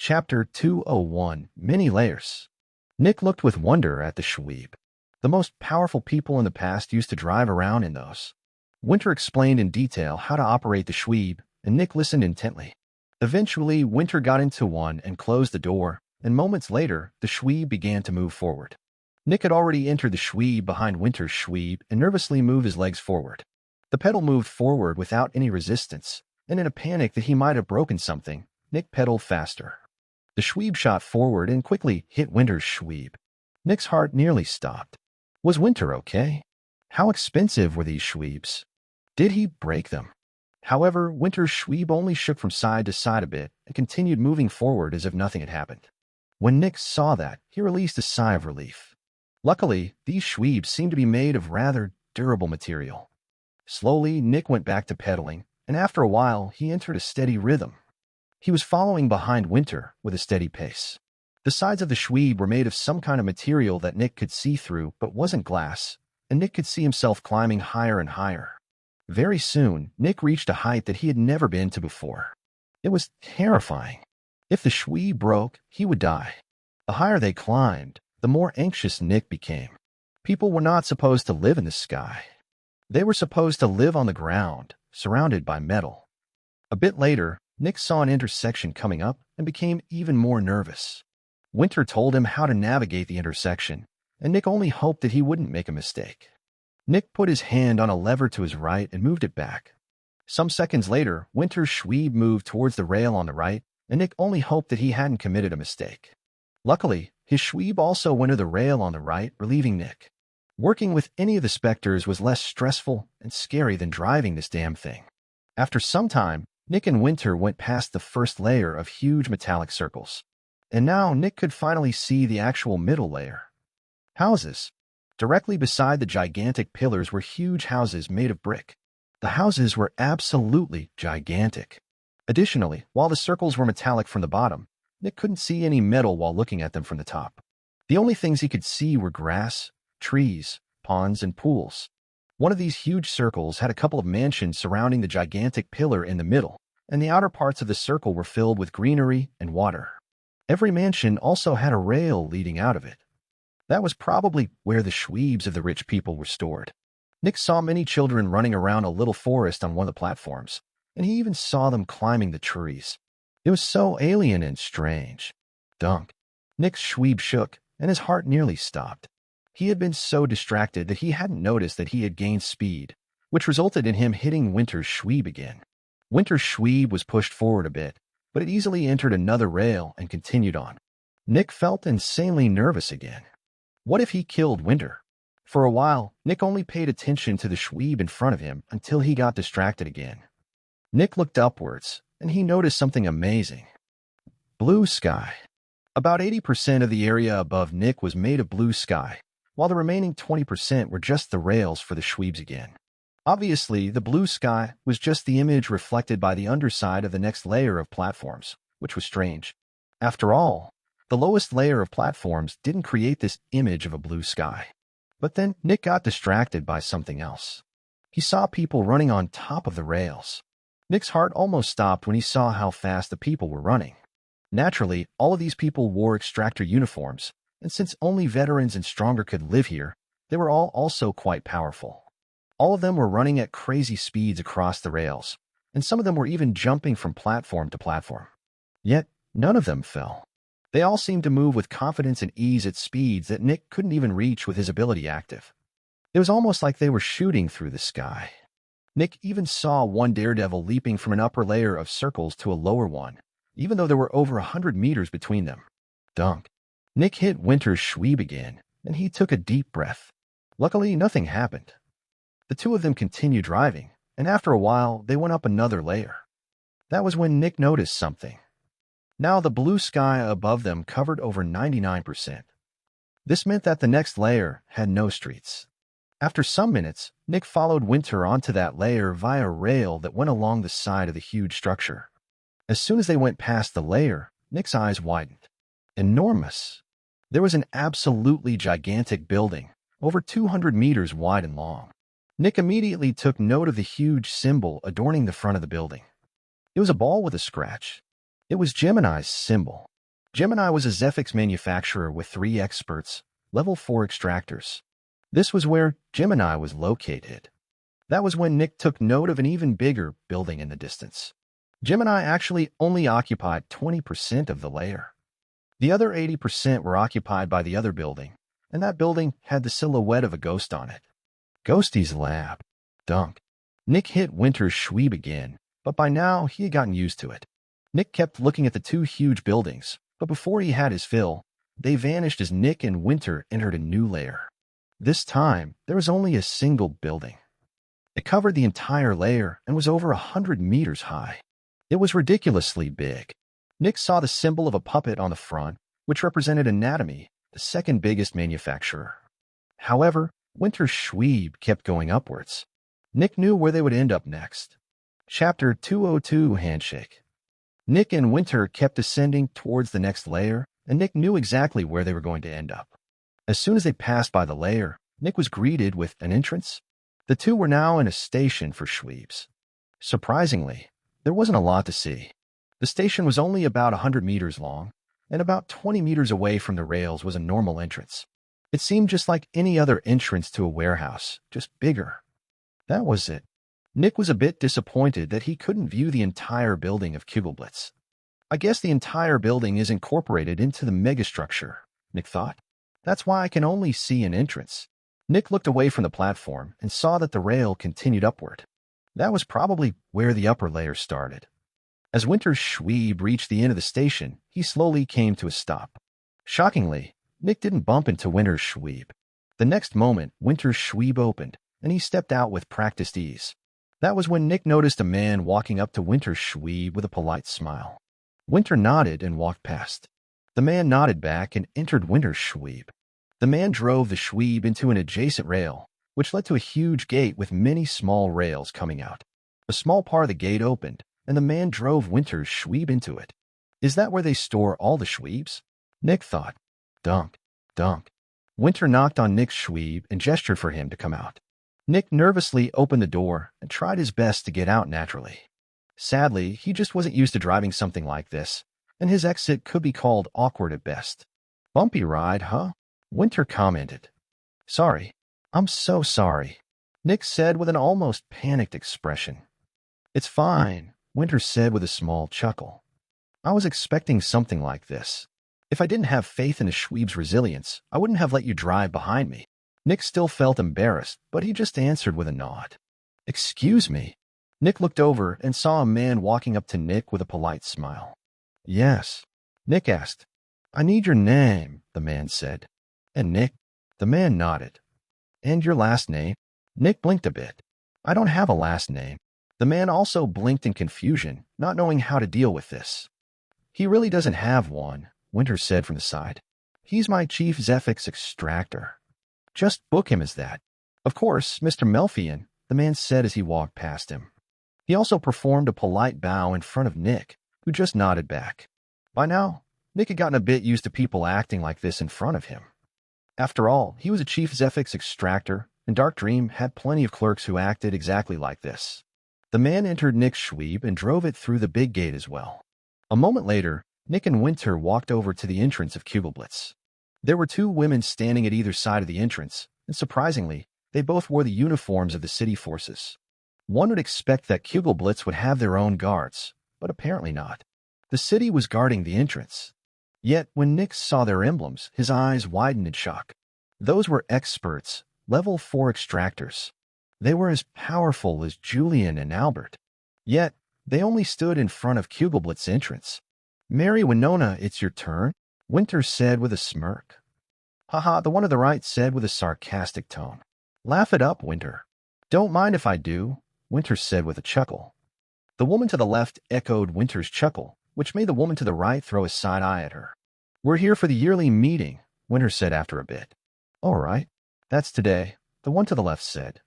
Chapter 201, Many Layers. Nick looked with wonder at the Shweeb. The most powerful people in the past used to drive around in those. Winter explained in detail how to operate the Shweeb, and Nick listened intently. Eventually, Winter got into one and closed the door, and moments later, the Shweeb began to move forward. Nick had already entered the Shweeb behind Winter's Shweeb and nervously moved his legs forward. The pedal moved forward without any resistance, and in a panic that he might have broken something, Nick pedaled faster. The Shweeb shot forward and quickly hit Winter's Shweeb. Nick's heart nearly stopped. Was Winter okay? How expensive were these Shweebs? Did he break them? However, Winter's Shweeb only shook from side to side a bit and continued moving forward as if nothing had happened. When Nick saw that, he released a sigh of relief. Luckily, these Shweebs seemed to be made of rather durable material. Slowly, Nick went back to pedaling, and after a while, he entered a steady rhythm. He was following behind Winter with a steady pace. The sides of the Shweeb were made of some kind of material that Nick could see through but wasn't glass, and Nick could see himself climbing higher and higher. Very soon, Nick reached a height that he had never been to before. It was terrifying. If the Shweeb broke, he would die. The higher they climbed, the more anxious Nick became. People were not supposed to live in the sky. They were supposed to live on the ground, surrounded by metal. A bit later, Nick saw an intersection coming up and became even more nervous. Winter told him how to navigate the intersection, and Nick only hoped that he wouldn't make a mistake. Nick put his hand on a lever to his right and moved it back. Some seconds later, Winter's Shweeb moved towards the rail on the right, and Nick only hoped that he hadn't committed a mistake. Luckily, his Shweeb also went to the rail on the right, relieving Nick. Working with any of the Specters was less stressful and scary than driving this damn thing. After some time, Nick and Winter went past the first layer of huge metallic circles. And now Nick could finally see the actual middle layer. Houses. Directly beside the gigantic pillars were huge houses made of brick. The houses were absolutely gigantic. Additionally, while the circles were metallic from the bottom, Nick couldn't see any metal while looking at them from the top. The only things he could see were grass, trees, ponds, and pools. One of these huge circles had a couple of mansions surrounding the gigantic pillar in the middle, and the outer parts of the circle were filled with greenery and water. Every mansion also had a rail leading out of it. That was probably where the Shweebs of the rich people were stored. Nick saw many children running around a little forest on one of the platforms, and he even saw them climbing the trees. It was so alien and strange. Dunk. Nick's Shweeb shook, and his heart nearly stopped. He had been so distracted that he hadn't noticed that he had gained speed, which resulted in him hitting Winter's Shweeb again. Winter's Shweeb was pushed forward a bit, but it easily entered another rail and continued on. Nick felt insanely nervous again. What if he killed Winter? For a while, Nick only paid attention to the Shweeb in front of him until he got distracted again. Nick looked upwards, and he noticed something amazing. Blue sky. About 80% of the area above Nick was made of blue sky, while the remaining 20% were just the rails for the Shweebs again. Obviously, the blue sky was just the image reflected by the underside of the next layer of platforms, which was strange. After all, the lowest layer of platforms didn't create this image of a blue sky. But then Nick got distracted by something else. He saw people running on top of the rails. Nick's heart almost stopped when he saw how fast the people were running. Naturally, all of these people wore extractor uniforms, and since only veterans and stronger could live here, they were all also quite powerful. All of them were running at crazy speeds across the rails, and some of them were even jumping from platform to platform. Yet, none of them fell. They all seemed to move with confidence and ease at speeds that Nick couldn't even reach with his ability active. It was almost like they were shooting through the sky. Nick even saw one daredevil leaping from an upper layer of circles to a lower one, even though there were over 100 meters between them. Dunk. Nick hit Winter's Shweeb again, and he took a deep breath. Luckily, nothing happened. The two of them continued driving, and after a while, they went up another layer. That was when Nick noticed something. Now the blue sky above them covered over 99%. This meant that the next layer had no streets. After some minutes, Nick followed Winter onto that layer via a rail that went along the side of the huge structure. As soon as they went past the layer, Nick's eyes widened. Enormous. There was an absolutely gigantic building, over 200 meters wide and long. Nick immediately took note of the huge symbol adorning the front of the building. It was a ball with a scratch. It was Gemini's symbol. Gemini was a Zephyx manufacturer with 3 experts, level 4 extractors. This was where Gemini was located. That was when Nick took note of an even bigger building in the distance. Gemini actually only occupied 20% of the layer. The other 80% were occupied by the other building, and that building had the silhouette of a ghost on it. Ghosty's lab. Dunk. Nick hit Winter's Schweeb again, but by now he had gotten used to it. Nick kept looking at the 2 huge buildings, but before he had his fill, they vanished as Nick and Winter entered a new layer. This time, there was only a single building. It covered the entire layer and was over 100 meters high. It was ridiculously big. Nick saw the symbol of a puppet on the front, which represented Anatomy, the second biggest manufacturer. However, Winter's Schweeb kept going upwards. Nick knew where they would end up next. Chapter 202 Handshake. Nick and Winter kept ascending towards the next layer, and Nick knew exactly where they were going to end up. As soon as they passed by the layer, Nick was greeted with an entrance. The 2 were now in a station for Schweebs. Surprisingly, there wasn't a lot to see. The station was only about 100 meters long, and about 20 meters away from the rails was a normal entrance. It seemed just like any other entrance to a warehouse, just bigger. That was it. Nick was a bit disappointed that he couldn't view the entire building of Kugelblitz. I guess the entire building is incorporated into the megastructure, Nick thought. That's why I can only see an entrance. Nick looked away from the platform and saw that the rail continued upward. That was probably where the upper layer started. As Winter's Schweeb reached the end of the station, he slowly came to a stop. Shockingly, Nick didn't bump into Winter's Schweeb. The next moment, Winter's Schweeb opened, and he stepped out with practiced ease. That was when Nick noticed a man walking up to Winter's Schweeb with a polite smile. Winter nodded and walked past. The man nodded back and entered Winter's Schweeb. The man drove the Schweeb into an adjacent rail, which led to a huge gate with many small rails coming out. A small part of the gate opened, and the man drove Winter's Schweeb into it. Is that where they store all the Schweebs? Nick thought. Dunk, dunk. Winter knocked on Nick's Schweeb and gestured for him to come out. Nick nervously opened the door and tried his best to get out naturally. Sadly, he just wasn't used to driving something like this, and his exit could be called awkward at best. Bumpy ride, huh? Winter commented. Sorry. I'm so sorry, Nick said with an almost panicked expression. It's fine, Winter said with a small chuckle. I was expecting something like this. If I didn't have faith in a Schweeb's resilience, I wouldn't have let you drive behind me. Nick still felt embarrassed, but he just answered with a nod. Excuse me. Nick looked over and saw a man walking up to Nick with a polite smile. Yes. Nick asked. I need your name, the man said. And Nick? The man nodded. And your last name? Nick blinked a bit. I don't have a last name. The man also blinked in confusion, not knowing how to deal with this. He really doesn't have one, Winter said from the side. He's my chief Zephyx Extractor. Just book him as that. Of course, Mr. Melfian, the man said as he walked past him. He also performed a polite bow in front of Nick, who just nodded back. By now, Nick had gotten a bit used to people acting like this in front of him. After all, he was a chief Zephyx Extractor, and Dark Dream had plenty of clerks who acted exactly like this. The man entered Nick's Schweeb and drove it through the big gate as well. A moment later, Nick and Winter walked over to the entrance of Kugelblitz. There were 2 women standing at either side of the entrance, and surprisingly, they both wore the uniforms of the city forces. One would expect that Kugelblitz would have their own guards, but apparently not. The city was guarding the entrance. Yet, when Nick saw their emblems, his eyes widened in shock. Those were experts, level 4 extractors. They were as powerful as Julian and Albert. Yet, they only stood in front of Kugelblitz's entrance. Mary Winona, it's your turn, Winter said with a smirk. Haha, the one to the right said with a sarcastic tone. Laugh it up, Winter. Don't mind if I do, Winter said with a chuckle. The woman to the left echoed Winter's chuckle, which made the woman to the right throw a side eye at her. We're here for the yearly meeting, Winter said after a bit. All right. That's today, the one to the left said.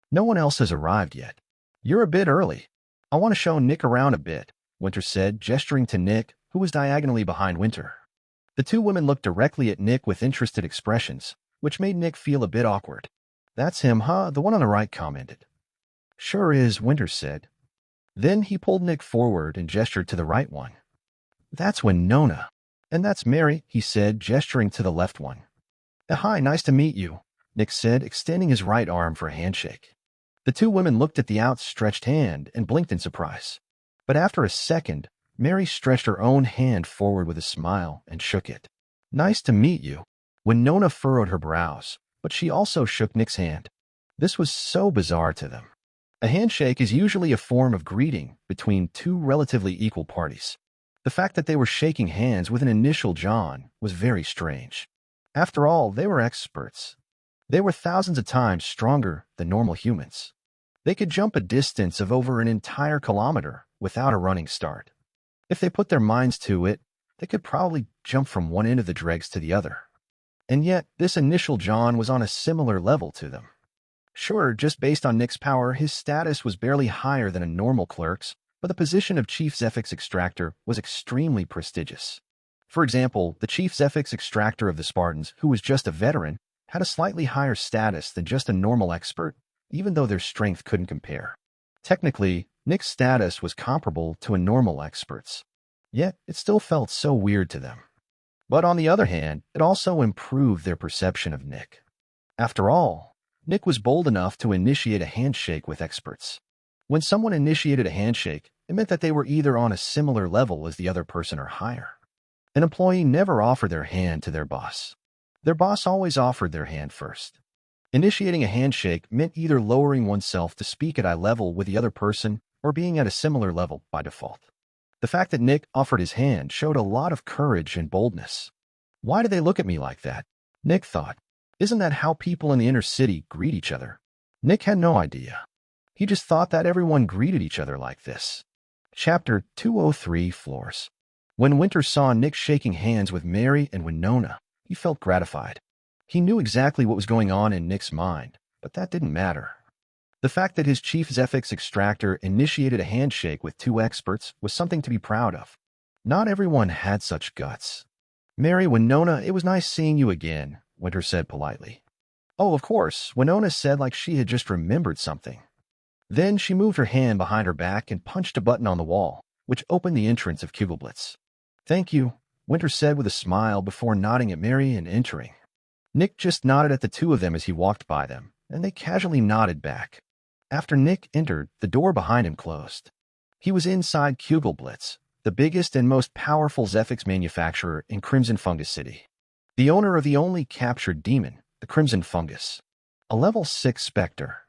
No one else has arrived yet. You're a bit early. I want to show Nick around a bit, Winter said, gesturing to Nick, who was diagonally behind Winter. The 2 women looked directly at Nick with interested expressions, which made Nick feel a bit awkward. That's him, huh? The one on the right commented. Sure is, Winter said. Then he pulled Nick forward and gestured to the right one. That's Winona. And that's Mary, he said, gesturing to the left one. Hi, nice to meet you, Nick said, extending his right arm for a handshake. The two women looked at the outstretched hand and blinked in surprise. But after a second, Mary stretched her own hand forward with a smile and shook it. Nice to meet you. Winona furrowed her brows, but she also shook Nick's hand. This was so bizarre to them. A handshake is usually a form of greeting between two relatively equal parties. The fact that they were shaking hands with an initial John was very strange. After all, they were experts. They were thousands of times stronger than normal humans. They could jump a distance of over an entire kilometer without a running start. If they put their minds to it, they could probably jump from one end of the dregs to the other. And yet, this initial John was on a similar level to them. Sure, just based on Nick's power, his status was barely higher than a normal clerk's, but the position of Chief Zephyx Extractor was extremely prestigious. For example, the Chief Zephyx Extractor of the Spartans, who was just a veteran, had a slightly higher status than just a normal expert, even though their strength couldn't compare. Technically, Nick's status was comparable to a normal expert's, yet it still felt so weird to them. But on the other hand, it also improved their perception of Nick. After all, Nick was bold enough to initiate a handshake with experts. When someone initiated a handshake, it meant that they were either on a similar level as the other person or higher. An employee never offered their hand to their boss. Their boss always offered their hand first. Initiating a handshake meant either lowering oneself to speak at eye level with the other person or being at a similar level by default. The fact that Nick offered his hand showed a lot of courage and boldness. Why do they look at me like that? Nick thought. Isn't that how people in the inner city greet each other? Nick had no idea. He just thought that everyone greeted each other like this. Chapter 203 Floors. When Winter saw Nick shaking hands with Mary and Winona, he felt gratified. He knew exactly what was going on in Nick's mind, but that didn't matter. The fact that his Chief Zephyx Extractor initiated a handshake with two experts was something to be proud of. Not everyone had such guts. Mary, Winona, it was nice seeing you again, Winter said politely. Oh, of course, Winona said like she had just remembered something. Then she moved her hand behind her back and punched a button on the wall, which opened the entrance of Cuboblitz. Thank you, Winter said with a smile before nodding at Mary and entering. Nick just nodded at the two of them as he walked by them, and they casually nodded back. After Nick entered, the door behind him closed. He was inside Cuboblitz, the biggest and most powerful Zephyx manufacturer in Crimson Fungus City. The owner of the only captured demon, the Crimson Fungus, a level 6 Specter.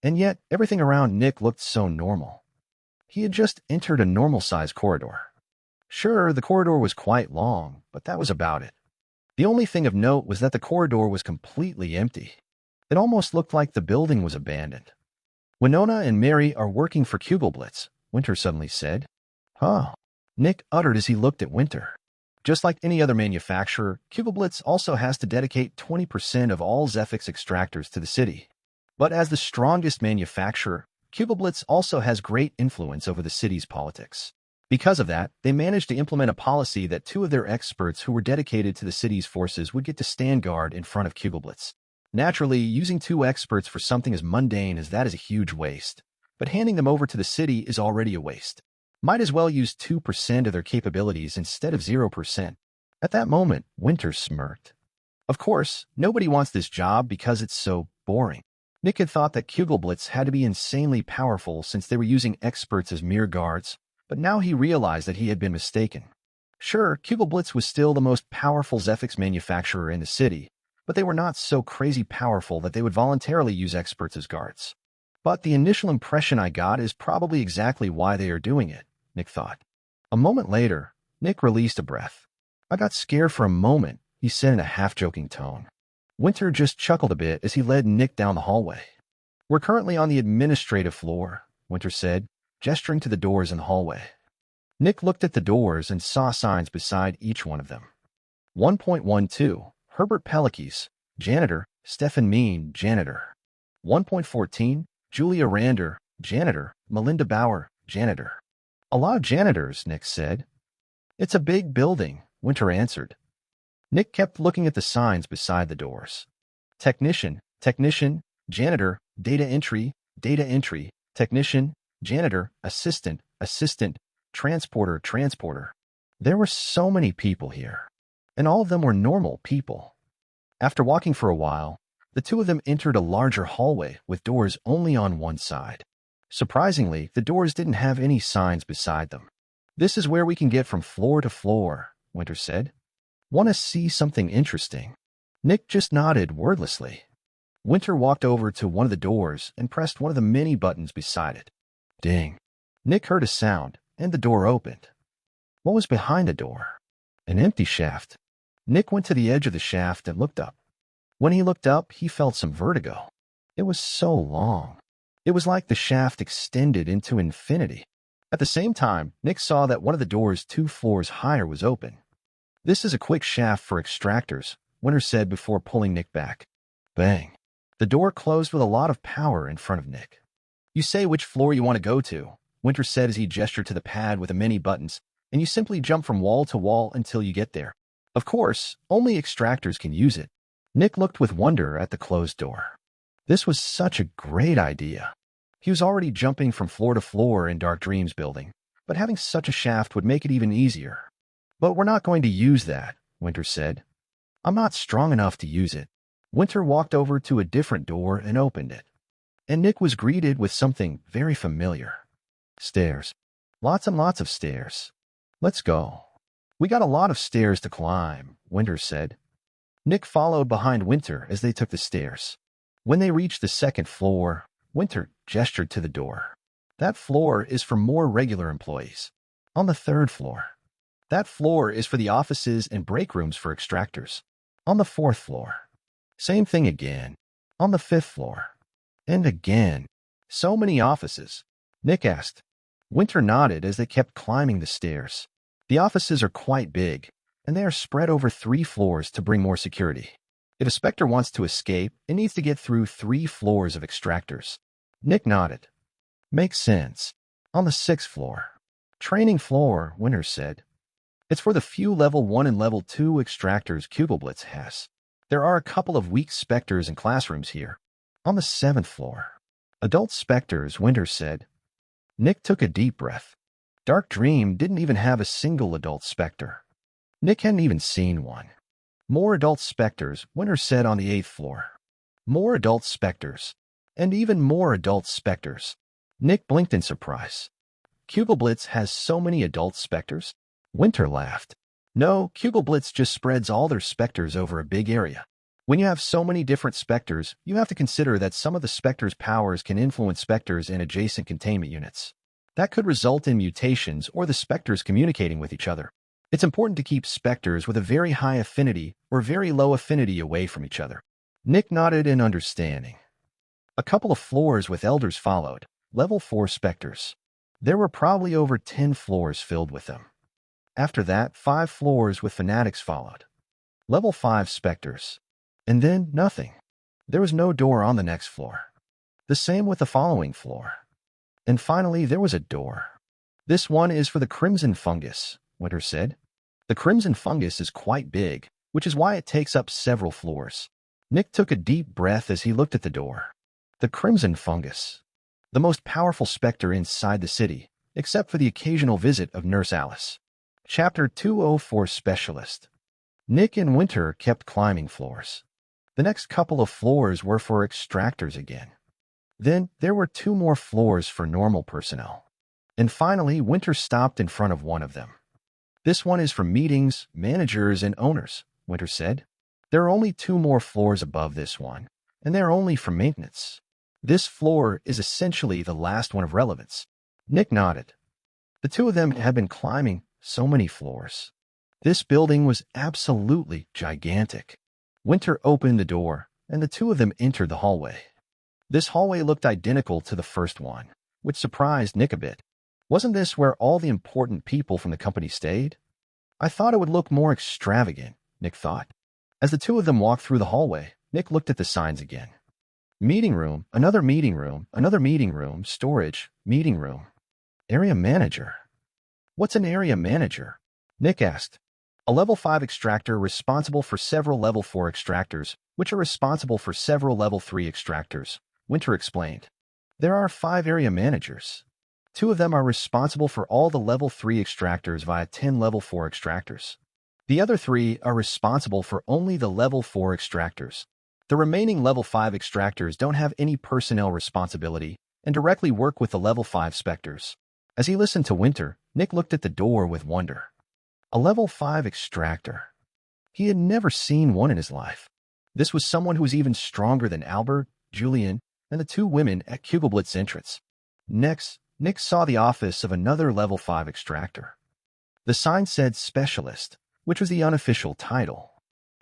And yet, everything around Nick looked so normal. He had just entered a normal-sized corridor. Sure, the corridor was quite long, but that was about it. The only thing of note was that the corridor was completely empty. It almost looked like the building was abandoned. Winona and Mary are working for Cuboblitz, Winter suddenly said. Huh, Nick uttered as he looked at Winter. Just like any other manufacturer, Cuboblitz also has to dedicate 20% of all Zephyx extractors to the city. But as the strongest manufacturer, Cuboblitz also has great influence over the city's politics. Because of that, they managed to implement a policy that two of their experts who were dedicated to the city's forces would get to stand guard in front of Cuboblitz. Naturally, using two experts for something as mundane as that is a huge waste, but handing them over to the city is already a waste. Might as well use 2% of their capabilities instead of 0%. At that moment, Winter smirked. Of course, nobody wants this job because it's so boring. Nick had thought that Cuboblitz had to be insanely powerful since they were using experts as mere guards, but now he realized that he had been mistaken. Sure, Cuboblitz was still the most powerful Zephyx manufacturer in the city, but they were not so crazy powerful that they would voluntarily use experts as guards. But the initial impression I got is probably exactly why they are doing it, Nick thought. A moment later, Nick released a breath. I got scared for a moment, he said in a half-joking tone. Winter just chuckled a bit as he led Nick down the hallway. We're currently on the administrative floor, Winter said, gesturing to the doors in the hallway. Nick looked at the doors and saw signs beside each one of them. 1.12, Herbert Pelekes, janitor, Stefan Mean, janitor. 1.14, Julia Rander, janitor, Melinda Bauer, janitor. A lot of janitors, Nick said. It's a big building, Winter answered. Nick kept looking at the signs beside the doors. Technician, technician, janitor, data entry, technician, janitor, assistant, assistant, transporter, transporter. There were so many people here, and all of them were normal people. After walking for a while, the two of them entered a larger hallway with doors only on one side. Surprisingly, the doors didn't have any signs beside them. "This is where we can get from floor to floor," Winter said. "Want to see something interesting?" Nick just nodded wordlessly. Winter walked over to one of the doors and pressed one of the many buttons beside it. Ding. Nick heard a sound, and the door opened. What was behind the door? An empty shaft. Nick went to the edge of the shaft and looked up. When he looked up, he felt some vertigo. It was so long. It was like the shaft extended into infinity. At the same time, Nick saw that one of the doors 2 floors higher was open. "This is a quick shaft for extractors," Winter said before pulling Nick back. Bang. The door closed with a lot of power in front of Nick. "You say which floor you want to go to," Winter said as he gestured to the pad with the many buttons, "and you simply jump from wall to wall until you get there. Of course, only extractors can use it." Nick looked with wonder at the closed door. This was such a great idea. He was already jumping from floor to floor in Dark Dreams building, but having such a shaft would make it even easier. "But we're not going to use that," Winter said. "I'm not strong enough to use it." Winter walked over to a different door and opened it. And Nick was greeted with something very familiar. Stairs. Lots and lots of stairs. "Let's go." "We got a lot of stairs to climb," Winter said. Nick followed behind Winter as they took the stairs. When they reached the 2nd floor, Winter gestured to the door. "That floor is for more regular employees." "On the 3rd floor." "That floor is for the offices and break rooms for extractors." "On the 4th floor." Same thing again. "On the 5th floor." And again. "So many offices?" Nick asked. Winter nodded as they kept climbing the stairs. "The offices are quite big, and they are spread over 3 floors to bring more security. If a Spectre wants to escape, it needs to get through 3 floors of extractors." Nick nodded. "Makes sense." "On the 6th floor." "Training floor," Winter said. "It's for the few level 1 and level 2 extractors Kugelblitz has. There are a couple of weak Specters in classrooms here." "On the 7th floor." "Adult Specters," Winter said. Nick took a deep breath. Dark Dream didn't even have a single adult Spectre. Nick hadn't even seen one. "More adult Specters," Winter said, "on the 8th floor." "More adult Specters. And even more adult Specters." Nick blinked in surprise. "Kugelblitz has so many adult Specters?" Winter laughed. "No, Kugelblitz just spreads all their Specters over a big area. When you have so many different Specters, you have to consider that some of the Specters' powers can influence Specters in adjacent containment units. That could result in mutations or the Specters communicating with each other. It's important to keep Specters with a very high affinity or very low affinity away from each other." Nick nodded in understanding. A couple of floors with Elders followed, level 4 Specters. There were probably over 10 floors filled with them. After that, 5 floors with Fanatics followed. Level 5 Specters. And then nothing. There was no door on the next floor. The same with the following floor. And finally, there was a door. "This one is for the Crimson Fungus," Winter said. "The Crimson Fungus is quite big, which is why it takes up several floors." Nick took a deep breath as he looked at the door. The Crimson Fungus. The most powerful Spectre inside the city, except for the occasional visit of Nurse Alice. Chapter 204 Specialist. Nick and Winter kept climbing floors. The next couple of floors were for extractors again. Then there were 2 more floors for normal personnel. And finally, Winter stopped in front of one of them. "This one is for meetings, managers, and owners," Winter said. "There are only 2 more floors above this one, and they're only for maintenance. This floor is essentially the last one of relevance." Nick nodded. The two of them had been climbing so many floors. This building was absolutely gigantic. Winter opened the door, and the two of them entered the hallway. This hallway looked identical to the first one, which surprised Nick a bit. Wasn't this where all the important people from the company stayed? "I thought it would look more extravagant," Nick thought. As the two of them walked through the hallway, Nick looked at the signs again. Meeting room, another meeting room, another meeting room, storage, meeting room. Area manager. "What's an area manager?" Nick asked. "A level 5 extractor responsible for several level 4 extractors, which are responsible for several level 3 extractors," Winter explained. "There are 5 area managers." 2 of them are responsible for all the level 3 extractors via 10 level 4 extractors. The other 3 are responsible for only the level 4 extractors. The remaining level 5 extractors don't have any personnel responsibility and directly work with the level 5 Specters. As he listened to Winter, Nick looked at the door with wonder. A level 5 extractor. He had never seen one in his life. This was someone who was even stronger than Albert, Julian, and the 2 women at Kugelblitz's entrance. Next, Nick saw the office of another level 5 extractor. The sign said Specialist, which was the unofficial title.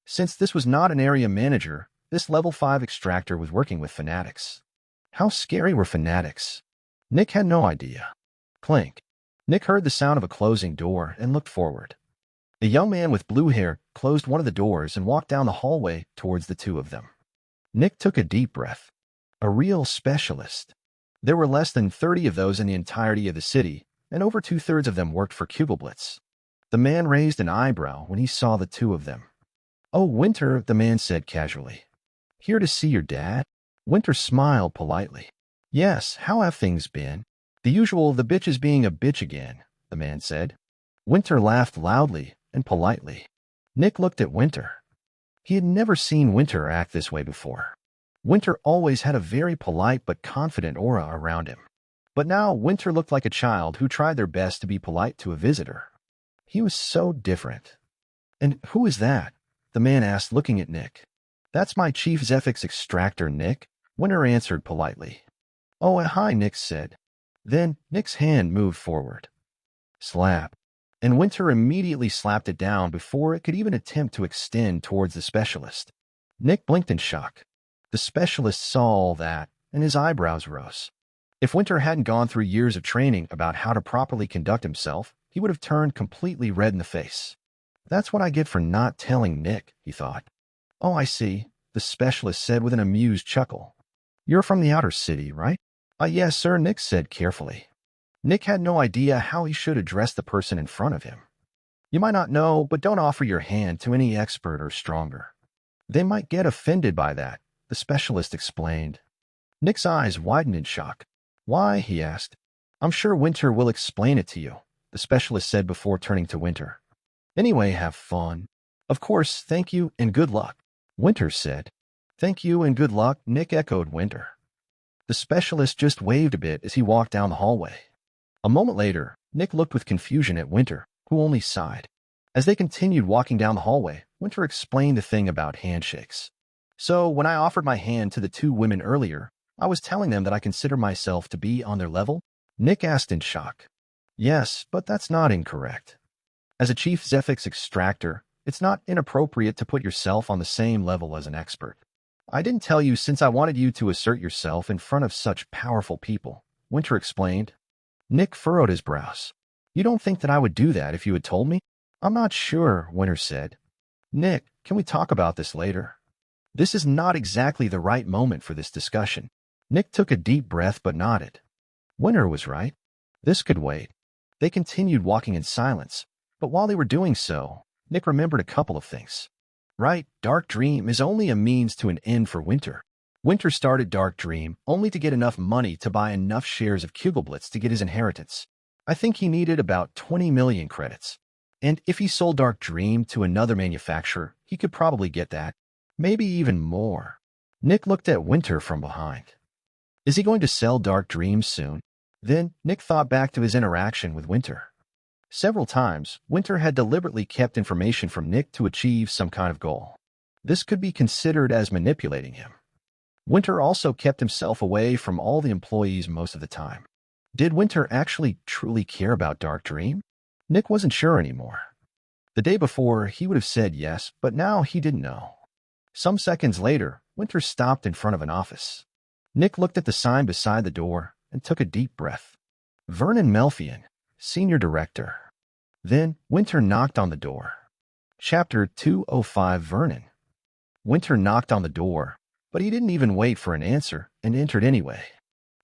Since this was not an area manager, this level 5 extractor was working with fanatics. How scary were fanatics? Nick had no idea. Clink. Nick heard the sound of a closing door and looked forward. A young man with blue hair closed one of the doors and walked down the hallway towards the 2 of them. Nick took a deep breath. A real specialist. There were less than 30 of those in the entirety of the city, and over 2/3 of them worked for Kugelblitz. The man raised an eyebrow when he saw the 2 of them. "Oh, Winter," the man said casually. "Here to see your dad?" Winter smiled politely. "Yes, how have things been?" "The usual, the bitch is being a bitch again," the man said. Winter laughed loudly and politely. Nick looked at Winter. He had never seen Winter act this way before. Winter always had a very polite but confident aura around him. But now Winter looked like a child who tried their best to be polite to a visitor. He was so different. "And who is that?" the man asked, looking at Nick. "That's my chief Zephyx Extractor, Nick," Winter answered politely. "Oh, hi," Nick said. Then Nick's hand moved forward. Slap. And Winter immediately slapped it down before it could even attempt to extend towards the specialist. Nick blinked in shock. The specialist saw all that, and his eyebrows rose. If Winter hadn't gone through years of training about how to properly conduct himself, he would have turned completely red in the face. "That's what I get for not telling Nick," he thought. "Oh, I see," the specialist said with an amused chuckle. "You're from the outer city, right?" Yes, sir," Nick said carefully. Nick had no idea how he should address the person in front of him. "You might not know, but don't offer your hand to any expert or stronger. They might get offended by that," the specialist explained. Nick's eyes widened in shock. "Why?" he asked. "I'm sure Winter will explain it to you," the specialist said before turning to Winter. "Anyway, have fun." "Of course, thank you and good luck," Winter said. "Thank you and good luck," Nick echoed Winter. The specialist just waved a bit as he walked down the hallway. A moment later, Nick looked with confusion at Winter, who only sighed. As they continued walking down the hallway, Winter explained the thing about handshakes. "So, when I offered my hand to the 2 women earlier, I was telling them that I consider myself to be on their level?" Nick asked in shock. "Yes, but that's not incorrect. As a chief Zephyx Extractor, it's not inappropriate to put yourself on the same level as an expert. I didn't tell you since I wanted you to assert yourself in front of such powerful people," Winter explained. Nick furrowed his brows. "You don't think that I would do that if you had told me?" "I'm not sure," Winter said. "Nick, can we talk about this later?" "This is not exactly the right moment for this discussion." Nick took a deep breath but nodded. Winter was right. This could wait. They continued walking in silence, but while they were doing so, Nick remembered a couple of things. Right, Dark Dream is only a means to an end for Winter. Winter started Dark Dream only to get enough money to buy enough shares of Kugelblitz to get his inheritance. I think he needed about 20 million credits. And if he sold Dark Dream to another manufacturer, he could probably get that. Maybe even more. Nick looked at Winter from behind. Is he going to sell Dark Dream soon? Then Nick thought back to his interaction with Winter. Several times, Winter had deliberately kept information from Nick to achieve some kind of goal. This could be considered as manipulating him. Winter also kept himself away from all the employees most of the time. Did Winter actually truly care about Dark Dream? Nick wasn't sure anymore. The day before, he would have said yes, but now he didn't know. Some seconds later, Winter stopped in front of an office. Nick looked at the sign beside the door and took a deep breath. Vernon Melfian, Senior Director. Then Winter knocked on the door. Chapter 205 Vernon. Winter knocked on the door, but he didn't even wait for an answer and entered anyway.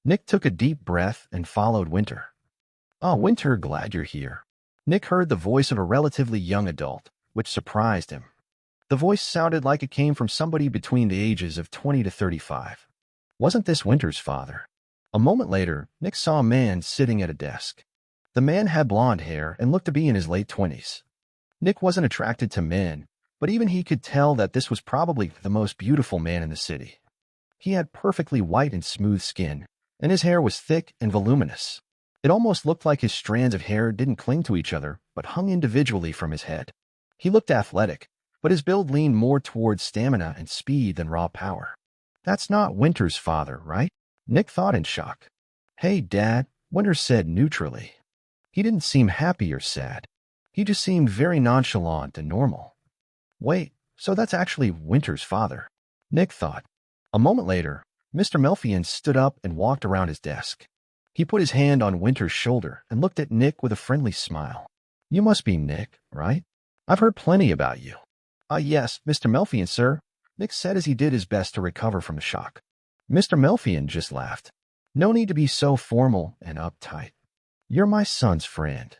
Nick took a deep breath and followed Winter. "Oh, Winter, glad you're here." Nick heard the voice of a relatively young adult, which surprised him. The voice sounded like it came from somebody between the ages of 20 to 35. Wasn't this Winter's father? A moment later, Nick saw a man sitting at a desk. The man had blonde hair and looked to be in his late 20s. Nick wasn't attracted to men, but even he could tell that this was probably the most beautiful man in the city. He had perfectly white and smooth skin, and his hair was thick and voluminous. It almost looked like his strands of hair didn't cling to each other, but hung individually from his head. He looked athletic, but his build leaned more towards stamina and speed than raw power. That's not Winter's father, right? Nick thought in shock. Hey, Dad, Winter said neutrally. He didn't seem happy or sad. He just seemed very nonchalant and normal. Wait, so that's actually Winter's father, Nick thought. A moment later, Mr. Melfian stood up and walked around his desk. He put his hand on Winter's shoulder and looked at Nick with a friendly smile. You must be Nick, right? I've heard plenty about you. Yes, Mr. Melfian, sir, Nick said as he did his best to recover from the shock. Mr. Melfian just laughed. No need to be so formal and uptight. You're my son's friend.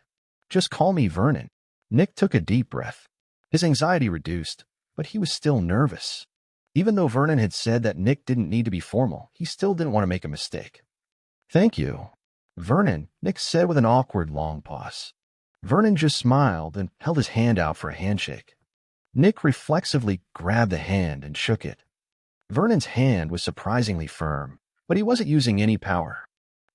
Just call me Vernon. Nick took a deep breath. His anxiety reduced, but he was still nervous. Even though Vernon had said that Nick didn't need to be formal, he still didn't want to make a mistake. Thank you, Vernon, Nick said with an awkward long pause. Vernon just smiled and held his hand out for a handshake. Nick reflexively grabbed the hand and shook it. Vernon's hand was surprisingly firm, but he wasn't using any power.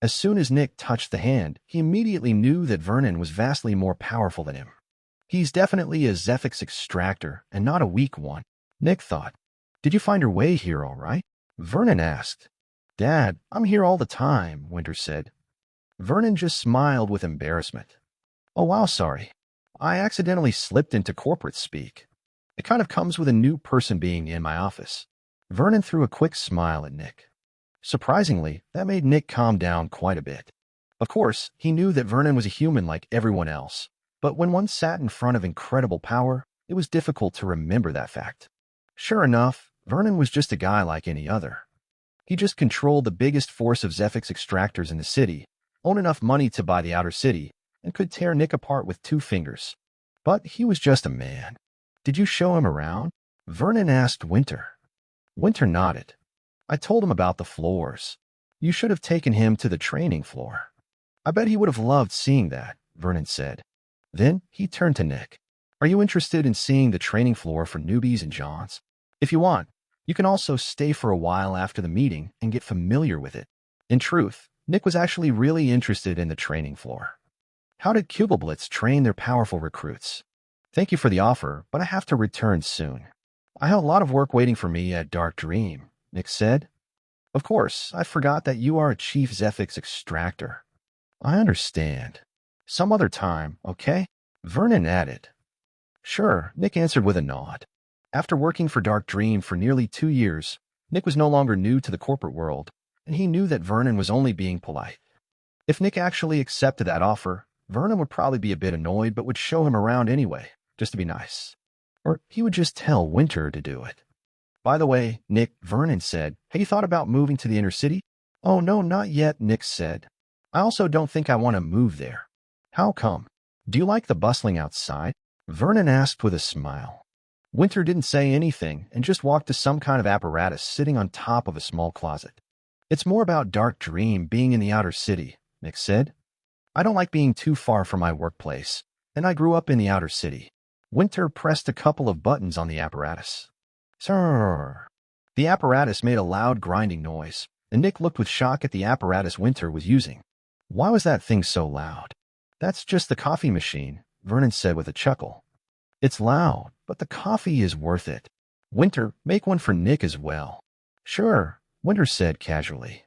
As soon as Nick touched the hand, he immediately knew that Vernon was vastly more powerful than him. He's definitely a Zephyx Extractor, and not a weak one, Nick thought. Did you find your way here all right? Vernon asked. Dad, I'm here all the time, Winter said. Vernon just smiled with embarrassment. Oh wow, sorry. I accidentally slipped into corporate speak. It kind of comes with a new person being in my office. Vernon threw a quick smile at Nick. Surprisingly, that made Nick calm down quite a bit. Of course, he knew that Vernon was a human like everyone else, but when one sat in front of incredible power, it was difficult to remember that fact. Sure enough, Vernon was just a guy like any other. He just controlled the biggest force of Zephyx Extractors in the city, owned enough money to buy the outer city, and could tear Nick apart with 2 fingers. But he was just a man. Did you show him around? Vernon asked Winter. Winter nodded. I told him about the floors. You should have taken him to the training floor. I bet he would have loved seeing that, Vernon said. Then he turned to Nick. Are you interested in seeing the training floor for newbies and Johns? If you want, you can also stay for a while after the meeting and get familiar with it. In truth, Nick was actually really interested in the training floor. How did Cubiblitz train their powerful recruits? Thank you for the offer, but I have to return soon. I have a lot of work waiting for me at Dark Dream, Nick said. Of course, I forgot that you are a Chief Zephyx Extractor. I understand. Some other time, okay? Vernon added. Sure, Nick answered with a nod. After working for Dark Dream for nearly 2 years, Nick was no longer new to the corporate world, and he knew that Vernon was only being polite. If Nick actually accepted that offer, Vernon would probably be a bit annoyed but would show him around anyway, just to be nice. Or he would just tell Winter to do it. By the way, Nick, Vernon said, have you thought about moving to the inner city? Oh no, not yet, Nick said. I also don't think I want to move there. How come? Do you like the bustling outside? Vernon asked with a smile. Winter didn't say anything and just walked to some kind of apparatus sitting on top of a small closet. It's more about Dark Dream being in the outer city, Nick said. I don't like being too far from my workplace, and I grew up in the outer city. Winter pressed a couple of buttons on the apparatus. Sir. The apparatus made a loud grinding noise, and Nick looked with shock at the apparatus Winter was using. Why was that thing so loud? That's just the coffee machine, Vernon said with a chuckle. It's loud, but the coffee is worth it. Winter, make one for Nick as well. Sure, Winter said casually.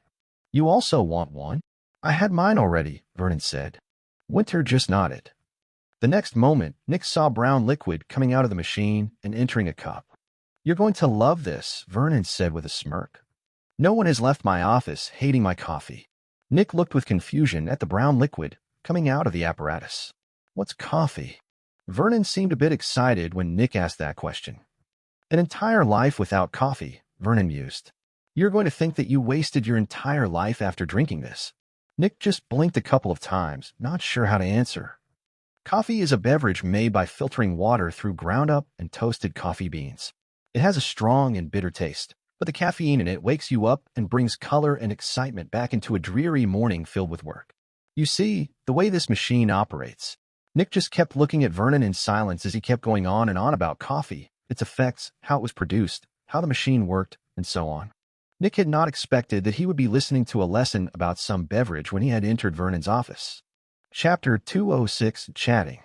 You also want one? I had mine already, Vernon said. Winter just nodded. The next moment, Nick saw brown liquid coming out of the machine and entering a cup. You're going to love this, Vernon said with a smirk. No one has left my office hating my coffee. Nick looked with confusion at the brown liquid coming out of the apparatus. What's coffee? Vernon seemed a bit excited when Nick asked that question. An entire life without coffee, Vernon mused. You're going to think that you wasted your entire life after drinking this. Nick just blinked a couple of times, not sure how to answer. Coffee is a beverage made by filtering water through ground-up and toasted coffee beans. It has a strong and bitter taste, but the caffeine in it wakes you up and brings color and excitement back into a dreary morning filled with work. You see, the way this machine operates. Nick just kept looking at Vernon in silence as he kept going on and on about coffee, its effects, how it was produced, how the machine worked, and so on. Nick had not expected that he would be listening to a lesson about some beverage when he had entered Vernon's office. Chapter 206, Chatting.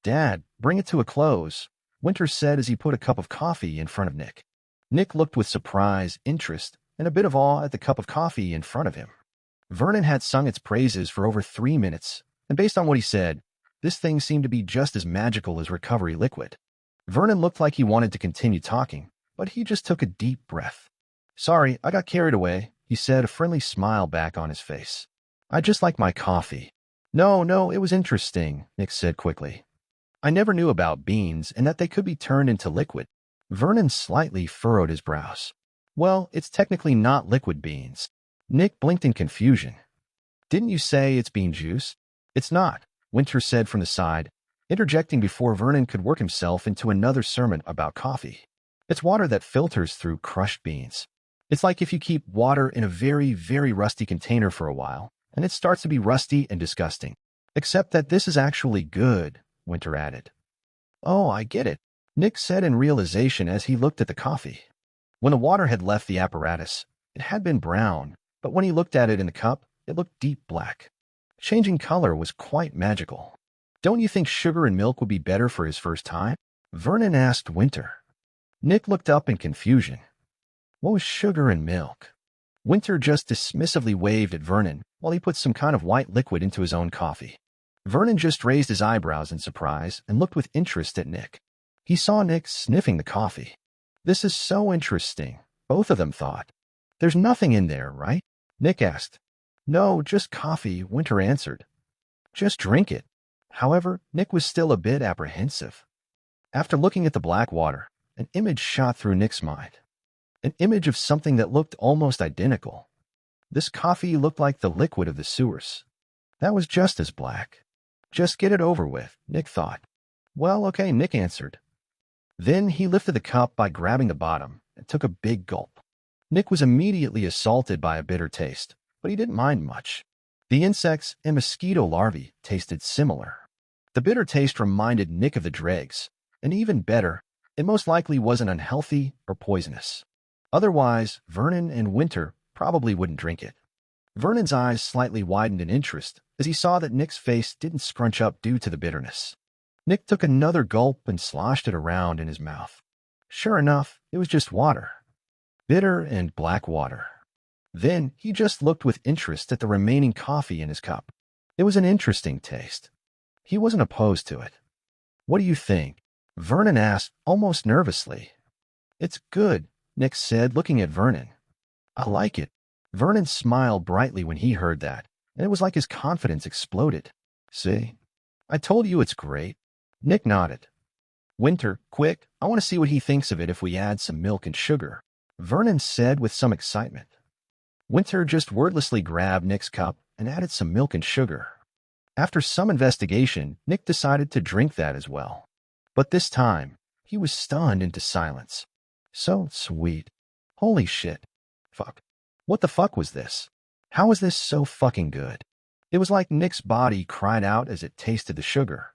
"Dad, bring it to a close," Winter said as he put a cup of coffee in front of Nick. Nick looked with surprise, interest, and a bit of awe at the cup of coffee in front of him. Vernon had sung its praises for over 3 minutes, and based on what he said, this thing seemed to be just as magical as recovery liquid. Vernon looked like he wanted to continue talking, but he just took a deep breath. "Sorry, I got carried away," he said, a friendly smile back on his face. "I just like my coffee." No, it was interesting," Nick said quickly. "I never knew about beans and that they could be turned into liquid." Vernon slightly furrowed his brows. "Well, it's technically not liquid beans." Nick blinked in confusion. "Didn't you say it's bean juice?" "It's not," Winter said from the side, interjecting before Vernon could work himself into another sermon about coffee. "It's water that filters through crushed beans. It's like if you keep water in a very, very rusty container for a while, and it starts to be rusty and disgusting. Except that this is actually good," Winter added. "Oh, I get it," Nick said in realization as he looked at the coffee. When the water had left the apparatus, it had been brown, but when he looked at it in the cup, it looked deep black. Changing color was quite magical. "Don't you think sugar and milk would be better for his first time?" Vernon asked Winter. Nick looked up in confusion. What was sugar and milk? Winter just dismissively waved at Vernon while he put some kind of white liquid into his own coffee. Vernon just raised his eyebrows in surprise and looked with interest at Nick. He saw Nick sniffing the coffee. "This is so interesting," both of them thought. "There's nothing in there, right?" Nick asked. "No, just coffee," Winter answered. "Just drink it." However, Nick was still a bit apprehensive. After looking at the black water, an image shot through Nick's mind. An image of something that looked almost identical. This coffee looked like the liquid of the sewers. That was just as black. "Just get it over with," Nick thought. "Well, okay," Nick answered. Then he lifted the cup by grabbing the bottom and took a big gulp. Nick was immediately assaulted by a bitter taste, but he didn't mind much. The insects and mosquito larvae tasted similar. The bitter taste reminded Nick of the Dregs, and even better, it most likely wasn't unhealthy or poisonous. Otherwise, Vernon and Winter probably wouldn't drink it. Vernon's eyes slightly widened in interest as he saw that Nick's face didn't scrunch up due to the bitterness. Nick took another gulp and sloshed it around in his mouth. Sure enough, it was just water. Bitter and black water. Then he just looked with interest at the remaining coffee in his cup. It was an interesting taste. He wasn't opposed to it. "What do you think?" Vernon asked, almost nervously. "It's good," Nick said, looking at Vernon. "I like it." Vernon smiled brightly when he heard that, and it was like his confidence exploded. "See? I told you it's great." Nick nodded. "Winter, quick, I want to see what he thinks of it if we add some milk and sugar," Vernon said with some excitement. Winter just wordlessly grabbed Nick's cup and added some milk and sugar. After some investigation, Nick decided to drink that as well. But this time, he was stunned into silence. So sweet. Holy shit. Fuck. What the fuck was this? How was this so fucking good? It was like Nick's body cried out as it tasted the sugar.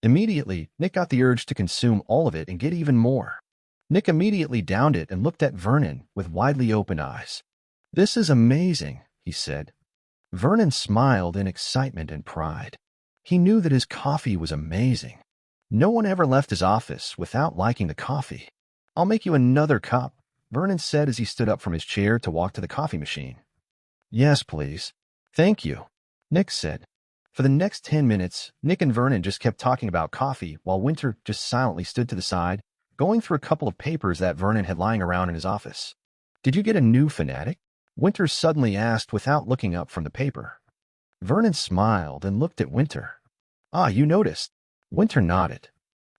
Immediately, Nick got the urge to consume all of it and get even more. Nick immediately downed it and looked at Vernon with widely open eyes. "This is amazing," he said. Vernon smiled in excitement and pride. He knew that his coffee was amazing. No one ever left his office without liking the coffee. "I'll make you another cup," Vernon said as he stood up from his chair to walk to the coffee machine. "Yes, please." "Thank you," Nick said. For the next 10 minutes, Nick and Vernon just kept talking about coffee while Winter just silently stood to the side, going through a couple of papers that Vernon had lying around in his office. "Did you get a new fanatic?" Winter suddenly asked without looking up from the paper. Vernon smiled and looked at Winter. "Ah, you noticed." Winter nodded.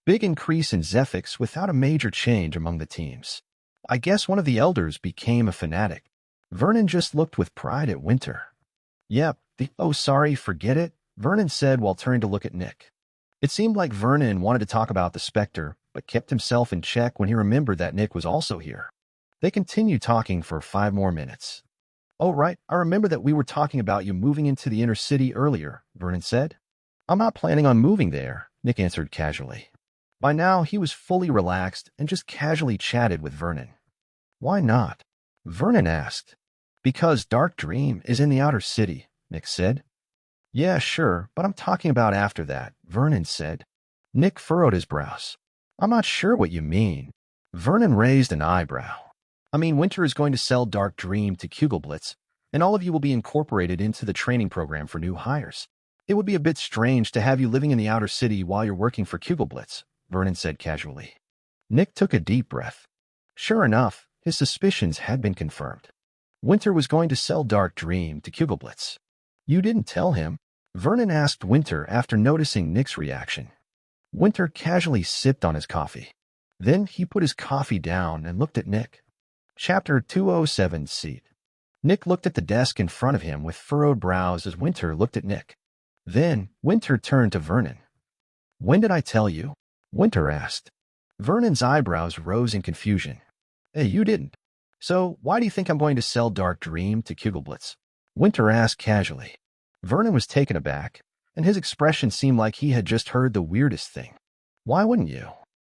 "Big increase in Zephyx without a major change among the teams. I guess one of the elders became a fanatic." Vernon just looked with pride at Winter. "Yep, forget it," Vernon said while turning to look at Nick. It seemed like Vernon wanted to talk about the Specter, but kept himself in check when he remembered that Nick was also here. They continued talking for 5 more minutes. "Oh, right, I remember that we were talking about you moving into the inner city earlier," Vernon said. "I'm not planning on moving there," Nick answered casually. By now, he was fully relaxed and just casually chatted with Vernon. "Why not?" Vernon asked. "Because Dark Dream is in the outer city," Nick said. "Yeah, sure, but I'm talking about after that," Vernon said. Nick furrowed his brows. "I'm not sure what you mean." Vernon raised an eyebrow. "I mean, Winter is going to sell Dark Dream to Kugelblitz, and all of you will be incorporated into the training program for new hires. It would be a bit strange to have you living in the outer city while you're working for Kugelblitz," Vernon said casually. Nick took a deep breath. Sure enough, his suspicions had been confirmed. Winter was going to sell Dark Dream to Kugelblitz. "You didn't tell him?" Vernon asked Winter after noticing Nick's reaction. Winter casually sipped on his coffee. Then he put his coffee down and looked at Nick. Chapter 207 Seat. Nick looked at the desk in front of him with furrowed brows as Winter looked at Nick. Then Winter turned to Vernon. "When did I tell you?" Winter asked. Vernon's eyebrows rose in confusion. "Hey, you didn't. So why do you think I'm going to sell Dark Dream to Kugelblitz?" Winter asked casually. Vernon was taken aback, and his expression seemed like he had just heard the weirdest thing. "Why wouldn't you?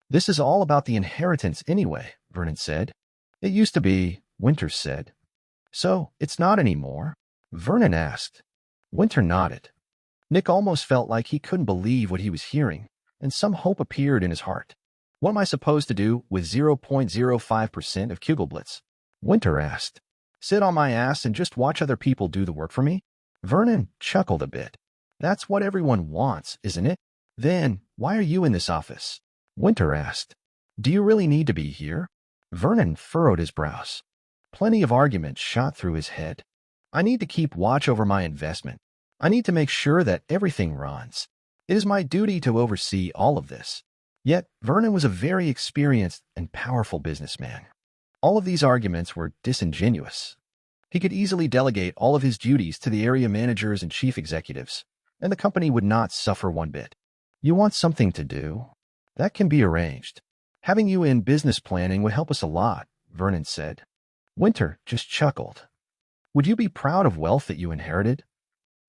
This is all about the inheritance anyway," Vernon said. "It used to be," Winter said. "So it's not anymore?" Vernon asked. Winter nodded. Nick almost felt like he couldn't believe what he was hearing, and some hope appeared in his heart. "What am I supposed to do with 0.05% of Kugelblitz?" Winter asked. "Sit on my ass and just watch other people do the work for me?" Vernon chuckled a bit. "That's what everyone wants, isn't it? Then why are you in this office?" Winter asked. "Do you really need to be here?" Vernon furrowed his brows. Plenty of argument shot through his head. "I need to keep watch over my investment. I need to make sure that everything runs. It is my duty to oversee all of this." Yet Vernon was a very experienced and powerful businessman. All of these arguments were disingenuous. He could easily delegate all of his duties to the area managers and chief executives, and the company would not suffer one bit. "You want something to do? That can be arranged. Having you in business planning would help us a lot," Vernon said. Winter just chuckled. "Would you be proud of wealth that you inherited?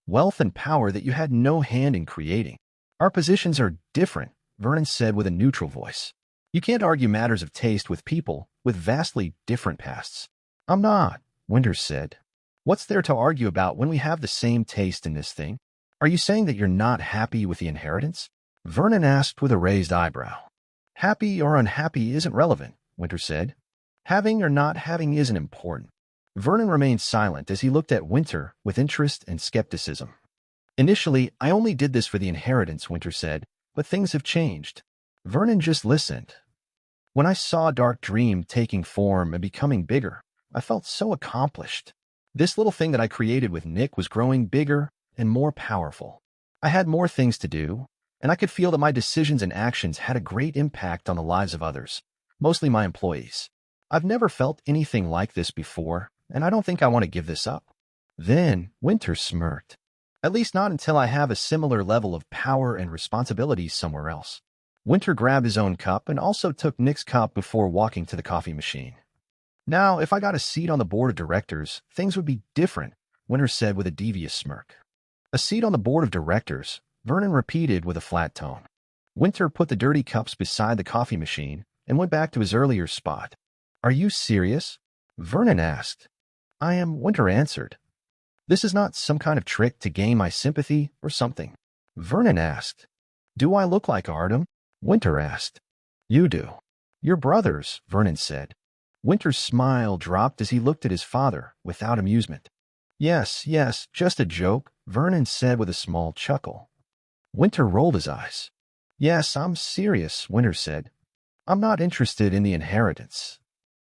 Wealth and power that you had no hand in creating. Our positions are different," Vernon said with a neutral voice. "You can't argue matters of taste with people with vastly different pasts." "I'm not," Winter said. "What's there to argue about when we have the same taste in this thing? Are you saying that you're not happy with the inheritance?" Vernon asked with a raised eyebrow. "Happy or unhappy isn't relevant," Winter said. "Having or not having isn't important." Vernon remained silent as he looked at Winter with interest and skepticism. "Initially, I only did this for the inheritance," Winter said, "but things have changed." Vernon just listened. "When I saw Dark Dream taking form and becoming bigger, I felt so accomplished. This little thing that I created with Nick was growing bigger and more powerful. I had more things to do, and I could feel that my decisions and actions had a great impact on the lives of others, mostly my employees. I've never felt anything like this before, and I don't think I want to give this up." Then Winter smirked. "At least not until I have a similar level of power and responsibility somewhere else." Winter grabbed his own cup and also took Nick's cup before walking to the coffee machine. "Now, if I got a seat on the board of directors, things would be different," Winter said with a devious smirk. "A seat on the board of directors," Vernon repeated with a flat tone. Winter put the dirty cups beside the coffee machine and went back to his earlier spot. "Are you serious?" Vernon asked. "I am," Winter answered. "This is not some kind of trick to gain my sympathy or something?" Vernon asked. "Do I look like Artem?" Winter asked. "You do. You're brothers," Vernon said. Winter's smile dropped as he looked at his father without amusement. Yes, just a joke," Vernon said with a small chuckle. Winter rolled his eyes. "Yes, I'm serious," Winter said. "I'm not interested in the inheritance.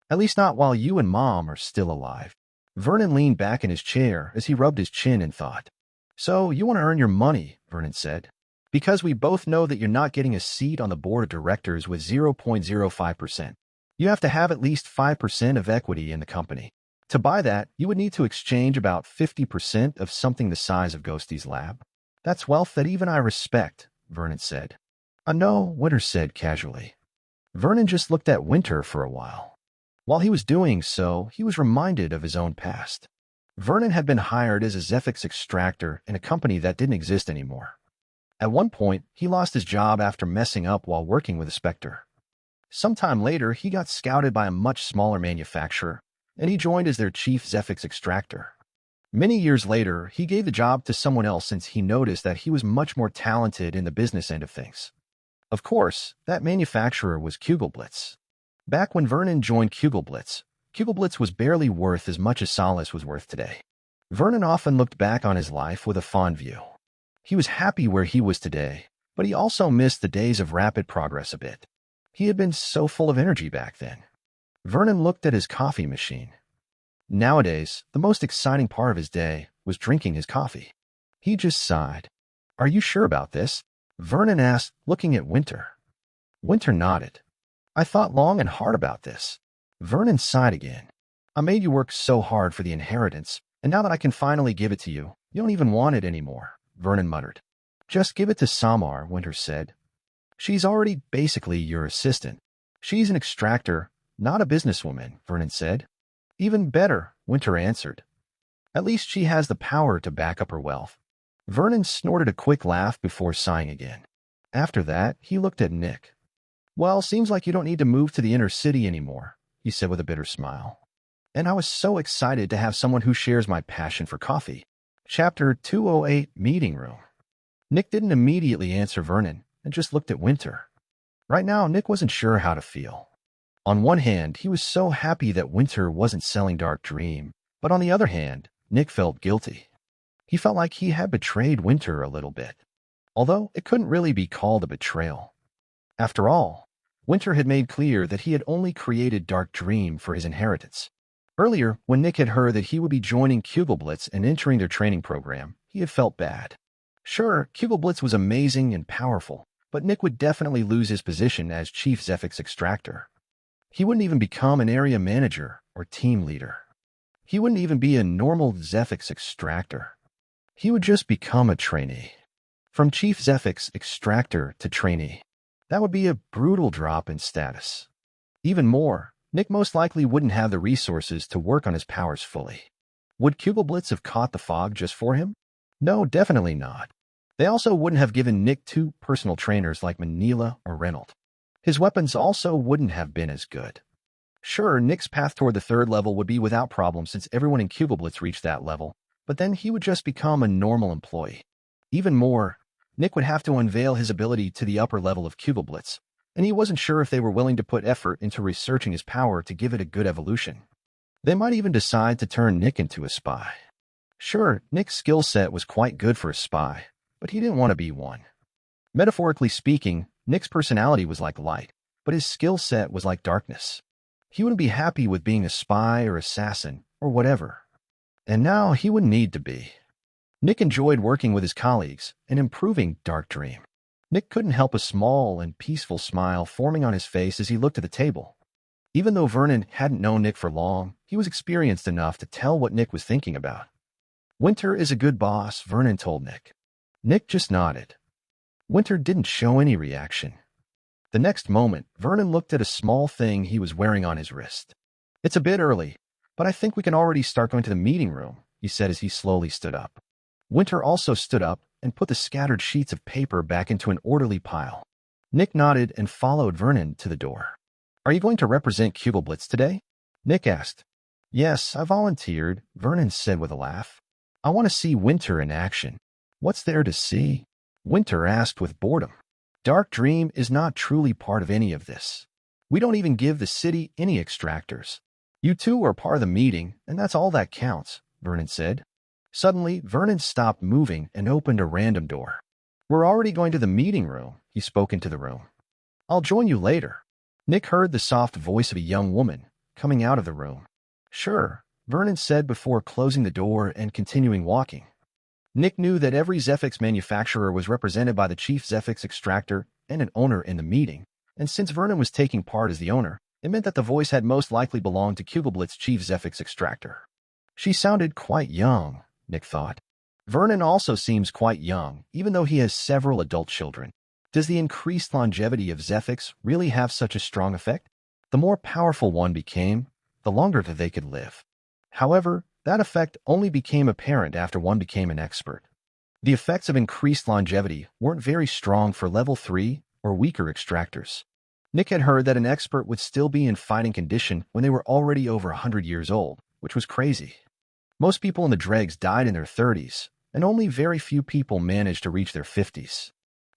At least not while you and Mom are still alive." Vernon leaned back in his chair as he rubbed his chin in thought. "So you want to earn your money," Vernon said. "Because we both know that you're not getting a seat on the board of directors with 0.05%. You have to have at least 5% of equity in the company. To buy that, you would need to exchange about 50% of something the size of Ghosty's lab. That's wealth that even I respect," Vernon said. "I know," Winter said casually. Vernon just looked at Winter for a while. While he was doing so, he was reminded of his own past. Vernon had been hired as a Zephyx Extractor in a company that didn't exist anymore. At one point, he lost his job after messing up while working with a Specter. Sometime later, he got scouted by a much smaller manufacturer, and he joined as their chief Zephyx Extractor. Many years later, he gave the job to someone else since he noticed that he was much more talented in the business end of things. Of course, that manufacturer was Kugelblitz. Back when Vernon joined Kugelblitz, Kugelblitz was barely worth as much as Solace was worth today. Vernon often looked back on his life with a fond view. He was happy where he was today, but he also missed the days of rapid progress a bit. He had been so full of energy back then. Vernon looked at his coffee machine. Nowadays, the most exciting part of his day was drinking his coffee. He just sighed. "Are you sure about this?" Vernon asked, looking at Winter. Winter nodded. "I thought long and hard about this." Vernon sighed again. "I made you work so hard for the inheritance, and now that I can finally give it to you, you don't even want it anymore," Vernon muttered. "Just give it to Samar," Winter said. "She's already basically your assistant. She's an extractor, not a businesswoman," Vernon said. "Even better," Winter answered. "At least she has the power to back up her wealth." Vernon snorted a quick laugh before sighing again. After that, he looked at Nick. "Well, seems like you don't need to move to the inner city anymore," he said with a bitter smile. "And I was so excited to have someone who shares my passion for coffee." Chapter 208, Meeting Room. Nick didn't immediately answer Vernon and just looked at Winter. Right now, Nick wasn't sure how to feel. On one hand, he was so happy that Winter wasn't selling Dark Dream, but on the other hand, Nick felt guilty. He felt like he had betrayed Winter a little bit, although it couldn't really be called a betrayal. After all, Winter had made clear that he had only created Dark Dream for his inheritance. Earlier, when Nick had heard that he would be joining Kugelblitz and entering their training program, he had felt bad. Sure, Kugelblitz was amazing and powerful, but Nick would definitely lose his position as Chief Zephyx Extractor. He wouldn't even become an area manager or team leader. He wouldn't even be a normal Zephyx Extractor. He would just become a trainee. From Chief Zephyx Extractor to trainee. That would be a brutal drop in status. Even more, Nick most likely wouldn't have the resources to work on his powers fully. Would Kugelblitz have caught the fog just for him? No, definitely not. They also wouldn't have given Nick two personal trainers like Manila or Reynolds. His weapons also wouldn't have been as good. Sure, Nick's path toward the third level would be without problem since everyone in Kugelblitz reached that level, but then he would just become a normal employee. Even more, Nick would have to unveil his ability to the upper level of Kugelblitz, and he wasn't sure if they were willing to put effort into researching his power to give it a good evolution. They might even decide to turn Nick into a spy. Sure, Nick's skill set was quite good for a spy, but he didn't want to be one. Metaphorically speaking, Nick's personality was like light, but his skill set was like darkness. He wouldn't be happy with being a spy or assassin or whatever. And now he wouldn't need to be. Nick enjoyed working with his colleagues and improving Dark Dream. Nick couldn't help a small and peaceful smile forming on his face as he looked at the table. Even though Vernon hadn't known Nick for long, he was experienced enough to tell what Nick was thinking about. "Winter is a good boss," Vernon told Nick. Nick just nodded. Winter didn't show any reaction. The next moment, Vernon looked at a small thing he was wearing on his wrist. "It's a bit early, but I think we can already start going to the meeting room," he said as he slowly stood up. Winter also stood up and put the scattered sheets of paper back into an orderly pile. Nick nodded and followed Vernon to the door. "Are you going to represent Kugelblitz today?" Nick asked. "Yes, I volunteered," Vernon said with a laugh. "I want to see Winter in action." "What's there to see?" Winter asked with boredom. "Dark Dream is not truly part of any of this. We don't even give the city any extractors. You two are part of the meeting, and that's all that counts," Vernon said. Suddenly, Vernon stopped moving and opened a random door. "We're already going to the meeting room," he spoke into the room. "I'll join you later." Nick heard the soft voice of a young woman coming out of the room. "Sure," Vernon said before closing the door and continuing walking. Nick knew that every Zephyx manufacturer was represented by the Chief Zephyx Extractor and an owner in the meeting, and since Vernon was taking part as the owner, it meant that the voice had most likely belonged to Kugelblitz Chief Zephyx Extractor. She sounded quite young, Nick thought. Vernon also seems quite young, even though he has several adult children. Does the increased longevity of Zephyx really have such a strong effect? The more powerful one became, the longer that they could live. However, that effect only became apparent after one became an expert. The effects of increased longevity weren't very strong for level 3 or weaker extractors. Nick had heard that an expert would still be in fighting condition when they were already over 100 years old, which was crazy. Most people in the Dregs died in their 30s, and only very few people managed to reach their 50s.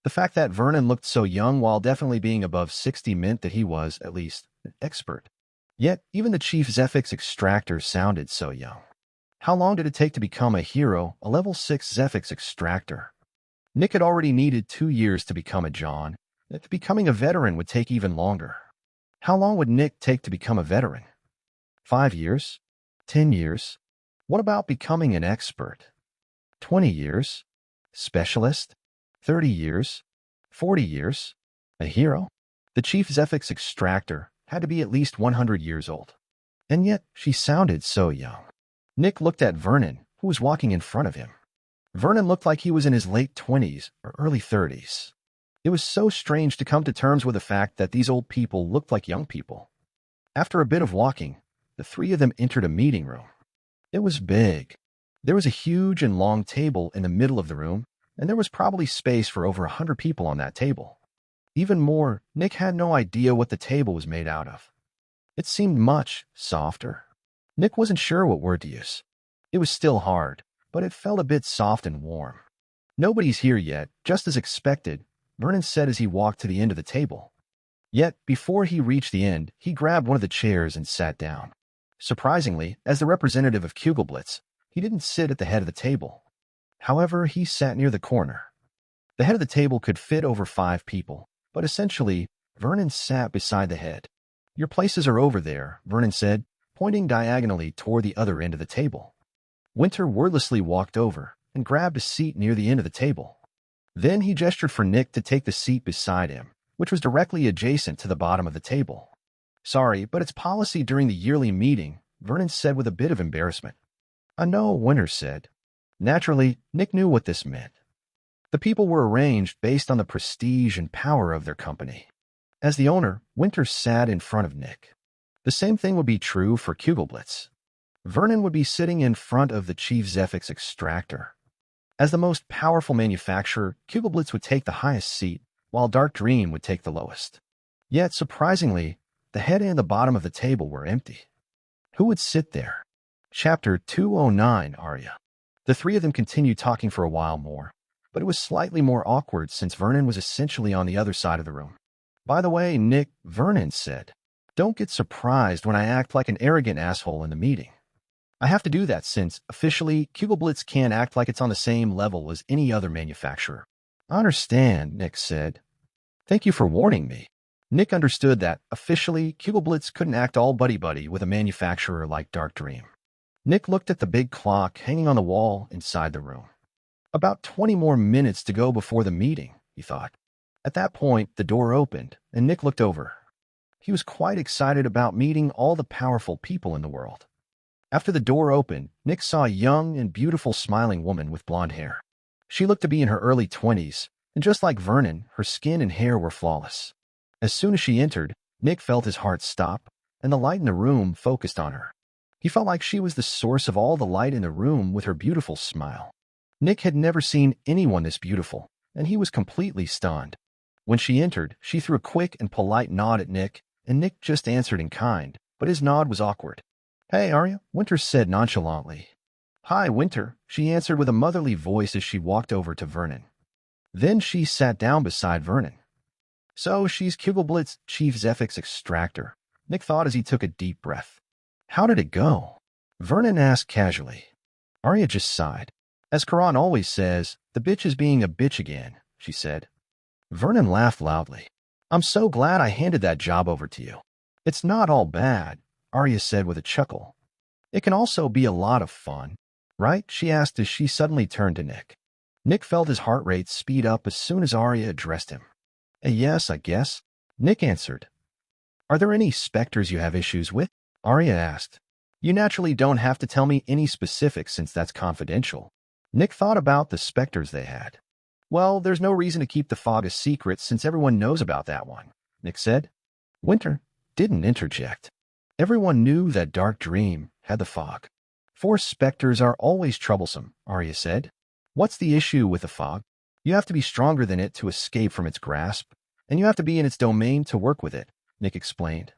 The fact that Vernon looked so young while definitely being above 60 meant that he was, at least, an expert. Yet, even the Chief Zephyx Extractor sounded so young. How long did it take to become a hero, a level 6 Zephyx Extractor? Nick had already needed 2 years to become a John. If becoming a veteran would take even longer. How long would Nick take to become a veteran? 5 years? 10 years? What about becoming an expert? 20 years? Specialist? 30 years? 40 years? A hero? The Chief Zephyx Extractor had to be at least 100 years old. And yet, she sounded so young. Nick looked at Vernon, who was walking in front of him. Vernon looked like he was in his late 20s or early 30s. It was so strange to come to terms with the fact that these old people looked like young people. After a bit of walking, the three of them entered a meeting room. It was big. There was a huge and long table in the middle of the room, and there was probably space for over 100 people on that table. Even more, Nick had no idea what the table was made out of. It seemed much softer. Nick wasn't sure what word to use. It was still hard, but it felt a bit soft and warm. Nobody's here yet, just as expected, Vernon said as he walked to the end of the table. Yet, before he reached the end, he grabbed one of the chairs and sat down. Surprisingly, as the representative of Kugelblitz, he didn't sit at the head of the table. However, he sat near the corner. The head of the table could fit over 5 people, but essentially, Vernon sat beside the head. "Your places are over there," Vernon said, pointing diagonally toward the other end of the table. Winter wordlessly walked over and grabbed a seat near the end of the table. Then he gestured for Nick to take the seat beside him, which was directly adjacent to the bottom of the table. "Sorry, but it's policy during the yearly meeting," Vernon said with a bit of embarrassment. "I know," Winter said. Naturally, Nick knew what this meant. The people were arranged based on the prestige and power of their company. As the owner, Winter sat in front of Nick. The same thing would be true for Kugelblitz. Vernon would be sitting in front of the Chief Zephyx Extractor. As the most powerful manufacturer, Kugelblitz would take the highest seat, while Dark Dream would take the lowest. Yet, surprisingly, the head and the bottom of the table were empty. Who would sit there? Chapter 209, Arya. The three of them continued talking for a while more, but it was slightly more awkward since Vernon was essentially on the other side of the room. "By the way, Nick," Vernon said, "don't get surprised when I act like an arrogant asshole in the meeting. I have to do that since, officially, Kugelblitz can't act like it's on the same level as any other manufacturer." "I understand," Nick said. "Thank you for warning me." Nick understood that, officially, Kugelblitz couldn't act all buddy-buddy with a manufacturer like Dark Dream. Nick looked at the big clock hanging on the wall inside the room. About 20 more minutes to go before the meeting, he thought. At that point, the door opened, and Nick looked over. He was quite excited about meeting all the powerful people in the world. After the door opened, Nick saw a young and beautiful smiling woman with blonde hair. She looked to be in her early 20s, and just like Vernon, her skin and hair were flawless. As soon as she entered, Nick felt his heart stop, and the light in the room focused on her. He felt like she was the source of all the light in the room with her beautiful smile. Nick had never seen anyone this beautiful, and he was completely stunned. When she entered, she threw a quick and polite nod at Nick, and Nick just answered in kind, but his nod was awkward. "Hey, Arya," Winter said nonchalantly. "Hi, Winter," she answered with a motherly voice as she walked over to Vernon. Then she sat down beside Vernon. "So she's Kugelblitz Chief Zephyx Extractor," Nick thought as he took a deep breath. "How did it go?" Vernon asked casually. Arya just sighed. "As Karan always says, the bitch is being a bitch again," she said. Vernon laughed loudly. "I'm so glad I handed that job over to you." "It's not all bad," Arya said with a chuckle. "It can also be a lot of fun, right?" she asked as she suddenly turned to Nick. Nick felt his heart rate speed up as soon as Arya addressed him. "Yes, I guess," Nick answered. "Are there any Specters you have issues with?" Arya asked. "You naturally don't have to tell me any specifics since that's confidential." Nick thought about the Specters they had. "Well, there's no reason to keep the fog a secret since everyone knows about that one," Nick said. Winter didn't interject. Everyone knew that dark dream had the fog. Force specters are always troublesome, Arya said. What's the issue with the fog? You have to be stronger than it to escape from its grasp, and you have to be in its domain to work with it, Nick explained.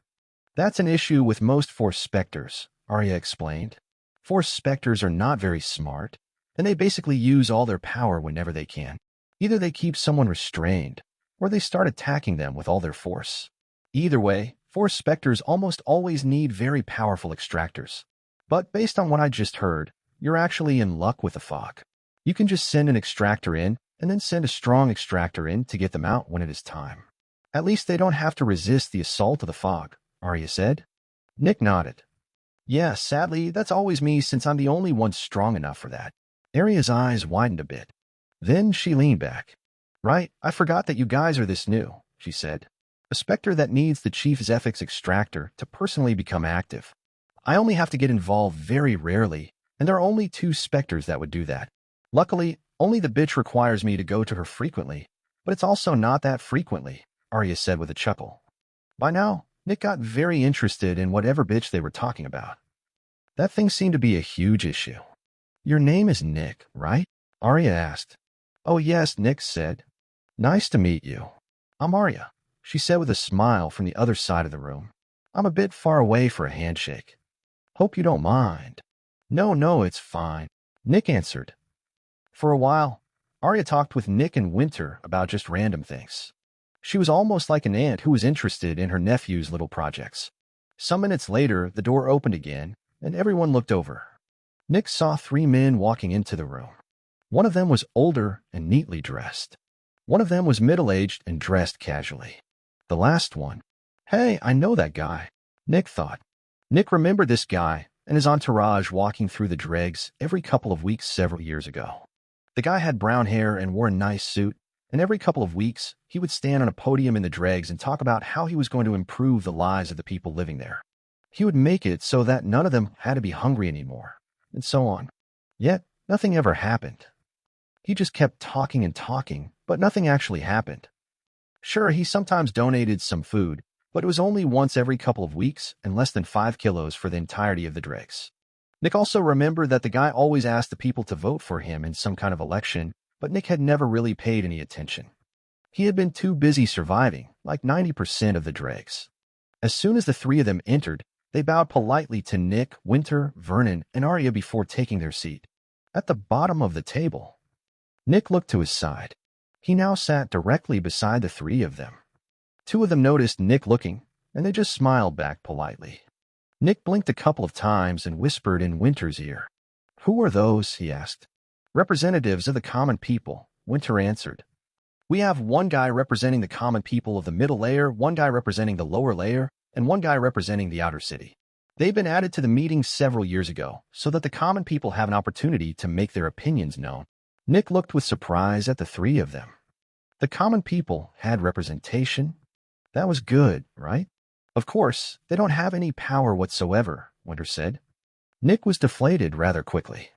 That's an issue with most Force specters, Arya explained. Force specters are not very smart, and they basically use all their power whenever they can. Either they keep someone restrained, or they start attacking them with all their force. Either way, Force specters almost always need very powerful extractors. But based on what I just heard, you're actually in luck with the fog. You can just send an extractor in, and then send a strong extractor in to get them out when it is time. At least they don't have to resist the assault of the fog, Arya said. Nick nodded. Yeah, sadly, that's always me since I'm the only one strong enough for that. Arya's eyes widened a bit. Then she leaned back. Right, I forgot that you guys are this new, she said. A specter that needs the chief Zephyx Extractor to personally become active. I only have to get involved very rarely, and there are only 2 specters that would do that. Luckily, only the bitch requires me to go to her frequently, but it's also not that frequently, Arya said with a chuckle. By now, Nick got very interested in whatever bitch they were talking about. That thing seemed to be a huge issue. Your name is Nick, right? Arya asked. Oh yes, Nick said. Nice to meet you. I'm Arya, she said with a smile from the other side of the room. I'm a bit far away for a handshake. Hope you don't mind. No, it's fine, Nick answered. For a while, Arya talked with Nick and Winter about just random things. She was almost like an aunt who was interested in her nephew's little projects. Some minutes later, the door opened again, and everyone looked over. Nick saw 3 men walking into the room. One of them was older and neatly dressed. One of them was middle-aged and dressed casually. The last one, hey, I know that guy, Nick thought. Nick remembered this guy and his entourage walking through the Dregs every couple of weeks several years ago. The guy had brown hair and wore a nice suit, and every couple of weeks, he would stand on a podium in the Dregs and talk about how he was going to improve the lives of the people living there. He would make it so that none of them had to be hungry anymore, and so on. Yet, nothing ever happened. He just kept talking and talking, but nothing actually happened. Sure, he sometimes donated some food, but it was only once every couple of weeks and less than 5 kilos for the entirety of the Dregs. Nick also remembered that the guy always asked the people to vote for him in some kind of election, but Nick had never really paid any attention. He had been too busy surviving, like 90% of the Dregs. As soon as the 3 of them entered, they bowed politely to Nick, Winter, Vernon, and Arya before taking their seat. At the bottom of the table, Nick looked to his side. He now sat directly beside the 3 of them. 2 of them noticed Nick looking, and they just smiled back politely. Nick blinked a couple of times and whispered in Winter's ear. Who are those? He asked. Representatives of the common people, Winter answered. We have 1 guy representing the common people of the middle layer, 1 guy representing the lower layer, and 1 guy representing the outer city. They've been added to the meeting several years ago, so that the common people have an opportunity to make their opinions known. Nick looked with surprise at the 3 of them. The common people had representation? That was good, right? Of course, they don't have any power whatsoever, Winter said. Nick was deflated rather quickly.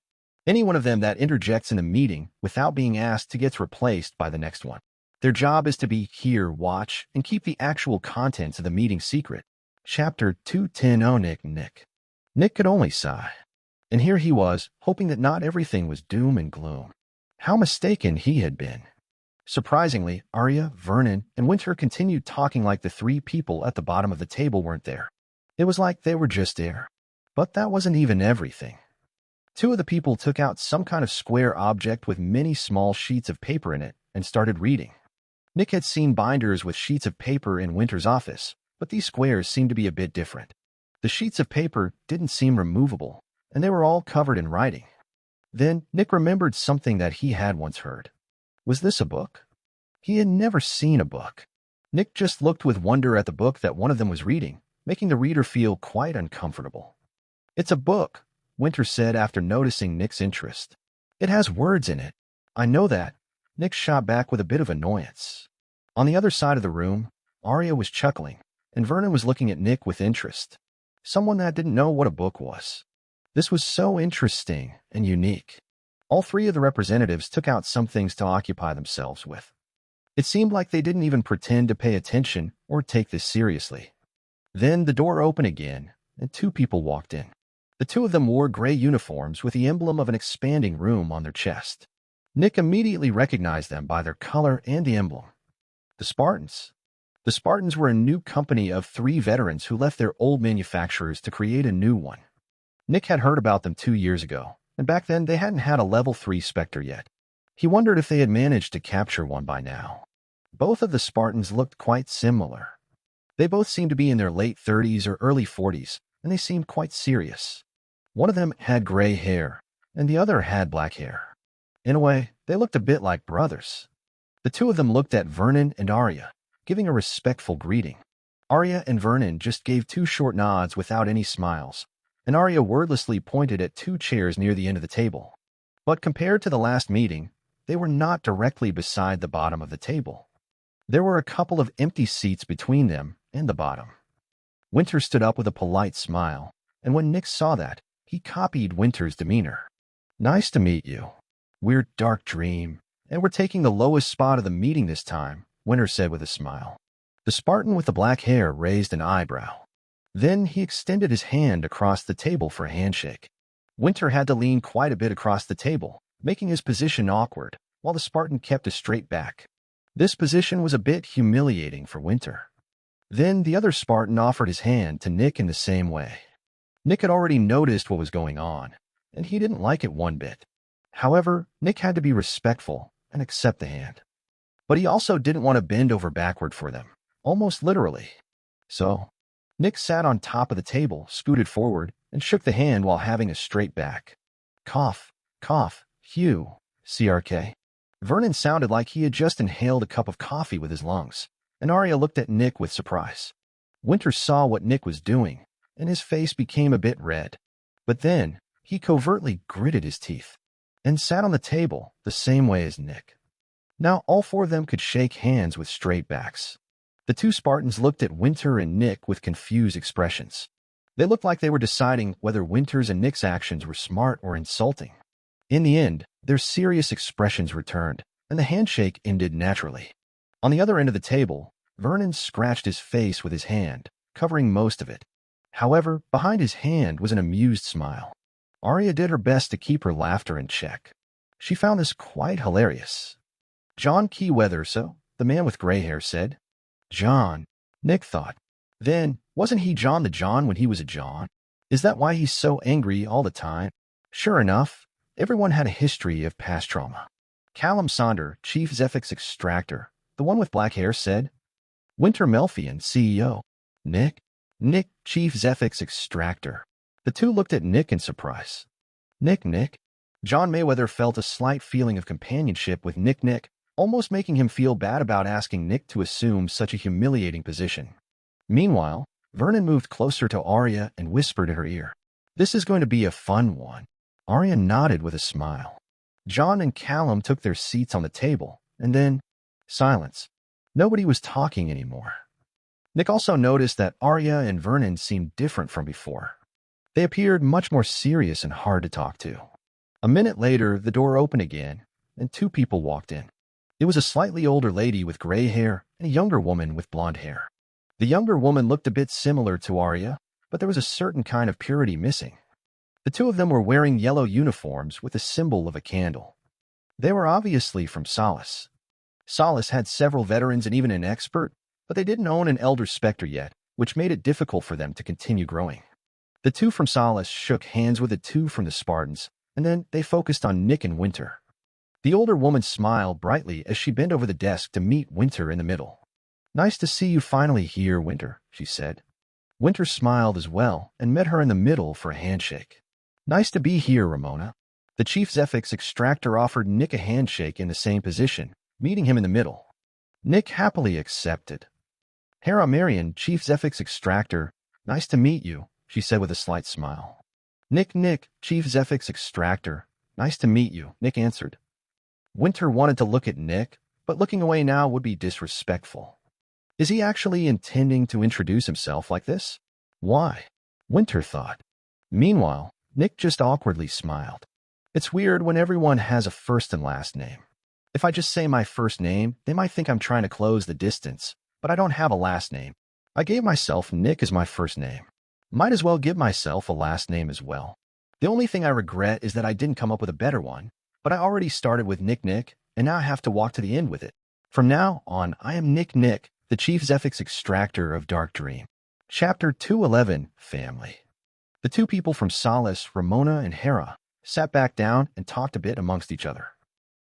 Any one of them that interjects in a meeting without being asked to get replaced by the next one. Their job is to be here, watch, and keep the actual contents of the meeting secret. Chapter 210. Nick could only sigh. And here he was, hoping that not everything was doom and gloom. How mistaken he had been. Surprisingly, Arya, Vernon, and Winter continued talking like the 3 people at the bottom of the table weren't there. It was like they were just there. But that wasn't even everything. 2 of the people took out some kind of square object with many small sheets of paper in it and started reading. Nick had seen binders with sheets of paper in Winter's office, but these squares seemed to be a bit different. The sheets of paper didn't seem removable, and they were all covered in writing. Then Nick remembered something that he had once heard. Was this a book? He had never seen a book. Nick just looked with wonder at the book that one of them was reading, making the reader feel quite uncomfortable. It's a book, Winter said after noticing Nick's interest. It has words in it. I know that. Nick shot back with a bit of annoyance. On the other side of the room, Arya was chuckling, and Vernon was looking at Nick with interest. Someone that didn't know what a book was. This was so interesting and unique. All 3 of the representatives took out some things to occupy themselves with. It seemed like they didn't even pretend to pay attention or take this seriously. Then the door opened again, and two people walked in. The two of them wore gray uniforms with the emblem of an expanding room on their chest. Nick immediately recognized them by their color and the emblem. The Spartans. The Spartans were a new company of 3 veterans who left their old manufacturers to create a new one. Nick had heard about them 2 years ago, and back then they hadn't had a level 3 Spectre yet. He wondered if they had managed to capture one by now. Both of the Spartans looked quite similar. They both seemed to be in their late 30s or early 40s, and they seemed quite serious. One of them had gray hair, and the other had black hair. In a way, they looked a bit like brothers. The two of them looked at Vernon and Arya, giving a respectful greeting. Arya and Vernon just gave 2 short nods without any smiles, and Arya wordlessly pointed at 2 chairs near the end of the table. But compared to the last meeting, they were not directly beside the bottom of the table. There were a couple of empty seats between them and the bottom. Winter stood up with a polite smile, and when Nick saw that, he copied Winter's demeanor. "Nice to meet you. We're Dark Dream, and we're taking the lowest spot of the meeting this time," Winter said with a smile. The Spartan with the black hair raised an eyebrow. Then he extended his hand across the table for a handshake. Winter had to lean quite a bit across the table, making his position awkward, while the Spartan kept a straight back. This position was a bit humiliating for Winter. Then the other Spartan offered his hand to Nick in the same way. Nick had already noticed what was going on, and he didn't like it one bit. However, Nick had to be respectful and accept the hand. But he also didn't want to bend over backward for them, almost literally. So, Nick sat on top of the table, scooted forward, and shook the hand while having a straight back. Cough, cough, Hugh, CRK. Vernon sounded like he had just inhaled a cup of coffee with his lungs, and Arya looked at Nick with surprise. Winter saw what Nick was doing, and his face became a bit red. But then, he covertly gritted his teeth, and sat on the table the same way as Nick. Now all 4 of them could shake hands with straight backs. The 2 Spartans looked at Winter and Nick with confused expressions. They looked like they were deciding whether Winter's and Nick's actions were smart or insulting. In the end, their serious expressions returned, and the handshake ended naturally. On the other end of the table, Vernon scratched his face with his hand, covering most of it. However, behind his hand was an amused smile. Arya did her best to keep her laughter in check. She found this quite hilarious. "John Keyweather, so," the man with gray hair said. "John," Nick thought. Then, wasn't he John the John when he was a John? Is that why he's so angry all the time? Sure enough, everyone had a history of past trauma. Callum Sonder, Chief Zephyx Extractor, the one with black hair, said. Winter Melfian, CEO. Nick, Chief Zephyx Extractor. The two looked at Nick in surprise. Nick. John Mayweather felt a slight feeling of companionship with Nick, almost making him feel bad about asking Nick to assume such a humiliating position. Meanwhile, Vernon moved closer to Arya and whispered in her ear. "This is going to be a fun one." Arya nodded with a smile. John and Callum took their seats on the table, and then silence. Nobody was talking anymore. Nick also noticed that Arya and Vernon seemed different from before. They appeared much more serious and hard to talk to. A minute later, the door opened again, and two people walked in. It was a slightly older lady with gray hair and a younger woman with blonde hair. The younger woman looked a bit similar to Arya, but there was a certain kind of purity missing. The two of them were wearing yellow uniforms with the symbol of a candle. They were obviously from Solace. Solace had several veterans and even an expert, but they didn't own an Elder Spectre yet, which made it difficult for them to continue growing. The two from Solace shook hands with the two from the Spartans, and then they focused on Nick and Winter. The older woman smiled brightly as she bent over the desk to meet Winter in the middle. "Nice to see you finally here, Winter," she said. Winter smiled as well and met her in the middle for a handshake. "Nice to be here, Ramona." The Chief Zephyx Extractor offered Nick a handshake in the same position, meeting him in the middle. Nick happily accepted. "Hera Marion, Chief Zephyx Extractor, nice to meet you," she said with a slight smile. Nick, Chief Zephyx Extractor, nice to meet you," Nick answered. Winter wanted to look at Nick, but looking away now would be disrespectful. Is he actually intending to introduce himself like this? Why? Winter thought. Meanwhile, Nick just awkwardly smiled. It's weird when everyone has a first and last name. If I just say my first name, they might think I'm trying to close the distance, but I don't have a last name. I gave myself Nick as my first name. Might as well give myself a last name as well. The only thing I regret is that I didn't come up with a better one, but I already started with Nick Nick, and now I have to walk to the end with it. From now on, I am Nick Nick, the Chief Zephyx Extractor of Dark Dream. Chapter 211, Family. The two people from Solace, Ramona and Hera, sat back down and talked a bit amongst each other.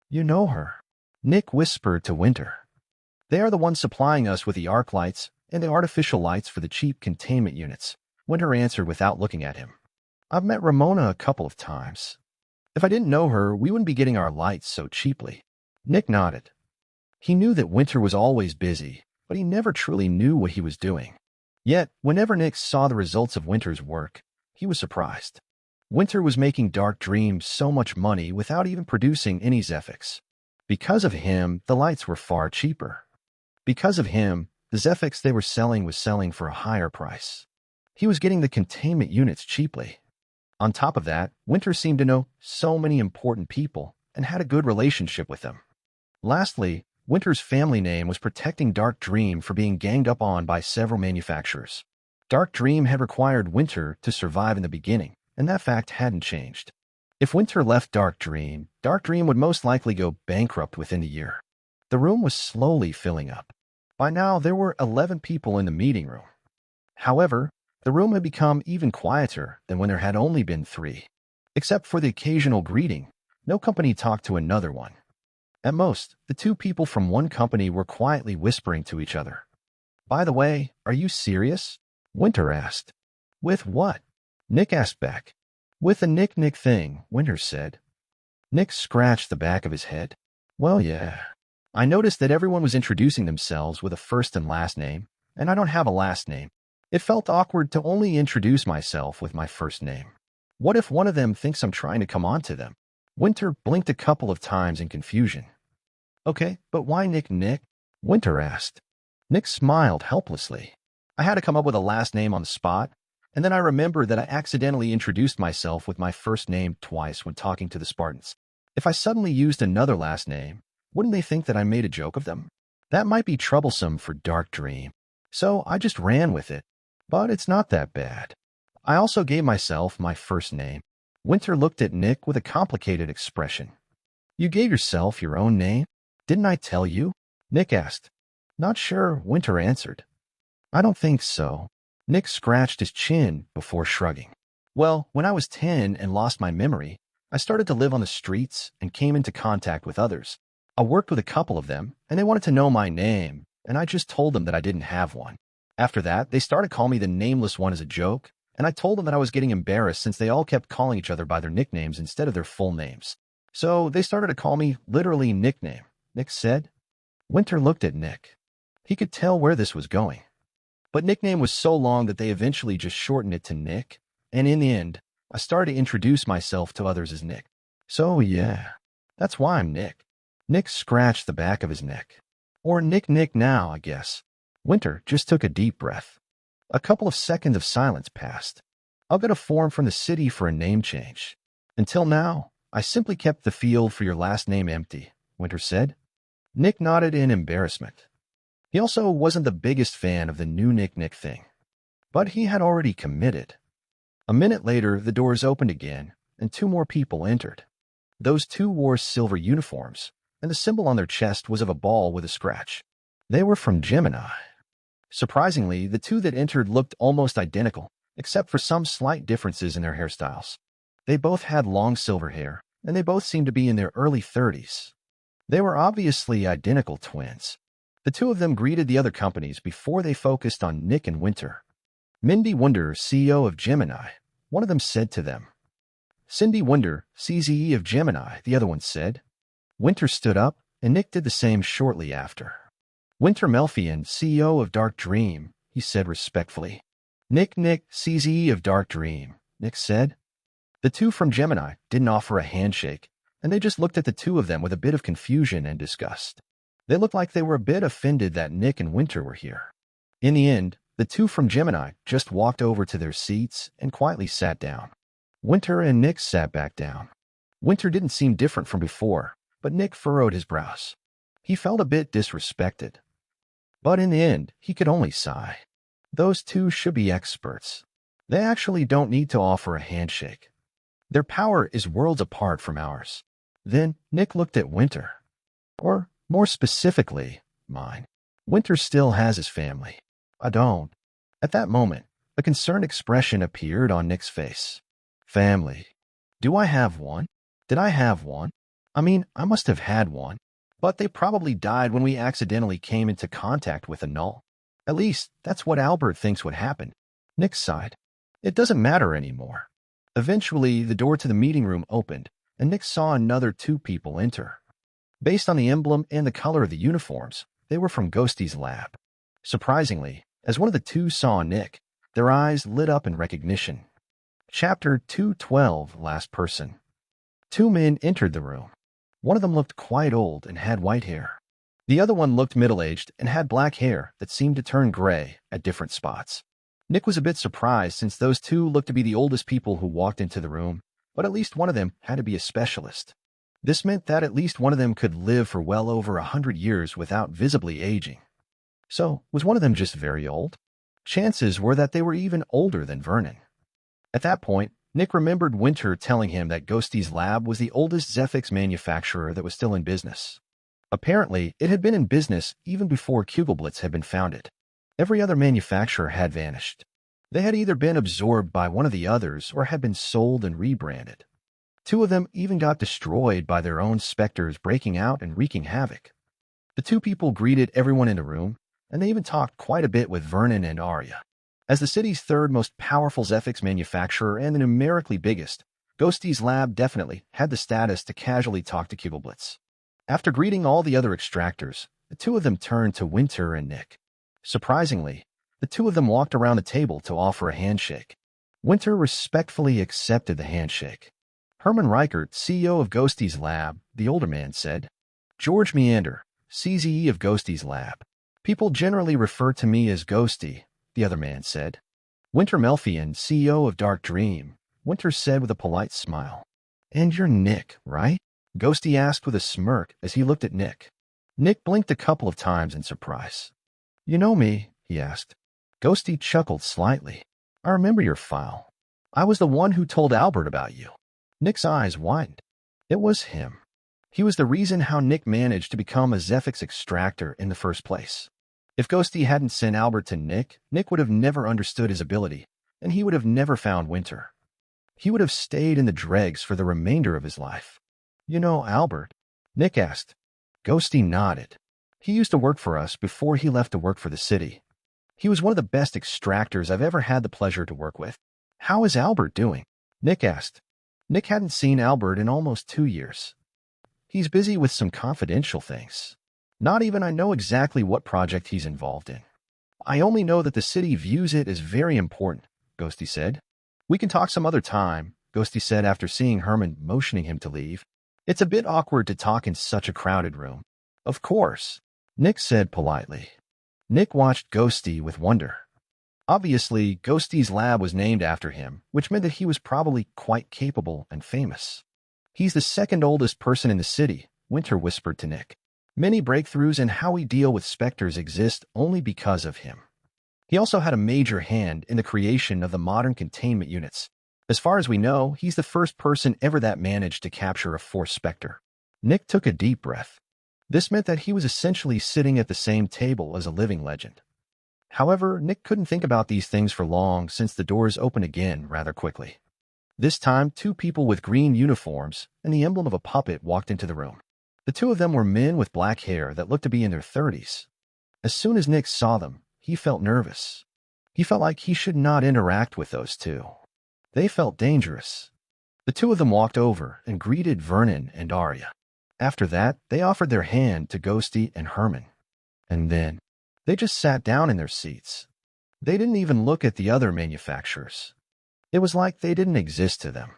You know her, Nick whispered to Winter. They are the ones supplying us with the arc lights and the artificial lights for the cheap containment units, Winter answered without looking at him. I've met Ramona a couple of times. If I didn't know her, we wouldn't be getting our lights so cheaply. Nick nodded. He knew that Winter was always busy, but he never truly knew what he was doing. Yet, whenever Nick saw the results of Winter's work, he was surprised. Winter was making Dark Dream so much money without even producing any Zephyx. Because of him, the lights were far cheaper. Because of him, the Zephyx they were selling was selling for a higher price. He was getting the containment units cheaply. On top of that, Winter seemed to know so many important people and had a good relationship with them. Lastly, Winter's family name was protecting Dark Dream from being ganged up on by several manufacturers. Dark Dream had required Winter to survive in the beginning, and that fact hadn't changed. If Winter left Dark Dream would most likely go bankrupt within a year. The room was slowly filling up. By now, there were 11 people in the meeting room. However, the room had become even quieter than when there had only been 3. Except for the occasional greeting, no company talked to another one. At most, the 2 people from one company were quietly whispering to each other. By the way, are you serious? Winter asked. With what? Nick asked back. With the Nick Nick thing, Winter said. Nick scratched the back of his head. Well, yeah. I noticed that everyone was introducing themselves with a first and last name, and I don't have a last name. It felt awkward to only introduce myself with my first name. What if one of them thinks I'm trying to come on to them? Winter blinked a couple of times in confusion. Okay, but why Nick Nick? Winter asked. Nick smiled helplessly. I had to come up with a last name on the spot, and then I remembered that I accidentally introduced myself with my first name twice when talking to the Spartans. If I suddenly used another last name, wouldn't they think that I made a joke of them? That might be troublesome for Dark Dream. So I just ran with it. But it's not that bad. I also gave myself my first name. Winter looked at Nick with a complicated expression. You gave yourself your own name? Didn't I tell you? Nick asked. Not sure, Winter answered. I don't think so. Nick scratched his chin before shrugging. Well, when I was 10 and lost my memory, I started to live on the streets and came into contact with others. I worked with a couple of them, and they wanted to know my name, and I just told them that I didn't have one. After that, they started calling me the nameless one as a joke, and I told them that I was getting embarrassed since they all kept calling each other by their nicknames instead of their full names. So they started to call me literally Nickname, Nick said. Winter looked at Nick. He could tell where this was going. But Nickname was so long that they eventually just shortened it to Nick, and in the end, I started to introduce myself to others as Nick. So yeah, that's why I'm Nick. Nick scratched the back of his neck. Or Nick Nick now, I guess. Winter just took a deep breath. A couple of seconds of silence passed. I'll get a form from the city for a name change. Until now, I simply kept the field for your last name empty, Winter said. Nick nodded in embarrassment. He also wasn't the biggest fan of the new Nick Nick thing. But he had already committed. A minute later, the doors opened again, and 2 more people entered. Those 2 wore silver uniforms, and the symbol on their chest was of a ball with a scratch. They were from Gemini. Surprisingly, the 2 that entered looked almost identical, except for some slight differences in their hairstyles. They both had long silver hair, and they both seemed to be in their early 30s. They were obviously identical twins. The 2 of them greeted the other companies before they focused on Nick and Winter. Mindy Wunder, CEO of Gemini, one of them said to them. Cindy Wunder, CZE of Gemini, the other one said. Winter stood up, and Nick did the same shortly after. Winter Melfian, CEO of Dark Dream, he said respectfully. Nick Nick, CZE of Dark Dream, Nick said. The 2 from Gemini didn't offer a handshake, and they just looked at the 2 of them with a bit of confusion and disgust. They looked like they were a bit offended that Nick and Winter were here. In the end, the 2 from Gemini just walked over to their seats and quietly sat down. Winter and Nick sat back down. Winter didn't seem different from before, but Nick furrowed his brows. He felt a bit disrespected. But in the end, he could only sigh. Those 2 should be experts. They actually don't need to offer a handshake. Their power is worlds apart from ours. Then Nick looked at Winter. Or, more specifically, mine. Winter still has his family. I don't. At that moment, a concerned expression appeared on Nick's face. Family. Do I have one? Did I have one? I mean, I must have had one. But they probably died when we accidentally came into contact with a null. At least, that's what Albert thinks would happen. Nick sighed. It doesn't matter anymore. Eventually, the door to the meeting room opened, and Nick saw another two people enter. Based on the emblem and the color of the uniforms, they were from Ghosty's lab. Surprisingly, as one of the two saw Nick, their eyes lit up in recognition. Chapter 212, Last Person. Two men entered the room. One of them looked quite old and had white hair. The other one looked middle-aged and had black hair that seemed to turn gray at different spots. Nick was a bit surprised since those two looked to be the oldest people who walked into the room, but at least one of them had to be a specialist. This meant that at least one of them could live for well over 100 years without visibly aging. So, was one of them just very old? Chances were that they were even older than Vernon. At that point, Nick remembered Winter telling him that Ghosty's lab was the oldest Zephyx manufacturer that was still in business. Apparently, it had been in business even before Kugelblitz had been founded. Every other manufacturer had vanished. They had either been absorbed by one of the others or had been sold and rebranded. Two of them even got destroyed by their own Specters breaking out and wreaking havoc. The two people greeted everyone in the room, and they even talked quite a bit with Vernon and Arya. As the city's third most powerful Zephyx manufacturer and the numerically biggest, Ghosty's lab definitely had the status to casually talk to Kugelblitz. After greeting all the other extractors, the two of them turned to Winter and Nick. Surprisingly, the two of them walked around the table to offer a handshake. Winter respectfully accepted the handshake. Herman Reichert, CEO of Ghosty's lab, the older man said. George Meander, CZE of Ghosty's lab. People generally refer to me as Ghosty, the other man said. Winter Melfian, CEO of Dark Dream, Winter said with a polite smile. And you're Nick, right? Ghosty asked with a smirk as he looked at Nick. Nick blinked a couple of times in surprise. You know me? He asked. Ghosty chuckled slightly. I remember your file. I was the one who told Albert about you. Nick's eyes widened. It was him. He was the reason how Nick managed to become a Zephyx Extractor in the first place. If Ghosty hadn't sent Albert to Nick, Nick would have never understood his ability, and he would have never found Winter. He would have stayed in the Dregs for the remainder of his life. You know Albert? Nick asked. Ghosty nodded. He used to work for us before he left to work for the city. He was one of the best extractors I've ever had the pleasure to work with. How is Albert doing? Nick asked. Nick hadn't seen Albert in almost 2 years. He's busy with some confidential things. Not even I know exactly what project he's involved in. I only know that the city views it as very important, Ghosty said. We can talk some other time, Ghosty said after seeing Herman motioning him to leave. It's a bit awkward to talk in such a crowded room. Of course, Nick said politely. Nick watched Ghosty with wonder. Obviously, Ghosty's lab was named after him, which meant that he was probably quite capable and famous. He's the second oldest person in the city, Winter whispered to Nick. Many breakthroughs in how we deal with Specters exist only because of him. He also had a major hand in the creation of the modern containment units. As far as we know, he's the first person ever that managed to capture a force Specter. Nick took a deep breath. This meant that he was essentially sitting at the same table as a living legend. However, Nick couldn't think about these things for long since the doors opened again rather quickly. This time, two people with green uniforms and the emblem of a puppet walked into the room. The two of them were men with black hair that looked to be in their 30s. As soon as Nick saw them, he felt nervous. He felt like he should not interact with those two. They felt dangerous. The two of them walked over and greeted Vernon and Arya. After that, they offered their hand to Ghosty and Herman. And then, they just sat down in their seats. They didn't even look at the other manufacturers. It was like they didn't exist to them.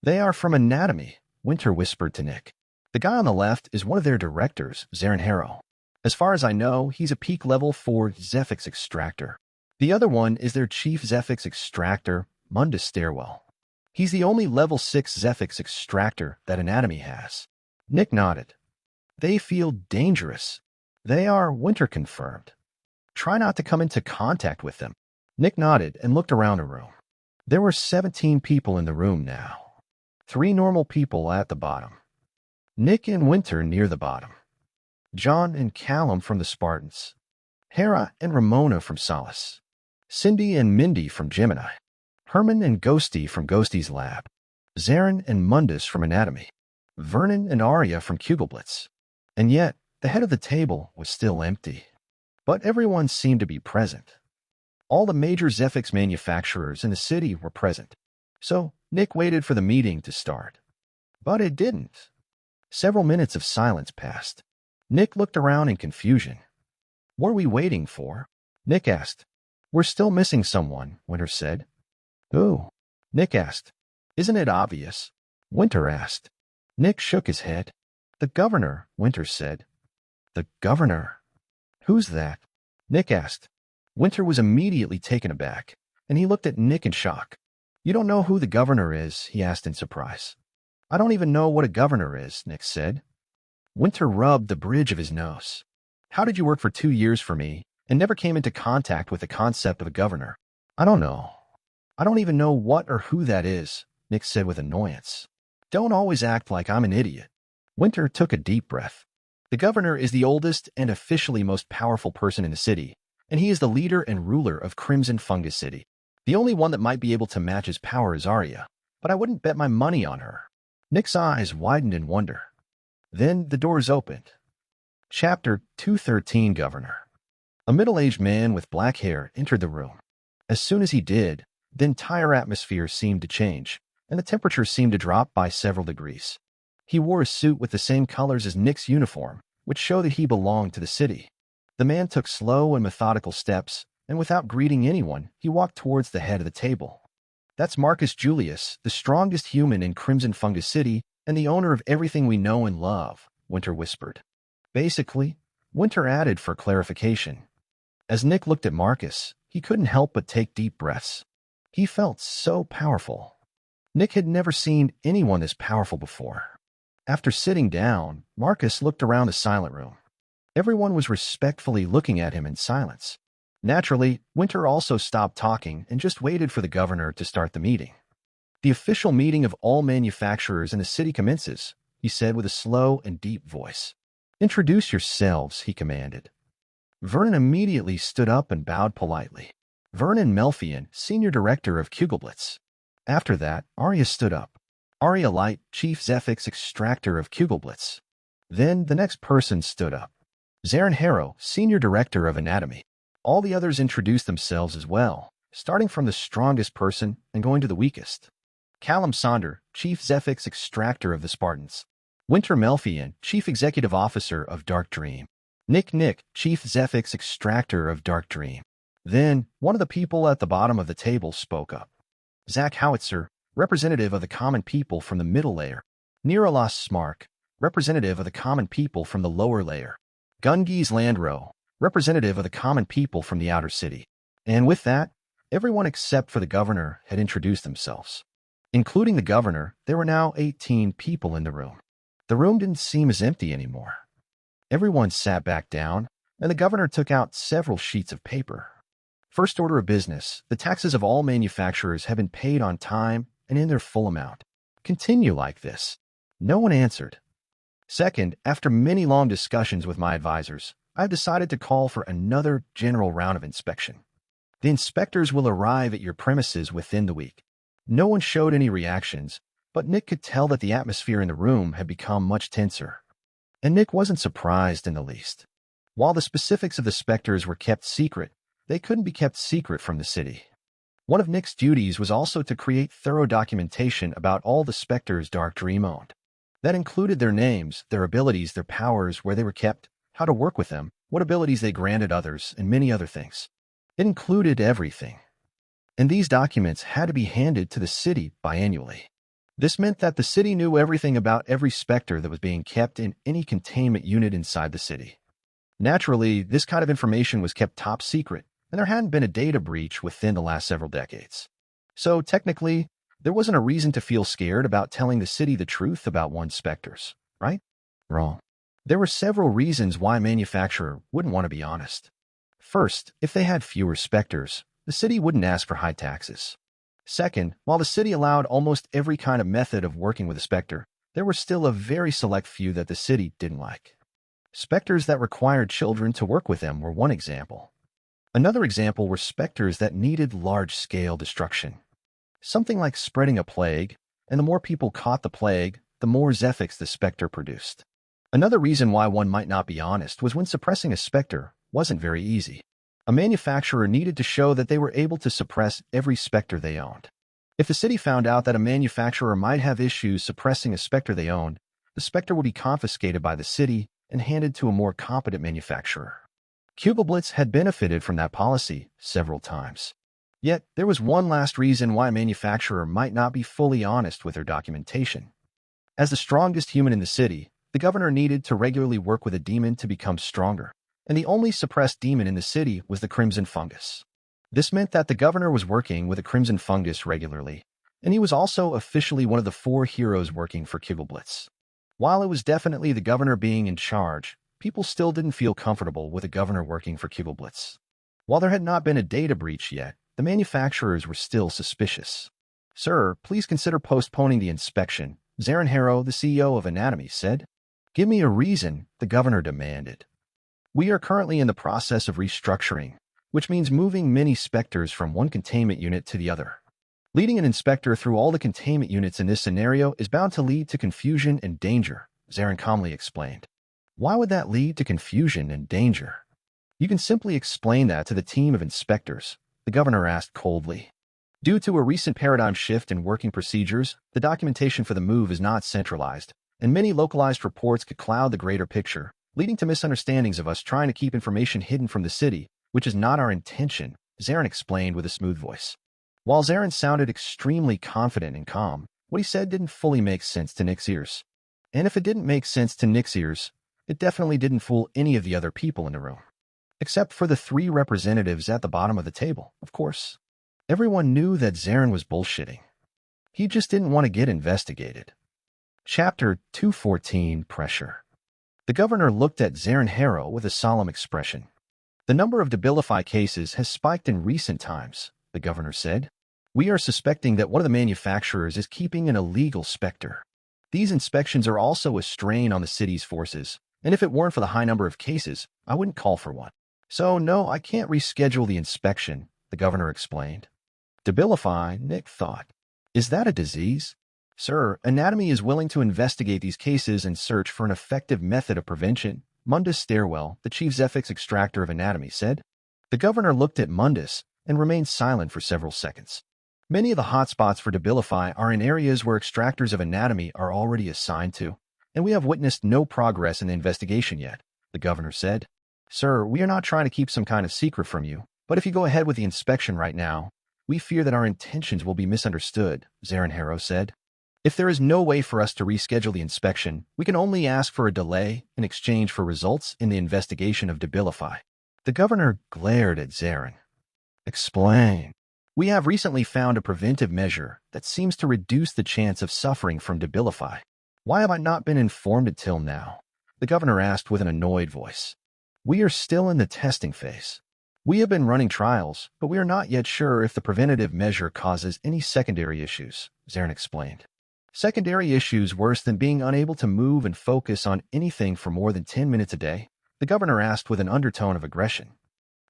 They are from Anatomy, Winter whispered to Nick. The guy on the left is one of their directors, Zarin Harrow. As far as I know, he's a peak level 4 Zephyx Extractor. The other one is their chief Zephyx Extractor, Mundus Stairwell. He's the only level 6 Zephyx Extractor that Anatomy has. Nick nodded. They feel dangerous. They are, Winter confirmed. Try not to come into contact with them. Nick nodded and looked around the room. There were 17 people in the room now. 3 normal people at the bottom. Nick and Winter near the bottom. John and Callum from the Spartans. Hera and Ramona from Solace. Cindy and Mindy from Gemini. Herman and Ghosty from Ghosty's lab. Zarin and Mundus from Anatomy. Vernon and Arya from Kugelblitz. And yet, the head of the table was still empty. But everyone seemed to be present. All the major Zephyx manufacturers in the city were present. So, Nick waited for the meeting to start. But it didn't. Several minutes of silence passed. Nick looked around in confusion. What are we waiting for? Nick asked. We're still missing someone, Winter said. Who? Nick asked. Isn't it obvious? Winter asked. Nick shook his head. The governor, Winter said. The governor? Who's that? Nick asked. Winter was immediately taken aback, and he looked at Nick in shock. You don't know who the governor is? He asked in surprise. I don't even know what a governor is, Nick said. Winter rubbed the bridge of his nose. How did you work for 2 years for me and never came into contact with the concept of a governor? I don't know. I don't even know what or who that is, Nick said with annoyance. Don't always act like I'm an idiot. Winter took a deep breath. The governor is the oldest and officially most powerful person in the city, and he is the leader and ruler of Crimson Fungus City. The only one that might be able to match his power is Arya, but I wouldn't bet my money on her. Nick's eyes widened in wonder. Then the doors opened. Chapter 213 Governor. A middle-aged man with black hair entered the room. As soon as he did, the entire atmosphere seemed to change, and the temperature seemed to drop by several degrees. He wore a suit with the same colors as Nick's uniform, which showed that he belonged to the city. The man took slow and methodical steps, and without greeting anyone, he walked towards the head of the table. That's Marcus Julius, the strongest human in Crimson Fungus City and the owner of everything we know and love, Winter whispered. Basically, Winter added for clarification. As Nick looked at Marcus, he couldn't help but take deep breaths. He felt so powerful. Nick had never seen anyone this powerful before. After sitting down, Marcus looked around the silent room. Everyone was respectfully looking at him in silence. Naturally, Winter also stopped talking and just waited for the governor to start the meeting. The official meeting of all manufacturers in the city commences, he said with a slow and deep voice. Introduce yourselves, he commanded. Vernon immediately stood up and bowed politely. Vernon Melfian, Senior Director of Kugelblitz. After that, Arya stood up. Arya Light, Chief Zephyx Extractor of Kugelblitz. Then the next person stood up. Zarin Harrow, Senior Director of Anatomy. All the others introduced themselves as well, starting from the strongest person and going to the weakest. Callum Sonder, Chief Zephyx Extractor of the Spartans. Winter Melfian, Chief Executive Officer of Dark Dream. Nick, Chief Zephyx Extractor of Dark Dream. Then, one of the people at the bottom of the table spoke up. Zach Howitzer, representative of the common people from the middle layer. Nerolas Smark, representative of the common people from the lower layer. Gungies Landrow, representative of the common people from the outer city. And with that, everyone except for the governor had introduced themselves. Including the governor, there were now 18 people in the room. The room didn't seem as empty anymore. Everyone sat back down, and the governor took out several sheets of paper. First order of business, the taxes of all manufacturers have been paid on time and in their full amount. Continue like this. No one answered. Second, after many long discussions with my advisors, I've decided to call for another general round of inspection. The inspectors will arrive at your premises within the week. No one showed any reactions, but Nick could tell that the atmosphere in the room had become much tenser. And Nick wasn't surprised in the least. While the specifics of the Specters were kept secret, they couldn't be kept secret from the city. One of Nick's duties was also to create thorough documentation about all the Specters Dark Dream owned. That included their names, their abilities, their powers, where they were kept, how to work with them, what abilities they granted others, and many other things. It included everything. And these documents had to be handed to the city biannually. This meant that the city knew everything about every Specter that was being kept in any containment unit inside the city. Naturally, this kind of information was kept top secret, and there hadn't been a data breach within the last several decades. So technically, there wasn't a reason to feel scared about telling the city the truth about one's Specters, right? Wrong. There were several reasons why a manufacturer wouldn't want to be honest. First, if they had fewer Specters, the city wouldn't ask for high taxes. Second, while the city allowed almost every kind of method of working with a Spectre, there were still a very select few that the city didn't like. Specters that required children to work with them were one example. Another example were Specters that needed large-scale destruction. Something like spreading a plague, and the more people caught the plague, the more Zephyx the Spectre produced. Another reason why one might not be honest was when suppressing a Spectre wasn't very easy. A manufacturer needed to show that they were able to suppress every Spectre they owned. If the city found out that a manufacturer might have issues suppressing a Spectre they owned, the Spectre would be confiscated by the city and handed to a more competent manufacturer. Cubiblitz had benefited from that policy several times. Yet, there was one last reason why a manufacturer might not be fully honest with their documentation. As the strongest human in the city, the governor needed to regularly work with a demon to become stronger, and the only suppressed demon in the city was the Crimson Fungus. This meant that the governor was working with a Crimson Fungus regularly, and he was also officially one of the 4 heroes working for Cubiblitz. While it was definitely the governor being in charge, people still didn't feel comfortable with a governor working for Cubiblitz. While there had not been a data breach yet, the manufacturers were still suspicious. "Sir, please consider postponing the inspection," Zarin Harrow, the CEO of Anatomy, said. "Give me a reason," the governor demanded. "We are currently in the process of restructuring, which means moving many Specters from one containment unit to the other. Leading an inspector through all the containment units in this scenario is bound to lead to confusion and danger," Zarin calmly explained. "Why would that lead to confusion and danger?" "You can simply explain that to the team of inspectors," the governor asked coldly. "Due to a recent paradigm shift in working procedures, the documentation for the move is not centralized, and many localized reports could cloud the greater picture, leading to misunderstandings of us trying to keep information hidden from the city, which is not our intention," Zarin explained with a smooth voice. While Zarin sounded extremely confident and calm, what he said didn't fully make sense to Nick's ears. And if it didn't make sense to Nick's ears, it definitely didn't fool any of the other people in the room. Except for the 3 representatives at the bottom of the table, of course. Everyone knew that Zarin was bullshitting. He just didn't want to get investigated. Chapter 214, Pressure. The governor looked at Zarin Harrow with a solemn expression. "The number of Debilify cases has spiked in recent times," the governor said. "We are suspecting that one of the manufacturers is keeping an illegal Spectre. These inspections are also a strain on the city's forces, and if it weren't for the high number of cases, I wouldn't call for one. So no, I can't reschedule the inspection," the governor explained. Debilify, Nick thought. "Is that a disease?" "Sir, Anatomy is willing to investigate these cases and search for an effective method of prevention," Mundus Stairwell, the chief Zephyx Extractor of Anatomy, said. The governor looked at Mundus and remained silent for several seconds. "Many of the hotspots for Debilify are in areas where extractors of Anatomy are already assigned to, and we have witnessed no progress in the investigation yet," the governor said. "Sir, we are not trying to keep some kind of secret from you, but if you go ahead with the inspection right now, we fear that our intentions will be misunderstood," Zarin Harrow said. "If there is no way for us to reschedule the inspection, we can only ask for a delay in exchange for results in the investigation of Debilify." The governor glared at Zarin. "Explain." "We have recently found a preventive measure that seems to reduce the chance of suffering from Debilify. Why have I not been informed until now?" the governor asked with an annoyed voice. "We are still in the testing phase. We have been running trials, but we are not yet sure if the preventative measure causes any secondary issues," Zarin explained. "Secondary issues worse than being unable to move and focus on anything for more than 10 minutes a day?" the governor asked with an undertone of aggression.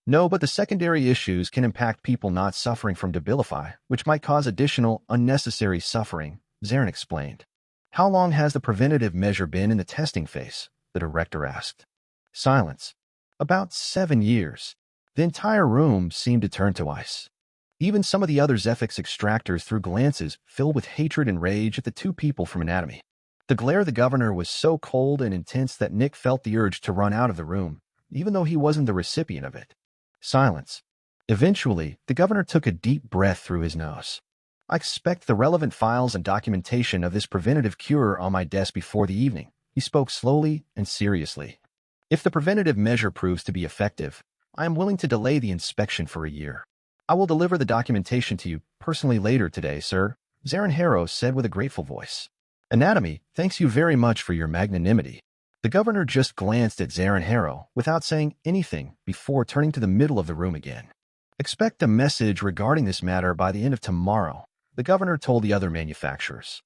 "No, but the secondary issues can impact people not suffering from Debilify, which might cause additional, unnecessary suffering," Zarin explained. "How long has the preventative measure been in the testing phase?" the director asked. Silence. "About 7 years." The entire room seemed to turn to ice. Even some of the other Zephyx Extractors threw glances filled with hatred and rage at the 2 people from Anatomy. The glare of the governor was so cold and intense that Nick felt the urge to run out of the room, even though he wasn't the recipient of it. Silence. Eventually, the governor took a deep breath through his nose. "I expect the relevant files and documentation of this preventative cure on my desk before the evening," he spoke slowly and seriously. "If the preventative measure proves to be effective, I am willing to delay the inspection for a year. I will deliver the documentation to you personally later today, sir," Zarin Harrow said with a grateful voice. "Anatomy, thanks you very much for your magnanimity." The governor just glanced at Zarin Harrow without saying anything before turning to the middle of the room again. Expect a message regarding this matter by the end of tomorrow, the governor told the other manufacturers.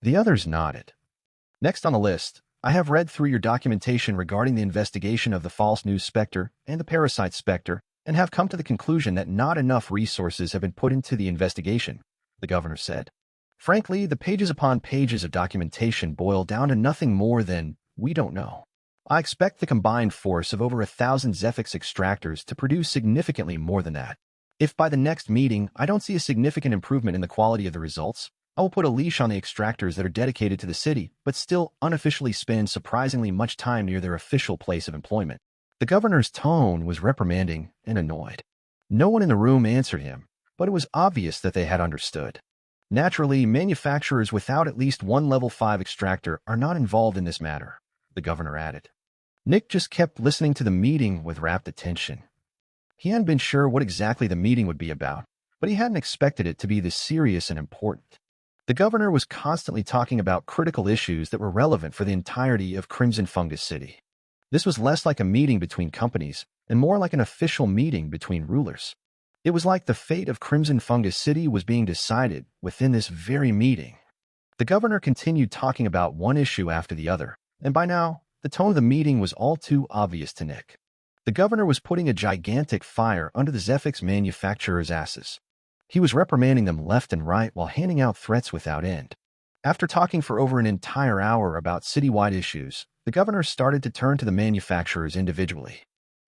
The others nodded. Next on the list, I have read through your documentation regarding the investigation of the false news Spectre and the parasite Spectre and have come to the conclusion that not enough resources have been put into the investigation, the governor said. Frankly, the pages upon pages of documentation boil down to nothing more than, we don't know. I expect the combined force of over 1,000 Zephyx Extractors to produce significantly more than that. If by the next meeting I don't see a significant improvement in the quality of the results, I will put a leash on the extractors that are dedicated to the city, but still unofficially spend surprisingly much time near their official place of employment. The governor's tone was reprimanding and annoyed. No one in the room answered him, but it was obvious that they had understood. Naturally, manufacturers without at least one level 5 extractor are not involved in this matter, the governor added. Nick just kept listening to the meeting with rapt attention. He hadn't been sure what exactly the meeting would be about, but he hadn't expected it to be this serious and important. The governor was constantly talking about critical issues that were relevant for the entirety of Crimson Fungus City. This was less like a meeting between companies and more like an official meeting between rulers. It was like the fate of Crimson Fungus City was being decided within this very meeting. The governor continued talking about one issue after the other, and by now, the tone of the meeting was all too obvious to Nick. The governor was putting a gigantic fire under the Zephyx manufacturers' asses. He was reprimanding them left and right while handing out threats without end. After talking for over an entire hour about citywide issues, the governor started to turn to the manufacturers individually.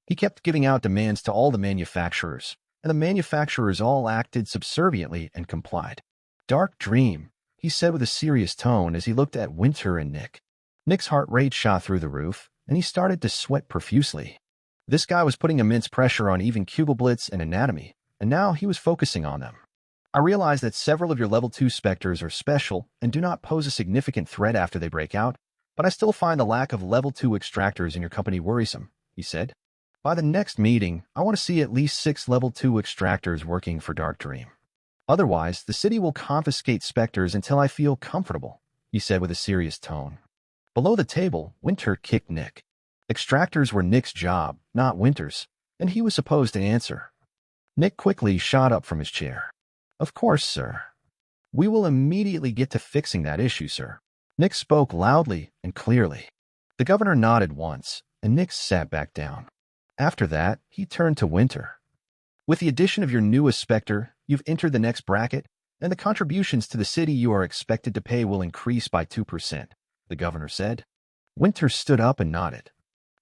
He kept giving out demands to all the manufacturers, and the manufacturers all acted subserviently and complied. Dark dream, he said with a serious tone as he looked at Winter and Nick. Nick's heart rate shot through the roof, and he started to sweat profusely. This guy was putting immense pressure on even Cuboblitz and Anatomy, and now he was focusing on them. I realize that several of your level 2 Specters are special and do not pose a significant threat after they break out, but I still find the lack of level 2 extractors in your company worrisome, he said. By the next meeting, I want to see at least 6 level 2 extractors working for Dark Dream. Otherwise, the city will confiscate Specters until I feel comfortable, he said with a serious tone. Below the table, Winter kicked Nick. Extractors were Nick's job, not Winter's, and he was supposed to answer. Nick quickly shot up from his chair. Of course, sir. We will immediately get to fixing that issue, sir. Nick spoke loudly and clearly. The governor nodded once, and Nick sat back down. After that, he turned to Winter. With the addition of your newest Spectre, you've entered the next bracket, and the contributions to the city you are expected to pay will increase by 2%, the governor said. Winter stood up and nodded.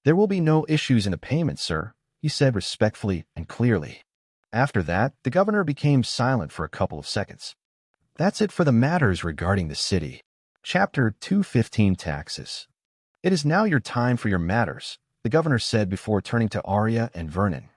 There will be no issues in the payment, sir, he said respectfully and clearly. After that, the governor became silent for a couple of seconds. That's it for the matters regarding the city. Chapter 215 Taxes. It is now your time for your matters, the governor said before turning to Arya and Vernon.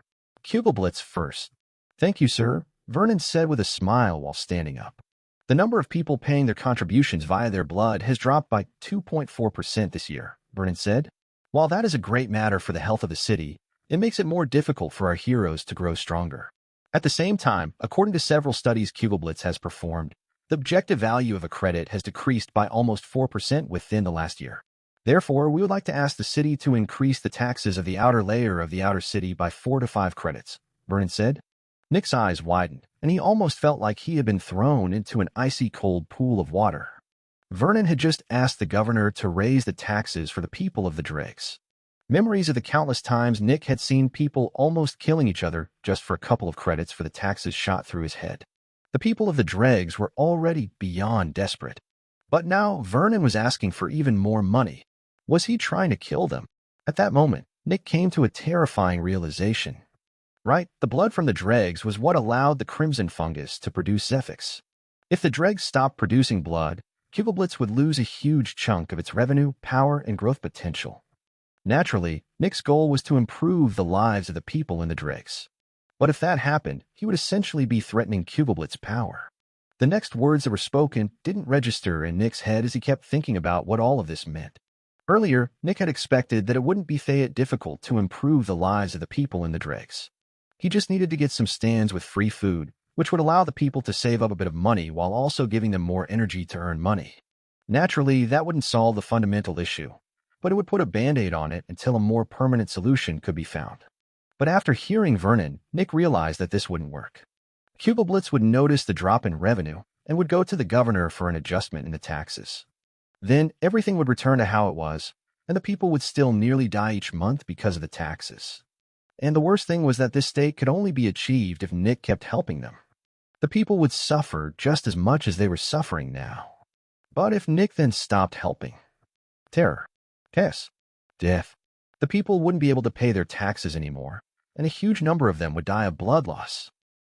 Cuboblitz first. Thank you, sir, Vernon said with a smile while standing up. The number of people paying their contributions via their blood has dropped by 2.4% this year, Vernon said. While that is a great matter for the health of the city, it makes it more difficult for our heroes to grow stronger. At the same time, according to several studies Cuboblitz has performed, the objective value of a credit has decreased by almost 4% within the last year. Therefore, we would like to ask the city to increase the taxes of the outer layer of the outer city by 4 to 5 credits, Vernon said. Nick's eyes widened, and he almost felt like he had been thrown into an icy cold pool of water. Vernon had just asked the governor to raise the taxes for the people of the Dregs. Memories of the countless times Nick had seen people almost killing each other just for a couple of credits for the taxes shot through his head. The people of the Dregs were already beyond desperate. But now Vernon was asking for even more money. Was he trying to kill them? At that moment, Nick came to a terrifying realization. Right, the blood from the Dregs was what allowed the Crimson Fungus to produce Zephyx. If the Dregs stopped producing blood, Cuboblitz would lose a huge chunk of its revenue, power, and growth potential. Naturally, Nick's goal was to improve the lives of the people in the Dregs. But if that happened, he would essentially be threatening Cuboblitz's power. The next words that were spoken didn't register in Nick's head as he kept thinking about what all of this meant. Earlier, Nick had expected that it wouldn't be that difficult to improve the lives of the people in the Dregs. He just needed to get some stands with free food, which would allow the people to save up a bit of money while also giving them more energy to earn money. Naturally, that wouldn't solve the fundamental issue, but it would put a band-aid on it until a more permanent solution could be found. But after hearing Vernon, Nick realized that this wouldn't work. Cubiblitz would notice the drop in revenue and would go to the governor for an adjustment in the taxes. Then everything would return to how it was, and the people would still nearly die each month because of the taxes. And the worst thing was that this state could only be achieved if Nick kept helping them. The people would suffer just as much as they were suffering now. But if Nick then stopped helping, terror, chaos, death, the people wouldn't be able to pay their taxes anymore, and a huge number of them would die of blood loss.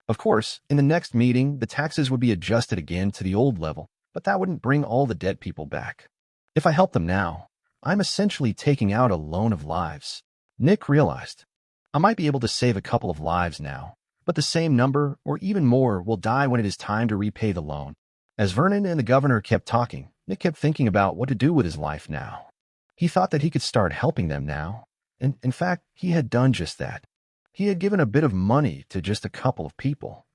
Of course, in the next meeting, the taxes would be adjusted again to the old level, but that wouldn't bring all the dead people back. If I help them now, I'm essentially taking out a loan of lives. Nick realized. I might be able to save a couple of lives now, but the same number, or even more, will die when it is time to repay the loan. As Vernon and the governor kept talking, Nick kept thinking about what to do with his life now. He thought that he could start helping them now, and in fact, he had done just that. He had given a bit of money to just a couple of people.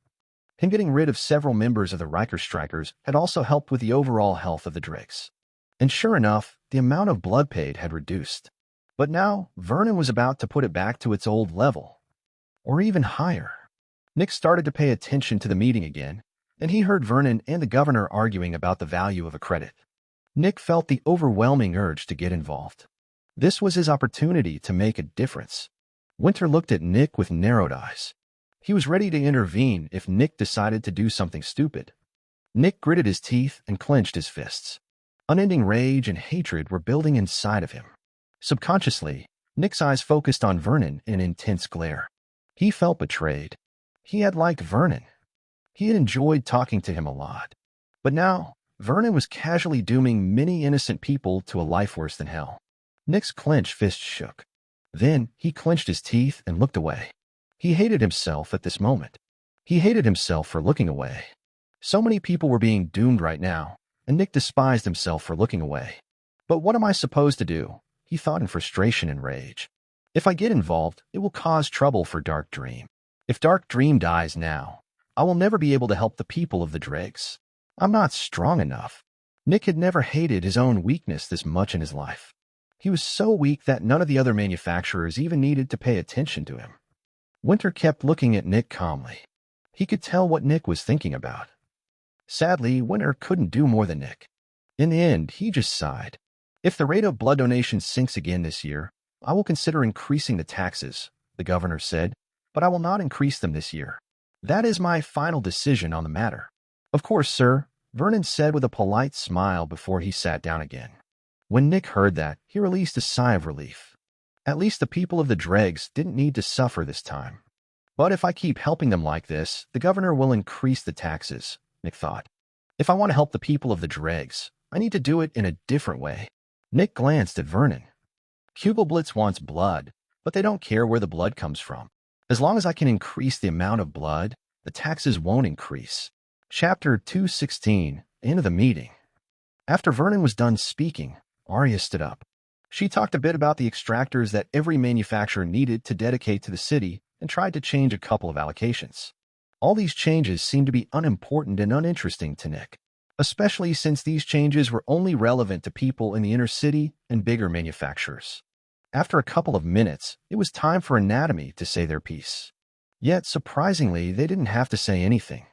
Him getting rid of several members of the Riker Strikers had also helped with the overall health of the Dregs. And sure enough, the amount of blood paid had reduced. But now, Vernon was about to put it back to its old level, or even higher. Nick started to pay attention to the meeting again, and he heard Vernon and the governor arguing about the value of a credit. Nick felt the overwhelming urge to get involved. This was his opportunity to make a difference. Winter looked at Nick with narrowed eyes. He was ready to intervene if Nick decided to do something stupid. Nick gritted his teeth and clenched his fists. Unending rage and hatred were building inside of him. Subconsciously, Nick's eyes focused on Vernon in intense glare. He felt betrayed. He had liked Vernon. He had enjoyed talking to him a lot. But now, Vernon was casually dooming many innocent people to a life worse than hell. Nick's clenched fist shook. Then he clenched his teeth and looked away. He hated himself at this moment. He hated himself for looking away. So many people were being doomed right now, and Nick despised himself for looking away. But what am I supposed to do? He thought in frustration and rage. If I get involved, it will cause trouble for Dark Dream. If Dark Dream dies now, I will never be able to help the people of the Dregs. I'm not strong enough. Nick had never hated his own weakness this much in his life. He was so weak that none of the other manufacturers even needed to pay attention to him. Winter kept looking at Nick calmly. He could tell what Nick was thinking about. Sadly, Winter couldn't do more than Nick. In the end, he just sighed. If the rate of blood donations sinks again this year, I will consider increasing the taxes, the governor said, but I will not increase them this year. That is my final decision on the matter. Of course, sir, Vernon said with a polite smile before he sat down again. When Nick heard that, he released a sigh of relief. At least the people of the Dregs didn't need to suffer this time. But if I keep helping them like this, the governor will increase the taxes, Nick thought. If I want to help the people of the Dregs, I need to do it in a different way. Nick glanced at Vernon. Cubiblitz wants blood, but they don't care where the blood comes from. As long as I can increase the amount of blood, the taxes won't increase. Chapter 216, End of the Meeting. After Vernon was done speaking, Arya stood up. She talked a bit about the extractors that every manufacturer needed to dedicate to the city and tried to change a couple of allocations. All these changes seemed to be unimportant and uninteresting to Nick, especially since these changes were only relevant to people in the inner city and bigger manufacturers. After a couple of minutes, it was time for Anatomy to say their piece. Yet, surprisingly, they didn't have to say anything.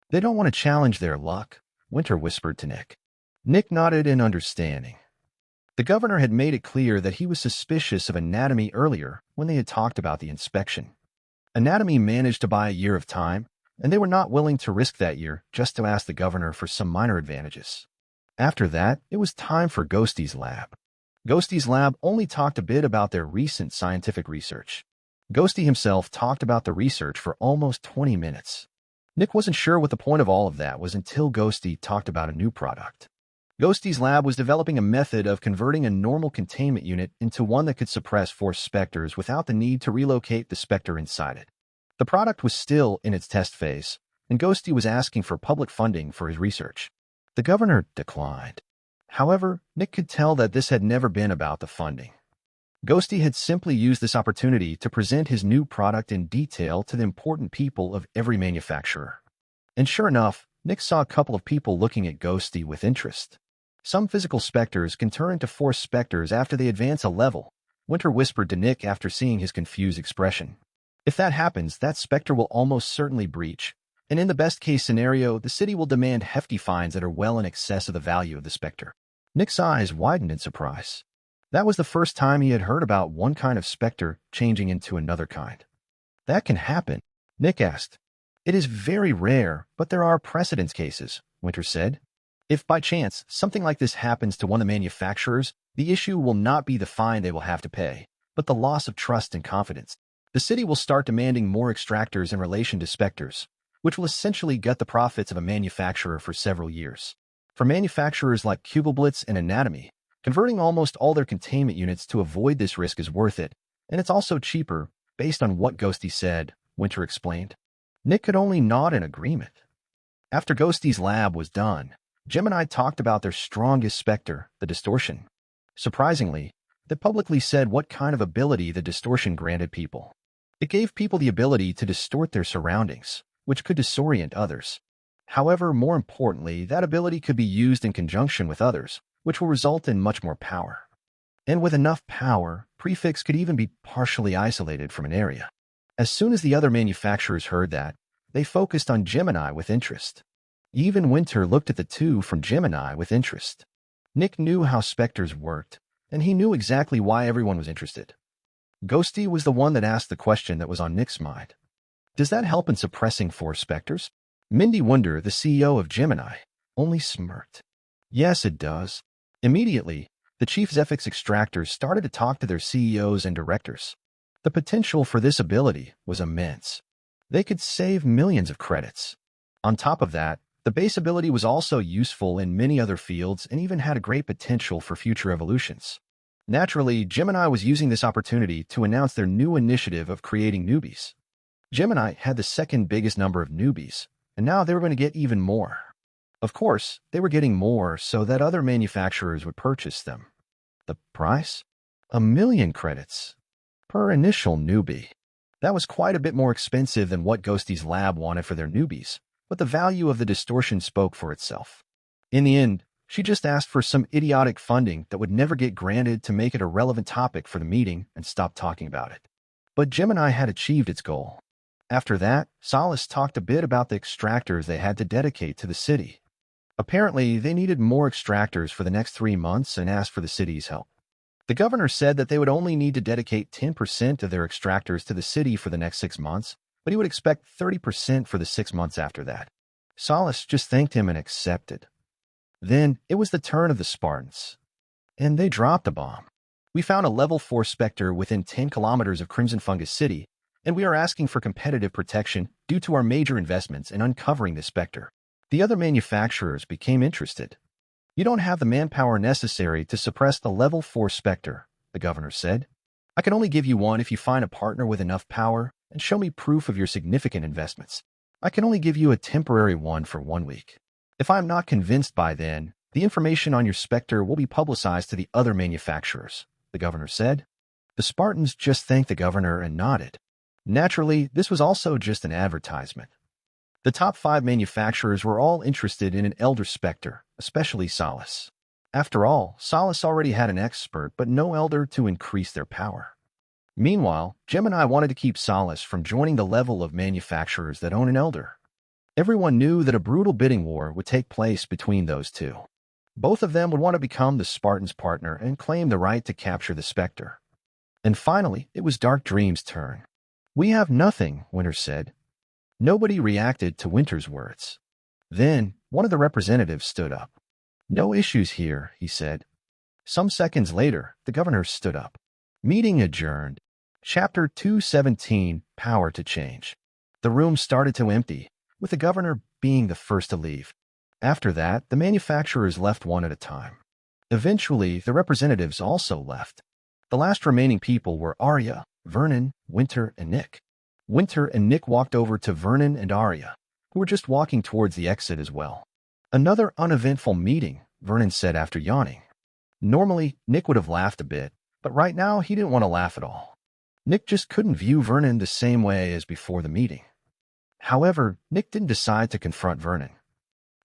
They don't want to challenge their luck, Winter whispered to Nick. Nick nodded in understanding. The governor had made it clear that he was suspicious of Anatomy earlier when they had talked about the inspection. Anatomy managed to buy a year of time, and they were not willing to risk that year just to ask the governor for some minor advantages. After that, it was time for Ghosty's lab. Ghosty's lab only talked a bit about their recent scientific research. Ghosty himself talked about the research for almost 20 minutes. Nick wasn't sure what the point of all of that was until Ghosty talked about a new product. Ghosty's lab was developing a method of converting a normal containment unit into one that could suppress force Specters without the need to relocate the Specter inside it. The product was still in its test phase, and Ghosty was asking for public funding for his research. The governor declined. However, Nick could tell that this had never been about the funding. Ghosty had simply used this opportunity to present his new product in detail to the important people of every manufacturer. And sure enough, Nick saw a couple of people looking at Ghosty with interest. Some physical Specters can turn into force Specters after they advance a level, Winter whispered to Nick after seeing his confused expression. If that happens, that Spectre will almost certainly breach, and in the best-case scenario, the city will demand hefty fines that are well in excess of the value of the Spectre. Nick's eyes widened in surprise. That was the first time he had heard about one kind of Spectre changing into another kind. That can happen, Nick asked. It is very rare, but there are precedence cases, Winter said. If by chance something like this happens to one of the manufacturers, the issue will not be the fine they will have to pay, but the loss of trust and confidence. The city will start demanding more extractors in relation to Specters, which will essentially gut the profits of a manufacturer for several years. For manufacturers like Cubiblitz and Anatomy, converting almost all their containment units to avoid this risk is worth it, and it's also cheaper, based on what Ghosty said, Winter explained. Nick could only nod in agreement. After Ghosty's lab was done, Gemini talked about their strongest Spectre, the Distortion. Surprisingly, they publicly said what kind of ability the Distortion granted people. It gave people the ability to distort their surroundings, which could disorient others. However, more importantly, that ability could be used in conjunction with others, which will result in much more power. And with enough power, Prefix could even be partially isolated from an area. As soon as the other manufacturers heard that, they focused on Gemini with interest. Even Winter looked at the two from Gemini with interest. Nick knew how Specters worked, and he knew exactly why everyone was interested. Ghosty was the one that asked the question that was on Nick's mind. Does that help in suppressing force Specters? Mindy Wunder, the CEO of Gemini, only smirked. Yes, it does. Immediately, the chief Zephyx Extractors started to talk to their CEOs and directors. The potential for this ability was immense. They could save millions of credits. On top of that, the base ability was also useful in many other fields and even had a great potential for future evolutions. Naturally, Gemini was using this opportunity to announce their new initiative of creating newbies. Gemini had the second biggest number of newbies, and now they were going to get even more. Of course, they were getting more so that other manufacturers would purchase them. The price? 1,000,000 credits per initial newbie. That was quite a bit more expensive than what Ghosty's lab wanted for their newbies, but the value of the Distortion spoke for itself. In the end, she just asked for some idiotic funding that would never get granted to make it a relevant topic for the meeting and stop talking about it. But Gemini had achieved its goal. After that, Solace talked a bit about the extractors they had to dedicate to the city. Apparently, they needed more extractors for the next 3 months and asked for the city's help. The governor said that they would only need to dedicate 10% of their extractors to the city for the next 6 months, but he would expect 30% for the 6 months after that. Solace just thanked him and accepted. Then, it was the turn of the Spartans. And they dropped a bomb. We found a level 4 Spectre within 10 kilometers of Crimson Fungus City, and we are asking for competitive protection due to our major investments in uncovering this Spectre. The other manufacturers became interested. You don't have the manpower necessary to suppress the level 4 Spectre, the governor said. I can only give you one if you find a partner with enough power and show me proof of your significant investments. I can only give you a temporary one for 1 week. If I am not convinced by then, the information on your Spectre will be publicized to the other manufacturers, the governor said. The Spartans just thanked the governor and nodded. Naturally, this was also just an advertisement. The top 5 manufacturers were all interested in an Elder Spectre, especially Solace. After all, Solace already had an expert but no Elder to increase their power. Meanwhile, Gemini wanted to keep Solace from joining the level of manufacturers that own an Elder. Everyone knew that a brutal bidding war would take place between those two. Both of them would want to become the Spartans' partner and claim the right to capture the Spectre. And finally, it was Dark Dream's turn. We have nothing, Winter said. Nobody reacted to Winter's words. Then, one of the representatives stood up. No issues here, he said. Some seconds later, the governor stood up. Meeting adjourned. Chapter 217, Power to Change. The room started to empty, with the governor being the first to leave. After that, the manufacturers left one at a time. Eventually, the representatives also left. The last remaining people were Arya, Vernon, Winter, and Nick. Winter and Nick walked over to Vernon and Arya, who were just walking towards the exit as well. Another uneventful meeting, Vernon said after yawning. Normally, Nick would have laughed a bit, but right now he didn't want to laugh at all. Nick just couldn't view Vernon the same way as before the meeting. However, Nick didn't decide to confront Vernon.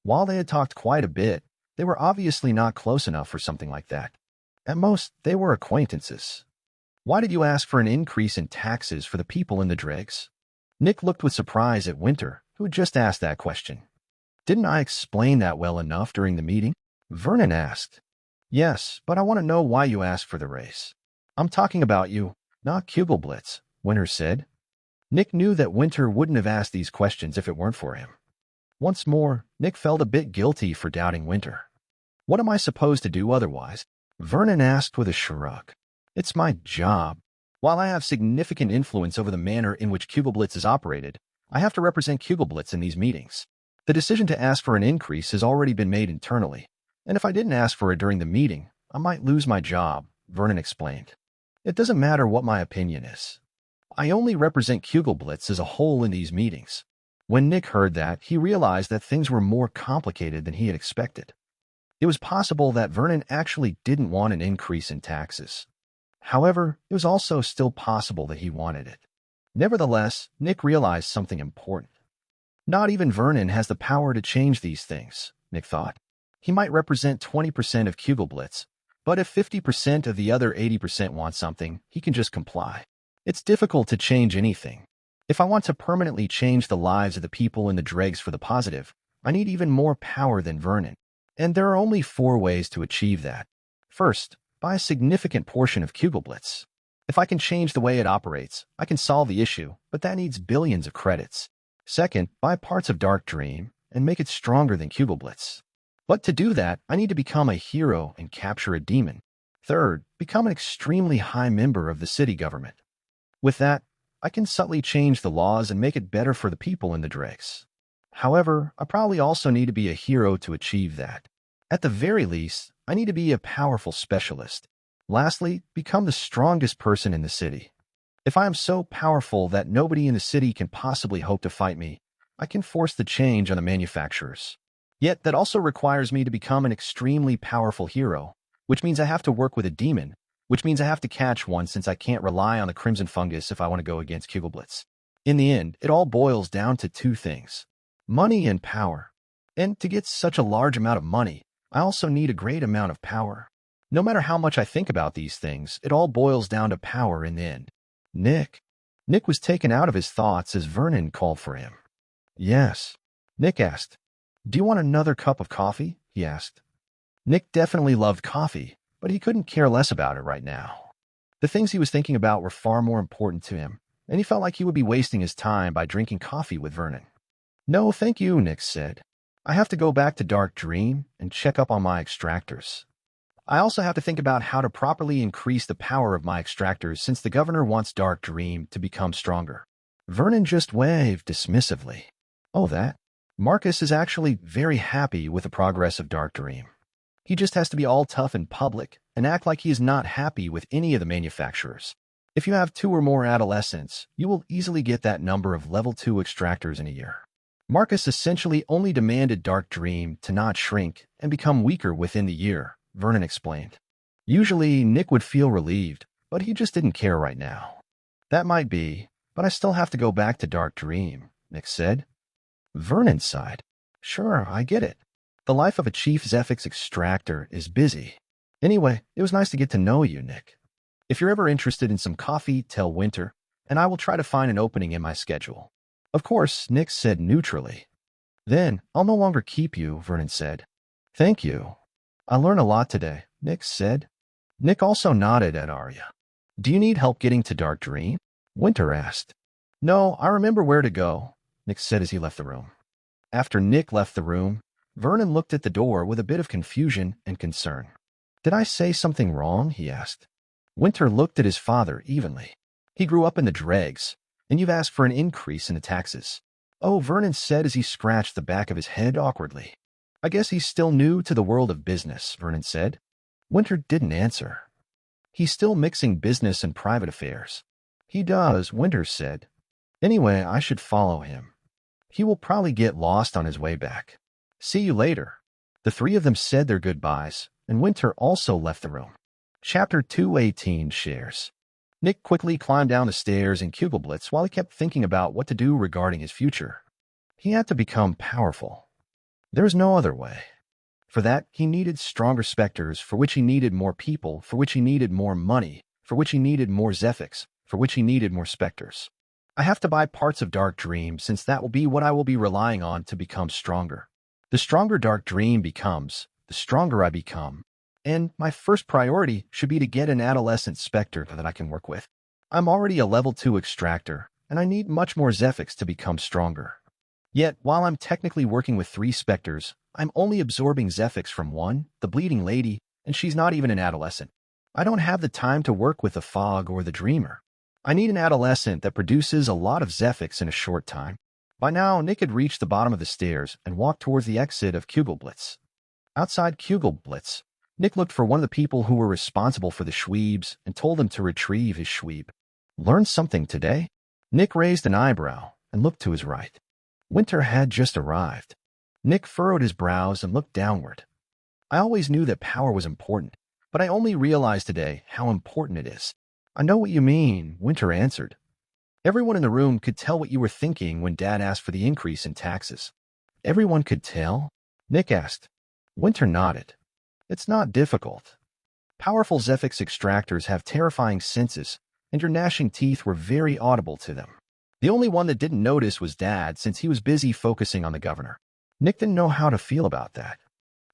While they had talked quite a bit, they were obviously not close enough for something like that. At most, they were acquaintances. Why did you ask for an increase in taxes for the people in the Dregs? Nick looked with surprise at Winter, who had just asked that question. Didn't I explain that well enough during the meeting? Vernon asked. Yes, but I want to know why you asked for the raise. I'm talking about you, not Kugelblitz, Winter said. Nick knew that Winter wouldn't have asked these questions if it weren't for him. Once more, Nick felt a bit guilty for doubting Winter. What am I supposed to do otherwise? Vernon asked with a shrug. It's my job. While I have significant influence over the manner in which Kugelblitz is operated, I have to represent Kugelblitz in these meetings. The decision to ask for an increase has already been made internally, and if I didn't ask for it during the meeting, I might lose my job, Vernon explained. It doesn't matter what my opinion is. I only represent Kugelblitz as a whole in these meetings. When Nick heard that, he realized that things were more complicated than he had expected. It was possible that Vernon actually didn't want an increase in taxes. However, it was also still possible that he wanted it. Nevertheless, Nick realized something important. Not even Vernon has the power to change these things, Nick thought. He might represent 20% of Kugelblitz, but if 50% of the other 80% want something, he can just comply. It's difficult to change anything. If I want to permanently change the lives of the people in the Dregs for the positive, I need even more power than Vernon. And there are only 4 ways to achieve that. First, buy a significant portion of Kugelblitz. If I can change the way it operates, I can solve the issue, but that needs billions of credits. Second, buy parts of Dark Dream and make it stronger than Kugelblitz. But to do that, I need to become a hero and capture a demon. Third, become an extremely high member of the city government. With that, I can subtly change the laws and make it better for the people in the Dregs. However, I probably also need to be a hero to achieve that. At the very least, I need to be a powerful specialist. Lastly, become the strongest person in the city. If I am so powerful that nobody in the city can possibly hope to fight me, I can force the change on the manufacturers. Yet that also requires me to become an extremely powerful hero, which means I have to work with a demon, which means I have to catch one since I can't rely on the Crimson Fungus if I want to go against Kugelblitz. In the end, it all boils down to 2 things: money and power. And to get such a large amount of money, I also need a great amount of power. No matter how much I think about these things, it all boils down to power in the end. Nick was taken out of his thoughts as Vernon called for him. Yes. Nick asked. Do you want another cup of coffee? He asked. Nick definitely loved coffee, but he couldn't care less about it right now. The things he was thinking about were far more important to him, and he felt like he would be wasting his time by drinking coffee with Vernon. No, thank you, Nick said. I have to go back to Dark Dream and check up on my extractors. I also have to think about how to properly increase the power of my extractors since the governor wants Dark Dream to become stronger. Vernon just waved dismissively. Oh, that? Marcus is actually very happy with the progress of Dark Dream. He just has to be all tough in public and act like he is not happy with any of the manufacturers. If you have 2 or more adolescents, you will easily get that number of level 2 extractors in a year. Marcus essentially only demanded Dark Dream to not shrink and become weaker within the year, Vernon explained. Usually, Nick would feel relieved, but he just didn't care right now. That might be, but I still have to go back to Dark Dream, Nick said. Vernon sighed. Sure, I get it. The life of a chief Zephyx Extractor is busy. Anyway, it was nice to get to know you, Nick. If you're ever interested in some coffee, tell Winter, and I will try to find an opening in my schedule. Of course, Nick said neutrally. Then, I'll no longer keep you, Vernon said. Thank you. I learned a lot today, Nick said. Nick also nodded at Arya. Do you need help getting to Dark Dream? Winter asked. No, I remember where to go, Nick said as he left the room. After Nick left the room, Vernon looked at the door with a bit of confusion and concern. Did I say something wrong? He asked. Winter looked at his father evenly. He grew up in the Dregs, and you've asked for an increase in the taxes. Oh, Vernon said as he scratched the back of his head awkwardly. I guess he's still new to the world of business, Vernon said. Winter didn't answer. He's still mixing business and private affairs. He does, Winter said. Anyway, I should follow him. He will probably get lost on his way back. See you later. The 3 of them said their goodbyes, and Winter also left the room. Chapter 218 shares. Nick quickly climbed down the stairs in Kugelblitz while he kept thinking about what to do regarding his future. He had to become powerful. There was no other way. For that, he needed stronger Specters, for which he needed more people, for which he needed more money, for which he needed more Zephyx, for which he needed more Specters. I have to buy parts of Dark Dream since that will be what I will be relying on to become stronger. The stronger Dark Dream becomes, the stronger I become. And my first priority should be to get an adolescent Specter that I can work with. I'm already a level 2 extractor, and I need much more Zephyx to become stronger. Yet, while I'm technically working with 3 Specters, I'm only absorbing Zephyx from 1, the Bleeding Lady, and she's not even an adolescent. I don't have the time to work with the Fog or the Dreamer. I need an adolescent that produces a lot of Zephyx in a short time. By now, Nick had reached the bottom of the stairs and walked towards the exit of Kugelblitz. Outside Kugelblitz, Nick looked for one of the people who were responsible for the Schweebs and told him to retrieve his Schweeb. Learn something today? Nick raised an eyebrow and looked to his right. Winter had just arrived. Nick furrowed his brows and looked downward. I always knew that power was important, but I only realized today how important it is. I know what you mean, Winter answered. Everyone in the room could tell what you were thinking when Dad asked for the increase in taxes. Everyone could tell? Nick asked. Winter nodded. It's not difficult. Powerful Zephyx extractors have terrifying senses, and your gnashing teeth were very audible to them. The only one that didn't notice was Dad, since he was busy focusing on the governor. Nick didn't know how to feel about that.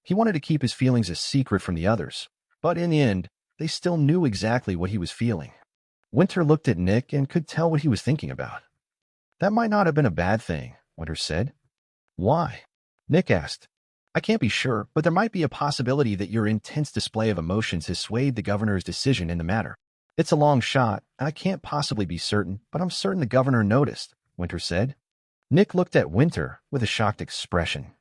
He wanted to keep his feelings a secret from the others, but in the end, they still knew exactly what he was feeling. Winter looked at Nick and could tell what he was thinking about. That might not have been a bad thing, Winter said. Why? Nick asked. I can't be sure, but there might be a possibility that your intense display of emotions has swayed the governor's decision in the matter. It's a long shot, and I can't possibly be certain, but I'm certain the governor noticed, Winter said. Nick looked at Winter with a shocked expression.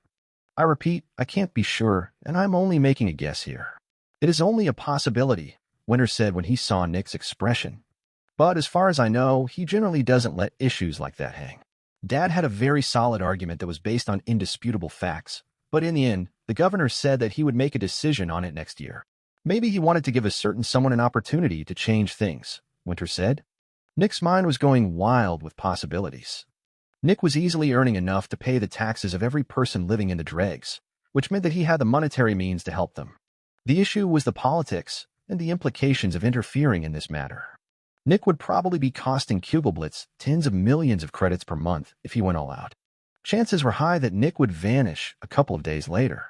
I repeat, I can't be sure, and I'm only making a guess here. It is only a possibility, Winter said when he saw Nick's expression. But as far as I know, he generally doesn't let issues like that hang. Dad had a very solid argument that was based on indisputable facts, but in the end, the governor said that he would make a decision on it next year. Maybe he wanted to give a certain someone an opportunity to change things, Winter said. Nick's mind was going wild with possibilities. Nick was easily earning enough to pay the taxes of every person living in the Dregs, which meant that he had the monetary means to help them. The issue was the politics and the implications of interfering in this matter. Nick would probably be costing Kugelblitz tens of millions of credits per month if he went all out. Chances were high that Nick would vanish a couple of days later.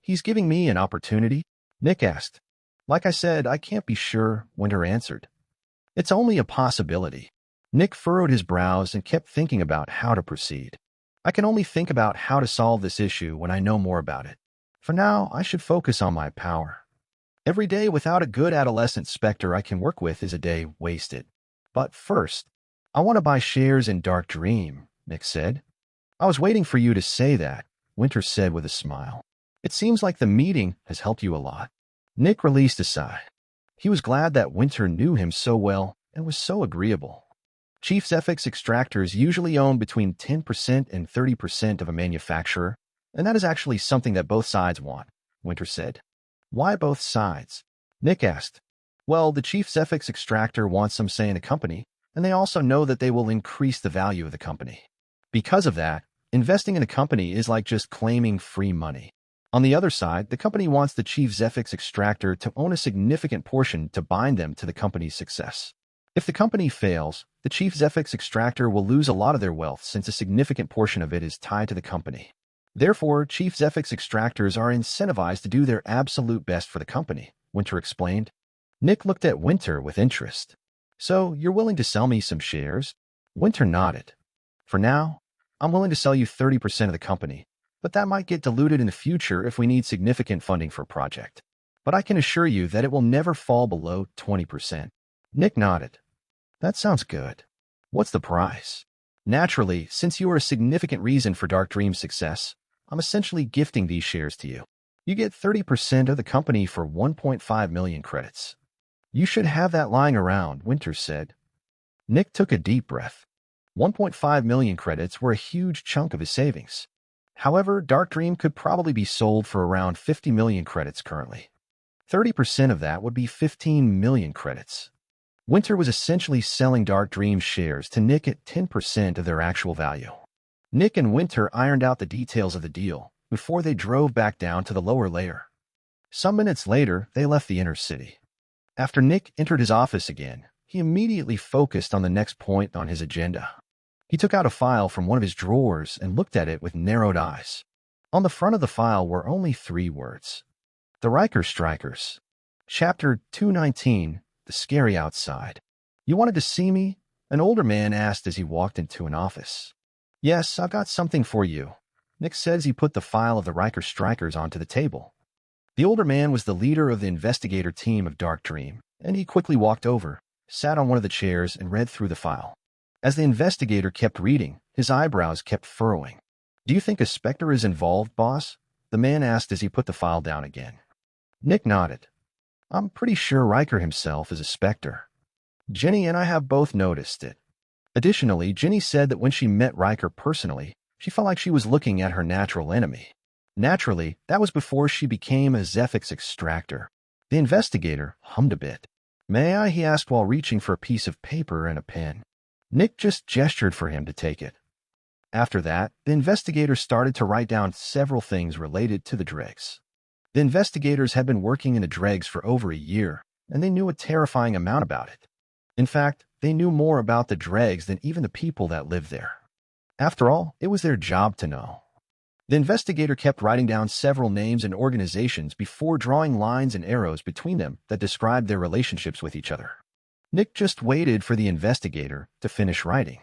He's giving me an opportunity? Nick asked. Like I said, I can't be sure, Winter answered. It's only a possibility. Nick furrowed his brows and kept thinking about how to proceed. I can only think about how to solve this issue when I know more about it. For now, I should focus on my power. Every day without a good adolescent Specter I can work with is a day wasted. But first, I want to buy shares in Dark Dream, Nick said. I was waiting for you to say that, Winter said with a smile. It seems like the meeting has helped you a lot. Nick released a sigh. He was glad that Winter knew him so well and was so agreeable. Chief Zephyx extractors usually own between 10% and 30% of a manufacturer, and that is actually something that both sides want, Winter said. Why both sides? Nick asked. Well, the Chief Zephyx extractor wants some say in the company, and they also know that they will increase the value of the company. Because of that, investing in a company is like just claiming free money. On the other side, the company wants the Chief Zephyx extractor to own a significant portion to bind them to the company's success. If the company fails, the Chief Zephyx extractor will lose a lot of their wealth since a significant portion of it is tied to the company. Therefore, Chief Zephyx extractors are incentivized to do their absolute best for the company, Winter explained. Nick looked at Winter with interest. So, you're willing to sell me some shares? Winter nodded. For now, I'm willing to sell you 30% of the company, but that might get diluted in the future if we need significant funding for a project. But I can assure you that it will never fall below 20%. Nick nodded. That sounds good. What's the price? Naturally, since you are a significant reason for Dark Dream's success, I'm essentially gifting these shares to you. You get 30% of the company for 1.5 million credits. You should have that lying around, Winter said. Nick took a deep breath. 1.5 million credits were a huge chunk of his savings. However, Dark Dream could probably be sold for around 50 million credits currently. 30% of that would be 15 million credits. Winter was essentially selling Dark Dream shares to Nick at 10% of their actual value. Nick and Winter ironed out the details of the deal before they drove back down to the lower layer. Some minutes later, they left the inner city. After Nick entered his office again, he immediately focused on the next point on his agenda. He took out a file from one of his drawers and looked at it with narrowed eyes. On the front of the file were only 3 words. The Riker Strikers. Chapter 219, The Scary Outside. "You wanted to see me?" an older man asked as he walked into an office. "Yes, I've got something for you." Nick said as he put the file of the Riker Strikers onto the table. The older man was the leader of the investigator team of Dark Dream, and he quickly walked over, sat on one of the chairs, and read through the file. As the investigator kept reading, his eyebrows kept furrowing. "Do you think a Spectre is involved, boss?" the man asked as he put the file down again. Nick nodded. "I'm pretty sure Riker himself is a Spectre. Jenny and I have both noticed it." Additionally, Jenny said that when she met Riker personally, she felt like she was looking at her natural enemy. Naturally, that was before she became a Zephyx Extractor. The investigator hummed a bit. "May I?" he asked while reaching for a piece of paper and a pen. Nick just gestured for him to take it. After that, the investigator started to write down several things related to the Dregs. The investigators had been working in the Dregs for over a year, and they knew a terrifying amount about it. In fact, they knew more about the Dregs than even the people that lived there. After all, it was their job to know. The investigator kept writing down several names and organizations before drawing lines and arrows between them that described their relationships with each other. Nick just waited for the investigator to finish writing.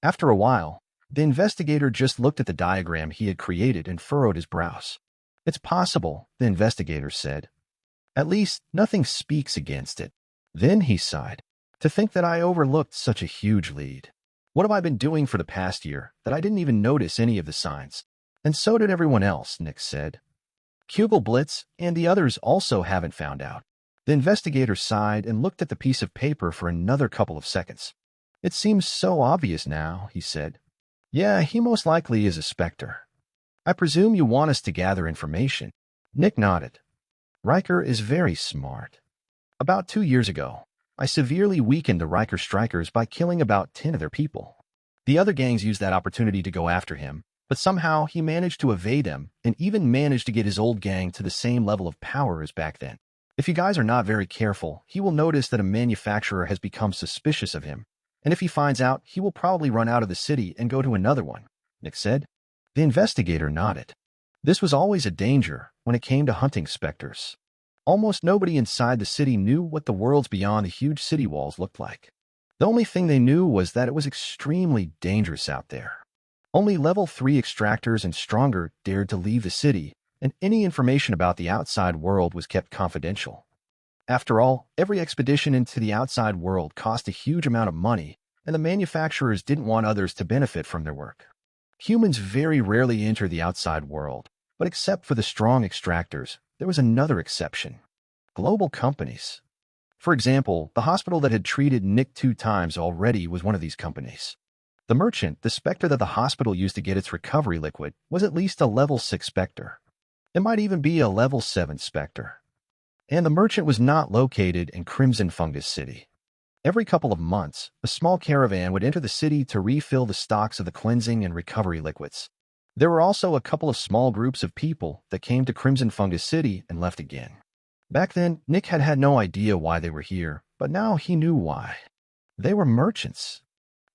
After a while, the investigator just looked at the diagram he had created and furrowed his brows. "It's possible," the investigator said. "At least, nothing speaks against it." Then he sighed. "To think that I overlooked such a huge lead. What have I been doing for the past year that I didn't even notice any of the signs?" "And so did everyone else," Nick said. "Kugel Blitz and the others also haven't found out." The investigator sighed and looked at the piece of paper for another couple of seconds. "It seems so obvious now," he said. "Yeah, he most likely is a Spectre. I presume you want us to gather information." Nick nodded. "Riker is very smart. About 2 years ago, I severely weakened the Riker Strikers by killing about 10 of their people. The other gangs used that opportunity to go after him, but somehow he managed to evade them and even managed to get his old gang to the same level of power as back then. If you guys are not very careful, he will notice that a manufacturer has become suspicious of him, and if he finds out, he will probably run out of the city and go to another one," Nick said. The investigator nodded. This was always a danger when it came to hunting Specters. Almost nobody inside the city knew what the worlds beyond the huge city walls looked like. The only thing they knew was that it was extremely dangerous out there. Only level 3 extractors and stronger dared to leave the city, and any information about the outside world was kept confidential. After all, every expedition into the outside world cost a huge amount of money, and the manufacturers didn't want others to benefit from their work. Humans very rarely enter the outside world, but except for the strong extractors, there was another exception: global companies. For example, the hospital that had treated Nick 2 times already was one of these companies. The merchant, the Spectre that the hospital used to get its recovery liquid, was at least a level 6 Spectre. It might even be a level 7 Spectre. And the merchant was not located in Crimson Fungus City. Every couple of months, a small caravan would enter the city to refill the stocks of the cleansing and recovery liquids. There were also a couple of small groups of people that came to Crimson Fungus City and left again. Back then, Nick had had no idea why they were here, but now he knew why. They were merchants.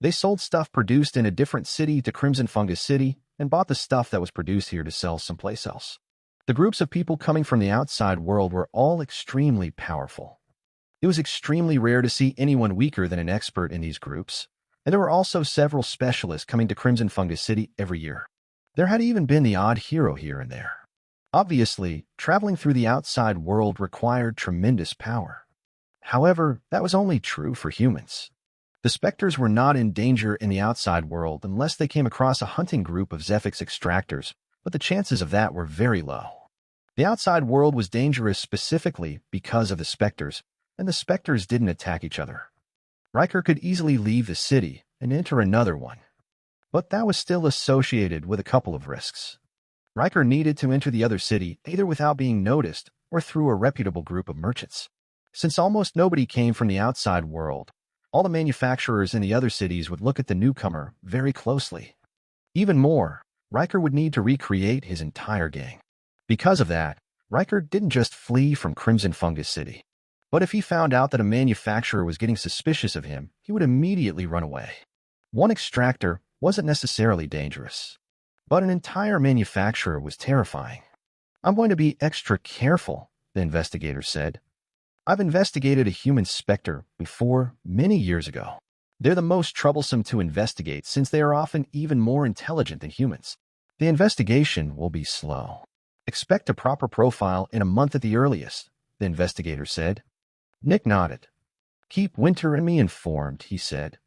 They sold stuff produced in a different city to Crimson Fungus City and bought the stuff that was produced here to sell someplace else. The groups of people coming from the outside world were all extremely powerful. It was extremely rare to see anyone weaker than an expert in these groups, and there were also several specialists coming to Crimson Fungus City every year. There had even been the odd hero here and there. Obviously, traveling through the outside world required tremendous power. However, that was only true for humans. The Specters were not in danger in the outside world unless they came across a hunting group of Zephyx Extractors, but the chances of that were very low. The outside world was dangerous specifically because of the Specters, and the Specters didn't attack each other. Riker could easily leave the city and enter another one, but that was still associated with a couple of risks. Riker needed to enter the other city either without being noticed or through a reputable group of merchants. Since almost nobody came from the outside world, all the manufacturers in the other cities would look at the newcomer very closely. Even more, Riker would need to recreate his entire gang. Because of that, Riker didn't just flee from Crimson Fungus City. But if he found out that a manufacturer was getting suspicious of him, he would immediately run away. One extractor wasn't necessarily dangerous, but an entire manufacturer was terrifying. I'm going to be extra careful, the investigator said. I've investigated a human specter before many years ago. They're the most troublesome to investigate since they are often even more intelligent than humans. The investigation will be slow. Expect a proper profile in a month at the earliest, the investigator said. Nick nodded. Keep Winter and me informed, he said.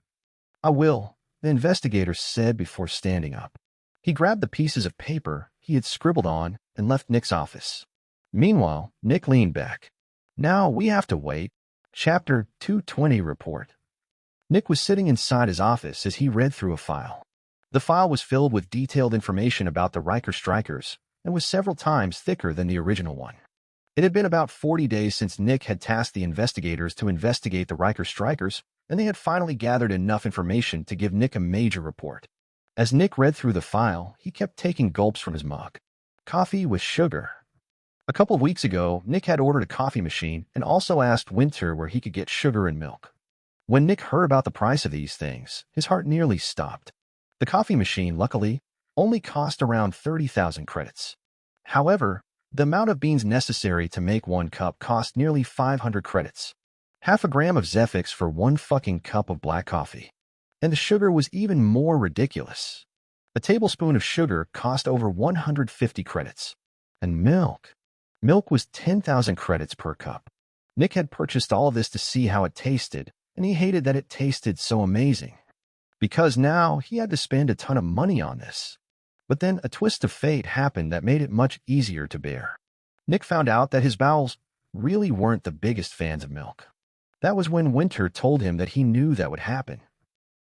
I will, the investigator said before standing up. He grabbed the pieces of paper he had scribbled on and left Nick's office. Meanwhile, Nick leaned back. Now we have to wait. Chapter 220 report. Nick was sitting inside his office as he read through a file. The file was filled with detailed information about the Riker strikers and was several times thicker than the original one. It had been about 40 days since Nick had tasked the investigators to investigate the Riker strikers, and they had finally gathered enough information to give Nick a major report. As Nick read through the file, he kept taking gulps from his mug. Coffee with sugar. A couple of weeks ago, Nick had ordered a coffee machine and also asked Winter where he could get sugar and milk. When Nick heard about the price of these things, his heart nearly stopped. The coffee machine, luckily, only cost around 30,000 credits. However, the amount of beans necessary to make one cup cost nearly 500 credits. Half a gram of Zephyx for one fucking cup of black coffee. And the sugar was even more ridiculous. A tablespoon of sugar cost over 150 credits. And milk. Milk was 10,000 credits per cup. Nick had purchased all of this to see how it tasted, and he hated that it tasted so amazing. Because now he had to spend a ton of money on this. But then a twist of fate happened that made it much easier to bear. Nick found out that his bowels really weren't the biggest fans of milk. That was when Winter told him that he knew that would happen.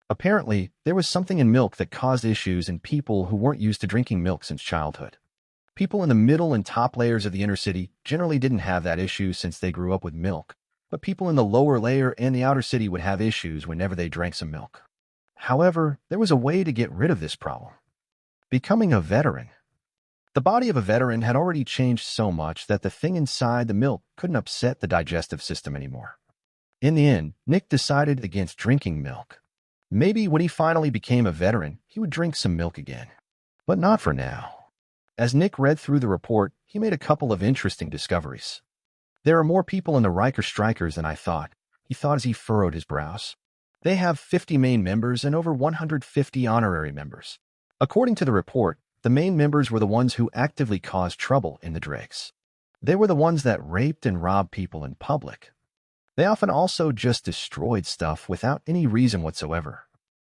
Apparently, there was something in milk that caused issues in people who weren't used to drinking milk since childhood. People in the middle and top layers of the inner city generally didn't have that issue since they grew up with milk, but people in the lower layer and the outer city would have issues whenever they drank some milk. However, there was a way to get rid of this problem. Becoming a veteran. The body of a veteran had already changed so much that the thing inside the milk couldn't upset the digestive system anymore. In the end, Nick decided against drinking milk. Maybe when he finally became a veteran, he would drink some milk again. But not for now. As Nick read through the report, he made a couple of interesting discoveries. There are more people in the Riker strikers than I thought, he thought as he furrowed his brows. They have 50 main members and over 150 honorary members. According to the report, the main members were the ones who actively caused trouble in the Dregs. They were the ones that raped and robbed people in public. They often also just destroyed stuff without any reason whatsoever.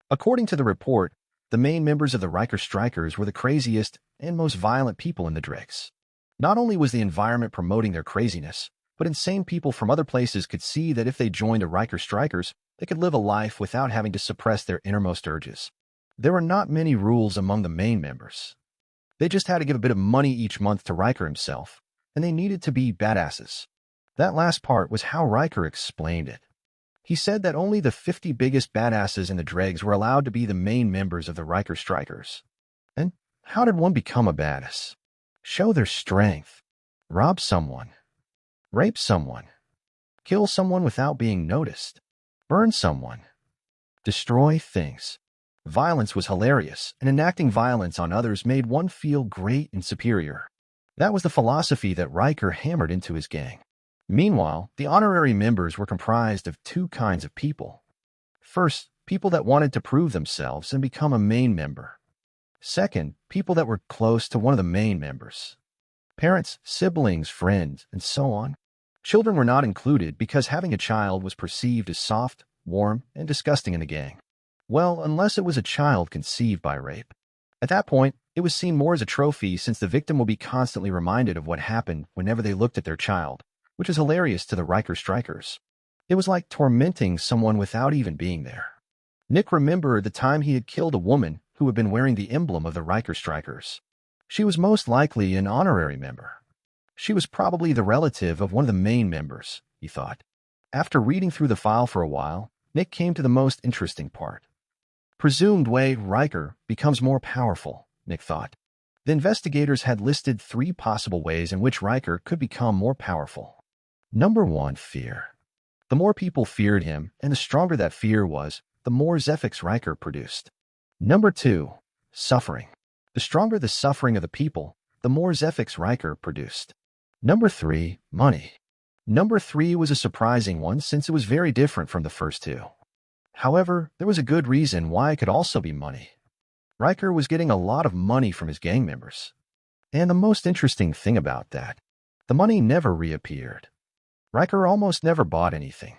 According to the report, the main members of the Riker strikers were the craziest and most violent people in the Dregs. Not only was the environment promoting their craziness, but insane people from other places could see that if they joined the Riker strikers, they could live a life without having to suppress their innermost urges. There were not many rules among the main members. They just had to give a bit of money each month to Riker himself, and they needed to be badasses. That last part was how Riker explained it. He said that only the 50 biggest badasses in the Dregs were allowed to be the main members of the Riker strikers. And how did one become a badass? Show their strength. Rob someone. Rape someone. Kill someone without being noticed. Burn someone. Destroy things. Violence was hilarious, and enacting violence on others made one feel great and superior. That was the philosophy that Riker hammered into his gang. Meanwhile, the honorary members were comprised of two kinds of people. First, people that wanted to prove themselves and become a main member. Second, people that were close to one of the main members. Parents, siblings, friends, and so on. Children were not included because having a child was perceived as soft, warm, and disgusting in the gang. Well, unless it was a child conceived by rape. At that point, it was seen more as a trophy since the victim will be constantly reminded of what happened whenever they looked at their child, which is hilarious to the Riker strikers. It was like tormenting someone without even being there. Nick remembered the time he had killed a woman who had been wearing the emblem of the Riker strikers. She was most likely an honorary member. She was probably the relative of one of the main members, he thought. After reading through the file for a while, Nick came to the most interesting part. Presumed way Riker becomes more powerful, Nick thought. The investigators had listed 3 possible ways in which Riker could become more powerful. Number 1, fear. The more people feared him, and the stronger that fear was, the more Zephyx Extractor produced. Number 2. Suffering. The stronger the suffering of the people, the more Zephyx Extractor produced. Number 3. Money. Number 3 was a surprising one since it was very different from the first two. However, there was a good reason why it could also be money. Riker was getting a lot of money from his gang members. And the most interesting thing about that, the money never reappeared. Riker almost never bought anything.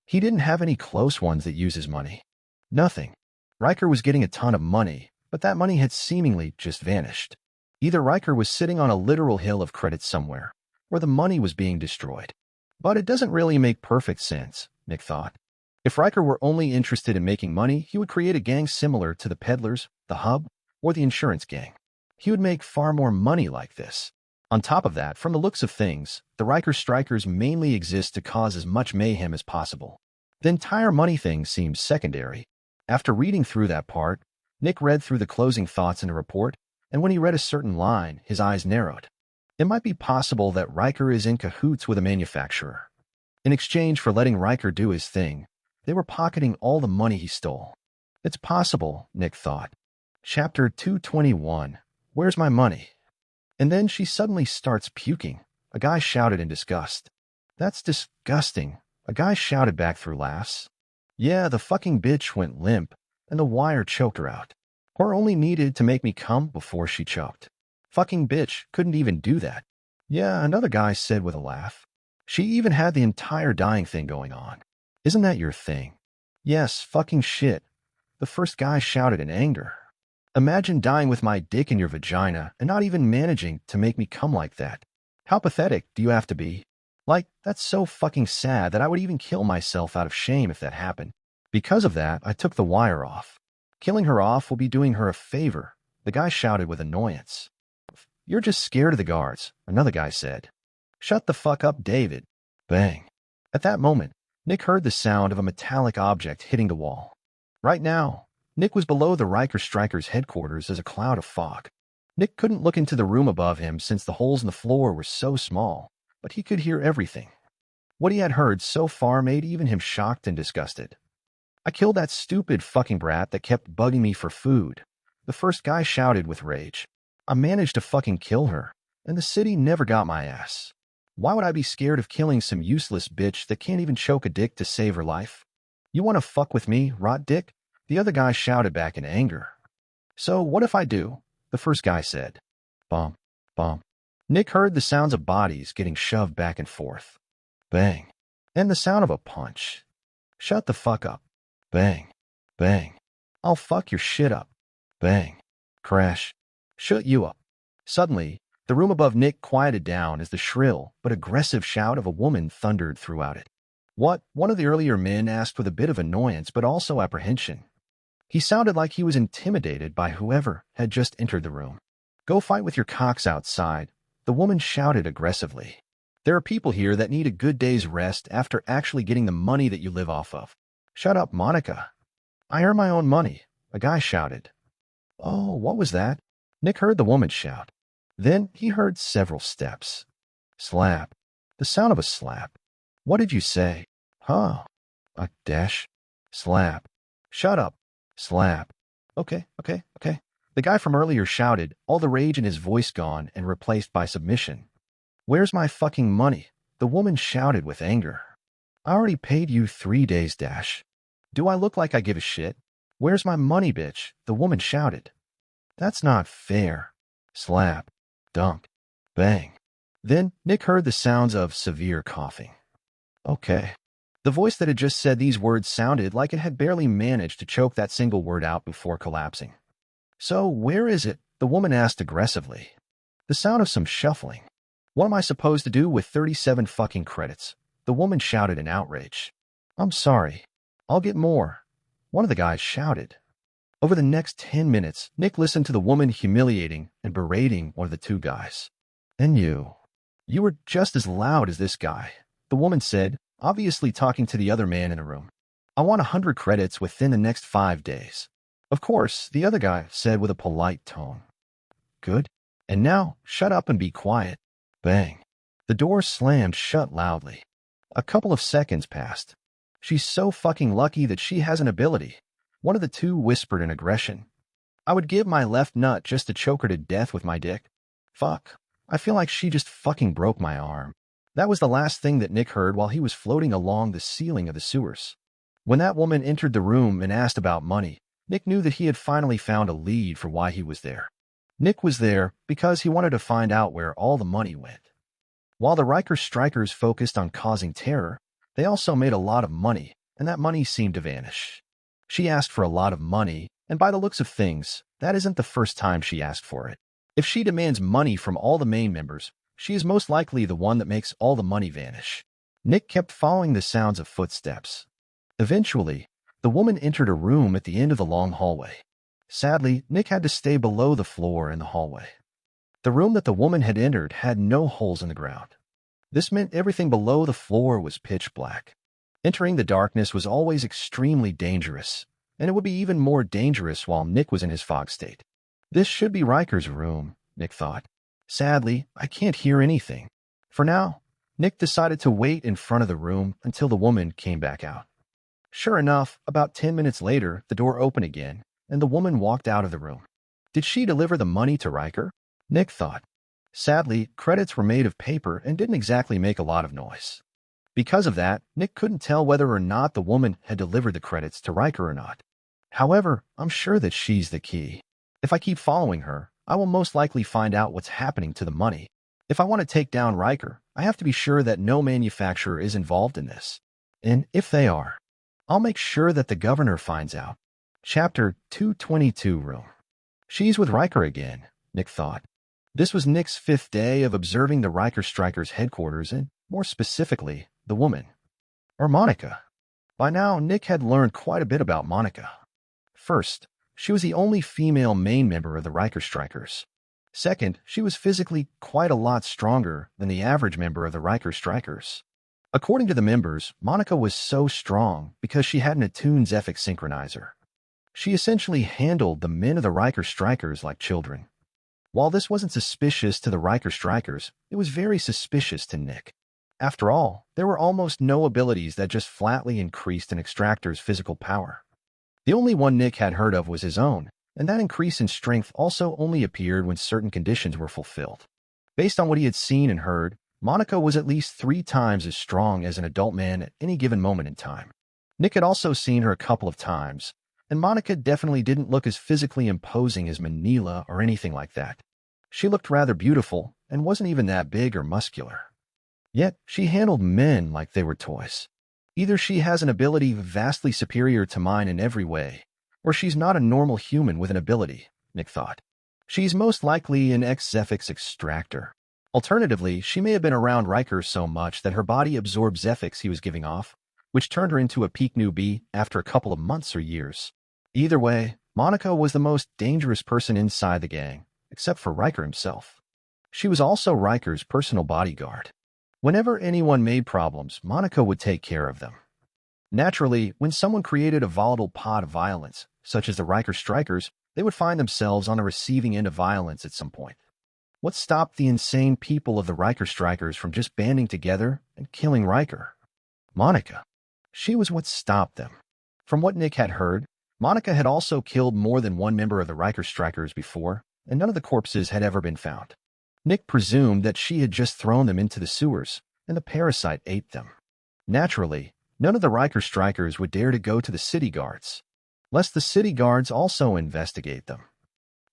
He didn't have any close ones that use his money. Nothing. Riker was getting a ton of money, but that money had seemingly just vanished. Either Riker was sitting on a literal hill of credits somewhere, or the money was being destroyed. But it doesn't really make perfect sense, Nick thought. If Riker were only interested in making money, he would create a gang similar to the peddlers, the hub, or the insurance gang. He would make far more money like this. On top of that, from the looks of things, the Riker strikers mainly exist to cause as much mayhem as possible. The entire money thing seems secondary. After reading through that part, Nick read through the closing thoughts in the report, and when he read a certain line, his eyes narrowed. It might be possible that Riker is in cahoots with a manufacturer. In exchange for letting Riker do his thing, they were pocketing all the money he stole. It's possible, Nick thought. Chapter 221. Where's my money? And then she suddenly starts puking. A guy shouted in disgust. That's disgusting, a guy shouted back through laughs. Yeah, the fucking bitch went limp, and the wire choked her out. Or only needed to make me come before she choked. Fucking bitch couldn't even do that. Yeah, another guy said with a laugh. She even had the entire dying thing going on. Isn't that your thing? Yes, fucking shit. The first guy shouted in anger. Imagine dying with my dick in your vagina and not even managing to make me come like that. How pathetic do you have to be? Like, that's so fucking sad that I would even kill myself out of shame if that happened. Because of that, I took the wire off. Killing her off will be doing her a favor, the guy shouted with annoyance. You're just scared of the guards, another guy said. Shut the fuck up, David. Bang. At that moment, Nick heard the sound of a metallic object hitting the wall. Right now, Nick was below the Riker Strikers' headquarters as a cloud of fog. Nick couldn't look into the room above him since the holes in the floor were so small, but he could hear everything. What he had heard so far made even him shocked and disgusted. I killed that stupid fucking brat that kept bugging me for food, the first guy shouted with rage. I managed to fucking kill her, and the city never got my ass. Why would I be scared of killing some useless bitch that can't even choke a dick to save her life? You want to fuck with me, rot dick? The other guy shouted back in anger. So what if I do? The first guy said. Bump, bump. Nick heard the sounds of bodies getting shoved back and forth. Bang. And the sound of a punch. Shut the fuck up. Bang. Bang. I'll fuck your shit up. Bang. Crash. Shut you up. Suddenly, the room above Nick quieted down as the shrill but aggressive shout of a woman thundered throughout it. What? One of the earlier men asked with a bit of annoyance but also apprehension. He sounded like he was intimidated by whoever had just entered the room. Go fight with your cocks outside, the woman shouted aggressively. There are people here that need a good day's rest after actually getting the money that you live off of. Shut up, Monica. I earn my own money, a guy shouted. Oh, what was that? Nick heard the woman shout. Then he heard several steps. Slap. The sound of a slap. What did you say? Huh? A dash. Slap. Shut up. Slap. Okay. The guy from earlier shouted, all the rage in his voice gone and replaced by submission. Where's my fucking money? The woman shouted with anger. I already paid you 3 days, Dash. Do I look like I give a shit? Where's my money, bitch? The woman shouted. That's not fair. Slap. Dunk. Bang. Then Nick heard the sounds of severe coughing. Okay. The voice that had just said these words sounded like it had barely managed to choke that single word out before collapsing. So where is it? The woman asked aggressively. The sound of some shuffling. What am I supposed to do with 37 fucking credits? The woman shouted in outrage. I'm sorry. I'll get more. One of the guys shouted. Over the next 10 minutes, Nick listened to the woman humiliating and berating one of the two guys. And you were just as loud as this guy, the woman said, obviously talking to the other man in the room. I want 100 credits within the next 5 days. Of course, the other guy said with a polite tone. Good. And now, shut up and be quiet. Bang. The door slammed shut loudly. A couple of seconds passed. She's so fucking lucky that she has an ability. One of the two whispered in aggression. I would give my left nut just to choke her to death with my dick. Fuck. I feel like she just fucking broke my arm. That was the last thing that Nick heard while he was floating along the ceiling of the sewers. When that woman entered the room and asked about money, Nick knew that he had finally found a lead for why he was there. Nick was there because he wanted to find out where all the money went. While the Riker strikers focused on causing terror, they also made a lot of money, and that money seemed to vanish. She asked for a lot of money, and by the looks of things, that isn't the first time she asked for it. If she demands money from all the main members, she is most likely the one that makes all the money vanish. Nick kept following the sounds of footsteps. Eventually, the woman entered a room at the end of the long hallway. Sadly, Nick had to stay below the floor in the hallway. The room that the woman had entered had no holes in the ground. This meant everything below the floor was pitch black. Entering the darkness was always extremely dangerous, and it would be even more dangerous while Nick was in his fog state. This should be Riker's room, Nick thought. Sadly, I can't hear anything. For now, Nick decided to wait in front of the room until the woman came back out. Sure enough, about 10 minutes later, the door opened again, and the woman walked out of the room. Did she deliver the money to Riker? Nick thought. Sadly, credits were made of paper and didn't exactly make a lot of noise. Because of that, Nick couldn't tell whether or not the woman had delivered the credits to Riker or not. However, I'm sure that she's the key. If I keep following her, I will most likely find out what's happening to the money. If I want to take down Riker, I have to be sure that no manufacturer is involved in this. And if they are, I'll make sure that the governor finds out. Chapter 222 Room. She's with Riker again, Nick thought. This was Nick's 5th day of observing the Riker Strikers' headquarters and, more specifically, the woman. Or Monica. By now, Nick had learned quite a bit about Monica. First, she was the only female main member of the Riker Strikers. Second, she was physically quite a lot stronger than the average member of the Riker Strikers. According to the members, Monica was so strong because she had an attuned Zephyx synchronizer. She essentially handled the men of the Riker Strikers like children. While this wasn't suspicious to the Riker Strikers, it was very suspicious to Nick. After all, there were almost no abilities that just flatly increased an extractor's physical power. The only one Nick had heard of was his own, and that increase in strength also only appeared when certain conditions were fulfilled. Based on what he had seen and heard, Monica was at least 3 times as strong as an adult man at any given moment in time. Nick had also seen her a couple of times, and Monica definitely didn't look as physically imposing as Manila or anything like that. She looked rather beautiful and wasn't even that big or muscular. Yet, she handled men like they were toys. Either she has an ability vastly superior to mine in every way, or she's not a normal human with an ability, Nick thought. She's most likely an ex-Zephyx Extractor. Alternatively, she may have been around Riker so much that her body absorbed Zephyx he was giving off, which turned her into a peak newbie after a couple of months or years. Either way, Monica was the most dangerous person inside the gang, except for Riker himself. She was also Riker's personal bodyguard. Whenever anyone made problems, Monica would take care of them. Naturally, when someone created a volatile pot of violence, such as the Riker Strikers, they would find themselves on the receiving end of violence at some point. What stopped the insane people of the Riker Strikers from just banding together and killing Riker? Monica. She was what stopped them. From what Nick had heard, Monica had also killed more than one member of the Riker Strikers before, and none of the corpses had ever been found. Nick presumed that she had just thrown them into the sewers, and the parasite ate them. Naturally, none of the Riker Strikers would dare to go to the city guards, lest the city guards also investigate them.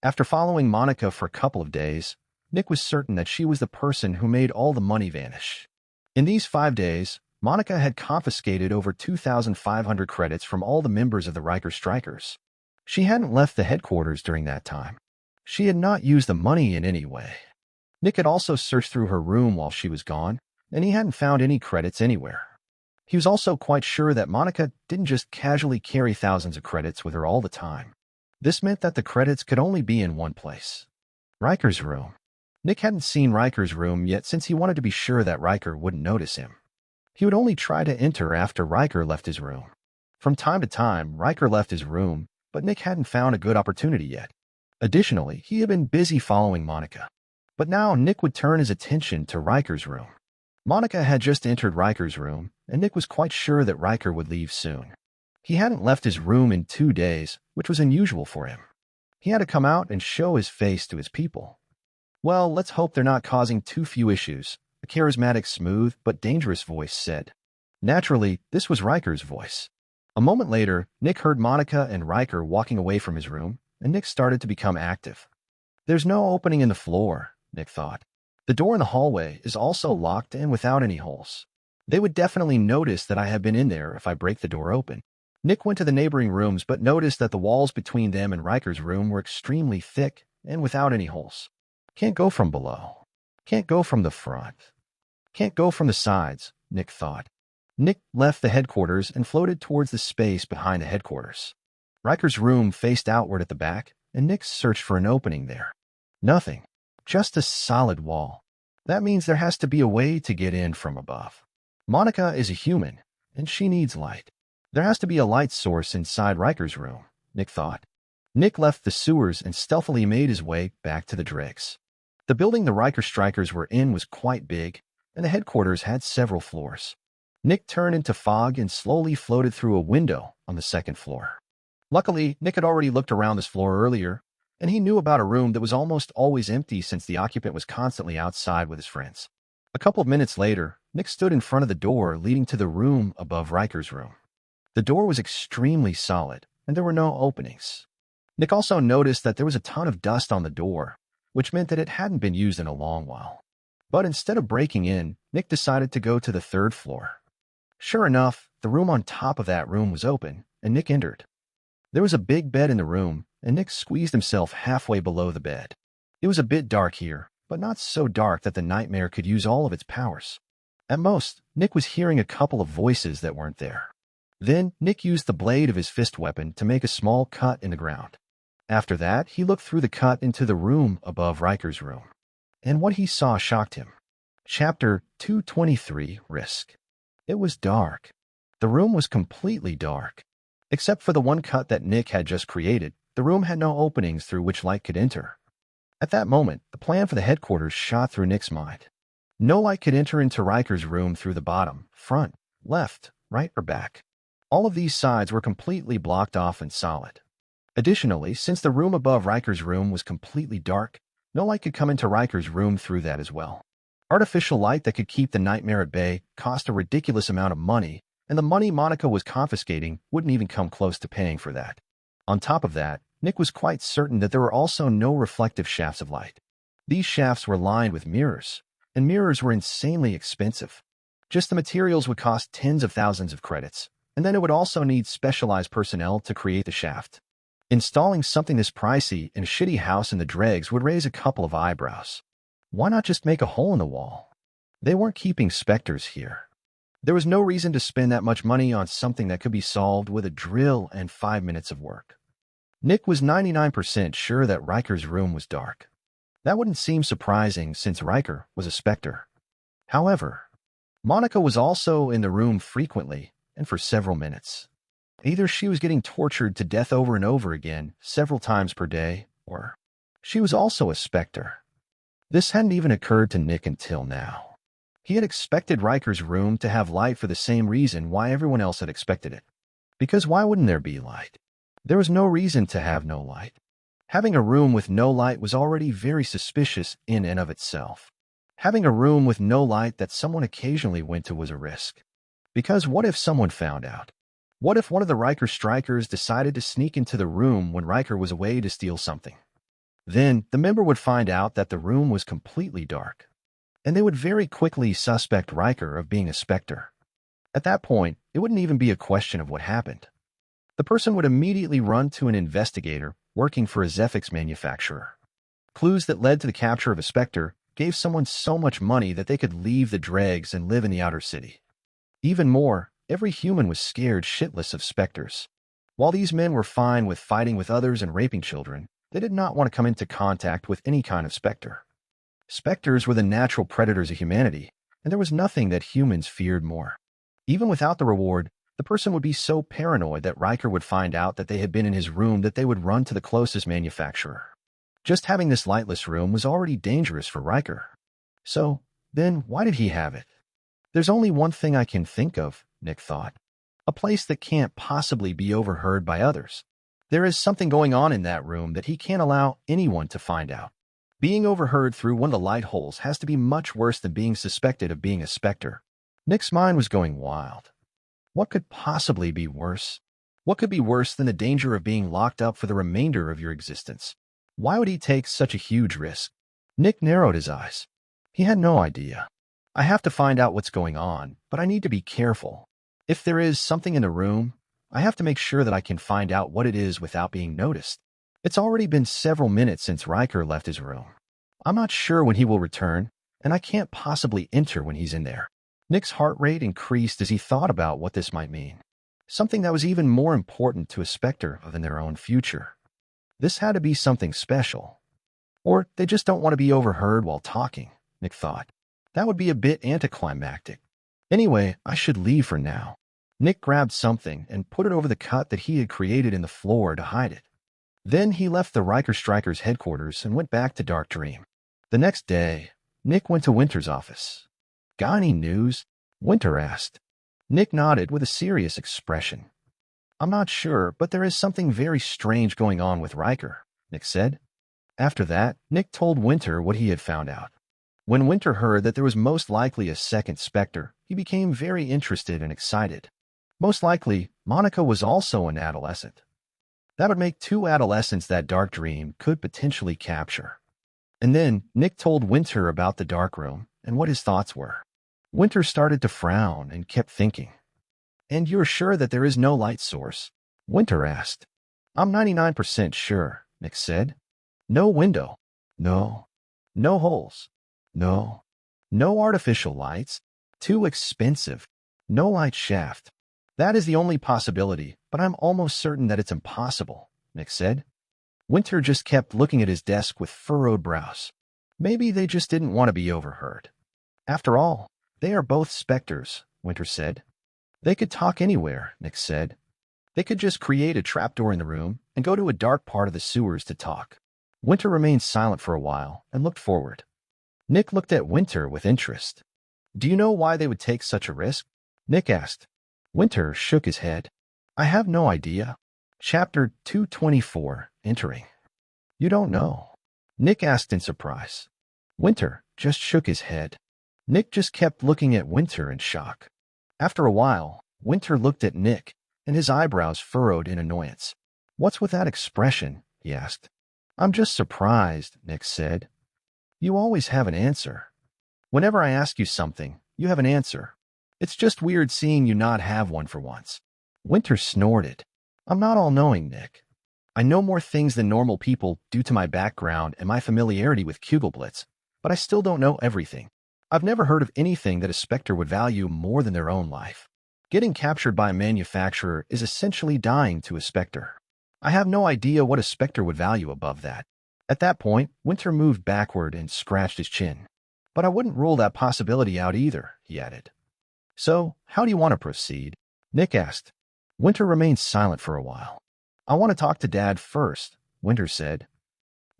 After following Monica for a couple of days, Nick was certain that she was the person who made all the money vanish. In these 5 days, Monica had confiscated over 2,500 credits from all the members of the Riker Strikers. She hadn't left the headquarters during that time. She had not used the money in any way. Nick had also searched through her room while she was gone, and he hadn't found any credits anywhere. He was also quite sure that Monica didn't just casually carry thousands of credits with her all the time. This meant that the credits could only be in one place. Riker's room. Nick hadn't seen Riker's room yet since he wanted to be sure that Riker wouldn't notice him. He would only try to enter after Riker left his room. From time to time, Riker left his room, but Nick hadn't found a good opportunity yet. Additionally, he had been busy following Monica. But now Nick would turn his attention to Riker's room. Monica had just entered Riker's room, and Nick was quite sure that Riker would leave soon. He hadn't left his room in 2 days, which was unusual for him. He had to come out and show his face to his people. Well, let's hope they're not causing too few issues, a charismatic, smooth, but dangerous voice said. Naturally, this was Riker's voice. A moment later, Nick heard Monica and Riker walking away from his room, and Nick started to become active. There's no opening in the floor, Nick thought. The door in the hallway is also locked and without any holes. They would definitely notice that I have been in there if I break the door open. Nick went to the neighboring rooms but noticed that the walls between them and Riker's room were extremely thick and without any holes. Can't go from below. Can't go from the front. Can't go from the sides, Nick thought. Nick left the headquarters and floated towards the space behind the headquarters. Riker's room faced outward at the back, and Nick searched for an opening there. Nothing. Just a solid wall. That means there has to be a way to get in from above. Monica is a human, and she needs light. There has to be a light source inside Riker's room, Nick thought. Nick left the sewers and stealthily made his way back to the Dregs. The building the Riker strikers were in was quite big, and the headquarters had several floors. Nick turned into fog and slowly floated through a window on the 2nd floor. Luckily, Nick had already looked around this floor earlier, and he knew about a room that was almost always empty since the occupant was constantly outside with his friends. A couple of minutes later, Nick stood in front of the door leading to the room above Riker's room. The door was extremely solid, and there were no openings. Nick also noticed that there was a ton of dust on the door, which meant that it hadn't been used in a long while. But instead of breaking in, Nick decided to go to the 3rd floor. Sure enough, the room on top of that room was open, and Nick entered. There was a big bed in the room, and Nick squeezed himself halfway below the bed. It was a bit dark here, but not so dark that the nightmare could use all of its powers. At most, Nick was hearing a couple of voices that weren't there. Then, Nick used the blade of his fist weapon to make a small cut in the ground. After that, he looked through the cut into the room above Riker's room. And what he saw shocked him. Chapter 223, Risk. It was dark. The room was completely dark. Except for the one cut that Nick had just created, the room had no openings through which light could enter. At that moment, the plan for the headquarters shot through Nick's mind. No light could enter into Riker's room through the bottom, front, left, right, or back. All of these sides were completely blocked off and solid. Additionally, since the room above Riker's room was completely dark, no light could come into Riker's room through that as well. Artificial light that could keep the nightmare at bay cost a ridiculous amount of money, and the money Monica was confiscating wouldn't even come close to paying for that. On top of that, Nick was quite certain that there were also no reflective shafts of light. These shafts were lined with mirrors, and mirrors were insanely expensive. Just the materials would cost tens of thousands of credits, and then it would also need specialized personnel to create the shaft. Installing something this pricey in a shitty house in the Dregs would raise a couple of eyebrows. Why not just make a hole in the wall? They weren't keeping Specters here. There was no reason to spend that much money on something that could be solved with a drill and 5 minutes of work. Nick was 99% sure that Riker's room was dark. That wouldn't seem surprising since Riker was a Specter. However, Monica was also in the room frequently and for several minutes. Either she was getting tortured to death over and over again, several times per day, or she was also a Specter. This hadn't even occurred to Nick until now. He had expected Riker's room to have light for the same reason why everyone else had expected it. Because why wouldn't there be light? There was no reason to have no light. Having a room with no light was already very suspicious in and of itself. Having a room with no light that someone occasionally went to was a risk. Because what if someone found out? What if one of the Riker strikers decided to sneak into the room when Riker was away to steal something? Then, the member would find out that the room was completely dark, and they would very quickly suspect Riker of being a Specter. At that point, it wouldn't even be a question of what happened. The person would immediately run to an investigator working for a Zephyx manufacturer. Clues that led to the capture of a Specter gave someone so much money that they could leave the Dregs and live in the outer city. Even more, every human was scared shitless of Specters. While these men were fine with fighting with others and raping children, they did not want to come into contact with any kind of Specter. Specters were the natural predators of humanity, and there was nothing that humans feared more. Even without the reward, the person would be so paranoid that Riker would find out that they had been in his room that they would run to the closest manufacturer. Just having this lightless room was already dangerous for Riker. So, then, why did he have it? There's only one thing I can think of, Nick thought. A place that can't possibly be overheard by others. There is something going on in that room that he can't allow anyone to find out. Being overheard through one of the light holes has to be much worse than being suspected of being a specter. Nick's mind was going wild. What could possibly be worse? What could be worse than the danger of being locked up for the remainder of your existence? Why would he take such a huge risk? Nick narrowed his eyes. He had no idea. I have to find out what's going on, but I need to be careful. If there is something in the room, I have to make sure that I can find out what it is without being noticed. It's already been several minutes since Riker left his room. I'm not sure when he will return, and I can't possibly enter when he's in there. Nick's heart rate increased as he thought about what this might mean. Something that was even more important to a specter than their own future. This had to be something special. Or they just don't want to be overheard while talking, Nick thought. That would be a bit anticlimactic. Anyway, I should leave for now. Nick grabbed something and put it over the cut that he had created in the floor to hide it. Then he left the Riker Strikers headquarters and went back to Dark Dream. The next day, Nick went to Winter's office. Got any news? Winter asked. Nick nodded with a serious expression. I'm not sure, but there is something very strange going on with Riker, Nick said. After that, Nick told Winter what he had found out. When Winter heard that there was most likely a second Spectre, he became very interested and excited. Most likely, Monica was also an adolescent. That would make 2 adolescents that Dark Dream could potentially capture. And then Nick told Winter about the dark room and what his thoughts were. Winter started to frown and kept thinking. And you're sure that there is no light source? Winter asked. I'm 99% sure, Nick said. No window. No. No holes. No. No artificial lights. Too expensive. No light shaft. That is the only possibility, but I'm almost certain that it's impossible, Nick said. Winter just kept looking at his desk with furrowed brows. Maybe they just didn't want to be overheard. After all, they are both specters, Winter said. They could talk anywhere, Nick said. They could just create a trapdoor in the room and go to a dark part of the sewers to talk. Winter remained silent for a while and looked forward. Nick looked at Winter with interest. Do you know why they would take such a risk? Nick asked. Winter shook his head. I have no idea. Chapter 224, Entering. You don't know? Nick asked in surprise. Winter just shook his head. Nick just kept looking at Winter in shock. After a while, Winter looked at Nick, and his eyebrows furrowed in annoyance. What's with that expression? He asked. I'm just surprised, Nick said. You always have an answer. Whenever I ask you something, you have an answer. It's just weird seeing you not have one for once. Winter snorted. I'm not all-knowing, Nick. I know more things than normal people due to my background and my familiarity with Kugelblitz, but I still don't know everything. I've never heard of anything that a Spectre would value more than their own life. Getting captured by a manufacturer is essentially dying to a Spectre. I have no idea what a Spectre would value above that. At that point, Winter moved backward and scratched his chin. But I wouldn't rule that possibility out either, he added. So, how do you want to proceed? Nick asked. Winter remained silent for a while. I want to talk to Dad first, Winter said.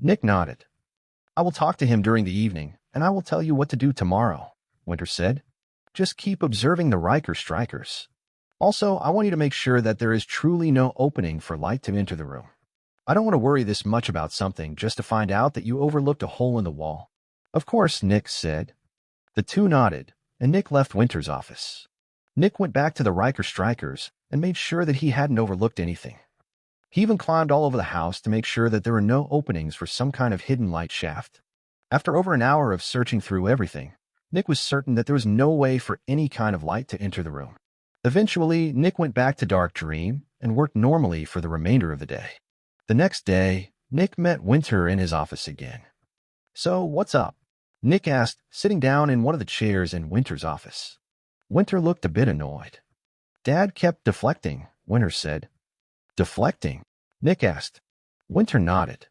Nick nodded. I will talk to him during the evening, and I will tell you what to do tomorrow, Winter said. Just keep observing the Riker Strikers. Also, I want you to make sure that there is truly no opening for light to enter the room. I don't want to worry this much about something just to find out that you overlooked a hole in the wall. Of course, Nick said. The two nodded, and Nick left Winter's office. Nick went back to the Riker Strikers and made sure that he hadn't overlooked anything. He even climbed all over the house to make sure that there were no openings for some kind of hidden light shaft. After over an hour of searching through everything, Nick was certain that there was no way for any kind of light to enter the room. Eventually, Nick went back to Dark Dream and worked normally for the remainder of the day. The next day, Nick met Winter in his office again. So, what's up? Nick asked, sitting down in one of the chairs in Winter's office. Winter looked a bit annoyed. Dad kept deflecting, Winter said. Deflecting? Nick asked. Winter nodded.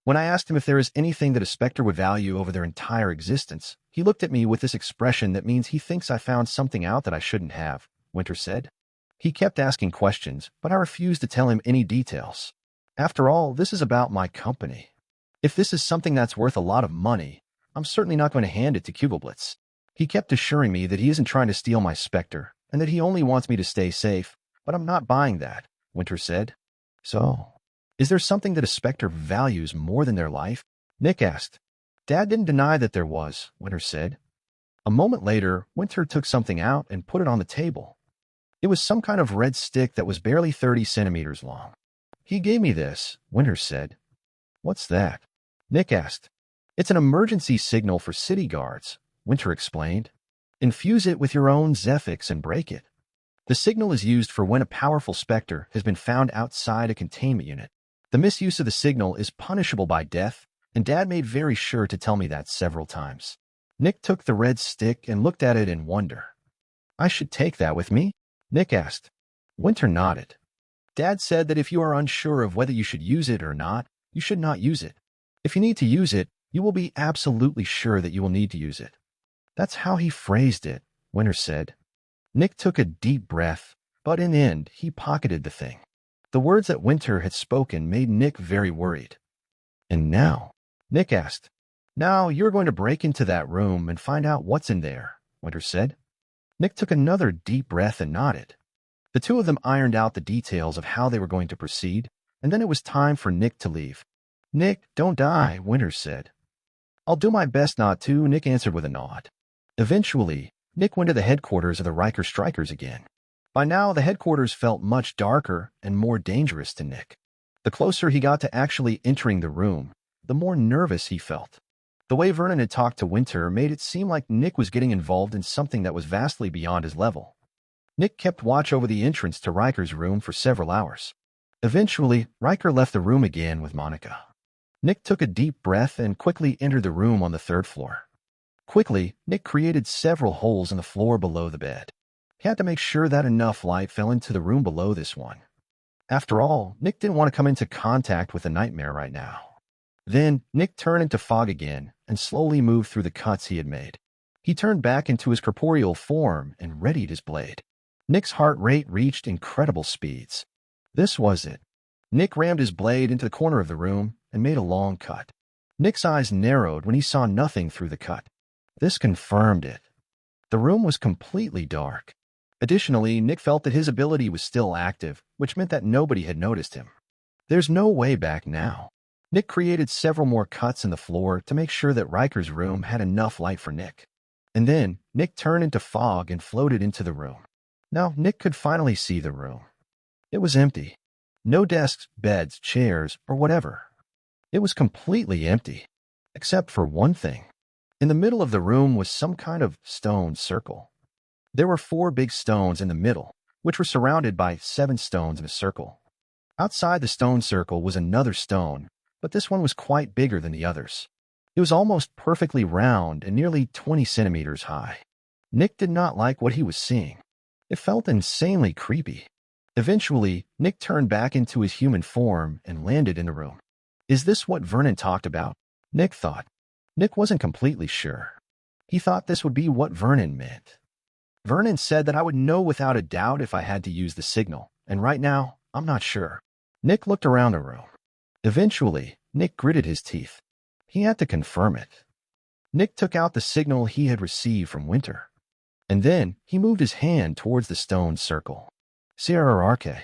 When I asked him if there is anything that a Spectre would value over their entire existence, he looked at me with this expression that means he thinks I found something out that I shouldn't have, Winter said. He kept asking questions, but I refused to tell him any details. After all, this is about my company. If this is something that's worth a lot of money, I'm certainly not going to hand it to Kugelblitz. He kept assuring me that he isn't trying to steal my Spectre, and that he only wants me to stay safe, but I'm not buying that, Winter said. So, is there something that a Spectre values more than their life? Nick asked. Dad didn't deny that there was, Winter said. A moment later, Winter took something out and put it on the table. It was some kind of red stick that was barely 30 centimeters long. He gave me this, Winter said. What's that? Nick asked. It's an emergency signal for city guards, Winter explained. Infuse it with your own Zephyx and break it. The signal is used for when a powerful Spectre has been found outside a containment unit. The misuse of the signal is punishable by death, and Dad made very sure to tell me that several times. Nick took the red stick and looked at it in wonder. I should take that with me? Nick asked. Winter nodded. Dad said that if you are unsure of whether you should use it or not, you should not use it. If you need to use it, you will be absolutely sure that you will need to use it. That's how he phrased it, Winter said. Nick took a deep breath, but in the end, he pocketed the thing. The words that Winter had spoken made Nick very worried. And now? Nick asked. Now you're going to break into that room and find out what's in there, Winter said. Nick took another deep breath and nodded. The two of them ironed out the details of how they were going to proceed, and then it was time for Nick to leave. Nick, don't die, Winter said. I'll do my best not to, Nick answered with a nod. Eventually, Nick went to the headquarters of the Riker Strikers again. By now, the headquarters felt much darker and more dangerous to Nick. The closer he got to actually entering the room, the more nervous he felt. The way Vernon had talked to Winter made it seem like Nick was getting involved in something that was vastly beyond his level. Nick kept watch over the entrance to Riker's room for several hours. Eventually, Riker left the room again with Monica. Nick took a deep breath and quickly entered the room on the third floor. Quickly, Nick created several holes in the floor below the bed. He had to make sure that enough light fell into the room below this one. After all, Nick didn't want to come into contact with a nightmare right now. Then, Nick turned into fog again and slowly moved through the cuts he had made. He turned back into his corporeal form and readied his blade. Nick's heart rate reached incredible speeds. This was it. Nick rammed his blade into the corner of the room and made a long cut. Nick's eyes narrowed when he saw nothing through the cut. This confirmed it. The room was completely dark. Additionally, Nick felt that his ability was still active, which meant that nobody had noticed him. There's no way back now. Nick created several more cuts in the floor to make sure that Riker's room had enough light for Nick. And then, Nick turned into fog and floated into the room. Now, Nick could finally see the room. It was empty. No desks, beds, chairs, or whatever. It was completely empty, except for one thing. In the middle of the room was some kind of stone circle. There were 4 big stones in the middle, which were surrounded by 7 stones in a circle. Outside the stone circle was another stone, but this one was quite bigger than the others. It was almost perfectly round and nearly 20 centimeters high. Nick did not like what he was seeing. It felt insanely creepy. Eventually, Nick turned back into his human form and landed in the room. Is this what Vernon talked about? Nick thought. Nick wasn't completely sure. He thought this would be what Vernon meant. Vernon said that I would know without a doubt if I had to use the signal, and right now, I'm not sure. Nick looked around the room. Eventually, Nick gritted his teeth. He had to confirm it. Nick took out the signal he had received from Winter. And then, he moved his hand towards the stone circle. Sierra Arke.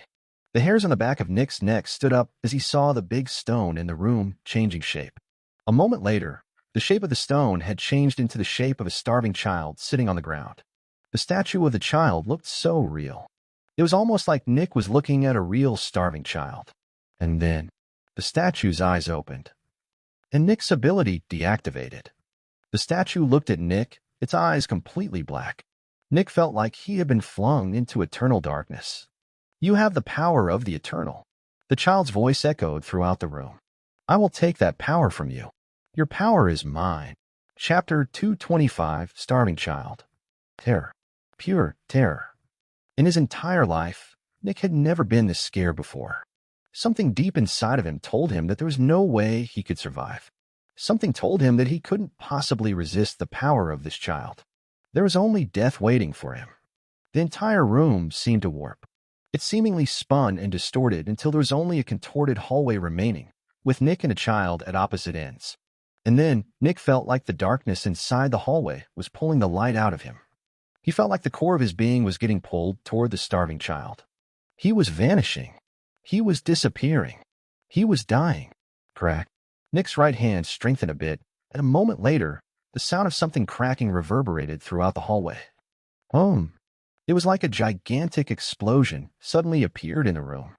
The hairs on the back of Nick's neck stood up as he saw the big stone in the room changing shape. A moment later, the shape of the stone had changed into the shape of a starving child sitting on the ground. The statue of the child looked so real. It was almost like Nick was looking at a real starving child. And then, the statue's eyes opened. And Nick's ability deactivated. The statue looked at Nick, its eyes completely black. Nick felt like he had been flung into eternal darkness. You have the power of the eternal. The child's voice echoed throughout the room. I will take that power from you. Your power is mine. Chapter 225, Starving Child. Terror. Pure terror. In his entire life, Nick had never been this scared before. Something deep inside of him told him that there was no way he could survive. Something told him that he couldn't possibly resist the power of this child. There was only death waiting for him. The entire room seemed to warp. It seemingly spun and distorted until there was only a contorted hallway remaining, with Nick and a child at opposite ends. And then Nick felt like the darkness inside the hallway was pulling the light out of him. He felt like the core of his being was getting pulled toward the starving child. He was vanishing. He was disappearing. He was dying. Crack. Nick's right hand strengthened a bit, and a moment later, the sound of something cracking reverberated throughout the hallway. It was like a gigantic explosion suddenly appeared in the room.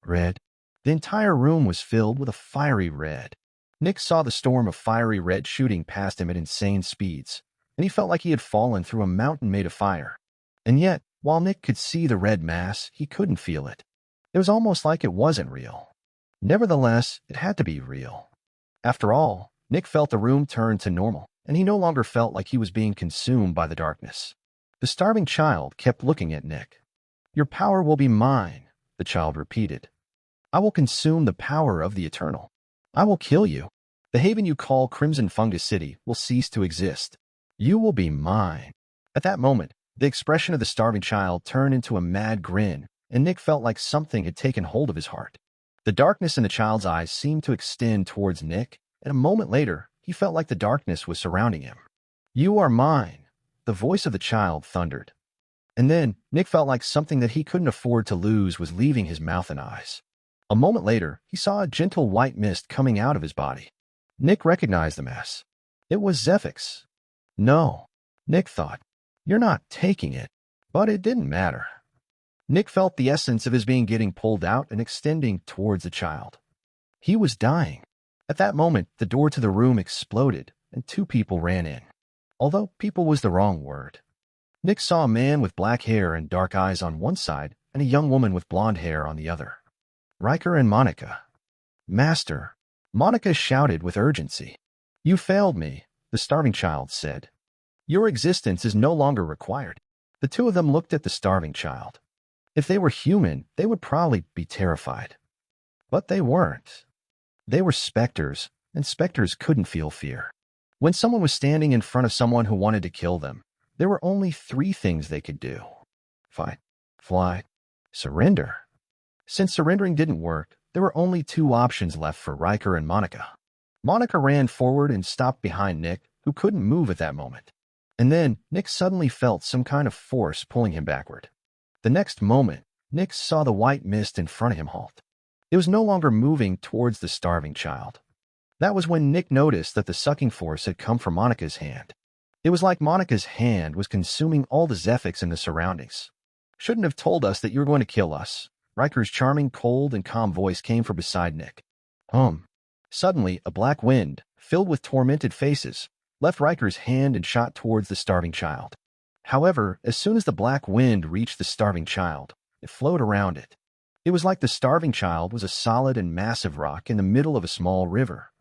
Red. The entire room was filled with a fiery red. Nick saw the storm of fiery red shooting past him at insane speeds, and he felt like he had fallen through a mountain made of fire. And yet, while Nick could see the red mass, he couldn't feel it. It was almost like it wasn't real. Nevertheless, it had to be real. After all, Nick felt the room turn to normal, and he no longer felt like he was being consumed by the darkness. The starving child kept looking at Nick. "Your power will be mine," the child repeated. "I will consume the power of the eternal. I will kill you. The haven you call Crimson Fungus City will cease to exist. You will be mine." At that moment, the expression of the starving child turned into a mad grin, and Nick felt like something had taken hold of his heart. The darkness in the child's eyes seemed to extend towards Nick, and a moment later, he felt like the darkness was surrounding him. "You are mine," the voice of the child thundered. And then, Nick felt like something that he couldn't afford to lose was leaving his mouth and eyes. A moment later, he saw a gentle white mist coming out of his body. Nick recognized the mass. It was Zephyx. No, Nick thought. You're not taking it. But it didn't matter. Nick felt the essence of his being getting pulled out and extending towards the child. He was dying. At that moment, the door to the room exploded, and two people ran in. Although people was the wrong word. Nick saw a man with black hair and dark eyes on one side, and a young woman with blonde hair on the other. Riker and Monica. "Master," Monica shouted with urgency. "You failed me," the starving child said. "Your existence is no longer required." The two of them looked at the starving child. If they were human, they would probably be terrified. But they weren't. They were specters, and specters couldn't feel fear. When someone was standing in front of someone who wanted to kill them, there were only three things they could do: fight, flight, surrender. Since surrendering didn't work, there were only two options left for Riker and Monica. Monica ran forward and stopped behind Nick, who couldn't move at that moment. And then, Nick suddenly felt some kind of force pulling him backward. The next moment, Nick saw the white mist in front of him halt. It was no longer moving towards the starving child. That was when Nick noticed that the sucking force had come from Monica's hand. It was like Monica's hand was consuming all the Zephyx in the surroundings. "Shouldn't have told us that you were going to kill us." Riker's charming, cold, and calm voice came from beside Nick. Suddenly, a black wind, filled with tormented faces, left Riker's hand and shot towards the starving child. However, as soon as the black wind reached the starving child, it flowed around it. It was like the starving child was a solid and massive rock in the middle of a small river.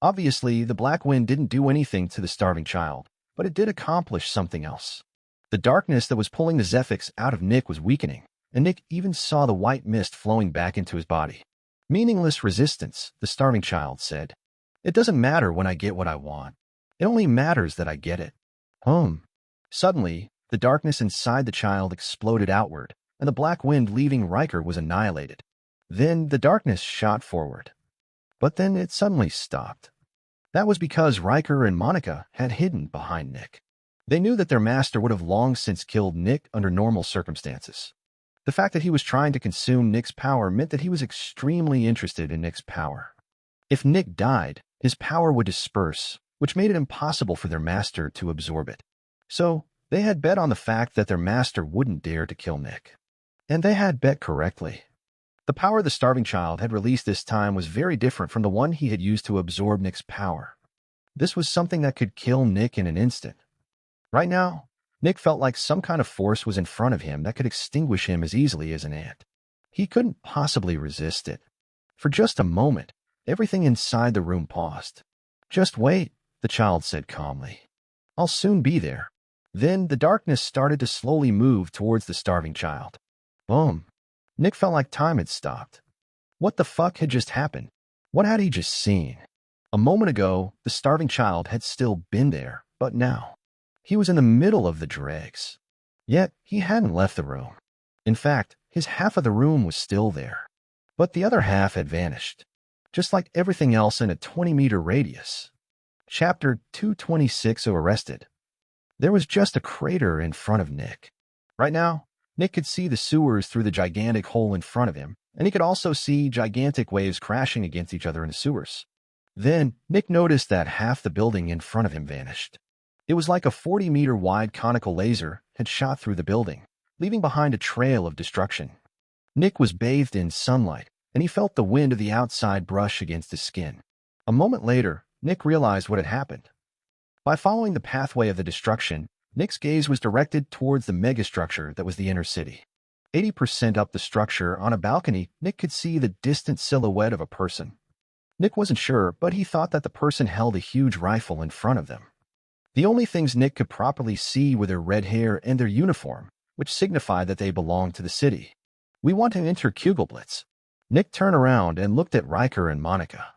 Obviously, the black wind didn't do anything to the starving child, but it did accomplish something else. The darkness that was pulling the Zephyx out of Nick was weakening, and Nick even saw the white mist flowing back into his body. "Meaningless resistance," the starving child said. "It doesn't matter when I get what I want. It only matters that I get it." Suddenly, the darkness inside the child exploded outward, and the black wind leaving Riker was annihilated. Then the darkness shot forward. But then it suddenly stopped. That was because Riker and Monica had hidden behind Nick. They knew that their master would have long since killed Nick under normal circumstances. The fact that he was trying to consume Nick's power meant that he was extremely interested in Nick's power. If Nick died, his power would disperse, which made it impossible for their master to absorb it. So, they had bet on the fact that their master wouldn't dare to kill Nick. And they had bet correctly. The power the starving child had released this time was very different from the one he had used to absorb Nick's power. This was something that could kill Nick in an instant. Right now, Nick felt like some kind of force was in front of him that could extinguish him as easily as an ant. He couldn't possibly resist it. For just a moment, everything inside the room paused. "Just wait," the child said calmly. "I'll soon be there." Then the darkness started to slowly move towards the starving child. Boom. Nick felt like time had stopped. What the fuck had just happened? What had he just seen? A moment ago, the starving child had still been there, but now he was in the middle of the dregs. Yet he hadn't left the room. In fact, his half of the room was still there. But the other half had vanished, just like everything else in a 20-meter radius. Chapter 226 Arrested. There was just a crater in front of Nick. Right now, Nick could see the sewers through the gigantic hole in front of him, and he could also see gigantic waves crashing against each other in the sewers. Then, Nick noticed that half the building in front of him vanished. It was like a 40-meter-wide conical laser had shot through the building, leaving behind a trail of destruction. Nick was bathed in sunlight, and he felt the wind of the outside brush against his skin. A moment later, Nick realized what had happened. By following the pathway of the destruction, Nick's gaze was directed towards the megastructure that was the inner city. 80% up the structure, on a balcony, Nick could see the distant silhouette of a person. Nick wasn't sure, but he thought that the person held a huge rifle in front of them. The only things Nick could properly see were their red hair and their uniform, which signified that they belonged to the city. "We want to enter Kugelblitz." Nick turned around and looked at Riker and Monica.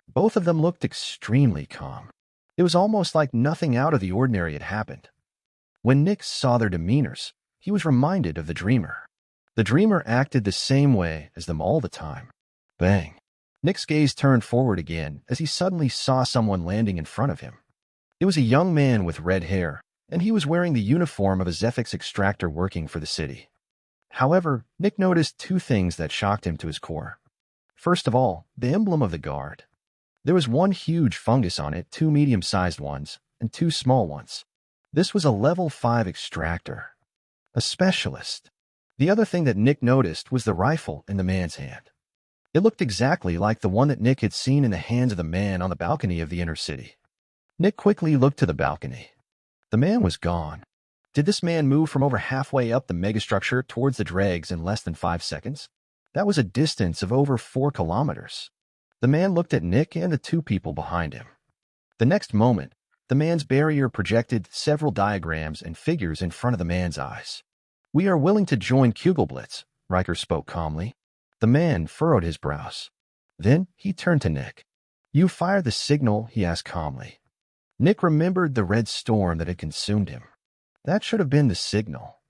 Both of them looked extremely calm. It was almost like nothing out of the ordinary had happened. When Nick saw their demeanors, he was reminded of the Dreamer. The Dreamer acted the same way as them all the time. Bang! Nick's gaze turned forward again as he suddenly saw someone landing in front of him. It was a young man with red hair, and he was wearing the uniform of a Zephyx Extractor working for the city. However, Nick noticed two things that shocked him to his core. First of all, the emblem of the guard. There was one huge fungus on it, two medium-sized ones, and two small ones. This was a level 5 extractor. A specialist. The other thing that Nick noticed was the rifle in the man's hand. It looked exactly like the one that Nick had seen in the hands of the man on the balcony of the inner city. Nick quickly looked to the balcony. The man was gone. Did this man move from over halfway up the megastructure towards the Dregs in less than 5 seconds? That was a distance of over 4 kilometers. The man looked at Nick and the two people behind him. The next moment, the man's barrier projected several diagrams and figures in front of the man's eyes. "We are willing to join Kugelblitz," Riker spoke calmly. The man furrowed his brows. Then he turned to Nick. "You fired the signal?" he asked calmly. Nick remembered the red storm that had consumed him. That should have been the signal.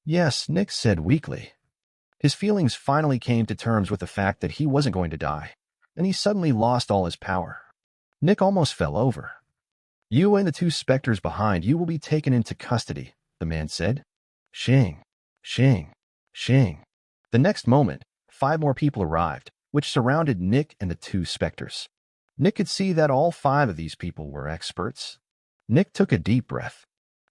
"Yes," Nick said weakly. His feelings finally came to terms with the fact that he wasn't going to die, and he suddenly lost all his power. Nick almost fell over. "You and the two Specters behind you will be taken into custody," the man said. Shing, shing, shing. The next moment, 5 more people arrived, which surrounded Nick and the two Specters. Nick could see that all 5 of these people were experts. Nick took a deep breath.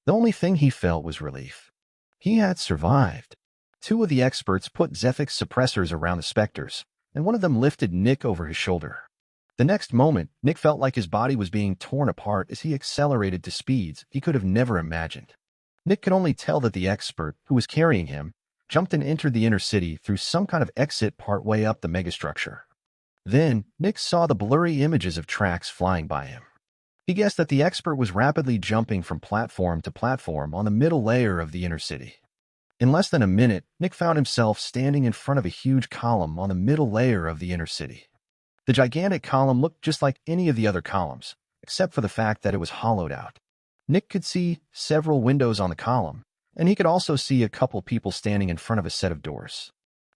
The only thing he felt was relief. He had survived. 2 of the experts put Zephyx suppressors around the Specters, and one of them lifted Nick over his shoulder. The next moment, Nick felt like his body was being torn apart as he accelerated to speeds he could have never imagined. Nick could only tell that the expert, who was carrying him, jumped and entered the inner city through some kind of exit partway up the megastructure. Then, Nick saw the blurry images of tracks flying by him. He guessed that the expert was rapidly jumping from platform to platform on the middle layer of the inner city. In less than a minute, Nick found himself standing in front of a huge column on the middle layer of the inner city. The gigantic column looked just like any of the other columns, except for the fact that it was hollowed out. Nick could see several windows on the column, and he could also see a couple people standing in front of a set of doors.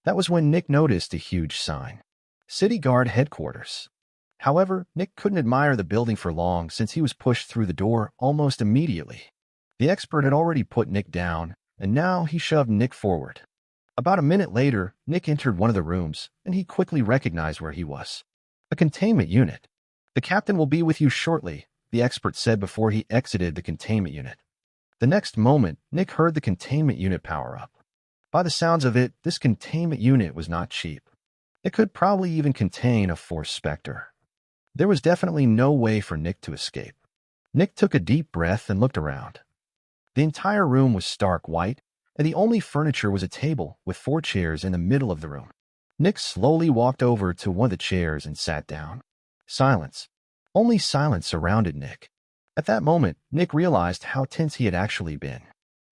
That was when Nick noticed a huge sign. City Guard Headquarters. However, Nick couldn't admire the building for long since he was pushed through the door almost immediately. The expert had already put Nick down, and now he shoved Nick forward. About a minute later, Nick entered one of the rooms, and he quickly recognized where he was. A containment unit. "The captain will be with you shortly," the expert said before he exited the containment unit. The next moment, Nick heard the containment unit power up. By the sounds of it, this containment unit was not cheap. It could probably even contain a Force Spectre. There was definitely no way for Nick to escape. Nick took a deep breath and looked around. The entire room was stark white, and the only furniture was a table with 4 chairs in the middle of the room. Nick slowly walked over to one of the chairs and sat down. Silence. Only silence surrounded Nick. At that moment, Nick realized how tense he had actually been.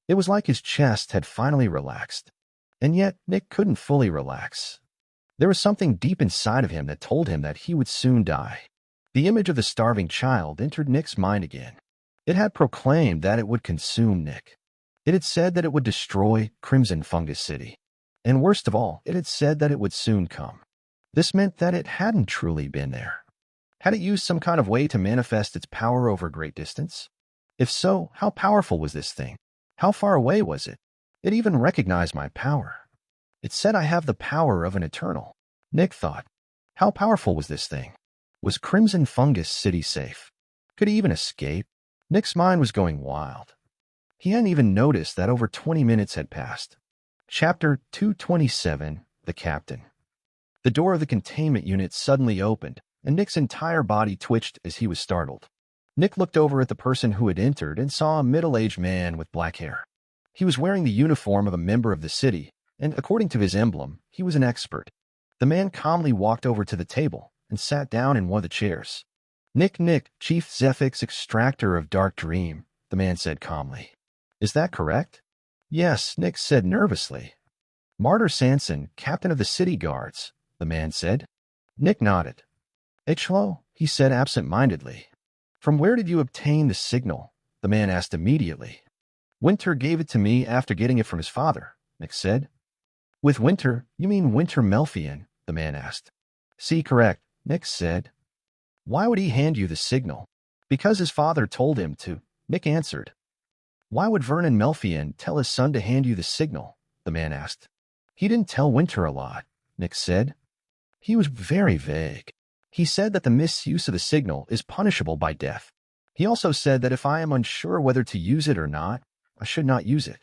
It was like his chest had finally relaxed. And yet, Nick couldn't fully relax. There was something deep inside of him that told him that he would soon die. The image of the starving child entered Nick's mind again. It had proclaimed that it would consume Nick. It had said that it would destroy Crimson Fungus City. And worst of all, it had said that it would soon come. This meant that it hadn't truly been there. Had it used some kind of way to manifest its power over a great distance? If so, how powerful was this thing? How far away was it? It even recognized my power. It said I have the power of an eternal. Nick thought. How powerful was this thing? Was Crimson Fungus City safe? Could he even escape? Nick's mind was going wild. He hadn't even noticed that over 20 minutes had passed. Chapter 227, The Captain. The door of the containment unit suddenly opened, and Nick's entire body twitched as he was startled. Nick looked over at the person who had entered and saw a middle-aged man with black hair. He was wearing the uniform of a member of the city, and according to his emblem, he was an expert. The man calmly walked over to the table and sat down in one of the chairs. Nick, Chief Zephyx Extractor of Dark Dream, the man said calmly. Is that correct? Yes, Nick said nervously. Martyr Sanson, captain of the city guards, the man said. Nick nodded. Ch201, he said absent-mindedly. From where did you obtain the signal? The man asked immediately. Winter gave it to me after getting it from his father, Nick said. With Winter, you mean Winter Melfian? The man asked. See, correct, Nick said. Why would he hand you the signal? Because his father told him to, Nick answered. Why would Vernon Melfian tell his son to hand you the signal? The man asked. He didn't tell Winter a lot, Nick said. He was very vague. He said that the misuse of the signal is punishable by death. He also said that if I am unsure whether to use it or not, I should not use it.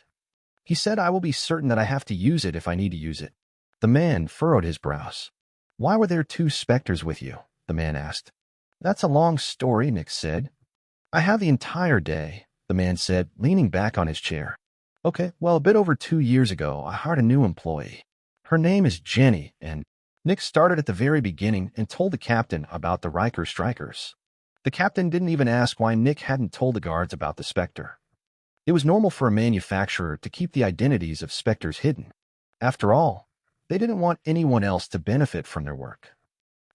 He said I will be certain that I have to use it if I need to use it. The man furrowed his brows. Why were there 2 specters with you? The man asked. That's a long story, Nick said. I have the entire day, the man said, leaning back on his chair. Okay, well, a bit over 2 years ago, I hired a new employee. Her name is Jenny, and Nick started at the very beginning and told the captain about the Riker strikers. The captain didn't even ask why Nick hadn't told the guards about the Spectre. It was normal for a manufacturer to keep the identities of Spectres hidden. After all, they didn't want anyone else to benefit from their work.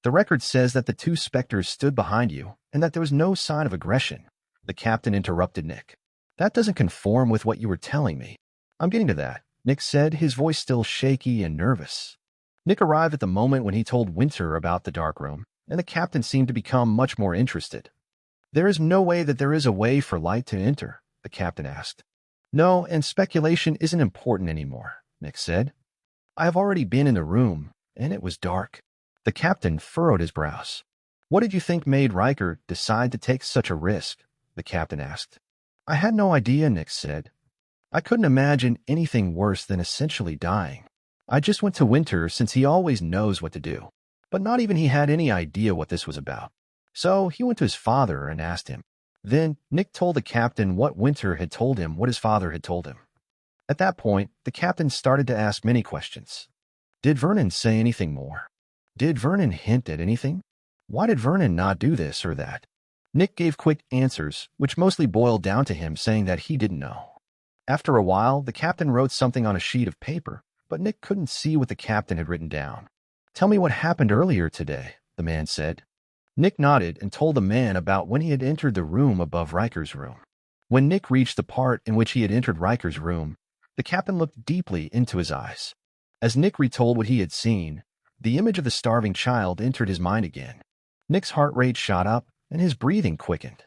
The record says that the 2 Spectres stood behind you and that there was no sign of aggression. The captain interrupted Nick. That doesn't conform with what you were telling me. I'm getting to that, Nick said, his voice still shaky and nervous. Nick arrived at the moment when he told Winter about the dark room, and the captain seemed to become much more interested. There is no way that there is a way for light to enter, the captain asked. No, and speculation isn't important anymore, Nick said. I have already been in the room, and it was dark. The captain furrowed his brows. What did you think made Riker decide to take such a risk? The captain asked. I had no idea, Nick said. I couldn't imagine anything worse than essentially dying. I just went to Winter since he always knows what to do. But not even he had any idea what this was about. So he went to his father and asked him. Then Nick told the captain what Winter had told him what his father had told him. At that point, the captain started to ask many questions. Did Vernon say anything more? Did Vernon hint at anything? Why did Vernon not do this or that? Nick gave quick answers, which mostly boiled down to him saying that he didn't know. After a while, the captain wrote something on a sheet of paper, but Nick couldn't see what the captain had written down. Tell me what happened earlier today, the man said. Nick nodded and told the man about when he had entered the room above Riker's room. When Nick reached the part in which he had entered Riker's room, the captain looked deeply into his eyes. As Nick retold what he had seen, the image of the starving child entered his mind again. Nick's heart rate shot up and his breathing quickened.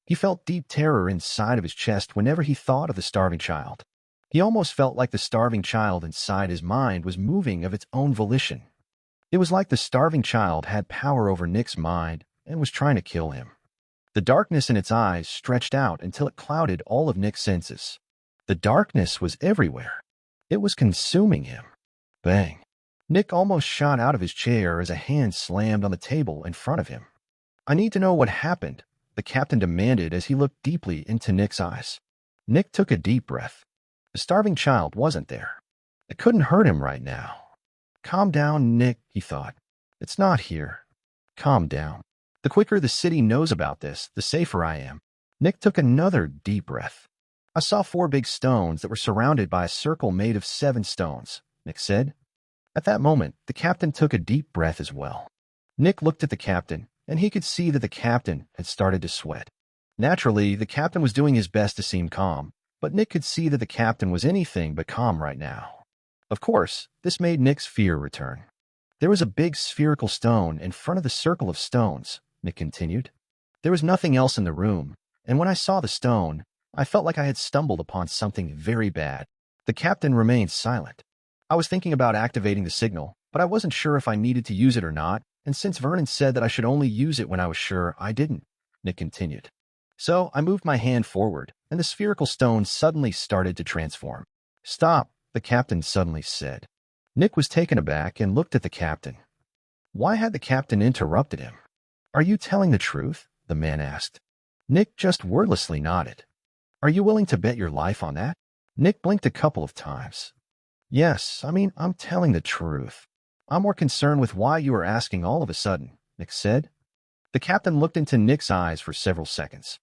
He felt deep terror inside of his chest whenever he thought of the starving child. He almost felt like the starving child inside his mind was moving of its own volition. It was like the starving child had power over Nick's mind and was trying to kill him. The darkness in its eyes stretched out until it clouded all of Nick's senses. The darkness was everywhere. It was consuming him. Bang. Nick almost shot out of his chair as a hand slammed on the table in front of him. I need to know what happened, the captain demanded as he looked deeply into Nick's eyes. Nick took a deep breath. The starving child wasn't there. It couldn't hurt him right now. Calm down, Nick, he thought. It's not here. Calm down. The quicker the city knows about this, the safer I am. Nick took another deep breath. I saw 4 big stones that were surrounded by a circle made of 7 stones, Nick said. At that moment, the captain took a deep breath as well. Nick looked at the captain, and he could see that the captain had started to sweat. Naturally, the captain was doing his best to seem calm, but Nick could see that the captain was anything but calm right now. Of course, this made Nick's fear return. There was a big spherical stone in front of the circle of stones, Nick continued. There was nothing else in the room, and when I saw the stone, I felt like I had stumbled upon something very bad. The captain remained silent. I was thinking about activating the signal, but I wasn't sure if I needed to use it or not, and since Vernon said that I should only use it when I was sure, I didn't, Nick continued. So I moved my hand forward, and the spherical stone suddenly started to transform. Stop, the captain suddenly said. Nick was taken aback and looked at the captain. Why had the captain interrupted him? Are you telling the truth? The man asked. Nick just wordlessly nodded. Are you willing to bet your life on that? Nick blinked a couple of times. Yes, I'm telling the truth. I'm more concerned with why you are asking all of a sudden, Nick said. The captain looked into Nick's eyes for several seconds.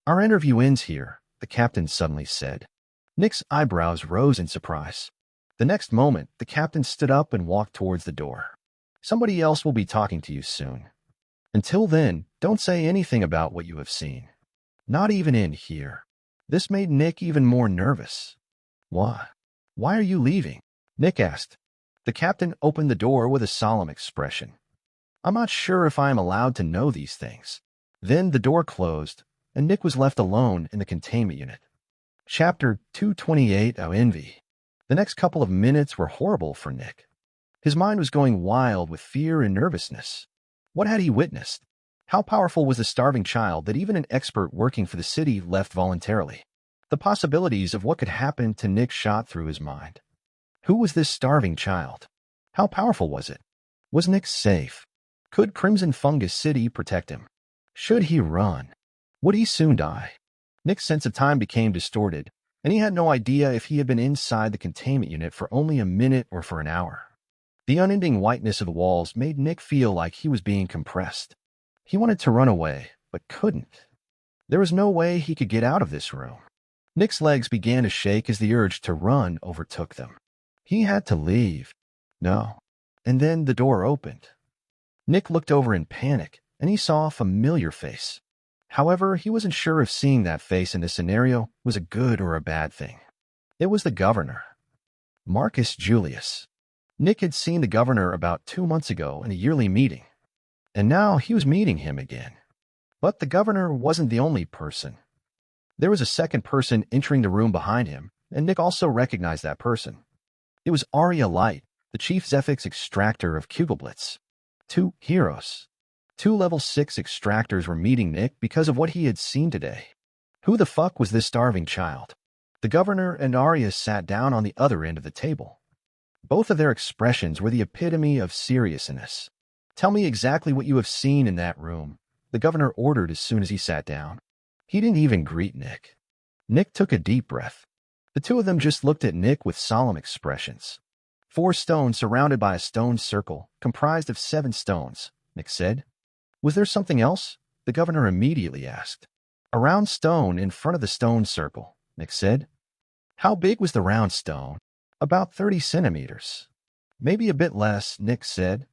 Our interview ends here, the captain suddenly said. Nick's eyebrows rose in surprise. The next moment, the captain stood up and walked towards the door. Somebody else will be talking to you soon. Until then, don't say anything about what you have seen. Not even in here. This made Nick even more nervous. Why? Why are you leaving? Nick asked. The captain opened the door with a solemn expression. I'm not sure if I am allowed to know these things. Then the door closed, and Nick was left alone in the containment unit. Chapter 228 Envy. The next couple of minutes were horrible for Nick. His mind was going wild with fear and nervousness. What had he witnessed? How powerful was the starving child that even an expert working for the city left voluntarily? The possibilities of what could happen to Nick shot through his mind. Who was this starving child? How powerful was it? Was Nick safe? Could Crimson Fungus City protect him? Should he run? Would he soon die? Nick's sense of time became distorted, and he had no idea if he had been inside the containment unit for only a minute or for an hour. The unending whiteness of the walls made Nick feel like he was being compressed. He wanted to run away, but couldn't. There was no way he could get out of this room. Nick's legs began to shake as the urge to run overtook them. He had to leave. No. And then the door opened. Nick looked over in panic, and he saw a familiar face. However, he wasn't sure if seeing that face in this scenario was a good or a bad thing. It was the governor. Marcus Julius. Nick had seen the governor about 2 months ago in a yearly meeting, and now he was meeting him again. But the governor wasn't the only person. There was a second person entering the room behind him, and Nick also recognized that person. It was Arya Light, the chief Zephyx Extractor of Kugelblitz. 2 heroes. 2 level 6 extractors were meeting Nick because of what he had seen today. Who the fuck was this starving child? The governor and Arya sat down on the other end of the table. Both of their expressions were the epitome of seriousness. Tell me exactly what you have seen in that room, the governor ordered as soon as he sat down. He didn't even greet Nick. Nick took a deep breath. The two of them just looked at Nick with solemn expressions. 4 stones surrounded by a stone circle, comprised of 7 stones, Nick said. Was there something else? The governor immediately asked. A round stone in front of the stone circle, Nick said. How big was the round stone? About 30 centimeters. Maybe a bit less, Nick said.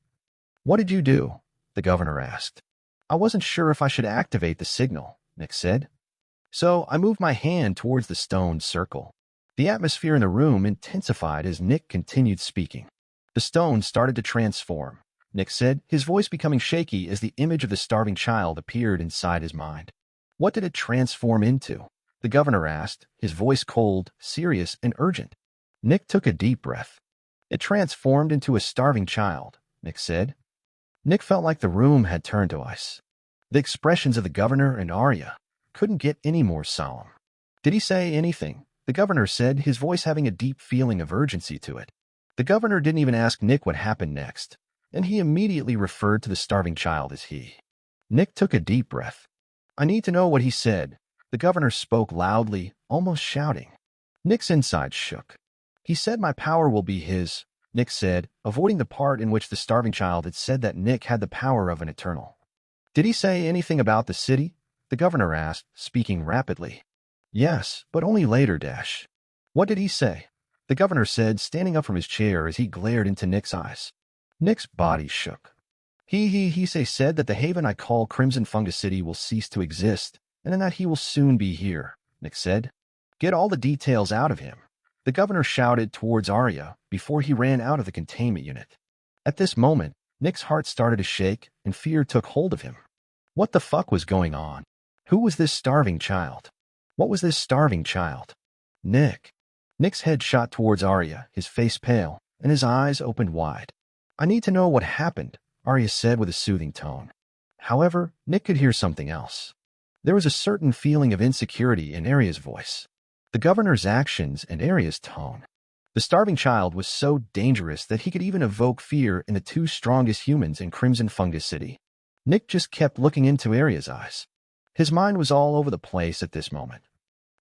What did you do? The governor asked. I wasn't sure if I should activate the signal, Nick said. So I moved my hand towards the stone circle. The atmosphere in the room intensified as Nick continued speaking. The stone started to transform, Nick said, his voice becoming shaky as the image of the starving child appeared inside his mind. What did it transform into? The governor asked, his voice cold, serious, and urgent. Nick took a deep breath. It transformed into a starving child, Nick said. Nick felt like the room had turned to ice. The expressions of the governor and Arya couldn't get any more solemn. Did he say anything? The governor said, his voice having a deep feeling of urgency to it. The governor didn't even ask Nick what happened next, and he immediately referred to the starving child as he. Nick took a deep breath. I need to know what he said. The governor spoke loudly, almost shouting. Nick's insides shook. He said my power will be his, Nick said, avoiding the part in which the starving child had said that Nick had the power of an eternal. Did he say anything about the city? The governor asked, speaking rapidly. Yes, but only later, Dash. What did he say? The governor said, standing up from his chair as he glared into Nick's eyes. Nick's body shook. He said that the haven I call Crimson Fungus City will cease to exist, and that he will soon be here, Nick said. Get all the details out of him. The governor shouted towards Arya before he ran out of the containment unit. At this moment, Nick's heart started to shake and fear took hold of him. What the fuck was going on? Who was this starving child? What was this starving child? Nick. Nick's head shot towards Arya, his face pale, and his eyes opened wide. I need to know what happened, Arya said with a soothing tone. However, Nick could hear something else. There was a certain feeling of insecurity in Arya's voice, the governor's actions and Arya's tone. The starving child was so dangerous that he could even evoke fear in the two strongest humans in Crimson Fungus City. Nick just kept looking into Arya's eyes. His mind was all over the place at this moment.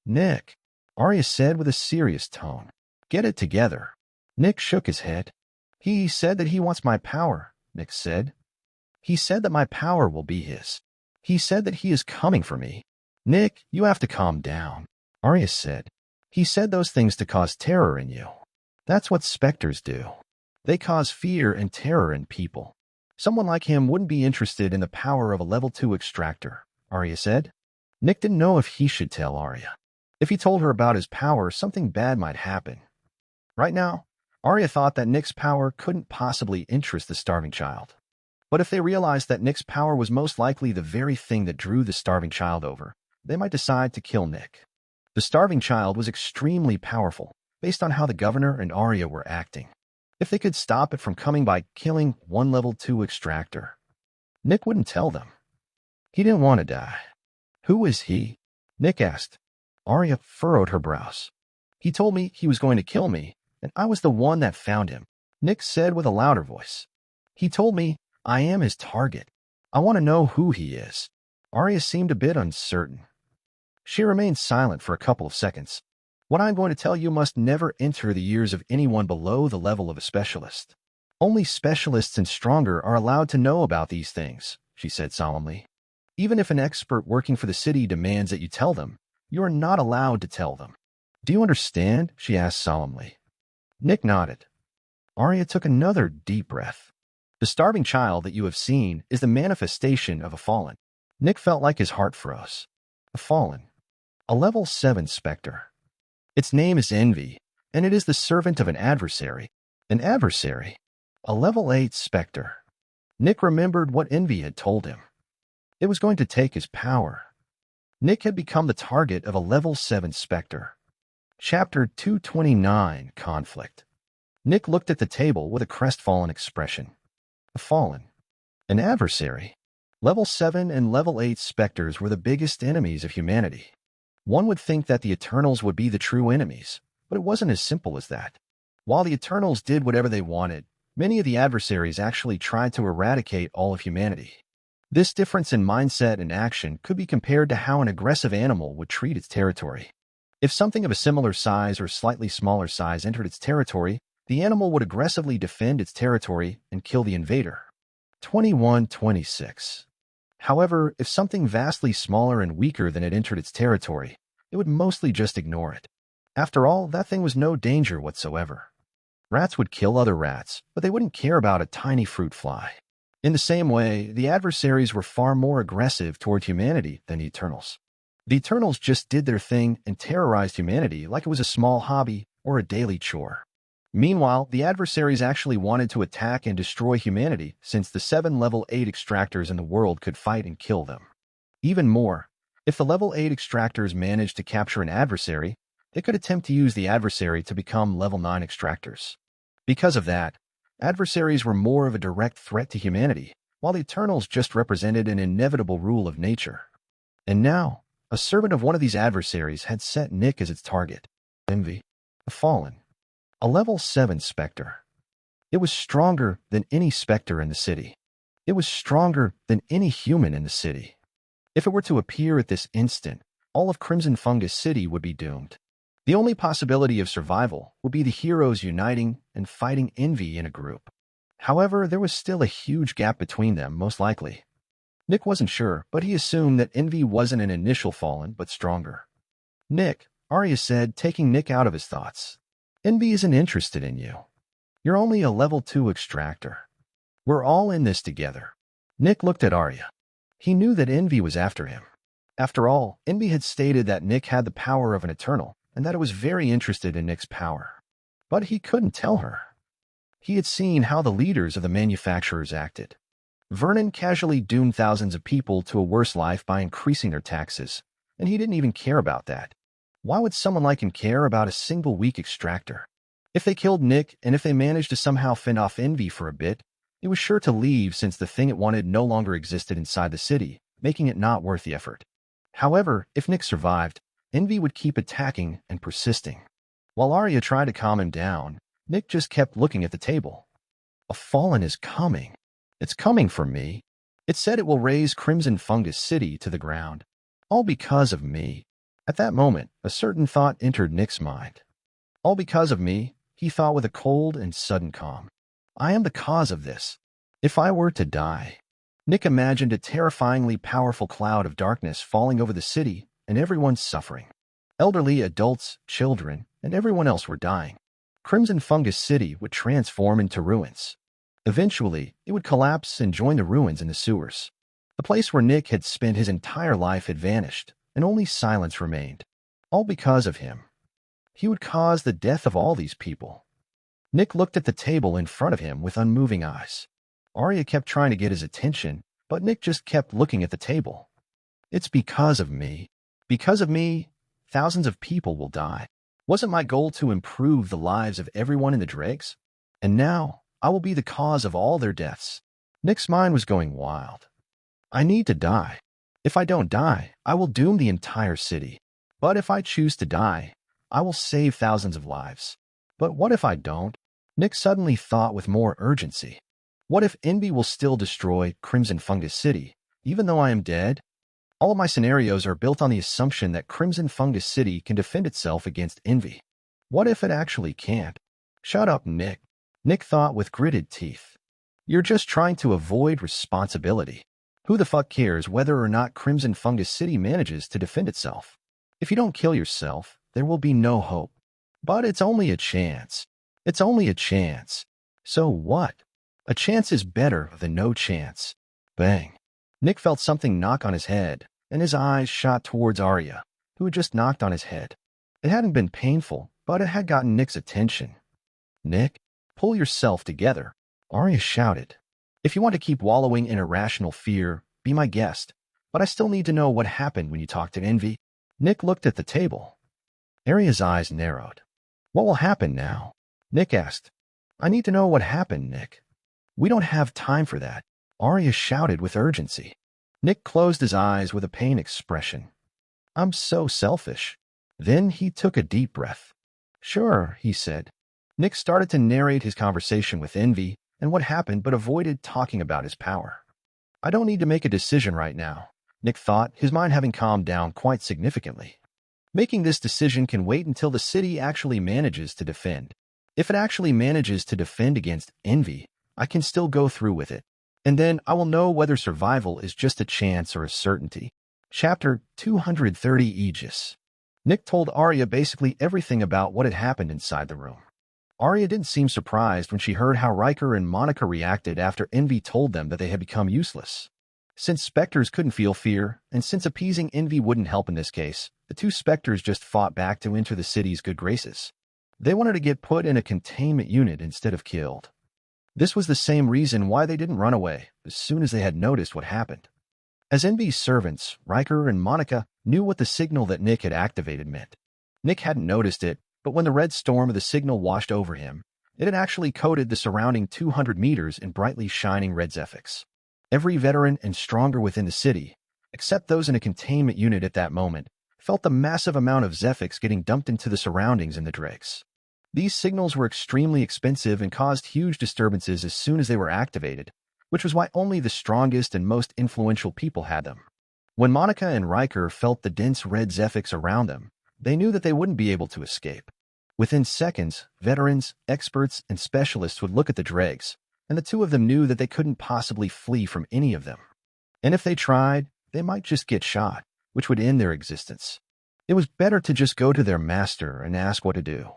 Nick, Arya said with a serious tone. Get it together. Nick shook his head. He said that he wants my power, Nick said. He said that my power will be his. He said that he is coming for me. Nick, you have to calm down, Arya said. He said those things to cause terror in you. That's what Specters do. They cause fear and terror in people. Someone like him wouldn't be interested in the power of a level 2 extractor, Arya said. Nick didn't know if he should tell Arya. If he told her about his power, something bad might happen. Right now, Arya thought that Nick's power couldn't possibly interest the starving child. But if they realized that Nick's power was most likely the very thing that drew the starving child over, they might decide to kill Nick. The starving child was extremely powerful, based on how the governor and Arya were acting. If they could stop it from coming by killing one level 2 extractor, Nick wouldn't tell them. He didn't want to die. Who is he? Nick asked. Arya furrowed her brows. He told me he was going to kill me, and I was the one that found him, Nick said with a louder voice. He told me I am his target. I want to know who he is. Arya seemed a bit uncertain. She remained silent for a couple of seconds. What I'm going to tell you must never enter the ears of anyone below the level of a specialist. Only specialists and stronger are allowed to know about these things, she said solemnly. Even if an expert working for the city demands that you tell them, you are not allowed to tell them. Do you understand? She asked solemnly. Nick nodded. Arya took another deep breath. The starving child that you have seen is the manifestation of a fallen. Nick felt like his heart froze. A fallen. A level 7 specter. Its name is Envy, and it is the servant of an adversary. An adversary? A level 8 specter. Nick remembered what Envy had told him. It was going to take his power. Nick had become the target of a level 7 specter. Chapter 229, Conflict. Nick looked at the table with a crestfallen expression. A fallen. An adversary. Level 7 and level 8 specters were the biggest enemies of humanity. One would think that the Eternals would be the true enemies, but it wasn't as simple as that. While the Eternals did whatever they wanted, many of the adversaries actually tried to eradicate all of humanity. This difference in mindset and action could be compared to how an aggressive animal would treat its territory. If something of a similar size or slightly smaller size entered its territory, the animal would aggressively defend its territory and kill the invader. 21-26. However, if something vastly smaller and weaker than it entered its territory, it would mostly just ignore it. After all, that thing was no danger whatsoever. Rats would kill other rats, but they wouldn't care about a tiny fruit fly. In the same way, the adversaries were far more aggressive toward humanity than the Eternals. The Eternals just did their thing and terrorized humanity like it was a small hobby or a daily chore. Meanwhile, the adversaries actually wanted to attack and destroy humanity since the 7 level 8 extractors in the world could fight and kill them. Even more, if the level 8 extractors managed to capture an adversary, they could attempt to use the adversary to become level 9 extractors. Because of that, adversaries were more of a direct threat to humanity, while the Eternals just represented an inevitable rule of nature. And now, a servant of one of these adversaries had set Nick as its target. Envy. A fallen. A level 7 specter. It was stronger than any specter in the city. It was stronger than any human in the city. If it were to appear at this instant, all of Crimson Fungus City would be doomed. The only possibility of survival would be the heroes uniting and fighting Envy in a group. However, there was still a huge gap between them, most likely. Nick wasn't sure, but he assumed that Envy wasn't an initial fallen, but stronger. Nick, Arya said, taking Nick out of his thoughts. Envy isn't interested in you. You're only a level 2 extractor. We're all in this together. Nick looked at Arya. He knew that Envy was after him. After all, Envy had stated that Nick had the power of an Eternal, and that it was very interested in Nick's power. But he couldn't tell her. He had seen how the leaders of the manufacturers acted. Vernon casually doomed thousands of people to a worse life by increasing their taxes, and he didn't even care about that. Why would someone like him care about a single weak extractor? If they killed Nick, and if they managed to somehow fend off Envy for a bit, it was sure to leave since the thing it wanted no longer existed inside the city, making it not worth the effort. However, if Nick survived, Envy would keep attacking and persisting. While Arya tried to calm him down, Nick just kept looking at the table. A fallen is coming. It's coming for me. It said it will raise Crimson Fungus City to the ground. All because of me. At that moment, a certain thought entered Nick's mind. All because of me, he thought with a cold and sudden calm. I am the cause of this. If I were to die. Nick imagined a terrifyingly powerful cloud of darkness falling over the city, and everyone suffering. Elderly, adults, children, and everyone else were dying. Crimson Fungus City would transform into ruins. Eventually, it would collapse and join the ruins in the sewers. The place where Nick had spent his entire life had vanished, and only silence remained. All because of him. He would cause the death of all these people. Nick looked at the table in front of him with unmoving eyes. Arya kept trying to get his attention, but Nick just kept looking at the table. It's because of me. Because of me, thousands of people will die. Wasn't my goal to improve the lives of everyone in the Dregs? And now, I will be the cause of all their deaths. Nick's mind was going wild. I need to die. If I don't die, I will doom the entire city. But if I choose to die, I will save thousands of lives. But what if I don't? Nick suddenly thought with more urgency. What if Envy will still destroy Crimson Fungus City, even though I am dead? All of my scenarios are built on the assumption that Crimson Fungus City can defend itself against Envy. What if it actually can't? Shut up, Nick. Nick thought with gritted teeth. You're just trying to avoid responsibility. Who the fuck cares whether or not Crimson Fungus City manages to defend itself? If you don't kill yourself, there will be no hope. But it's only a chance. It's only a chance. So what? A chance is better than no chance. Bang. Nick felt something knock on his head, and his eyes shot towards Arya, who had just knocked on his head. It hadn't been painful, but it had gotten Nick's attention. Nick, pull yourself together, Arya shouted. If you want to keep wallowing in irrational fear, be my guest, but I still need to know what happened when you talked to Envy. Nick looked at the table. Arya's eyes narrowed. What will happen now? Nick asked. I need to know what happened, Nick. We don't have time for that, Arya shouted with urgency. Nick closed his eyes with a pained expression. I'm so selfish. Then he took a deep breath. Sure, he said. Nick started to narrate his conversation with Envy and what happened, but avoided talking about his power. I don't need to make a decision right now, Nick thought, his mind having calmed down quite significantly. Making this decision can wait until the city actually manages to defend. If it actually manages to defend against Envy, I can still go through with it. And then I will know whether survival is just a chance or a certainty. Chapter 230 Aegis. Nick told Arya basically everything about what had happened inside the room. Arya didn't seem surprised when she heard how Riker and Monica reacted after Envy told them that they had become useless. Since Specters couldn't feel fear, and since appeasing Envy wouldn't help in this case, the two Specters just fought back to enter the city's good graces. They wanted to get put in a containment unit instead of killed. This was the same reason why they didn't run away as soon as they had noticed what happened. As Envy's servants, Riker and Monica knew what the signal that Nick had activated meant. Nick hadn't noticed it, but when the red storm of the signal washed over him, it had actually coated the surrounding 200 meters in brightly shining red Zephyx. Every veteran and stronger within the city, except those in a containment unit at that moment, felt the massive amount of Zephyx getting dumped into the surroundings in the Dregs. These signals were extremely expensive and caused huge disturbances as soon as they were activated, which was why only the strongest and most influential people had them. When Monica and Riker felt the dense red Zephyx around them, they knew that they wouldn't be able to escape. Within seconds, veterans, experts, and specialists would look at the Dregs, and the two of them knew that they couldn't possibly flee from any of them. And if they tried, they might just get shot, which would end their existence. It was better to just go to their master and ask what to do.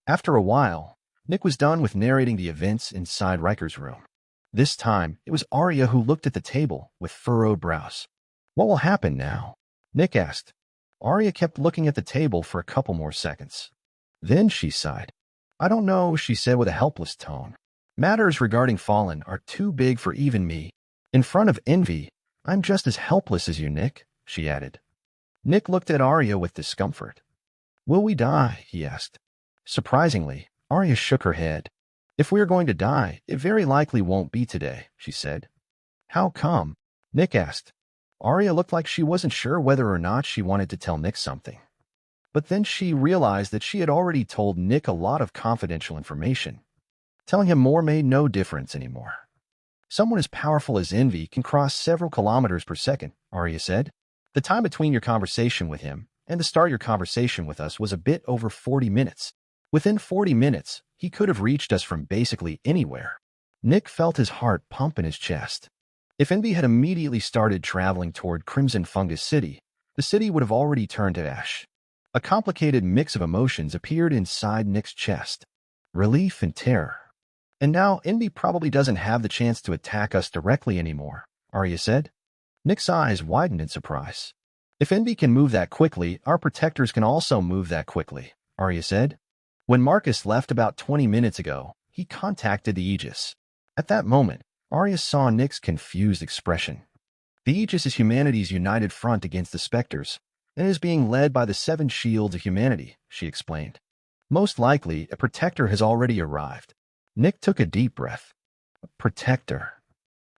After a while, Nick was done with narrating the events inside Riker's room. This time, it was Arya who looked at the table with furrowed brows. What will happen now? Nick asked. Arya kept looking at the table for a couple more seconds. Then she sighed. I don't know, she said with a helpless tone. Matters regarding Fallen are too big for even me. In front of Envy, I'm just as helpless as you, Nick, she added. Nick looked at Arya with discomfort. Will we die? He asked. Surprisingly, Arya shook her head. If we are going to die, it very likely won't be today, she said. How come? Nick asked. Arya looked like she wasn't sure whether or not she wanted to tell Nick something. But then she realized that she had already told Nick a lot of confidential information. Telling him more made no difference anymore. Someone as powerful as Envy can cross several kilometers per second, Arya said. The time between your conversation with him and the start of your conversation with us was a bit over 40 minutes. Within 40 minutes, he could have reached us from basically anywhere. Nick felt his heart pump in his chest. If Envy had immediately started traveling toward Crimson Fungus City, the city would have already turned to ash. A complicated mix of emotions appeared inside Nick's chest. Relief and terror. And now Envy probably doesn't have the chance to attack us directly anymore, Arya said. Nick's eyes widened in surprise. If Envy can move that quickly, our protectors can also move that quickly, Arya said. When Marcus left about 20 minutes ago, he contacted the Aegis. At that moment, Arya saw Nick's confused expression. The Aegis is humanity's united front against the Specters, and is being led by the 7 Shields of Humanity, she explained. Most likely, a protector has already arrived. Nick took a deep breath. A protector.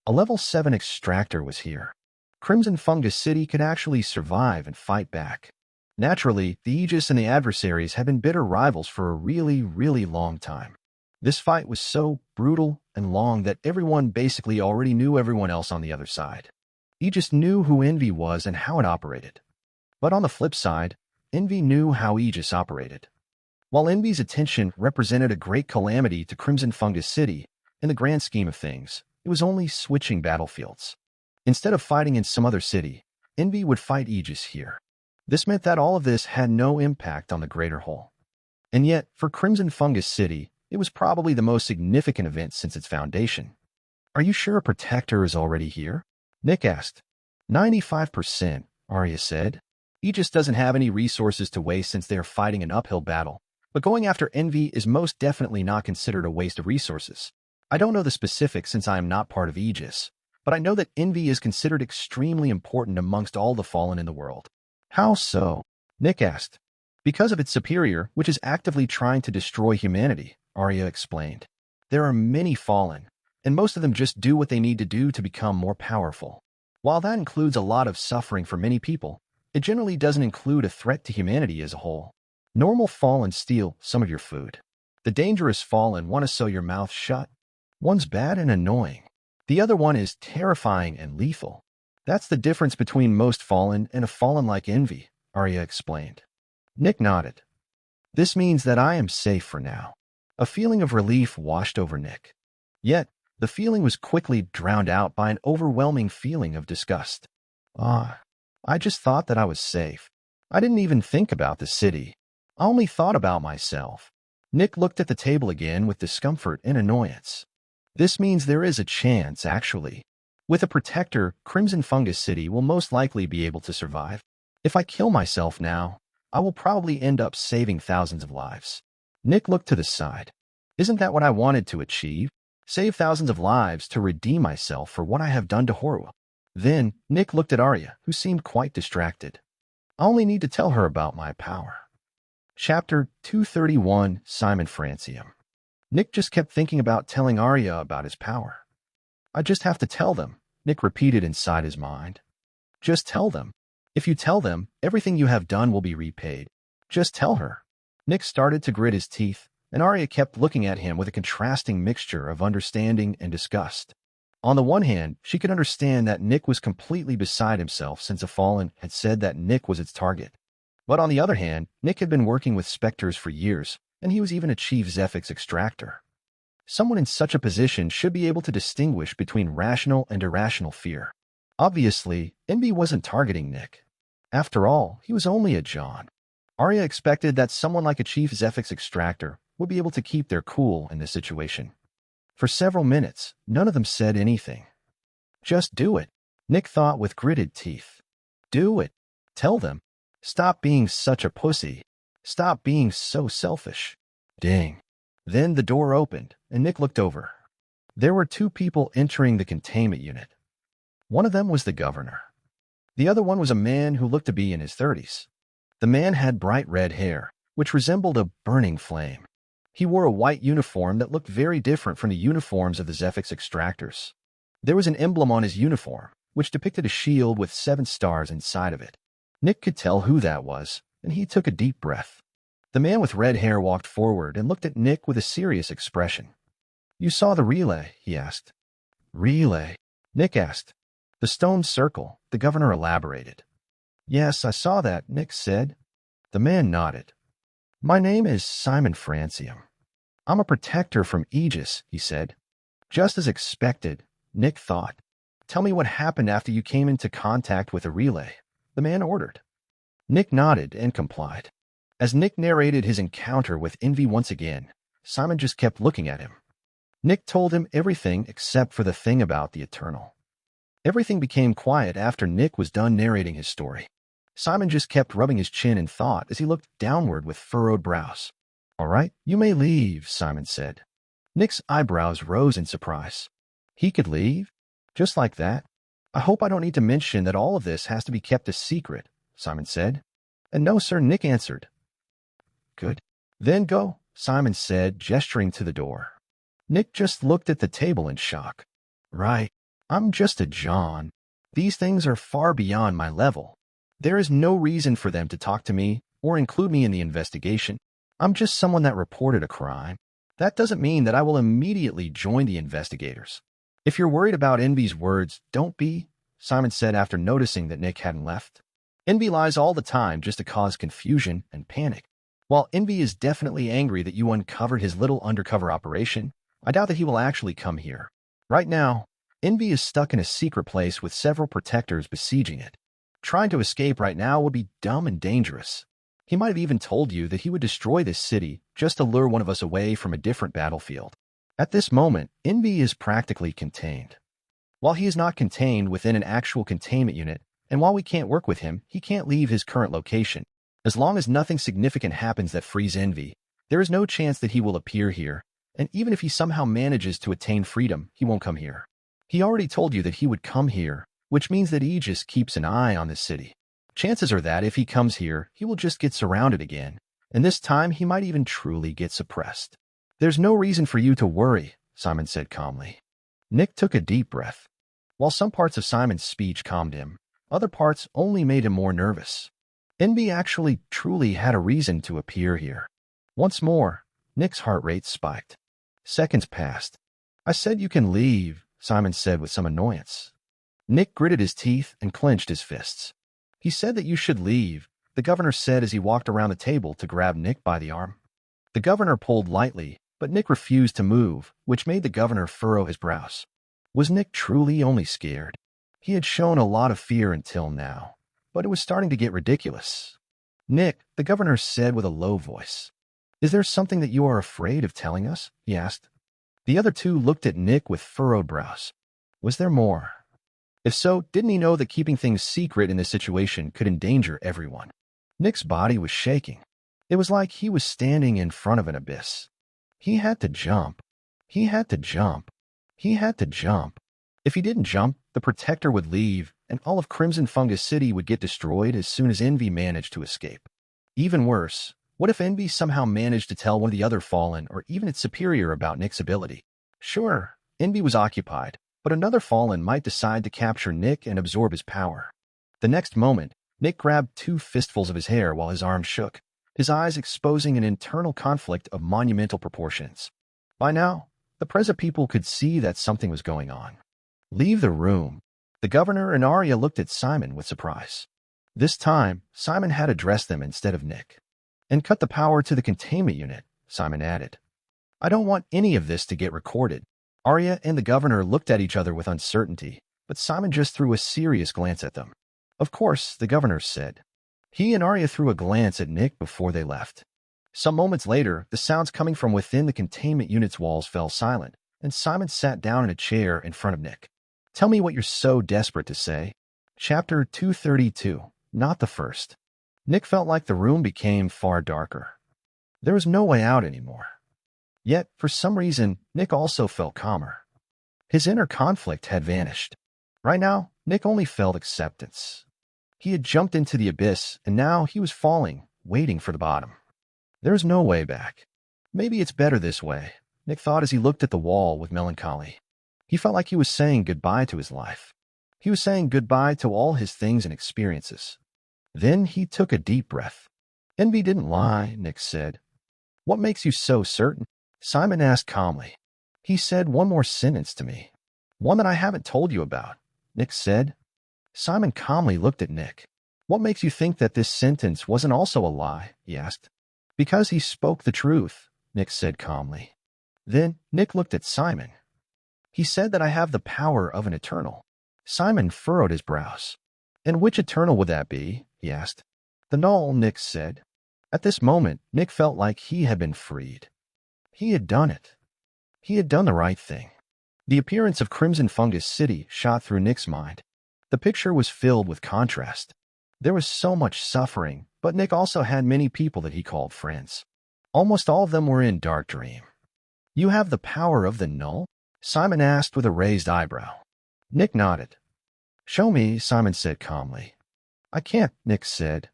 A level 7 extractor was here. Crimson Fungus City could actually survive and fight back. Naturally, the Aegis and the adversaries had been bitter rivals for a really, really long time. This fight was so brutal and long that everyone basically already knew everyone else on the other side. Aegis knew who Envy was and how it operated. But on the flip side, Envy knew how Aegis operated. While Envy's attention represented a great calamity to Crimson Fungus City, in the grand scheme of things, it was only switching battlefields. Instead of fighting in some other city, Envy would fight Aegis here. This meant that all of this had no impact on the greater whole. And yet, for Crimson Fungus City, it was probably the most significant event since its foundation. Are you sure a protector is already here? Nick asked. 95%, Arya said. Aegis doesn't have any resources to waste since they are fighting an uphill battle, but going after Envy is most definitely not considered a waste of resources. I don't know the specifics since I am not part of Aegis, but I know that Envy is considered extremely important amongst all the fallen in the world. How so? Nick asked. Because of its superior, which is actively trying to destroy humanity, Arya explained. There are many fallen, and most of them just do what they need to do to become more powerful. While that includes a lot of suffering for many people, it generally doesn't include a threat to humanity as a whole. Normal fallen steal some of your food. The dangerous fallen want to sew your mouth shut. One's bad and annoying. The other one is terrifying and lethal. That's the difference between most fallen and a fallen like Envy, Arya explained. Nick nodded. This means that I am safe for now. A feeling of relief washed over Nick. Yet, the feeling was quickly drowned out by an overwhelming feeling of disgust. I just thought that I was safe. I didn't even think about the city. I only thought about myself. Nick looked at the table again with discomfort and annoyance. This means there is a chance, actually. With a protector, Crimson Fungus City will most likely be able to survive. If I kill myself now, I will probably end up saving thousands of lives. Nick looked to the side. Isn't that what I wanted to achieve? Save thousands of lives to redeem myself for what I have done to Horua. Then, Nick looked at Arya, who seemed quite distracted. I only need to tell her about my power. Chapter 231, Simon Francium. Nick just kept thinking about telling Arya about his power. I just have to tell them, Nick repeated inside his mind. Just tell them. If you tell them, everything you have done will be repaid. Just tell her. Nick started to grit his teeth, and Arya kept looking at him with a contrasting mixture of understanding and disgust. On the one hand, she could understand that Nick was completely beside himself since a fallen had said that Nick was its target. But on the other hand, Nick had been working with Specters for years, and he was even a chief Zephyx Extractor. Someone in such a position should be able to distinguish between rational and irrational fear. Obviously, Envy wasn't targeting Nick. After all, he was only a John. Arya expected that someone like a chief Zephyx Extractor would be able to keep their cool in this situation. For several minutes, none of them said anything. Just do it, Nick thought with gritted teeth. Do it. Tell them. Stop being such a pussy. Stop being so selfish. Ding. Then the door opened, and Nick looked over. There were 2 people entering the containment unit. One of them was the governor. The other one was a man who looked to be in his 30s. The man had bright red hair, which resembled a burning flame. He wore a white uniform that looked very different from the uniforms of the Zephyx Extractors. There was an emblem on his uniform, which depicted a shield with 7 stars inside of it. Nick could tell who that was, and he took a deep breath. The man with red hair walked forward and looked at Nick with a serious expression. "You saw the relay?" he asked. "Relay?" Nick asked. "The stone circle," the governor elaborated. "Yes, I saw that," Nick said. The man nodded. "My name is Simon Francium. I'm a protector from Aegis," he said. Just as expected, Nick thought. "Tell me what happened after you came into contact with a relay," the man ordered. Nick nodded and complied. As Nick narrated his encounter with Envy once again, Simon just kept looking at him. Nick told him everything except for the thing about the Eternal. Everything became quiet after Nick was done narrating his story. Simon just kept rubbing his chin in thought as he looked downward with furrowed brows. "All right, you may leave," Simon said. Nick's eyebrows rose in surprise. He could leave? Just like that? "I hope I don't need to mention that all of this has to be kept a secret," Simon said. "And no, sir," Nick answered. "Good. Then go," Simon said, gesturing to the door. Nick just looked at the table in shock. "Right. I'm just a John. These things are far beyond my level. There is no reason for them to talk to me or include me in the investigation. I'm just someone that reported a crime. That doesn't mean that I will immediately join the investigators. If you're worried about Envy's words, don't be," Simon said after noticing that Nick hadn't left. "Envy lies all the time just to cause confusion and panic. While Envy is definitely angry that you uncovered his little undercover operation, I doubt that he will actually come here. Right now, Envy is stuck in a secret place with several protectors besieging it. Trying to escape right now would be dumb and dangerous. He might have even told you that he would destroy this city just to lure one of us away from a different battlefield. At this moment, Envy is practically contained. While he is not contained within an actual containment unit, and while we can't work with him, he can't leave his current location. As long as nothing significant happens that frees Envy, there is no chance that he will appear here, and even if he somehow manages to attain freedom, he won't come here. He already told you that he would come here, which means that Aegis keeps an eye on this city. Chances are that if he comes here, he will just get surrounded again, and this time he might even truly get suppressed. "There's no reason for you to worry," Simon said calmly. Nick took a deep breath. While some parts of Simon's speech calmed him, other parts only made him more nervous. Envy actually truly had a reason to appear here. Once more, Nick's heart rate spiked. Seconds passed. "I said you can leave," Simon said with some annoyance. Nick gritted his teeth and clenched his fists. "He said that you should leave," the governor said as he walked around the table to grab Nick by the arm. The governor pulled lightly, but Nick refused to move, which made the governor furrow his brows. Was Nick truly only scared? He had shown a lot of fear until now, but it was starting to get ridiculous. "Nick," the governor said with a low voice. "Is there something that you are afraid of telling us?" he asked. The other two looked at Nick with furrowed brows. Was there more? If so, didn't he know that keeping things secret in this situation could endanger everyone? Nick's body was shaking. It was like he was standing in front of an abyss. He had to jump. He had to jump. He had to jump. If he didn't jump, the Protector would leave, and all of Crimson Fungus City would get destroyed as soon as Envy managed to escape. Even worse, what if Envy somehow managed to tell one of the other Fallen or even its superior about Nick's ability? Sure, Envy was occupied, but another Fallen might decide to capture Nick and absorb his power. The next moment, Nick grabbed 2 fistfuls of his hair while his arms shook, his eyes exposing an internal conflict of monumental proportions. By now, the Preza people could see that something was going on. "Leave the room." The governor and Arya looked at Simon with surprise. This time, Simon had addressed them instead of Nick. "And cut the power to the containment unit," Simon added. "I don't want any of this to get recorded." Arya and the governor looked at each other with uncertainty, but Simon just threw a serious glance at them. "Of course," the governor said. He and Arya threw a glance at Nick before they left. Some moments later, the sounds coming from within the containment unit's walls fell silent, and Simon sat down in a chair in front of Nick. "Tell me what you're so desperate to say." Chapter 232, not the first. Nick felt like the room became far darker. There was no way out anymore. Yet, for some reason, Nick also felt calmer. His inner conflict had vanished. Right now, Nick only felt acceptance. He had jumped into the abyss, and now he was falling, waiting for the bottom. There's no way back. Maybe it's better this way, Nick thought as he looked at the wall with melancholy. He felt like he was saying goodbye to his life. He was saying goodbye to all his things and experiences. Then he took a deep breath. Envy didn't lie, Nick said. What makes you so certain? Simon asked calmly. He said one more sentence to me. One that I haven't told you about, Nick said. Simon calmly looked at Nick. What makes you think that this sentence wasn't also a lie? He asked. Because he spoke the truth, Nick said calmly. Then Nick looked at Simon. He said that I have the power of an eternal. Simon furrowed his brows. And which eternal would that be? He asked. The null, Nick said. At this moment, Nick felt like he had been freed. He had done it. He had done the right thing. The appearance of Crimson Fungus City shot through Nick's mind. The picture was filled with contrast. There was so much suffering, but Nick also had many people that he called friends. Almost all of them were in Dark Dream. You have the power of the null? Simon asked with a raised eyebrow. Nick nodded. Show me, Simon said calmly. I can't, Nick said.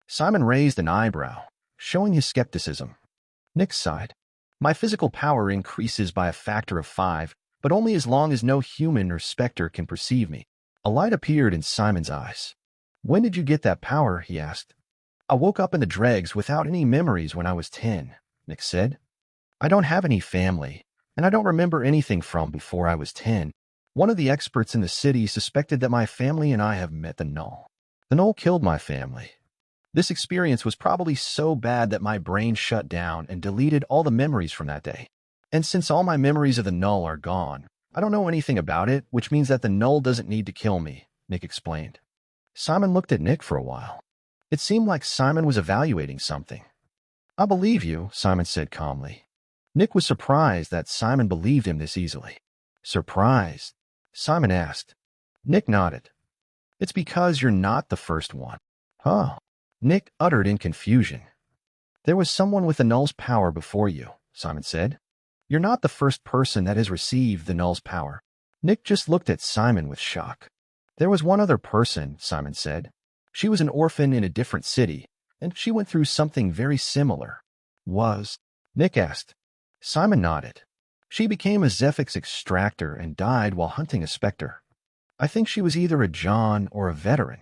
Simon raised an eyebrow, showing his skepticism. Nick sighed. My physical power increases by a factor of 5, but only as long as no human or specter can perceive me. A light appeared in Simon's eyes. When did you get that power? He asked. I woke up in the Dregs without any memories when I was 10, Nick said. I don't have any family, and I don't remember anything from before I was 10. One of the experts in the city suspected that my family and I have met the null. The null killed my family. This experience was probably so bad that my brain shut down and deleted all the memories from that day. And since all my memories of the null are gone, I don't know anything about it, which means that the null doesn't need to kill me, Nick explained. Simon looked at Nick for a while. It seemed like Simon was evaluating something. I believe you, Simon said calmly. Nick was surprised that Simon believed him this easily. Surprised? Simon asked. Nick nodded. It's because you're not the first one. Huh? Nick uttered in confusion. There was someone with the null's power before you, Simon said. You're not the first person that has received the null's power. Nick just looked at Simon with shock. There was one other person, Simon said. She was an orphan in a different city, and she went through something very similar. Was? Nick asked. Simon nodded. She became a Zephyx Extractor and died while hunting a specter. I think she was either a John or a veteran.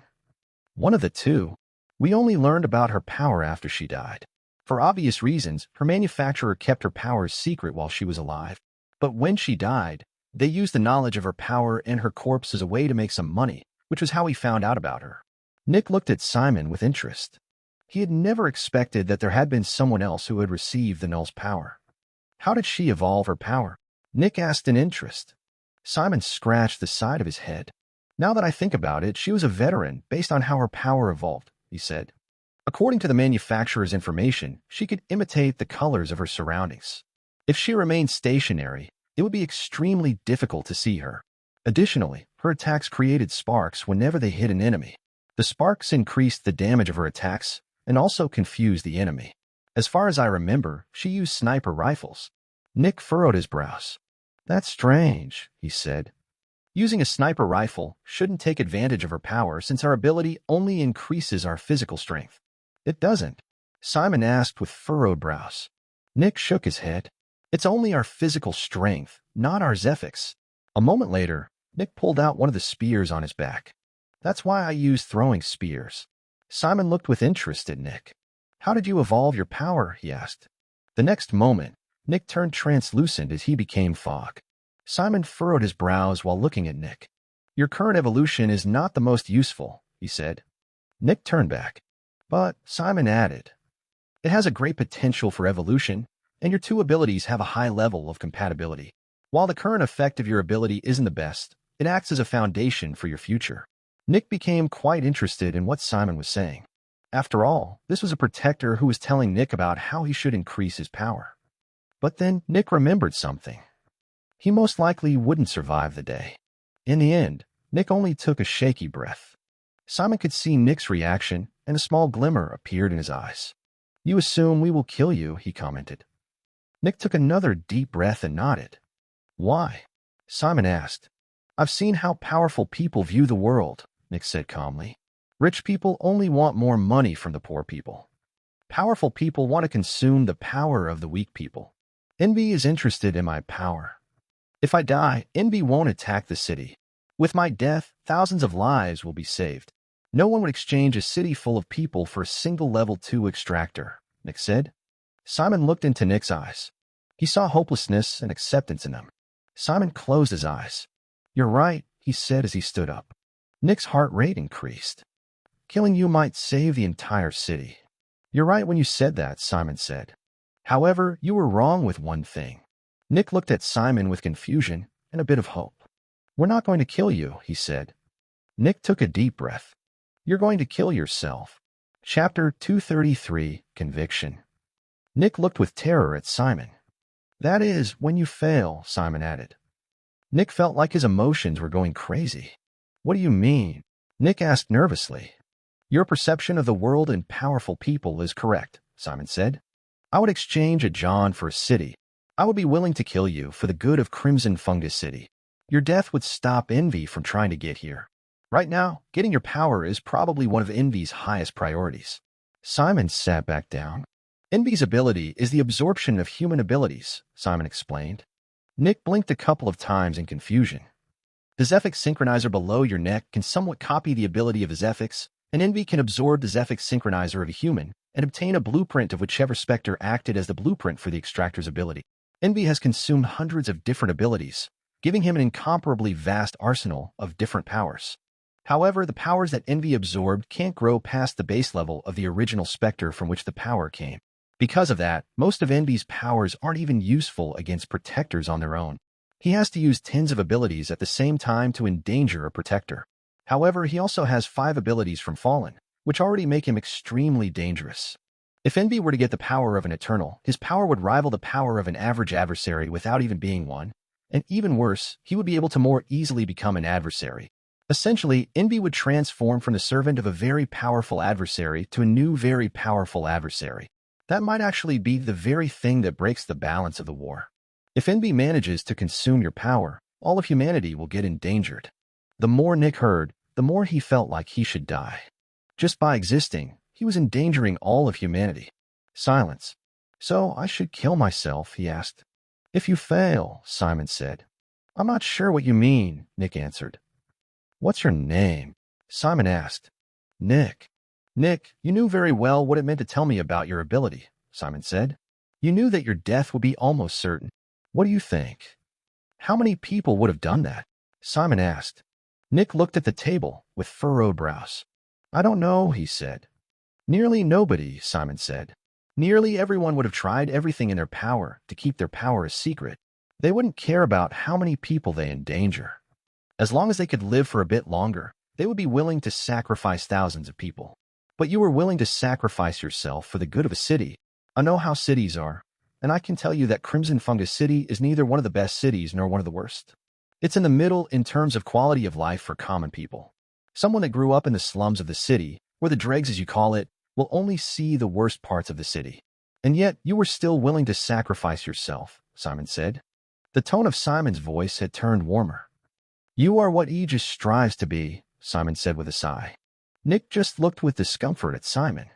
One of the two. We only learned about her power after she died. For obvious reasons, her manufacturer kept her powers secret while she was alive. But when she died, they used the knowledge of her power and her corpse as a way to make some money, which was how we found out about her. Nick looked at Simon with interest. He had never expected that there had been someone else who had received the null's power. How did she evolve her power? Nick asked in interest. Simon scratched the side of his head. Now that I think about it, she was a veteran based on how her power evolved, he said. According to the manufacturer's information, she could imitate the colors of her surroundings. If she remained stationary, it would be extremely difficult to see her. Additionally, her attacks created sparks whenever they hit an enemy. The sparks increased the damage of her attacks and also confused the enemy. As far as I remember, she used sniper rifles. Nick furrowed his brows. That's strange, he said. Using a sniper rifle shouldn't take advantage of her power since our ability only increases our physical strength. It doesn't, Simon asked with furrowed brows. Nick shook his head. It's only our physical strength, not our Zephyx. A moment later, Nick pulled out one of the spears on his back. That's why I use throwing spears. Simon looked with interest at Nick. How did you evolve your power? He asked. The next moment, Nick turned translucent as he became fog. Simon furrowed his brows while looking at Nick. Your current evolution is not the most useful, he said. Nick turned back. But, Simon added, it has a great potential for evolution, and your two abilities have a high level of compatibility. While the current effect of your ability isn't the best, it acts as a foundation for your future. Nick became quite interested in what Simon was saying. After all, this was a protector who was telling Nick about how he should increase his power. But then Nick remembered something. He most likely wouldn't survive the day. In the end, Nick only took a shaky breath. Simon could see Nick's reaction, and a small glimmer appeared in his eyes. You assume we will kill you, he commented. Nick took another deep breath and nodded. Why? Simon asked. I've seen how powerful people view the world, Nick said calmly. Rich people only want more money from the poor people. Powerful people want to consume the power of the weak people. Envy is interested in my power. If I die, envy won't attack the city. With my death, thousands of lives will be saved. No one would exchange a city full of people for a single level 2 extractor, Nick said. Simon looked into Nick's eyes. He saw hopelessness and acceptance in them. Simon closed his eyes. You're right, he said as he stood up. Nick's heart rate increased. Killing you might save the entire city. You're right when you said that, Simon said. However, you were wrong with one thing. Nick looked at Simon with confusion and a bit of hope. We're not going to kill you, he said. Nick took a deep breath. You're going to kill yourself. Chapter 233, Conviction. Nick looked with terror at Simon. That is, when you fail, Simon added. Nick felt like his emotions were going crazy. What do you mean? Nick asked nervously. Your perception of the world and powerful people is correct, Simon said. I would exchange a John for a city. I would be willing to kill you for the good of Crimson Fungus City. Your death would stop envy from trying to get here. Right now, getting your power is probably one of envy's highest priorities. Simon sat back down. Envy's ability is the absorption of human abilities, Simon explained. Nick blinked a couple of times in confusion. The Zephyx synchronizer below your neck can somewhat copy the ability of the Zephyx, and envy can absorb the Zephyx synchronizer of a human and obtain a blueprint of whichever Specter acted as the blueprint for the extractor's ability. Envy has consumed hundreds of different abilities, giving him an incomparably vast arsenal of different powers. However, the powers that envy absorbed can't grow past the base level of the original Specter from which the power came. Because of that, most of envy's powers aren't even useful against protectors on their own. He has to use tens of abilities at the same time to endanger a protector. However, he also has 5 abilities from Fallen, which already make him extremely dangerous. If envy were to get the power of an Eternal, his power would rival the power of an average adversary without even being one, and even worse, he would be able to more easily become an adversary. Essentially, envy would transform from the servant of a very powerful adversary to a new very powerful adversary. That might actually be the very thing that breaks the balance of the war. If envy manages to consume your power, all of humanity will get endangered. The more Nick heard, the more he felt like he should die. Just by existing, he was endangering all of humanity. Silence. So I should kill myself, he asked. If you fail, Simon said. I'm not sure what you mean, Nick answered. What's your name? Simon asked. Nick. Nick, you knew very well what it meant to tell me about your ability, Simon said. You knew that your death would be almost certain. What do you think? How many people would have done that? Simon asked. Nick looked at the table with furrowed brows. I don't know, he said. Nearly nobody, Simon said. Nearly everyone would have tried everything in their power to keep their power a secret. They wouldn't care about how many people they endanger. As long as they could live for a bit longer, they would be willing to sacrifice thousands of people. But you were willing to sacrifice yourself for the good of a city. I know how cities are, and I can tell you that Crimson Fungus City is neither one of the best cities nor one of the worst. It's in the middle in terms of quality of life for common people. Someone that grew up in the slums of the city, or the dregs as you call it, will only see the worst parts of the city. And yet, you were still willing to sacrifice yourself, Simon said. The tone of Simon's voice had turned warmer. You are what Aegis strives to be, Simon said with a sigh. Nick just looked with discomfort at Simon.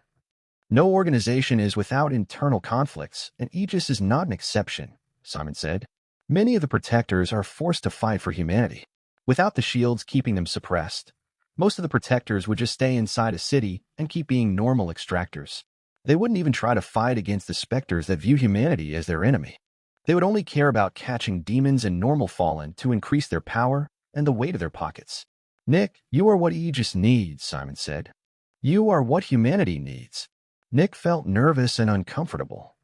No organization is without internal conflicts, and Aegis is not an exception, Simon said. Many of the protectors are forced to fight for humanity. Without the shields keeping them suppressed, most of the protectors would just stay inside a city and keep being normal extractors. They wouldn't even try to fight against the Specters that view humanity as their enemy. They would only care about catching demons and normal fallen to increase their power and the weight of their pockets. Nick, you are what Aegis needs, Simon said. You are what humanity needs. Nick felt nervous and uncomfortable.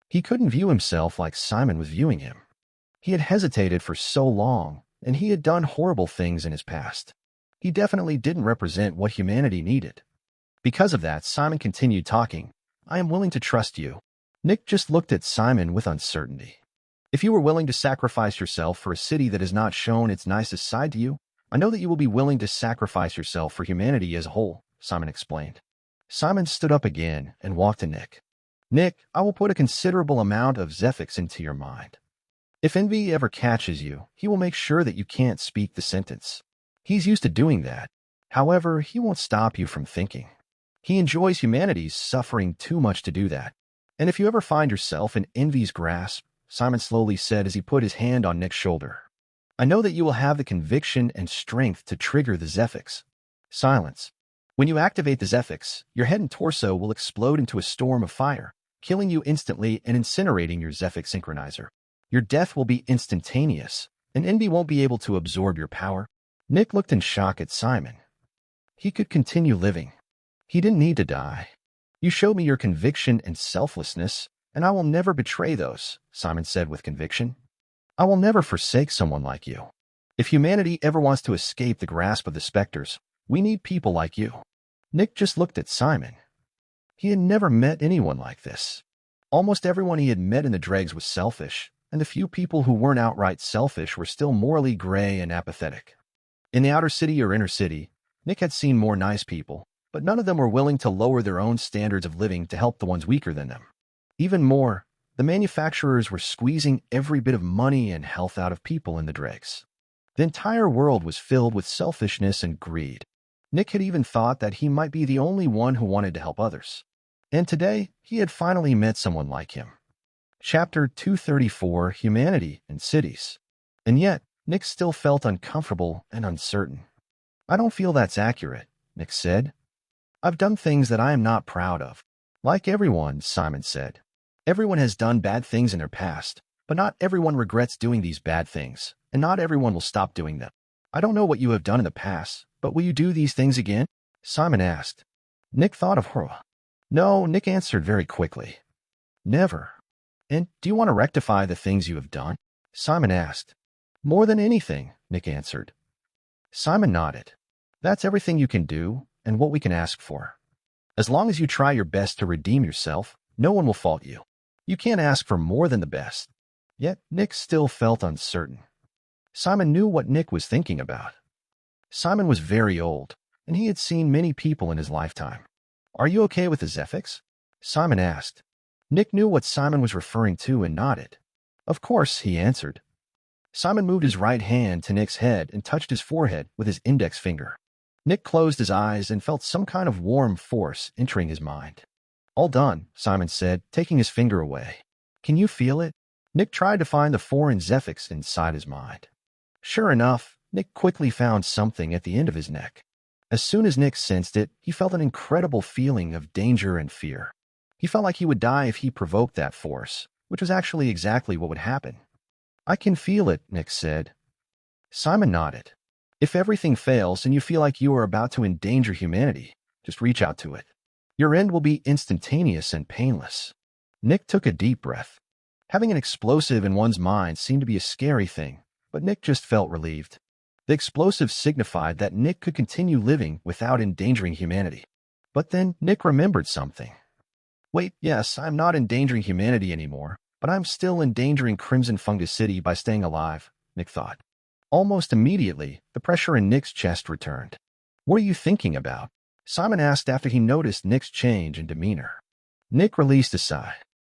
He couldn't view himself like Simon was viewing him. He had hesitated for so long, and he had done horrible things in his past. He definitely didn't represent what humanity needed. Because of that, Simon continued talking. I am willing to trust you. Nick just looked at Simon with uncertainty. If you were willing to sacrifice yourself for a city that has not shown its nicest side to you, I know that you will be willing to sacrifice yourself for humanity as a whole, Simon explained. Simon stood up again and walked to Nick. Nick, I will put a considerable amount of Zephyx into your mind. If envy ever catches you, he will make sure that you can't speak the sentence. He's used to doing that. However, he won't stop you from thinking. He enjoys humanity's suffering too much to do that. And if you ever find yourself in envy's grasp, Simon slowly said as he put his hand on Nick's shoulder, I know that you will have the conviction and strength to trigger the Zephyx. Silence. When you activate the Zephyx, your head and torso will explode into a storm of fire, killing you instantly and incinerating your Zephyx synchronizer. Your death will be instantaneous, and envy won't be able to absorb your power. Nick looked in shock at Simon. He could continue living. He didn't need to die. You showed me your conviction and selflessness, and I will never betray those, Simon said with conviction. I will never forsake someone like you. If humanity ever wants to escape the grasp of the Specters, we need people like you. Nick just looked at Simon. He had never met anyone like this. Almost everyone he had met in the Dregs was selfish, and the few people who weren't outright selfish were still morally gray and apathetic. In the outer city or inner city, Nick had seen more nice people, but none of them were willing to lower their own standards of living to help the ones weaker than them. Even more, the manufacturers were squeezing every bit of money and health out of people in the Dregs. The entire world was filled with selfishness and greed. Nick had even thought that he might be the only one who wanted to help others. And today, he had finally met someone like him. Chapter 234, Humanity and Cities. And yet, Nick still felt uncomfortable and uncertain. I don't feel that's accurate, Nick said. I've done things that I am not proud of. Like everyone, Simon said. Everyone has done bad things in their past, but not everyone regrets doing these bad things, and not everyone will stop doing them. I don't know what you have done in the past, but will you do these things again? Simon asked. Nick thought of her. No, Nick answered very quickly. Never. And do you want to rectify the things you have done? Simon asked. More than anything, Nick answered. Simon nodded. That's everything you can do, and what we can ask for. As long as you try your best to redeem yourself, no one will fault you. You can't ask for more than the best. Yet Nick still felt uncertain. Simon knew what Nick was thinking about. Simon was very old, and he had seen many people in his lifetime. Are you okay with the Zephyx? Simon asked. Nick knew what Simon was referring to and nodded. Of course, he answered. Simon moved his right hand to Nick's head and touched his forehead with his index finger. Nick closed his eyes and felt some kind of warm force entering his mind. All done, Simon said, taking his finger away. Can you feel it? Nick tried to find the foreign Zephyx inside his mind. Sure enough, Nick quickly found something at the end of his neck. As soon as Nick sensed it, he felt an incredible feeling of danger and fear. He felt like he would die if he provoked that force, which was actually exactly what would happen. I can feel it, Nick said. Simon nodded. If everything fails and you feel like you are about to endanger humanity, just reach out to it. Your end will be instantaneous and painless. Nick took a deep breath. Having an explosive in one's mind seemed to be a scary thing, but Nick just felt relieved. The explosive signified that Nick could continue living without endangering humanity. But then Nick remembered something. Wait, yes, I'm not endangering humanity anymore, but I'm still endangering Crimson Fungus City by staying alive, Nick thought. Almost immediately, the pressure in Nick's chest returned. What are you thinking about? Simon asked after he noticed Nick's change in demeanor. Nick released a sigh.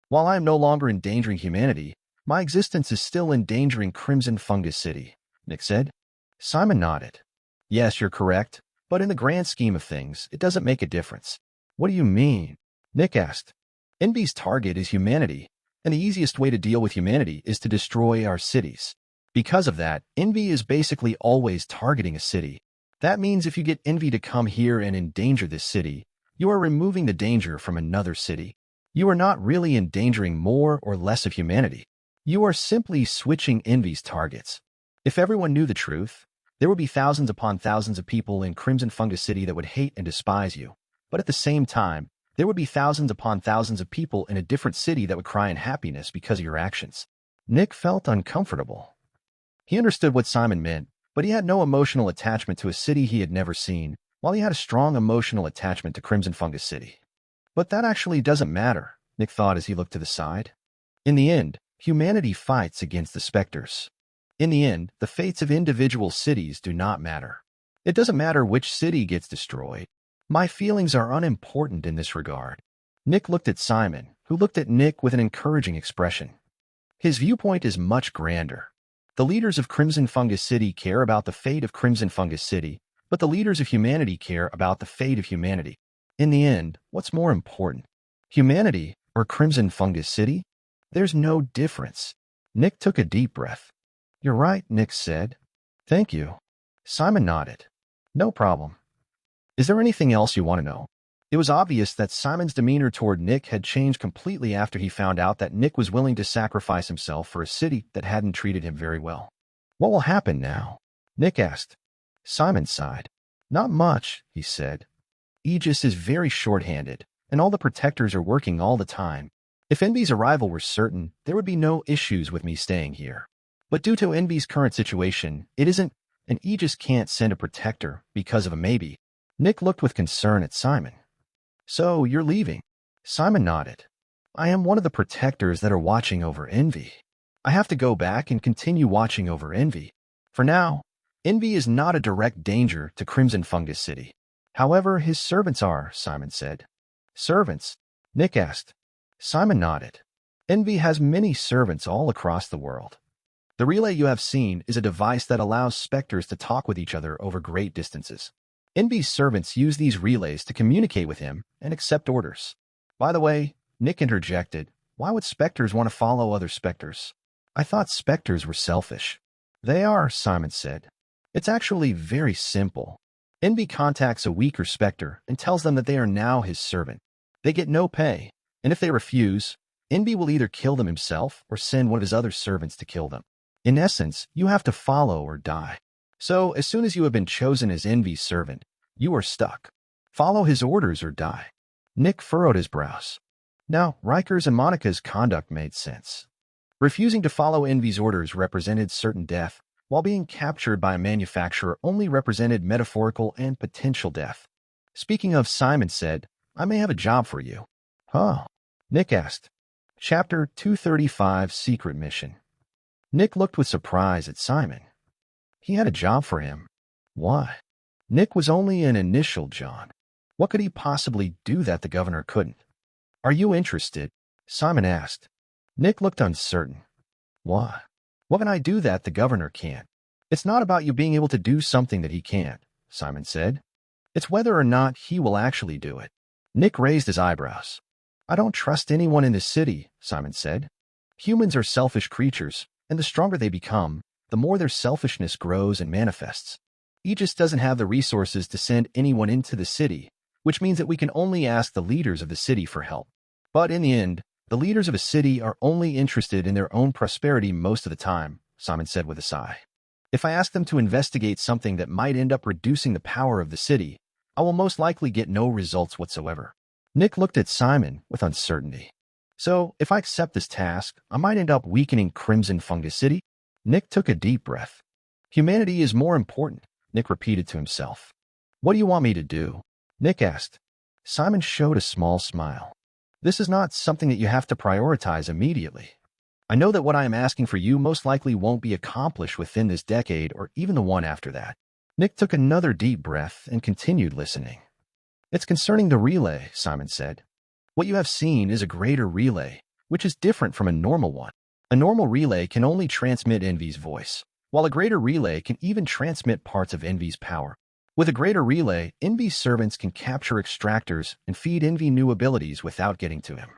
While I am no longer endangering humanity, my existence is still endangering Crimson Fungus City, Nick said. Simon nodded. Yes, you're correct, but in the grand scheme of things, it doesn't make a difference. What do you mean? Nick asked. Envy's target is humanity, and the easiest way to deal with humanity is to destroy our cities. Because of that, Envy is basically always targeting a city. That means if you get Envy to come here and endanger this city, you are removing the danger from another city. You are not really endangering more or less of humanity. You are simply switching Envy's targets. If everyone knew the truth, there would be thousands upon thousands of people in Crimson Fungus City that would hate and despise you. But at the same time, there would be thousands upon thousands of people in a different city that would cry in happiness because of your actions. Nick felt uncomfortable. He understood what Simon meant, but he had no emotional attachment to a city he had never seen, while he had a strong emotional attachment to Crimson Fungus City. But that actually doesn't matter, Nick thought as he looked to the side. In the end, humanity fights against the Specters. In the end, the fates of individual cities do not matter. It doesn't matter which city gets destroyed. My feelings are unimportant in this regard. Nick looked at Simon, who looked at Nick with an encouraging expression. His viewpoint is much grander. The leaders of Crimson Fungus City care about the fate of Crimson Fungus City, but the leaders of humanity care about the fate of humanity. In the end, what's more important? Humanity or Crimson Fungus City? There's no difference. Nick took a deep breath. You're right, Nick said. Thank you. Simon nodded. No problem. Is there anything else you want to know? It was obvious that Simon's demeanor toward Nick had changed completely after he found out that Nick was willing to sacrifice himself for a city that hadn't treated him very well. What will happen now? Nick asked. Simon sighed. Not much, he said. Aegis is very short-handed, and all the protectors are working all the time. If Envy's arrival were certain, there would be no issues with me staying here. But due to Envy's current situation, it isn't, and Aegis can't send a protector because of a maybe. Nick looked with concern at Simon. So, you're leaving? Simon nodded. I am one of the protectors that are watching over Envy. I have to go back and continue watching over Envy. For now, Envy is not a direct danger to Crimson Fungus City. However, his servants are, Simon said. Servants? Nick asked. Simon nodded. Envy has many servants all across the world. The relay you have seen is a device that allows Specters to talk with each other over great distances. Envy's servants use these relays to communicate with him and accept orders. By the way, Nick interjected, why would Specters want to follow other Specters? I thought Specters were selfish. They are, Simon said. It's actually very simple. Envy contacts a weaker Specter and tells them that they are now his servant. They get no pay, and if they refuse, Envy will either kill them himself or send one of his other servants to kill them. In essence, you have to follow or die. So, as soon as you have been chosen as Envy's servant, you are stuck. Follow his orders or die. Nick furrowed his brows. Now, Riker's and Monica's conduct made sense. Refusing to follow Envy's orders represented certain death, while being captured by a manufacturer only represented metaphorical and potential death. Speaking of, Simon said, I may have a job for you. Huh? Nick asked. Chapter 235 Secret Mission. Nick looked with surprise at Simon. He had a job for him. Why? Nick was only an initial John. What could he possibly do that the governor couldn't? Are you interested? Simon asked. Nick looked uncertain. Why? What can I do that the governor can't? It's not about you being able to do something that he can't, Simon said. It's whether or not he will actually do it. Nick raised his eyebrows. I don't trust anyone in this city, Simon said. Humans are selfish creatures, and the stronger they become, the more their selfishness grows and manifests. Aegis doesn't have the resources to send anyone into the city, which means that we can only ask the leaders of the city for help. But in the end, the leaders of a city are only interested in their own prosperity most of the time, Simon said with a sigh. If I ask them to investigate something that might end up reducing the power of the city, I will most likely get no results whatsoever. Nick looked at Simon with uncertainty. So, if I accept this task, I might end up weakening Crimson Fungus City? Nick took a deep breath. Humanity is more important, Nick repeated to himself. What do you want me to do? Nick asked. Simon showed a small smile. This is not something that you have to prioritize immediately. I know that what I am asking for you most likely won't be accomplished within this decade or even the one after that. Nick took another deep breath and continued listening. It's concerning the relay, Simon said. What you have seen is a greater relay, which is different from a normal one. A normal relay can only transmit Envy's voice, while a greater relay can even transmit parts of Envy's power. With a greater relay, Envy's servants can capture extractors and feed Envy new abilities without getting to him.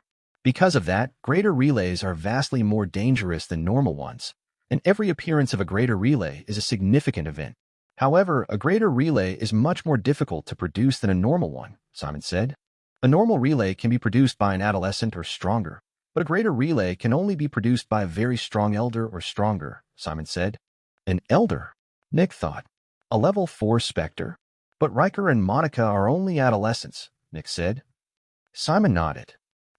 Because of that, greater relays are vastly more dangerous than normal ones, and every appearance of a greater relay is a significant event. However, a greater relay is much more difficult to produce than a normal one, Simon said. A normal relay can be produced by an adolescent or stronger, but a greater relay can only be produced by a very strong elder or stronger, Simon said. An elder? Nick thought. A level 4 Spectre? But Riker and Monica are only adolescents, Nick said. Simon nodded.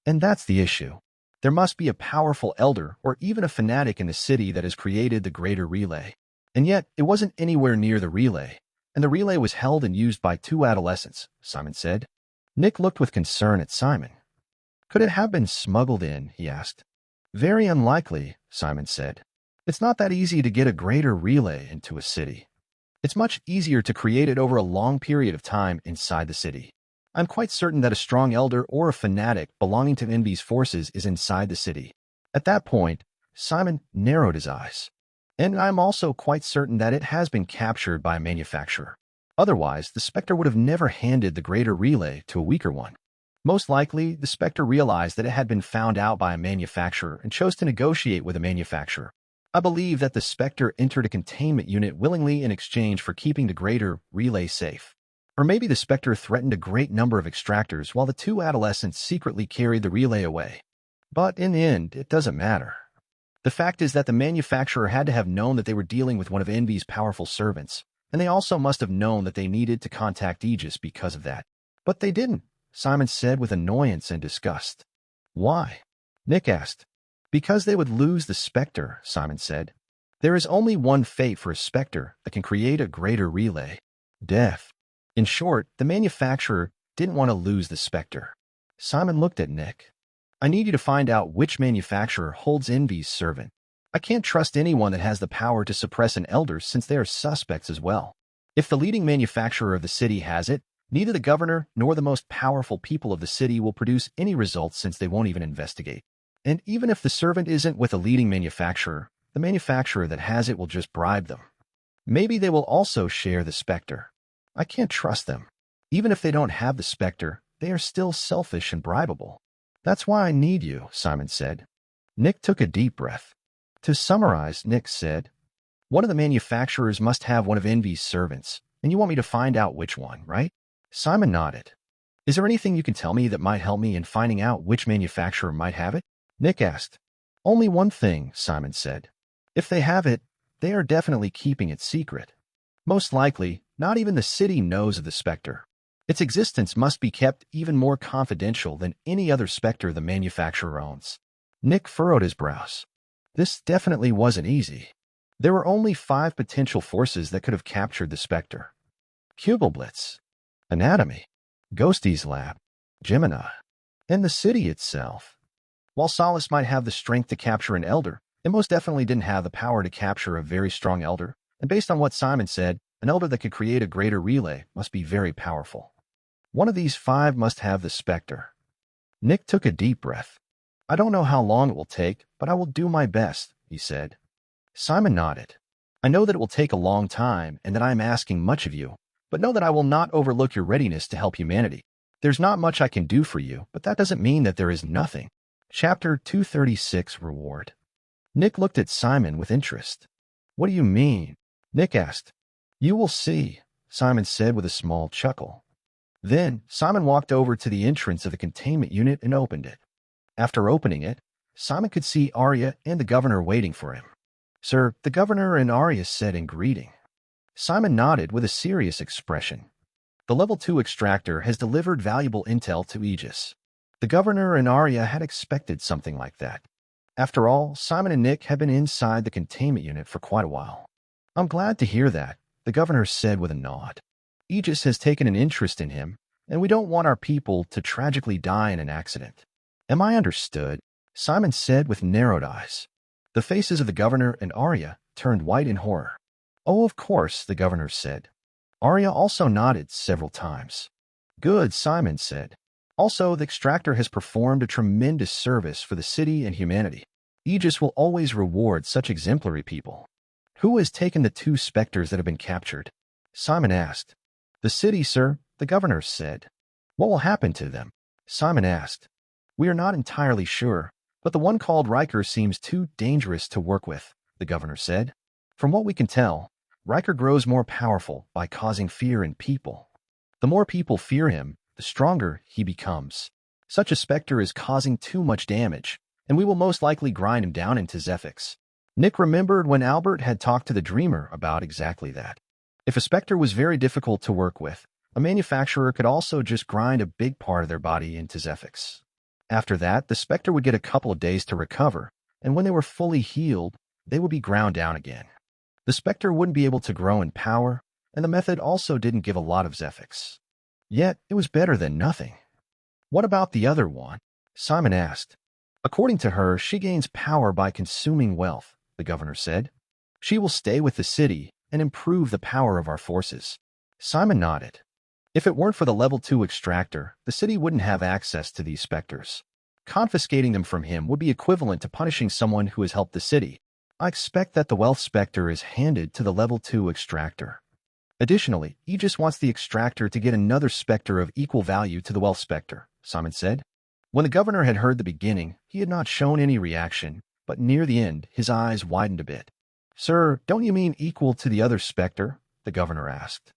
And that's the issue. There must be a powerful elder or even a fanatic in the city that has created the greater relay. And yet, it wasn't anywhere near the relay, and the relay was held and used by 2 adolescents, Simon said. Nick looked with concern at Simon. Could it have been smuggled in, he asked. Very unlikely, Simon said. It's not that easy to get a greater relay into a city. It's much easier to create it over a long period of time inside the city. I'm quite certain that a strong elder or a fanatic belonging to Envy's forces is inside the city. At that point, Simon narrowed his eyes. And I'm also quite certain that it has been captured by a manufacturer. Otherwise, the Spectre would have never handed the greater relay to a weaker one. Most likely, the Spectre realized that it had been found out by a manufacturer and chose to negotiate with a manufacturer. I believe that the Spectre entered a containment unit willingly in exchange for keeping the greater relay safe. Or maybe the Spectre threatened a great number of extractors while the two adolescents secretly carried the relay away. But in the end, it doesn't matter. The fact is that the manufacturer had to have known that they were dealing with one of Envy's powerful servants, and they also must have known that they needed to contact Aegis because of that. But they didn't, Simon said with annoyance and disgust. Why? Nick asked. Because they would lose the Spectre, Simon said. There is only one fate for a Spectre that can create a greater relay. Death. In short, the manufacturer didn't want to lose the Spectre. Simon looked at Nick. I need you to find out which manufacturer holds Envy's servant. I can't trust anyone that has the power to suppress an elder since they are suspects as well. If the leading manufacturer of the city has it, neither the governor nor the most powerful people of the city will produce any results since they won't even investigate. And even if the servant isn't with a leading manufacturer, the manufacturer that has it will just bribe them. Maybe they will also share the Spectre. I can't trust them. Even if they don't have the Spectre, they are still selfish and bribable. That's why I need you, Simon said. Nick took a deep breath. To summarize, Nick said, one of the manufacturers must have one of Envy's servants, and you want me to find out which one, right? Simon nodded. Is there anything you can tell me that might help me in finding out which manufacturer might have it? Nick asked. Only one thing, Simon said. If they have it, they are definitely keeping it secret. Most likely, not even the city knows of the Spectre. Its existence must be kept even more confidential than any other Spectre the manufacturer owns. Nick furrowed his brows. This definitely wasn't easy. There were only 5 potential forces that could have captured the Spectre. Kugelblitz, Anatomy, Ghosty's Lab, Gemini, and the city itself. While Solace might have the strength to capture an elder, it most definitely didn't have the power to capture a very strong elder, and based on what Simon said, an elder that could create a greater relay must be very powerful. One of these 5 must have the Spectre. Nick took a deep breath. I don't know how long it will take, but I will do my best, he said. Simon nodded. I know that it will take a long time and that I am asking much of you, but know that I will not overlook your readiness to help humanity. There's not much I can do for you, but that doesn't mean that there is nothing. Chapter 236 Reward. Nick looked at Simon with interest. What do you mean? Nick asked. You will see, Simon said with a small chuckle. Then, Simon walked over to the entrance of the containment unit and opened it. After opening it, Simon could see Arya and the governor waiting for him. Sir, the governor and Arya said in greeting. Simon nodded with a serious expression. The Level 2 extractor has delivered valuable intel to Aegis. The governor and Arya had expected something like that. After all, Simon and Nick had been inside the containment unit for quite a while. I'm glad to hear that, the governor said with a nod. Aegis has taken an interest in him, and we don't want our people to tragically die in an accident. Am I understood? Simon said with narrowed eyes. The faces of the governor and Arya turned white in horror. Oh, of course, the governor said. Arya also nodded several times. Good, Simon said. Also, the extractor has performed a tremendous service for the city and humanity. Aegis will always reward such exemplary people. Who has taken the 2 Specters that have been captured? Simon asked. The city, sir, the governor said. What will happen to them? Simon asked. We are not entirely sure, but the one called Riker seems too dangerous to work with, the governor said. From what we can tell, Riker grows more powerful by causing fear in people. The more people fear him, the stronger he becomes. Such a Spectre is causing too much damage, and we will most likely grind him down into Zephyx. Nick remembered when Albert had talked to the Dreamer about exactly that. If a Spectre was very difficult to work with, a manufacturer could also just grind a big part of their body into Zephyx. After that, the Spectre would get a couple of days to recover, and when they were fully healed, they would be ground down again. The Spectre wouldn't be able to grow in power, and the method also didn't give a lot of Zephyx. Yet, it was better than nothing. What about the other one? Simon asked. According to her, she gains power by consuming wealth, the governor said. She will stay with the city and improve the power of our forces. Simon nodded. If it weren't for the Level 2 extractor, the city wouldn't have access to these Specters. Confiscating them from him would be equivalent to punishing someone who has helped the city. I expect that the Wealth Specter is handed to the Level 2 Extractor. Additionally, Aegis wants the Extractor to get another Specter of equal value to the Wealth Specter, Simon said. When the governor had heard the beginning, he had not shown any reaction, but near the end, his eyes widened a bit. Sir, don't you mean equal to the other Specter? The governor asked.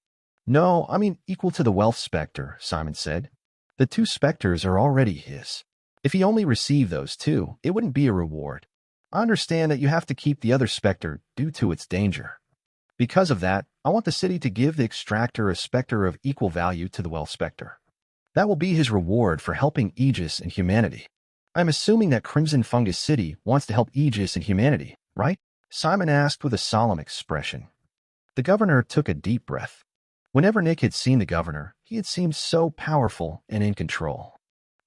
No, I mean equal to the Wealth Specter, Simon said. The two Specters are already his. If he only received those two, it wouldn't be a reward. I understand that you have to keep the other Specter due to its danger. Because of that, I want the city to give the Extractor a Specter of equal value to the Wealth Specter. That will be his reward for helping Aegis and humanity. I'm assuming that Crimson Fungus City wants to help Aegis and humanity, right? Simon asked with a solemn expression. The governor took a deep breath. Whenever Nick had seen the governor, he had seemed so powerful and in control.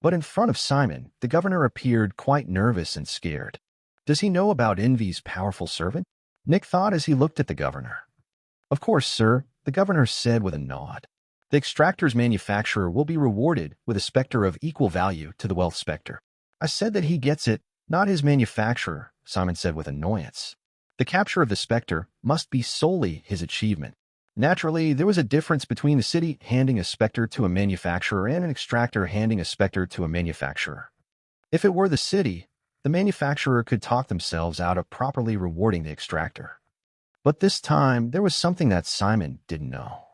But in front of Simon, the governor appeared quite nervous and scared. Does he know about Envy's powerful servant? Nick thought as he looked at the governor. Of course, sir, the governor said with a nod. The Extractor's manufacturer will be rewarded with a Specter of equal value to the Wealth Specter. I said that he gets it, not his manufacturer, Simon said with annoyance. The capture of the Specter must be solely his achievement. Naturally, there was a difference between the city handing a Specter to a manufacturer and an Extractor handing a Specter to a manufacturer. If it were the city, the manufacturer could talk themselves out of properly rewarding the Extractor. But this time, there was something that Simon didn't know.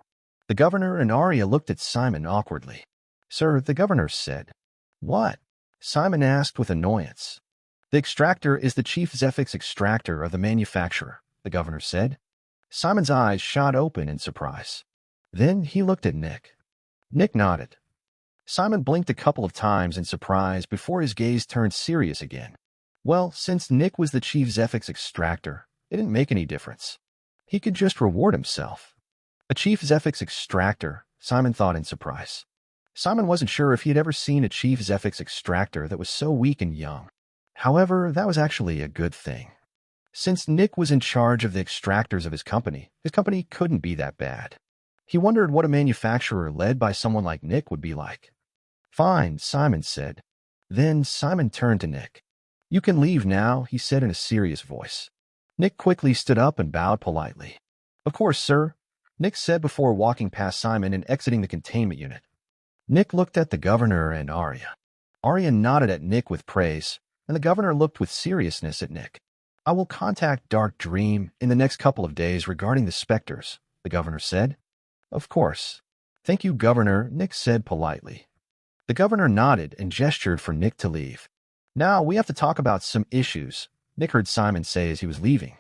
The governor and Arya looked at Simon awkwardly. Sir, the governor said. What? Simon asked with annoyance. The Extractor is the chief Zephyx Extractor of the manufacturer, the governor said. Simon's eyes shot open in surprise. Then he looked at Nick. Nick nodded. Simon blinked a couple of times in surprise before his gaze turned serious again. Well, since Nick was the chief Zephyx Extractor, it didn't make any difference. He could just reward himself. A chief Zephyx Extractor, Simon thought in surprise. Simon wasn't sure if he had ever seen a chief Zephyx Extractor that was so weak and young. However, that was actually a good thing. Since Nick was in charge of the extractors of his company couldn't be that bad. He wondered what a manufacturer led by someone like Nick would be like. Fine, Simon said. Then Simon turned to Nick. You can leave now, he said in a serious voice. Nick quickly stood up and bowed politely. Of course, sir, Nick said before walking past Simon and exiting the containment unit. Nick looked at the governor and Arya. Arya nodded at Nick with praise, and the governor looked with seriousness at Nick. I will contact Dark Dream in the next couple of days regarding the Specters, the governor said. Of course. Thank you, Governor, Nick said politely. The governor nodded and gestured for Nick to leave. Now we have to talk about some issues, Nick heard Simon say as he was leaving.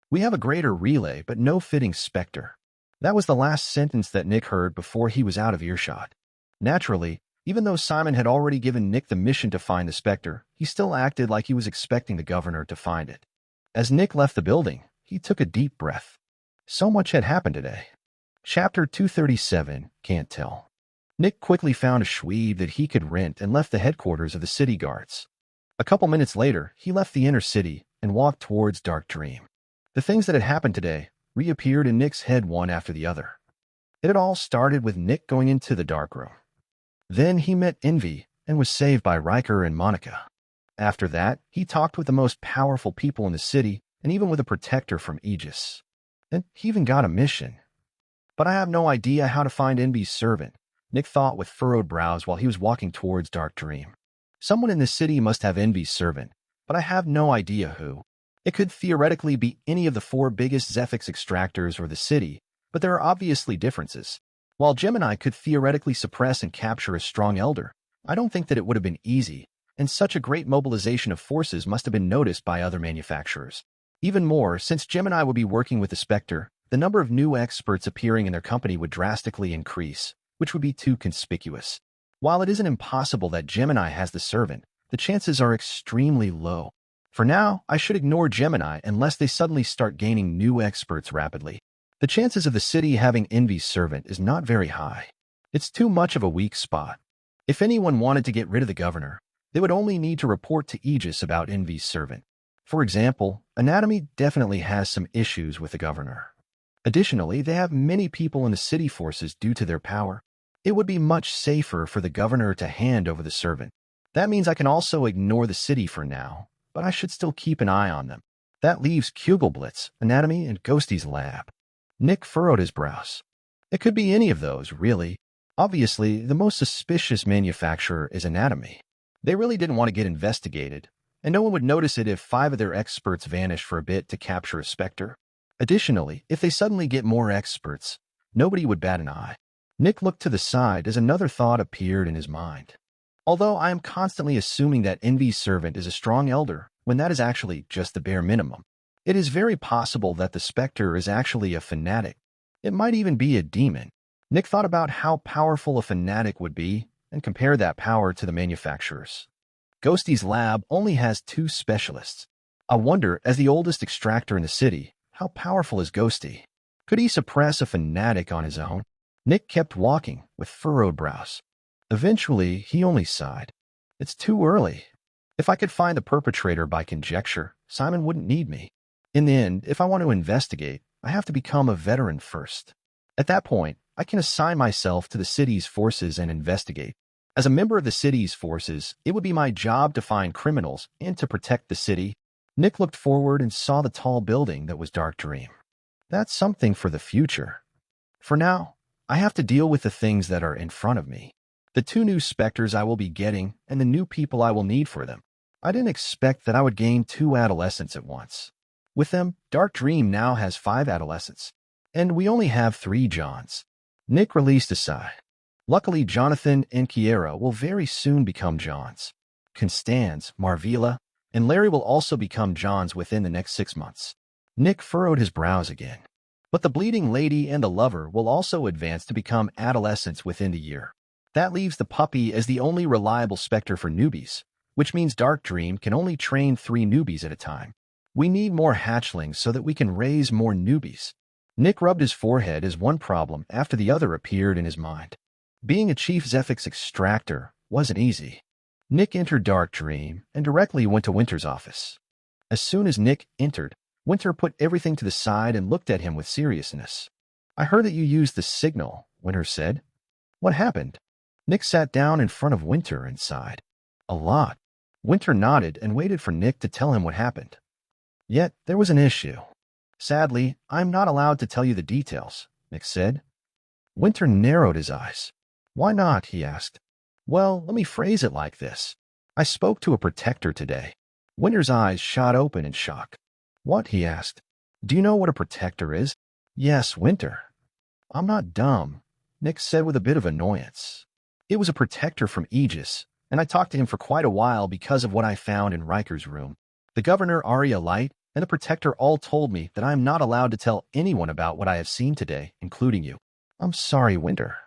We have a greater relay, but no fitting Specter. That was the last sentence that Nick heard before he was out of earshot. Naturally, even though Simon had already given Nick the mission to find the Specter, he still acted like he was expecting the governor to find it. As Nick left the building, he took a deep breath. So much had happened today. Chapter 237, Can't Tell. Nick quickly found a Shweeb that he could rent and left the headquarters of the city guards. A couple minutes later, he left the inner city and walked towards Dark Dream. The things that had happened today reappeared in Nick's head one after the other. It had all started with Nick going into the dark room. Then he met Envy and was saved by Riker and Monica. After that, he talked with the most powerful people in the city and even with a protector from Aegis. And he even got a mission. But I have no idea how to find Envy's servant, Nick thought with furrowed brows while he was walking towards Dark Dream. Someone in this city must have Envy's servant, but I have no idea who. It could theoretically be any of the 4 biggest Zephyx Extractors or the city, but there are obviously differences. While Gemini could theoretically suppress and capture a strong elder, I don't think that it would have been easy, and such a great mobilization of forces must have been noticed by other manufacturers. Even more, since Gemini would be working with the Spectre, the number of new experts appearing in their company would drastically increase, which would be too conspicuous. While it isn't impossible that Gemini has the servant, the chances are extremely low. For now, I should ignore Gemini unless they suddenly start gaining new experts rapidly. The chances of the city having Envy's servant is not very high. It's too much of a weak spot. If anyone wanted to get rid of the governor, they would only need to report to Aegis about Envy's servant. For example, Anatomy definitely has some issues with the governor. Additionally, they have many people in the city forces due to their power. It would be much safer for the governor to hand over the servant. That means I can also ignore the city for now, but I should still keep an eye on them. That leaves Kugelblitz, Anatomy, and Ghosty's lab. Nick furrowed his brows. It could be any of those, really. Obviously, the most suspicious manufacturer is Anatomy. They really didn't want to get investigated, and no one would notice it if 5 of their experts vanished for a bit to capture a Spectre. Additionally, if they suddenly get more experts, nobody would bat an eye. Nick looked to the side as another thought appeared in his mind. Although I am constantly assuming that Envy's servant is a strong elder, when that is actually just the bare minimum. It is very possible that the Spectre is actually a fanatic. It might even be a demon. Nick thought about how powerful a fanatic would be and compared that power to the manufacturers. Ghosty's lab only has 2 specialists. I wonder, as the oldest extractor in the city, how powerful is Ghosty? Could he suppress a fanatic on his own? Nick kept walking with furrowed brows. Eventually, he only sighed. It's too early. If I could find the perpetrator by conjecture, Simon wouldn't need me. In the end, if I want to investigate, I have to become a veteran first. At that point, I can assign myself to the city's forces and investigate. As a member of the city's forces, it would be my job to find criminals and to protect the city. Nick looked forward and saw the tall building that was Dark Dream. That's something for the future. For now, I have to deal with the things that are in front of me. The 2 new Specters I will be getting and the new people I will need for them. I didn't expect that I would gain 2 adolescents at once. With them, Dark Dream now has 5 adolescents, and we only have 3 Johns. Nick released a sigh. Luckily, Jonathan and Kiera will very soon become Johns. Constance, Marvila, and Larry will also become Johns within the next 6 months. Nick furrowed his brows again. But the Bleeding Lady and the Lover will also advance to become adolescents within the year. That leaves the Puppy as the only reliable Spectre for newbies, which means Dark Dream can only train 3 newbies at a time. We need more hatchlings so that we can raise more newbies. Nick rubbed his forehead as one problem after the other appeared in his mind. Being a chief Zephyx Extractor wasn't easy. Nick entered Dark Dream and directly went to Winter's office. As soon as Nick entered, Winter put everything to the side and looked at him with seriousness. I heard that you used the signal, Winter said. What happened? Nick sat down in front of Winter and sighed. A lot. Winter nodded and waited for Nick to tell him what happened. Yet, there was an issue. Sadly, I'm not allowed to tell you the details, Nick said. Winter narrowed his eyes. Why not? He asked. Well, let me phrase it like this. I spoke to a protector today. Winter's eyes shot open in shock. What? He asked. Do you know what a protector is? Yes, Winter. I'm not dumb, Nick said with a bit of annoyance. It was a protector from Aegis, and I talked to him for quite a while because of what I found in Riker's room. The governor, Arya Light, and the protector all told me that I am not allowed to tell anyone about what I have seen today, including you. I'm sorry, Winter.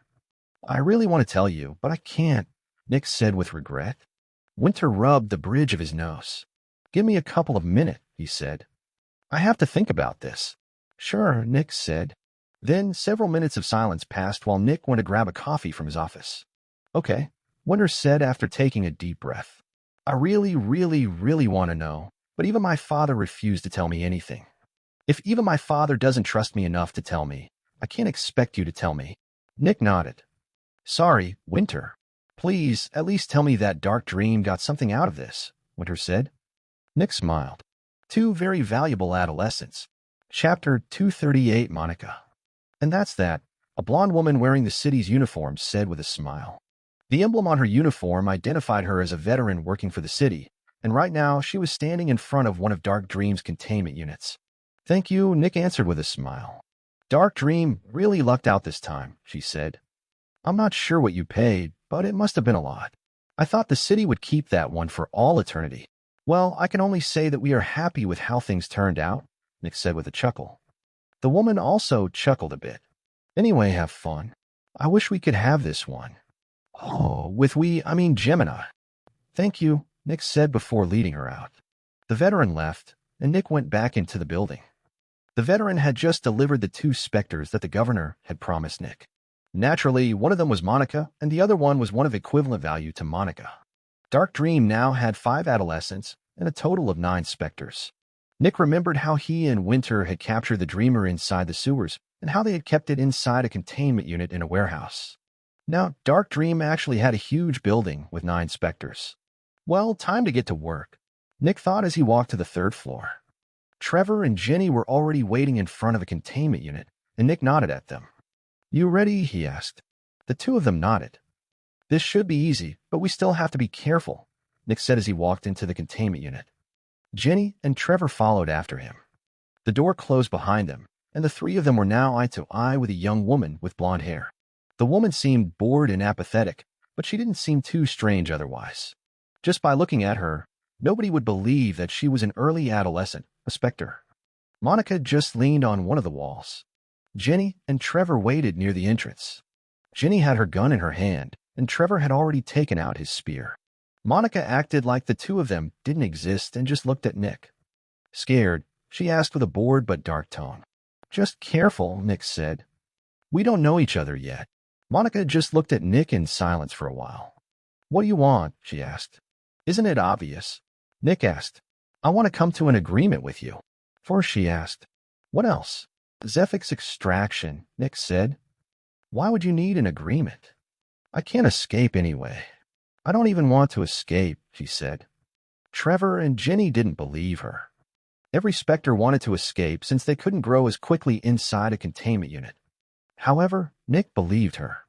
I really want to tell you, but I can't, Nick said with regret. Winter rubbed the bridge of his nose. Give me a couple of minutes, he said. I have to think about this. Sure, Nick said. Then several minutes of silence passed while Nick went to grab a coffee from his office. Okay, Winter said after taking a deep breath. I really want to know, but even my father refused to tell me anything. If even my father doesn't trust me enough to tell me, I can't expect you to tell me. Nick nodded. Sorry, Winter. Please, at least tell me that Dark Dream got something out of this, Winter said. Nick smiled. 2 very valuable adolescents. Chapter 238, Monica. And that's that, a blonde woman wearing the city's uniform said with a smile. The emblem on her uniform identified her as a veteran working for the city, and right now she was standing in front of one of Dark Dream's containment units. Thank you, Nick answered with a smile. Dark Dream really lucked out this time, she said. I'm not sure what you paid, but it must have been a lot. I thought the city would keep that one for all eternity. Well, I can only say that we are happy with how things turned out, Nick said with a chuckle. The woman also chuckled a bit. Anyway, have fun. I wish we could have this one. Oh, with we, I mean Gemini. Thank you, Nick said before leading her out. The veteran left, and Nick went back into the building. The veteran had just delivered the 2 Specters that the governor had promised Nick. Naturally, one of them was Monica, and the other one was one of equivalent value to Monica. Dark Dream now had 5 adolescents and a total of 9 Specters. Nick remembered how he and Winter had captured the Dreamer inside the sewers and how they had kept it inside a containment unit in a warehouse. Now, Dark Dream actually had a huge building with 9 Specters. Well, time to get to work, Nick thought as he walked to the third floor. Trevor and Jenny were already waiting in front of a containment unit, and Nick nodded at them. You ready? He asked. The two of them nodded. This should be easy, but we still have to be careful, Nick said as he walked into the containment unit. Jenny and Trevor followed after him. The door closed behind them, and the three of them were now eye to eye with a young woman with blonde hair. The woman seemed bored and apathetic, but she didn't seem too strange otherwise. Just by looking at her, nobody would believe that she was an early adolescent, a specter. Monica just leaned on one of the walls. Jenny and Trevor waited near the entrance. Jenny had her gun in her hand, and Trevor had already taken out his spear. Monica acted like the two of them didn't exist and just looked at Nick. Scared, she asked with a bored but dark tone. Just careful, Nick said. We don't know each other yet. Monica just looked at Nick in silence for a while. What do you want? She asked. Isn't it obvious? Nick asked. I want to come to an agreement with you. First, she asked. What else? Zephyx Extraction, Nick said. Why would you need an agreement? I can't escape anyway. I don't even want to escape, she said. Trevor and Jenny didn't believe her. Every Spectre wanted to escape since they couldn't grow as quickly inside a containment unit. However, Nick believed her.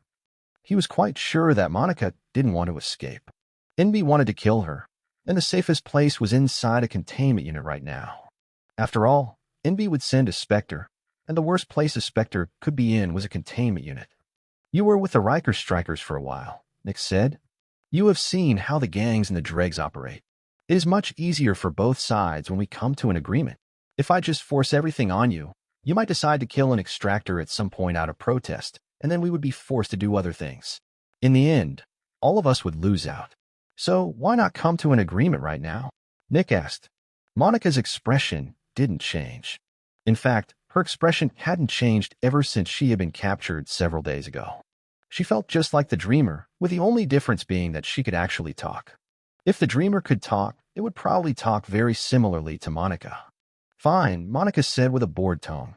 He was quite sure that Monica didn't want to escape. Envy wanted to kill her, and the safest place was inside a containment unit right now. After all, Envy would send a Spectre, and the worst place a Spectre could be in was a containment unit. You were with the Riker Strikers for a while, Nick said. You have seen how the gangs and the Dregs operate. It is much easier for both sides when we come to an agreement. If I just force everything on you, you might decide to kill an extractor at some point out of protest, and then we would be forced to do other things. In the end, all of us would lose out. So why not come to an agreement right now? Nick asked. Monica's expression didn't change. In fact, her expression hadn't changed ever since she had been captured several days ago. She felt just like the Dreamer, with the only difference being that she could actually talk. If the Dreamer could talk, it would probably talk very similarly to Monica. Fine, Monica said with a bored tone.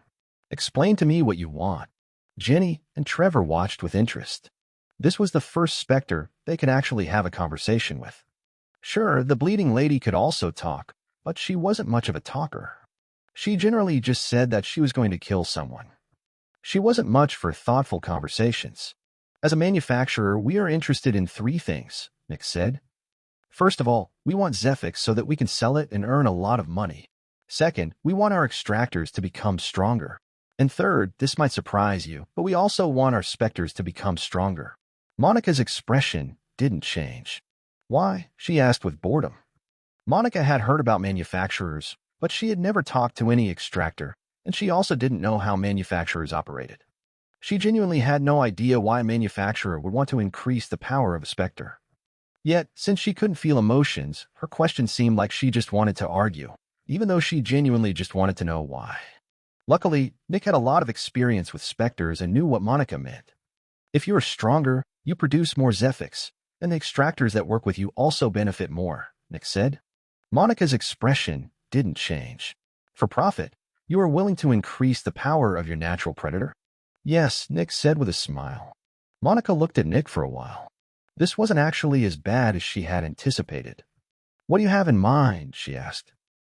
Explain to me what you want. Jenny and Trevor watched with interest. This was the first Spectre they could actually have a conversation with. Sure, the bleeding lady could also talk, but she wasn't much of a talker. She generally just said that she was going to kill someone. She wasn't much for thoughtful conversations. As a manufacturer, we are interested in 3 things, Nick said. First of all, we want Zephyx so that we can sell it and earn a lot of money. Second, we want our extractors to become stronger. And third, this might surprise you, but we also want our Specters to become stronger. Monica's expression didn't change. Why? She asked with boredom. Monica had heard about manufacturers, but she had never talked to any extractor, and she also didn't know how manufacturers operated. She genuinely had no idea why a manufacturer would want to increase the power of a Spectre. Yet, since she couldn't feel emotions, her question seemed like she just wanted to argue, even though she genuinely just wanted to know why. Luckily, Nick had a lot of experience with Specters and knew what Monica meant. If you are stronger, you produce more Zephyx, and the extractors that work with you also benefit more, Nick said. Monica's expression didn't change. For profit, you are willing to increase the power of your natural predator? Yes, Nick said with a smile. Monica looked at Nick for a while. This wasn't actually as bad as she had anticipated. What do you have in mind? She asked.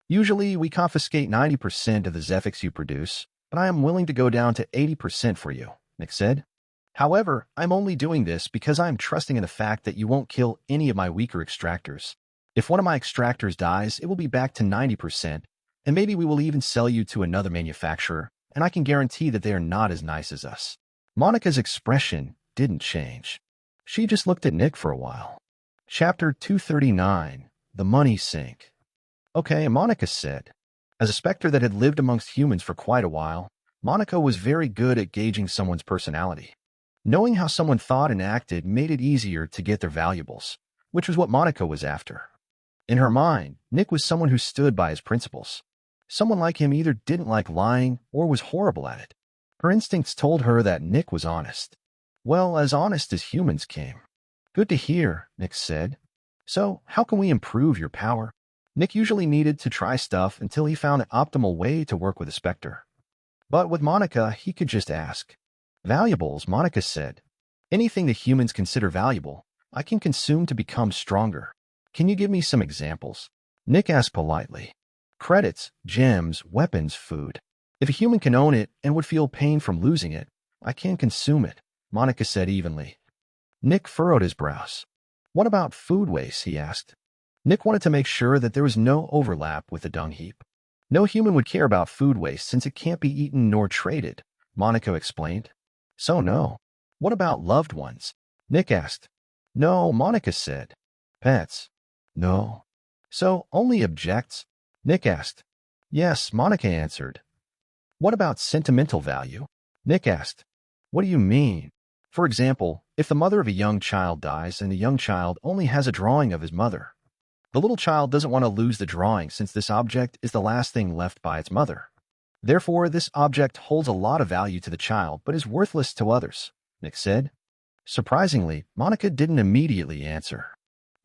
Usually, we confiscate 90% of the Zephyx you produce, but I am willing to go down to 80% for you, Nick said. However, I'm only doing this because I am trusting in the fact that you won't kill any of my weaker extractors. If one of my extractors dies, it will be back to 90%, and maybe we will even sell you to another manufacturer, and I can guarantee that they are not as nice as us. Monica's expression didn't change. She just looked at Nick for a while. Chapter 239, The Money Sink. Okay, Monica said. As a Spectre that had lived amongst humans for quite a while, Monica was very good at gauging someone's personality. Knowing how someone thought and acted made it easier to get their valuables, which was what Monica was after. In her mind, Nick was someone who stood by his principles. Someone like him either didn't like lying or was horrible at it. Her instincts told her that Nick was honest. Well, as honest as humans came. Good to hear, Nick said. So, how can we improve your power? Nick usually needed to try stuff until he found the optimal way to work with a Spectre. But with Monica, he could just ask. Valuables, Monica said. Anything that humans consider valuable, I can consume to become stronger. Can you give me some examples? Nick asked politely. Credits, gems, weapons, food. If a human can own it and would feel pain from losing it, I can consume it, Monica said evenly. Nick furrowed his brows. What about food waste, he asked. Nick wanted to make sure that there was no overlap with the dung heap. No human would care about food waste since it can't be eaten nor traded, Monica explained. So no. What about loved ones? Nick asked. No, Monica said. Pets? No. So only objects? Nick asked. Yes, Monica answered. What about sentimental value? Nick asked. What do you mean? For example, if the mother of a young child dies and the young child only has a drawing of his mother, the little child doesn't want to lose the drawing since this object is the last thing left by its mother. Therefore, this object holds a lot of value to the child but is worthless to others, Nick said. Surprisingly, Monica didn't immediately answer.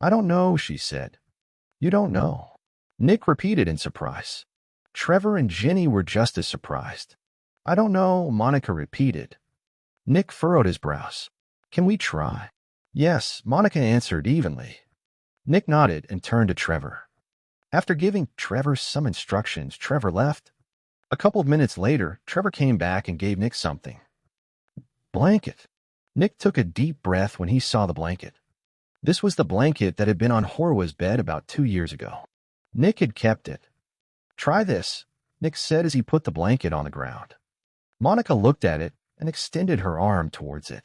I don't know, she said. You don't know. Nick repeated in surprise. Trevor and Jenny were just as surprised. I don't know, Monica repeated. Nick furrowed his brows. Can we try? Yes, Monica answered evenly. Nick nodded and turned to Trevor. After giving Trevor some instructions, Trevor left. A couple of minutes later, Trevor came back and gave Nick something. Blanket. Nick took a deep breath when he saw the blanket. This was the blanket that had been on Horwa's bed about 2 years ago. Nick had kept it. Try this, Nick said as he put the blanket on the ground. Monica looked at it and extended her arm towards it.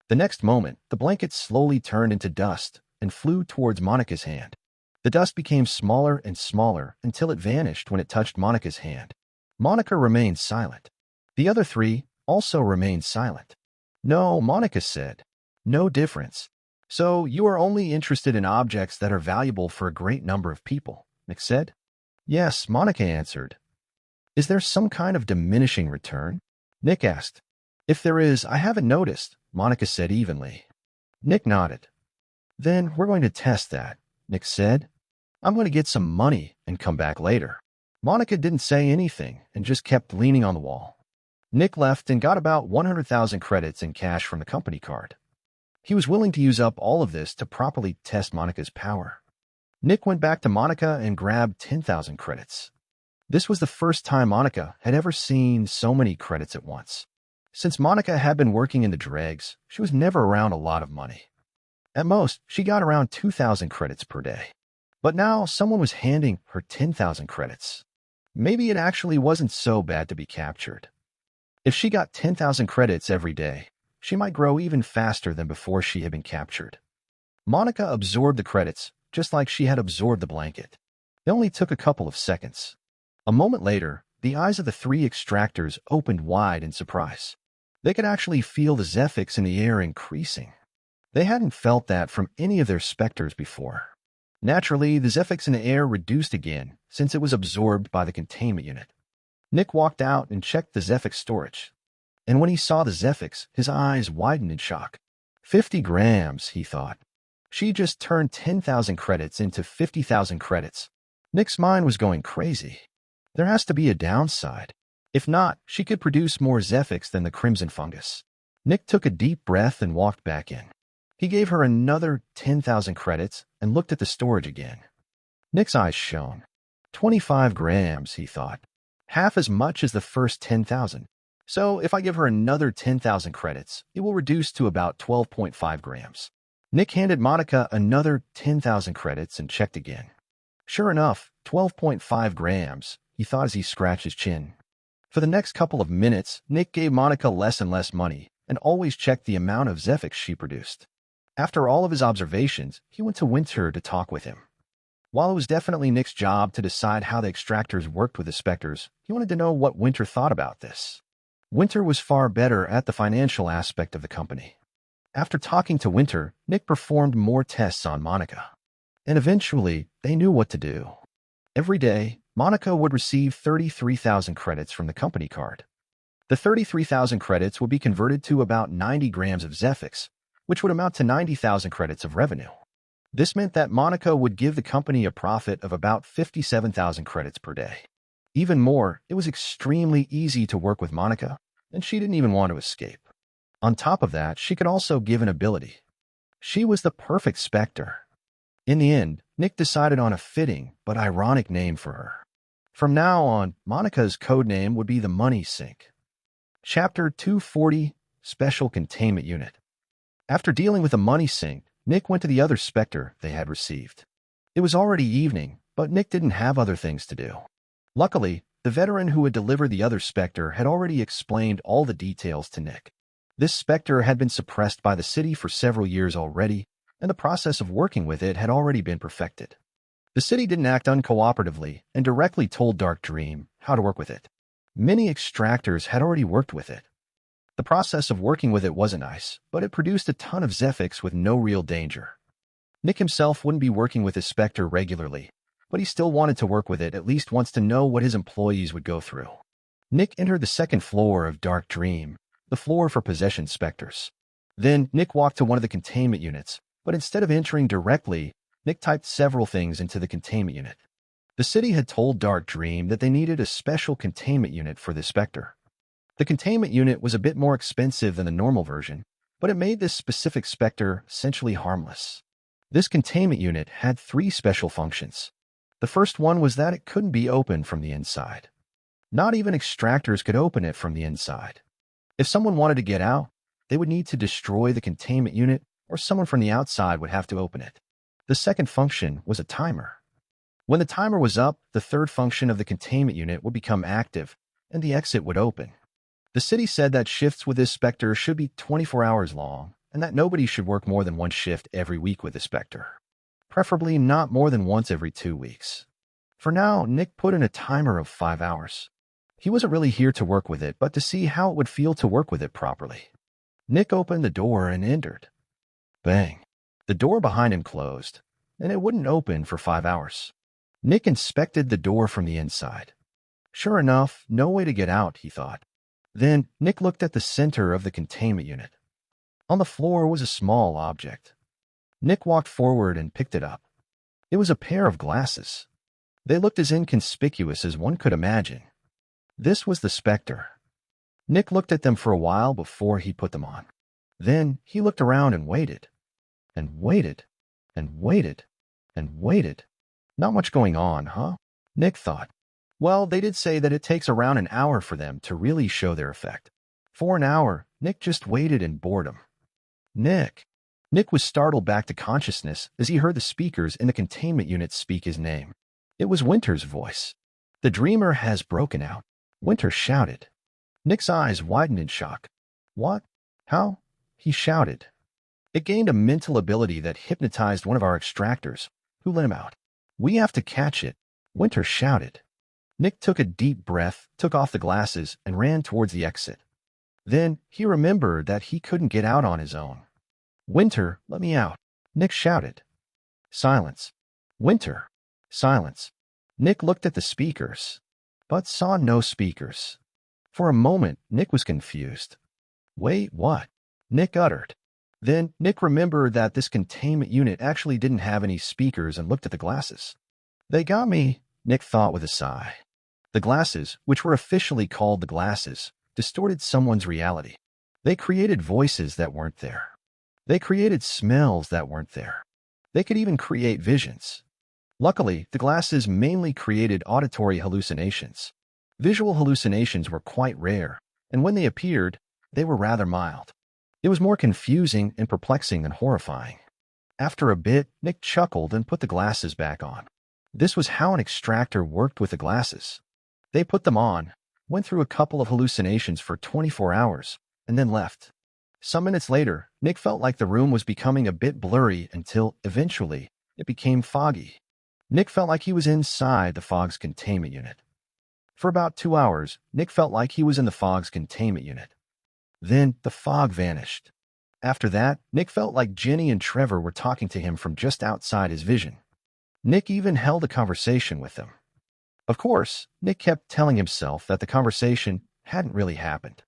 The next moment, the blanket slowly turned into dust and flew towards Monica's hand. The dust became smaller and smaller until it vanished when it touched Monica's hand. Monica remained silent. The other three also remained silent. No, Monica said. No difference. So you are only interested in objects that are valuable for a great number of people, Nick said. Yes, Monica answered. Is there some kind of diminishing return? Nick asked. If there is, I haven't noticed, Monica said evenly. Nick nodded. Then we're going to test that, Nick said. I'm going to get some money and come back later. Monica didn't say anything and just kept leaning on the wall. Nick left and got about 100,000 credits in cash from the company card. He was willing to use up all of this to properly test Monica's power. Nick went back to Monica and grabbed 10,000 credits. This was the first time Monica had ever seen so many credits at once. Since Monica had been working in the Dregs, she was never around a lot of money. At most, she got around 2,000 credits per day. But now someone was handing her 10,000 credits. Maybe it actually wasn't so bad to be captured. If she got 10,000 credits every day, she might grow even faster than before she had been captured. Monica absorbed the credits, just like she had absorbed the blanket. It only took a couple of seconds. A moment later, the eyes of the 3 extractors opened wide in surprise. They could actually feel the Zephyx in the air increasing. They hadn't felt that from any of their Specters before. Naturally, the Zephyx in the air reduced again, since it was absorbed by the containment unit. Nick walked out and checked the Zephyx storage. And when he saw the Zephyx, his eyes widened in shock. 50 grams, he thought. She just turned 10,000 credits into 50,000 credits. Nick's mind was going crazy. There has to be a downside. If not, she could produce more Zephyx than the Crimson Fungus. Nick took a deep breath and walked back in. He gave her another 10,000 credits and looked at the storage again. Nick's eyes shone. 25 grams, he thought. Half as much as the first 10,000. So if I give her another 10,000 credits, it will reduce to about 12.5 grams. Nick handed Monica another 10,000 credits and checked again. Sure enough, 12.5 grams, he thought as he scratched his chin. For the next couple of minutes, Nick gave Monica less and less money and always checked the amount of Zephyx she produced. After all of his observations, he went to Winter to talk with him. While it was definitely Nick's job to decide how the extractors worked with the Specters, he wanted to know what Winter thought about this. Winter was far better at the financial aspect of the company. After talking to Winter, Nick performed more tests on Monica. And eventually, they knew what to do. Every day, Monica would receive 33,000 credits from the company card. The 33,000 credits would be converted to about 90 grams of Zephyx, which would amount to 90,000 credits of revenue. This meant that Monica would give the company a profit of about 57,000 credits per day. Even more, it was extremely easy to work with Monica, and she didn't even want to escape. On top of that, she could also give an ability. She was the perfect Specter. In the end, Nick decided on a fitting but ironic name for her. From now on, Monica's code name would be the Money Sink. Chapter 240, Special Containment Unit. After dealing with the Money Sink, Nick went to the other Spectre they had received. It was already evening, but Nick didn't have other things to do. Luckily, the veteran who had delivered the other Spectre had already explained all the details to Nick. This Spectre had been suppressed by the city for several years already, and the process of working with it had already been perfected. The city didn't act uncooperatively and directly told Dark Dream how to work with it. Many extractors had already worked with it. The process of working with it wasn't nice, but it produced a ton of Zephyx with no real danger. Nick himself wouldn't be working with his Spectre regularly, but he still wanted to work with it at least once to know what his employees would go through. Nick entered the second floor of Dark Dream, the floor for possession Specters. Then Nick walked to one of the containment units, but instead of entering directly, Nick typed several things into the containment unit. The city had told Dark Dream that they needed a special containment unit for this Spectre. The containment unit was a bit more expensive than the normal version, but it made this specific Spectre essentially harmless. This containment unit had 3 special functions. The first one was that it couldn't be opened from the inside. Not even extractors could open it from the inside. If someone wanted to get out, they would need to destroy the containment unit, or someone from the outside would have to open it. The second function was a timer. When the timer was up, the third function of the containment unit would become active, and the exit would open. The city said that shifts with this Spectre should be 24 hours long, and that nobody should work more than 1 shift every week with the Spectre. Preferably not more than once every 2 weeks. For now, Nick put in a timer of 5 hours. He wasn't really here to work with it, but to see how it would feel to work with it properly. Nick opened the door and entered. Bang. The door behind him closed, and it wouldn't open for 5 hours. Nick inspected the door from the inside. Sure enough, no way to get out, he thought. Then Nick looked at the center of the containment unit. On the floor was a small object. Nick walked forward and picked it up. It was a pair of glasses. They looked as inconspicuous as one could imagine. This was the Spectre. Nick looked at them for a while before he put them on. Then he looked around and waited. And waited. And waited. And waited. Not much going on, huh? Nick thought. Well, they did say that it takes around an hour for them to really show their effect. For an hour, Nick just waited in boredom. Nick. Nick was startled back to consciousness as he heard the speakers in the containment unit speak his name. It was Winter's voice. The dreamer has broken out. Winter shouted. Nick's eyes widened in shock. What? How? He shouted. It gained a mental ability that hypnotized one of our extractors, who let him out. We have to catch it, Winter shouted. Nick took a deep breath, took off the glasses, and ran towards the exit. Then he remembered that he couldn't get out on his own. Winter, let me out, Nick shouted. Silence. Winter. Silence. Nick looked at the speakers, but saw no speakers. For a moment, Nick was confused. Wait, what? Nick uttered. Then Nick remembered that this containment unit actually didn't have any speakers and looked at the glasses. They got me, Nick thought with a sigh. The glasses, which were officially called the glasses, distorted someone's reality. They created voices that weren't there. They created smells that weren't there. They could even create visions. Luckily, the glasses mainly created auditory hallucinations. Visual hallucinations were quite rare, and when they appeared, they were rather mild. It was more confusing and perplexing than horrifying. After a bit, Nick chuckled and put the glasses back on. This was how an extractor worked with the glasses. They put them on, went through a couple of hallucinations for 24 hours, and then left. Some minutes later, Nick felt like the room was becoming a bit blurry until, eventually, it became foggy. Nick felt like he was inside the fog's containment unit. For about 2 hours, Nick felt like he was in the fog's containment unit. Then the fog vanished. After that, Nick felt like Jenny and Trevor were talking to him from just outside his vision. Nick even held a conversation with them. Of course, Nick kept telling himself that the conversation hadn't really happened.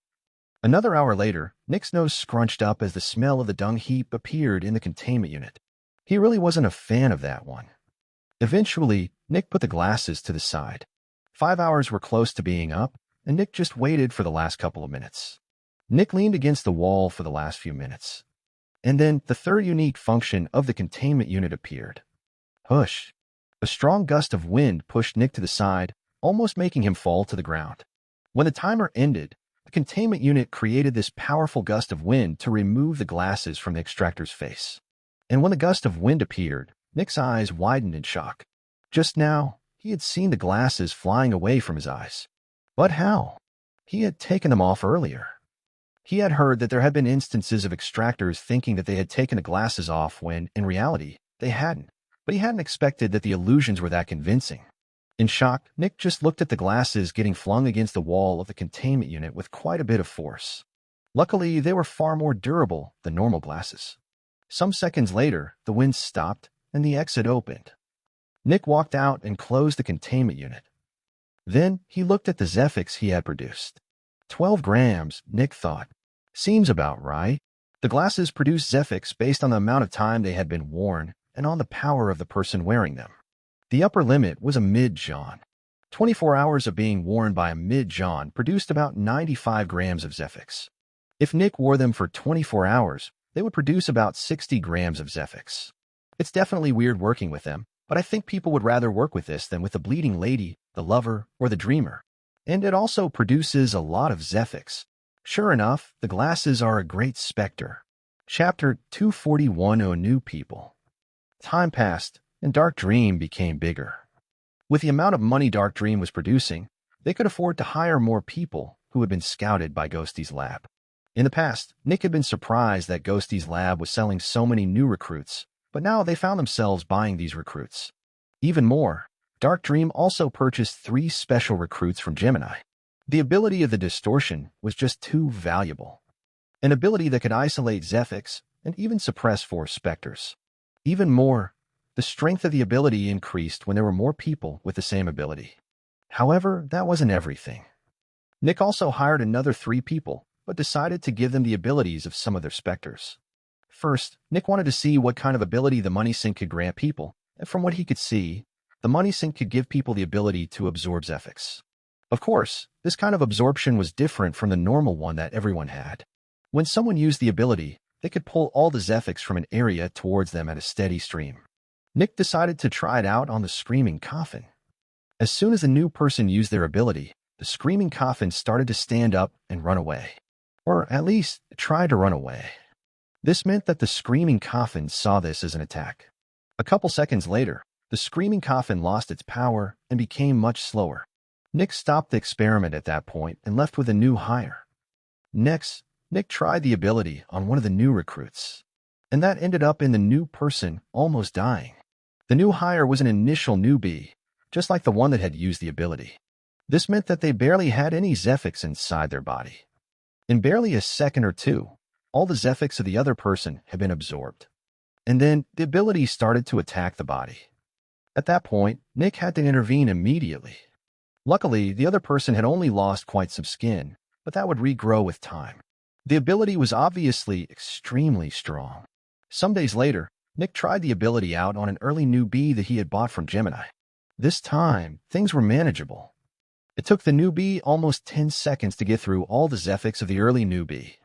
Another hour later, Nick's nose scrunched up as the smell of the dung heap appeared in the containment unit. He really wasn't a fan of that one. Eventually, Nick put the glasses to the side. 5 hours were close to being up, and Nick just waited for the last couple of minutes. Nick leaned against the wall for the last few minutes. And then the third unique function of the containment unit appeared. Hush! A strong gust of wind pushed Nick to the side, almost making him fall to the ground. When the timer ended, the containment unit created this powerful gust of wind to remove the glasses from the extractor's face. And when the gust of wind appeared, Nick's eyes widened in shock. Just now, he had seen the glasses flying away from his eyes. But how? He had taken them off earlier. He had heard that there had been instances of extractors thinking that they had taken the glasses off when, in reality, they hadn't. But he hadn't expected that the illusions were that convincing. In shock, Nick just looked at the glasses getting flung against the wall of the containment unit with quite a bit of force. Luckily, they were far more durable than normal glasses. Some seconds later, the wind stopped and the exit opened. Nick walked out and closed the containment unit. Then he looked at the Zephyx he had produced. 12 grams, Nick thought. Seems about right. The glasses produced Zephyx based on the amount of time they had been worn and on the power of the person wearing them. The upper limit was a mid-John. 24 hours of being worn by a mid-John produced about 95 grams of Zephyx. If Nick wore them for 24 hours, they would produce about 60 grams of Zephyx. It's definitely weird working with them, but I think people would rather work with this than with the bleeding lady, the lover, or the dreamer. And it also produces a lot of Zephyx. Sure enough, the glasses are a great specter. Chapter 241 O New People. Time passed, and Dark Dream became bigger. With the amount of money Dark Dream was producing, they could afford to hire more people who had been scouted by Ghosty's lab. In the past, Nick had been surprised that Ghosty's lab was selling so many new recruits, but now they found themselves buying these recruits. Even more, Dark Dream also purchased 3 special recruits from Gemini. The ability of the distortion was just too valuable. An ability that could isolate Zephyx and even suppress 4 Specters. Even more, the strength of the ability increased when there were more people with the same ability. However, that wasn't everything. Nick also hired another 3 people, but decided to give them the abilities of some of their Specters. First, Nick wanted to see what kind of ability the money sink could grant people, and from what he could see, the money sink could give people the ability to absorb Zephyx. Of course, this kind of absorption was different from the normal one that everyone had. When someone used the ability, they could pull all the Zephyx from an area towards them at a steady stream. Nick decided to try it out on the Screaming Coffin. As soon as the new person used their ability, the Screaming Coffin started to stand up and run away. Or at least, try to run away. This meant that the Screaming Coffin saw this as an attack. A couple seconds later, the Screaming Coffin lost its power and became much slower. Nick stopped the experiment at that point and left with a new hire. Next, Nick tried the ability on one of the new recruits, and that ended up in the new person almost dying. The new hire was an initial newbie, just like the one that had used the ability. This meant that they barely had any Zephyx inside their body. In barely a second or two, all the Zephyx of the other person had been absorbed. And then the ability started to attack the body. At that point, Nick had to intervene immediately. Luckily, the other person had only lost quite some skin, but that would regrow with time. The ability was obviously extremely strong. Some days later, Nick tried the ability out on an early newbie that he had bought from Gemini. This time, things were manageable. It took the newbie almost 10 seconds to get through all the Zephyx of the early newbie.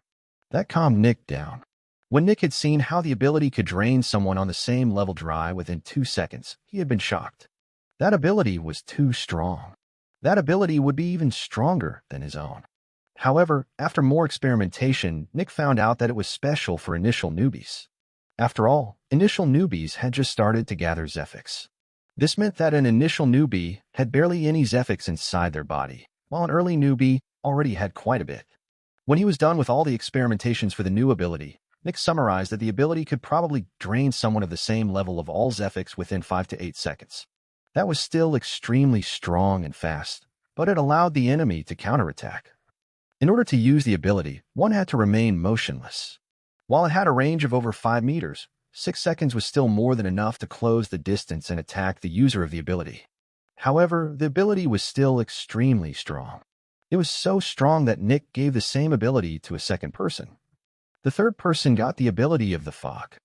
That calmed Nick down. When Nick had seen how the ability could drain someone on the same level dry within 2 seconds, he had been shocked. That ability was too strong. That ability would be even stronger than his own. However, after more experimentation, Nick found out that it was special for initial newbies. After all, initial newbies had just started to gather Zephyx. This meant that an initial newbie had barely any Zephyx inside their body, while an early newbie already had quite a bit. When he was done with all the experimentations for the new ability, Nick summarized that the ability could probably drain someone of the same level of all Zephyx within 5 to 8 seconds. That was still extremely strong and fast, but it allowed the enemy to counterattack. In order to use the ability, one had to remain motionless. While it had a range of over 5 meters, 6 seconds was still more than enough to close the distance and attack the user of the ability. However, the ability was still extremely strong. It was so strong that Nick gave the same ability to a second person. The third person got the ability of the fog.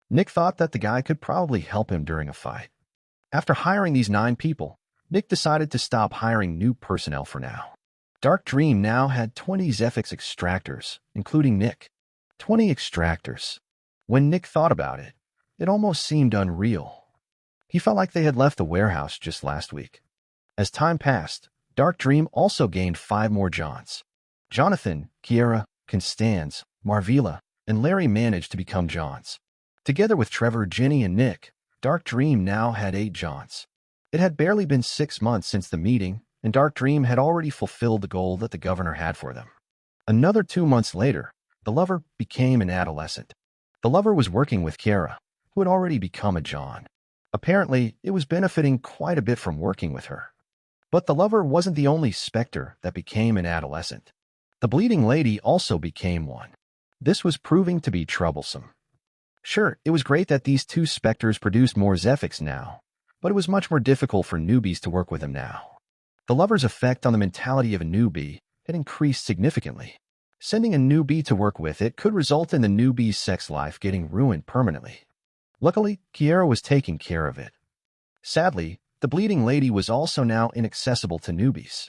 Nick thought that the guy could probably help him during a fight. After hiring these 9 people, Nick decided to stop hiring new personnel for now. Dark Dream now had 20 Zephyx Extractors, including Nick. 20 Extractors. When Nick thought about it, it almost seemed unreal. He felt like they had left the warehouse just last week. As time passed, Dark Dream also gained 5 more Johns. Jonathan, Kiera, Constance, Marvila, and Larry managed to become Johns. Together with Trevor, Jenny, and Nick, Dark Dream now had 8 Johns. It had barely been 6 months since the meeting, and Dark Dream had already fulfilled the goal that the governor had for them. Another 2 months later, the lover became an adolescent. The lover was working with Kiera, who had already become a John. Apparently, it was benefiting quite a bit from working with her. But the lover wasn't the only Spectre that became an adolescent. The Bleeding Lady also became one. This was proving to be troublesome. Sure, it was great that these 2 Specters produced more Zephyx now, but it was much more difficult for newbies to work with them now. The lover's effect on the mentality of a newbie had increased significantly. Sending a newbie to work with it could result in the newbie's sex life getting ruined permanently. Luckily, Kiera was taking care of it. Sadly, the Bleeding Lady was also now inaccessible to newbies.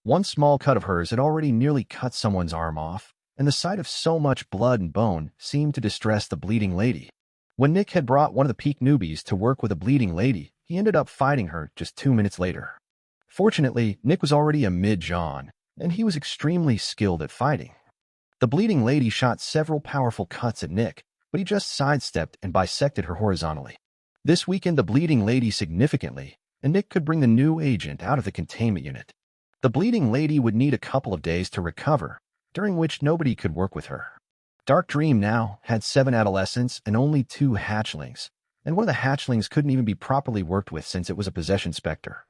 One small cut of hers had already nearly cut someone's arm off, and the sight of so much blood and bone seemed to distress the Bleeding Lady. When Nick had brought one of the peak newbies to work with a Bleeding Lady, he ended up fighting her just 2 minutes later. Fortunately, Nick was already a mid-John, and he was extremely skilled at fighting. The Bleeding Lady shot several powerful cuts at Nick, but he just sidestepped and bisected her horizontally. This weakened the Bleeding Lady significantly, and Nick could bring the new agent out of the containment unit. The Bleeding Lady would need a couple of days to recover, during which nobody could work with her. Dark Dream now had 7 adolescents and only 2 hatchlings, and one of the hatchlings couldn't even be properly worked with since it was a possession specter.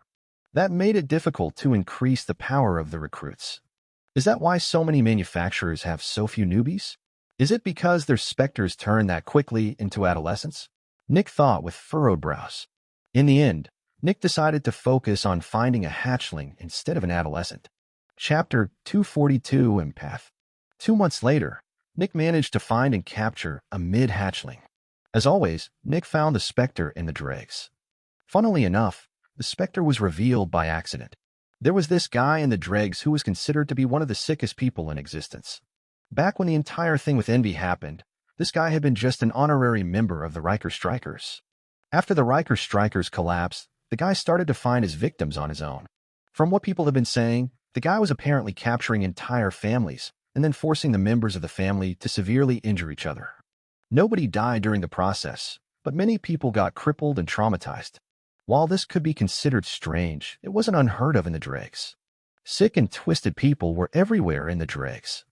That made it difficult to increase the power of the recruits. Is that why so many manufacturers have so few newbies? Is it because their specters turn that quickly into adolescents? Nick thought with furrowed brows. In the end, Nick decided to focus on finding a hatchling instead of an adolescent. Chapter 242 Empath. 2 months later, Nick managed to find and capture a mid-hatchling. As always, Nick found the Spectre in the Dregs. Funnily enough, the Spectre was revealed by accident. There was this guy in the Dregs who was considered to be one of the sickest people in existence. Back when the entire thing with Envy happened, this guy had been just an honorary member of the Riker Strikers. After the Riker Strikers collapsed, the guy started to find his victims on his own. From what people have been saying, the guy was apparently capturing entire families and then forcing the members of the family to severely injure each other. Nobody died during the process, but many people got crippled and traumatized. While this could be considered strange, it wasn't unheard of in the Dregs. Sick and twisted people were everywhere in the Dregs.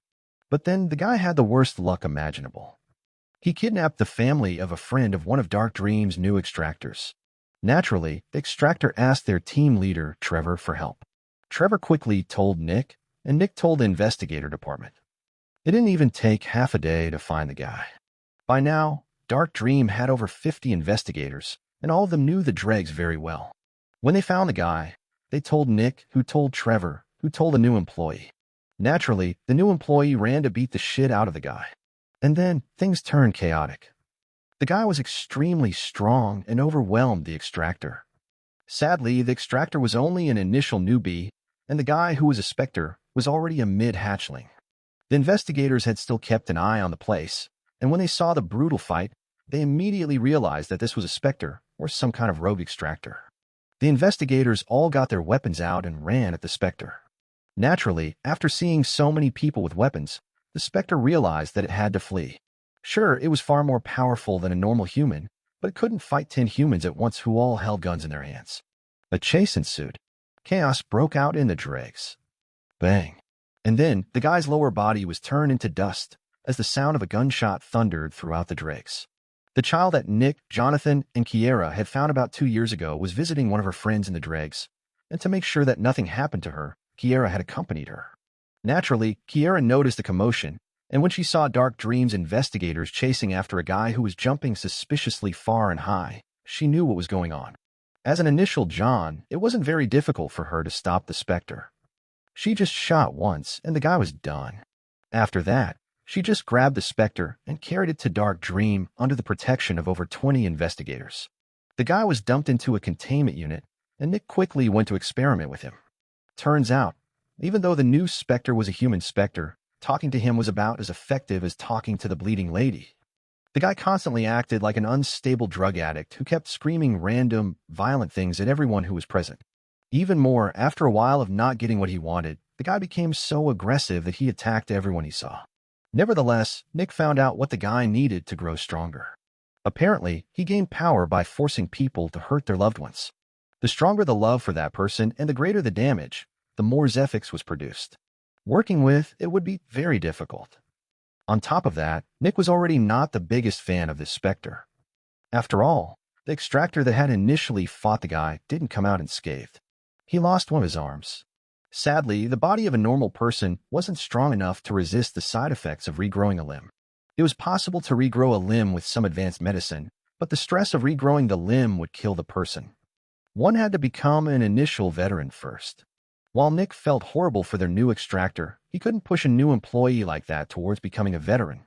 But then the guy had the worst luck imaginable. He kidnapped the family of a friend of one of Dark Dream's new extractors. Naturally, the extractor asked their team leader, Trevor, for help. Trevor quickly told Nick, and Nick told the investigator department. It didn't even take half a day to find the guy. By now, Dark Dream had over 50 investigators, and all of them knew the Dregs very well. When they found the guy, they told Nick, who told Trevor, who told the new employee. Naturally, the new employee ran to beat the shit out of the guy. And then, things turned chaotic. The guy was extremely strong and overwhelmed the extractor. Sadly, the extractor was only an initial newbie, and the guy who was a Spectre was already a mid-hatchling. The investigators had still kept an eye on the place, and when they saw the brutal fight, they immediately realized that this was a Spectre or some kind of rogue extractor. The investigators all got their weapons out and ran at the Spectre. Naturally, after seeing so many people with weapons, the Spectre realized that it had to flee. Sure, it was far more powerful than a normal human, but it couldn't fight 10 humans at once who all held guns in their hands. A chase ensued. Chaos broke out in the Dregs. Bang. And then, the guy's lower body was turned into dust as the sound of a gunshot thundered throughout the Dregs. The child that Nick, Jonathan, and Kiera had found about 2 years ago was visiting one of her friends in the Dregs, and to make sure that nothing happened to her, Kiera had accompanied her. Naturally, Kiera noticed the commotion, and when she saw Dark Dream's investigators chasing after a guy who was jumping suspiciously far and high, she knew what was going on. As an initial John, it wasn't very difficult for her to stop the Spectre. She just shot once, and the guy was done. After that, she just grabbed the Spectre and carried it to Dark Dream under the protection of over 20 investigators. The guy was dumped into a containment unit, and Nick quickly went to experiment with him. Turns out, even though the new Spectre was a human Spectre, talking to him was about as effective as talking to the Bleeding Lady. The guy constantly acted like an unstable drug addict who kept screaming random, violent things at everyone who was present. Even more, after a while of not getting what he wanted, the guy became so aggressive that he attacked everyone he saw. Nevertheless, Nick found out what the guy needed to grow stronger. Apparently, he gained power by forcing people to hurt their loved ones. The stronger the love for that person and the greater the damage, the more Zephyx was produced. Working with it would be very difficult. On top of that, Nick was already not the biggest fan of this Spectre. After all, the extractor that had initially fought the guy didn't come out unscathed. He lost one of his arms. Sadly, the body of a normal person wasn't strong enough to resist the side effects of regrowing a limb. It was possible to regrow a limb with some advanced medicine, but the stress of regrowing the limb would kill the person. One had to become an initial veteran first. While Nick felt horrible for their new extractor, he couldn't push a new employee like that towards becoming a veteran.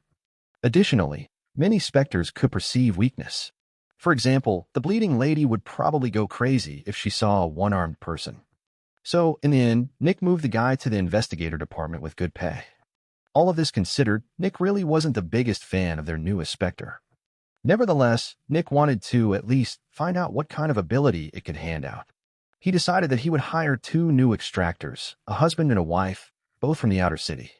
Additionally, many Specters could perceive weakness. For example, the bleeding lady would probably go crazy if she saw a one-armed person. So, in the end, Nick moved the guy to the investigator department with good pay. All of this considered, Nick really wasn't the biggest fan of their newest Spectre. Nevertheless, Nick wanted to, at least, find out what kind of ability it could hand out. He decided that he would hire 2 new extractors, a husband and a wife, both from the outer city.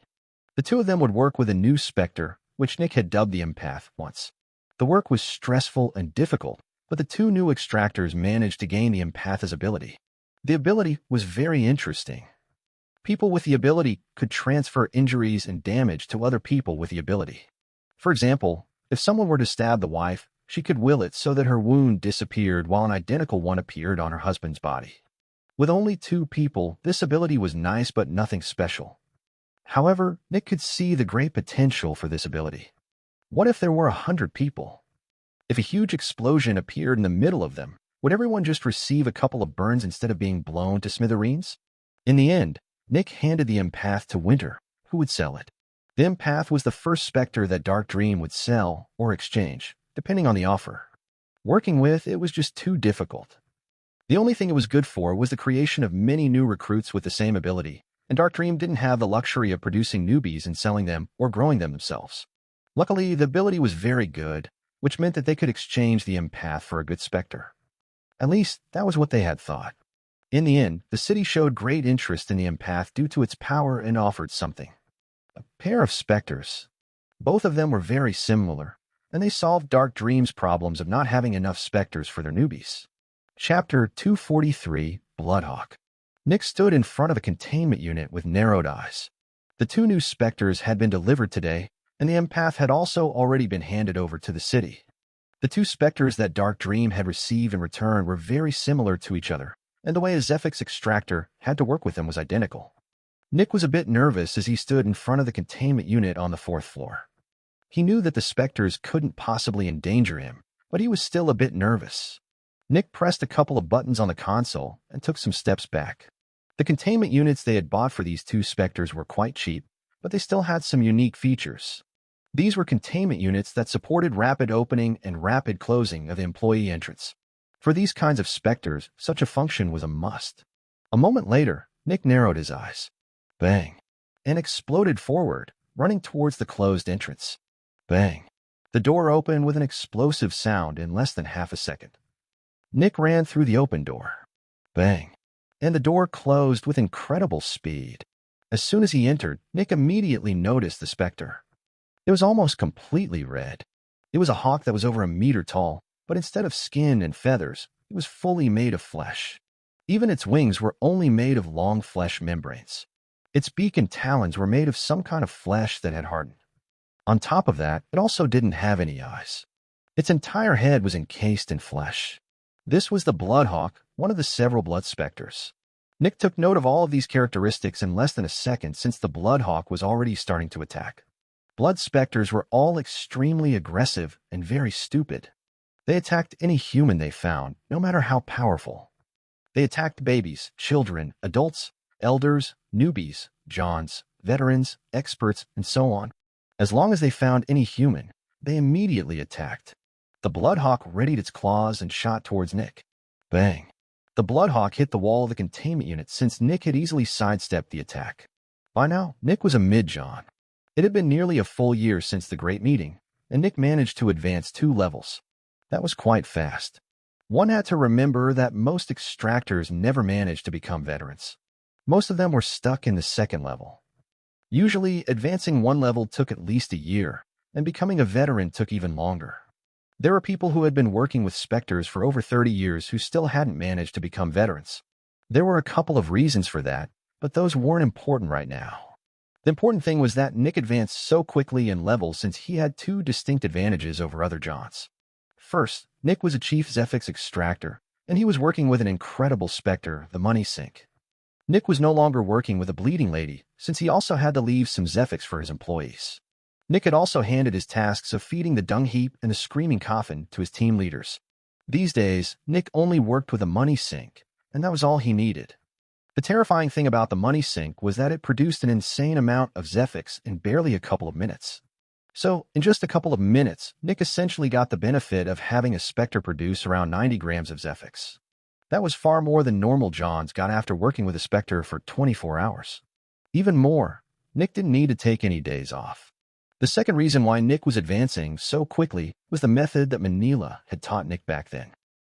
The 2 of them would work with a new Spectre, which Nick had dubbed the Empath once. The work was stressful and difficult, but the 2 new extractors managed to gain the Empath's ability. The ability was very interesting. People with the ability could transfer injuries and damage to other people with the ability. For example, if someone were to stab the wife, she could will it so that her wound disappeared while an identical one appeared on her husband's body. With only 2 people, this ability was nice but nothing special. However, Nick could see the great potential for this ability. What if there were 100 people? If a huge explosion appeared in the middle of them, would everyone just receive a couple of burns instead of being blown to smithereens? In the end, Nick handed the Empath to Winter, who would sell it. The Empath was the first Spectre that Dark Dream would sell or exchange, depending on the offer. Working with it was just too difficult. The only thing it was good for was the creation of many new recruits with the same ability, and Dark Dream didn't have the luxury of producing newbies and selling them or growing them themselves. Luckily, the ability was very good, which meant that they could exchange the Empath for a good Spectre. At least, that was what they had thought. In the end, the city showed great interest in the Empath due to its power and offered something. A pair of Specters. Both of them were very similar, and they solved Dark Dream's problems of not having enough Specters for their newbies. Chapter 243, Bloodhawk. Nick stood in front of a containment unit with narrowed eyes. The 2 new Specters had been delivered today, and the Empath had also already been handed over to the city. The 2 Specters that Dark Dream had received in return were very similar to each other, and the way a Zephyx Extractor had to work with them was identical. Nick was a bit nervous as he stood in front of the containment unit on the 4th floor. He knew that the Specters couldn't possibly endanger him, but he was still a bit nervous. Nick pressed a couple of buttons on the console and took some steps back. The containment units they had bought for these 2 Specters were quite cheap, but they still had some unique features. These were containment units that supported rapid opening and rapid closing of the employee entrance. For these kinds of Specters, such a function was a must. A moment later, Nick narrowed his eyes. Bang! And exploded forward, running towards the closed entrance. Bang! The door opened with an explosive sound in less than half a second. Nick ran through the open door. Bang! And the door closed with incredible speed. As soon as he entered, Nick immediately noticed the Spectre. It was almost completely red. It was a hawk that was over 1 meter tall, but instead of skin and feathers, it was fully made of flesh. Even its wings were only made of long flesh membranes. Its beak and talons were made of some kind of flesh that had hardened. On top of that, it also didn't have any eyes. Its entire head was encased in flesh. This was the Bloodhawk, one of the several blood Specters. Nick took note of all of these characteristics in less than a second since the Bloodhawk was already starting to attack. Blood Specters were all extremely aggressive and very stupid. They attacked any human they found, no matter how powerful. They attacked babies, children, adults, elders, newbies, Johns, veterans, experts, and so on. As long as they found any human, they immediately attacked. The Bloodhawk readied its claws and shot towards Nick. Bang! The Bloodhawk hit the wall of the containment unit since Nick had easily sidestepped the attack. By now, Nick was a mid-John. It had been nearly a full year since the Great Meeting, and Nick managed to advance 2 levels. That was quite fast. One had to remember that most extractors never managed to become veterans. Most of them were stuck in the 2nd level. Usually, advancing 1 level took at least a year, and becoming a veteran took even longer. There were people who had been working with Specters for over 30 years who still hadn't managed to become veterans. There were a couple of reasons for that, but those weren't important right now. The important thing was that Nick advanced so quickly in level since he had 2 distinct advantages over other Johns. First, Nick was a chief Zephyx Extractor, and he was working with an incredible Specter, the Money Sink. Nick was no longer working with a bleeding lady, since he also had to leave some Zephyx for his employees. Nick had also handed his tasks of feeding the dung heap and the screaming coffin to his team leaders. These days, Nick only worked with a Money Sink, and that was all he needed. The terrifying thing about the Money Sink was that it produced an insane amount of Zephyx in barely a couple of minutes. So, in just a couple of minutes, Nick essentially got the benefit of having a Specter produce around 90 grams of Zephyx. That was far more than normal Johns got after working with a Specter for 24 hours. Even more, Nick didn't need to take any days off. The second reason why Nick was advancing so quickly was the method that Manila had taught Nick back then.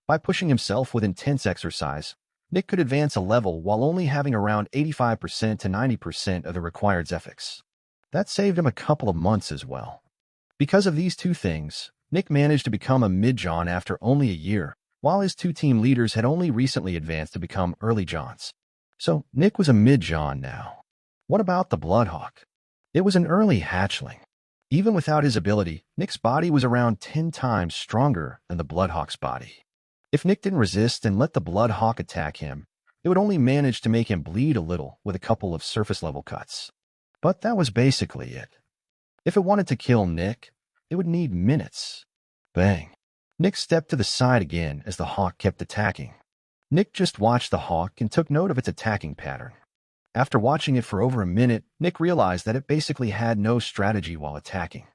By pushing himself with intense exercise, Nick could advance a level while only having around 85% to 90% of the required Zephyx. That saved him a couple of months as well. Because of these 2 things, Nick managed to become a mid-John after only a year, while his 2 team leaders had only recently advanced to become early Johns. So, Nick was a mid-John now. What about the Bloodhawk? It was an early hatchling. Even without his ability, Nick's body was around 10 times stronger than the Bloodhawk's body. If Nick didn't resist and let the Bloodhawk attack him, it would only manage to make him bleed a little with a couple of surface-level cuts. But that was basically it. If it wanted to kill Nick, it would need minutes. Bang. Nick stepped to the side again as the hawk kept attacking. Nick just watched the hawk and took note of its attacking pattern. After watching it for over a minute, Nick realized that it basically had no strategy while attacking.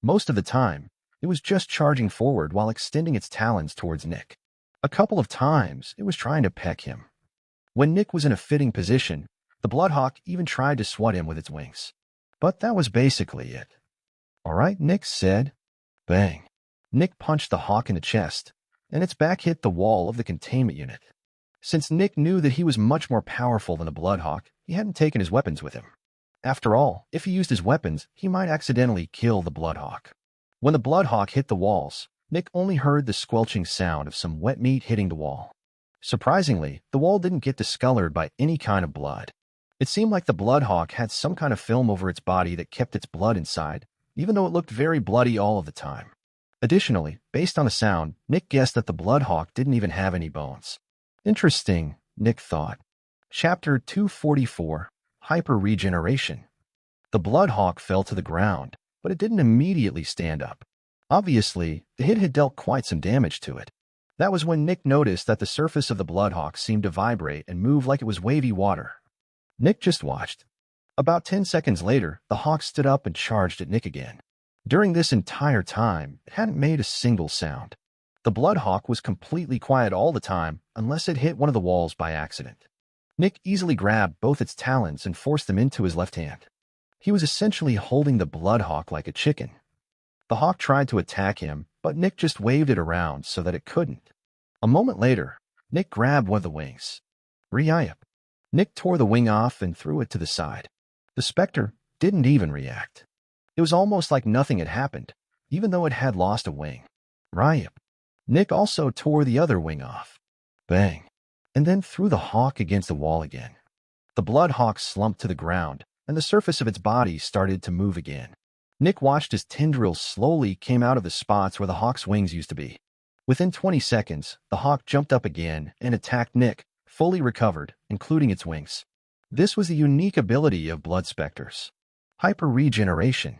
Most of the time, it was just charging forward while extending its talons towards Nick. A couple of times, it was trying to peck him. When Nick was in a fitting position, the Bloodhawk even tried to swat him with its wings. But that was basically it. "All right," Nick said. Bang. Nick punched the hawk in the chest, and its back hit the wall of the containment unit. Since Nick knew that he was much more powerful than the Bloodhawk, he hadn't taken his weapons with him. After all, if he used his weapons, he might accidentally kill the Bloodhawk. When the Bloodhawk hit the walls, Nick only heard the squelching sound of some wet meat hitting the wall. Surprisingly, the wall didn't get discolored by any kind of blood. It seemed like the Bloodhawk had some kind of film over its body that kept its blood inside, even though it looked very bloody all of the time. Additionally, based on the sound, Nick guessed that the Bloodhawk didn't even have any bones. Interesting, Nick thought. Chapter 244, Hyper-Regeneration. The Bloodhawk fell to the ground, but it didn't immediately stand up. Obviously, the hit had dealt quite some damage to it. That was when Nick noticed that the surface of the Bloodhawk seemed to vibrate and move like it was wavy water. Nick just watched. About 10 seconds later, the hawk stood up and charged at Nick again. During this entire time, it hadn't made a single sound. The Bloodhawk was completely quiet all the time unless it hit one of the walls by accident. Nick easily grabbed both its talons and forced them into his left hand. He was essentially holding the Bloodhawk like a chicken. The hawk tried to attack him, but Nick just waved it around so that it couldn't. A moment later, Nick grabbed one of the wings. Re-up. Nick tore the wing off and threw it to the side. The Specter didn't even react. It was almost like nothing had happened, even though it had lost a wing. Re-up. Nick also tore the other wing off. Bang. And then threw the hawk against the wall again. The Bloodhawk slumped to the ground, and the surface of its body started to move again. Nick watched as tendrils slowly came out of the spots where the hawk's wings used to be. Within 20 seconds, the hawk jumped up again and attacked Nick, fully recovered, including its wings. This was the unique ability of Blood Specters. Hyper-Regeneration.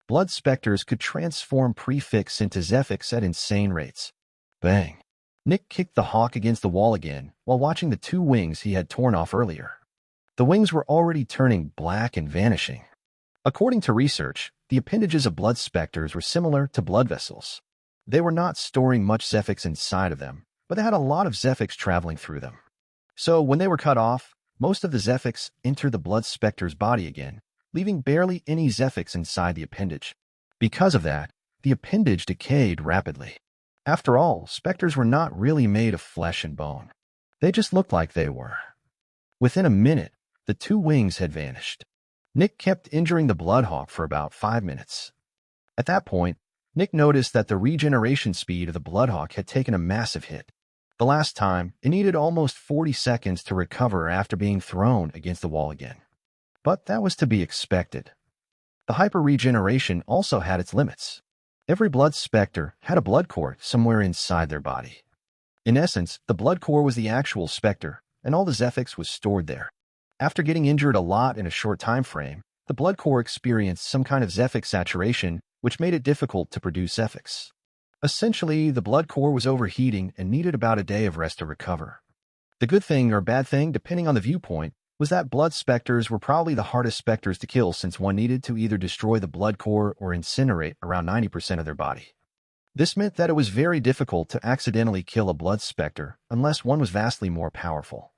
Blood Specters could transform prefix into Zephyx at insane rates. Bang. Nick kicked the hawk against the wall again while watching the 2 wings he had torn off earlier. The wings were already turning black and vanishing. According to research, the appendages of Blood Specters were similar to blood vessels. They were not storing much Zephyx inside of them, but they had a lot of Zephyx traveling through them. So when they were cut off, most of the Zephyx entered the Blood Specter's body again, leaving barely any Zephyx inside the appendage. Because of that, the appendage decayed rapidly. After all, specters were not really made of flesh and bone. They just looked like they were. Within a minute, the two wings had vanished. Nick kept injuring the Bloodhawk for about 5 minutes. At that point, Nick noticed that the regeneration speed of the Bloodhawk had taken a massive hit. The last time, it needed almost 40 seconds to recover after being thrown against the wall again. But that was to be expected. The hyper-regeneration also had its limits. Every blood specter had a blood core somewhere inside their body. In essence, the blood core was the actual specter, and all the Zephyx was stored there. After getting injured a lot in a short time frame, the blood core experienced some kind of Zephyx saturation, which made it difficult to produce Zephyx. Essentially, the blood core was overheating and needed about a day of rest to recover. The good thing or bad thing, depending on the viewpoint, was that blood specters were probably the hardest specters to kill since one needed to either destroy the blood core or incinerate around 90% of their body. This meant that it was very difficult to accidentally kill a blood specter unless one was vastly more powerful.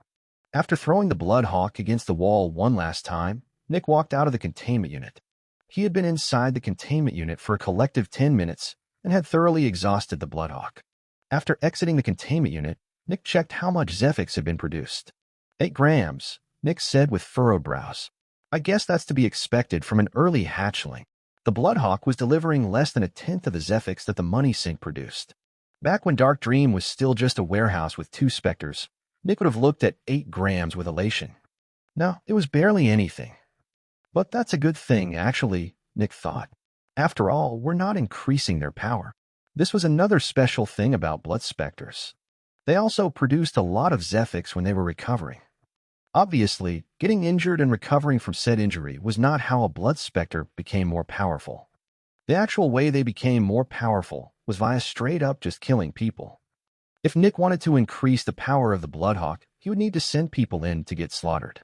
After throwing the Bloodhawk against the wall one last time, Nick walked out of the containment unit. He had been inside the containment unit for a collective 10 minutes and had thoroughly exhausted the Bloodhawk. After exiting the containment unit, Nick checked how much Zephyx had been produced. 8 grams, Nick said with furrowed brows. I guess that's to be expected from an early hatchling. The Bloodhawk was delivering less than a tenth of the Zephyx that the money sink produced. Back when Dark Dream was still just a warehouse with 2 specters, Nick would have looked at 8 grams with elation. No, it was barely anything. But that's a good thing, actually, Nick thought. After all, we're not increasing their power. This was another special thing about blood specters. They also produced a lot of Zephyx when they were recovering. Obviously, getting injured and recovering from said injury was not how a blood specter became more powerful. The actual way they became more powerful was via straight up just killing people. If Nick wanted to increase the power of the Bloodhawk, he would need to send people in to get slaughtered.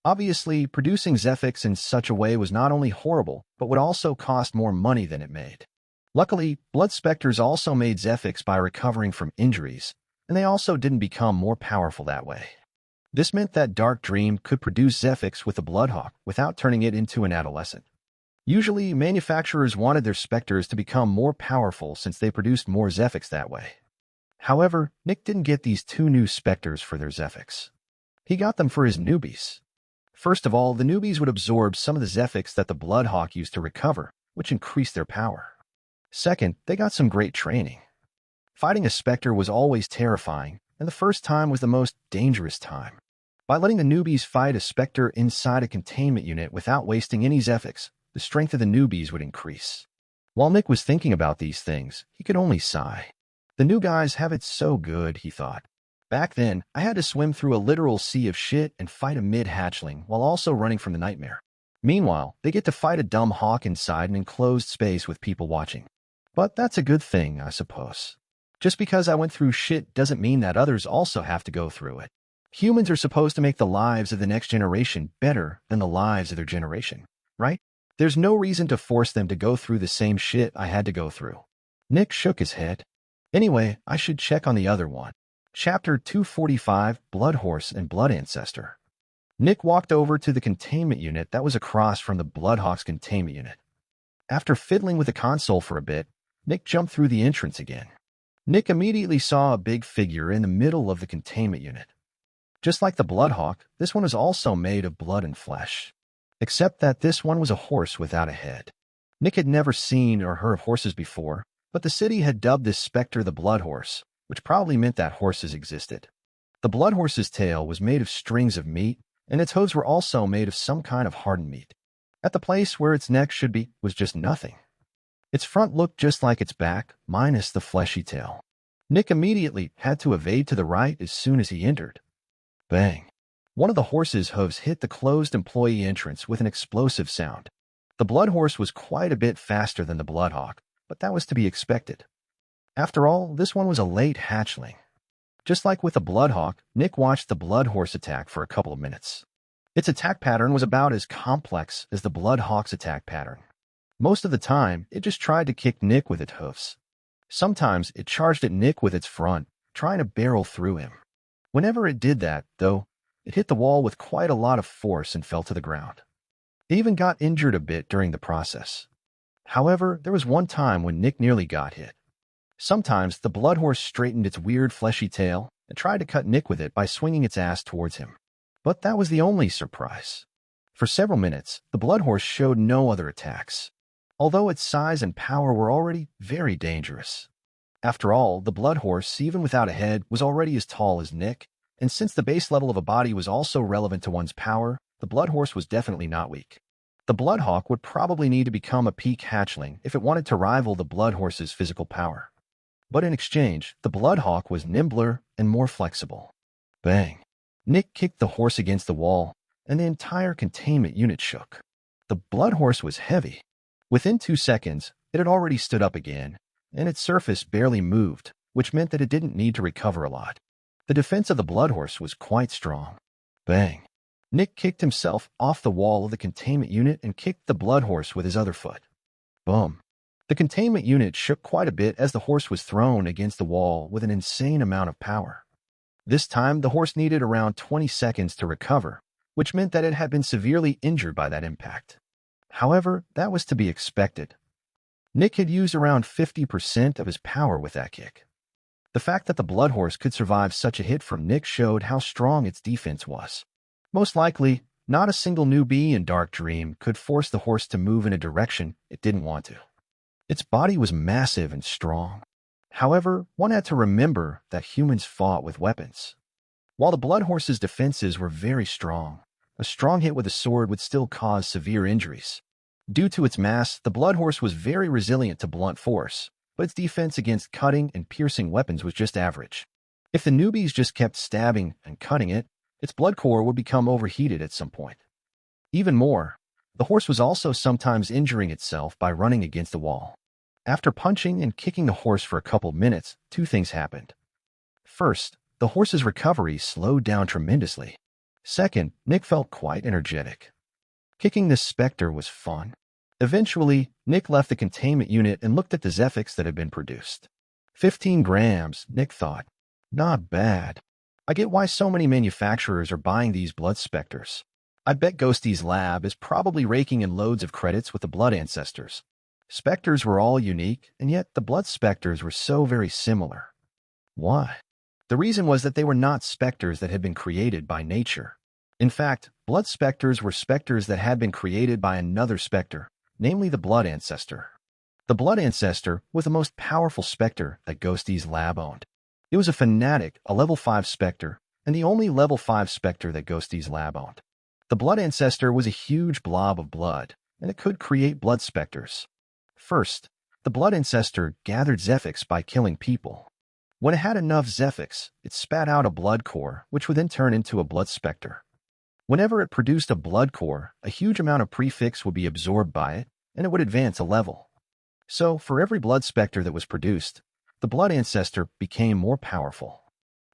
Obviously, producing Zephyx in such a way was not only horrible, but would also cost more money than it made. Luckily, blood specters also made Zephyx by recovering from injuries, and they also didn't become more powerful that way. This meant that Dark Dream could produce Zephyx with the Bloodhawk without turning it into an adolescent. Usually, manufacturers wanted their specters to become more powerful since they produced more Zephyx that way. However, Nick didn't get these 2 new specters for their Zephyx. He got them for his newbies. First of all, the newbies would absorb some of the Zephyx that the Bloodhawk used to recover, which increased their power. Second, they got some great training. Fighting a specter was always terrifying, and the first time was the most dangerous time. By letting the newbies fight a specter inside a containment unit without wasting any Zephyx, the strength of the newbies would increase. While Nick was thinking about these things, he could only sigh. The new guys have it so good, he thought. Back then, I had to swim through a literal sea of shit and fight a mid-hatchling while also running from the nightmare. Meanwhile, they get to fight a dumb hawk inside an enclosed space with people watching. But that's a good thing, I suppose. Just because I went through shit doesn't mean that others also have to go through it. Humans are supposed to make the lives of the next generation better than the lives of their generation, right? There's no reason to force them to go through the same shit I had to go through. Nick shook his head. Anyway, I should check on the other one. Chapter 245, Blood Horse and Blood Ancestor. Nick walked over to the containment unit that was across from the Bloodhawk's containment unit. After fiddling with the console for a bit, Nick jumped through the entrance again. Nick immediately saw a big figure in the middle of the containment unit. Just like the Bloodhawk, this one was also made of blood and flesh. Except that this one was a horse without a head. Nick had never seen or heard of horses before, but the city had dubbed this specter the Blood Horse, which probably meant that horses existed. The Blood Horse's tail was made of strings of meat, and its hooves were also made of some kind of hardened meat. At the place where its neck should be was just nothing. Its front looked just like its back, minus the fleshy tail. Nick immediately had to evade to the right as soon as he entered. Bang! One of the horse's hooves hit the closed employee entrance with an explosive sound. The Blood Horse was quite a bit faster than the Bloodhawk, but that was to be expected. After all, this one was a late hatchling. Just like with the Bloodhawk, Nick watched the Blood Horse attack for a couple of minutes. Its attack pattern was about as complex as the Bloodhawk's attack pattern. Most of the time, it just tried to kick Nick with its hoofs. Sometimes it charged at Nick with its front, trying to barrel through him. Whenever it did that, though, it hit the wall with quite a lot of force and fell to the ground. It even got injured a bit during the process. However, there was one time when Nick nearly got hit. Sometimes the blood horse straightened its weird fleshy tail and tried to cut Nick with it by swinging its ass towards him. But that was the only surprise. For several minutes, the blood horse showed no other attacks, although its size and power were already very dangerous. After all, the blood horse, even without a head, was already as tall as Nick, and since the base level of a body was also relevant to one's power, the blood horse was definitely not weak. The bloodhawk would probably need to become a peak hatchling if it wanted to rival the blood horse's physical power. But in exchange, the bloodhawk was nimbler and more flexible. Bang! Nick kicked the horse against the wall, and the entire containment unit shook. The blood horse was heavy. Within 2 seconds, it had already stood up again, and its surface barely moved, which meant that it didn't need to recover a lot. The defense of the blood horse was quite strong. Bang! Nick kicked himself off the wall of the containment unit and kicked the blood horse with his other foot. Boom! The containment unit shook quite a bit as the horse was thrown against the wall with an insane amount of power. This time, the horse needed around 20 seconds to recover, which meant that it had been severely injured by that impact. However, that was to be expected. Nick had used around 50% of his power with that kick. The fact that the blood horse could survive such a hit from Nick showed how strong its defense was. Most likely, not a single newbie in Dark Dream could force the horse to move in a direction it didn't want to. Its body was massive and strong. However, one had to remember that humans fought with weapons. While the blood horse's defenses were very strong, a strong hit with a sword would still cause severe injuries. Due to its mass, the blood horse was very resilient to blunt force, but its defense against cutting and piercing weapons was just average. If the newbies just kept stabbing and cutting it, its blood core would become overheated at some point. Even more, the horse was also sometimes injuring itself by running against the wall. After punching and kicking the horse for a couple minutes, 2 things happened. First, the horse's recovery slowed down tremendously. Second, Nick felt quite energetic. Kicking this Spectre was fun. Eventually, Nick left the containment unit and looked at the Zephyx that had been produced. 15 grams, Nick thought. Not bad. I get why so many manufacturers are buying these blood Specters. I bet Ghosty's lab is probably raking in loads of credits with the blood ancestors. Specters were all unique, and yet the blood Specters were so very similar. Why? The reason was that they were not Specters that had been created by nature. In fact, blood Specters were Specters that had been created by another Spectre, namely the blood ancestor. The blood ancestor was the most powerful Spectre that Ghosty's lab owned. It was a fanatic, a level 5 Spectre, and the only level 5 Spectre that Ghosty's lab owned. The blood ancestor was a huge blob of blood, and it could create blood Specters. First, the blood ancestor gathered Zephyx by killing people. When it had enough Zephyx, it spat out a blood core, which would then turn into a blood Spectre. Whenever it produced a blood core, a huge amount of prefix would be absorbed by it, and it would advance a level. So, for every blood Spectre that was produced, the blood ancestor became more powerful.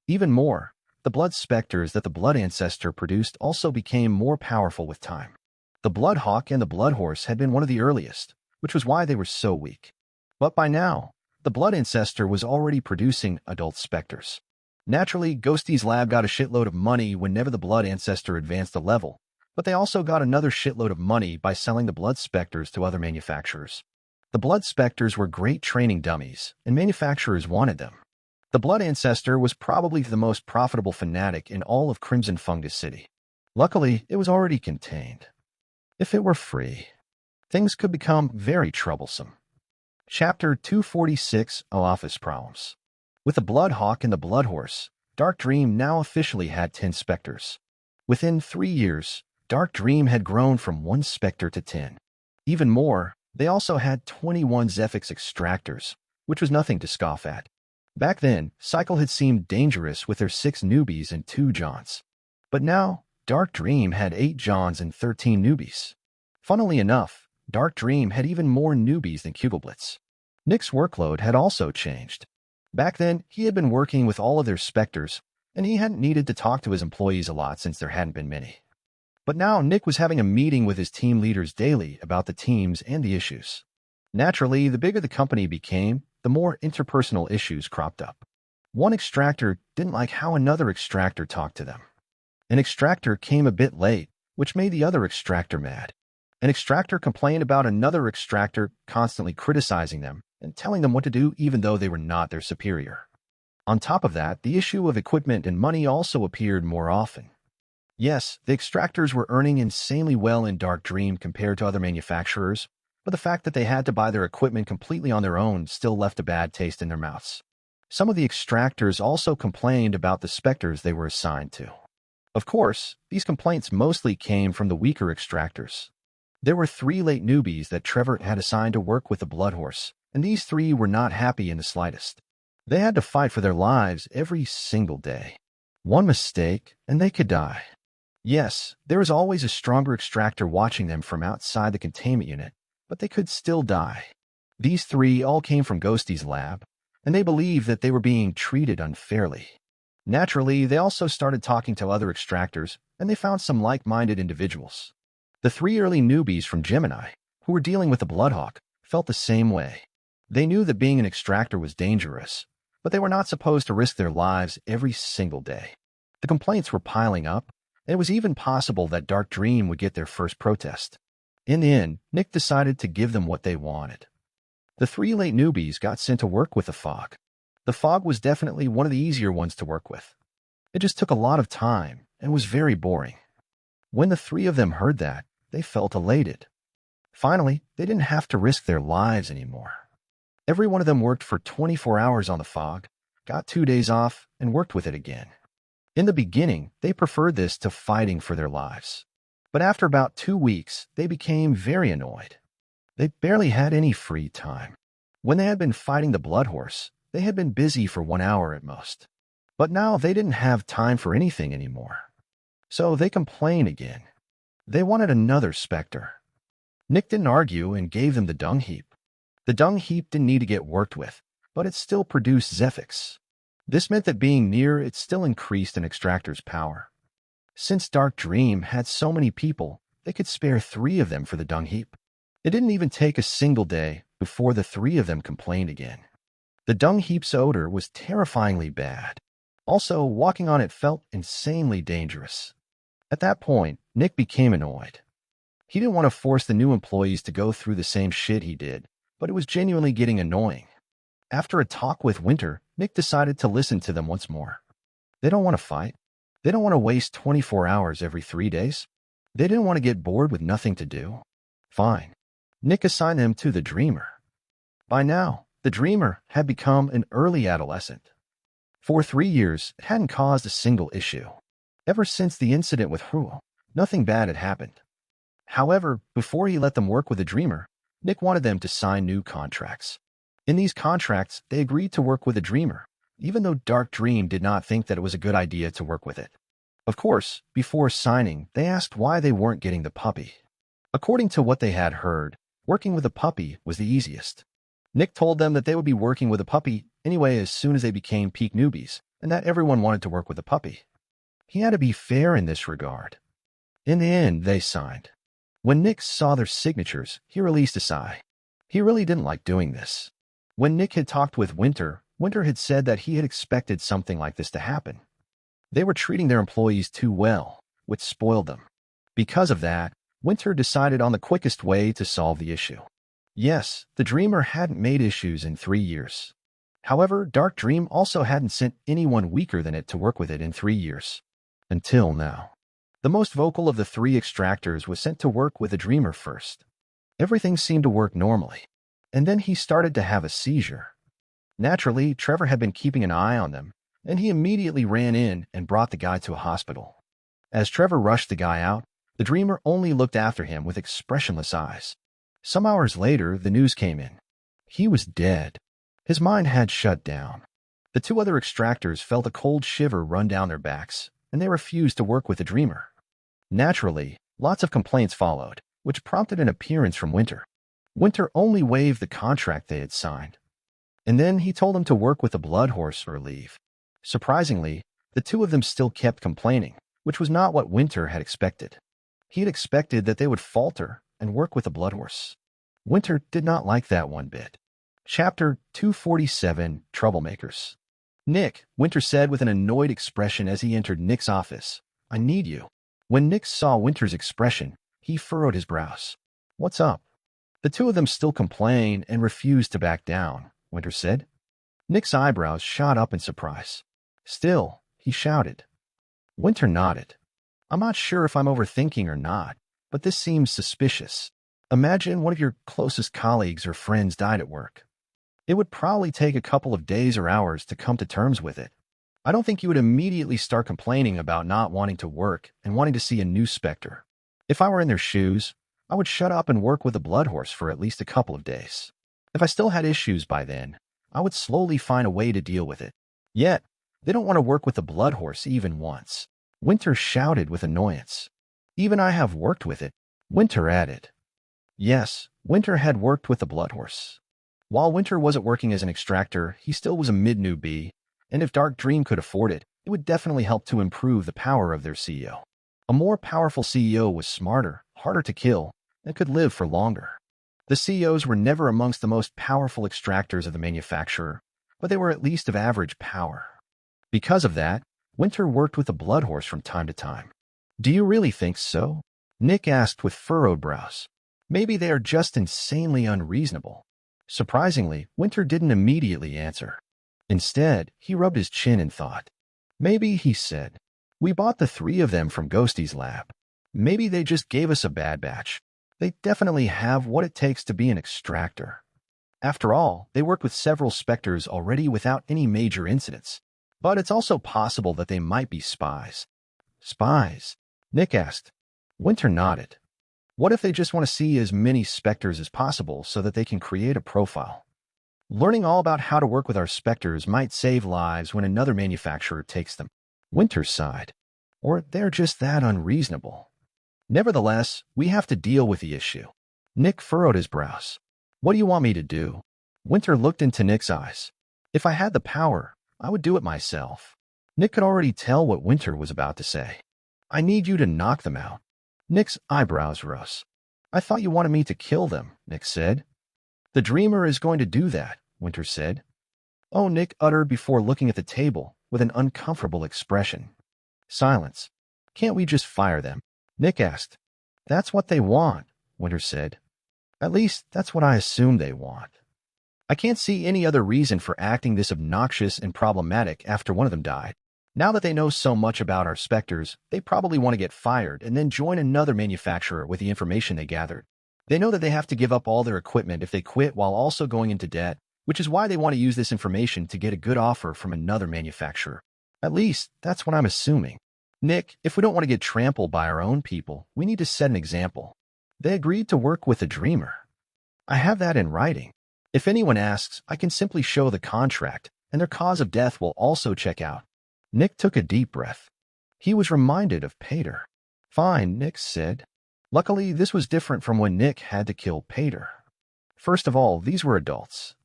Even more, the blood Specters that the blood ancestor produced also became more powerful with time. The bloodhawk and the blood horse had been one of the earliest, which was why they were so weak. But by now, the blood ancestor was already producing adult Specters. Naturally, Ghosty's lab got a shitload of money whenever the blood ancestor advanced a level, but they also got another shitload of money by selling the blood Specters to other manufacturers. The blood Specters were great training dummies, and manufacturers wanted them. The blood ancestor was probably the most profitable fanatic in all of Crimson Fungus City. Luckily, it was already contained. If it were free, things could become very troublesome. Chapter 246, Office Problems. With the Bloodhawk and the Blood Horse, Dark Dream now officially had 10 Specters. Within 3 years, Dark Dream had grown from 1 Spectre to 10. Even more, they also had 21 Zephyx Extractors, which was nothing to scoff at. Back then, Cycle had seemed dangerous with their 6 newbies and 2 Johns. But now, Dark Dream had 8 Johns and 13 newbies. Funnily enough, Dark Dream had even more newbies than Kugelblitz. Nick's workload had also changed. Back then, he had been working with all of their Specters, and he hadn't needed to talk to his employees a lot since there hadn't been many. But now Nick was having a meeting with his team leaders daily about the teams and the issues. Naturally, the bigger the company became, the more interpersonal issues cropped up. One extractor didn't like how another extractor talked to them. An extractor came a bit late, which made the other extractor mad. An extractor complained about another extractor constantly criticizing them and telling them what to do even though they were not their superior. On top of that, the issue of equipment and money also appeared more often. Yes, the extractors were earning insanely well in Dark Dream compared to other manufacturers, but the fact that they had to buy their equipment completely on their own still left a bad taste in their mouths. Some of the extractors also complained about the Specters they were assigned to. Of course, these complaints mostly came from the weaker extractors. There were 3 late newbies that Trevor had assigned to work with the Blood Horse, and these 3 were not happy in the slightest. They had to fight for their lives every single day. One mistake, and they could die. Yes, there was always a stronger extractor watching them from outside the containment unit, but they could still die. These 3 all came from Ghosty's lab, and they believed that they were being treated unfairly. Naturally, they also started talking to other extractors, and they found some like-minded individuals. The 3 early newbies from Gemini, who were dealing with the Bloodhawk, felt the same way. They knew that being an extractor was dangerous, but they were not supposed to risk their lives every single day. The complaints were piling up, and it was even possible that Dark Dream would get their first protest. In the end, Nick decided to give them what they wanted. The 3 late newbies got sent to work with the Fog. The Fog was definitely one of the easier ones to work with. It just took a lot of time and was very boring. When the 3 of them heard that, they felt elated. Finally, they didn't have to risk their lives anymore. Every one of them worked for 24 hours on the Fog, got 2 days off, and worked with it again. In the beginning, they preferred this to fighting for their lives. But after about 2 weeks, they became very annoyed. They barely had any free time. When they had been fighting the Blood Horse, they had been busy for 1 hour at most. But now they didn't have time for anything anymore. So they complained again. They wanted another Specter. Nick didn't argue and gave them the dung heap. The dung heap didn't need to get worked with, but it still produced Zephyx. This meant that being near it still increased an extractor's power. Since Dark Dream had so many people, they could spare 3 of them for the dung heap. It didn't even take a single day before the 3 of them complained again. The dung heap's odor was terrifyingly bad. Also, walking on it felt insanely dangerous. At that point, Nick became annoyed. He didn't want to force the new employees to go through the same shit he did, but it was genuinely getting annoying. After a talk with Winter, Nick decided to listen to them once more. They don't want to fight. They don't want to waste 24 hours every 3 days. They didn't want to get bored with nothing to do. Fine. Nick assigned them to the Dreamer. By now, the Dreamer had become an early adolescent. For 3 years, it hadn't caused a single issue. Ever since the incident with Hruel, nothing bad had happened. However, before he let them work with the Dreamer, Nick wanted them to sign new contracts. In these contracts, they agreed to work with the Dreamer, even though Dark Dream did not think that it was a good idea to work with it. Of course, before signing, they asked why they weren't getting the puppy. According to what they had heard, working with a puppy was the easiest. Nick told them that they would be working with a puppy anyway as soon as they became peak newbies, and that everyone wanted to work with a puppy. He had to be fair in this regard. In the end, they signed. When Nick saw their signatures, he released a sigh. He really didn't like doing this. When Nick had talked with Winter, Winter had said that he had expected something like this to happen. They were treating their employees too well, which spoiled them. Because of that, Winter decided on the quickest way to solve the issue. Yes, the Dreamer hadn't made issues in 3 years. However, Dark Dream also hadn't sent anyone weaker than it to work with it in 3 years. Until now. The most vocal of the 3 extractors was sent to work with the Dreamer first. Everything seemed to work normally, and then he started to have a seizure. Naturally, Trevor had been keeping an eye on them, and he immediately ran in and brought the guy to a hospital. As Trevor rushed the guy out, the Dreamer only looked after him with expressionless eyes. Some hours later, the news came in. He was dead. His mind had shut down. The 2 other extractors felt a cold shiver run down their backs, and they refused to work with the Dreamer. Naturally, lots of complaints followed, which prompted an appearance from Winter. Winter only waived the contract they had signed. And then he told them to work with the Blood Horse or leave. Surprisingly, the 2 of them still kept complaining, which was not what Winter had expected. He had expected that they would falter and work with the Blood Horse. Winter did not like that one bit. Chapter 247, Troublemakers. Nick, Winter said with an annoyed expression as he entered Nick's office. I need you. When Nick saw Winter's expression, he furrowed his brows. What's up? The two of them still complain and refuse to back down, Winter said. Nick's eyebrows shot up in surprise. Still, he shouted. Winter nodded. I'm not sure if I'm overthinking or not, but this seems suspicious. Imagine one of your closest colleagues or friends died at work. It would probably take a couple of days or hours to come to terms with it. I don't think you would immediately start complaining about not wanting to work and wanting to see a new Spectre. If I were in their shoes, I would shut up and work with a blood horse for at least a couple of days. If I still had issues by then, I would slowly find a way to deal with it. Yet, they don't want to work with a blood horse even once. Winter shouted with annoyance. Even I have worked with it, Winter added. Yes, Winter had worked with the blood horse. While Winter wasn't working as an extractor, he still was a mid-newbie, and if Dark Dream could afford it, it would definitely help to improve the power of their CEO. A more powerful CEO was smarter, harder to kill, and could live for longer. The CEOs were never amongst the most powerful extractors of the manufacturer, but they were at least of average power. Because of that, Winter worked with the blood horse from time to time. Do you really think so? Nick asked with furrowed brows. Maybe they are just insanely unreasonable. Surprisingly, Winter didn't immediately answer. Instead, he rubbed his chin and thought. Maybe, he said. We bought the three of them from Ghosty's lab. Maybe they just gave us a bad batch. They definitely have what it takes to be an extractor. After all, they worked with several Specters already without any major incidents. But it's also possible that they might be spies. Spies? Nick asked. Winter nodded. What if they just want to see as many Specters as possible so that they can create a profile? Learning all about how to work with our Specters might save lives when another manufacturer takes them. Winter sighed. Or they're just that unreasonable. Nevertheless, we have to deal with the issue. Nick furrowed his brows. What do you want me to do? Winter looked into Nick's eyes. If I had the power, I would do it myself. Nick could already tell what Winter was about to say. I need you to knock them out. Nick's eyebrows rose. I thought you wanted me to kill them, Nick said. The Dreamer is going to do that, Winter said. Oh, Nick uttered before looking at the table with an uncomfortable expression. Silence. Can't we just fire them? Nick asked. That's what they want, Winter said. At least, that's what I assume they want. I can't see any other reason for acting this obnoxious and problematic after one of them died. Now that they know so much about our Specters, they probably want to get fired and then join another manufacturer with the information they gathered. They know that they have to give up all their equipment if they quit while also going into debt, which is why they want to use this information to get a good offer from another manufacturer. At least, that's what I'm assuming. Nick, if we don't want to get trampled by our own people, we need to set an example. They agreed to work with the Dreamer. I have that in writing. If anyone asks, I can simply show the contract, and their cause of death will also check out. Nick took a deep breath. He was reminded of Pater. Fine, Nick said. Luckily, this was different from when Nick had to kill Pater. First of all, these were adults.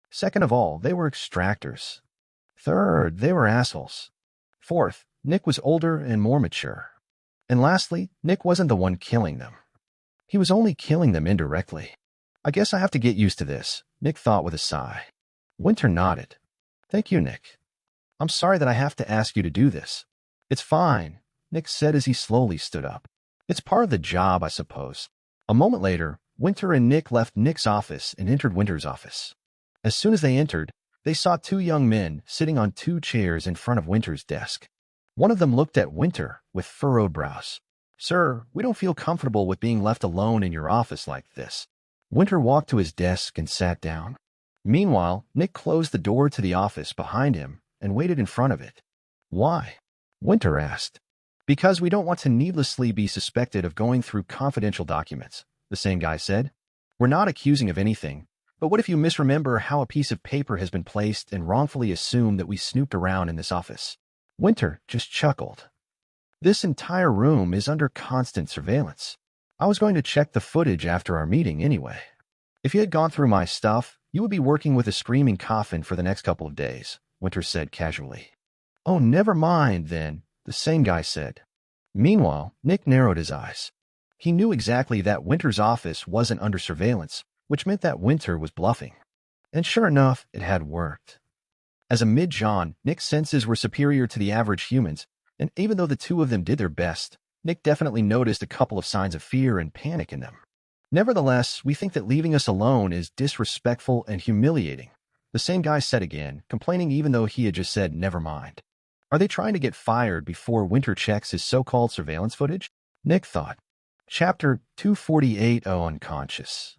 Second of all, they were extractors. Third, they were assholes. Fourth, Nick was older and more mature. And lastly, Nick wasn't the one killing them. He was only killing them indirectly. I guess I have to get used to this, Nick thought with a sigh. Winter nodded. Thank you, Nick. I'm sorry that I have to ask you to do this. It's fine, Nick said as he slowly stood up. It's part of the job, I suppose. A moment later, Winter and Nick left Nick's office and entered Winter's office. As soon as they entered, they saw two young men sitting on two chairs in front of Winter's desk. One of them looked at Winter with furrowed brows. Sir, we don't feel comfortable with being left alone in your office like this. Winter walked to his desk and sat down. Meanwhile, Nick closed the door to the office behind him and waited in front of it. Why? Winter asked. Because we don't want to needlessly be suspected of going through confidential documents, the same guy said. We're not accusing of anything, but what if you misremember how a piece of paper has been placed and wrongfully assume that we snooped around in this office? Winter just chuckled. This entire room is under constant surveillance. I was going to check the footage after our meeting anyway. If you had gone through my stuff, you would be working with a screaming coffin for the next couple of days, Winter said casually. Oh, never mind, then, the same guy said. Meanwhile, Nick narrowed his eyes. He knew exactly that Winter's office wasn't under surveillance, which meant that Winter was bluffing. And sure enough, it had worked. As a mid-John, Nick's senses were superior to the average humans, and even though the two of them did their best, Nick definitely noticed a couple of signs of fear and panic in them. Nevertheless, we think that leaving us alone is disrespectful and humiliating. The same guy said again, complaining even though he had just said never mind. Are they trying to get fired before Winter checks his so-called surveillance footage? Nick thought. Chapter 248 Unconscious.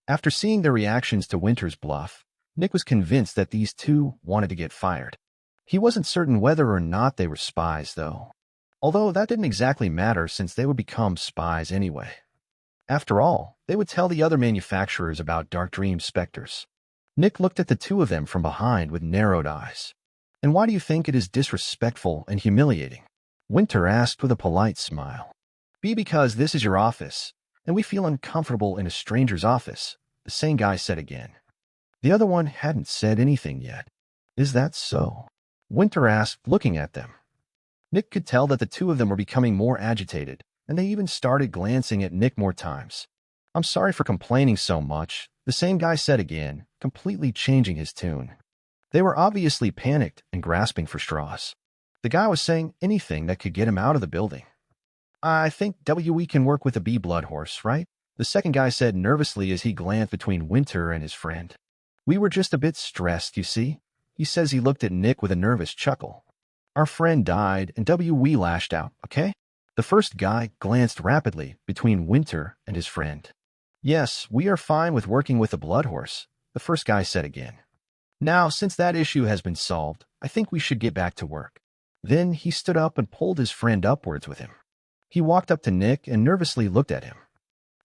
After seeing their reactions to Winter's bluff, Nick was convinced that these two wanted to get fired. He wasn't certain whether or not they were spies, though. Although that didn't exactly matter since they would become spies anyway. After all, they would tell the other manufacturers about Dark Dream Specters. Nick looked at the two of them from behind with narrowed eyes. And why do you think it is disrespectful and humiliating? Winter asked with a polite smile. Because this is your office, and we feel uncomfortable in a stranger's office, the same guy said again. The other one hadn't said anything yet. Is that so? Winter asked, looking at them. Nick could tell that the two of them were becoming more agitated, and they even started glancing at Nick more times. I'm sorry for complaining so much, the same guy said again, completely changing his tune. They were obviously panicked and grasping for straws. The guy was saying anything that could get him out of the building. I think we can work with a bee blood horse, right? The second guy said nervously as he glanced between Winter and his friend. We were just a bit stressed, you see. He says he looked at Nick with a nervous chuckle. Our friend died and we lashed out, okay? The first guy glanced rapidly between Winter and his friend. Yes, we are fine with working with a blood horse, the first guy said again. Now, since that issue has been solved, I think we should get back to work. Then he stood up and pulled his friend upwards with him. He walked up to Nick and nervously looked at him.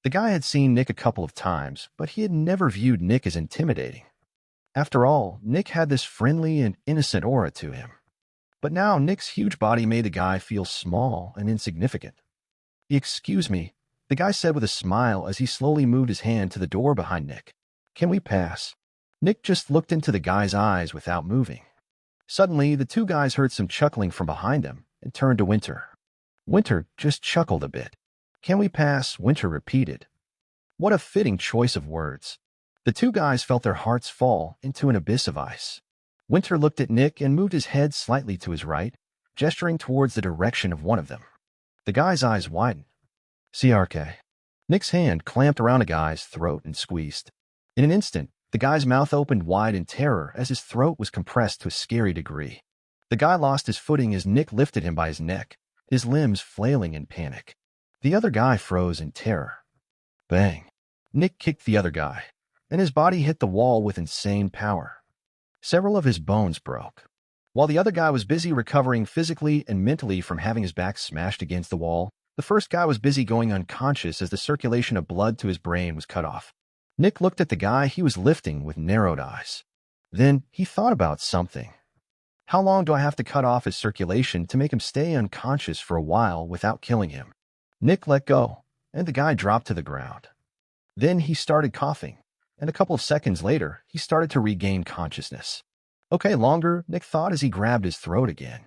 The guy had seen Nick a couple of times, but he had never viewed Nick as intimidating. After all, Nick had this friendly and innocent aura to him. But now Nick's huge body made the guy feel small and insignificant. Excuse me, the guy said with a smile as he slowly moved his hand to the door behind Nick. Can we pass? Nick just looked into the guy's eyes without moving. Suddenly, the two guys heard some chuckling from behind them and turned to Winter. Winter just chuckled a bit. Can we pass? Winter repeated. What a fitting choice of words. The two guys felt their hearts fall into an abyss of ice. Winter looked at Nick and moved his head slightly to his right, gesturing towards the direction of one of them. The guy's eyes widened. CRK. Nick's hand clamped around the guy's throat and squeezed. In an instant, the guy's mouth opened wide in terror as his throat was compressed to a scary degree. The guy lost his footing as Nick lifted him by his neck, his limbs flailing in panic. The other guy froze in terror. Bang. Nick kicked the other guy, and his body hit the wall with insane power. Several of his bones broke. While the other guy was busy recovering physically and mentally from having his back smashed against the wall, the first guy was busy going unconscious as the circulation of blood to his brain was cut off. Nick looked at the guy he was lifting with narrowed eyes. Then he thought about something. How long do I have to cut off his circulation to make him stay unconscious for a while without killing him? Nick let go, and the guy dropped to the ground. Then he started coughing, and a couple of seconds later, he started to regain consciousness. Okay, longer, Nick thought as he grabbed his throat again.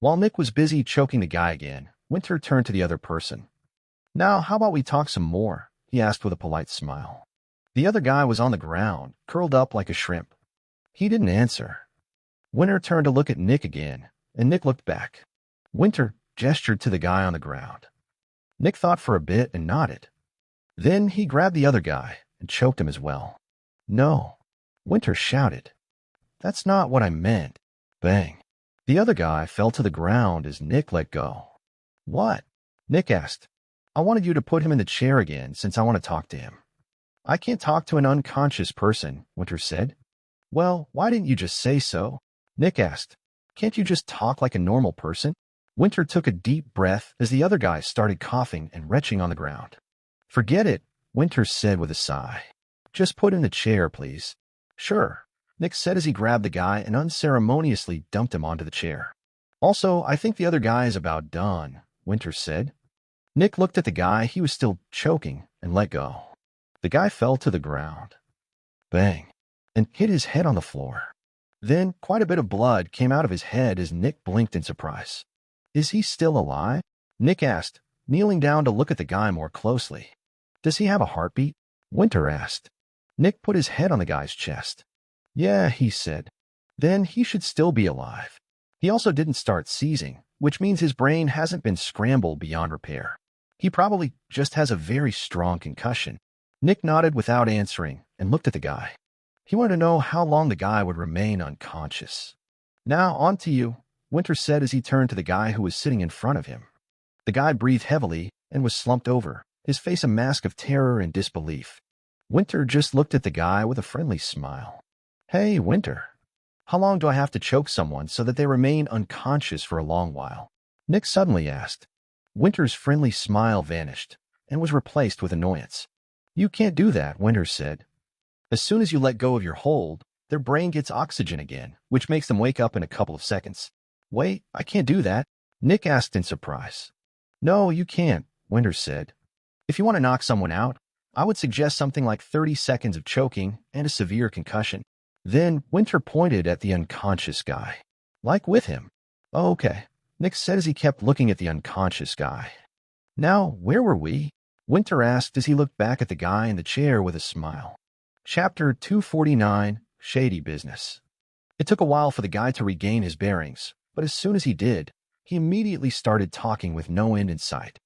While Nick was busy choking the guy again, Winter turned to the other person. Now, how about we talk some more? He asked with a polite smile. The other guy was on the ground, curled up like a shrimp. He didn't answer. Winter turned to look at Nick again, and Nick looked back. Winter gestured to the guy on the ground. Nick thought for a bit and nodded. Then he grabbed the other guy and choked him as well. No, Winter shouted. That's not what I meant. Bang. The other guy fell to the ground as Nick let go. What? Nick asked. I wanted you to put him in the chair again since I want to talk to him. I can't talk to an unconscious person, Winter said. Well, why didn't you just say so? Nick asked. Can't you just talk like a normal person? Winter took a deep breath as the other guy started coughing and retching on the ground. Forget it, Winter said with a sigh. Just put in the chair, please. Sure, Nick said as he grabbed the guy and unceremoniously dumped him onto the chair. Also, I think the other guy is about done, Winter said. Nick looked at the guy he was still choking and let go. The guy fell to the ground. Bang, and hit his head on the floor. Then quite a bit of blood came out of his head as Nick blinked in surprise. Is he still alive? Nick asked, kneeling down to look at the guy more closely. Does he have a heartbeat? Winter asked. Nick put his head on the guy's chest. Yeah, he said. Then he should still be alive. He also didn't start seizing, which means his brain hasn't been scrambled beyond repair. He probably just has a very strong concussion. Nick nodded without answering and looked at the guy. He wanted to know how long the guy would remain unconscious. Now, on to you, Winter said as he turned to the guy who was sitting in front of him. The guy breathed heavily and was slumped over, his face a mask of terror and disbelief. Winter just looked at the guy with a friendly smile. Hey, Winter. How long do I have to choke someone so that they remain unconscious for a long while? Nick suddenly asked. Winter's friendly smile vanished and was replaced with annoyance. You can't do that, Winter said. As soon as you let go of your hold, their brain gets oxygen again, which makes them wake up in a couple of seconds. Wait, I can't do that, Nick asked in surprise. No, you can't, Winter said. If you want to knock someone out, I would suggest something like 30 seconds of choking and a severe concussion. Then Winter pointed at the unconscious guy. Like with him. Oh, okay, Nick said as he kept looking at the unconscious guy. Now, where were we? Winter asked as he looked back at the guy in the chair with a smile. Chapter 249, Shady Business. It took a while for the guy to regain his bearings, but as soon as he did, he immediately started talking with no end in sight.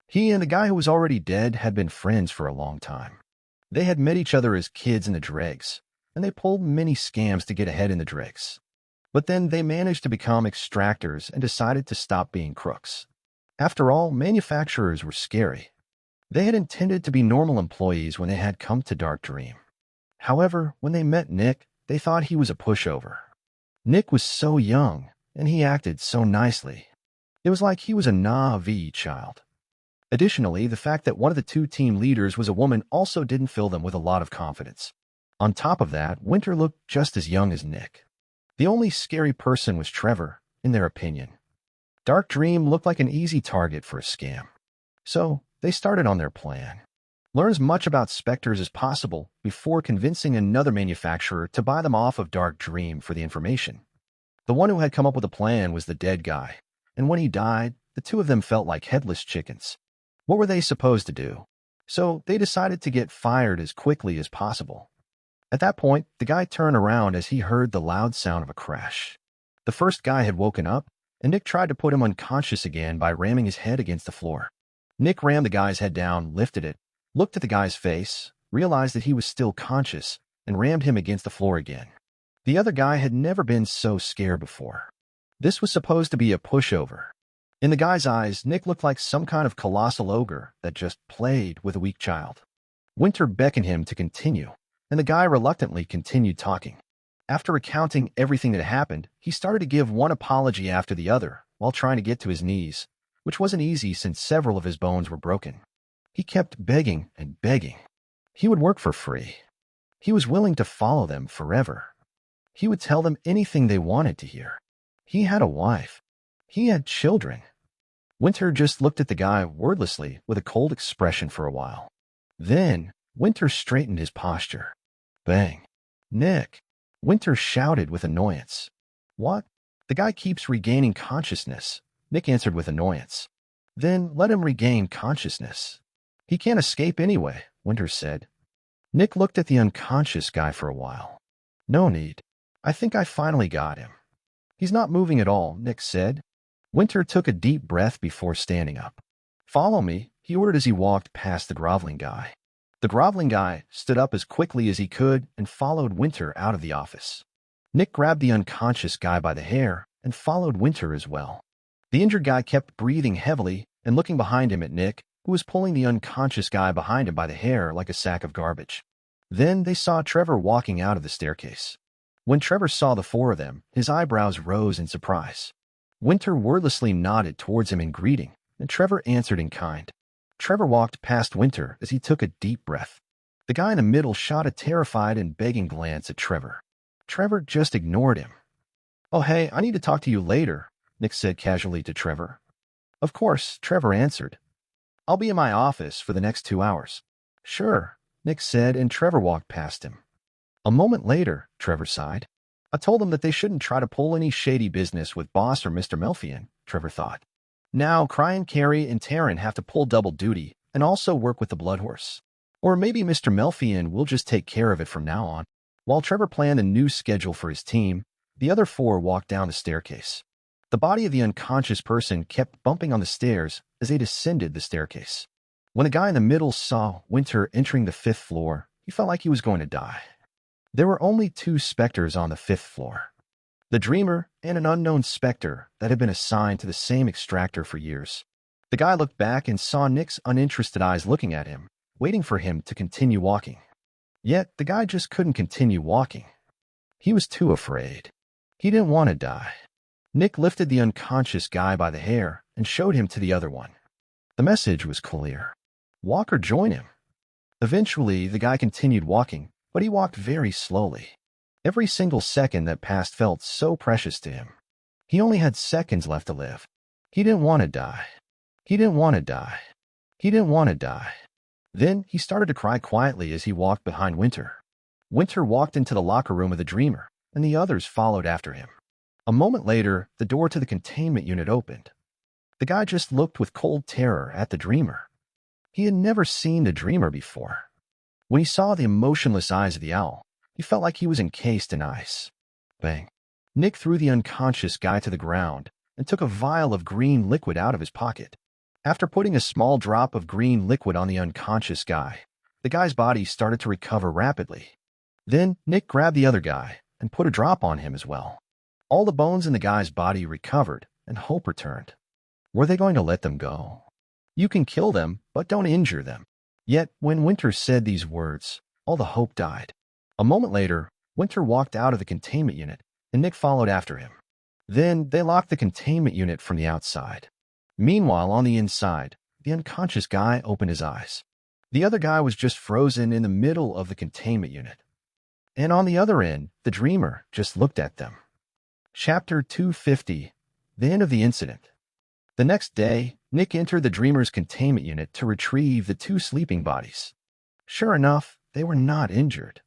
He and the guy who was already dead had been friends for a long time. They had met each other as kids in the Dregs, and they pulled many scams to get ahead in the Dregs. But then they managed to become extractors and decided to stop being crooks. After all, manufacturers were scary. They had intended to be normal employees when they had come to Dark Dream. However, when they met Nick, they thought he was a pushover. Nick was so young, and he acted so nicely. It was like he was a naive child. Additionally, the fact that one of the two team leaders was a woman also didn't fill them with a lot of confidence. On top of that, Winter looked just as young as Nick. The only scary person was Trevor, in their opinion. Dark Dream looked like an easy target for a scam. So, they started on their plan. Learn as much about Specters as possible before convincing another manufacturer to buy them off of Dark Dream for the information. The one who had come up with the plan was the dead guy, and when he died, the two of them felt like headless chickens. What were they supposed to do? So they decided to get fired as quickly as possible. At that point, the guy turned around as he heard the loud sound of a crash. The first guy had woken up, and Nick tried to put him unconscious again by ramming his head against the floor. Nick rammed the guy's head down, lifted it, looked at the guy's face, realized that he was still conscious, and rammed him against the floor again. The other guy had never been so scared before. This was supposed to be a pushover. In the guy's eyes, Nick looked like some kind of colossal ogre that just played with a weak child. Winter beckoned him to continue, and the guy reluctantly continued talking. After recounting everything that happened, he started to give one apology after the other while trying to get to his knees, which wasn't easy since several of his bones were broken. He kept begging and begging. He would work for free. He was willing to follow them forever. He would tell them anything they wanted to hear. He had a wife. He had children. Winter just looked at the guy wordlessly with a cold expression for a while. Then, Winter straightened his posture. Bang. Nick. Winter shouted with annoyance. What? The guy keeps regaining consciousness, Nick answered with annoyance. Then let him regain consciousness. He can't escape anyway, Winter said. Nick looked at the unconscious guy for a while. No need. I think I finally got him. He's not moving at all, Nick said. Winter took a deep breath before standing up. Follow me, he ordered as he walked past the groveling guy. The groveling guy stood up as quickly as he could and followed Winter out of the office. Nick grabbed the unconscious guy by the hair and followed Winter as well. The injured guy kept breathing heavily and looking behind him at Nick, who was pulling the unconscious guy behind him by the hair like a sack of garbage. Then they saw Trevor walking out of the staircase. When Trevor saw the four of them, his eyebrows rose in surprise. Winter wordlessly nodded towards him in greeting, and Trevor answered in kind. Trevor walked past Winter as he took a deep breath. The guy in the middle shot a terrified and begging glance at Trevor. Trevor just ignored him. Oh, hey, I need to talk to you later, Nick said casually to Trevor. Of course, Trevor answered. I'll be in my office for the next 2 hours. Sure, Nick said, and Trevor walked past him. A moment later, Trevor sighed. I told them that they shouldn't try to pull any shady business with Boss or Mr. Melfian, Trevor thought. Now, Cryan, Carey, and Taryn have to pull double duty and also work with the Blood Horse. Or maybe Mr. Melfian will just take care of it from now on. While Trevor planned a new schedule for his team, the other four walked down the staircase. The body of the unconscious person kept bumping on the stairs as they descended the staircase. When the guy in the middle saw Winter entering the 5th floor, he felt like he was going to die. There were only 2 Specters on the 5th floor. The Dreamer and an unknown Specter that had been assigned to the same extractor for years. The guy looked back and saw Nick's uninterested eyes looking at him, waiting for him to continue walking. Yet, the guy just couldn't continue walking. He was too afraid. He didn't want to die. Nick lifted the unconscious guy by the hair and showed him to the other one. The message was clear. Walk or join him. Eventually, the guy continued walking, but he walked very slowly. Every single second that passed felt so precious to him. He only had seconds left to live. He didn't want to die. He didn't want to die. He didn't want to die. Then he started to cry quietly as he walked behind Winter. Winter walked into the locker room of the Dreamer, and the others followed after him. A moment later, the door to the containment unit opened. The guy just looked with cold terror at the Dreamer. He had never seen the Dreamer before. When he saw the emotionless eyes of the owl, he felt like he was encased in ice. Bang. Nick threw the unconscious guy to the ground and took a vial of green liquid out of his pocket. After putting a small drop of green liquid on the unconscious guy, the guy's body started to recover rapidly. Then Nick grabbed the other guy and put a drop on him as well. All the bones in the guy's body recovered and hope returned. Were they going to let them go? You can kill them, but don't injure them. Yet, when Winter said these words, all the hope died. A moment later, Winter walked out of the containment unit, and Nick followed after him. Then, they locked the containment unit from the outside. Meanwhile, on the inside, the unconscious guy opened his eyes. The other guy was just frozen in the middle of the containment unit. And on the other end, the Dreamer just looked at them. Chapter 250, The End of the Incident. The next day, Nick entered the Dreamer's containment unit to retrieve the 2 sleeping bodies. Sure enough, they were not injured.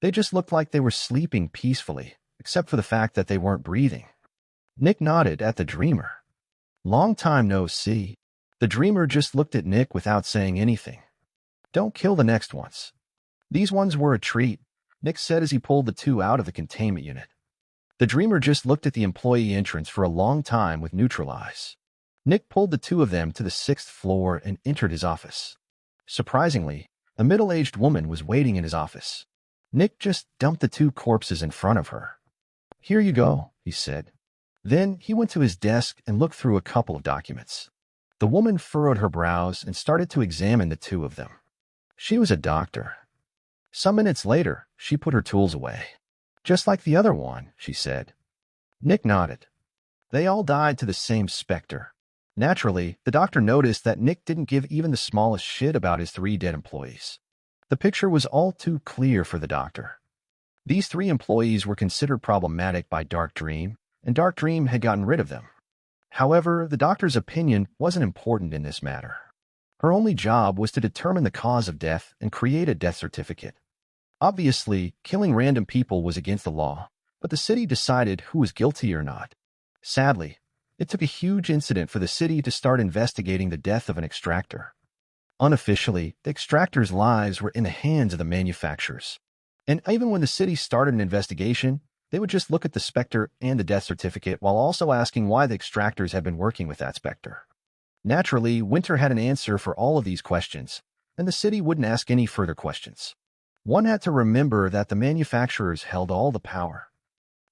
They just looked like they were sleeping peacefully, except for the fact that they weren't breathing. Nick nodded at the Dreamer. Long time no see. The Dreamer just looked at Nick without saying anything. Don't kill the next ones. These ones were a treat, Nick said as he pulled the 2 out of the containment unit. The Dreamer just looked at the employee entrance for a long time with neutral eyes. Nick pulled the 2 of them to the 6th floor and entered his office. Surprisingly, a middle-aged woman was waiting in his office. Nick just dumped the 2 corpses in front of her. Here you go, he said. Then he went to his desk and looked through a couple of documents. The woman furrowed her brows and started to examine the 2 of them. She was a doctor. Some minutes later, she put her tools away. Just like the other one, she said. Nick nodded. They all died to the same Specter. Naturally, the doctor noticed that Nick didn't give even the smallest shit about his 3 dead employees. The picture was all too clear for the doctor. These 3 employees were considered problematic by Dark Dream, and Dark Dream had gotten rid of them. However, the doctor's opinion wasn't important in this matter. Her only job was to determine the cause of death and create a death certificate. Obviously, killing random people was against the law, but the city decided who was guilty or not. Sadly, it took a huge incident for the city to start investigating the death of an extractor. Unofficially, the extractors' lives were in the hands of the manufacturers. And even when the city started an investigation, they would just look at the Spectre and the death certificate while also asking why the extractors had been working with that Spectre. Naturally, Winter had an answer for all of these questions, and the city wouldn't ask any further questions. One had to remember that the manufacturers held all the power.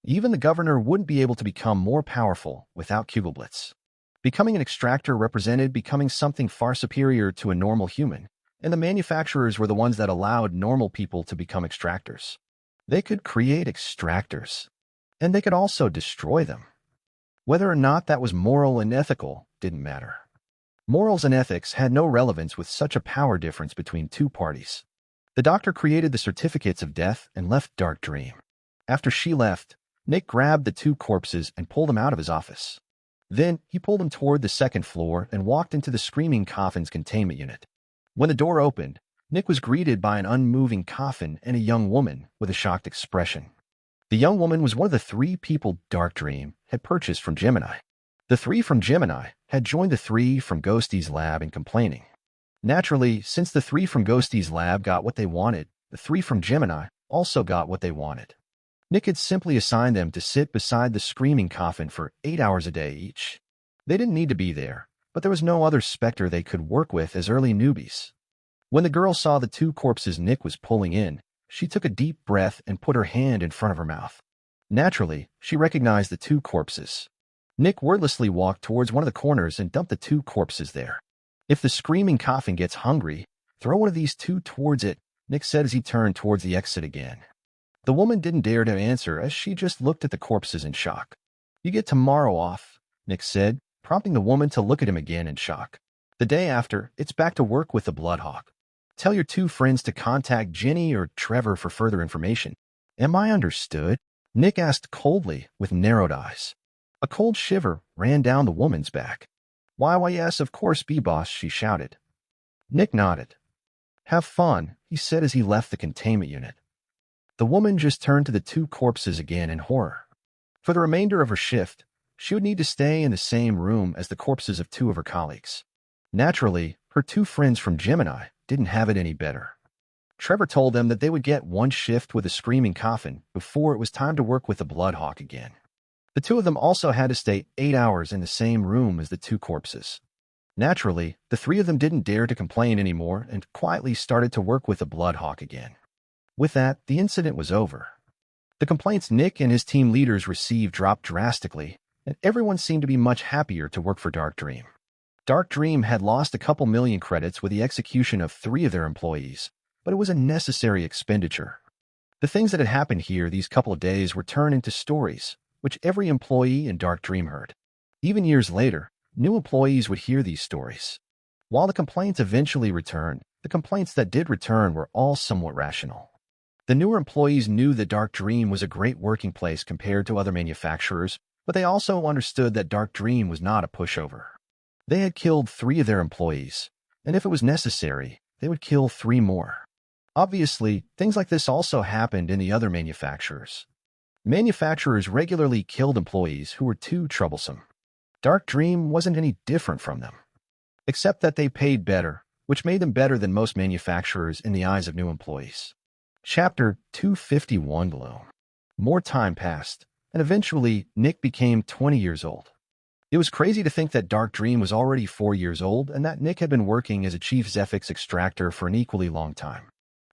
Even the governor wouldn't be able to become more powerful without Kugelblitz. Becoming an extractor represented becoming something far superior to a normal human, and the manufacturers were the ones that allowed normal people to become extractors. They could create extractors, and they could also destroy them. Whether or not that was moral and ethical didn't matter. Morals and ethics had no relevance with such a power difference between 2 parties. The doctor created the certificates of death and left Dark Dream. After she left, Nick grabbed the 2 corpses and pulled them out of his office. Then he pulled them toward the 2nd floor and walked into the Screaming Coffin's containment unit. When the door opened, Nick was greeted by an unmoving coffin and a young woman with a shocked expression. The young woman was one of the 3 people Dark Dream had purchased from Gemini. The 3 from Gemini had joined the 3 from Ghosty's lab in complaining. Naturally, since the 3 from Ghosty's lab got what they wanted, the 3 from Gemini also got what they wanted. Nick had simply assigned them to sit beside the Screaming Coffin for 8 hours a day each. They didn't need to be there, but there was no other Spectre they could work with as early newbies. When the girl saw the two corpses Nick was pulling in, she took a deep breath and put her hand in front of her mouth. Naturally, she recognized the two corpses. Nick wordlessly walked towards one of the corners and dumped the two corpses there. "If the screaming coffin gets hungry, throw one of these two towards it," Nick said as he turned towards the exit again. The woman didn't dare to answer as she just looked at the corpses in shock. "You get tomorrow off," Nick said, prompting the woman to look at him again in shock. "The day after, it's back to work with the Bloodhawk. Tell your two friends to contact Jenny or Trevor for further information." "Am I understood?" Nick asked coldly with narrowed eyes. A cold shiver ran down the woman's back. Why, yes, of course, B-Boss," she shouted. Nick nodded. "Have fun," he said as he left the containment unit. The woman just turned to the two corpses again in horror. For the remainder of her shift, she would need to stay in the same room as the corpses of two of her colleagues. Naturally, her two friends from Gemini didn't have it any better. Trevor told them that they would get one shift with a screaming coffin before it was time to work with the Bloodhawk again. The two of them also had to stay 8 hours in the same room as the two corpses. Naturally, the three of them didn't dare to complain anymore and quietly started to work with the Bloodhawk again. With that, the incident was over. The complaints Nick and his team leaders received dropped drastically, and everyone seemed to be much happier to work for Dark Dream. Dark Dream had lost a couple million credits with the execution of 3 of their employees, but it was a necessary expenditure. The things that had happened here these couple of days were turned into stories, which every employee in Dark Dream heard. Even years later, new employees would hear these stories. While the complaints eventually returned, the complaints that did return were all somewhat rational. The newer employees knew that Dark Dream was a great working place compared to other manufacturers, but they also understood that Dark Dream was not a pushover. They had killed 3 of their employees, and if it was necessary, they would kill 3 more. Obviously, things like this also happened in the other manufacturers. Manufacturers regularly killed employees who were too troublesome. Dark Dream wasn't any different from them, except that they paid better, which made them better than most manufacturers in the eyes of new employees. Chapter 251 Gloom. More time passed, and eventually Nick became 20 years old. It was crazy to think that Dark Dream was already 4 years old and that Nick had been working as a chief Zephyx Extractor for an equally long time.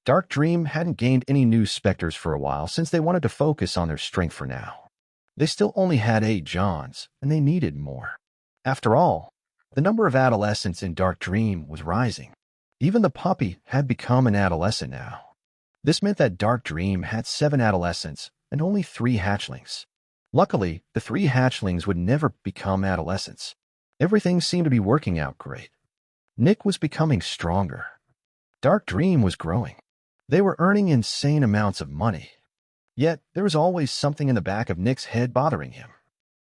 Dark Dream hadn't gained any new Specters for a while since they wanted to focus on their strength for now. They still only had 8 Johns, and they needed more. After all, the number of adolescents in Dark Dream was rising. Even the puppy had become an adolescent now. This meant that Dark Dream had 7 adolescents and only 3 hatchlings. Luckily, the 3 hatchlings would never become adolescents. Everything seemed to be working out great. Nick was becoming stronger. Dark Dream was growing. They were earning insane amounts of money. Yet, there was always something in the back of Nick's head bothering him.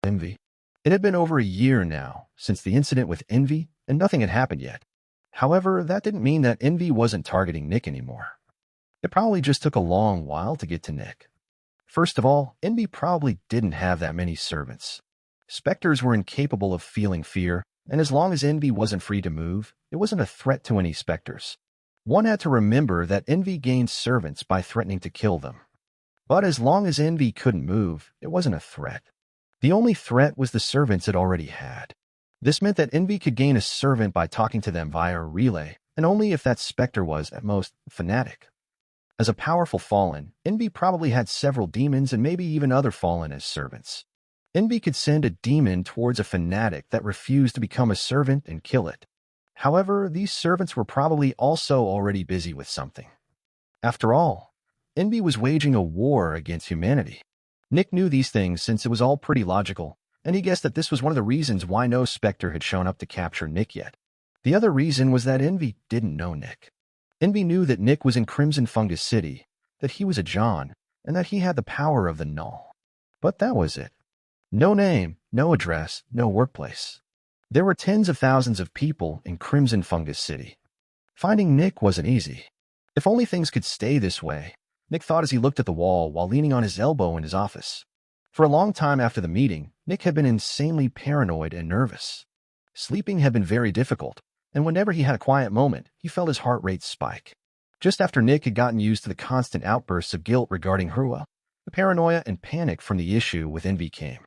Envy. It had been over a year now since the incident with Envy, and nothing had happened yet. However, that didn't mean that Envy wasn't targeting Nick anymore. It probably just took a long while to get to Nick. First of all, Envy probably didn't have that many servants. Specters were incapable of feeling fear, and as long as Envy wasn't free to move, it wasn't a threat to any Specters. One had to remember that Envy gained servants by threatening to kill them. But as long as Envy couldn't move, it wasn't a threat. The only threat was the servants it already had. This meant that Envy could gain a servant by talking to them via a relay, and only if that Specter was, at most, fanatic. As a powerful Fallen, Envy probably had several demons and maybe even other Fallen as servants. Envy could send a demon towards a fanatic that refused to become a servant and kill it. However, these servants were probably also already busy with something. After all, Envy was waging a war against humanity. Nick knew these things since it was all pretty logical, and he guessed that this was one of the reasons why no Spectre had shown up to capture Nick yet. The other reason was that Envy didn't know Nick. Envy knew that Nick was in Crimson Fungus City, that he was a John, and that he had the power of the Null. But that was it. No name, no address, no workplace. There were tens of thousands of people in Crimson Fungus City. Finding Nick wasn't easy. If only things could stay this way, Nick thought as he looked at the wall while leaning on his elbow in his office. For a long time after the meeting, Nick had been insanely paranoid and nervous. Sleeping had been very difficult, and whenever he had a quiet moment, he felt his heart rate spike. Just after Nick had gotten used to the constant outbursts of guilt regarding Hrua, the paranoia and panic from the issue with Envy came.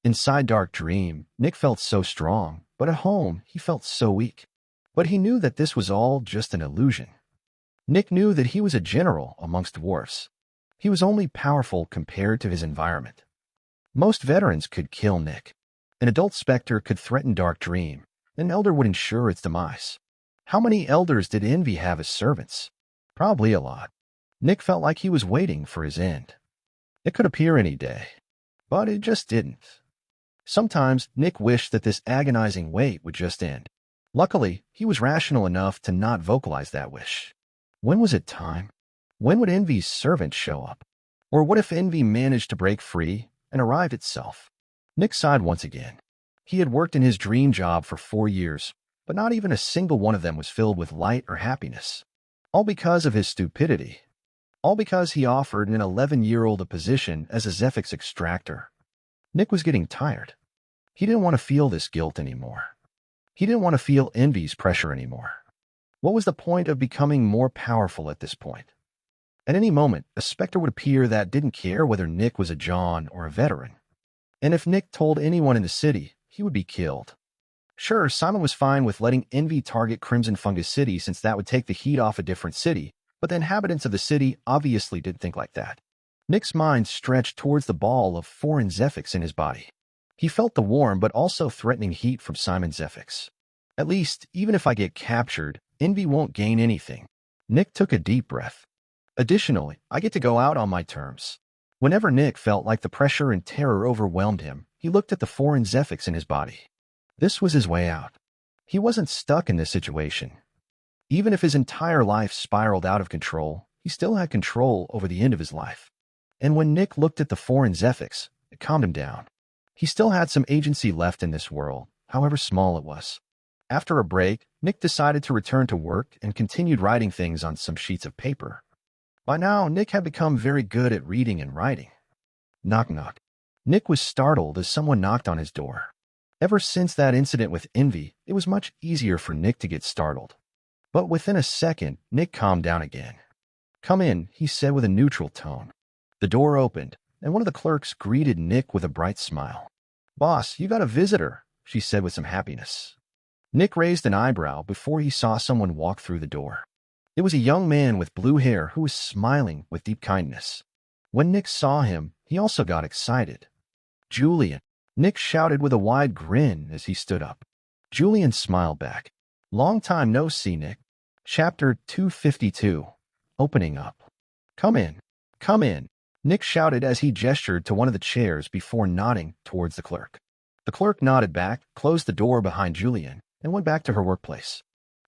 Inside Dark Dream, Nick felt so strong, but at home he felt so weak. But he knew that this was all just an illusion. Nick knew that he was a general amongst dwarfs. He was only powerful compared to his environment. Most veterans could kill Nick. An adult Spectre could threaten Dark Dream. An elder would ensure its demise. How many elders did Envy have as servants? Probably a lot. Nick felt like he was waiting for his end. It could appear any day, but it just didn't. Sometimes Nick wished that this agonizing wait would just end. Luckily, he was rational enough to not vocalize that wish. When was it time? When would Envy's servant show up? Or what if Envy managed to break free and arrive itself? Nick sighed once again. He had worked in his dream job for 4 years, but not even a single one of them was filled with light or happiness. All because of his stupidity. All because he offered an 11-year-old a position as a Zephyx Extractor. Nick was getting tired. He didn't want to feel this guilt anymore. He didn't want to feel Envy's pressure anymore. What was the point of becoming more powerful at this point? At any moment, a Spectre would appear that didn't care whether Nick was a John or a veteran. And if Nick told anyone in the city, he would be killed. Sure, Simon was fine with letting Envy target Crimson Fungus City since that would take the heat off a different city, but the inhabitants of the city obviously didn't think like that. Nick's mind stretched towards the ball of foreign Zephyx in his body. He felt the warm but also threatening heat from Simon Zephyx. At least, even if I get captured, Envy won't gain anything. Nick took a deep breath. Additionally, I get to go out on my terms. Whenever Nick felt like the pressure and terror overwhelmed him, he looked at the foreign Zephyx in his body. This was his way out. He wasn't stuck in this situation. Even if his entire life spiraled out of control, he still had control over the end of his life. And when Nick looked at the foreign Zephyx, it calmed him down. He still had some agency left in this world, however small it was. After a break, Nick decided to return to work and continued writing things on some sheets of paper. By now, Nick had become very good at reading and writing. Knock knock. Nick was startled as someone knocked on his door. Ever since that incident with Envy, it was much easier for Nick to get startled. But within a second, Nick calmed down again. "Come in," he said with a neutral tone. The door opened, and one of the clerks greeted Nick with a bright smile. "Boss, you got a visitor," she said with some happiness. Nick raised an eyebrow before he saw someone walk through the door. It was a young man with blue hair who was smiling with deep kindness. When Nick saw him, he also got excited. "Julian," Nick shouted with a wide grin as he stood up. Julian smiled back. "Long time no see, Nick." Chapter 252. Opening up. "Come in. Come in," Nick shouted as he gestured to one of the chairs before nodding towards the clerk. The clerk nodded back, closed the door behind Julian, and went back to her workplace.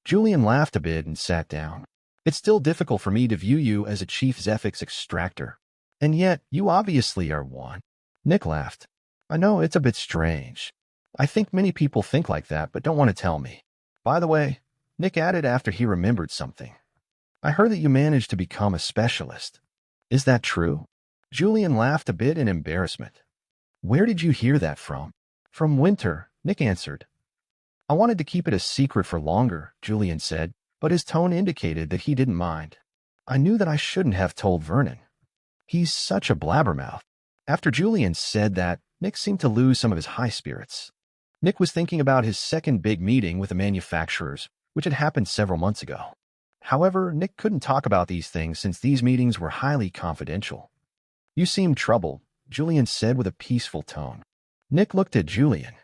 Julian laughed a bit and sat down. "It's still difficult for me to view you as a Chief Zephyx Extractor. And yet, you obviously are one." Nick laughed. "I know it's a bit strange. I think many people think like that but don't want to tell me. By the way," Nick added after he remembered something, "I heard that you managed to become a specialist. Is that true?" Julian laughed a bit in embarrassment. "Where did you hear that from?" "From Winter," Nick answered. "I wanted to keep it a secret for longer," Julian said, but his tone indicated that he didn't mind. "I knew that I shouldn't have told Vernon. He's such a blabbermouth." After Julian said that, Nick seemed to lose some of his high spirits. Nick was thinking about his second big meeting with the manufacturers, which had happened several months ago. However, Nick couldn't talk about these things since these meetings were highly confidential. "You seem troubled," Julian said with a peaceful tone. Nick looked at Julian.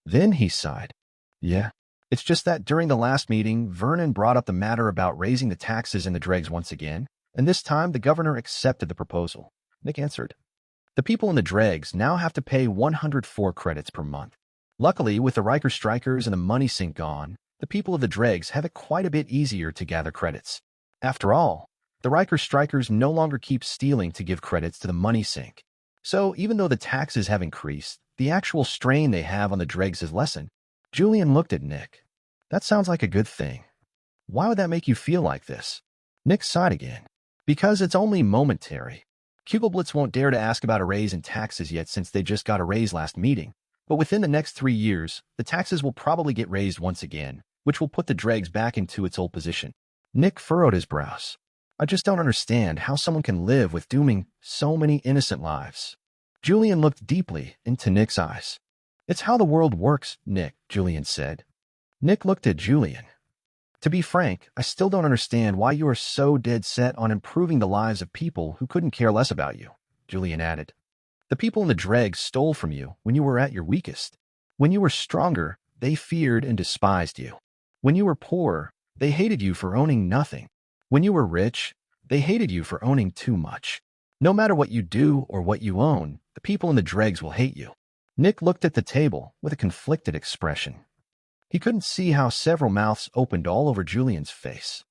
Then he sighed. "Yeah, it's just that during the last meeting, Vernon brought up the matter about raising the taxes in the Dregs once again, and this time the governor accepted the proposal." Nick answered. "The people in the Dregs now have to pay 104 credits per month. Luckily, with the Riker Strikers and the money sink gone, the people of the Dregs have it quite a bit easier to gather credits. After all, the Riker Strikers no longer keep stealing to give credits to the money sink. So even though the taxes have increased, the actual strain they have on the Dregs has lessened." Julian looked at Nick. "That sounds like a good thing. Why would that make you feel like this?" Nick sighed again. "Because it's only momentary. Kugelblitz won't dare to ask about a raise in taxes yet since they just got a raise last meeting. But within the next 3 years, the taxes will probably get raised once again, which will put the Dregs back into its old position." Nick furrowed his brows. "I just don't understand how someone can live with dooming so many innocent lives." Julian looked deeply into Nick's eyes. It's how the world works, Nick, Julian said. Nick looked at Julian. To be frank, I still don't understand why you are so dead set on improving the lives of people who couldn't care less about you, Julian added. The people in the Dregs stole from you when you were at your weakest. When you were stronger, they feared and despised you. When you were poor, they hated you for owning nothing. When you were rich, they hated you for owning too much. No matter what you do or what you own, the people in the Dregs will hate you. Nick looked at the table with a conflicted expression. He couldn't see how several mouths opened all over Julian's face.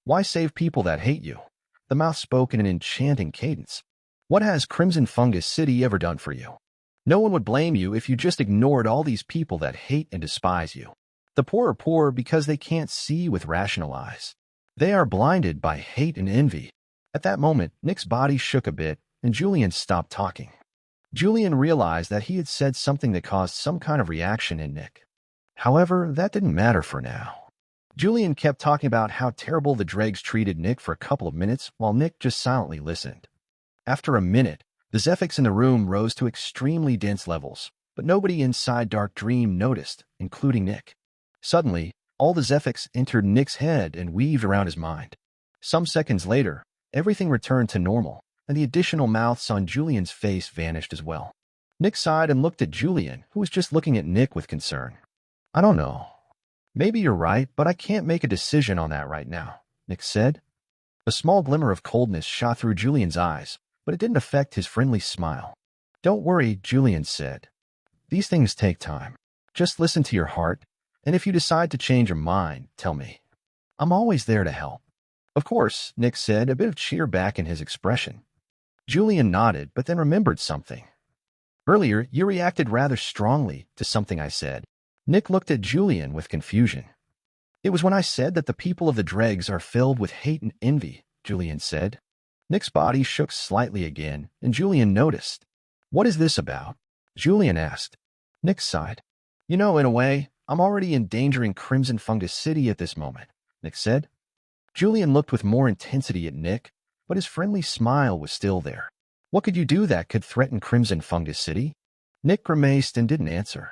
Why save people that hate you? The mouth spoke in an enchanting cadence. What has Crimson Fungus City ever done for you? No one would blame you if you just ignored all these people that hate and despise you. The poor are poor because they can't see with rational eyes. They are blinded by hate and envy. At that moment, Nick's body shook a bit, and Julian stopped talking. Julian realized that he had said something that caused some kind of reaction in Nick. However, that didn't matter for now. Julian kept talking about how terrible the Dregs treated Nick for a couple of minutes while Nick just silently listened. After a minute, the Zephyx in the room rose to extremely dense levels, but nobody inside Dark Dream noticed, including Nick. Suddenly, all the Zephyx entered Nick's head and weaved around his mind. Some seconds later, everything returned to normal, and the additional mouths on Julian's face vanished as well. Nick sighed and looked at Julian, who was just looking at Nick with concern. I don't know. Maybe you're right, but I can't make a decision on that right now, Nick said. A small glimmer of coldness shot through Julian's eyes, but it didn't affect his friendly smile. Don't worry, Julian said. These things take time. Just listen to your heart, and if you decide to change your mind, tell me. I'm always there to help. Of course, Nick said, a bit of cheer back in his expression. Julian nodded, but then remembered something. Earlier, you reacted rather strongly to something I said. Nick looked at Julian with confusion. It was when I said that the people of the Dregs are filled with hate and envy, Julian said. Nick's body shook slightly again, and Julian noticed. What is this about? Julian asked. Nick sighed. In a way, I'm already endangering Crimson Fungus City at this moment, Nick said. Julian looked with more intensity at Nick, but his friendly smile was still there. What could you do that could threaten Crimson Fungus City? Nick grimaced and didn't answer.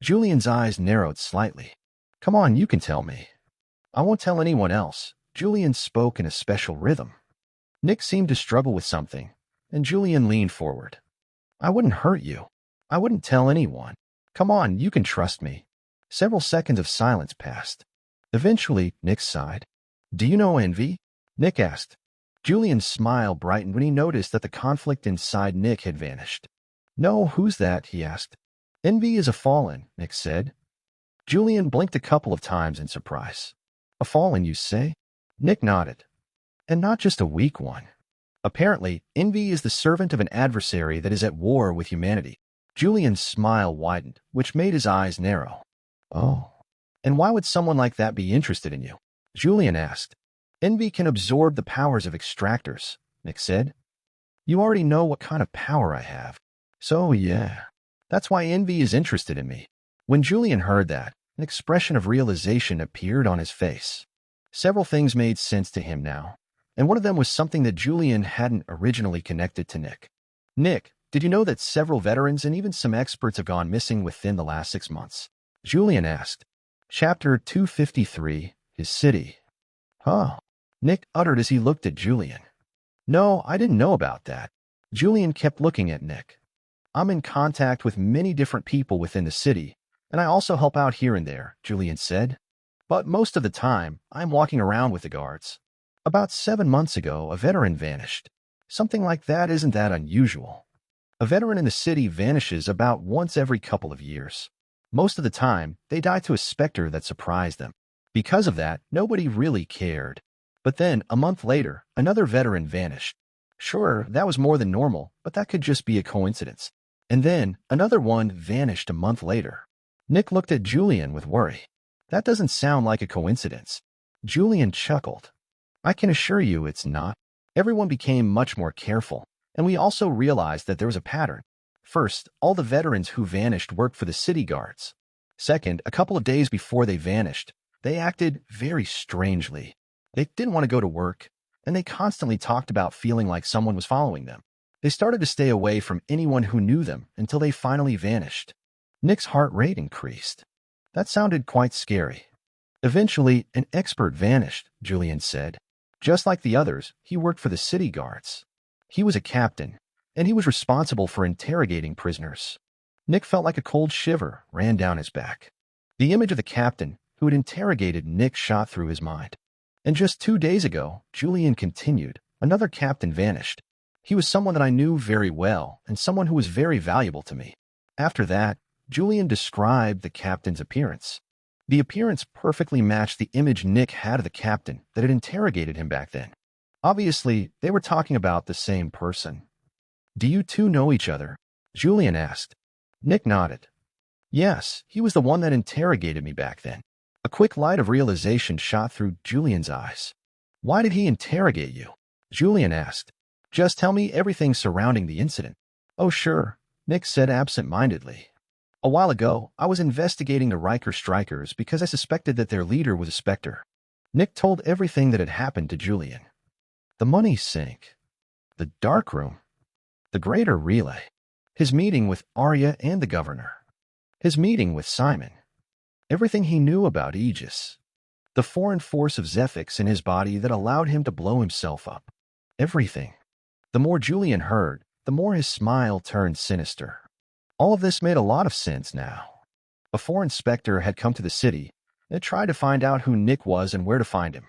Julian's eyes narrowed slightly. Come on, you can tell me. I won't tell anyone else. Julian spoke in a special rhythm. Nick seemed to struggle with something, and Julian leaned forward. I wouldn't hurt you. I wouldn't tell anyone. Come on, you can trust me. Several seconds of silence passed. Eventually, Nick sighed. Do you know envy? Nick asked. Julian's smile brightened when he noticed that the conflict inside Nick had vanished. No, who's that? He asked. Envy is a fallen, Nick said. Julian blinked a couple of times in surprise. A fallen, you say? Nick nodded. And not just a weak one. Apparently, envy is the servant of an adversary that is at war with humanity. Julian's smile widened, which made his eyes narrow. Oh. And why would someone like that be interested in you? Julian asked. Envy can absorb the powers of extractors, Nick said. You already know what kind of power I have. So, yeah. That's why envy is interested in me. When Julian heard that, an expression of realization appeared on his face. Several things made sense to him now, and one of them was something that Julian hadn't originally connected to Nick. Nick, did you know that several veterans and even some experts have gone missing within the last 6 months? Julian asked. Chapter 253, His City. Huh? Nick uttered as he looked at Julian. No, I didn't know about that. Julian kept looking at Nick. I'm in contact with many different people within the city, and I also help out here and there, Julian said. But most of the time, I'm walking around with the guards. About 7 months ago, a veteran vanished. Something like that isn't that unusual. A veteran in the city vanishes about once every couple of years. Most of the time, they die to a specter that surprised them. Because of that, nobody really cared. But then, a month later, another veteran vanished. Sure, that was more than normal, but that could just be a coincidence. And then, another one vanished a month later. Nick looked at Julian with worry. That doesn't sound like a coincidence. Julian chuckled. I can assure you it's not. Everyone became much more careful, and we also realized that there was a pattern. First, all the veterans who vanished worked for the city guards. Second, a couple of days before they vanished, they acted very strangely. They didn't want to go to work, and they constantly talked about feeling like someone was following them. They started to stay away from anyone who knew them until they finally vanished. Nick's heart rate increased. That sounded quite scary. Eventually, an expert vanished, Julian said. Just like the others, he worked for the city guards. He was a captain, and he was responsible for interrogating prisoners. Nick felt like a cold shiver ran down his back. The image of the captain who had interrogated Nick shot through his mind. And just 2 days ago, Julian continued, another captain vanished. He was someone that I knew very well and someone who was very valuable to me. After that, Julian described the captain's appearance. The appearance perfectly matched the image Nick had of the captain that had interrogated him back then. Obviously, they were talking about the same person. Do you two know each other? Julian asked. Nick nodded. Yes, he was the one that interrogated me back then. A quick light of realization shot through Julian's eyes. Why did he interrogate you? Julian asked. Just tell me everything surrounding the incident. Oh, sure, Nick said absent-mindedly. A while ago, I was investigating the Riker strikers because I suspected that their leader was a Spectre. Nick told everything that had happened to Julian. The money sink. The darkroom. The greater relay. His meeting with Arya and the governor. His meeting with Simon. Everything he knew about Aegis. The foreign force of Zephyx in his body that allowed him to blow himself up. Everything. The more Julian heard, the more his smile turned sinister. All of this made a lot of sense now. A foreign Spectre had come to the city and tried to find out who Nick was and where to find him.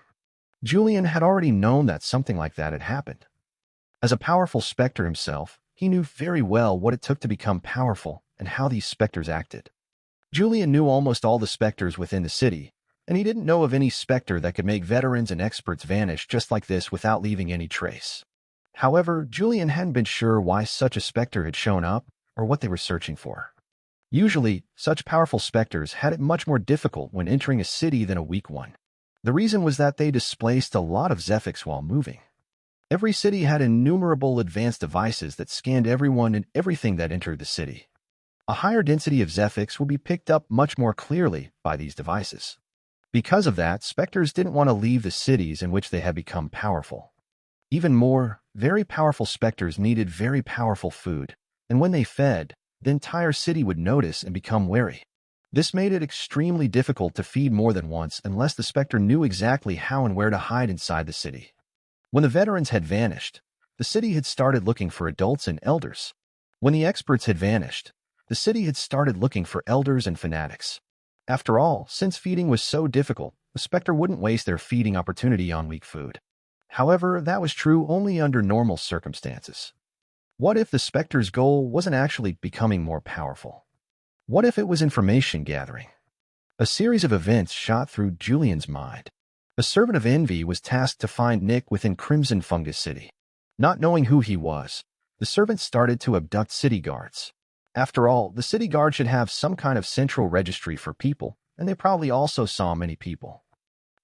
Julian had already known that something like that had happened. As a powerful Spectre himself, he knew very well what it took to become powerful and how these Spectres acted. Julian knew almost all the Spectres within the city, and he didn't know of any Spectre that could make veterans and experts vanish just like this without leaving any trace. However, Julian hadn't been sure why such a Spectre had shown up or what they were searching for. Usually, such powerful Spectres had it much more difficult when entering a city than a weak one. The reason was that they displaced a lot of Zephyx while moving. Every city had innumerable advanced devices that scanned everyone and everything that entered the city. A higher density of Zephyx would be picked up much more clearly by these devices. Because of that, Spectres didn't want to leave the cities in which they had become powerful. Even more, very powerful Spectres needed very powerful food, and when they fed, the entire city would notice and become wary. This made it extremely difficult to feed more than once unless the Spectre knew exactly how and where to hide inside the city. When the veterans had vanished, the city had started looking for adults and elders. When the experts had vanished, the city had started looking for elders and fanatics. After all, since feeding was so difficult, the Spectre wouldn't waste their feeding opportunity on weak food. However, that was true only under normal circumstances. What if the Spectre's goal wasn't actually becoming more powerful? What if it was information gathering? A series of events shot through Julian's mind. A servant of envy was tasked to find Nick within Crimson Fungus City. Not knowing who he was, the servant started to abduct city guards. After all, the city guard should have some kind of central registry for people, and they probably also saw many people.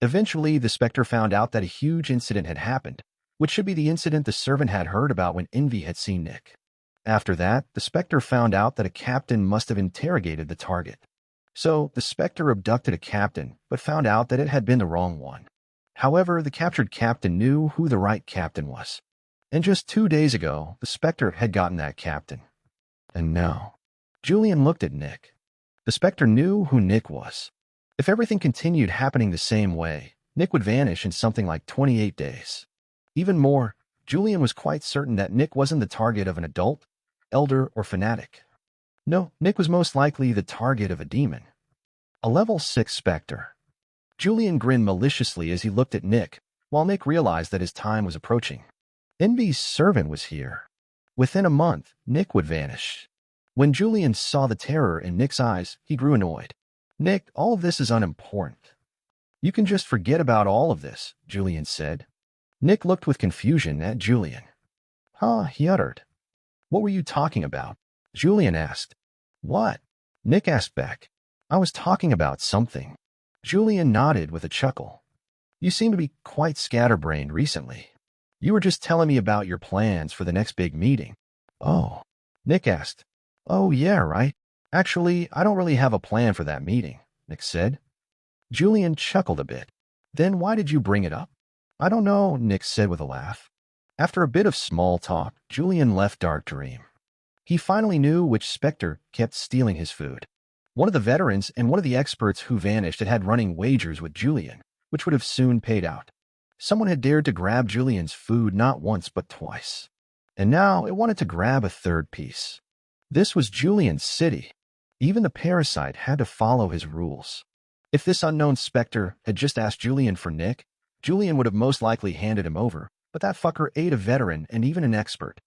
Eventually, the Spectre found out that a huge incident had happened, which should be the incident the servant had heard about when Envy had seen Nick. After that, the Spectre found out that a captain must have interrogated the target. So, the Spectre abducted a captain, but found out that it had been the wrong one. However, the captured captain knew who the right captain was. And just 2 days ago, the Spectre had gotten that captain. And now, Julian looked at Nick. The Spectre knew who Nick was. If everything continued happening the same way, Nick would vanish in something like 28 days. Even more, Julian was quite certain that Nick wasn't the target of an adult, elder, or fanatic. No, Nick was most likely the target of a demon. A level 6 Spectre. Julian grinned maliciously as he looked at Nick, while Nick realized that his time was approaching. Envy's servant was here. Within a month, Nick would vanish. When Julian saw the terror in Nick's eyes, he grew annoyed. Nick, all of this is unimportant. You can just forget about all of this, Julian said. Nick looked with confusion at Julian. Huh, he uttered. What were you talking about? Julian asked. What? Nick asked back. I was talking about something. Julian nodded with a chuckle. You seem to be quite scatterbrained recently. You were just telling me about your plans for the next big meeting. Oh, Nick asked. Oh, yeah, right. Actually, I don't really have a plan for that meeting, Nick said. Julian chuckled a bit. Then why did you bring it up? I don't know, Nick said with a laugh. After a bit of small talk, Julian left Dark Dream. He finally knew which Spectre kept stealing his food. One of the veterans and one of the experts who vanished had running wagers with Julian, which would have soon paid out. Someone had dared to grab Julian's food not once but twice. And now it wanted to grab a third piece. This was Julian's city. Even the parasite had to follow his rules. If this unknown Spectre had just asked Julian for Nick, Julian would have most likely handed him over, but that fucker ate a veteran and even an expert.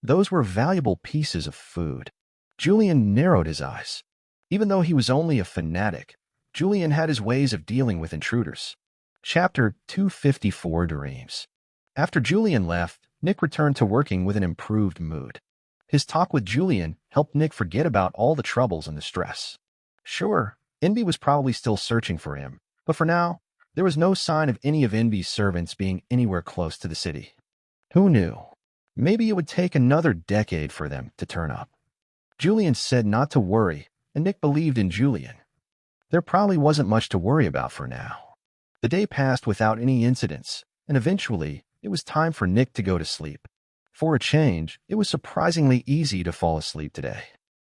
Those were valuable pieces of food. Julian narrowed his eyes. Even though he was only a fanatic, Julian had his ways of dealing with intruders. Chapter 254 Dreams. After Julian left, Nick returned to working with an improved mood. His talk with Julian helped Nick forget about all the troubles and the stress. Sure, Envy was probably still searching for him, but for now, there was no sign of any of Envy's servants being anywhere close to the city. Who knew? Maybe it would take another decade for them to turn up. Julian said not to worry, and Nick believed in Julian. There probably wasn't much to worry about for now. The day passed without any incidents, and eventually, it was time for Nick to go to sleep. For a change, it was surprisingly easy to fall asleep today.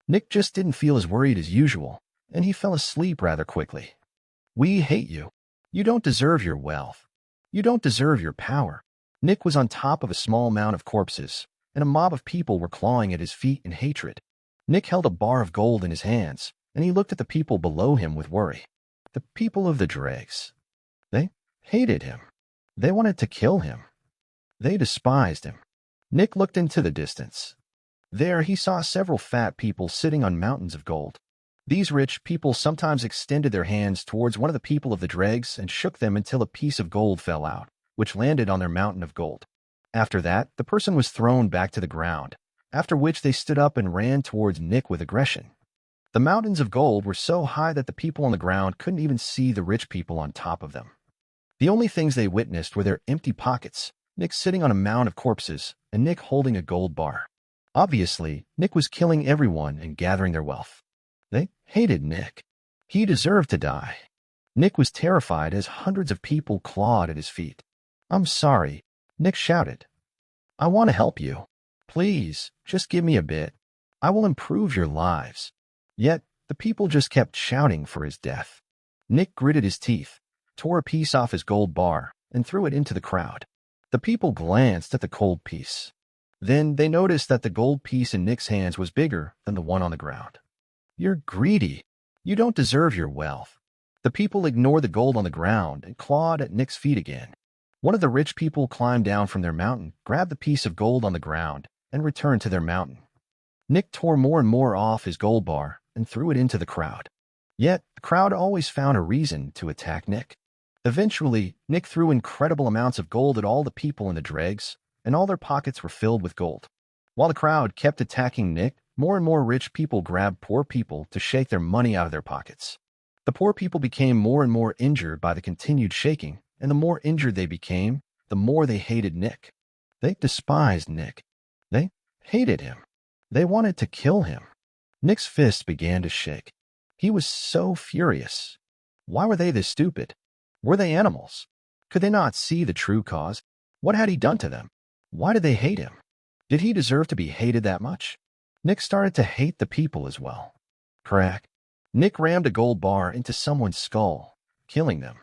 Nick just didn't feel as worried as usual, and he fell asleep rather quickly. We hate you. You don't deserve your wealth. You don't deserve your power. Nick was on top of a small mound of corpses, and a mob of people were clawing at his feet in hatred. Nick held a bar of gold in his hands, and he looked at the people below him with worry. The people of the Dregs. They hated him. They wanted to kill him. They despised him. Nick looked into the distance. There he saw several fat people sitting on mountains of gold. These rich people sometimes extended their hands towards one of the people of the Dregs and shook them until a piece of gold fell out, which landed on their mountain of gold. After that, the person was thrown back to the ground, after which they stood up and ran towards Nick with aggression. The mountains of gold were so high that the people on the ground couldn't even see the rich people on top of them. The only things they witnessed were their empty pockets, Nick sitting on a mound of corpses, and Nick holding a gold bar. Obviously, Nick was killing everyone and gathering their wealth. They hated Nick. He deserved to die. Nick was terrified as hundreds of people clawed at his feet. I'm sorry, Nick shouted. I want to help you. Please, just give me a bit. I will improve your lives. Yet, the people just kept shouting for his death. Nick gritted his teeth, tore a piece off his gold bar, and threw it into the crowd. The people glanced at the cold piece. Then they noticed that the gold piece in Nick's hands was bigger than the one on the ground. You're greedy. You don't deserve your wealth. The people ignored the gold on the ground and clawed at Nick's feet again. One of the rich people climbed down from their mountain, grabbed the piece of gold on the ground, and returned to their mountain. Nick tore more and more off his gold bar and threw it into the crowd. Yet, the crowd always found a reason to attack Nick. Eventually, Nick threw incredible amounts of gold at all the people in the Dregs, and all their pockets were filled with gold. While the crowd kept attacking Nick, more and more rich people grabbed poor people to shake their money out of their pockets. The poor people became more and more injured by the continued shaking, and the more injured they became, the more they hated Nick. They despised Nick. They hated him. They wanted to kill him. Nick's fists began to shake. He was so furious. Why were they this stupid? Were they animals? Could they not see the true cause? What had he done to them? Why did they hate him? Did he deserve to be hated that much? Nick started to hate the people as well. Crack. Nick rammed a gold bar into someone's skull, killing them.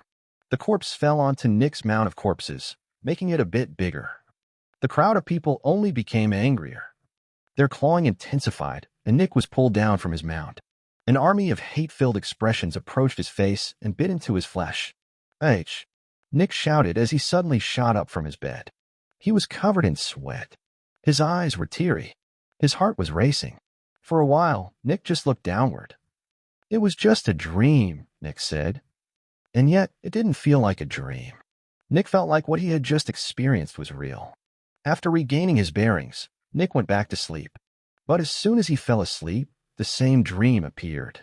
The corpse fell onto Nick's mound of corpses, making it a bit bigger. The crowd of people only became angrier. Their clawing intensified, and Nick was pulled down from his mound. An army of hate-filled expressions approached his face and bit into his flesh. H. Nick shouted as he suddenly shot up from his bed. He was covered in sweat. His eyes were teary. His heart was racing. For a while, Nick just looked downward. It was just a dream, Nick said. And yet, it didn't feel like a dream. Nick felt like what he had just experienced was real. After regaining his bearings, Nick went back to sleep. But as soon as he fell asleep, the same dream appeared.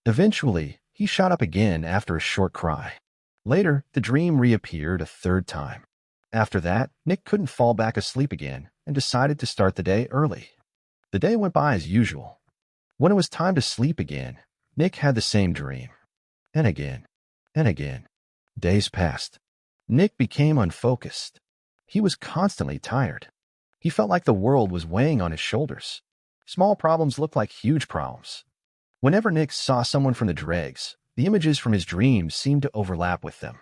Eventually, he shot up again after a short cry. Later, the dream reappeared a third time. After that, Nick couldn't fall back asleep again and decided to start the day early. The day went by as usual. When it was time to sleep again, Nick had the same dream. And again. And again. Days passed. Nick became unfocused. He was constantly tired. He felt like the world was weighing on his shoulders. Small problems looked like huge problems. Whenever Nick saw someone from the Dregs, the images from his dreams seemed to overlap with them.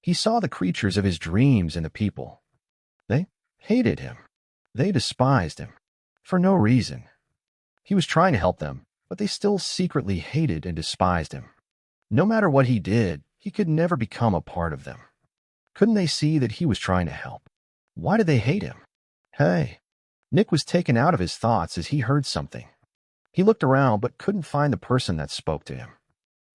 He saw the creatures of his dreams and the people. They hated him. They despised him. For no reason. He was trying to help them, but they still secretly hated and despised him. No matter what he did, he could never become a part of them. Couldn't they see that he was trying to help? Why did they hate him? Hey. Nick was taken out of his thoughts as he heard something. He looked around but couldn't find the person that spoke to him.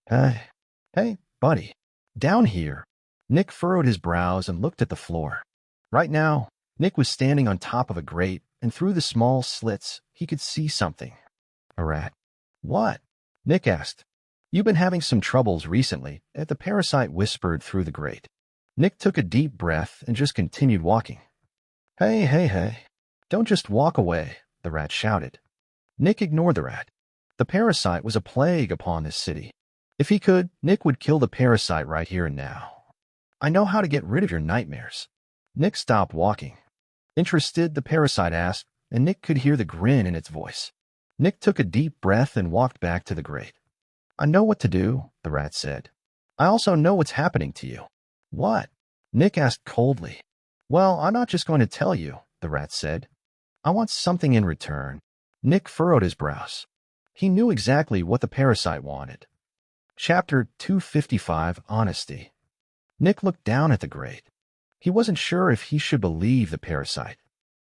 Hey, buddy. Down here. Nick furrowed his brows and looked at the floor. Right now, Nick was standing on top of a grate, and through the small slits, he could see something. A rat. What? Nick asked. You've been having some troubles recently, the parasite whispered through the grate. Nick took a deep breath and just continued walking. Hey. Don't just walk away, the rat shouted. Nick ignored the rat. The parasite was a plague upon this city. If he could, Nick would kill the parasite right here and now. I know how to get rid of your nightmares. Nick stopped walking. Interested, the parasite asked, and Nick could hear the grin in its voice. Nick took a deep breath and walked back to the grate. I know what to do, the rat said. I also know what's happening to you. What? Nick asked coldly. Well, I'm not just going to tell you, the rat said. I want something in return. Nick furrowed his brows. He knew exactly what the parasite wanted. Chapter 255, Honesty. Nick looked down at the grate. He wasn't sure if he should believe the parasite.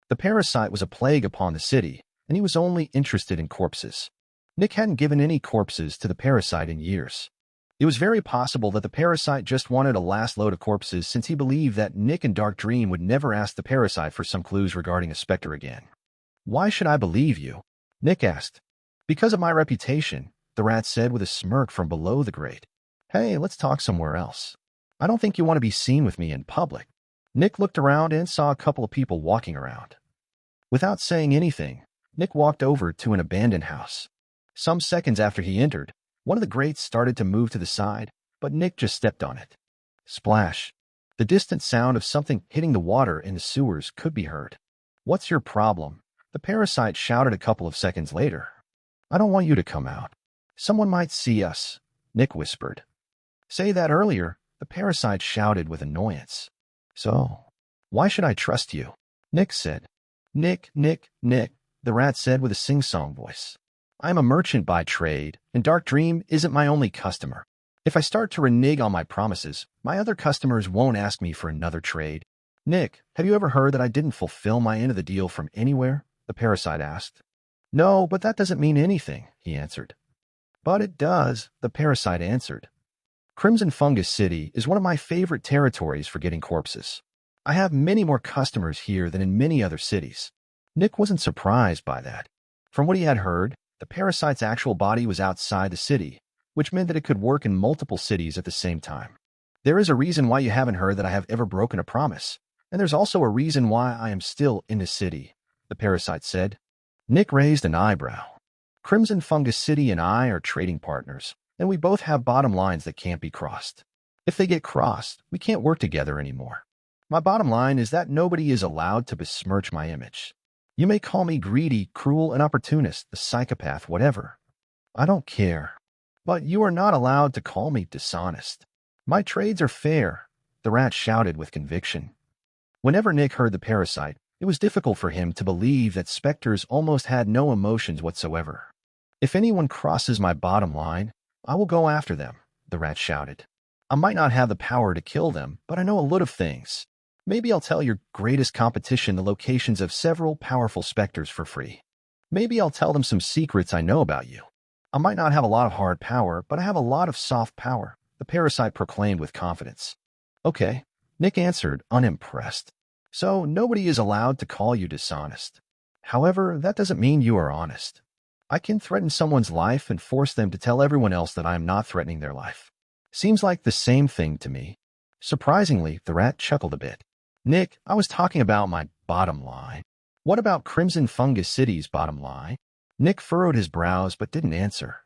The parasite was a plague upon the city, and he was only interested in corpses. Nick hadn't given any corpses to the parasite in years. It was very possible that the parasite just wanted a last load of corpses since he believed that Nick and Dark Dream would never ask the parasite for some clues regarding a Spectre again. Why should I believe you? Nick asked. Because of my reputation, the rat said with a smirk from below the grate. Hey, let's talk somewhere else. I don't think you want to be seen with me in public. Nick looked around and saw a couple of people walking around. Without saying anything, Nick walked over to an abandoned house. Some seconds after he entered, one of the grates started to move to the side, but Nick just stepped on it. Splash. The distant sound of something hitting the water in the sewers could be heard. What's your problem? The parasite shouted a couple of seconds later. I don't want you to come out. Someone might see us, Nick whispered. Say that earlier, the parasite shouted with annoyance. So, why should I trust you? Nick said. Nick, the rat said with a sing-song voice. I'm a merchant by trade, and Dark Dream isn't my only customer. If I start to renege on my promises, my other customers won't ask me for another trade. Nick, have you ever heard that I didn't fulfill my end of the deal from anywhere? The parasite asked. No, but that doesn't mean anything, he answered. But it does, the parasite answered. Crimson Fungus City is one of my favorite territories for getting corpses. I have many more customers here than in many other cities. Nick wasn't surprised by that. From what he had heard, the parasite's actual body was outside the city, which meant that it could work in multiple cities at the same time. There is a reason why you haven't heard that I have ever broken a promise, and there's also a reason why I am still in the city, the parasite said. Nick raised an eyebrow. Crimson Fungus City and I are trading partners, and we both have bottom lines that can't be crossed. If they get crossed, we can't work together anymore. My bottom line is that nobody is allowed to besmirch my image. You may call me greedy, cruel, an opportunist, a psychopath, whatever. I don't care. But you are not allowed to call me dishonest. My trades are fair, the rat shouted with conviction. Whenever Nick heard the parasite, it was difficult for him to believe that Specters almost had no emotions whatsoever. If anyone crosses my bottom line, I will go after them, the rat shouted. I might not have the power to kill them, but I know a lot of things. Maybe I'll tell your greatest competition the locations of several powerful Specters for free. Maybe I'll tell them some secrets I know about you. I might not have a lot of hard power, but I have a lot of soft power, the parasite proclaimed with confidence. Okay, Nick answered, unimpressed. So nobody is allowed to call you dishonest. However, that doesn't mean you are honest. I can threaten someone's life and force them to tell everyone else that I am not threatening their life. Seems like the same thing to me. Surprisingly, the rat chuckled a bit. Nick, I was talking about my bottom line. What about Crimson Fungus City's bottom line? Nick furrowed his brows but didn't answer.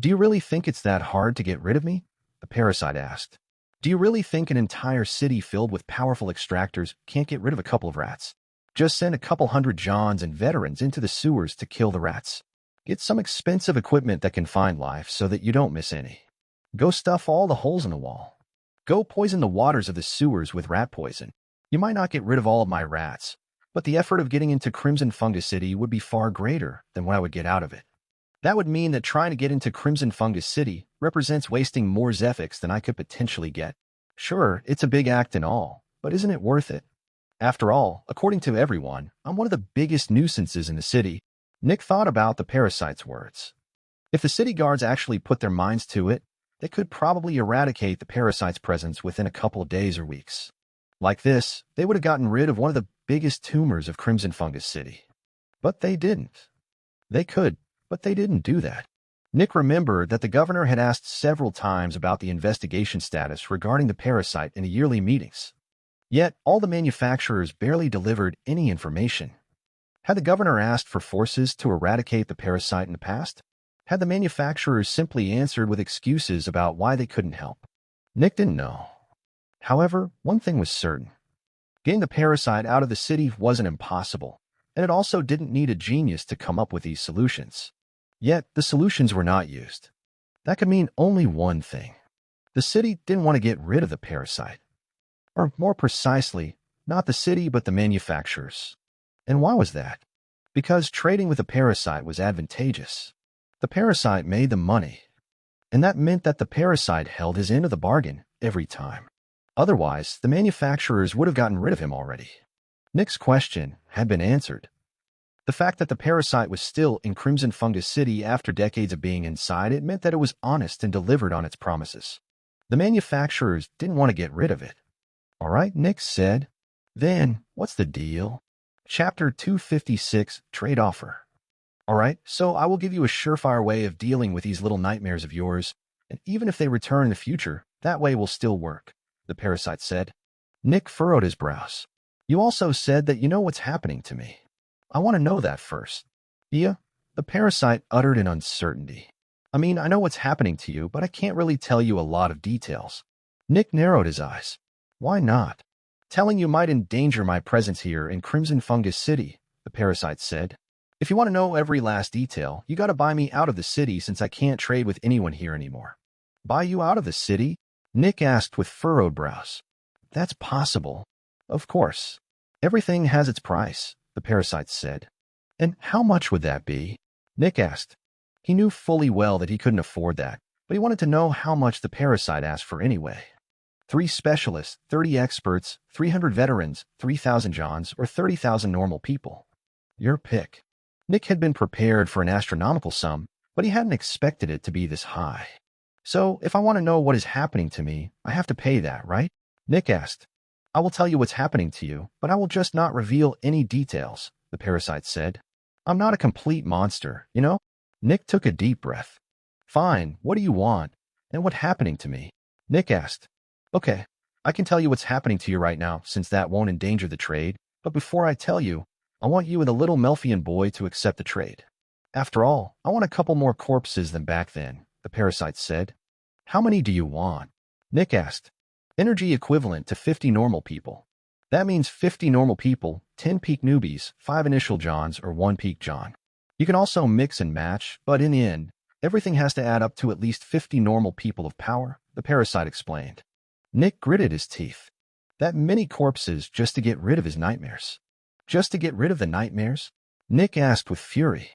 Do you really think it's that hard to get rid of me? The parasite asked. Do you really think an entire city filled with powerful extractors can't get rid of a couple of rats? Just send a couple hundred Johns and veterans into the sewers to kill the rats. Get some expensive equipment that can find life so that you don't miss any. Go stuff all the holes in the wall. Go poison the waters of the sewers with rat poison. You might not get rid of all of my rats, but the effort of getting into Crimson Fungus City would be far greater than what I would get out of it. That would mean that trying to get into Crimson Fungus City represents wasting more Zephyx than I could potentially get. Sure, it's a big act and all, but isn't it worth it? After all, according to everyone, I'm one of the biggest nuisances in the city. Nick thought about the parasite's words. If the city guards actually put their minds to it, they could probably eradicate the parasite's presence within a couple of days or weeks. Like this, they would have gotten rid of one of the biggest tumors of Crimson Fungus City. But they didn't. They could, but they didn't do that. Nick remembered that the governor had asked several times about the investigation status regarding the parasite in the yearly meetings. Yet, all the manufacturers barely delivered any information. Had the governor asked for forces to eradicate the parasite in the past? Had the manufacturers simply answered with excuses about why they couldn't help? Nick didn't know. However, one thing was certain. Getting the parasite out of the city wasn't impossible, and it also didn't need a genius to come up with these solutions. Yet, the solutions were not used. That could mean only one thing. The city didn't want to get rid of the parasite. Or more precisely, not the city but the manufacturers. And why was that? Because trading with the parasite was advantageous. The parasite made the money, and that meant that the parasite held his end of the bargain every time. Otherwise, the manufacturers would have gotten rid of him already. Nick's question had been answered. The fact that the parasite was still in Crimson Fungus City after decades of being inside it meant that it was honest and delivered on its promises. The manufacturers didn't want to get rid of it. All right, Nick said. Then, what's the deal? Chapter 256, Trade Offer. All right, so I will give you a surefire way of dealing with these little nightmares of yours, and even if they return in the future, that way will still work, the parasite said. Nick furrowed his brows. You also said that you know what's happening to me. I want to know that first. Yeah, the parasite uttered in uncertainty. I mean, I know what's happening to you, but I can't really tell you a lot of details. Nick narrowed his eyes. Why not? Telling you might endanger my presence here in Crimson Fungus City, the parasite said. If you want to know every last detail, you gotta buy me out of the city since I can't trade with anyone here anymore. Buy you out of the city? Nick asked with furrowed brows. That's possible. Of course. Everything has its price, the parasite said. And how much would that be? Nick asked. He knew fully well that he couldn't afford that, but he wanted to know how much the parasite asked for anyway. 3 specialists, 30 experts, 300 veterans, 3,000 Johns, or 30,000 normal people. Your pick. Nick had been prepared for an astronomical sum, but he hadn't expected it to be this high. So, if I want to know what is happening to me, I have to pay that, right? Nick asked. I will tell you what's happening to you, but I will just not reveal any details, the parasite said. I'm not a complete monster, you know? Nick took a deep breath. Fine, what do you want? And what's happening to me? Nick asked. Okay, I can tell you what's happening to you right now, since that won't endanger the trade, but before I tell you, I want you and the little Melfian boy to accept the trade. After all, I want a couple more corpses than back then, the parasite said. How many do you want? Nick asked. Energy equivalent to 50 normal people. That means 50 normal people, 10 peak newbies, 5 initial Johns, or 1 peak John. You can also mix and match, but in the end, everything has to add up to at least 50 normal people of power, the parasite explained. Nick gritted his teeth. That many corpses just to get rid of his nightmares. Just to get rid of the nightmares? Nick asked with fury.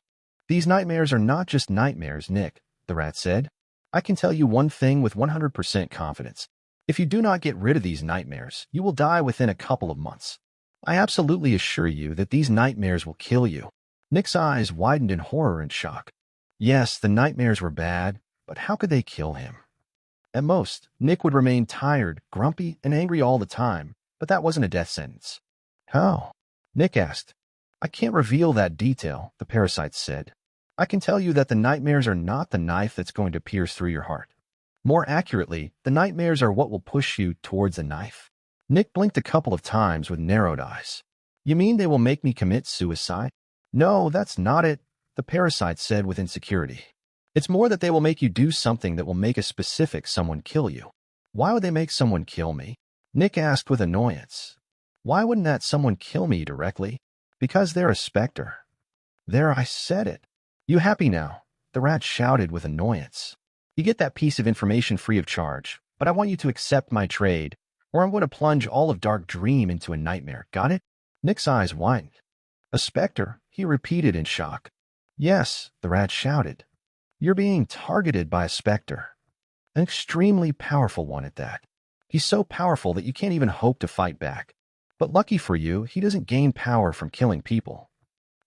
These nightmares are not just nightmares, Nick, the rat said. I can tell you one thing with 100% confidence. If you do not get rid of these nightmares, you will die within a couple of months. I absolutely assure you that these nightmares will kill you. Nick's eyes widened in horror and shock. Yes, the nightmares were bad, but how could they kill him? At most, Nick would remain tired, grumpy, and angry all the time, but that wasn't a death sentence. How? Nick asked. I can't reveal that detail, the parasite said. I can tell you that the nightmares are not the knife that's going to pierce through your heart. More accurately, the nightmares are what will push you towards the knife. Nick blinked a couple of times with narrowed eyes. You mean they will make me commit suicide? No, that's not it, the parasite said with insecurity. It's more that they will make you do something that will make a specific someone kill you. Why would they make someone kill me? Nick asked with annoyance. Why wouldn't that someone kill me directly? Because they're a Specter. There, I said it. You happy now? The rat shouted with annoyance. You get that piece of information free of charge, but I want you to accept my trade, or I'm going to plunge all of Dark Dream into a nightmare. Got it? Nick's eyes widened. A specter, he repeated in shock. Yes, the rat shouted. You're being targeted by a specter. An extremely powerful one at that. He's so powerful that you can't even hope to fight back. But lucky for you, he doesn't gain power from killing people.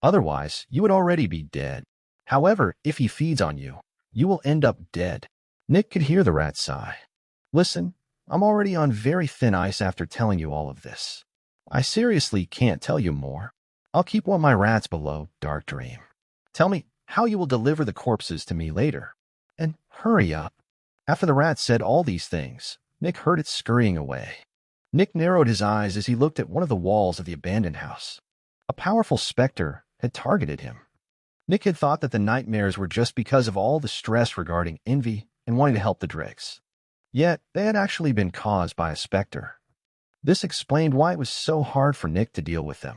Otherwise, you would already be dead. However, if he feeds on you, you will end up dead. Nick could hear the rat sigh. Listen, I'm already on very thin ice after telling you all of this. I seriously can't tell you more. I'll keep one of my rats below, Dark Dream. Tell me how you will deliver the corpses to me later. And hurry up. After the rat said all these things, Nick heard it scurrying away. Nick narrowed his eyes as he looked at one of the walls of the abandoned house. A powerful specter had targeted him. Nick had thought that the nightmares were just because of all the stress regarding envy and wanting to help the Dregs. Yet, they had actually been caused by a specter. This explained why it was so hard for Nick to deal with them.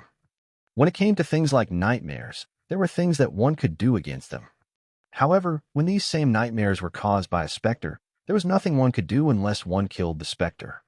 When it came to things like nightmares, there were things that one could do against them. However, when these same nightmares were caused by a specter, there was nothing one could do unless one killed the specter.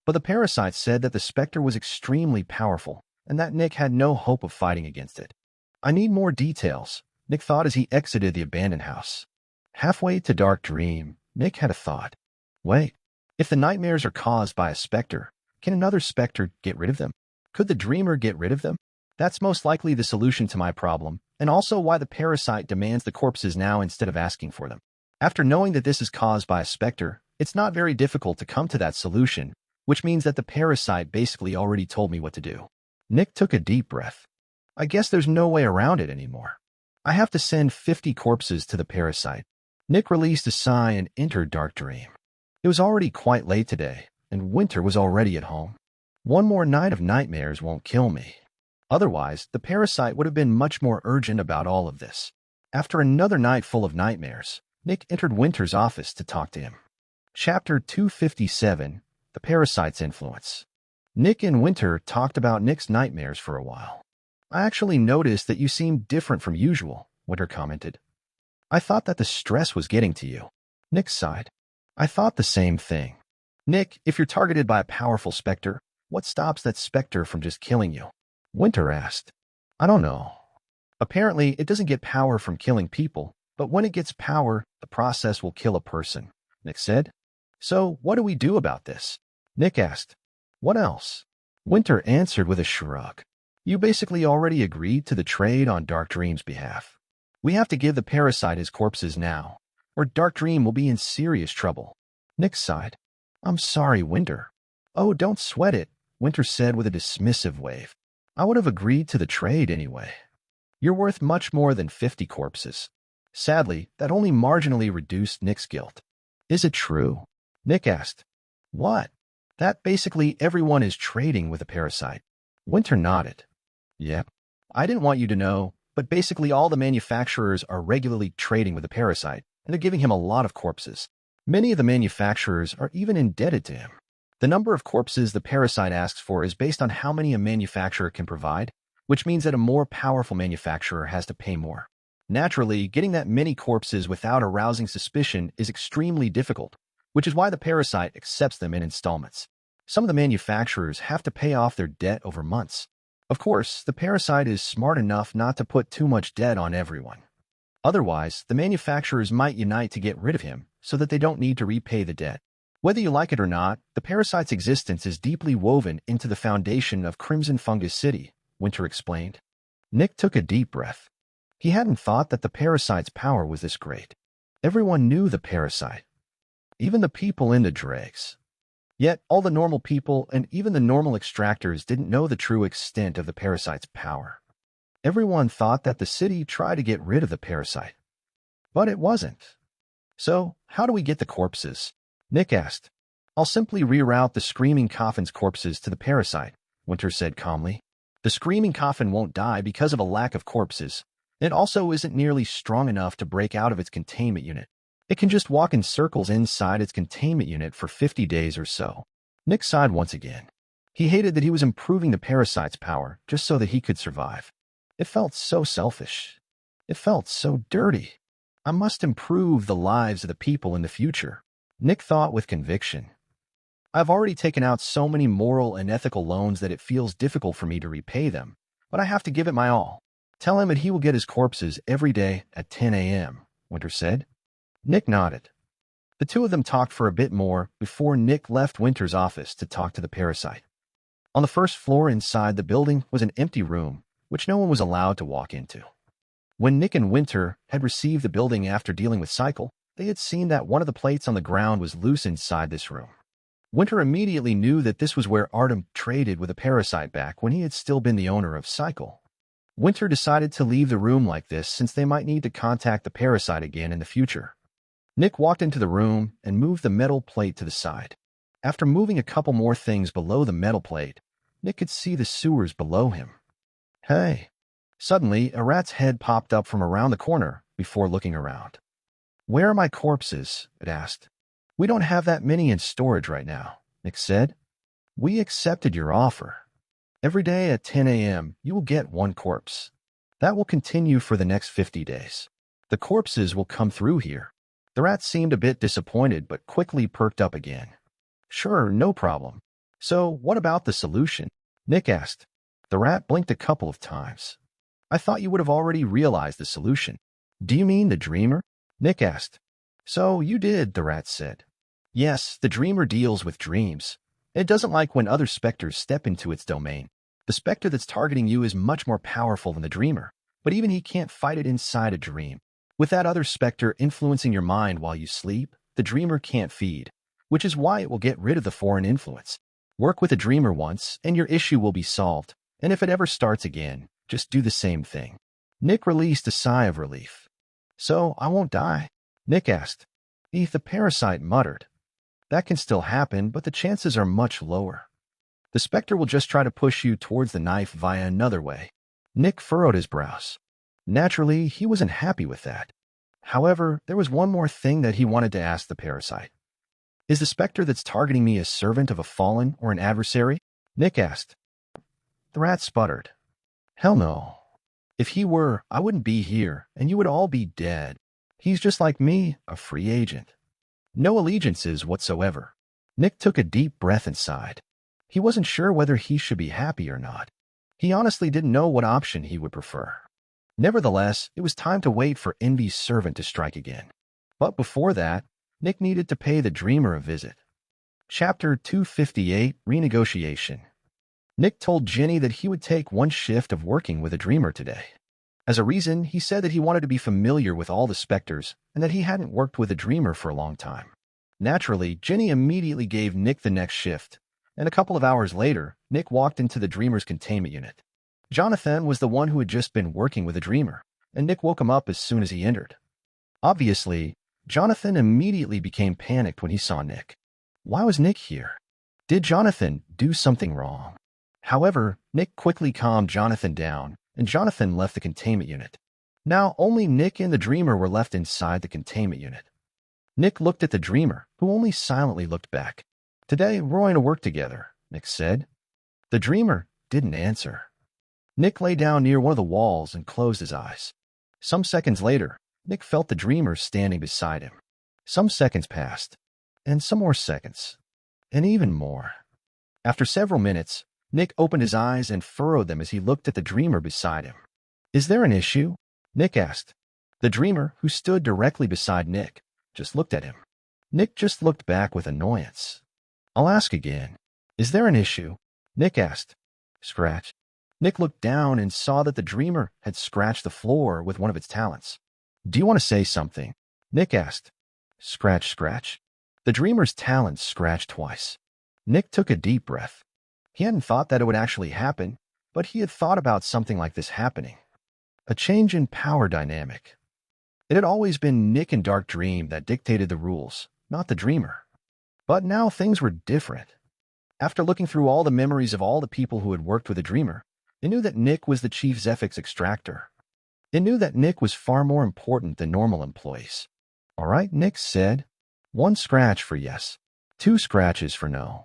But the parasite said that the specter was extremely powerful, and that Nick had no hope of fighting against it. I need more details, Nick thought as he exited the abandoned house. Halfway to Dark Dream, Nick had a thought. Wait, if the nightmares are caused by a specter, can another specter get rid of them? Could the dreamer get rid of them? That's most likely the solution to my problem, and also why the parasite demands the corpses now instead of asking for them. After knowing that this is caused by a specter, it's not very difficult to come to that solution, which means that the parasite basically already told me what to do. Nick took a deep breath. I guess there's no way around it anymore. I have to send 50 corpses to the parasite. Nick released a sigh and entered Dark Dream. It was already quite late today, and Winter was already at home. One more night of nightmares won't kill me. Otherwise, the parasite would have been much more urgent about all of this. After another night full of nightmares, Nick entered Winter's office to talk to him. Chapter 257, The Parasite's Influence. Nick and Winter talked about Nick's nightmares for a while. I actually noticed that you seemed different from usual, Winter commented. I thought that the stress was getting to you. Nick sighed. I thought the same thing. Nick, if you're targeted by a powerful specter, what stops that specter from just killing you? Winter asked. I don't know. Apparently, it doesn't get power from killing people, but when it gets power, the process will kill a person, Nick said. So, what do we do about this? Nick asked. What else? Winter answered with a shrug. You basically already agreed to the trade on Dark Dream's behalf. We have to give the parasite his corpses now, or Dark Dream will be in serious trouble. Nick sighed. I'm sorry, Winter. Oh, don't sweat it, Winter said with a dismissive wave. I would have agreed to the trade anyway. You're worth much more than 50 corpses. Sadly, that only marginally reduced Nick's guilt. Is it true? Nick asked. What? That basically everyone is trading with a parasite. Winter nodded. Yep. I didn't want you to know, but basically all the manufacturers are regularly trading with the parasite, and they're giving him a lot of corpses. Many of the manufacturers are even indebted to him. The number of corpses the parasite asks for is based on how many a manufacturer can provide, which means that a more powerful manufacturer has to pay more. Naturally, getting that many corpses without arousing suspicion is extremely difficult, which is why the parasite accepts them in installments. Some of the manufacturers have to pay off their debt over months. Of course, the parasite is smart enough not to put too much debt on everyone. Otherwise, the manufacturers might unite to get rid of him so that they don't need to repay the debt. Whether you like it or not, the parasite's existence is deeply woven into the foundation of Crimson Fungus City, Winter explained. Nick took a deep breath. He hadn't thought that the parasite's power was this great. Everyone knew the parasite, even the people in the Dregs. Yet, all the normal people and even the normal extractors didn't know the true extent of the parasite's power. Everyone thought that the city tried to get rid of the parasite. But it wasn't. So, how do we get the corpses? Nick asked. I'll simply reroute the Screaming Coffin's corpses to the parasite, Winter said calmly. The Screaming Coffin won't die because of a lack of corpses. It also isn't nearly strong enough to break out of its containment unit. It can just walk in circles inside its containment unit for 50 days or so. Nick sighed once again. He hated that he was improving the parasite's power just so that he could survive. It felt so selfish. It felt so dirty. I must improve the lives of the people in the future, Nick thought with conviction. I've already taken out so many moral and ethical loans that it feels difficult for me to repay them, but I have to give it my all. Tell him that he will get his corpses every day at 10 a.m., Winter said. Nick nodded. The two of them talked for a bit more before Nick left Winter's office to talk to the parasite. On the first floor inside the building was an empty room, which no one was allowed to walk into. When Nick and Winter had received the building after dealing with Cycle, they had seen that one of the plates on the ground was loose inside this room. Winter immediately knew that this was where Artem traded with a parasite back when he had still been the owner of Cycle. Winter decided to leave the room like this since they might need to contact the parasite again in the future. Nick walked into the room and moved the metal plate to the side. After moving a couple more things below the metal plate, Nick could see the sewers below him. Hey! Suddenly, a rat's head popped up from around the corner before looking around. Where are my corpses? It asked. We don't have that many in storage right now, Nick said. We accepted your offer. Every day at 10 a.m., you will get one corpse. That will continue for the next 50 days. The corpses will come through here. The rat seemed a bit disappointed but quickly perked up again. Sure, no problem. So, what about the solution? Nick asked. The rat blinked a couple of times. I thought you would have already realized the solution. Do you mean the dreamer? Nick asked. So you did, the rat said. Yes, the dreamer deals with dreams. It doesn't like when other specters step into its domain. The specter that's targeting you is much more powerful than the dreamer, but even he can't fight it inside a dream. With that other specter influencing your mind while you sleep, the dreamer can't feed, which is why it will get rid of the foreign influence. Work with a dreamer once, and your issue will be solved, and if it ever starts again, just do the same thing. Nick released a sigh of relief. So, I won't die? Nick asked. The parasite muttered. That can still happen, but the chances are much lower. The specter will just try to push you towards the knife via another way. Nick furrowed his brows. Naturally, he wasn't happy with that. However, there was one more thing that he wanted to ask the parasite. Is the specter that's targeting me a servant of a fallen or an adversary? Nick asked. The rat sputtered. Hell no. If he were, I wouldn't be here, and you would all be dead. He's just like me, a free agent. No allegiances whatsoever. Nick took a deep breath and sighed. He wasn't sure whether he should be happy or not. He honestly didn't know what option he would prefer. Nevertheless, it was time to wait for Envy's servant to strike again. But before that, Nick needed to pay the dreamer a visit. Chapter 258, Renegotiation. Nick told Jenny that he would take one shift of working with a dreamer today. As a reason, he said that he wanted to be familiar with all the specters and that he hadn't worked with a dreamer for a long time. Naturally, Jenny immediately gave Nick the next shift, and a couple of hours later, Nick walked into the dreamer's containment unit. Jonathan was the one who had just been working with a dreamer, and Nick woke him up as soon as he entered. Obviously, Jonathan immediately became panicked when he saw Nick. Why was Nick here? Did Jonathan do something wrong? However, Nick quickly calmed Jonathan down, and Jonathan left the containment unit. Now only Nick and the dreamer were left inside the containment unit. Nick looked at the dreamer, who only silently looked back. Today, we're going to work together, Nick said. The dreamer didn't answer. Nick lay down near one of the walls and closed his eyes. Some seconds later, Nick felt the dreamer standing beside him. Some seconds passed, and some more seconds, and even more. After several minutes, Nick opened his eyes and furrowed them as he looked at the dreamer beside him. Is there an issue? Nick asked. The dreamer, who stood directly beside Nick, just looked at him. Nick just looked back with annoyance. I'll ask again. Is there an issue? Nick asked. Scratch. Nick looked down and saw that the dreamer had scratched the floor with one of its talons. Do you want to say something? Nick asked. Scratch, scratch. The dreamer's talons scratched twice. Nick took a deep breath. He hadn't thought that it would actually happen, but he had thought about something like this happening. A change in power dynamic. It had always been Nick and Dark Dream that dictated the rules, not the dreamer. But now things were different. After looking through all the memories of all the people who had worked with the dreamer, they knew that Nick was the chief Zephyx Extractor. They knew that Nick was far more important than normal employees. All right, Nick said. 1 scratch for yes. 2 scratches for no.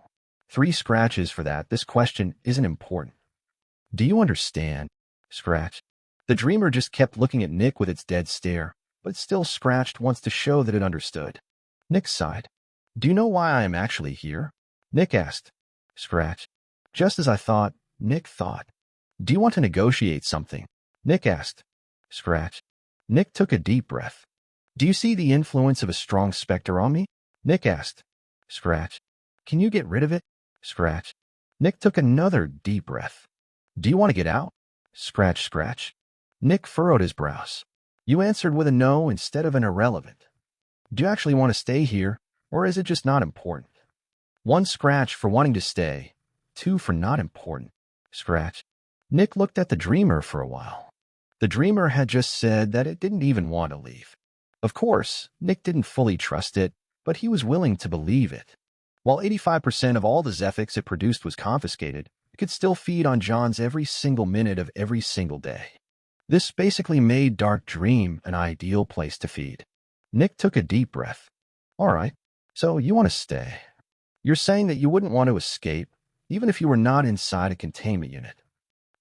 3 scratches for that. This question isn't important. Do you understand? Scratch. The dreamer just kept looking at Nick with its dead stare, but still scratched once to show that it understood. Nick sighed. Do you know why I am actually here? Nick asked. Scratch. Just as I thought, Nick thought. Do you want to negotiate something? Nick asked. Scratch. Nick took a deep breath. Do you see the influence of a strong specter on me? Nick asked. Scratch. Can you get rid of it? Scratch. Nick took another deep breath. Do you want to get out? Scratch, scratch. Nick furrowed his brows. You answered with a no instead of an irrelevant. Do you actually want to stay here, or is it just not important? 1 scratch for wanting to stay, 2 for not important. Scratch. Nick looked at the dreamer for a while. The dreamer had just said that it didn't even want to leave. Of course, Nick didn't fully trust it, but he was willing to believe it. While 85% of all the Zephyx it produced was confiscated, it could still feed on John's every single minute of every single day. This basically made Dark Dream an ideal place to feed. Nick took a deep breath. All right, so you want to stay. You're saying that you wouldn't want to escape, even if you were not inside a containment unit.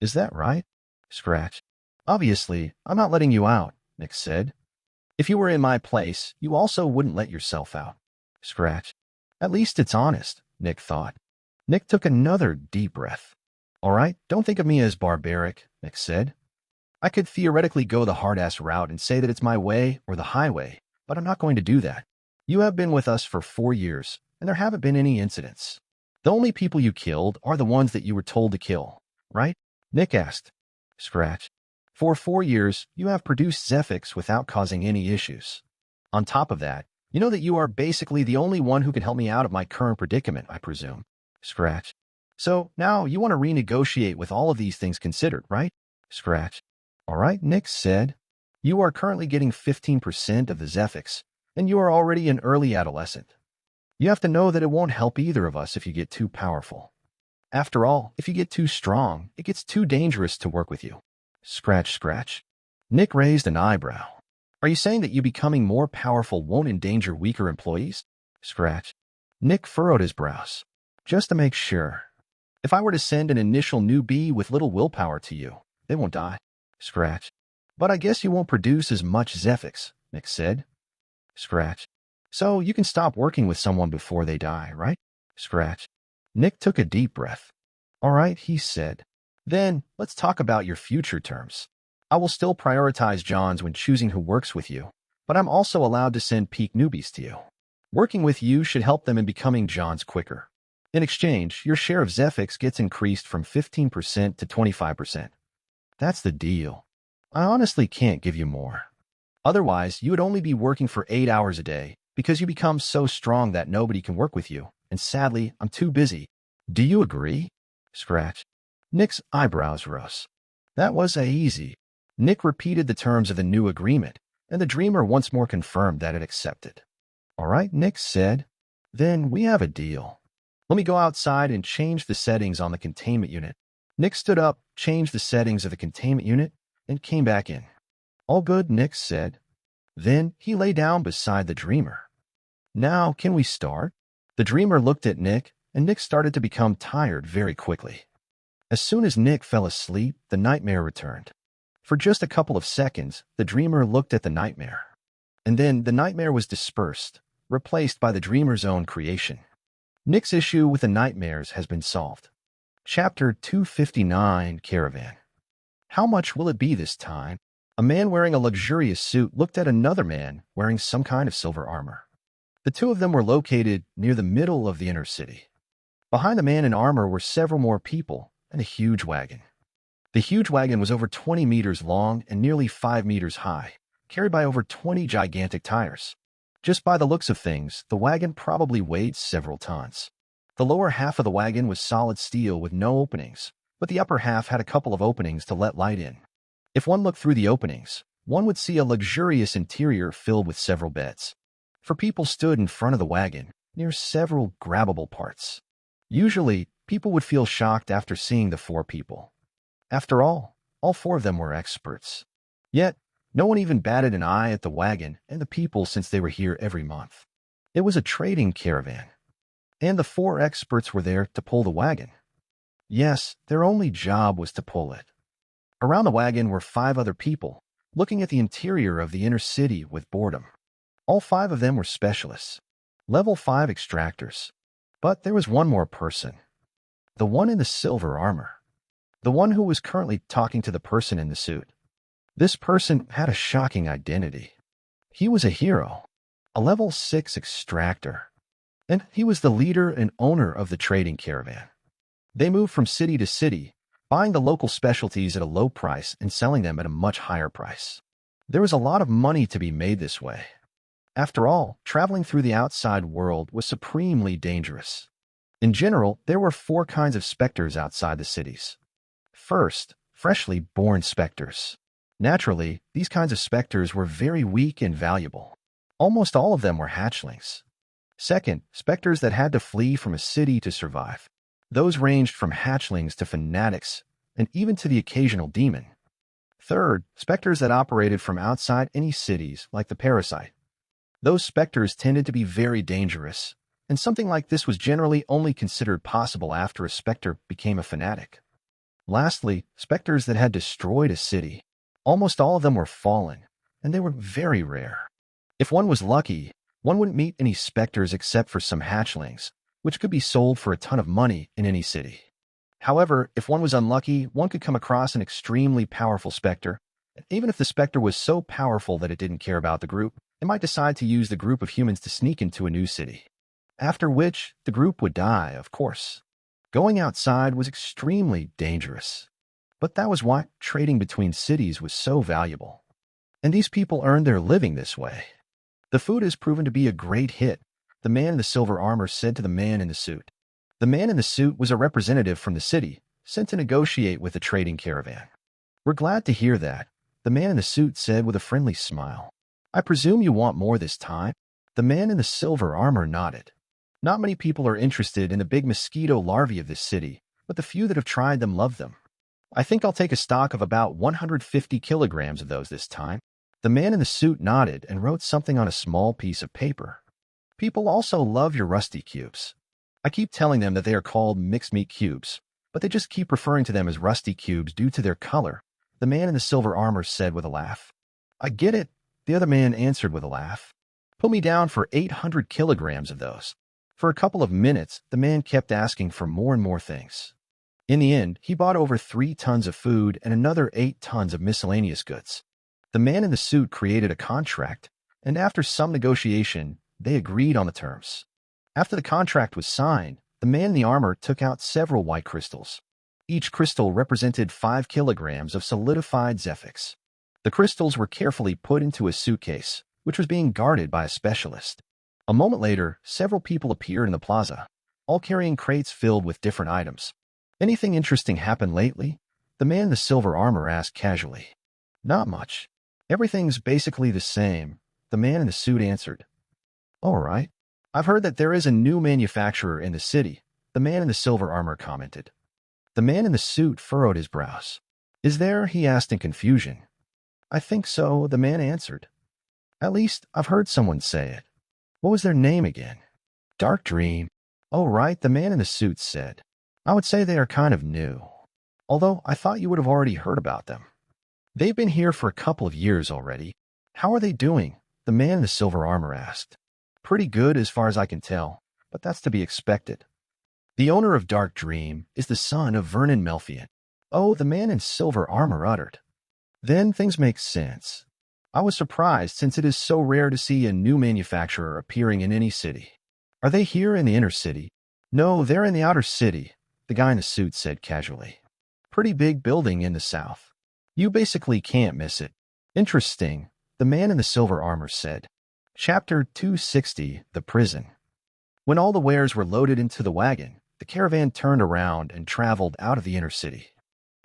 Is that right? Scratch. Obviously, I'm not letting you out, Nick said. If you were in my place, you also wouldn't let yourself out. Scratch. At least it's honest, Nick thought. Nick took another deep breath. All right, don't think of me as barbaric, Nick said. I could theoretically go the hard-ass route and say that it's my way or the highway, but I'm not going to do that. You have been with us for 4 years, and there haven't been any incidents. The only people you killed are the ones that you were told to kill, right? Nick asked. Scratch. For 4 years, you have produced Zephyx without causing any issues. On top of that, you know that you are basically the only one who can help me out of my current predicament, I presume. Scratch. So now you want to renegotiate with all of these things considered, right? Scratch. All right, Nick said. You are currently getting 15% of the Zephyx, and you are already an early adolescent. You have to know that it won't help either of us if you get too powerful. After all, if you get too strong, it gets too dangerous to work with you. Scratch, scratch. Nick raised an eyebrow. Are you saying that you becoming more powerful won't endanger weaker employees? Scratch. Nick furrowed his brows. Just to make sure. If I were to send an initial newbie with little willpower to you, they won't die. Scratch. But I guess you won't produce as much Zephyx, Nick said. Scratch. So you can stop working with someone before they die, right? Scratch. Nick took a deep breath. All right, he said. Then let's talk about your future terms. I will still prioritize Johns when choosing who works with you, but I'm also allowed to send peak newbies to you. Working with you should help them in becoming Johns quicker. In exchange, your share of Zephyx gets increased from 15% to 25%. That's the deal. I honestly can't give you more. Otherwise, you would only be working for 8 hours a day because you become so strong that nobody can work with you, and sadly, I'm too busy. Do you agree? Scratch. Nick's eyebrows rose. That was easy. Nick repeated the terms of the new agreement, and the dreamer once more confirmed that it accepted. All right, Nick said. Then we have a deal. Let me go outside and change the settings on the containment unit. Nick stood up, changed the settings of the containment unit, and came back in. All good, Nick said. Then he lay down beside the dreamer. Now, can we start? The dreamer looked at Nick, and Nick started to become tired very quickly. As soon as Nick fell asleep, the nightmare returned. For just a couple of seconds, the dreamer looked at the nightmare. And then the nightmare was dispersed, replaced by the dreamer's own creation. Nick's issue with the nightmares has been solved. Chapter 259, Caravan. How much will it be this time? A man wearing a luxurious suit looked at another man wearing some kind of silver armor. The two of them were located near the middle of the inner city. Behind the man in armor were several more people and a huge wagon. The huge wagon was over 20 meters long and nearly 5 meters high, carried by over 20 gigantic tires. Just by the looks of things, the wagon probably weighed several tons. The lower half of the wagon was solid steel with no openings, but the upper half had a couple of openings to let light in. If one looked through the openings, one would see a luxurious interior filled with several beds. For people stood in front of the wagon, near several grabbable parts. Usually, people would feel shocked after seeing the 4 people. After all 4 of them were experts. Yet, no one even batted an eye at the wagon and the people since they were here every month. It was a trading caravan. And the 4 experts were there to pull the wagon. Yes, their only job was to pull it. Around the wagon were 5 other people, looking at the interior of the inner city with boredom. All 5 of them were specialists, level 5 extractors. But there was one more person. The one in the silver armor. The one who was currently talking to the person in the suit. This person had a shocking identity. He was a hero, a level 6 extractor, and he was the leader and owner of the trading caravan. They moved from city to city, buying the local specialties at a low price and selling them at a much higher price. There was a lot of money to be made this way. After all, traveling through the outside world was supremely dangerous. In general, there were 4 kinds of specters outside the cities. First, freshly born specters. Naturally, these kinds of specters were very weak and valuable. Almost all of them were hatchlings. Second, specters that had to flee from a city to survive. Those ranged from hatchlings to fanatics, and even to the occasional demon. Third, specters that operated from outside any cities, like the parasite. Those specters tended to be very dangerous, and something like this was generally only considered possible after a specter became a fanatic. Lastly, specters that had destroyed a city. Almost all of them were fallen, and they were very rare. If one was lucky, one wouldn't meet any specters except for some hatchlings, which could be sold for a ton of money in any city. However, if one was unlucky, one could come across an extremely powerful specter, and even if the specter was so powerful that it didn't care about the group, it might decide to use the group of humans to sneak into a new city. After which, the group would die, of course. Going outside was extremely dangerous. But that was why trading between cities was so valuable. And these people earned their living this way. The food has proven to be a great hit, the man in the silver armor said to the man in the suit. The man in the suit was a representative from the city, sent to negotiate with the trading caravan. We're glad to hear that, the man in the suit said with a friendly smile. I presume you want more this time? The man in the silver armor nodded. Not many people are interested in the big mosquito larvae of this city, but the few that have tried them love them. I think I'll take a stock of about 150 kilograms of those this time. The man in the suit nodded and wrote something on a small piece of paper. People also love your rusty cubes. I keep telling them that they are called mixed meat cubes, but they just keep referring to them as rusty cubes due to their color, the man in the silver armor said with a laugh. I get it, the other man answered with a laugh. Put me down for 800 kilograms of those. For a couple of minutes, the man kept asking for more and more things. In the end, he bought over 3 tons of food and another 8 tons of miscellaneous goods. The man in the suit created a contract, and after some negotiation, they agreed on the terms. After the contract was signed, the man in the armor took out several white crystals. Each crystal represented 5 kilograms of solidified Zephyx. The crystals were carefully put into a suitcase, which was being guarded by a specialist. A moment later, several people appeared in the plaza, all carrying crates filled with different items. Anything interesting happened lately? The man in the silver armor asked casually. Not much. Everything's basically the same, the man in the suit answered. All right. I've heard that there is a new manufacturer in the city, the man in the silver armor commented. The man in the suit furrowed his brows. Is there? He asked in confusion. I think so, the man answered. At least I've heard someone say it. What was their name again? Dark Dream. Oh, right, the man in the suit said. I would say they are kind of new. Although I thought you would have already heard about them. They've been here for a couple of years already. How are they doing? The man in the silver armor asked. Pretty good as far as I can tell, but that's to be expected. The owner of Dark Dream is the son of Vernon Melfian. Oh, the man in silver armor uttered. Then things make sense. I was surprised since it is so rare to see a new manufacturer appearing in any city. Are they here in the inner city? No, they're in the outer city, the guy in the suit said casually. Pretty big building in the south. You basically can't miss it. Interesting, the man in the silver armor said. Chapter 260, The Prison. When all the wares were loaded into the wagon, the caravan turned around and traveled out of the inner city.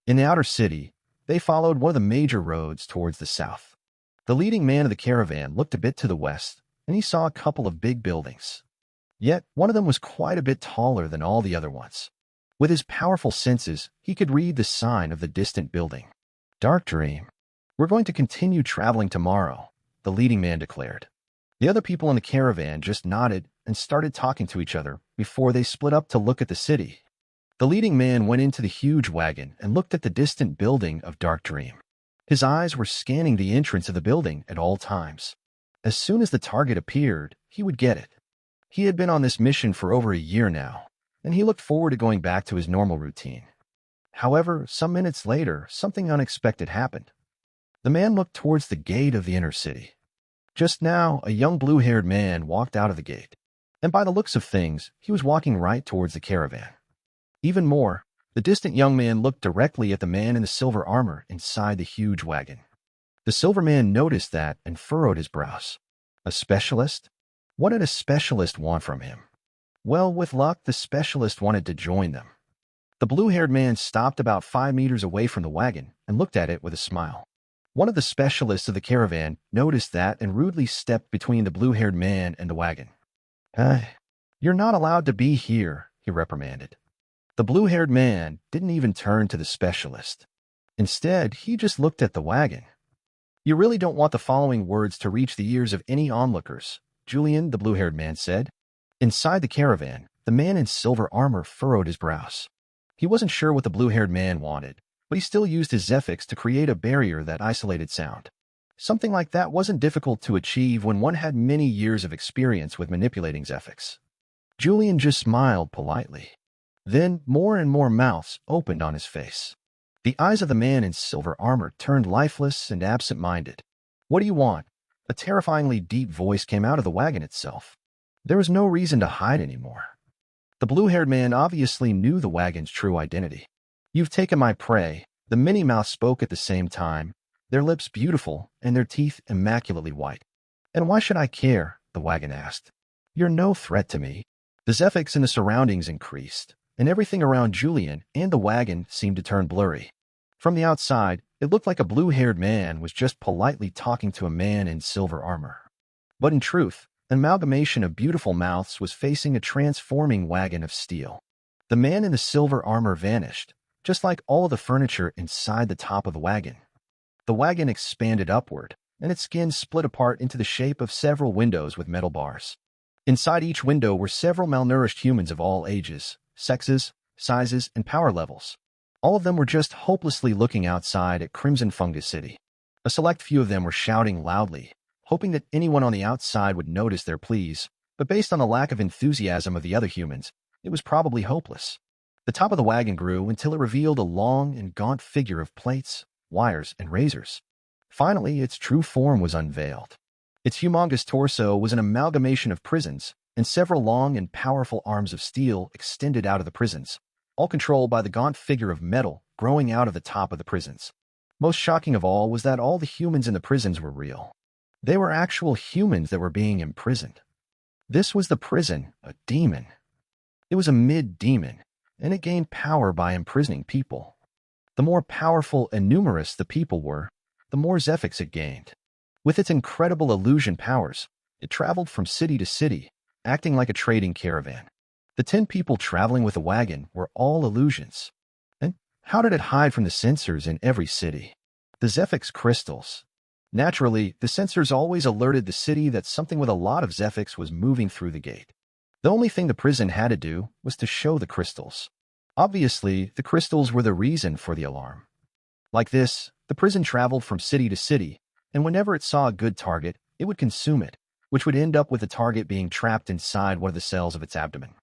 In the outer city, they followed one of the major roads towards the south. The leading man of the caravan looked a bit to the west, and he saw a couple of big buildings. Yet, one of them was quite a bit taller than all the other ones. With his powerful senses, he could read the sign of the distant building. Dark Dream. We're going to continue traveling tomorrow, the leading man declared. The other people in the caravan just nodded and started talking to each other before they split up to look at the city. The leading man went into the huge wagon and looked at the distant building of Dark Dream. His eyes were scanning the entrance of the building at all times. As soon as the target appeared, he would get it. He had been on this mission for over a year now, and he looked forward to going back to his normal routine. However, some minutes later, something unexpected happened. The man looked towards the gate of the inner city. Just now, a young blue-haired man walked out of the gate, and by the looks of things, he was walking right towards the caravan. Even more, the distant young man looked directly at the man in the silver armor inside the huge wagon. The silver man noticed that and furrowed his brows. A specialist? What did a specialist want from him? Well, with luck, the specialist wanted to join them. The blue-haired man stopped about 5 meters away from the wagon and looked at it with a smile. One of the specialists of the caravan noticed that and rudely stepped between the blue-haired man and the wagon. You're not allowed to be here, he reprimanded. The blue-haired man didn't even turn to the specialist. Instead, he just looked at the wagon. You really don't want the following words to reach the ears of any onlookers, Julian, the blue-haired man said. Inside the caravan, the man in silver armor furrowed his brows. He wasn't sure what the blue-haired man wanted, but he still used his Zephyx to create a barrier that isolated sound. Something like that wasn't difficult to achieve when one had many years of experience with manipulating Zephyx. Julian just smiled politely. Then more and more mouths opened on his face. The eyes of the man in silver armor turned lifeless and absent-minded. What do you want? A terrifyingly deep voice came out of the wagon itself. There was no reason to hide anymore. The blue-haired man obviously knew the wagon's true identity. You've taken my prey. The many mouths spoke at the same time, their lips beautiful and their teeth immaculately white. And why should I care? The wagon asked. You're no threat to me. The Zephyx in the surroundings increased, and everything around Julian and the wagon seemed to turn blurry. From the outside, it looked like a blue-haired man was just politely talking to a man in silver armor. But in truth, an amalgamation of beautiful mouths was facing a transforming wagon of steel. The man in the silver armor vanished, just like all the furniture inside the top of the wagon. The wagon expanded upward, and its skin split apart into the shape of several windows with metal bars. Inside each window were several malnourished humans of all ages, sexes, sizes, and power levels. All of them were just hopelessly looking outside at Crimson Fungus City. A select few of them were shouting loudly, hoping that anyone on the outside would notice their pleas, but based on the lack of enthusiasm of the other humans, it was probably hopeless. The top of the wagon grew until it revealed a long and gaunt figure of plates, wires, and razors. Finally, its true form was unveiled. Its humongous torso was an amalgamation of prisons, and several long and powerful arms of steel extended out of the prisons, all controlled by the gaunt figure of metal growing out of the top of the prisons. Most shocking of all was that all the humans in the prisons were real. They were actual humans that were being imprisoned. This was the prison, a demon. It was a mid-demon, and it gained power by imprisoning people. The more powerful and numerous the people were, the more Zephyx it gained. With its incredible illusion powers, it traveled from city to city, acting like a trading caravan. The 10 people traveling with the wagon were all illusions. And how did it hide from the sensors in every city? The Zephyx crystals. Naturally, the sensors always alerted the city that something with a lot of Zephyx was moving through the gate. The only thing the prison had to do was to show the crystals. Obviously, the crystals were the reason for the alarm. Like this, the prison traveled from city to city, and whenever it saw a good target, it would consume it, which would end up with the target being trapped inside one of the cells of its abdomen.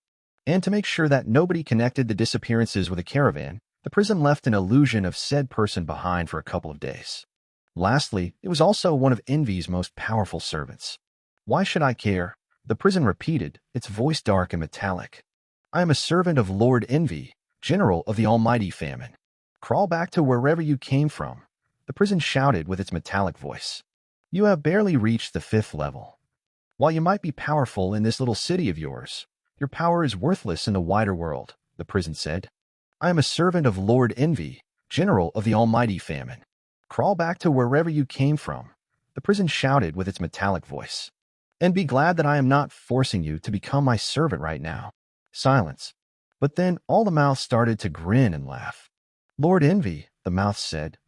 And to make sure that nobody connected the disappearances with a caravan, the prison left an illusion of said person behind for a couple of days. Lastly, it was also one of Envy's most powerful servants. Why should I care? The prison repeated, its voice dark and metallic. I am a servant of Lord Envy, General of the Almighty Famine. Crawl back to wherever you came from, the prison shouted with its metallic voice. You have barely reached the 5th level. While you might be powerful in this little city of yours, your power is worthless in the wider world, the prison said. I am a servant of Lord Envy, General of the Almighty Famine. Crawl back to wherever you came from, the prison shouted with its metallic voice. And be glad that I am not forcing you to become my servant right now. Silence. But then all the mouths started to grin and laugh. Lord Envy, the mouth said.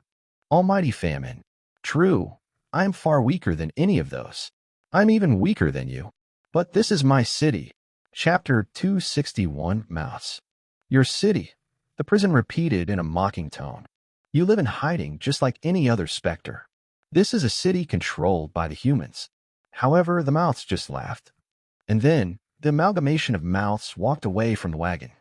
Almighty Famine. True, I am far weaker than any of those. I'm even weaker than you. But this is my city. Chapter 261, Mouths. Your city, The prison repeated in a mocking tone. You live in hiding just like any other specter. This is a city controlled by the humans. However, the mouths just laughed. And then, the amalgamation of mouths walked away from the wagon.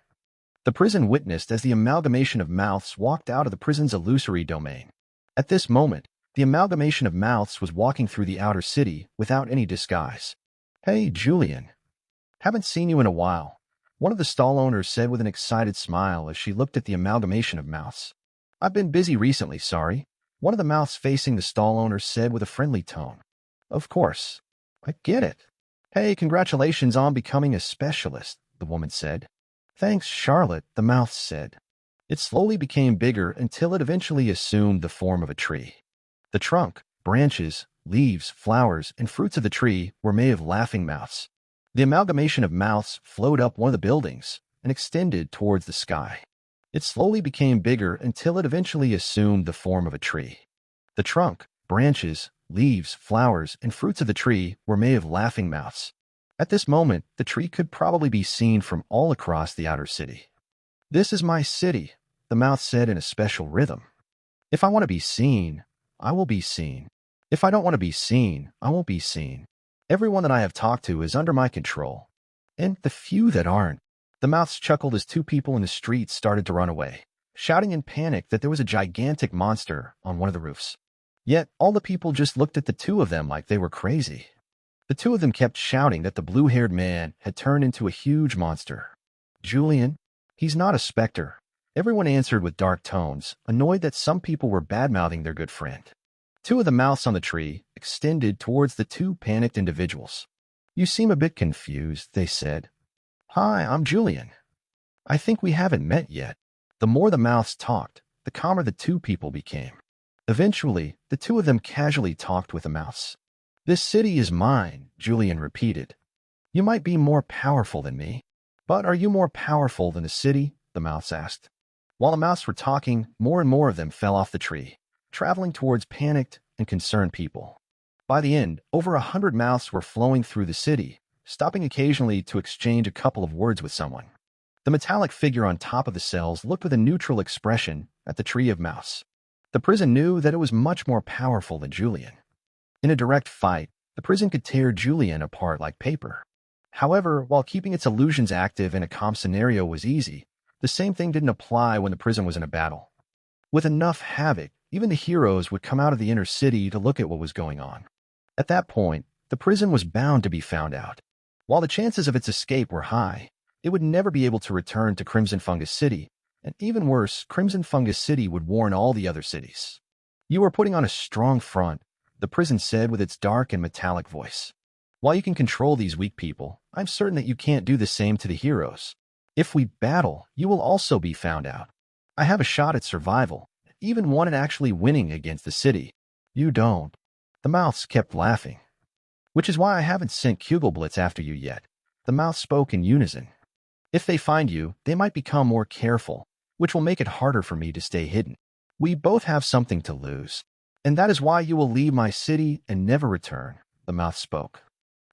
The prison witnessed as the amalgamation of mouths walked out of the prison's illusory domain. At this moment, the amalgamation of mouths was walking through the outer city without any disguise. Hey, Julian. Haven't seen you in a while, one of the stall owners said with an excited smile as she looked at the amalgamation of mouths. I've been busy recently, sorry, one of the mouths facing the stall owner said with a friendly tone. Of course. I get it. Hey, congratulations on becoming a specialist, the woman said. Thanks, Charlotte, the mouth said. It slowly became bigger until it eventually assumed the form of a tree. The trunk, branches, leaves, flowers, and fruits of the tree were made of laughing mouths. The amalgamation of mouths flowed up one of the buildings and extended towards the sky. It slowly became bigger until it eventually assumed the form of a tree. The trunk, branches, leaves, flowers, and fruits of the tree were made of laughing mouths. At this moment, the tree could probably be seen from all across the outer city. This is my city, the mouth said in a special rhythm. If I want to be seen, I will be seen. If I don't want to be seen, I won't be seen. Everyone that I have talked to is under my control. And the few that aren't. The mouths chuckled as two people in the street started to run away, shouting in panic that there was a gigantic monster on one of the roofs. Yet, all the people just looked at the two of them like they were crazy. The two of them kept shouting that the blue-haired man had turned into a huge monster. Julian, he's not a specter. Everyone answered with dark tones, annoyed that some people were bad-mouthing their good friend. Two of the mouths on the tree extended towards the two panicked individuals. You seem a bit confused, they said. Hi, I'm Julian. I think we haven't met yet. The more the mouths talked, the calmer the two people became. Eventually, the two of them casually talked with the mouths. This city is mine, Julian repeated. You might be more powerful than me, but are you more powerful than the city? The mouths asked. While the mouths were talking, more and more of them fell off the tree, traveling towards panicked and concerned people. By the end, over 100 mouths were flowing through the city, stopping occasionally to exchange a couple of words with someone. The metallic figure on top of the cells looked with a neutral expression at the tree of mouths. The prison knew that it was much more powerful than Julian. In a direct fight, the prison could tear Julian apart like paper. However, while keeping its illusions active in a calm scenario was easy, the same thing didn't apply when the prison was in a battle. With enough havoc, even the heroes would come out of the inner city to look at what was going on. At that point, the prison was bound to be found out. While the chances of its escape were high, it would never be able to return to Crimson Fungus City, and even worse, Crimson Fungus City would warn all the other cities. You are putting on a strong front, the prison said with its dark and metallic voice. While you can control these weak people, I'm certain that you can't do the same to the heroes. If we battle, you will also be found out. I have a shot at survival, even one at actually winning against the city. You don't. The mouths kept laughing. Which is why I haven't sent Kugelblitz after you yet. The mouths spoke in unison. If they find you, they might become more careful, which will make it harder for me to stay hidden. We both have something to lose. And that is why you will leave my city and never return, the mouth spoke.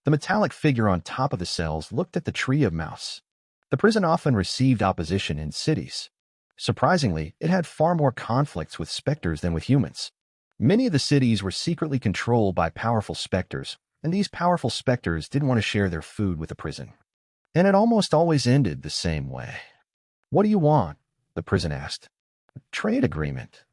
The metallic figure on top of the cells looked at the tree of mouths. The prison often received opposition in cities. Surprisingly, it had far more conflicts with specters than with humans. Many of the cities were secretly controlled by powerful specters, and these powerful specters didn't want to share their food with the prison. And it almost always ended the same way. What do you want? The prison asked. A trade agreement.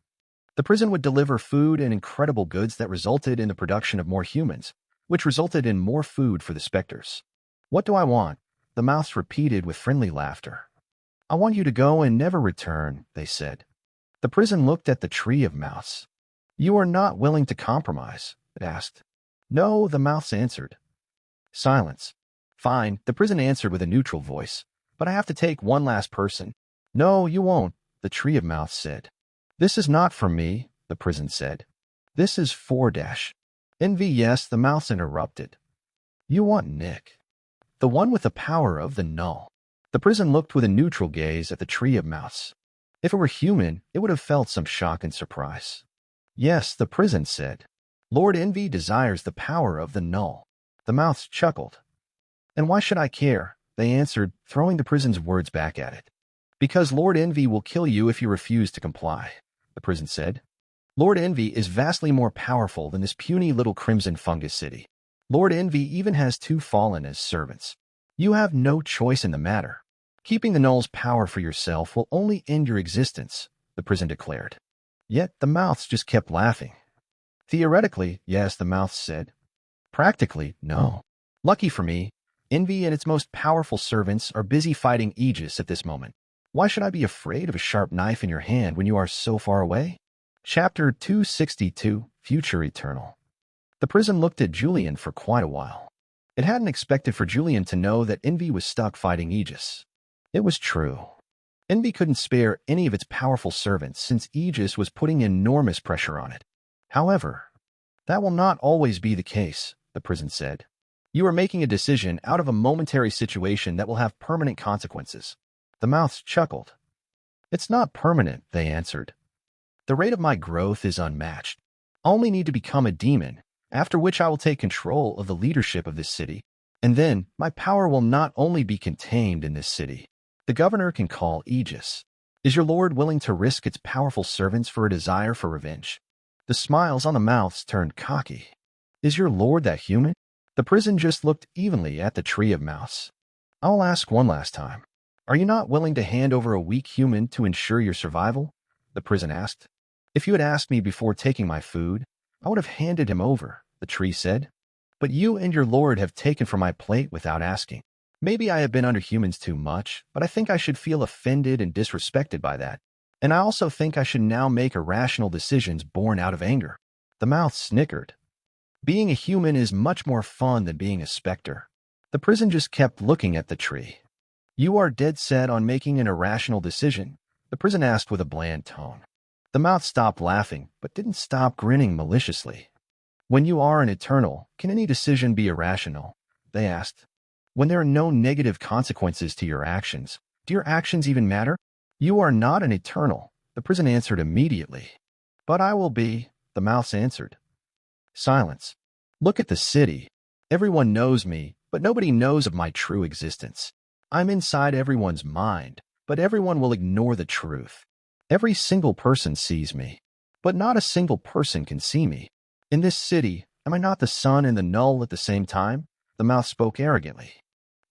The prison would deliver food and incredible goods that resulted in the production of more humans, which resulted in more food for the specters. What do I want? The mouths repeated with friendly laughter. I want you to go and never return, they said. The prison looked at the tree of mouths. You are not willing to compromise, it asked. No, the mouths answered. Silence. Fine, the prison answered with a neutral voice. But I have to take one last person. No, you won't, the tree of mouths said. This is not for me, the prison said. This is for Dash. Envy, yes, the mouths interrupted. You want Nick. The one with the power of the null. The prison looked with a neutral gaze at the tree of mouths. If it were human, it would have felt some shock and surprise. Yes, the prison said. Lord Envy desires the power of the null. The mouths chuckled. And why should I care? They answered, throwing the prison's words back at it. Because Lord Envy will kill you if you refuse to comply, the prison said. Lord Envy is vastly more powerful than this puny little Crimson Fungus City. Lord Envy even has 2 fallen as servants. You have no choice in the matter. Keeping the Null's power for yourself will only end your existence, the prison declared. Yet the mouths just kept laughing. Theoretically, yes, the mouths said. Practically, no. Lucky for me, Envy and its most powerful servants are busy fighting Aegis at this moment. Why should I be afraid of a sharp knife in your hand when you are so far away? Chapter 262, Future Eternal. The prison looked at Julian for quite a while. It hadn't expected for Julian to know that Envy was stuck fighting Aegis. It was true. Envy couldn't spare any of its powerful servants since Aegis was putting enormous pressure on it. However, that will not always be the case, the prison said. You are making a decision out of a momentary situation that will have permanent consequences. The mouths chuckled. It's not permanent, they answered. The rate of my growth is unmatched. I only need to become a demon, after which I will take control of the leadership of this city, and then my power will not only be contained in this city. The governor can call Aegis. Is your lord willing to risk its powerful servants for a desire for revenge? The smiles on the mouths turned cocky. Is your lord that human? The prison just looked evenly at the tree of mouths. I'll ask one last time. Are you not willing to hand over a weak human to ensure your survival? The prison asked. If you had asked me before taking my food, I would have handed him over, the tree said. But you and your lord have taken from my plate without asking. Maybe I have been under humans too much, but I think I should feel offended and disrespected by that. And I also think I should now make irrational decisions born out of anger. The mouth snickered. Being a human is much more fun than being a specter. The prison just kept looking at the tree. You are dead set on making an irrational decision? The prison asked with a bland tone. The mouth stopped laughing, but didn't stop grinning maliciously. When you are an eternal, can any decision be irrational? They asked. When there are no negative consequences to your actions, do your actions even matter? You are not an eternal, the prison answered immediately. But I will be, the mouths answered. Silence. Look at the city. Everyone knows me, but nobody knows of my true existence. I'm inside everyone's mind, but everyone will ignore the truth. Every single person sees me, but not a single person can see me. In this city, am I not the sun and the null at the same time? The mouth spoke arrogantly.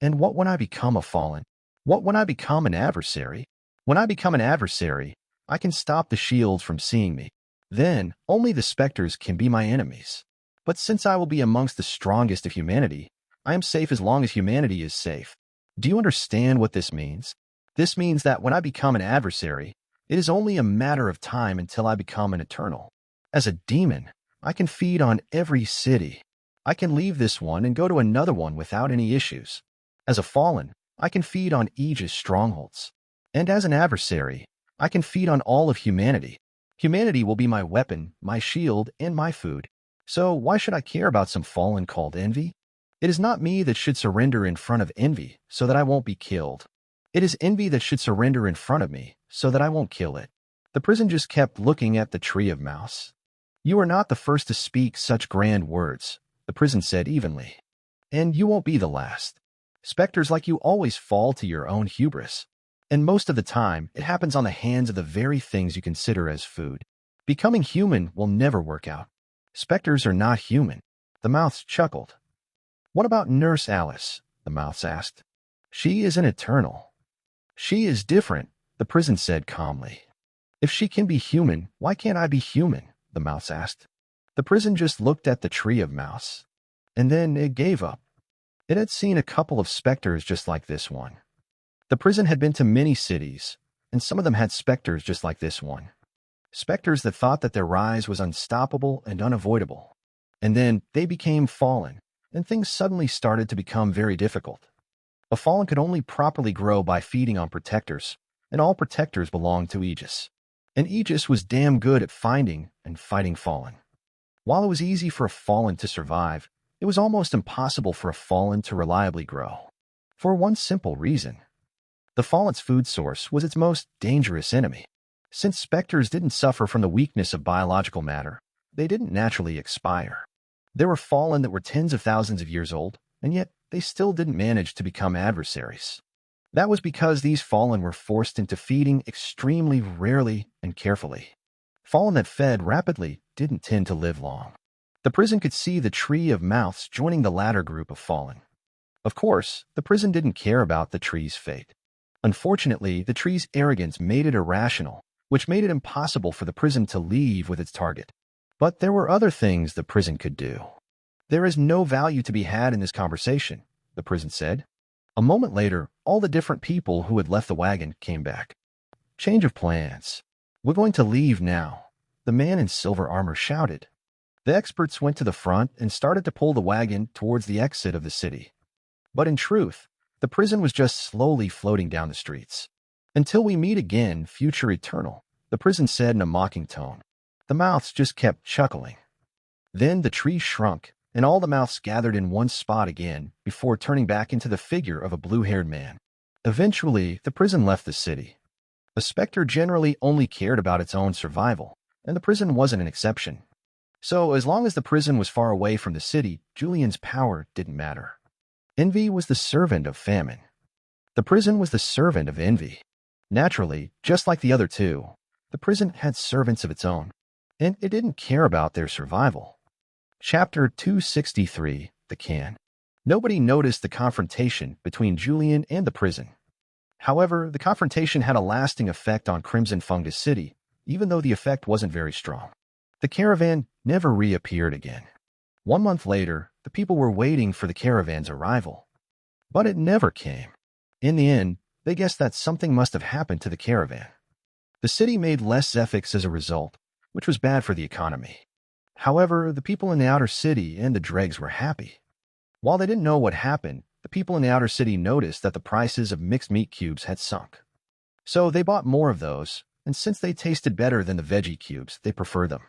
And what when I become a fallen? What when I become an adversary? When I become an adversary, I can stop the shield from seeing me. Then, only the specters can be my enemies. But since I will be amongst the strongest of humanity, I am safe as long as humanity is safe. Do you understand what this means? This means that when I become an adversary, it is only a matter of time until I become an eternal. As a demon, I can feed on every city. I can leave this one and go to another one without any issues. As a fallen, I can feed on Aegis strongholds. And as an adversary, I can feed on all of humanity. Humanity will be my weapon, my shield, and my food. So why should I care about some fallen called Envy? It is not me that should surrender in front of Envy so that I won't be killed. It is Envy that should surrender in front of me so that I won't kill it. The prison just kept looking at the tree of mouse. You are not the first to speak such grand words, the prison said evenly. And you won't be the last. Specters like you always fall to your own hubris. And most of the time, it happens on the hands of the very things you consider as food. Becoming human will never work out. Specters are not human. The mouths chuckled. What about Nurse Alice? The mouths asked. She is an eternal. She is different, the prison said calmly. If she can be human, why can't I be human? The mouse asked. The prison just looked at the tree of mouse. And then it gave up. It had seen a couple of specters just like this one. The prison had been to many cities, and some of them had specters just like this one. Specters that thought that their rise was unstoppable and unavoidable. And then they became fallen, and things suddenly started to become very difficult. A fallen could only properly grow by feeding on protectors, and all protectors belonged to Aegis. And Aegis was damn good at finding and fighting fallen. While it was easy for a fallen to survive, it was almost impossible for a fallen to reliably grow. For one simple reason. The fallen's food source was its most dangerous enemy. Since specters didn't suffer from the weakness of biological matter, they didn't naturally expire. There were fallen that were tens of thousands of years old, and yet they still didn't manage to become adversaries. That was because these fallen were forced into feeding extremely rarely and carefully. Fallen that fed rapidly didn't tend to live long. The prison could see the tree of mouths joining the latter group of fallen. Of course, the prison didn't care about the tree's fate. Unfortunately, the tree's arrogance made it irrational, which made it impossible for the prison to leave with its target. But there were other things the prison could do. There is no value to be had in this conversation, the prison said. A moment later, all the different people who had left the wagon came back. Change of plans. We're going to leave now, the man in silver armor shouted. The experts went to the front and started to pull the wagon towards the exit of the city. But in truth, the prison was just slowly floating down the streets. Until we meet again, future eternal, the prison said in a mocking tone. The mouths just kept chuckling. Then the tree shrunk, and all the mouths gathered in one spot again before turning back into the figure of a blue-haired man. Eventually, the prison left the city. The Spectre generally only cared about its own survival, and the prison wasn't an exception. So, as long as the prison was far away from the city, Julian's power didn't matter. Envy was the servant of famine. The prison was the servant of envy. Naturally, just like the other two, the prison had servants of its own, and it didn't care about their survival. Chapter 263, The Can. Nobody noticed the confrontation between Julian and the prison. However, the confrontation had a lasting effect on Crimson Fungus City, even though the effect wasn't very strong. The caravan never reappeared again. 1 month later, the people were waiting for the caravan's arrival. But it never came. In the end, they guessed that something must have happened to the caravan. The city made less Zephyx as a result, which was bad for the economy. However, the people in the outer city and the Dregs were happy. While they didn't know what happened, the people in the outer city noticed that the prices of mixed meat cubes had sunk. So they bought more of those, and since they tasted better than the veggie cubes, they preferred them.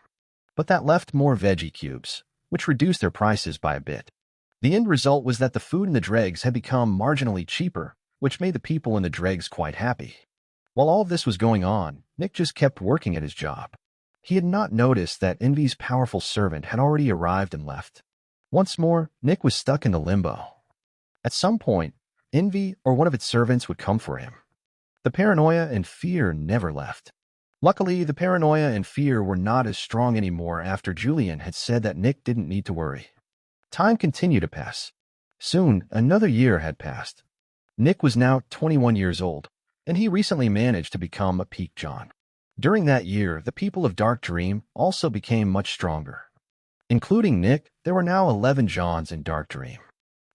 But that left more veggie cubes, which reduced their prices by a bit. The end result was that the food in the Dregs had become marginally cheaper, which made the people in the Dregs quite happy. While all of this was going on, Nick just kept working at his job. He had not noticed that Envy's powerful servant had already arrived and left. Once more, Nick was stuck in the limbo. At some point, Envy or one of its servants would come for him. The paranoia and fear never left. Luckily, the paranoia and fear were not as strong anymore after Julian had said that Nick didn't need to worry. Time continued to pass. Soon, another year had passed. Nick was now 21 years old, and he recently managed to become a Peak John. During that year, the people of Dark Dream also became much stronger. Including Nick, there were now 11 Johns in Dark Dream.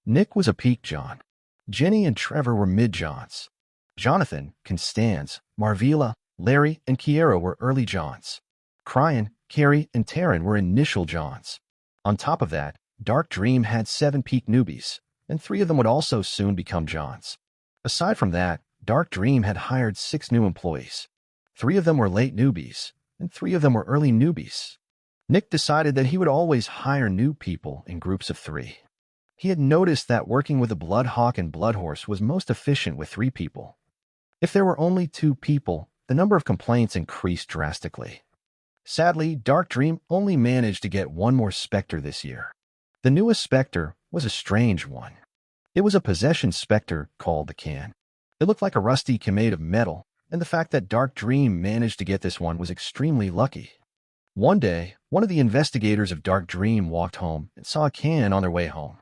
Nick was a Peak John. Jenny and Trevor were mid-Johns. Jonathan, Constance, Marvila, Larry, and Kiera were early Johns. Cryan, Carrie, and Taryn were initial Johns. On top of that, Dark Dream had 7 Peak newbies, and 3 of them would also soon become Johns. Aside from that, Dark Dream had hired 6 new employees. 3 of them were late newbies, and 3 of them were early newbies. Nick decided that he would always hire new people in groups of 3. He had noticed that working with a Bloodhawk and Bloodhorse was most efficient with 3 people. If there were only 2 people, the number of complaints increased drastically. Sadly, Dark Dream only managed to get 1 more Spectre this year. The newest Spectre was a strange one. It was a possession Spectre called the Can. It looked like a rusty can made of metal, and the fact that Dark Dream managed to get this one was extremely lucky. One day, one of the investigators of Dark Dream walked home and saw a can on their way home.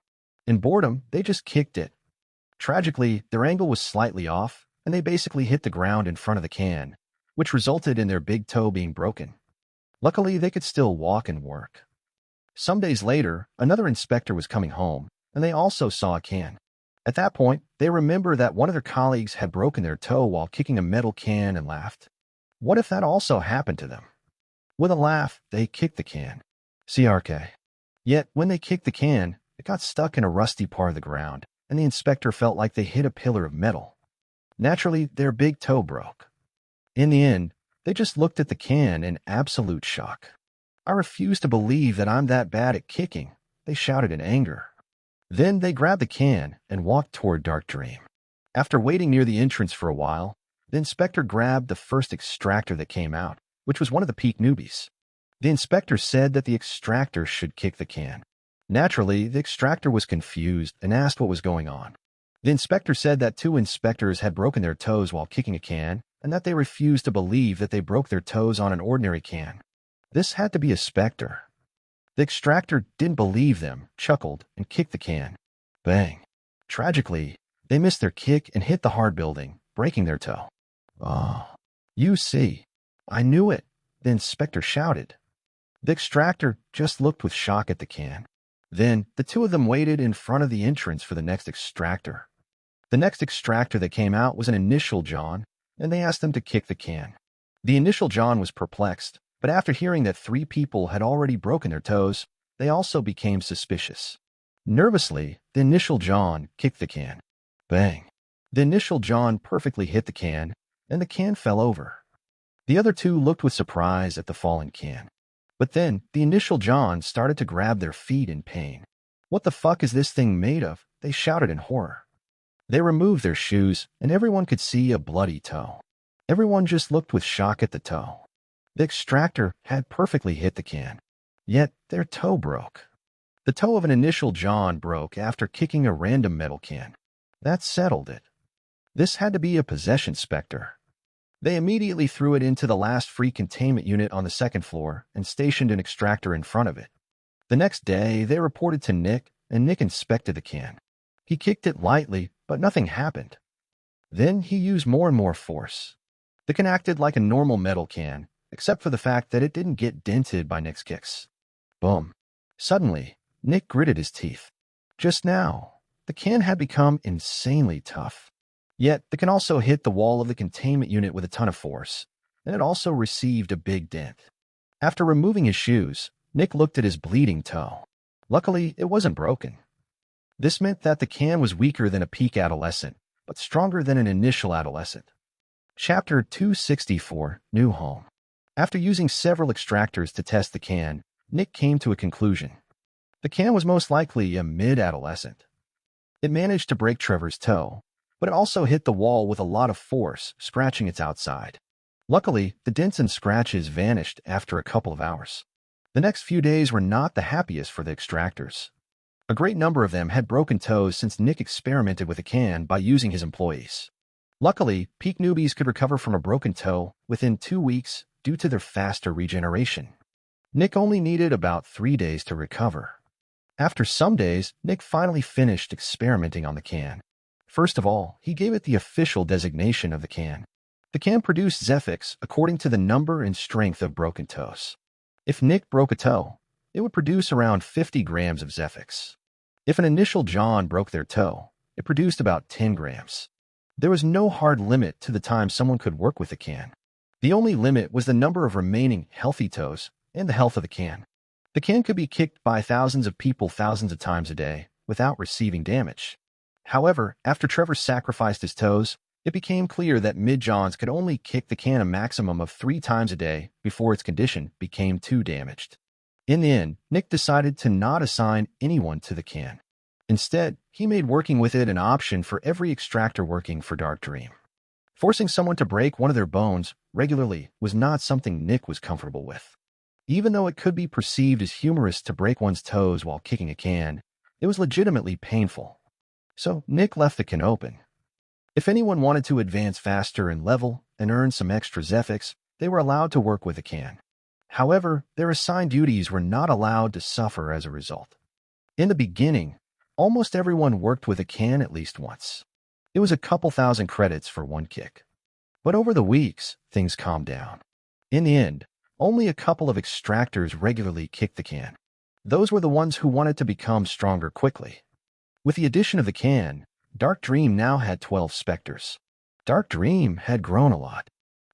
In boredom, they just kicked it. Tragically, their angle was slightly off, and they basically hit the ground in front of the can, which resulted in their big toe being broken. Luckily, they could still walk and work. Some days later, another inspector was coming home, and they also saw a can. At that point, they remembered that one of their colleagues had broken their toe while kicking a metal can and laughed. What if that also happened to them? With a laugh, they kicked the can. CRK. Yet, when they kicked the can, it got stuck in a rusty part of the ground, and the inspector felt like they hit a pillar of metal. Naturally, their big toe broke. In the end, they just looked at the can in absolute shock. I refuse to believe that I'm that bad at kicking, they shouted in anger. Then they grabbed the can and walked toward Dark Dream. After waiting near the entrance for a while, the inspector grabbed the first extractor that came out, which was one of the Peak newbies. The inspector said that the extractor should kick the can. Naturally, the extractor was confused and asked what was going on. The inspector said that 2 inspectors had broken their toes while kicking a can, and that they refused to believe that they broke their toes on an ordinary can. This had to be a Spectre. The extractor didn't believe them, chuckled, and kicked the can. Bang. Tragically, they missed their kick and hit the hard building, breaking their toe. Oh, you see. I knew it, the inspector shouted. The extractor just looked with shock at the can. Then, the 2 of them waited in front of the entrance for the next extractor. The next extractor that came out was an Initial John, and they asked them to kick the can. The Initial John was perplexed, but after hearing that 3 people had already broken their toes, they also became suspicious. Nervously, the Initial John kicked the can. Bang. The Initial John perfectly hit the can, and the can fell over. The other 2 looked with surprise at the fallen can. But then, the Initial John started to grab their feet in pain. What the fuck is this thing made of? They shouted in horror. They removed their shoes, and everyone could see a bloody toe. Everyone just looked with shock at the toe. The extractor had perfectly hit the can. Yet, their toe broke. The toe of an Initial John broke after kicking a random metal can. That settled it. This had to be a possession Spectre. They immediately threw it into the last free containment unit on the 2nd floor and stationed an extractor in front of it. The next day, they reported to Nick, and Nick inspected the can. He kicked it lightly, but nothing happened. Then he used more and more force. The can acted like a normal metal can, except for the fact that it didn't get dented by Nick's kicks. Boom. Suddenly, Nick gritted his teeth. Just now, the can had become insanely tough. Yet, the can also hit the wall of the containment unit with a ton of force, and it also received a big dent. After removing his shoes, Nick looked at his bleeding toe. Luckily, it wasn't broken. This meant that the can was weaker than a peak adolescent, but stronger than an initial adolescent. Chapter 264, New Home. After using several extractors to test the can, Nick came to a conclusion. The can was most likely a mid-adolescent. It managed to break Trevor's toe, but it also hit the wall with a lot of force, scratching its outside. Luckily, the dents and scratches vanished after a couple of hours. The next few days were not the happiest for the extractors. A great number of them had broken toes since Nick experimented with a can by using his employees. Luckily, peak newbies could recover from a broken toe within 2 weeks due to their faster regeneration. Nick only needed about 3 days to recover. After some days, Nick finally finished experimenting on the can. First of all, he gave it the official designation of the can. The can produced Zephyx according to the number and strength of broken toes. If Nick broke a toe, it would produce around 50 grams of Zephyx. If an Initial John broke their toe, it produced about 10 grams. There was no hard limit to the time someone could work with the can. The only limit was the number of remaining healthy toes and the health of the can. The can could be kicked by thousands of people thousands of times a day without receiving damage. However, after Trevor sacrificed his toes, it became clear that mid-Johns could only kick the can a maximum of 3 times a day before its condition became too damaged. In the end, Nick decided to not assign anyone to the can. Instead, he made working with it an option for every extractor working for Dark Dream. Forcing someone to break one of their bones regularly was not something Nick was comfortable with. Even though it could be perceived as humorous to break one's toes while kicking a can, it was legitimately painful. So Nick left the can open. If anyone wanted to advance faster in level and earn some extra Zephyx, they were allowed to work with the can. However, their assigned duties were not allowed to suffer as a result. In the beginning, almost everyone worked with a can at least once. It was a couple thousand credits for one kick. But over the weeks, things calmed down. In the end, only a couple of extractors regularly kicked the can. Those were the ones who wanted to become stronger quickly. With the addition of the can, Dark Dream now had 12 Specters. Dark Dream had grown a lot.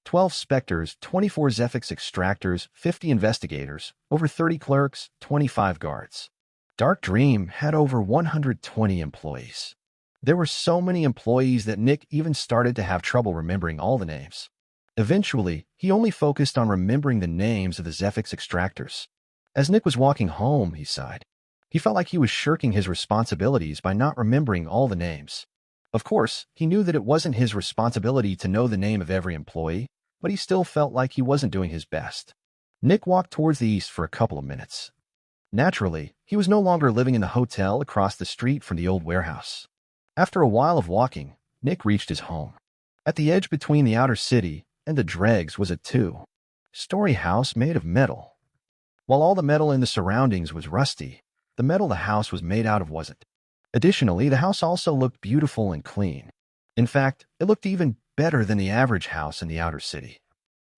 12 Specters, 24 Zephyx Extractors, 50 Investigators, over 30 clerks, 25 guards. Dark Dream had over 120 employees. There were so many employees that Nick even started to have trouble remembering all the names. Eventually, he only focused on remembering the names of the Zephyx Extractors. As Nick was walking home, he sighed. He felt like he was shirking his responsibilities by not remembering all the names. Of course, he knew that it wasn't his responsibility to know the name of every employee, but he still felt like he wasn't doing his best. Nick walked towards the east for a couple of minutes. Naturally, he was no longer living in the hotel across the street from the old warehouse. After a while of walking, Nick reached his home. At the edge between the outer city and the Dregs was a two-story house made of metal. While all the metal in the surroundings was rusty, the metal the house was made out of wasn't. Additionally, the house also looked beautiful and clean. In fact, it looked even better than the average house in the outer city.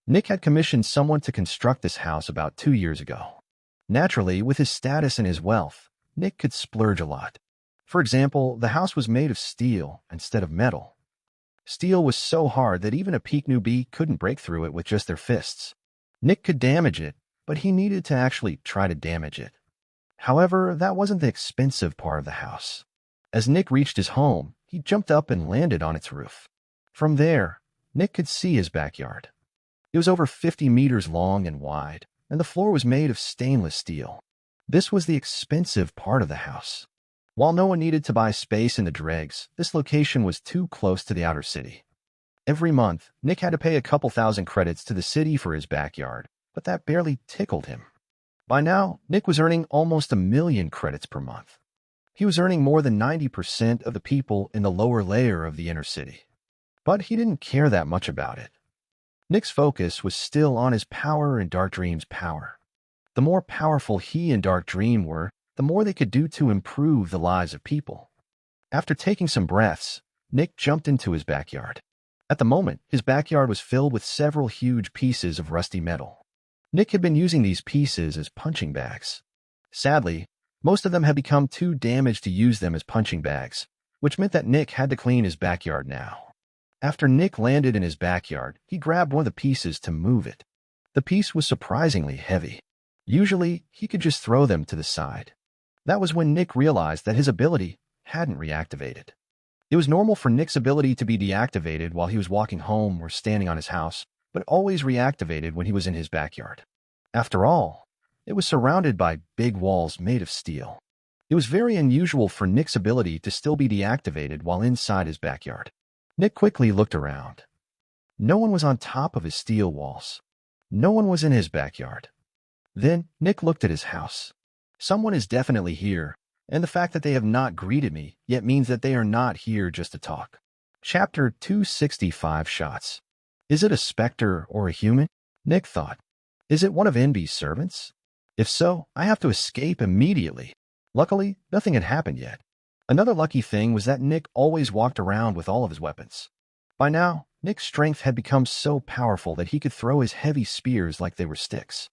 Nick had commissioned someone to construct this house about 2 years ago. Naturally, with his status and his wealth, Nick could splurge a lot. For example, the house was made of steel instead of metal. Steel was so hard that even a peak newbie couldn't break through it with just their fists. Nick could damage it, but he needed to actually try to damage it. However, that wasn't the expensive part of the house. As Nick reached his home, he jumped up and landed on its roof. From there, Nick could see his backyard. It was over 50 meters long and wide, and the floor was made of stainless steel. This was the expensive part of the house. While no one needed to buy space in the Dregs, this location was too close to the outer city. Every month, Nick had to pay a couple thousand credits to the city for his backyard, but that barely tickled him. By now, Nick was earning almost 1,000,000 credits per month. He was earning more than 90% of the people in the lower layer of the inner city. But he didn't care that much about it. Nick's focus was still on his power and Dark Dream's power. The more powerful he and Dark Dream were, the more they could do to improve the lives of people. After taking some breaths, Nick jumped into his backyard. At the moment, his backyard was filled with several huge pieces of rusty metal. Nick had been using these pieces as punching bags. Sadly, most of them had become too damaged to use them as punching bags, which meant that Nick had to clean his backyard now. After Nick landed in his backyard, he grabbed one of the pieces to move it. The piece was surprisingly heavy. Usually, he could just throw them to the side. That was when Nick realized that his ability hadn't reactivated. It was normal for Nick's ability to be deactivated while he was walking home or standing on his house, but always reactivated when he was in his backyard. After all, it was surrounded by big walls made of steel. It was very unusual for Nick's ability to still be deactivated while inside his backyard. Nick quickly looked around. No one was on top of his steel walls. No one was in his backyard. Then Nick looked at his house. Someone is definitely here, and the fact that they have not greeted me yet means that they are not here just to talk. Chapter 265 Shots. Is it a specter or a human? Nick thought. Is it one of NB's servants? If so, I have to escape immediately. Luckily, nothing had happened yet. Another lucky thing was that Nick always walked around with all of his weapons. By now, Nick's strength had become so powerful that he could throw his heavy spears like they were sticks.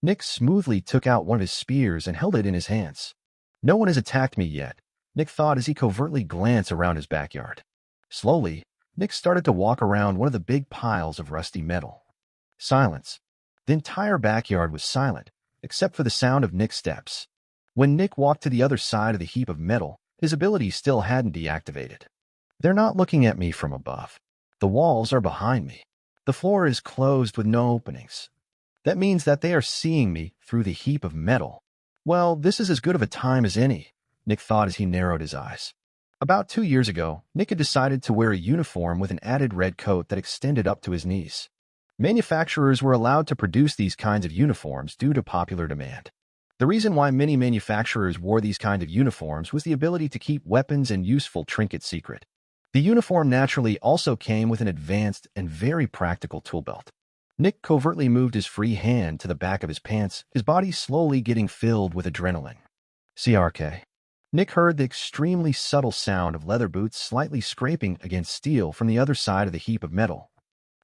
Nick smoothly took out one of his spears and held it in his hands. No one has attacked me yet, Nick thought as he covertly glanced around his backyard. Slowly, Nick started to walk around one of the big piles of rusty metal. Silence. The entire backyard was silent, except for the sound of Nick's steps. When Nick walked to the other side of the heap of metal, his ability still hadn't deactivated. They're not looking at me from above. The walls are behind me. The floor is closed with no openings. That means that they are seeing me through the heap of metal. Well, this is as good of a time as any, Nick thought as he narrowed his eyes. About 2 years ago, Nick had decided to wear a uniform with an added red coat that extended up to his knees. Manufacturers were allowed to produce these kinds of uniforms due to popular demand. The reason why many manufacturers wore these kinds of uniforms was the ability to keep weapons and useful trinkets secret. The uniform naturally also came with an advanced and very practical tool belt. Nick covertly moved his free hand to the back of his pants, his body slowly getting filled with adrenaline. CRK. Nick heard the extremely subtle sound of leather boots slightly scraping against steel from the other side of the heap of metal.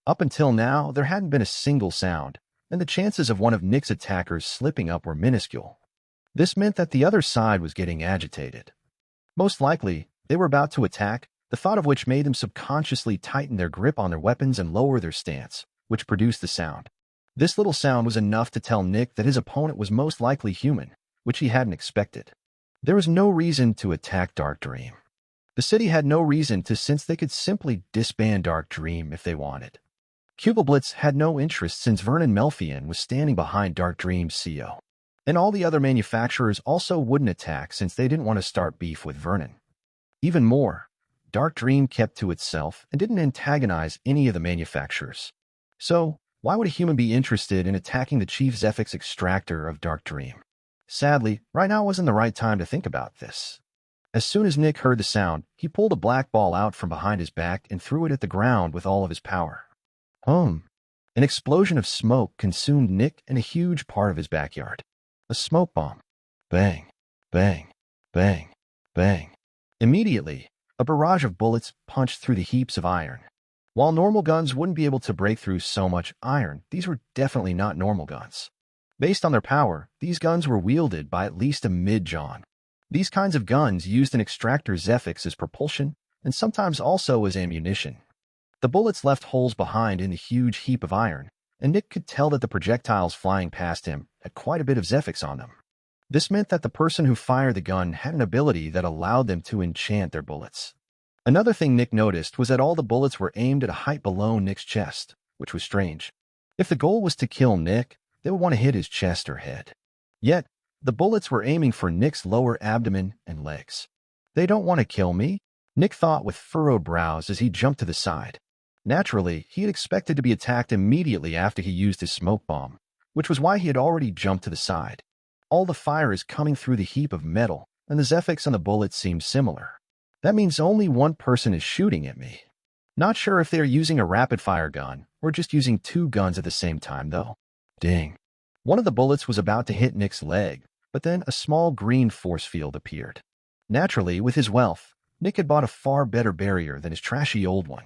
Up until now, there hadn't been a single sound, and the chances of one of Nick's attackers slipping up were minuscule. This meant that the other side was getting agitated. Most likely, they were about to attack, the thought of which made them subconsciously tighten their grip on their weapons and lower their stance, which produced the sound. This little sound was enough to tell Nick that his opponent was most likely human, which he hadn't expected. There was no reason to attack Dark Dream. The city had no reason to, since they could simply disband Dark Dream if they wanted. Cubiblitz had no interest since Vernon Melfian was standing behind Dark Dream's CEO. And all the other manufacturers also wouldn't attack since they didn't want to start beef with Vernon. Even more, Dark Dream kept to itself and didn't antagonize any of the manufacturers. So, why would a human be interested in attacking the chief Zephyx Extractor of Dark Dream? Sadly, right now wasn't the right time to think about this. As soon as Nick heard the sound, he pulled a black ball out from behind his back and threw it at the ground with all of his power. Hum! An explosion of smoke consumed Nick and a huge part of his backyard. A smoke bomb. Bang, bang, bang, bang. Immediately, a barrage of bullets punched through the heaps of iron. While normal guns wouldn't be able to break through so much iron, these were definitely not normal guns. Based on their power, these guns were wielded by at least a mid-John. These kinds of guns used an extractor Zephyx as propulsion and sometimes also as ammunition. The bullets left holes behind in the huge heap of iron, and Nick could tell that the projectiles flying past him had quite a bit of Zephyx on them. This meant that the person who fired the gun had an ability that allowed them to enchant their bullets. Another thing Nick noticed was that all the bullets were aimed at a height below Nick's chest, which was strange. If the goal was to kill Nick, they would want to hit his chest or head. Yet, the bullets were aiming for Nick's lower abdomen and legs. They don't want to kill me, Nick thought with furrowed brows as he jumped to the side. Naturally, he had expected to be attacked immediately after he used his smoke bomb, which was why he had already jumped to the side. All the fire is coming through the heap of metal, and the Zephyx on the bullets seem similar. That means only one person is shooting at me. Not sure if they are using a rapid-fire gun or just using two guns at the same time, though. Ding. One of the bullets was about to hit Nick's leg, but then a small green force field appeared. Naturally, with his wealth, Nick had bought a far better barrier than his trashy old one.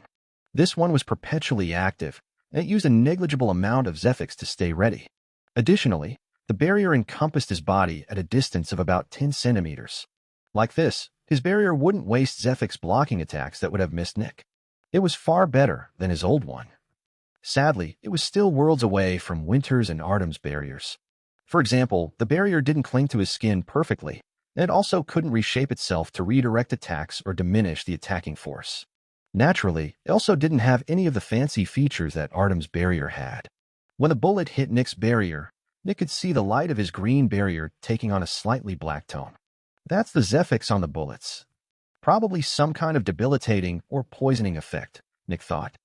This one was perpetually active, and it used a negligible amount of Zephyx to stay ready. Additionally, the barrier encompassed his body at a distance of about 10 centimeters. Like this, his barrier wouldn't waste Zephyx blocking attacks that would have missed Nick. It was far better than his old one. Sadly, it was still worlds away from Winter's and Artem's barriers. For example, the barrier didn't cling to his skin perfectly, and it also couldn't reshape itself to redirect attacks or diminish the attacking force. Naturally, it also didn't have any of the fancy features that Artem's barrier had. When the bullet hit Nick's barrier, Nick could see the light of his green barrier taking on a slightly black tone. That's the Zephyx on the bullets. Probably some kind of debilitating or poisoning effect, Nick thought.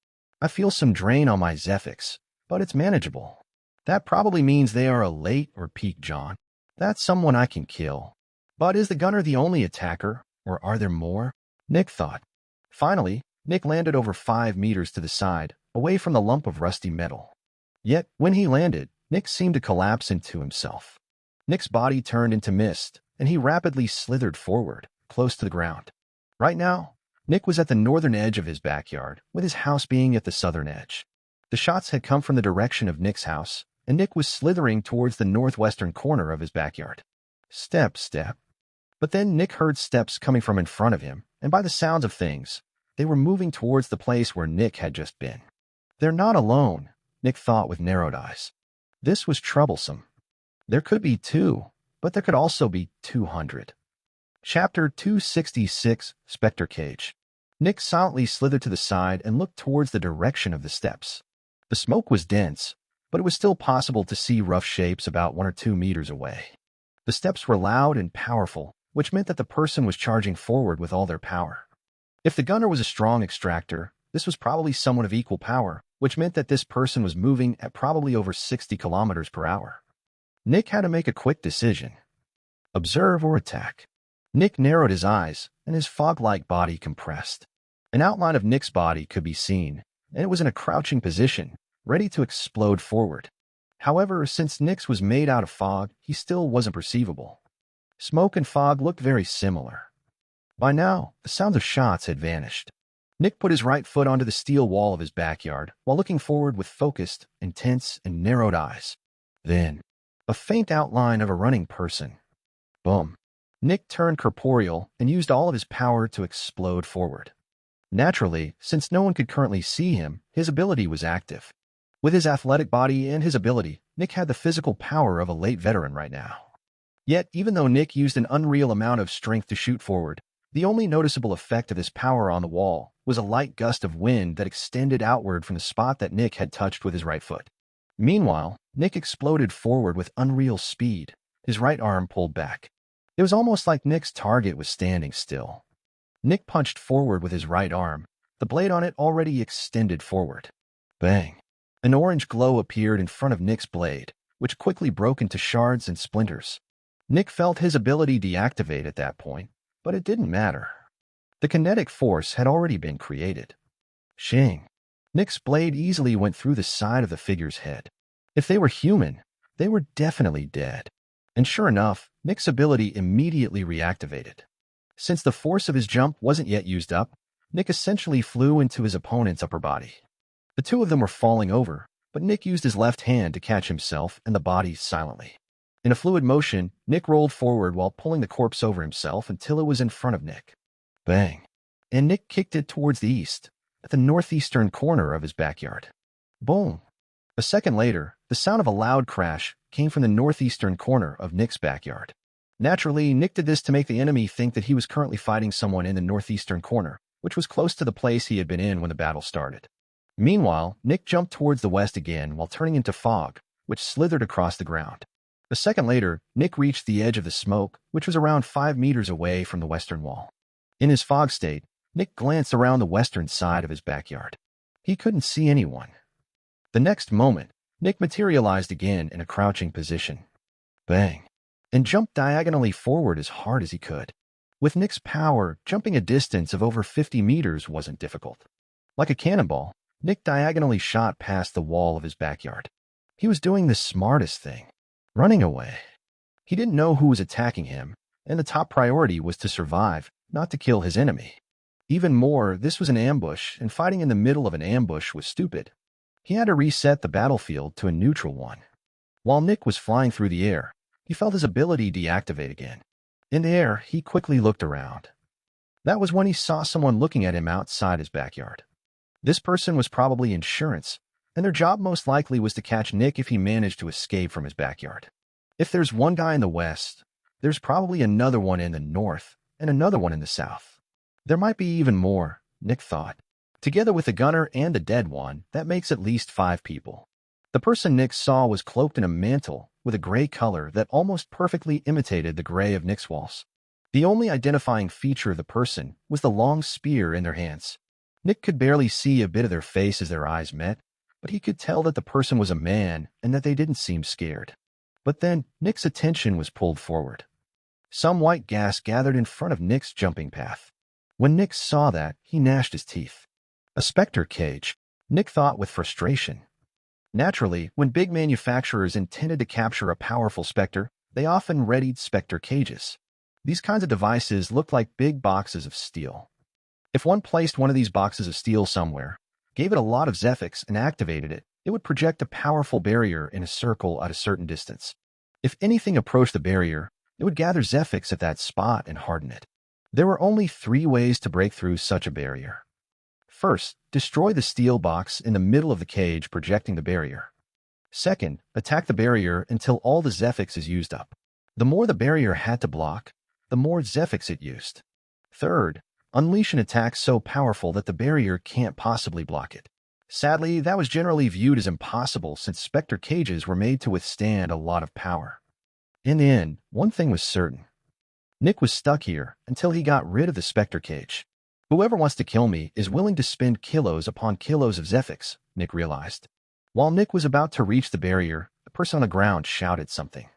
I feel some drain on my Zephyx, but it's manageable. That probably means they are a late or peak John. That's someone I can kill. But is the gunner the only attacker, or are there more? Nick thought. Finally, Nick landed over 5 meters to the side, away from the lump of rusty metal. Yet, when he landed, Nick seemed to collapse into himself. Nick's body turned into mist, and he rapidly slithered forward, close to the ground. Right now, Nick was at the northern edge of his backyard, with his house being at the southern edge. The shots had come from the direction of Nick's house, and Nick was slithering towards the northwestern corner of his backyard. Step, step. But then Nick heard steps coming from in front of him, and by the sounds of things, they were moving towards the place where Nick had just been. They're not alone, Nick thought with narrowed eyes. This was troublesome. There could be 2, but there could also be 200. Chapter 266, Specter Cage. Nick silently slithered to the side and looked towards the direction of the steps. The smoke was dense, but it was still possible to see rough shapes about 1 or 2 meters away. The steps were loud and powerful, which meant that the person was charging forward with all their power. If the gunner was a strong extractor, this was probably someone of equal power, which meant that this person was moving at probably over 60 kilometers per hour. Nick had to make a quick decision. Observe or attack. Nick narrowed his eyes, and his fog-like body compressed. An outline of Nick's body could be seen, and it was in a crouching position, ready to explode forward. However, since Nick's was made out of fog, he still wasn't perceivable. Smoke and fog looked very similar. By now, the sounds of shots had vanished. Nick put his right foot onto the steel wall of his backyard while looking forward with focused, intense, and narrowed eyes. Then, a faint outline of a running person. Boom. Nick turned corporeal and used all of his power to explode forward. Naturally, since no one could currently see him, his ability was active. With his athletic body and his ability, Nick had the physical power of a late veteran right now. Yet, even though Nick used an unreal amount of strength to shoot forward, the only noticeable effect of this power on the wall was a light gust of wind that extended outward from the spot that Nick had touched with his right foot. Meanwhile, Nick exploded forward with unreal speed, his right arm pulled back. It was almost like Nick's target was standing still. Nick punched forward with his right arm, the blade on it already extended forward. Bang! An orange glow appeared in front of Nick's blade, which quickly broke into shards and splinters. Nick felt his ability deactivate at that point, but it didn't matter. The kinetic force had already been created. Shing. Nick's blade easily went through the side of the figure's head. If they were human, they were definitely dead. And sure enough, Nick's ability immediately reactivated. Since the force of his jump wasn't yet used up, Nick essentially flew into his opponent's upper body. The two of them were falling over, but Nick used his left hand to catch himself and the body silently. In a fluid motion, Nick rolled forward while pulling the corpse over himself until it was in front of Nick. Bang! And Nick kicked it towards the east, at the northeastern corner of his backyard. Boom! A second later, the sound of a loud crash came from the northeastern corner of Nick's backyard. Naturally, Nick did this to make the enemy think that he was currently fighting someone in the northeastern corner, which was close to the place he had been in when the battle started. Meanwhile, Nick jumped towards the west again while turning into fog, which slithered across the ground. A second later, Nick reached the edge of the smoke, which was around 5 meters away from the western wall. In his fog state, Nick glanced around the western side of his backyard. He couldn't see anyone. The next moment, Nick materialized again in a crouching position. Bang! And jumped diagonally forward as hard as he could. With Nick's power, jumping a distance of over 50 meters wasn't difficult. Like a cannonball, Nick diagonally shot past the wall of his backyard. He was doing the smartest thing, running away. He didn't know who was attacking him, and the top priority was to survive, not to kill his enemy. Even more, this was an ambush, and fighting in the middle of an ambush was stupid. He had to reset the battlefield to a neutral one. While Nick was flying through the air, he felt his ability deactivate again. In the air, he quickly looked around. That was when he saw someone looking at him outside his backyard. This person was probably insurance, and their job most likely was to catch Nick if he managed to escape from his backyard. If there's one guy in the west, there's probably another one in the north, and another one in the south. There might be even more, Nick thought. Together with the gunner and the dead one, that makes at least 5 people. The person Nick saw was cloaked in a mantle with a gray color that almost perfectly imitated the gray of Nick's walls. The only identifying feature of the person was the long spear in their hands. Nick could barely see a bit of their face as their eyes met, but he could tell that the person was a man and that they didn't seem scared. But then Nick's attention was pulled forward. Some white gas gathered in front of Nick's jumping path. When Nick saw that, he gnashed his teeth. A Spectre cage, Nick thought with frustration. Naturally, when big manufacturers intended to capture a powerful Spectre, they often readied Spectre cages. These kinds of devices looked like big boxes of steel. If one placed one of these boxes of steel somewhere, gave it a lot of Zephyx and activated it, it would project a powerful barrier in a circle at a certain distance. If anything approached the barrier, it would gather Zephyx at that spot and harden it. There were only 3 ways to break through such a barrier. First, destroy the steel box in the middle of the cage projecting the barrier. Second, attack the barrier until all the Zephyx is used up. The more the barrier had to block, the more Zephyx it used. Third, unleash an attack so powerful that the barrier can't possibly block it. Sadly, that was generally viewed as impossible since Spectre cages were made to withstand a lot of power. In the end, one thing was certain. Nick was stuck here until he got rid of the Spectre cage. Whoever wants to kill me is willing to spend kilos upon kilos of Zephyx, Nick realized. While Nick was about to reach the barrier, the person on the ground shouted something.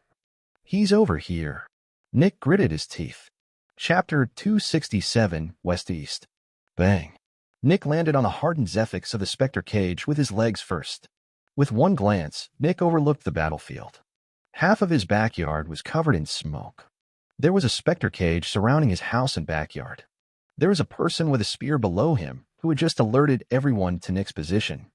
He's over here. Nick gritted his teeth. Chapter 267, West-East. Bang. Nick landed on the hardened Zephyx of the Spectre cage with his legs first. With one glance, Nick overlooked the battlefield. Half of his backyard was covered in smoke. There was a Spectre cage surrounding his house and backyard. There was a person with a spear below him who had just alerted everyone to Nick's position.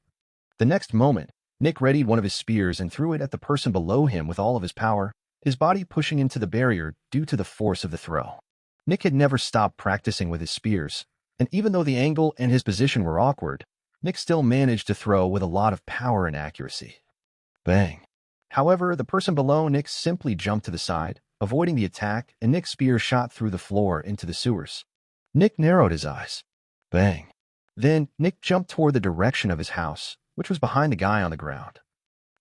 The next moment, Nick readied one of his spears and threw it at the person below him with all of his power, his body pushing into the barrier due to the force of the throw. Nick had never stopped practicing with his spears, and even though the angle and his position were awkward, Nick still managed to throw with a lot of power and accuracy. Bang. However, the person below Nick simply jumped to the side, avoiding the attack, and Nick's spear shot through the floor into the sewers. Nick narrowed his eyes. Bang. Then Nick jumped toward the direction of his house, which was behind the guy on the ground.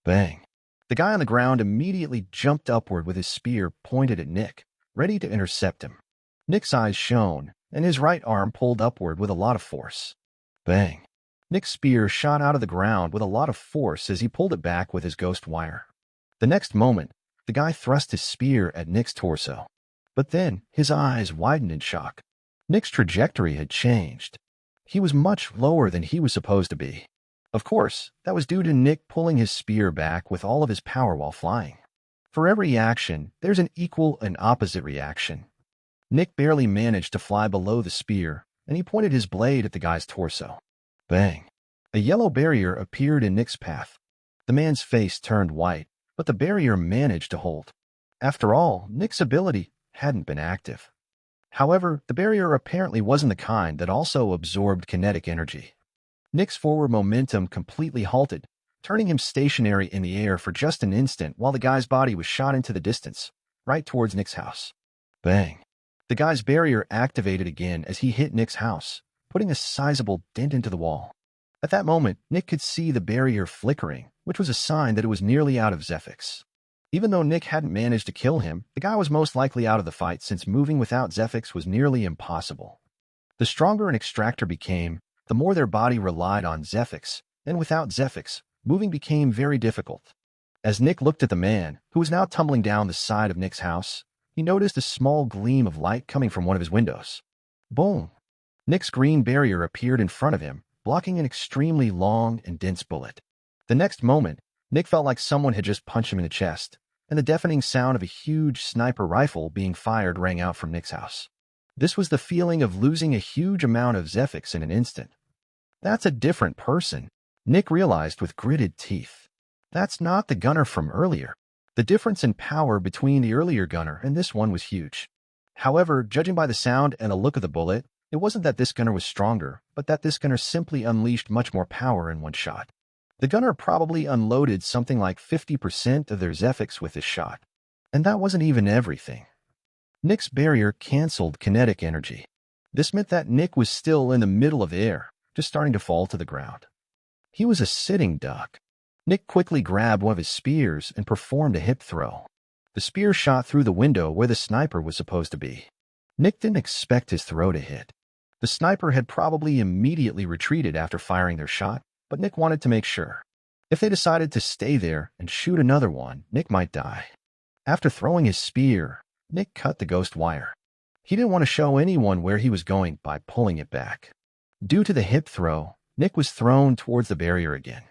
Bang. The guy on the ground immediately jumped upward with his spear pointed at Nick, ready to intercept him. Nick's eyes shone, and his right arm pulled upward with a lot of force. Bang. Nick's spear shot out of the ground with a lot of force as he pulled it back with his ghost wire. The next moment, the guy thrust his spear at Nick's torso. But then, his eyes widened in shock. Nick's trajectory had changed. He was much lower than he was supposed to be. Of course, that was due to Nick pulling his spear back with all of his power while flying. For every action, there's an equal and opposite reaction. Nick barely managed to fly below the spear, and he pointed his blade at the guy's torso. Bang! A yellow barrier appeared in Nick's path. The man's face turned white, but the barrier managed to hold. After all, Nick's ability hadn't been active. However, the barrier apparently wasn't the kind that also absorbed kinetic energy. Nick's forward momentum completely halted, turning him stationary in the air for just an instant while the guy's body was shot into the distance, right towards Nick's house. Bang! The guy's barrier activated again as he hit Nick's house, putting a sizable dent into the wall. At that moment, Nick could see the barrier flickering, which was a sign that it was nearly out of Zephyx. Even though Nick hadn't managed to kill him, the guy was most likely out of the fight since moving without Zephyx was nearly impossible. The stronger an extractor became, the more their body relied on Zephyx, and without Zephyx, moving became very difficult. As Nick looked at the man, who was now tumbling down the side of Nick's house, he noticed a small gleam of light coming from one of his windows. Boom! Nick's green barrier appeared in front of him, blocking an extremely long and dense bullet. The next moment, Nick felt like someone had just punched him in the chest, and the deafening sound of a huge sniper rifle being fired rang out from Nick's house. This was the feeling of losing a huge amount of Zephyx in an instant. That's a different person, Nick realized with gritted teeth. That's not the gunner from earlier. The difference in power between the earlier gunner and this one was huge. However, judging by the sound and the look of the bullet, it wasn't that this gunner was stronger, but that this gunner simply unleashed much more power in one shot. The gunner probably unloaded something like 50% of their Zephyx with this shot. And that wasn't even everything. Nick's barrier canceled kinetic energy. This meant that Nick was still in the middle of the air, just starting to fall to the ground. He was a sitting duck. Nick quickly grabbed one of his spears and performed a hip throw. The spear shot through the window where the sniper was supposed to be. Nick didn't expect his throw to hit. The sniper had probably immediately retreated after firing their shot, but Nick wanted to make sure. If they decided to stay there and shoot another one, Nick might die. After throwing his spear, Nick cut the ghost wire. He didn't want to show anyone where he was going by pulling it back. Due to the hip throw, Nick was thrown towards the barrier again.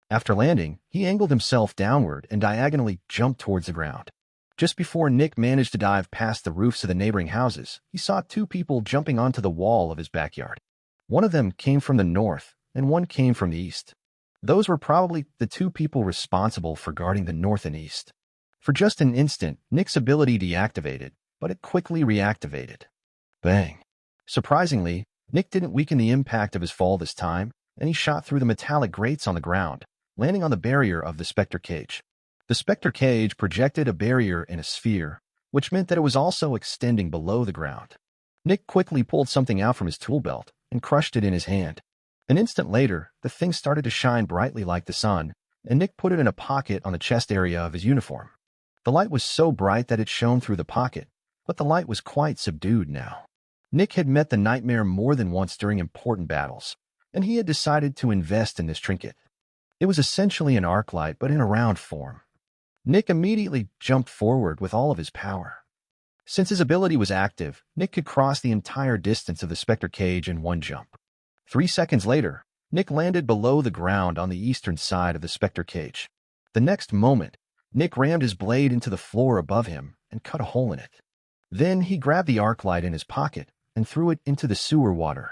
After landing, he angled himself downward and diagonally jumped towards the ground. Just before Nick managed to dive past the roofs of the neighboring houses, he saw two people jumping onto the wall of his backyard. One of them came from the north, and one came from the east. Those were probably the two people responsible for guarding the north and east. For just an instant, Nick's ability deactivated, but it quickly reactivated. Bang! Surprisingly, Nick didn't weaken the impact of his fall this time, and he shot through the metallic grates on the ground, landing on the barrier of the Spectre cage. The Spectre cage projected a barrier in a sphere, which meant that it was also extending below the ground. Nick quickly pulled something out from his tool belt and crushed it in his hand. An instant later, the thing started to shine brightly like the sun, and Nick put it in a pocket on the chest area of his uniform. The light was so bright that it shone through the pocket, but the light was quite subdued now. Nick had met the nightmare more than once during important battles, and he had decided to invest in this trinket. It was essentially an arc light, but in a round form. Nick immediately jumped forward with all of his power. Since his ability was active, Nick could cross the entire distance of the Spectre cage in one jump. 3 seconds later, Nick landed below the ground on the eastern side of the Spectre cage. The next moment, Nick rammed his blade into the floor above him and cut a hole in it. Then he grabbed the arc light in his pocket and threw it into the sewer water.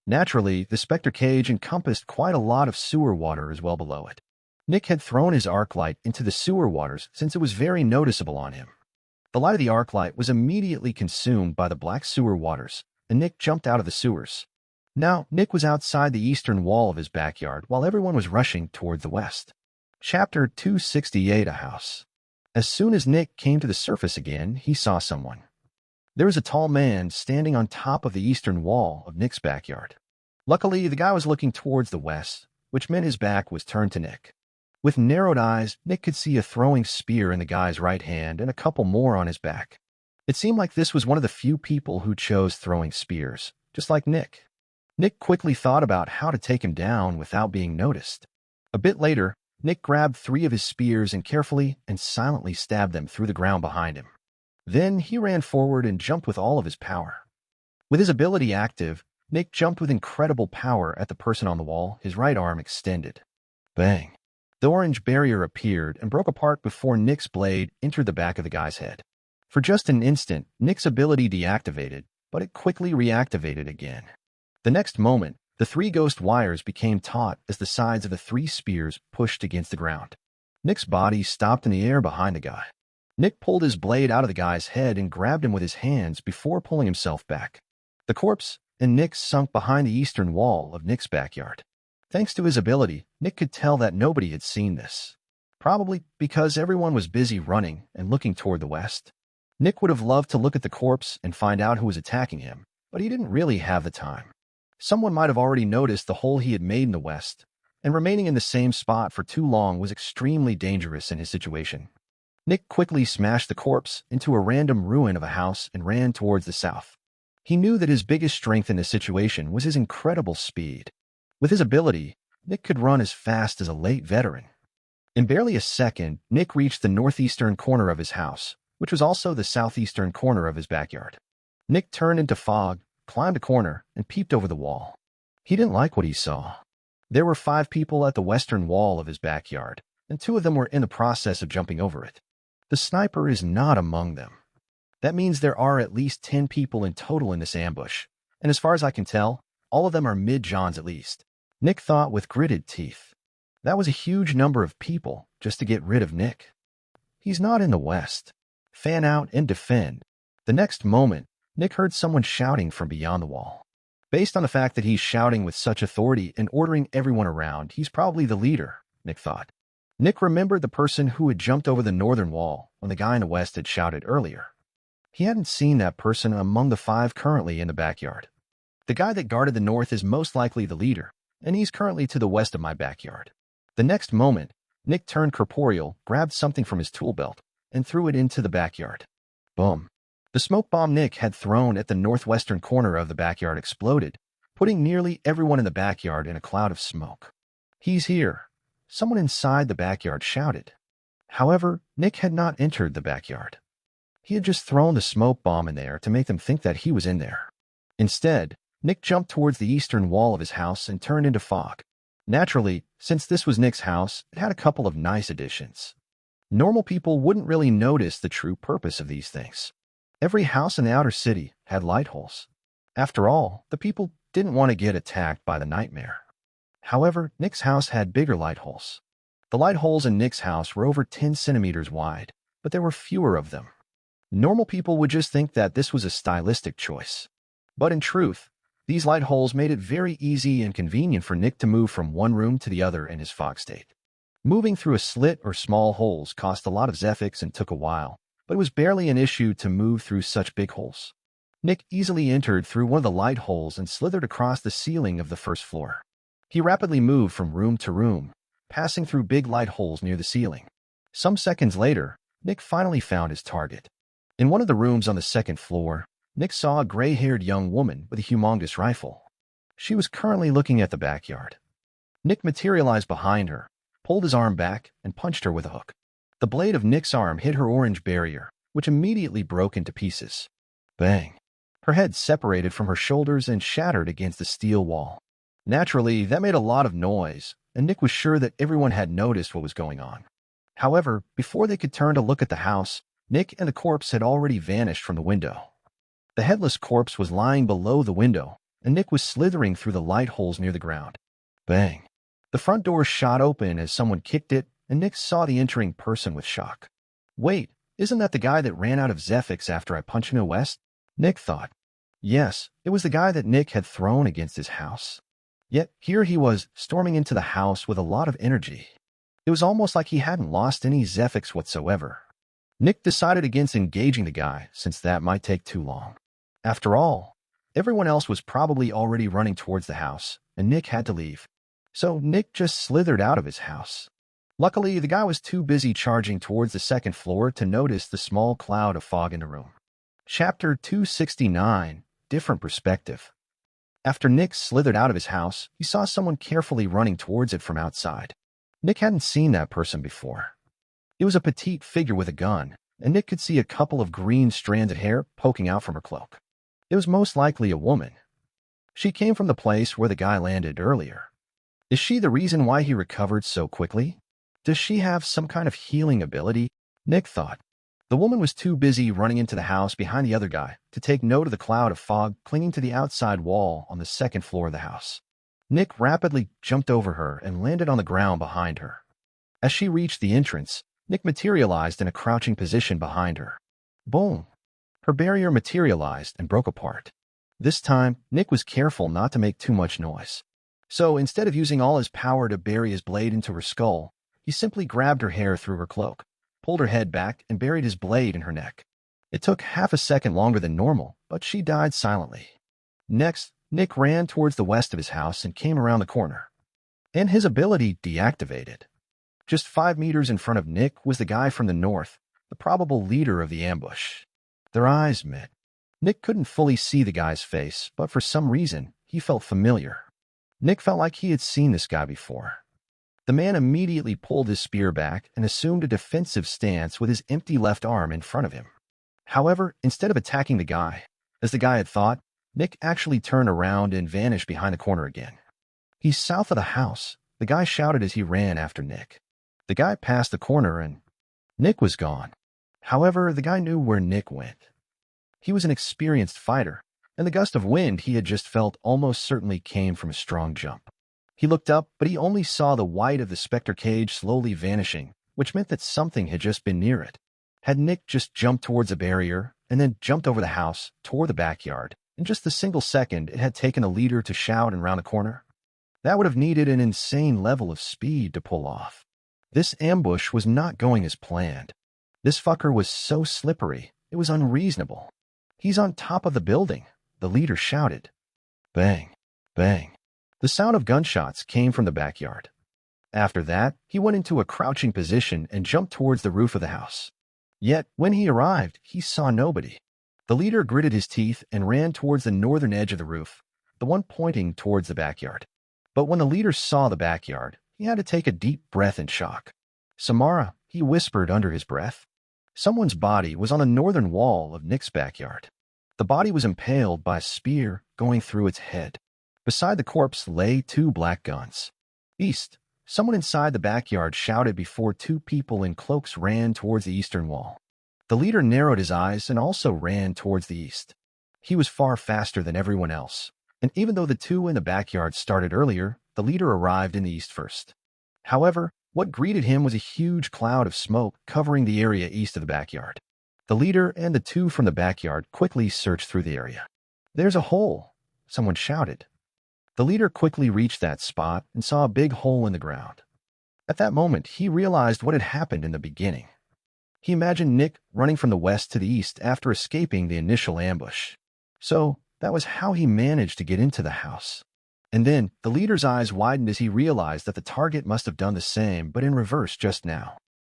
Naturally, the Spectre cage encompassed quite a lot of sewer water as well below it. Nick had thrown his arc light into the sewer waters since it was very noticeable on him. The light of the arc light was immediately consumed by the black sewer waters, and Nick jumped out of the sewers. Now, Nick was outside the eastern wall of his backyard while everyone was rushing toward the west. Chapter 268, A House. As soon as Nick came to the surface again, he saw someone. There was a tall man standing on top of the eastern wall of Nick's backyard. Luckily, the guy was looking towards the west, which meant his back was turned to Nick. With narrowed eyes, Nick could see a throwing spear in the guy's right hand and a couple more on his back. It seemed like this was one of the few people who chose throwing spears, just like Nick. Nick quickly thought about how to take him down without being noticed. A bit later, Nick grabbed 3 of his spears and carefully and silently stabbed them through the ground behind him. Then he ran forward and jumped with all of his power. With his ability active, Nick jumped with incredible power at the person on the wall, his right arm extended. Bang! The orange barrier appeared and broke apart before Nick's blade entered the back of the guy's head. For just an instant, Nick's ability deactivated, but it quickly reactivated again. The next moment, the 3 ghost wires became taut as the sides of the 3 spears pushed against the ground. Nick's body stopped in the air behind the guy. Nick pulled his blade out of the guy's head and grabbed him with his hands before pulling himself back. The corpse and Nick sunk behind the eastern wall of Nick's backyard. Thanks to his ability, Nick could tell that nobody had seen this. Probably because everyone was busy running and looking toward the west. Nick would have loved to look at the corpse and find out who was attacking him, but he didn't really have the time. Someone might have already noticed the hole he had made in the west, and remaining in the same spot for too long was extremely dangerous in his situation. Nick quickly smashed the corpse into a random ruin of a house and ran towards the south. He knew that his biggest strength in this situation was his incredible speed. With his ability, Nick could run as fast as a late veteran. In barely a second, Nick reached the northeastern corner of his house, which was also the southeastern corner of his backyard. Nick turned into fog, climbed a corner, and peeped over the wall. He didn't like what he saw. There were 5 people at the western wall of his backyard, and 2 of them were in the process of jumping over it. The sniper is not among them. That means there are at least 10 people in total in this ambush, and as far as I can tell, all of them are mid-Johns at least. Nick thought with gritted teeth. That was a huge number of people just to get rid of Nick. He's not in the west. Fan out and defend. The next moment, Nick heard someone shouting from beyond the wall. Based on the fact that he's shouting with such authority and ordering everyone around, he's probably the leader, Nick thought. Nick remembered the person who had jumped over the northern wall when the guy in the west had shouted earlier. He hadn't seen that person among the 5 currently in the backyard. The guy that guarded the north is most likely the leader, and he's currently to the west of my backyard. The next moment, Nick turned corporeal, grabbed something from his tool belt, and threw it into the backyard. Boom. The smoke bomb Nick had thrown at the northwestern corner of the backyard exploded, putting nearly everyone in the backyard in a cloud of smoke. He's here. Someone inside the backyard shouted. However, Nick had not entered the backyard. He had just thrown the smoke bomb in there to make them think that he was in there. Instead, Nick jumped towards the eastern wall of his house and turned into fog. Naturally, since this was Nick's house, it had a couple of nice additions. Normal people wouldn't really notice the true purpose of these things. Every house in the outer city had light holes. After all, the people didn't want to get attacked by the nightmare. However, Nick's house had bigger light holes. The light holes in Nick's house were over 10 centimeters wide, but there were fewer of them. Normal people would just think that this was a stylistic choice. But in truth, these light holes made it very easy and convenient for Nick to move from one room to the other in his fog state. Moving through a slit or small holes cost a lot of Zephyx and took a while, but it was barely an issue to move through such big holes. Nick easily entered through one of the light holes and slithered across the ceiling of the first floor. He rapidly moved from room to room, passing through big light holes near the ceiling. Some seconds later, Nick finally found his target. In one of the rooms on the second floor, Nick saw a gray-haired young woman with a humongous rifle. She was currently looking at the backyard. Nick materialized behind her, pulled his arm back, and punched her with a hook. The blade of Nick's arm hit her orange barrier, which immediately broke into pieces. Bang! Her head separated from her shoulders and shattered against the steel wall. Naturally, that made a lot of noise, and Nick was sure that everyone had noticed what was going on. However, before they could turn to look at the house, Nick and the corpse had already vanished from the window. The headless corpse was lying below the window, and Nick was slithering through the light holes near the ground. Bang! The front door shot open as someone kicked it, and Nick saw the entering person with shock. Wait, isn't that the guy that ran out of Zephyx after I punched him in the west? Nick thought. Yes, it was the guy that Nick had thrown against his house. Yet here he was, storming into the house with a lot of energy. It was almost like he hadn't lost any Zephyx whatsoever. Nick decided against engaging the guy, since that might take too long. After all, everyone else was probably already running towards the house, and Nick had to leave. So Nick just slithered out of his house. Luckily, the guy was too busy charging towards the second floor to notice the small cloud of fog in the room. Chapter 269, Different Perspective. After Nick slithered out of his house, he saw someone carefully running towards it from outside. Nick hadn't seen that person before. It was a petite figure with a gun, and Nick could see a couple of green strands of hair poking out from her cloak. It was most likely a woman. She came from the place where the guy landed earlier. Is she the reason why he recovered so quickly? Does she have some kind of healing ability? Nick thought. The woman was too busy running into the house behind the other guy to take note of the cloud of fog clinging to the outside wall on the second floor of the house. Nick rapidly jumped over her and landed on the ground behind her. As she reached the entrance, Nick materialized in a crouching position behind her. Boom! Her barrier materialized and broke apart. This time, Nick was careful not to make too much noise. So instead of using all his power to bury his blade into her skull, he simply grabbed her hair through her cloak, pulled her head back, and buried his blade in her neck. It took half a second longer than normal, but she died silently. Next, Nick ran towards the west of his house and came around the corner. And his ability deactivated. Just 5 meters in front of Nick was the guy from the north, the probable leader of the ambush. Their eyes met. Nick couldn't fully see the guy's face, but for some reason, he felt familiar. Nick felt like he had seen this guy before. The man immediately pulled his spear back and assumed a defensive stance with his empty left arm in front of him. However, instead of attacking the guy, as the guy had thought, Nick actually turned around and vanished behind the corner again. He's south of the house, the guy shouted as he ran after Nick. The guy passed the corner and Nick was gone. However, the guy knew where Nick went. He was an experienced fighter, and the gust of wind he had just felt almost certainly came from a strong jump. He looked up, but he only saw the white of the Spectre cage slowly vanishing, which meant that something had just been near it. Had Nick just jumped towards a barrier and then jumped over the house, toward the backyard, in just the single second it had taken a leader to shout and round the corner? That would have needed an insane level of speed to pull off. This ambush was not going as planned. This fucker was so slippery, it was unreasonable. He's on top of the building, the leader shouted. Bang, bang. The sound of gunshots came from the backyard. After that, he went into a crouching position and jumped towards the roof of the house. Yet, when he arrived, he saw nobody. The leader gritted his teeth and ran towards the northern edge of the roof, the one pointing towards the backyard. But when the leader saw the backyard, he had to take a deep breath in shock. Samara, he whispered under his breath. Someone's body was on the northern wall of Nick's backyard. The body was impaled by a spear going through its head. Beside the corpse lay 2 black guns. East, someone inside the backyard shouted before 2 people in cloaks ran towards the eastern wall. The leader narrowed his eyes and also ran towards the east. He was far faster than everyone else, and even though the 2 in the backyard started earlier, the leader arrived in the east first. However, what greeted him was a huge cloud of smoke covering the area east of the backyard. The leader and the 2 from the backyard quickly searched through the area. There's a hole, someone shouted. The leader quickly reached that spot and saw a big hole in the ground. At that moment, he realized what had happened in the beginning. He imagined Nick running from the west to the east after escaping the initial ambush. So, that was how he managed to get into the house. And then, the leader's eyes widened as he realized that the target must have done the same, but in reverse just now.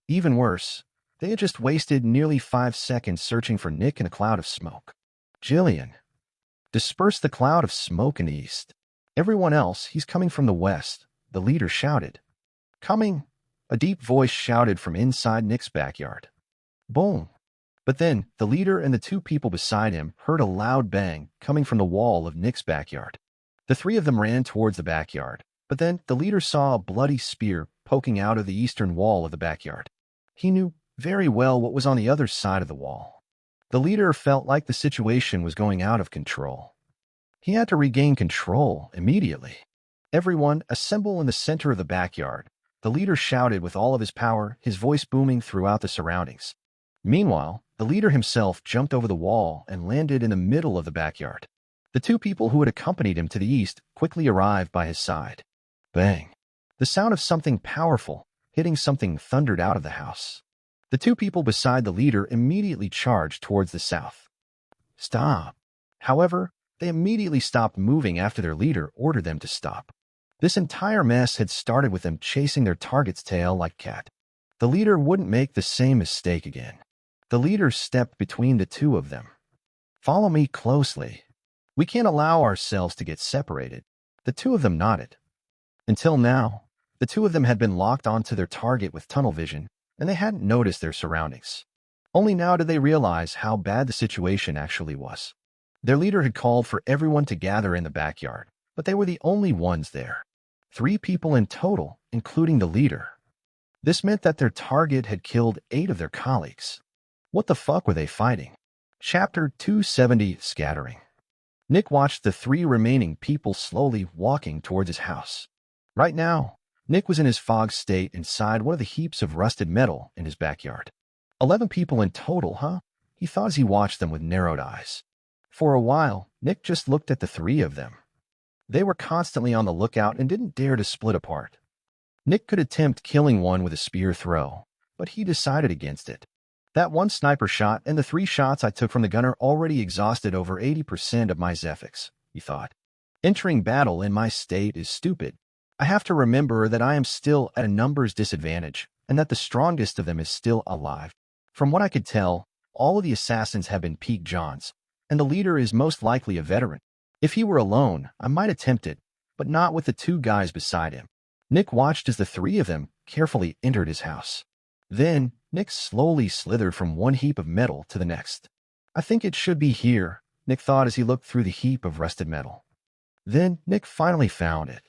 Even worse, they had just wasted nearly 5 seconds searching for Nick in a cloud of smoke. Jillian. Disperse the cloud of smoke in the east. Everyone else, he's coming from the west, the leader shouted. Coming, a deep voice shouted from inside Nick's backyard. Boom. But then, the leader and the 2 people beside him heard a loud bang coming from the wall of Nick's backyard. The 3 of them ran towards the backyard, but then the leader saw a bloody spear poking out of the eastern wall of the backyard. He knew very well what was on the other side of the wall. The leader felt like the situation was going out of control. He had to regain control immediately. Everyone, assemble in the center of the backyard. The leader shouted with all of his power, his voice booming throughout the surroundings. Meanwhile, the leader himself jumped over the wall and landed in the middle of the backyard. The 2 people who had accompanied him to the east quickly arrived by his side. Bang. The sound of something powerful hitting something thundered out of the house. The 2 people beside the leader immediately charged towards the south. Stop. However, they immediately stopped moving after their leader ordered them to stop. This entire mess had started with them chasing their target's tail like cat. The leader wouldn't make the same mistake again. The leader stepped between the 2 of them. Follow me closely. We can't allow ourselves to get separated. The 2 of them nodded. Until now, the 2 of them had been locked onto their target with tunnel vision, and they hadn't noticed their surroundings. Only now did they realize how bad the situation actually was. Their leader had called for everyone to gather in the backyard, but they were the only ones there. 3 people in total, including the leader. This meant that their target had killed 8 of their colleagues. What the fuck were they fighting? Chapter 270, Scattering. Nick watched the 3 remaining people slowly walking towards his house. Right now, Nick was in his fog state inside one of the heaps of rusted metal in his backyard. 11 people in total, huh? He thought as he watched them with narrowed eyes. For a while, Nick just looked at the 3 of them. They were constantly on the lookout and didn't dare to split apart. Nick could attempt killing one with a spear throw, but he decided against it. That one sniper shot and the 3 shots I took from the gunner already exhausted over 80% of my Zephyx, he thought. Entering battle in my state is stupid. I have to remember that I am still at a numbers disadvantage and that the strongest of them is still alive. From what I could tell, all of the assassins have been peak Johns, and the leader is most likely a veteran. If he were alone, I might attempt it, but not with the 2 guys beside him. Nick watched as the 3 of them carefully entered his house. Then, Nick slowly slithered from one heap of metal to the next. I think it should be here, Nick thought as he looked through the heap of rusted metal. Then, Nick finally found it.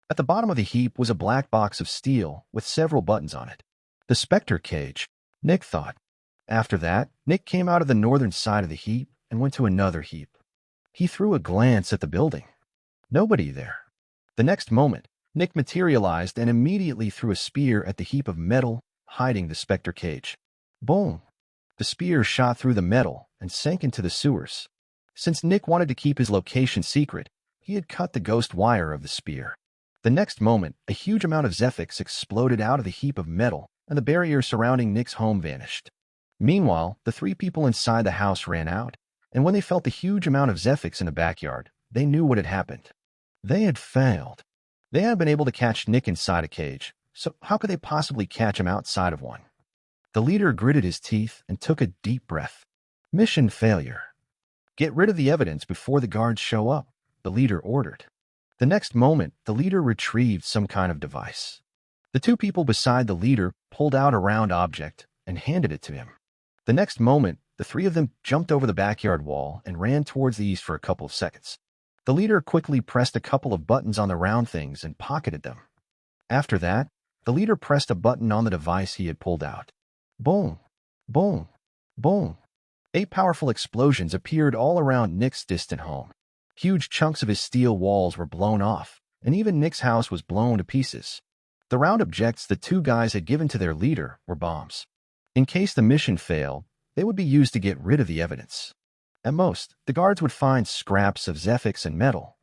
At the bottom of the heap was a black box of steel with several buttons on it. The Spectre cage, Nick thought. After that, Nick came out of the northern side of the heap and went to another heap. He threw a glance at the building. Nobody there. The next moment, Nick materialized and immediately threw a spear at the heap of metal hiding the Spectre cage. Boom! The spear shot through the metal and sank into the sewers. Since Nick wanted to keep his location secret, he had cut the ghost wire of the spear. The next moment, a huge amount of Zephyx exploded out of the heap of metal, and the barrier surrounding Nick's home vanished. Meanwhile, the 3 people inside the house ran out, and when they felt the huge amount of Zephyx in the backyard, they knew what had happened. They had failed. They had been able to catch Nick inside a cage, so how could they possibly catch him outside of one? The leader gritted his teeth and took a deep breath. Mission failure. Get rid of the evidence before the guards show up, the leader ordered. The next moment, the leader retrieved some kind of device. The 2 people beside the leader pulled out a round object and handed it to him. The next moment, the 3 of them jumped over the backyard wall and ran towards the east for a couple of seconds. The leader quickly pressed a couple of buttons on the round things and pocketed them. After that, the leader pressed a button on the device he had pulled out. Boom! Boom! Boom! 8 powerful explosions appeared all around Nick's distant home. Huge chunks of his steel walls were blown off, and even Nick's house was blown to pieces. The round objects the 2 guys had given to their leader were bombs. In case the mission failed, they would be used to get rid of the evidence. At most, the guards would find scraps of Zephyx and metal.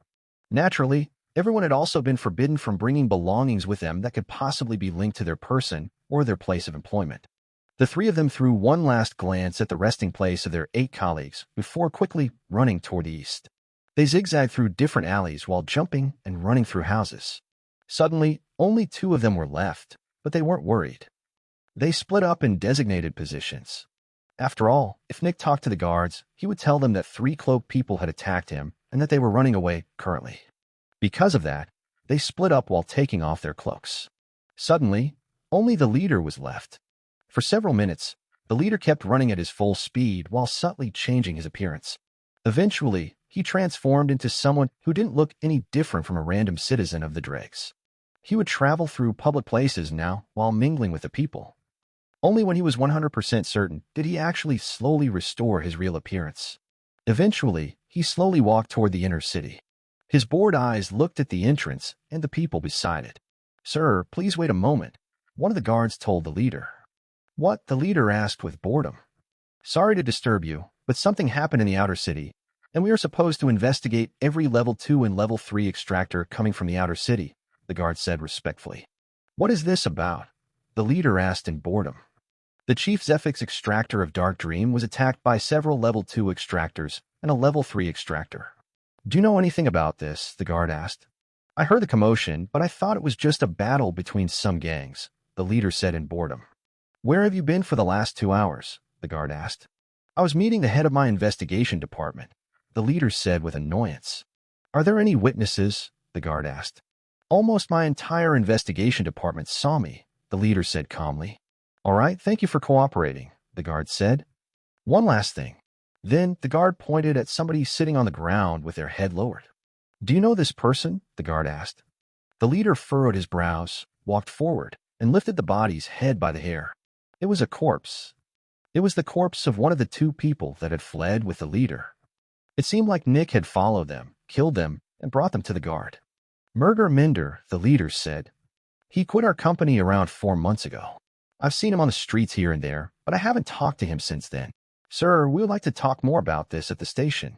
Naturally, everyone had also been forbidden from bringing belongings with them that could possibly be linked to their person or their place of employment. The 3 of them threw one last glance at the resting place of their 8 colleagues before quickly running toward the east. They zigzagged through different alleys while jumping and running through houses. Suddenly, only 2 of them were left, but they weren't worried. They split up in designated positions. After all, if Nick talked to the guards, he would tell them that 3 cloaked people had attacked him and that they were running away currently. Because of that, they split up while taking off their cloaks. Suddenly, only the leader was left. For several minutes, the leader kept running at his full speed while subtly changing his appearance. Eventually, he transformed into someone who didn't look any different from a random citizen of the Dregs. He would travel through public places now while mingling with the people. Only when he was 100% certain did he actually slowly restore his real appearance. Eventually, he slowly walked toward the inner city. His bored eyes looked at the entrance and the people beside it. "Sir, please wait a moment," one of the guards told the leader. "What?" the leader asked with boredom. "Sorry to disturb you, but something happened in the outer city, and we are supposed to investigate every level 2 and level 3 extractor coming from the outer city," the guard said respectfully. "What is this about?" the leader asked in boredom. The chief Zephyx Extractor of Dark Dream was attacked by several level 2 extractors and a level 3 extractor. "Do you know anything about this?" the guard asked. "I heard the commotion, but I thought it was just a battle between some gangs," the leader said in boredom. "Where have you been for the last 2 hours?" the guard asked. "I was meeting the head of my investigation department," the leader said with annoyance. "Are there any witnesses?" the guard asked. "Almost my entire investigation department saw me," the leader said calmly. "All right, thank you for cooperating," the guard said, One last thing. Then the guard pointed at somebody sitting on the ground with their head lowered. Do you know this person? The guard asked. The leader furrowed his brows, walked forward, and lifted the body's head by the hair. It was a corpse. It was the corpse of one of the two people that had fled with the leader. It seemed like Nick had followed them, killed them, and brought them to the guard. Murder Minder, the leader said. He quit our company around 4 months ago. I've seen him on the streets here and there, but I haven't talked to him since then. Sir, we would like to talk more about this at the station.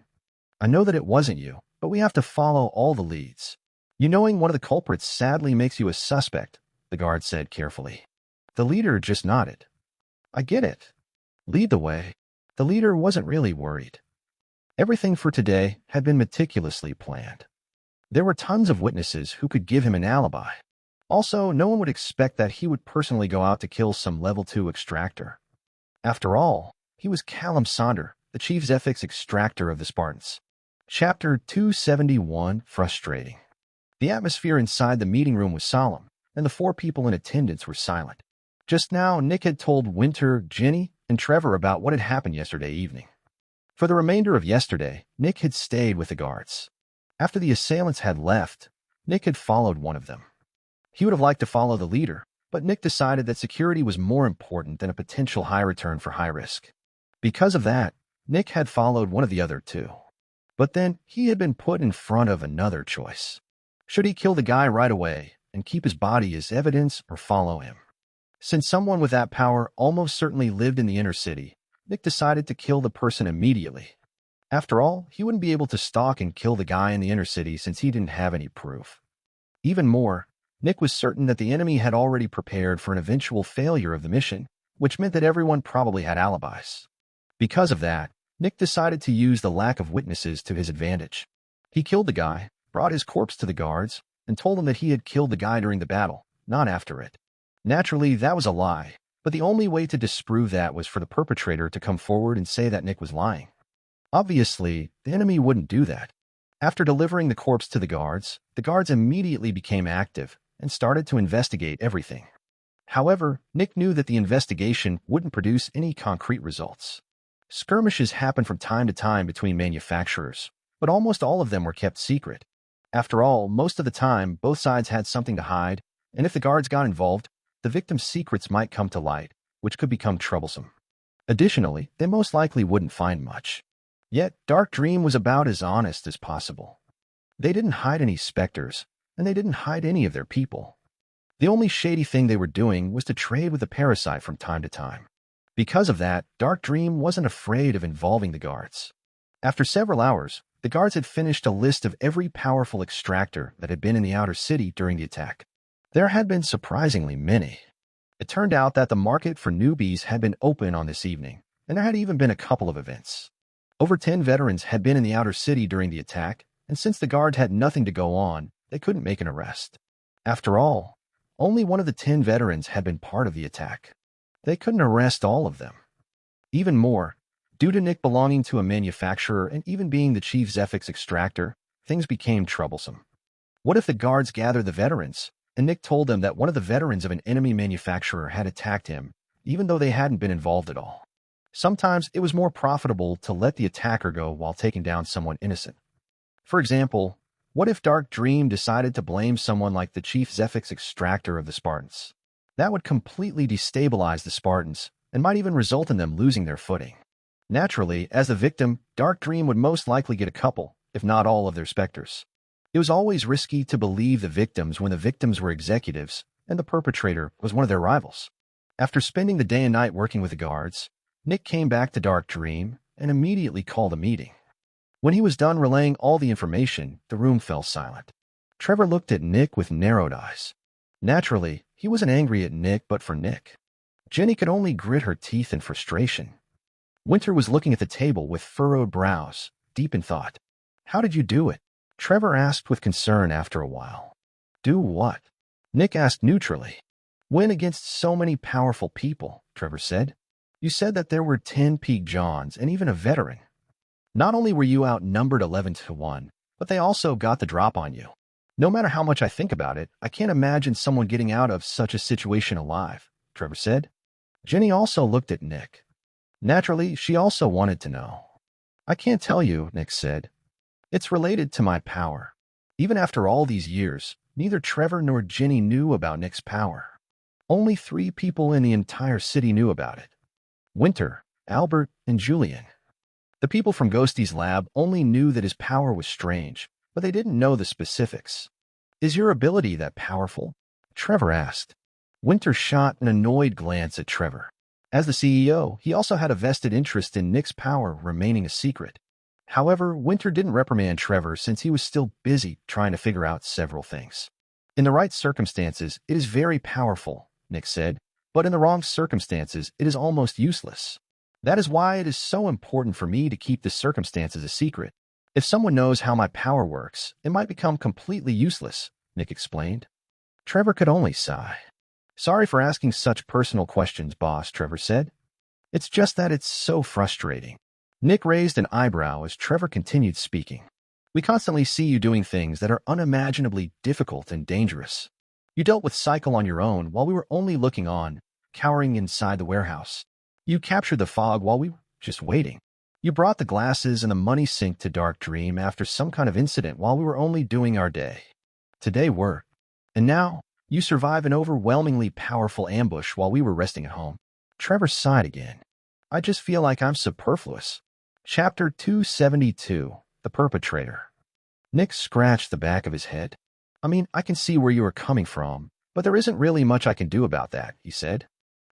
I know that it wasn't you, but we have to follow all the leads. You knowing one of the culprits sadly makes you a suspect, the guard said carefully. The leader just nodded. I get it. Lead the way. The leader wasn't really worried. Everything for today had been meticulously planned. There were tons of witnesses who could give him an alibi. Also, no one would expect that he would personally go out to kill some level 2 extractor. After all, he was Callum Sonder, the chief Zephyx Extractor of the Spartans. Chapter 271, Frustrating. The atmosphere inside the meeting room was solemn, and the 4 people in attendance were silent. Just now, Nick had told Winter, Jenny, and Trevor about what had happened yesterday evening. For the remainder of yesterday, Nick had stayed with the guards. After the assailants had left, Nick had followed one of them. He would have liked to follow the leader, but Nick decided that security was more important than a potential high return for high risk. Because of that, Nick had followed one of the other 2. But then he had been put in front of another choice. Should he kill the guy right away and keep his body as evidence or follow him? Since someone with that power almost certainly lived in the inner city, Nick decided to kill the person immediately. After all, he wouldn't be able to stalk and kill the guy in the inner city since he didn't have any proof. Even more, Nick was certain that the enemy had already prepared for an eventual failure of the mission, which meant that everyone probably had alibis. Because of that, Nick decided to use the lack of witnesses to his advantage. He killed the guy, brought his corpse to the guards, and told them that he had killed the guy during the battle, not after it. Naturally, that was a lie, but the only way to disprove that was for the perpetrator to come forward and say that Nick was lying. Obviously, the enemy wouldn't do that. After delivering the corpse to the guards immediately became active and started to investigate everything. However, Nick knew that the investigation wouldn't produce any concrete results. Skirmishes happened from time to time between manufacturers, but almost all of them were kept secret. After all, most of the time, both sides had something to hide, and if the guards got involved, the victim's secrets might come to light, which could become troublesome. Additionally, they most likely wouldn't find much. Yet, Dark Dream was about as honest as possible. They didn't hide any Specters, and they didn't hide any of their people. The only shady thing they were doing was to trade with the parasite from time to time. Because of that, Dark Dream wasn't afraid of involving the guards. After several hours, the guards had finished a list of every powerful extractor that had been in the outer city during the attack. There had been surprisingly many. It turned out that the market for newbies had been open on this evening, and there had even been a couple of events. Over 10 veterans had been in the outer city during the attack, and since the guard had nothing to go on, they couldn't make an arrest. After all, only one of the 10 veterans had been part of the attack. They couldn't arrest all of them. Even more, due to Nick belonging to a manufacturer and even being the chief Zephyx Extractor, things became troublesome. What if the guards gathered the veterans, and Nick told them that one of the veterans of an enemy manufacturer had attacked him, even though they hadn't been involved at all? Sometimes it was more profitable to let the attacker go while taking down someone innocent. For example, what if Dark Dream decided to blame someone like the chief Zephyx Extractor of the Spartans? That would completely destabilize the Spartans and might even result in them losing their footing. Naturally, as the victim, Dark Dream would most likely get a couple, if not all, of their Specters. It was always risky to believe the victims when the victims were executives and the perpetrator was one of their rivals. After spending the day and night working with the guards, Nick came back to Dark Dream and immediately called a meeting. When he was done relaying all the information, the room fell silent. Trevor looked at Nick with narrowed eyes. Naturally, he wasn't angry at Nick, but for Nick. Jenny could only grit her teeth in frustration. Winter was looking at the table with furrowed brows, deep in thought. How did you do it? Trevor asked with concern after a while. Do what? Nick asked neutrally. Win against so many powerful people, Trevor said. You said that there were 10 Peak Johns and even a veteran. Not only were you outnumbered 11-1, but they also got the drop on you. No matter how much I think about it, I can't imagine someone getting out of such a situation alive, Trevor said. Jenny also looked at Nick. Naturally, she also wanted to know. I can't tell you, Nick said. It's related to my power. Even after all these years, neither Trevor nor Ginny knew about Nick's power. Only 3 people in the entire city knew about it. Winter, Albert, and Julian. The people from Ghosty's lab only knew that his power was strange, but they didn't know the specifics. Is your ability that powerful? Trevor asked. Winter shot an annoyed glance at Trevor. As the CEO, he also had a vested interest in Nick's power remaining a secret. However, Winter didn't reprimand Trevor since he was still busy trying to figure out several things. In the right circumstances, it is very powerful, Nick said, but in the wrong circumstances, it is almost useless. That is why it is so important for me to keep the circumstances a secret. If someone knows how my power works, it might become completely useless, Nick explained. Trevor could only sigh. Sorry for asking such personal questions, boss, Trevor said. It's just that it's so frustrating. Nick raised an eyebrow as Trevor continued speaking. We constantly see you doing things that are unimaginably difficult and dangerous. You dealt with Cycle on your own while we were only looking on, cowering inside the warehouse. You captured the fog while we were just waiting. You brought the glasses and the money sink to Dark Dream after some kind of incident while we were only doing our day. Today worked. And now, you survive an overwhelmingly powerful ambush while we were resting at home. Trevor sighed again. I just feel like I'm superfluous. Chapter 272, The Perpetrator. Nick scratched the back of his head. I mean, I can see where you are coming from, but there isn't really much I can do about that, he said.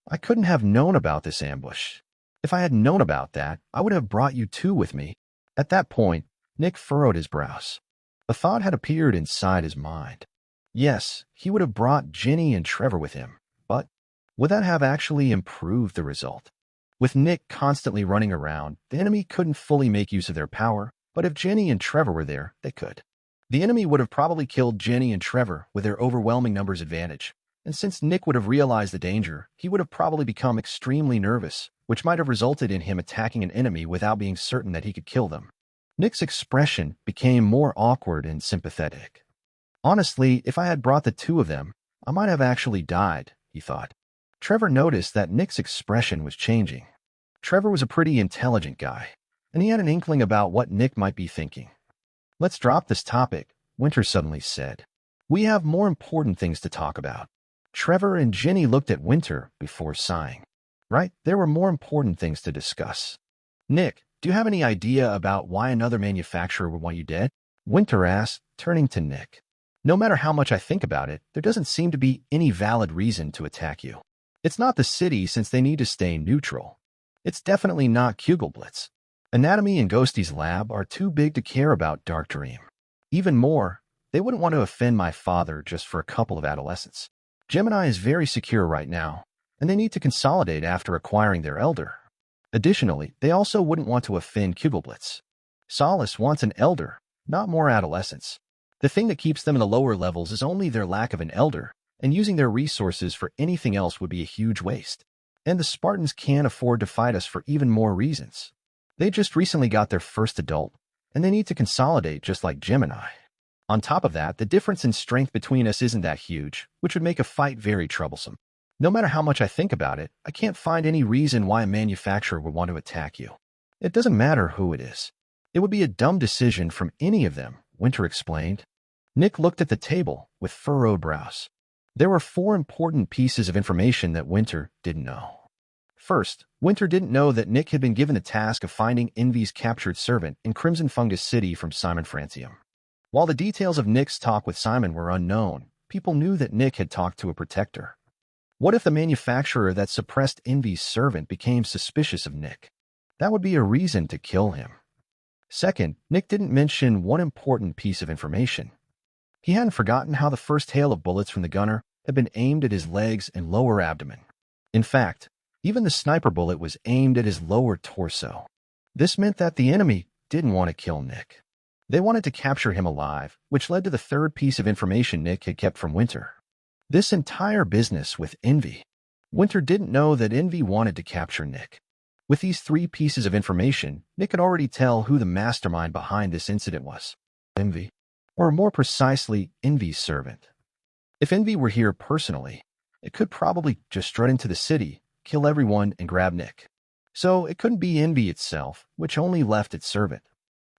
I couldn't have known about this ambush. If I had known about that, I would have brought you two with me. At that point, Nick furrowed his brows. A thought had appeared inside his mind. Yes, he would have brought Ginny and Trevor with him, but would that have actually improved the result? With Nick constantly running around, the enemy couldn't fully make use of their power, but if Ginny and Trevor were there, they could. The enemy would have probably killed Ginny and Trevor with their overwhelming numbers advantage, and since Nick would have realized the danger, he would have probably become extremely nervous, which might have resulted in him attacking an enemy without being certain that he could kill them. Nick's expression became more awkward and sympathetic. Honestly, if I had brought the two of them, I might have actually died, he thought. Trevor noticed that Nick's expression was changing. Trevor was a pretty intelligent guy, and he had an inkling about what Nick might be thinking. Let's drop this topic, Winter suddenly said. We have more important things to talk about. Trevor and Ginny looked at Winter before sighing. Right, there were more important things to discuss. Nick, do you have any idea about why another manufacturer would want you dead? Winter asked, turning to Nick. No matter how much I think about it, there doesn't seem to be any valid reason to attack you. It's not the city since they need to stay neutral. It's definitely not Kugelblitz. Anatomy and Ghosty's lab are too big to care about Dark Dream. Even more, they wouldn't want to offend my father just for a couple of adolescents. Gemini is very secure right now, and they need to consolidate after acquiring their elder. Additionally, they also wouldn't want to offend Kugelblitz. Solace wants an elder, not more adolescents. The thing that keeps them in the lower levels is only their lack of an elder, and using their resources for anything else would be a huge waste. And the Spartans can't afford to fight us for even more reasons. They just recently got their first adult, and they need to consolidate just like Gemini. On top of that, the difference in strength between us isn't that huge, which would make a fight very troublesome. No matter how much I think about it, I can't find any reason why a manufacturer would want to attack you. It doesn't matter who it is. It would be a dumb decision from any of them, Winter explained. Nick looked at the table with furrowed brows. There were 4 important pieces of information that Winter didn't know. First, Winter didn't know that Nick had been given the task of finding Envy's captured servant in Crimson Fungus City from Simon Francium. While the details of Nick's talk with Simon were unknown, people knew that Nick had talked to a protector. What if the manufacturer that suppressed Envy's servant became suspicious of Nick? That would be a reason to kill him. Second, Nick didn't mention one important piece of information. He hadn't forgotten how the first hail of bullets from the gunner had been aimed at his legs and lower abdomen. In fact, even the sniper bullet was aimed at his lower torso. This meant that the enemy didn't want to kill Nick. They wanted to capture him alive, which led to the third piece of information Nick had kept from Winter. This entire business with Envy. Winter didn't know that Envy wanted to capture Nick. With these 3 pieces of information, Nick could already tell who the mastermind behind this incident was. Envy. Or more precisely, Envy's servant. If Envy were here personally, it could probably just strut into the city, kill everyone, and grab Nick. So it couldn't be envy itself, which only left its servant.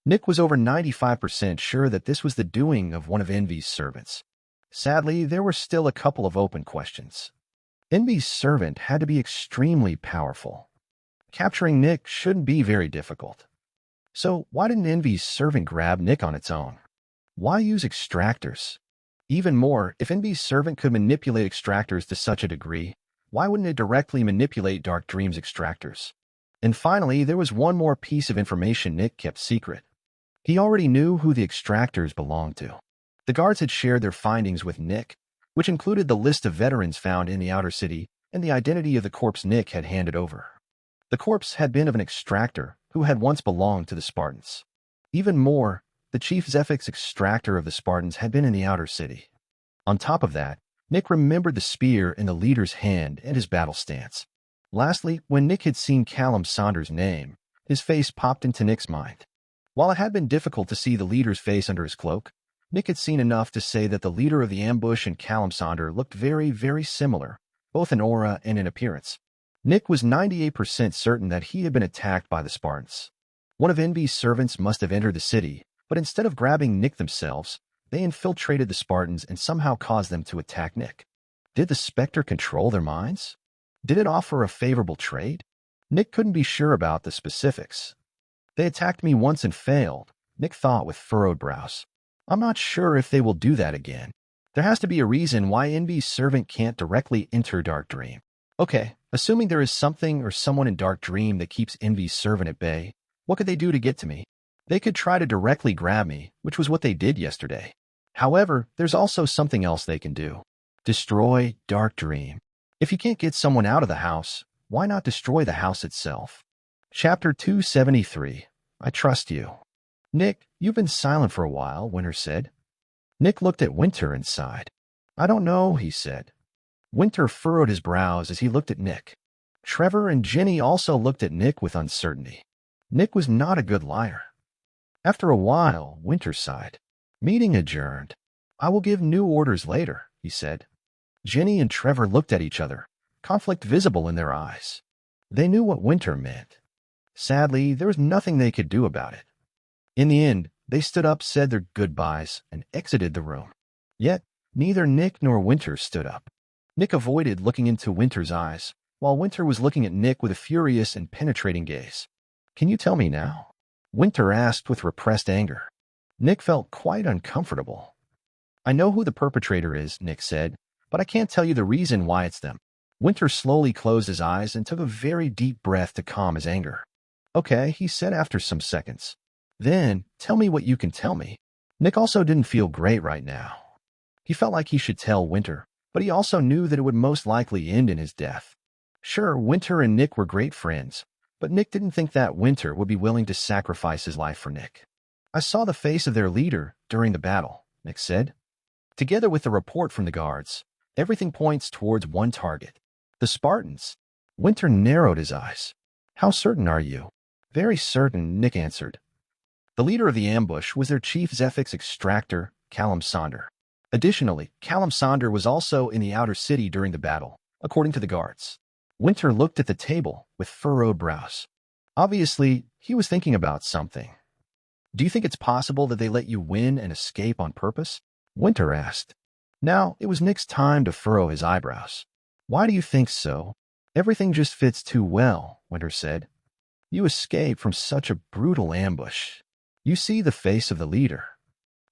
Nick was over 95% sure that this was the doing of one of Envy's servants. Sadly, there were still a couple of open questions. Envy's servant had to be extremely powerful. Capturing Nick shouldn't be very difficult. So why didn't Envy's servant grab Nick on its own? Why use extractors? Even more, if Envy's servant could manipulate extractors to such a degree, why wouldn't it directly manipulate Dark Dream's extractors? And finally, there was one more piece of information Nick kept secret. He already knew who the extractors belonged to. The guards had shared their findings with Nick, which included the list of veterans found in the outer city and the identity of the corpse Nick had handed over. The corpse had been of an extractor who had once belonged to the Spartans. Even more, the chief Zephyx Extractor of the Spartans had been in the outer city. On top of that, Nick remembered the spear in the leader's hand and his battle stance. Lastly, when Nick had seen Callum Saunders' name, his face popped into Nick's mind. While it had been difficult to see the leader's face under his cloak, Nick had seen enough to say that the leader of the ambush and Callum Saunders looked very, very similar, both in aura and in appearance. Nick was 98% certain that he had been attacked by the Spartans. One of Envy's servants must have entered the city, but instead of grabbing Nick themselves, they infiltrated the Spartans and somehow caused them to attack Nick. Did the Spectre control their minds? Did it offer a favorable trade? Nick couldn't be sure about the specifics. They attacked me once and failed, Nick thought with furrowed brows. I'm not sure if they will do that again. There has to be a reason why Envy's servant can't directly enter Dark Dream. Okay, assuming there is something or someone in Dark Dream that keeps Envy's servant at bay, what could they do to get to me? They could try to directly grab me, which was what they did yesterday. However, there's also something else they can do. Destroy Dark Dream. If you can't get someone out of the house, why not destroy the house itself? Chapter 273. I trust you. Nick, you've been silent for a while, Winter said. Nick looked at Winter and sighed. I don't know, he said. Winter furrowed his brows as he looked at Nick. Trevor and Jenny also looked at Nick with uncertainty. Nick was not a good liar. After a while, Winter sighed. Meeting adjourned. I will give new orders later, he said. Jenny and Trevor looked at each other, conflict visible in their eyes. They knew what Winter meant. Sadly, there was nothing they could do about it. In the end, they stood up, said their goodbyes, and exited the room. Yet, neither Nick nor Winter stood up. Nick avoided looking into Winter's eyes, while Winter was looking at Nick with a furious and penetrating gaze. Can you tell me now? Winter asked with repressed anger. Nick felt quite uncomfortable. I know who the perpetrator is, Nick said, but I can't tell you the reason why it's them. Winter slowly closed his eyes and took a very deep breath to calm his anger. Okay, he said after some seconds. Then, tell me what you can tell me. Nick also didn't feel great right now. He felt like he should tell Winter, but he also knew that it would most likely end in his death. Sure, Winter and Nick were great friends, but Nick didn't think that Winter would be willing to sacrifice his life for Nick. I saw the face of their leader during the battle, Nick said. Together with the report from the guards, everything points towards one target. The Spartans. Winter narrowed his eyes. How certain are you? Very certain, Nick answered. The leader of the ambush was their chief Zephyx Extractor, Callum Saunders. Additionally, Callum Saunders was also in the outer city during the battle, according to the guards. Winter looked at the table with furrowed brows. Obviously, he was thinking about something. Do you think it's possible that they let you win and escape on purpose? Winter asked. Now, it was Nick's time to furrow his eyebrows. Why do you think so? Everything just fits too well, Winter said. You escaped from such a brutal ambush. You see the face of the leader.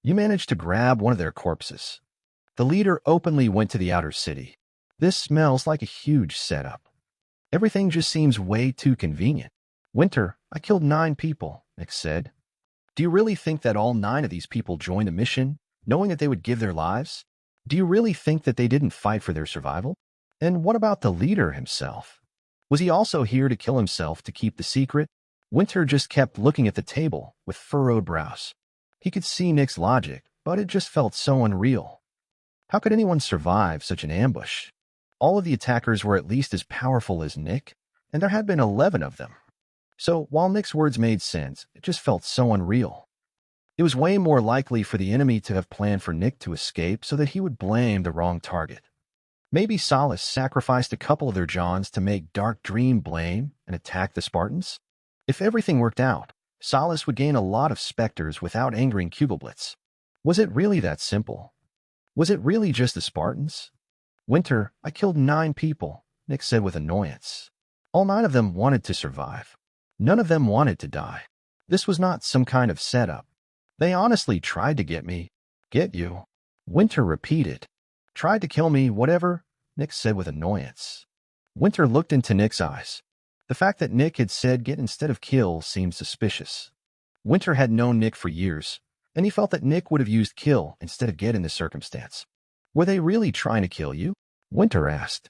You managed to grab one of their corpses. The leader openly went to the outer city. This smells like a huge setup. Everything just seems way too convenient. Winter, I killed 9 people, Nick said. Do you really think that all 9 of these people joined the mission, knowing that they would give their lives? Do you really think that they didn't fight for their survival? And what about the leader himself? Was he also here to kill himself to keep the secret? Winter just kept looking at the table with furrowed brows. He could see Nick's logic, but it just felt so unreal. How could anyone survive such an ambush? All of the attackers were at least as powerful as Nick, and there had been 11 of them. So while Nick's words made sense, it just felt so unreal. It was way more likely for the enemy to have planned for Nick to escape so that he would blame the wrong target. Maybe Solace sacrificed a couple of their Johns to make Dark Dream blame and attack the Spartans? If everything worked out, Solace would gain a lot of Specters without angering Cuboblitz. Was it really that simple? Was it really just the Spartans? Winter, I killed 9 people, Nick said with annoyance. All 9 of them wanted to survive. None of them wanted to die. This was not some kind of setup. They honestly tried to get me. Get you? Winter repeated. Tried to kill me, whatever, Nick said with annoyance. Winter looked into Nick's eyes. The fact that Nick had said get instead of kill seemed suspicious. Winter had known Nick for years, and he felt that Nick would have used kill instead of get in this circumstance. Were they really trying to kill you? Winter asked.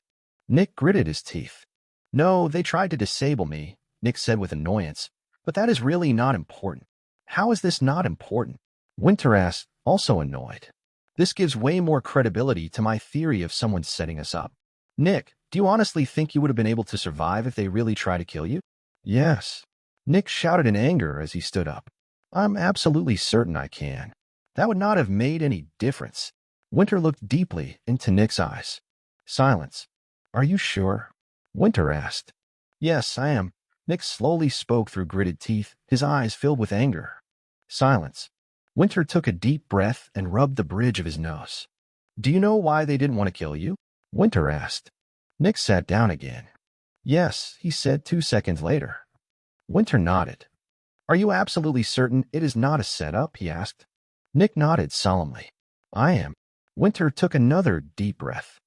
Nick gritted his teeth. No, they tried to disable me, Nick said with annoyance, but that is really not important. How is this not important? Winter asked, also annoyed. This gives way more credibility to my theory of someone setting us up. Nick, do you honestly think you would have been able to survive if they really tried to kill you? Yes. Nick shouted in anger as he stood up. I'm absolutely certain I can. That would not have made any difference. Winter looked deeply into Nick's eyes. Silence. Are you sure? Winter asked. Yes, I am. Nick slowly spoke through gritted teeth, his eyes filled with anger. Silence. Winter took a deep breath and rubbed the bridge of his nose. Do you know why they didn't want to kill you? Winter asked. Nick sat down again. Yes, he said 2 seconds later. Winter nodded. Are you absolutely certain it is not a setup? He asked. Nick nodded solemnly. I am. Winter took another deep breath.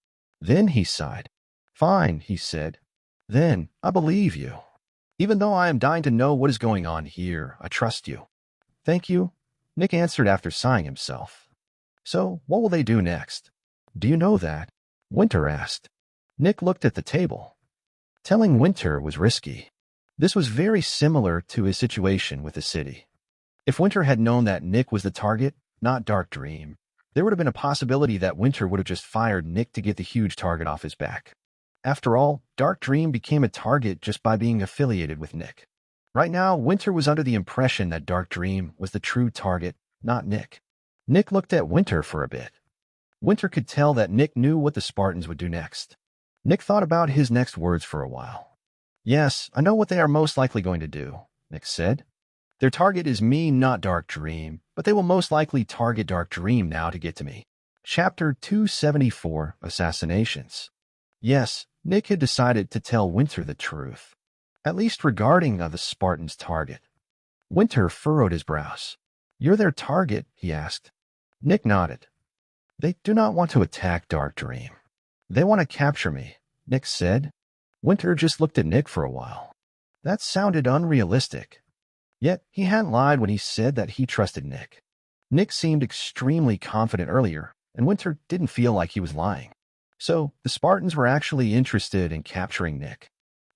Then he sighed. Fine, he said. Then, I believe you. Even though I am dying to know what is going on here, I trust you. Thank you, Nick answered after sighing himself. So, what will they do next? Do you know that? Winter asked. Nick looked at the table. Telling Winter was risky. This was very similar to his situation with the city. If Winter had known that Nick was the target, not Dark Dream, there would have been a possibility that Winter would have just fired Nick to get the huge target off his back. After all, Dark Dream became a target just by being affiliated with Nick. Right now, Winter was under the impression that Dark Dream was the true target, not Nick. Nick looked at Winter for a bit. Winter could tell that Nick knew what the Spartans would do next. Nick thought about his next words for a while. Yes, I know what they are most likely going to do, Nick said. Their target is me, not Dark Dream, but they will most likely target Dark Dream now to get to me. Chapter 274, Assassinations. Yes, Nick had decided to tell Winter the truth, at least regarding the Spartans' target. Winter furrowed his brows. You're their target, he asked. Nick nodded. They do not want to attack Dark Dream. They want to capture me, Nick said. Winter just looked at Nick for a while. That sounded unrealistic. Yet he hadn't lied when he said that he trusted Nick. Nick seemed extremely confident earlier, and Winter didn't feel like he was lying. So, the Spartans were actually interested in capturing Nick.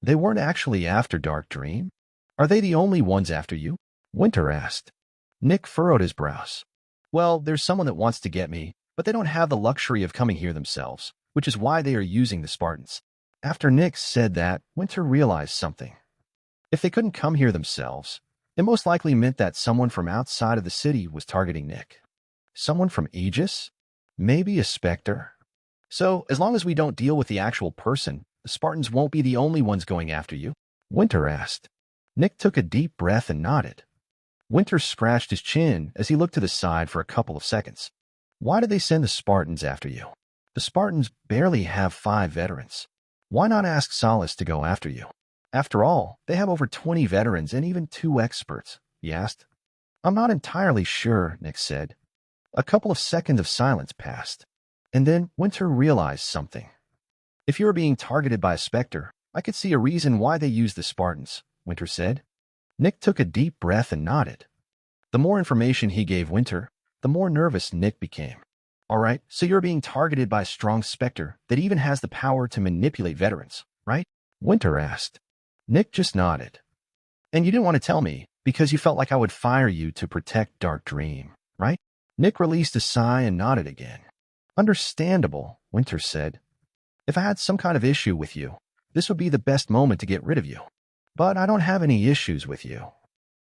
They weren't actually after Dark Dream? Are they the only ones after you? Winter asked. Nick furrowed his brows. Well, there's someone that wants to get me, but they don't have the luxury of coming here themselves, which is why they are using the Spartans. After Nick said that, Winter realized something. If they couldn't come here themselves, it most likely meant that someone from outside of the city was targeting Nick. Someone from Aegis? Maybe a Specter? So, as long as we don't deal with the actual person, the Spartans won't be the only ones going after you? Winter asked. Nick took a deep breath and nodded. Winter scratched his chin as he looked to the side for a couple of seconds. Why did they send the Spartans after you? The Spartans barely have 5 veterans. Why not ask Solace to go after you? After all, they have over 20 veterans and even 2 experts, he asked. I'm not entirely sure, Nick said. A couple of seconds of silence passed. And then Winter realized something. If you were being targeted by a Specter, I could see a reason why they used the Spartans, Winter said. Nick took a deep breath and nodded. The more information he gave Winter, the more nervous Nick became. All right, so you're being targeted by a strong Specter that even has the power to manipulate veterans, right? Winter asked. Nick just nodded. And you didn't want to tell me because you felt like I would fire you to protect Dark Dream, right? Nick released a sigh and nodded again. Understandable, Winter said. If I had some kind of issue with you, this would be the best moment to get rid of you. But I don't have any issues with you.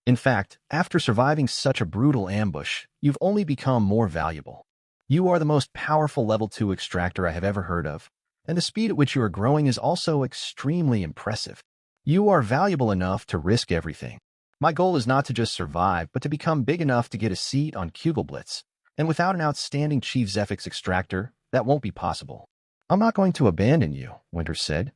In fact, after surviving such a brutal ambush, you've only become more valuable. You are the most powerful level 2 extractor I have ever heard of, and the speed at which you are growing is also extremely impressive. You are valuable enough to risk everything. My goal is not to just survive, but to become big enough to get a seat on Kugelblitz. And without an outstanding Chief Zephyx Extractor, that won't be possible. I'm not going to abandon you, Winter said.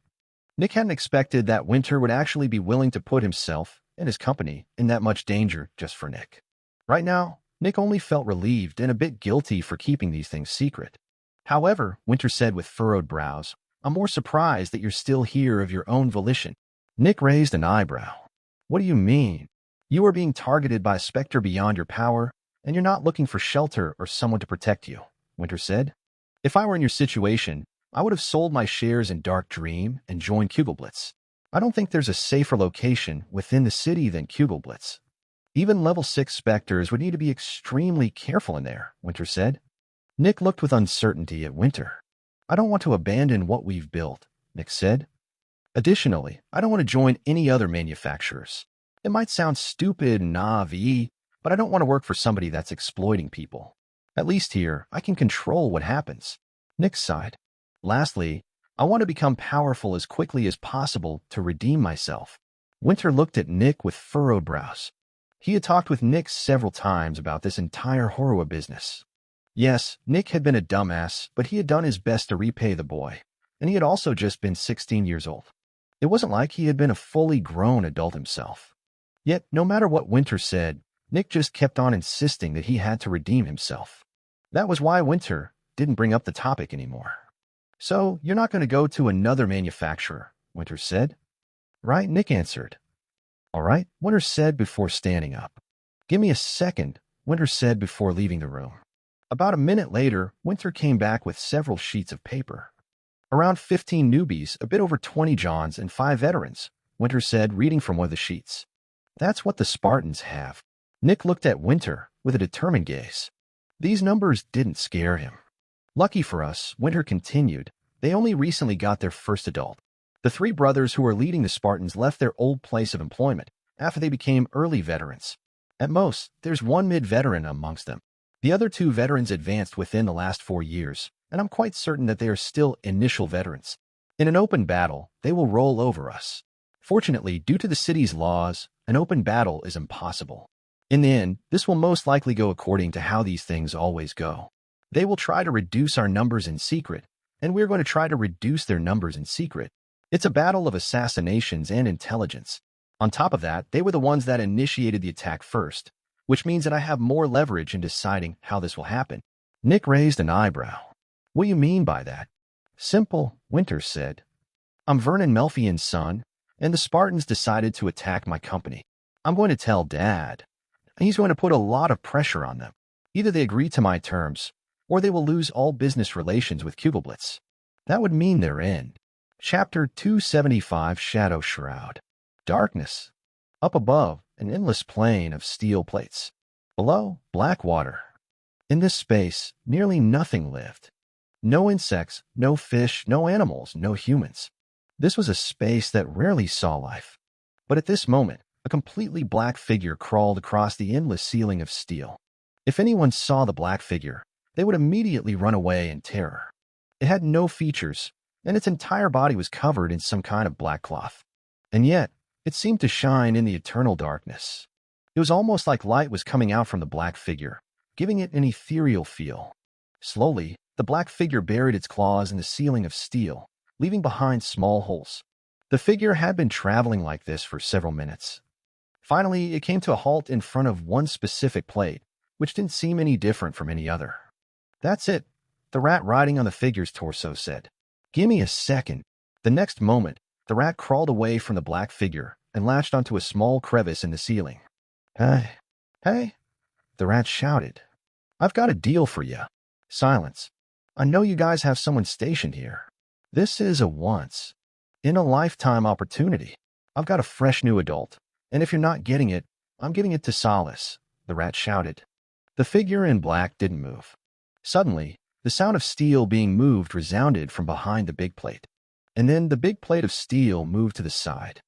Nick hadn't expected that Winter would actually be willing to put himself and his company in that much danger just for Nick. Right now, Nick only felt relieved and a bit guilty for keeping these things secret. However, Winter said with furrowed brows, I'm more surprised that you're still here of your own volition. Nick raised an eyebrow. What do you mean? You are being targeted by a specter beyond your power, and you're not looking for shelter or someone to protect you, Winter said. If I were in your situation, I would have sold my shares in Dark Dream and joined Kugelblitz. I don't think there's a safer location within the city than Kugelblitz. Even level 6 Specters would need to be extremely careful in there, Winter said. Nick looked with uncertainty at Winter. I don't want to abandon what we've built, Nick said. Additionally, I don't want to join any other manufacturers. It might sound stupid and naive, but I don't want to work for somebody that's exploiting people. At least here, I can control what happens. Nick sighed. Lastly, I want to become powerful as quickly as possible to redeem myself. Winter looked at Nick with furrowed brows. He had talked with Nick several times about this entire horror business. Yes, Nick had been a dumbass, but he had done his best to repay the boy, and he had also just been 16 years old. It wasn't like he had been a fully grown adult himself. Yet, no matter what Winter said, Nick just kept on insisting that he had to redeem himself. That was why Winter didn't bring up the topic anymore. So, you're not going to go to another manufacturer, Winter said. Right, Nick answered. All right, Winter said before standing up. Give me a second, Winter said before leaving the room. About a minute later, Winter came back with several sheets of paper. Around 15 newbies, a bit over 20 Johns, and 5 veterans, Winter said, reading from one of the sheets. That's what the Spartans have. Nick looked at Winter with a determined gaze. These numbers didn't scare him. Lucky for us, Winter continued, they only recently got their first adult. The 3 brothers who were leading the Spartans left their old place of employment after they became early veterans. At most, there's 1 mid-veteran amongst them. The other 2 veterans advanced within the last 4 years, and I'm quite certain that they are still initial veterans. In an open battle, they will roll over us. Fortunately, due to the city's laws, an open battle is impossible. In the end, this will most likely go according to how these things always go. They will try to reduce our numbers in secret, and we're going to try to reduce their numbers in secret. It's a battle of assassinations and intelligence. On top of that, they were the ones that initiated the attack first, which means that I have more leverage in deciding how this will happen. Nick raised an eyebrow. What do you mean by that? Simple, Winter said. I'm Vernon Melfian's son, and the Spartans decided to attack my company. I'm going to tell Dad, and he's going to put a lot of pressure on them. Either they agree to my terms, or they will lose all business relations with Kugelblitz. That would mean their end. Chapter 275, Shadow Shroud. Darkness. Up above, an endless plain of steel plates. Below, black water. In this space, nearly nothing lived. No insects, no fish, no animals, no humans. This was a space that rarely saw life. But at this moment, a completely black figure crawled across the endless ceiling of steel. If anyone saw the black figure, they would immediately run away in terror. It had no features, and its entire body was covered in some kind of black cloth. And yet, it seemed to shine in the eternal darkness. It was almost like light was coming out from the black figure, giving it an ethereal feel. Slowly, the black figure buried its claws in the ceiling of steel, leaving behind small holes. The figure had been traveling like this for several minutes. Finally, it came to a halt in front of one specific plate, which didn't seem any different from any other. That's it, the rat riding on the figure's torso said. Give me a second. The next moment, the rat crawled away from the black figure and latched onto a small crevice in the ceiling. Hey, hey, the rat shouted. I've got a deal for you. Silence. I know you guys have someone stationed here. This is a once-in-a-lifetime opportunity. I've got a fresh new adult, and if you're not getting it, I'm giving it to Solace, the rat shouted. The figure in black didn't move. Suddenly, the sound of steel being moved resounded from behind the big plate. And then the big plate of steel moved to the side.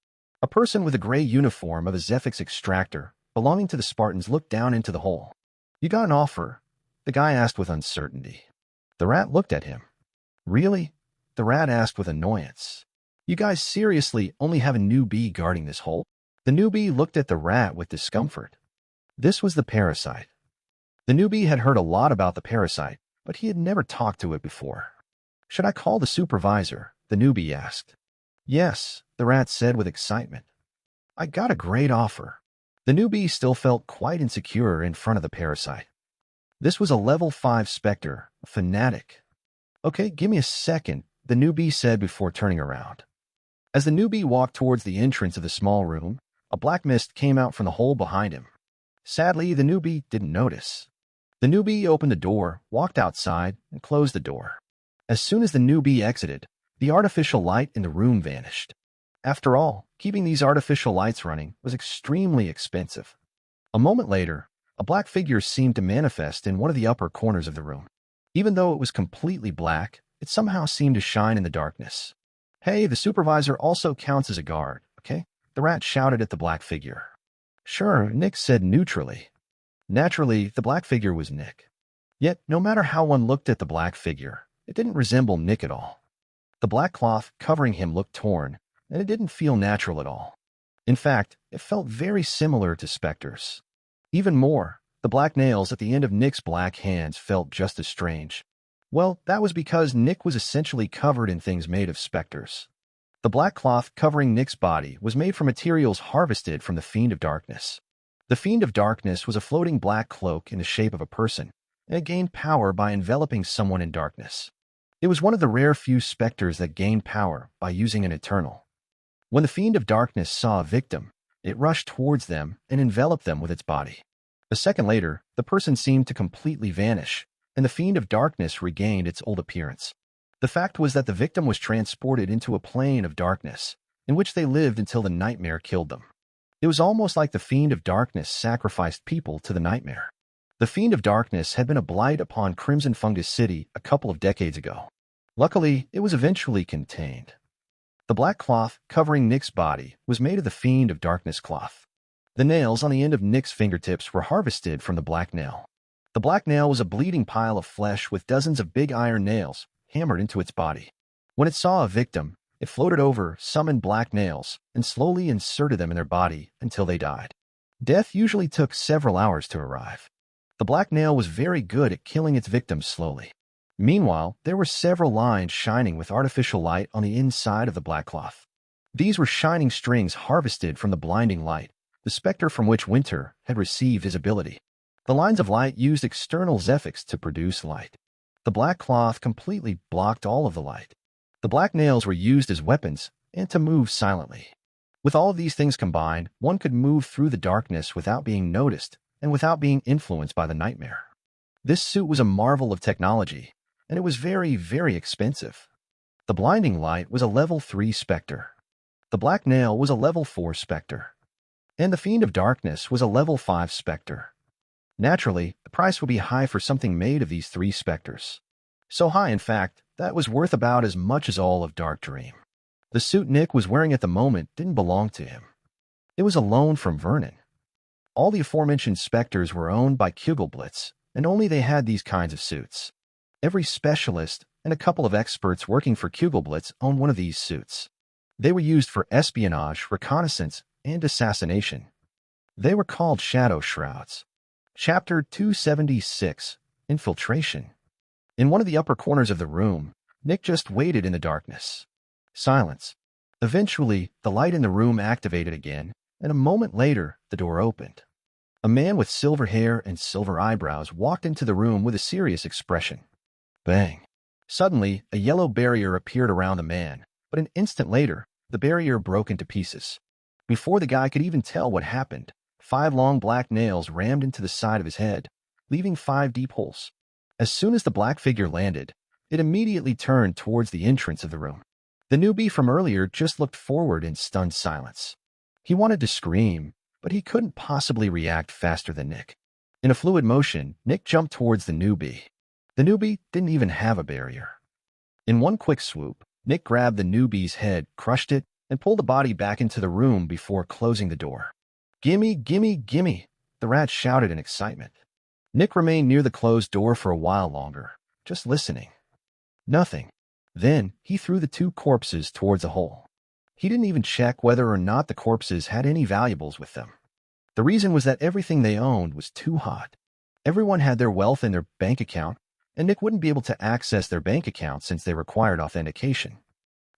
A person with a gray uniform of a Zephyx Extractor belonging to the Spartans looked down into the hole. You got an offer? The guy asked with uncertainty. The rat looked at him. Really? the rat asked with annoyance. You guys seriously only have a newbie guarding this hole? The newbie looked at the rat with discomfort. This was the parasite. The newbie had heard a lot about the parasite, but he had never talked to it before. Should I call the supervisor? The newbie asked. Yes, the rat said with excitement. I got a great offer. The newbie still felt quite insecure in front of the parasite. This was a level 5 Spectre, a fanatic. Okay, give me a second, the newbie said before turning around. As the newbie walked towards the entrance of the small room, a black mist came out from the hole behind him. Sadly, the newbie didn't notice. The newbie opened the door, walked outside, and closed the door. As soon as the newbie exited, the artificial light in the room vanished. After all, keeping these artificial lights running was extremely expensive. A moment later, a black figure seemed to manifest in one of the upper corners of the room. Even though it was completely black, it somehow seemed to shine in the darkness. Hey, the supervisor also counts as a guard, okay? The rat shouted at the black figure. Sure, Nick said neutrally. Naturally, the black figure was Nick. Yet, no matter how one looked at the black figure, it didn't resemble Nick at all. The black cloth covering him looked torn, and it didn't feel natural at all. In fact, it felt very similar to Specters. Even more, the black nails at the end of Nick's black hands felt just as strange. Well, that was because Nick was essentially covered in things made of Specters. The black cloth covering Nick's body was made from materials harvested from the Fiend of Darkness. The Fiend of Darkness was a floating black cloak in the shape of a person, and it gained power by enveloping someone in darkness. It was one of the rare few Specters that gained power by using an Eternal. When the Fiend of Darkness saw a victim, it rushed towards them and enveloped them with its body. A second later, the person seemed to completely vanish, and the Fiend of Darkness regained its old appearance. The fact was that the victim was transported into a plane of darkness, in which they lived until the nightmare killed them. It was almost like the Fiend of Darkness sacrificed people to the nightmare. The Fiend of Darkness had been a blight upon Crimson Fungus City a couple of decades ago. Luckily, it was eventually contained. The black cloth covering Nick's body was made of the Fiend of Darkness cloth. The nails on the end of Nick's fingertips were harvested from the black nail. The black nail was a bleeding pile of flesh with dozens of big iron nails hammered into its body. When it saw a victim, it floated over, summoned black nails, and slowly inserted them in their body until they died. Death usually took several hours to arrive. The black nail was very good at killing its victims slowly. Meanwhile, there were several lines shining with artificial light on the inside of the black cloth. These were shining strings harvested from the blinding light, the specter from which Winter had received his ability. The lines of light used external Zephyx to produce light. The black cloth completely blocked all of the light. The black nails were used as weapons and to move silently. With all of these things combined, one could move through the darkness without being noticed and without being influenced by the nightmare. This suit was a marvel of technology, and it was very, very expensive. The blinding light was a level 3 Spectre. The black nail was a level 4 Spectre. And the Fiend of Darkness was a level 5 Spectre. Naturally, the price would be high for something made of these 3 Specters. So high, in fact, that was worth about as much as all of Dark Dream. The suit Nick was wearing at the moment didn't belong to him. It was a loan from Vernon. All the aforementioned Specters were owned by Kugelblitz, and only they had these kinds of suits. Every specialist and a couple of experts working for Kugelblitz owned one of these suits. They were used for espionage, reconnaissance, and assassination. They were called Shadow Shrouds. Chapter 276, Infiltration. In one of the upper corners of the room, Nick just waited in the darkness. Silence. Eventually, the light in the room activated again, and a moment later, the door opened. A man with silver hair and silver eyebrows walked into the room with a serious expression. Bang. Suddenly, a yellow barrier appeared around the man, but an instant later, the barrier broke into pieces. Before the guy could even tell what happened, 5 long black nails rammed into the side of his head, leaving 5 deep holes. As soon as the black figure landed, it immediately turned towards the entrance of the room. The newbie from earlier just looked forward in stunned silence. He wanted to scream, but he couldn't possibly react faster than Nick. In a fluid motion, Nick jumped towards the newbie. The newbie didn't even have a barrier. In one quick swoop, Nick grabbed the newbie's head, crushed it, and pulled the body back into the room before closing the door. Gimme, gimme, gimme, the rat shouted in excitement. Nick remained near the closed door for a while longer, just listening. Nothing. Then he threw the two corpses towards the hole. He didn't even check whether or not the corpses had any valuables with them. The reason was that everything they owned was too hot. Everyone had their wealth in their bank account, and Nick wouldn't be able to access their bank account since they required authentication.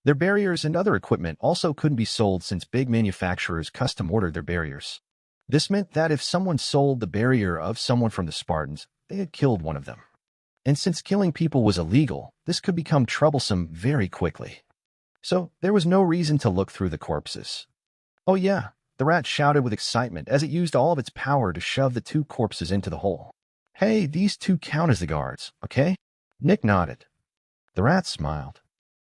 Their barriers and other equipment also couldn't be sold since big manufacturers custom-ordered their barriers. This meant that if someone sold the barrier of someone from the Spartans, they had killed one of them. And since killing people was illegal, this could become troublesome very quickly. So there was no reason to look through the corpses. Oh yeah, the rat shouted with excitement as it used all of its power to shove the two corpses into the hole. Hey, these two count as the guards, okay? Nick nodded. The rat smiled.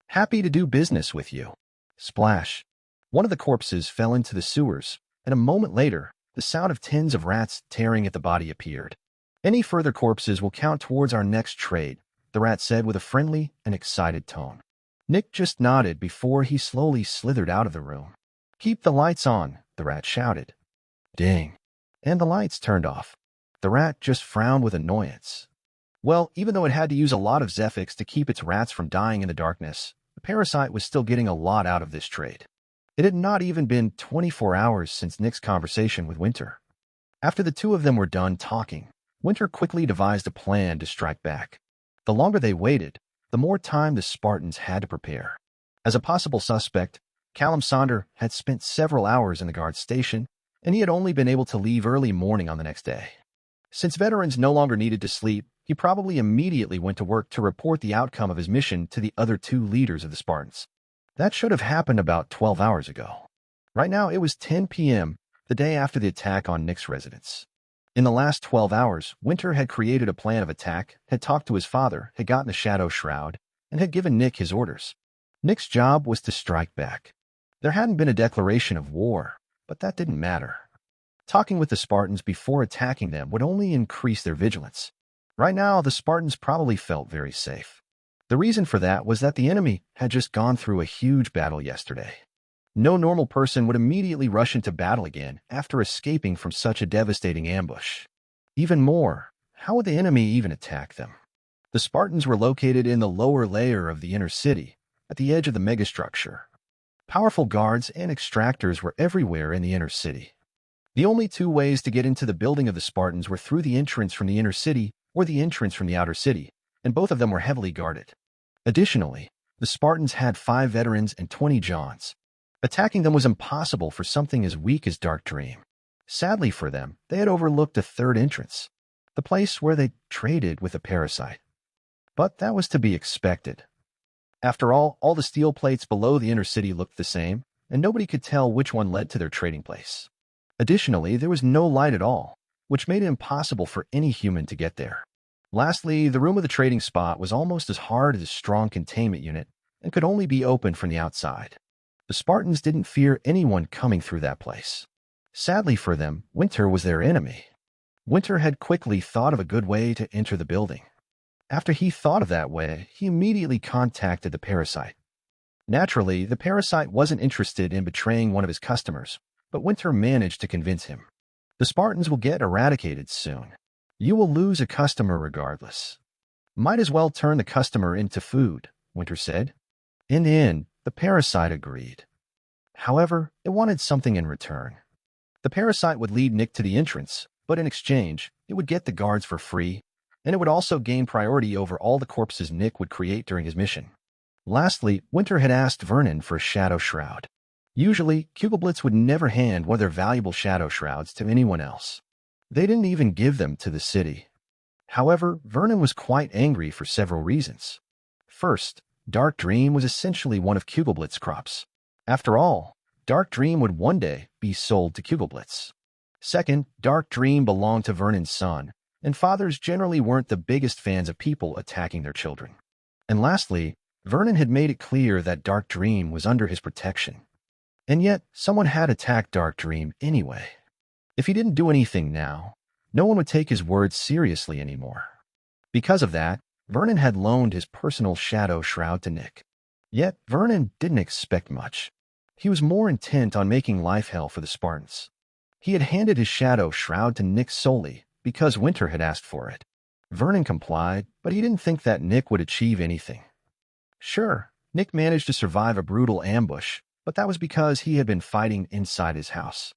Happy to do business with you. Splash. One of the corpses fell into the sewers, and a moment later, the sound of tens of rats tearing at the body appeared. Any further corpses will count towards our next trade, the rat said with a friendly and excited tone. Nick just nodded before he slowly slithered out of the room. Keep the lights on, the rat shouted. Ding. And the lights turned off. The rat just frowned with annoyance. Well, even though it had to use a lot of Zephyx to keep its rats from dying in the darkness, the parasite was still getting a lot out of this trade. It had not even been 24 hours since Nick's conversation with Winter. After the two of them were done talking, Winter quickly devised a plan to strike back. The longer they waited, the more time the Spartans had to prepare. As a possible suspect, Callum Sonder had spent several hours in the guard station, and he had only been able to leave early morning on the next day. Since veterans no longer needed to sleep, he probably immediately went to work to report the outcome of his mission to the other two leaders of the Spartans. That should have happened about 12 hours ago. Right now, it was 10 p.m., the day after the attack on Nick's residence. In the last 12 hours, Winter had created a plan of attack, had talked to his father, had gotten a shadow shroud, and had given Nick his orders. Nick's job was to strike back. There hadn't been a declaration of war, but that didn't matter. Talking with the Spartans before attacking them would only increase their vigilance. Right now, the Spartans probably felt very safe. The reason for that was that the enemy had just gone through a huge battle yesterday. No normal person would immediately rush into battle again after escaping from such a devastating ambush. Even more, how would the enemy even attack them? The Spartans were located in the lower layer of the inner city, at the edge of the megastructure. Powerful guards and extractors were everywhere in the inner city. The only two ways to get into the building of the Spartans were through the entrance from the inner city or the entrance from the outer city, and both of them were heavily guarded. Additionally, the Spartans had 5 veterans and 20 Johns. Attacking them was impossible for something as weak as Dark Dream. Sadly for them, they had overlooked a third entrance, the place where they traded with the parasite. But that was to be expected. After all the steel plates below the inner city looked the same, and nobody could tell which one led to their trading place. Additionally, there was no light at all, which made it impossible for any human to get there. Lastly, the room of the trading spot was almost as hard as a strong containment unit and could only be opened from the outside. The Spartans didn't fear anyone coming through that place. Sadly for them, Winter was their enemy. Winter had quickly thought of a good way to enter the building. After he thought of that way, he immediately contacted the parasite. Naturally, the parasite wasn't interested in betraying one of his customers, but Winter managed to convince him. The Spartans will get eradicated soon. You will lose a customer regardless. Might as well turn the customer into food, Winter said. In the end, the parasite agreed. However, it wanted something in return. The parasite would lead Nick to the entrance, but in exchange, it would get the guards for free, and it would also gain priority over all the corpses Nick would create during his mission. Lastly, Winter had asked Vernon for a shadow shroud. Usually, Cubiblitz would never hand one of their valuable shadow shrouds to anyone else. They didn't even give them to the city. However, Vernon was quite angry for several reasons. First, Dark Dream was essentially one of Cubiblitz's crops. After all, Dark Dream would one day be sold to Cubiblitz. Second, Dark Dream belonged to Vernon's son, and fathers generally weren't the biggest fans of people attacking their children. And lastly, Vernon had made it clear that Dark Dream was under his protection. And yet, someone had attacked Dark Dream anyway. If he didn't do anything now, no one would take his words seriously anymore. Because of that, Vernon had loaned his personal shadow shroud to Nick. Yet, Vernon didn't expect much. He was more intent on making life hell for the Spartans. He had handed his shadow shroud to Nick solely because Winter had asked for it. Vernon complied, but he didn't think that Nick would achieve anything. Sure, Nick managed to survive a brutal ambush, but that was because he had been fighting inside his house.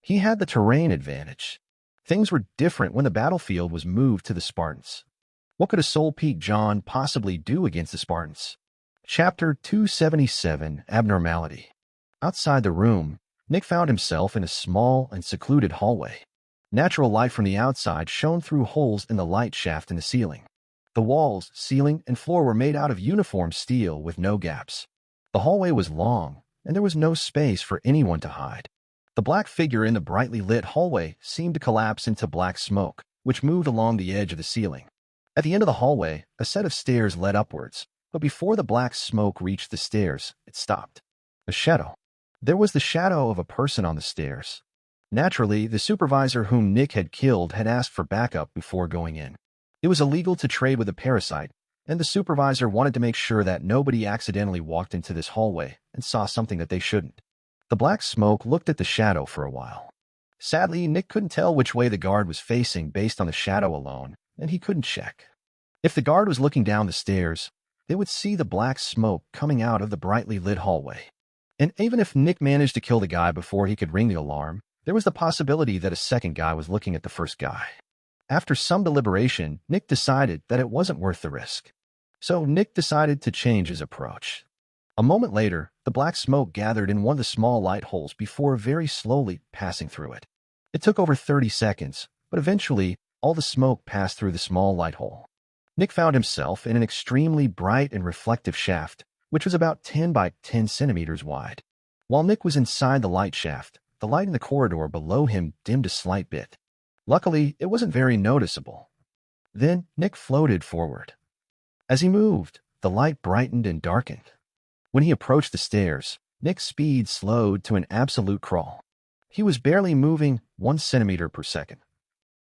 He had the terrain advantage. Things were different when the battlefield was moved to the Spartans. What could a soul-peaked John possibly do against the Spartans? Chapter 277, Abnormality. Outside the room, Nick found himself in a small and secluded hallway. Natural light from the outside shone through holes in the light shaft in the ceiling. The walls, ceiling, and floor were made out of uniform steel with no gaps. The hallway was long, and there was no space for anyone to hide. The black figure in the brightly lit hallway seemed to collapse into black smoke, which moved along the edge of the ceiling. At the end of the hallway, a set of stairs led upwards, but before the black smoke reached the stairs, it stopped. A shadow. There was the shadow of a person on the stairs. Naturally, the supervisor whom Nick had killed had asked for backup before going in. It was illegal to trade with a parasite, and the supervisor wanted to make sure that nobody accidentally walked into this hallway and saw something that they shouldn't. The black smoke looked at the shadow for a while. Sadly, Nick couldn't tell which way the guard was facing based on the shadow alone, and he couldn't check. If the guard was looking down the stairs, they would see the black smoke coming out of the brightly lit hallway. And even if Nick managed to kill the guy before he could ring the alarm, there was the possibility that a second guy was looking at the first guy. After some deliberation, Nick decided that it wasn't worth the risk. So Nick decided to change his approach. A moment later, the black smoke gathered in one of the small light holes before very slowly passing through it. It took over 30 seconds, but eventually, all the smoke passed through the small light hole. Nick found himself in an extremely bright and reflective shaft, which was about 10 by 10 centimeters wide. While Nick was inside the light shaft, the light in the corridor below him dimmed a slight bit. Luckily, it wasn't very noticeable. Then, Nick floated forward. As he moved, the light brightened and darkened. When he approached the stairs, Nick's speed slowed to an absolute crawl. He was barely moving 1 centimeter per second.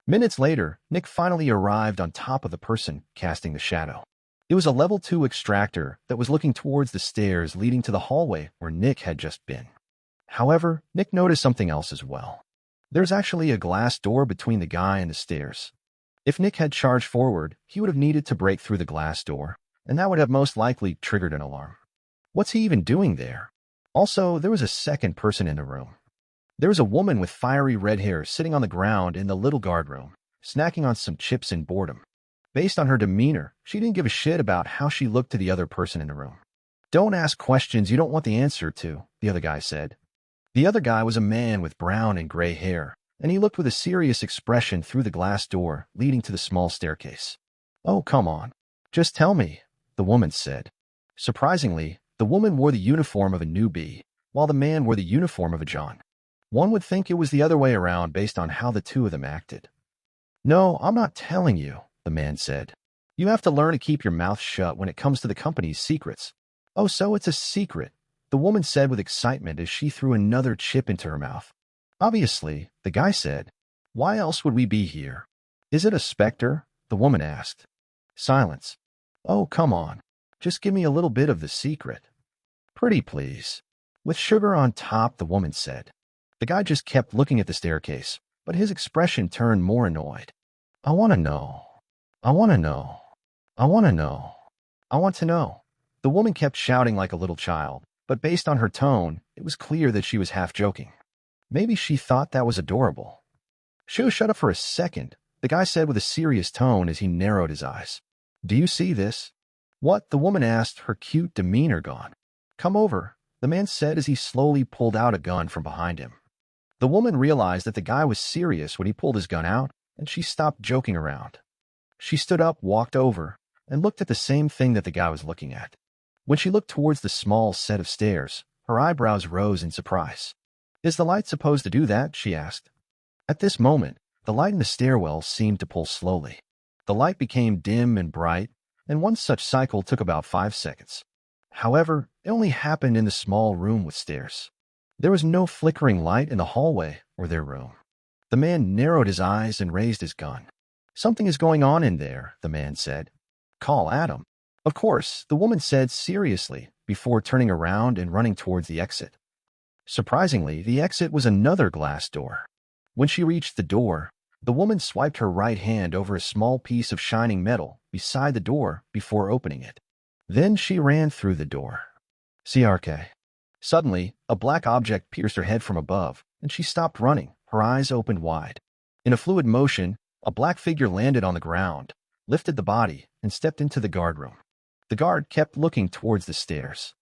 Minutes later, Nick finally arrived on top of the person casting the shadow. It was a level 2 extractor that was looking towards the stairs leading to the hallway where Nick had just been. However, Nick noticed something else as well. There's actually a glass door between the guy and the stairs. If Nick had charged forward, he would have needed to break through the glass door, and that would have most likely triggered an alarm. What's he even doing there? Also, there was a second person in the room. There was a woman with fiery red hair sitting on the ground in the little guard room, snacking on some chips in boredom. Based on her demeanor, she didn't give a shit about how she looked to the other person in the room. "Don't ask questions you don't want the answer to," the other guy said. The other guy was a man with brown and gray hair, and he looked with a serious expression through the glass door leading to the small staircase. "Oh, come on. Just tell me," the woman said. Surprisingly, the woman wore the uniform of a newbie, while the man wore the uniform of a John. One would think it was the other way around based on how the two of them acted. "No, I'm not telling you," the man said. "You have to learn to keep your mouth shut when it comes to the company's secrets." "Oh, so it's a secret," the woman said with excitement as she threw another chip into her mouth. "Obviously," the guy said. "Why else would we be here?" "Is it a specter?" the woman asked. Silence. "Oh, come on. Just give me a little bit of the secret." "Pretty please." "With sugar on top," the woman said. The guy just kept looking at the staircase, but his expression turned more annoyed. "I want to know. I want to know. I want to know. I want to know." The woman kept shouting like a little child, but based on her tone, it was clear that she was half joking. Maybe she thought that was adorable. Shut up for a second," the guy said with a serious tone as he narrowed his eyes. "Do you see this?" "What?" the woman asked, her cute demeanor gone. "Come over," the man said as he slowly pulled out a gun from behind him. The woman realized that the guy was serious when he pulled his gun out, and she stopped joking around. She stood up, walked over, and looked at the same thing that the guy was looking at. When she looked towards the small set of stairs, her eyebrows rose in surprise. "Is the light supposed to do that?" she asked. At this moment, the light in the stairwell seemed to pull slowly. The light became dim and bright, and one such cycle took about 5 seconds. However, it only happened in the small room with stairs. There was no flickering light in the hallway or their room. The man narrowed his eyes and raised his gun. "Something is going on in there," the man said. "Call Adam." "Of course," the woman said seriously, before turning around and running towards the exit. Surprisingly, the exit was another glass door. When she reached the door, the woman swiped her right hand over a small piece of shining metal beside the door before opening it. Then she ran through the door. CRK. Suddenly, a black object pierced her head from above, and she stopped running, her eyes opened wide. In a fluid motion, a black figure landed on the ground, lifted the body, and stepped into the guard room. The guard kept looking towards the stairs.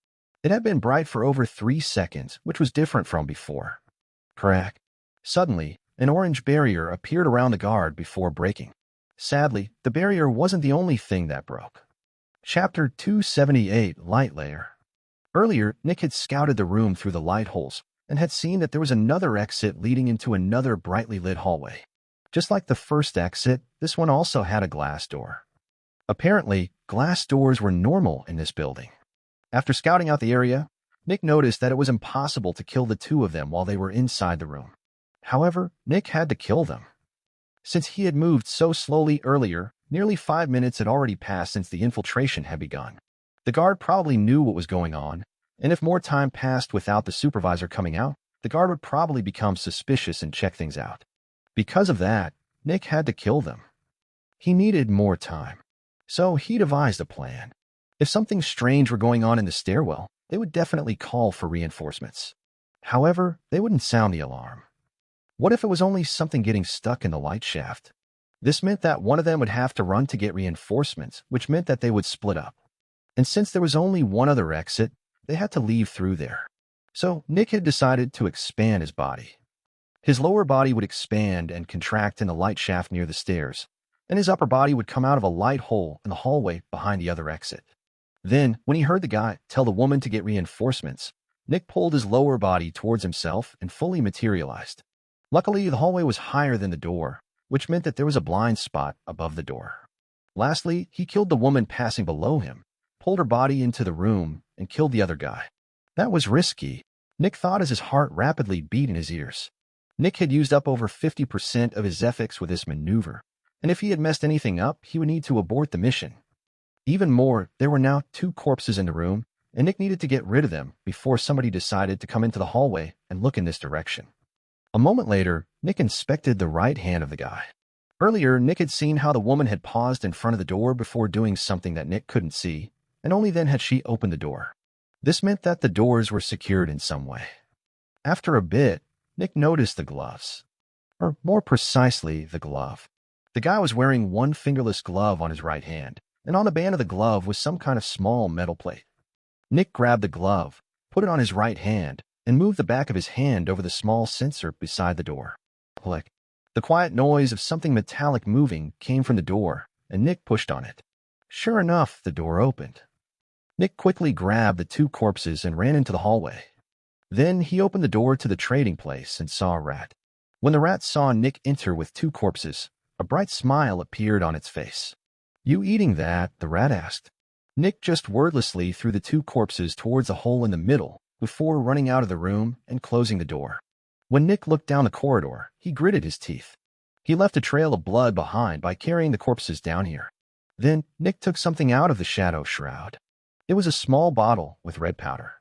It had been bright for over 3 seconds, which was different from before. Crack. Suddenly, an orange barrier appeared around the guard before breaking. Sadly, the barrier wasn't the only thing that broke. Chapter 278, Light Layer. Earlier, Nick had scouted the room through the light holes and had seen that there was another exit leading into another brightly lit hallway. Just like the first exit, this one also had a glass door. Apparently, glass doors were normal in this building. After scouting out the area, Nick noticed that it was impossible to kill the two of them while they were inside the room. However, Nick had to kill them. Since he had moved so slowly earlier, nearly 5 minutes had already passed since the infiltration had begun. The guard probably knew what was going on, and if more time passed without the supervisor coming out, the guard would probably become suspicious and check things out. Because of that, Nick had to kill them. He needed more time. So he devised a plan. If something strange were going on in the stairwell, they would definitely call for reinforcements. However, they wouldn't sound the alarm. What if it was only something getting stuck in the light shaft? This meant that one of them would have to run to get reinforcements, which meant that they would split up. And since there was only one other exit, they had to leave through there. So Nick had decided to expand his body. His lower body would expand and contract in the light shaft near the stairs, and his upper body would come out of a light hole in the hallway behind the other exit. Then, when he heard the guy tell the woman to get reinforcements, Nick pulled his lower body towards himself and fully materialized. Luckily, the hallway was higher than the door, which meant that there was a blind spot above the door. Lastly, he killed the woman passing below him, pulled her body into the room, and killed the other guy. That was risky, Nick thought as his heart rapidly beat in his ears. Nick had used up over 50% of his Zephyx with this maneuver, and if he had messed anything up, he would need to abort the mission. Even more, there were now 2 corpses in the room, and Nick needed to get rid of them before somebody decided to come into the hallway and look in this direction. A moment later, Nick inspected the right hand of the guy. Earlier, Nick had seen how the woman had paused in front of the door before doing something that Nick couldn't see, and only then had she opened the door. This meant that the doors were secured in some way. After a bit, Nick noticed the gloves. Or more precisely, the glove. The guy was wearing one fingerless glove on his right hand, and on the band of the glove was some kind of small metal plate. Nick grabbed the glove, put it on his right hand, and moved the back of his hand over the small sensor beside the door. Click. The quiet noise of something metallic moving came from the door, and Nick pushed on it. Sure enough, the door opened. Nick quickly grabbed the 2 corpses and ran into the hallway. Then he opened the door to the trading place and saw a rat. When the rat saw Nick enter with 2 corpses, a bright smile appeared on its face. "You eating that?" the rat asked. Nick just wordlessly threw the 2 corpses towards a hole in the middle before running out of the room and closing the door. When Nick looked down the corridor, he gritted his teeth. He left a trail of blood behind by carrying the corpses down here. Then Nick took something out of the shadow shroud. It was a small bottle with red powder.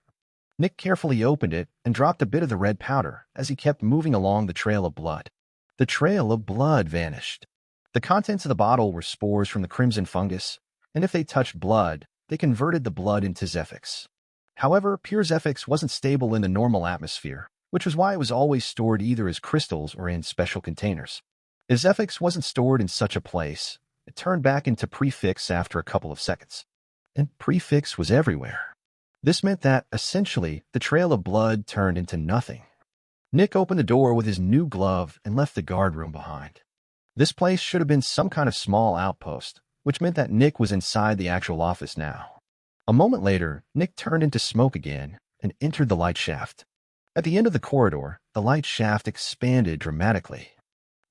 Nick carefully opened it and dropped a bit of the red powder as he kept moving along the trail of blood. The trail of blood vanished. The contents of the bottle were spores from the crimson fungus, and if they touched blood, they converted the blood into Zephyx. However, pure Zephyx wasn't stable in the normal atmosphere, which was why it was always stored either as crystals or in special containers. If Zephyx wasn't stored in such a place, it turned back into prefix after a couple of seconds. And prefix was everywhere. This meant that, essentially, the trail of blood turned into nothing. Nick opened the door with his new glove and left the guard room behind. This place should have been some kind of small outpost, which meant that Nick was inside the actual office now. A moment later, Nick turned into smoke again and entered the light shaft. At the end of the corridor, the light shaft expanded dramatically.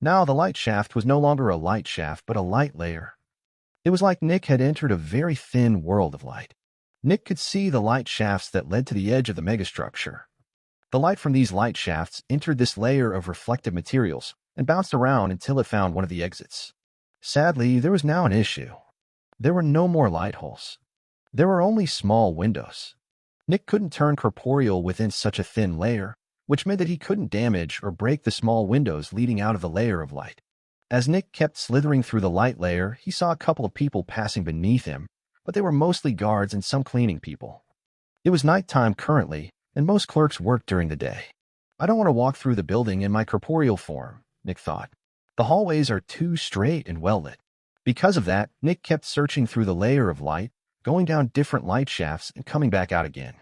Now the light shaft was no longer a light shaft, but a light layer. It was like Nick had entered a very thin world of light. Nick could see the light shafts that led to the edge of the megastructure. The light from these light shafts entered this layer of reflective materials and bounced around until it found one of the exits. Sadly, there was now an issue. There were no more light holes. There were only small windows. Nick couldn't turn corporeal within such a thin layer, which meant that he couldn't damage or break the small windows leading out of the layer of light. As Nick kept slithering through the light layer, he saw a couple of people passing beneath him, but they were mostly guards and some cleaning people. It was nighttime currently, and most clerks worked during the day. I don't want to walk through the building in my corporeal form, Nick thought. The hallways are too straight and well-lit. Because of that, Nick kept searching through the layer of light, going down different light shafts and coming back out again.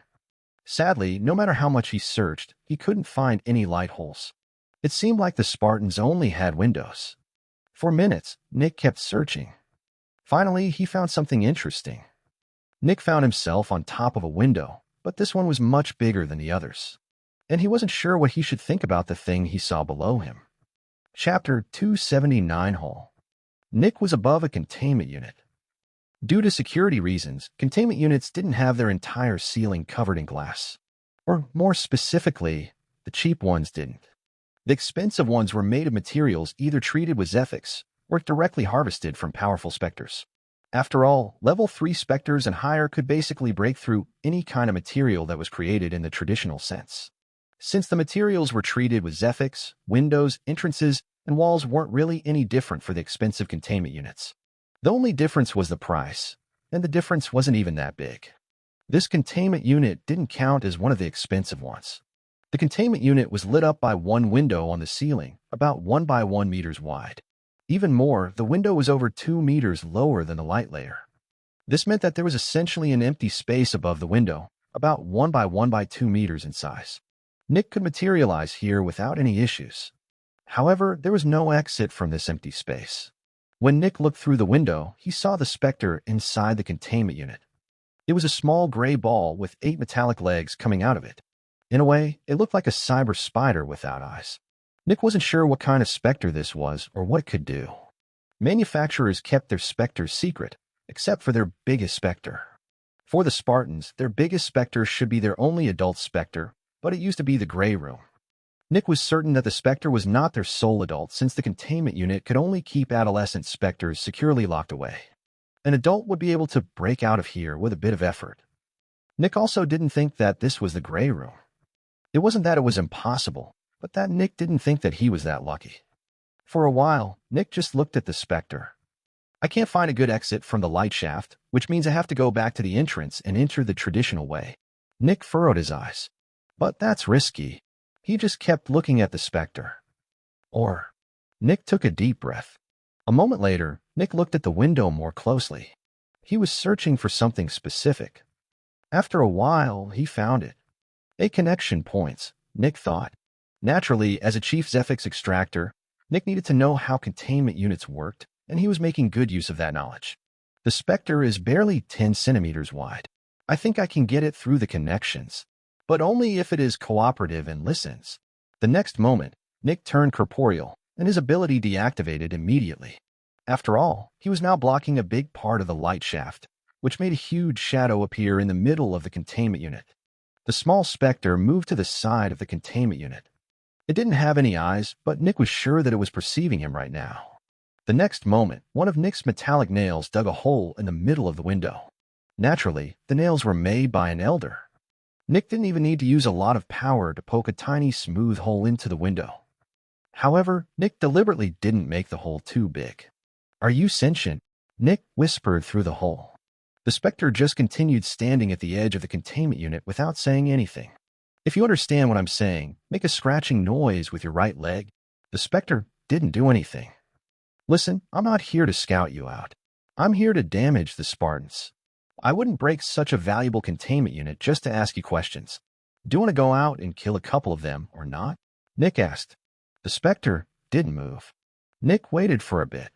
Sadly, no matter how much he searched, he couldn't find any light holes. It seemed like the Spartans only had windows. For minutes, Nick kept searching. Finally, he found something interesting. Nick found himself on top of a window, but this one was much bigger than the others. And he wasn't sure what he should think about the thing he saw below him. Chapter 279 Hall. Nick was above a containment unit. Due to security reasons, containment units didn't have their entire ceiling covered in glass. Or more specifically, the cheap ones didn't. The expensive ones were made of materials either treated with Zephyx or directly harvested from powerful Specters. After all, level 3 Specters and higher could basically break through any kind of material that was created in the traditional sense. Since the materials were treated with Zephyx, windows, entrances, and walls weren't really any different for the expensive containment units. The only difference was the price, and the difference wasn't even that big. This containment unit didn't count as one of the expensive ones. The containment unit was lit up by one window on the ceiling, about 1 by 1 meters wide. Even more, the window was over 2 meters lower than the light layer. This meant that there was essentially an empty space above the window, about 1 by 1 by 2 meters in size. Nick could materialize here without any issues. However, there was no exit from this empty space. When Nick looked through the window, he saw the Specter inside the containment unit. It was a small gray ball with 8 metallic legs coming out of it. In a way, it looked like a cyber spider without eyes. Nick wasn't sure what kind of Specter this was or what it could do. Manufacturers kept their Specters secret, except for their biggest Specter. For the Spartans, their biggest Specter should be their only adult Specter, but it used to be the Grey Room. Nick was certain that the Specter was not their sole adult since the containment unit could only keep adolescent Specters securely locked away. An adult would be able to break out of here with a bit of effort. Nick also didn't think that this was the Grey Room. It wasn't that it was impossible, but that Nick didn't think that he was that lucky. For a while, Nick just looked at the Specter. I can't find a good exit from the light shaft, which means I have to go back to the entrance and enter the traditional way. Nick furrowed his eyes. But that's risky. He just kept looking at the Specter. Nick took a deep breath. A moment later, Nick looked at the window more closely. He was searching for something specific. After a while, he found it. 8 connection points, Nick thought. Naturally, as a chief Zephyx Extractor, Nick needed to know how containment units worked, and he was making good use of that knowledge. The Specter is barely 10 centimeters wide. I think I can get it through the connections, but only if it is cooperative and listens. The next moment, Nick turned corporeal, and his ability deactivated immediately. After all, he was now blocking a big part of the light shaft, which made a huge shadow appear in the middle of the containment unit. The small Specter moved to the side of the containment unit. It didn't have any eyes, but Nick was sure that it was perceiving him right now. The next moment, one of Nick's metallic nails dug a hole in the middle of the window. Naturally, the nails were made by an elder. Nick didn't even need to use a lot of power to poke a tiny smooth hole into the window. However, Nick deliberately didn't make the hole too big. Are you sentient? Nick whispered through the hole. The Specter just continued standing at the edge of the containment unit without saying anything. If you understand what I'm saying, make a scratching noise with your right leg. The Specter didn't do anything. Listen, I'm not here to scout you out. I'm here to damage the Spartans. I wouldn't break such a valuable containment unit just to ask you questions. Do you want to go out and kill a couple of them or not? Nick asked. The Specter didn't move. Nick waited for a bit.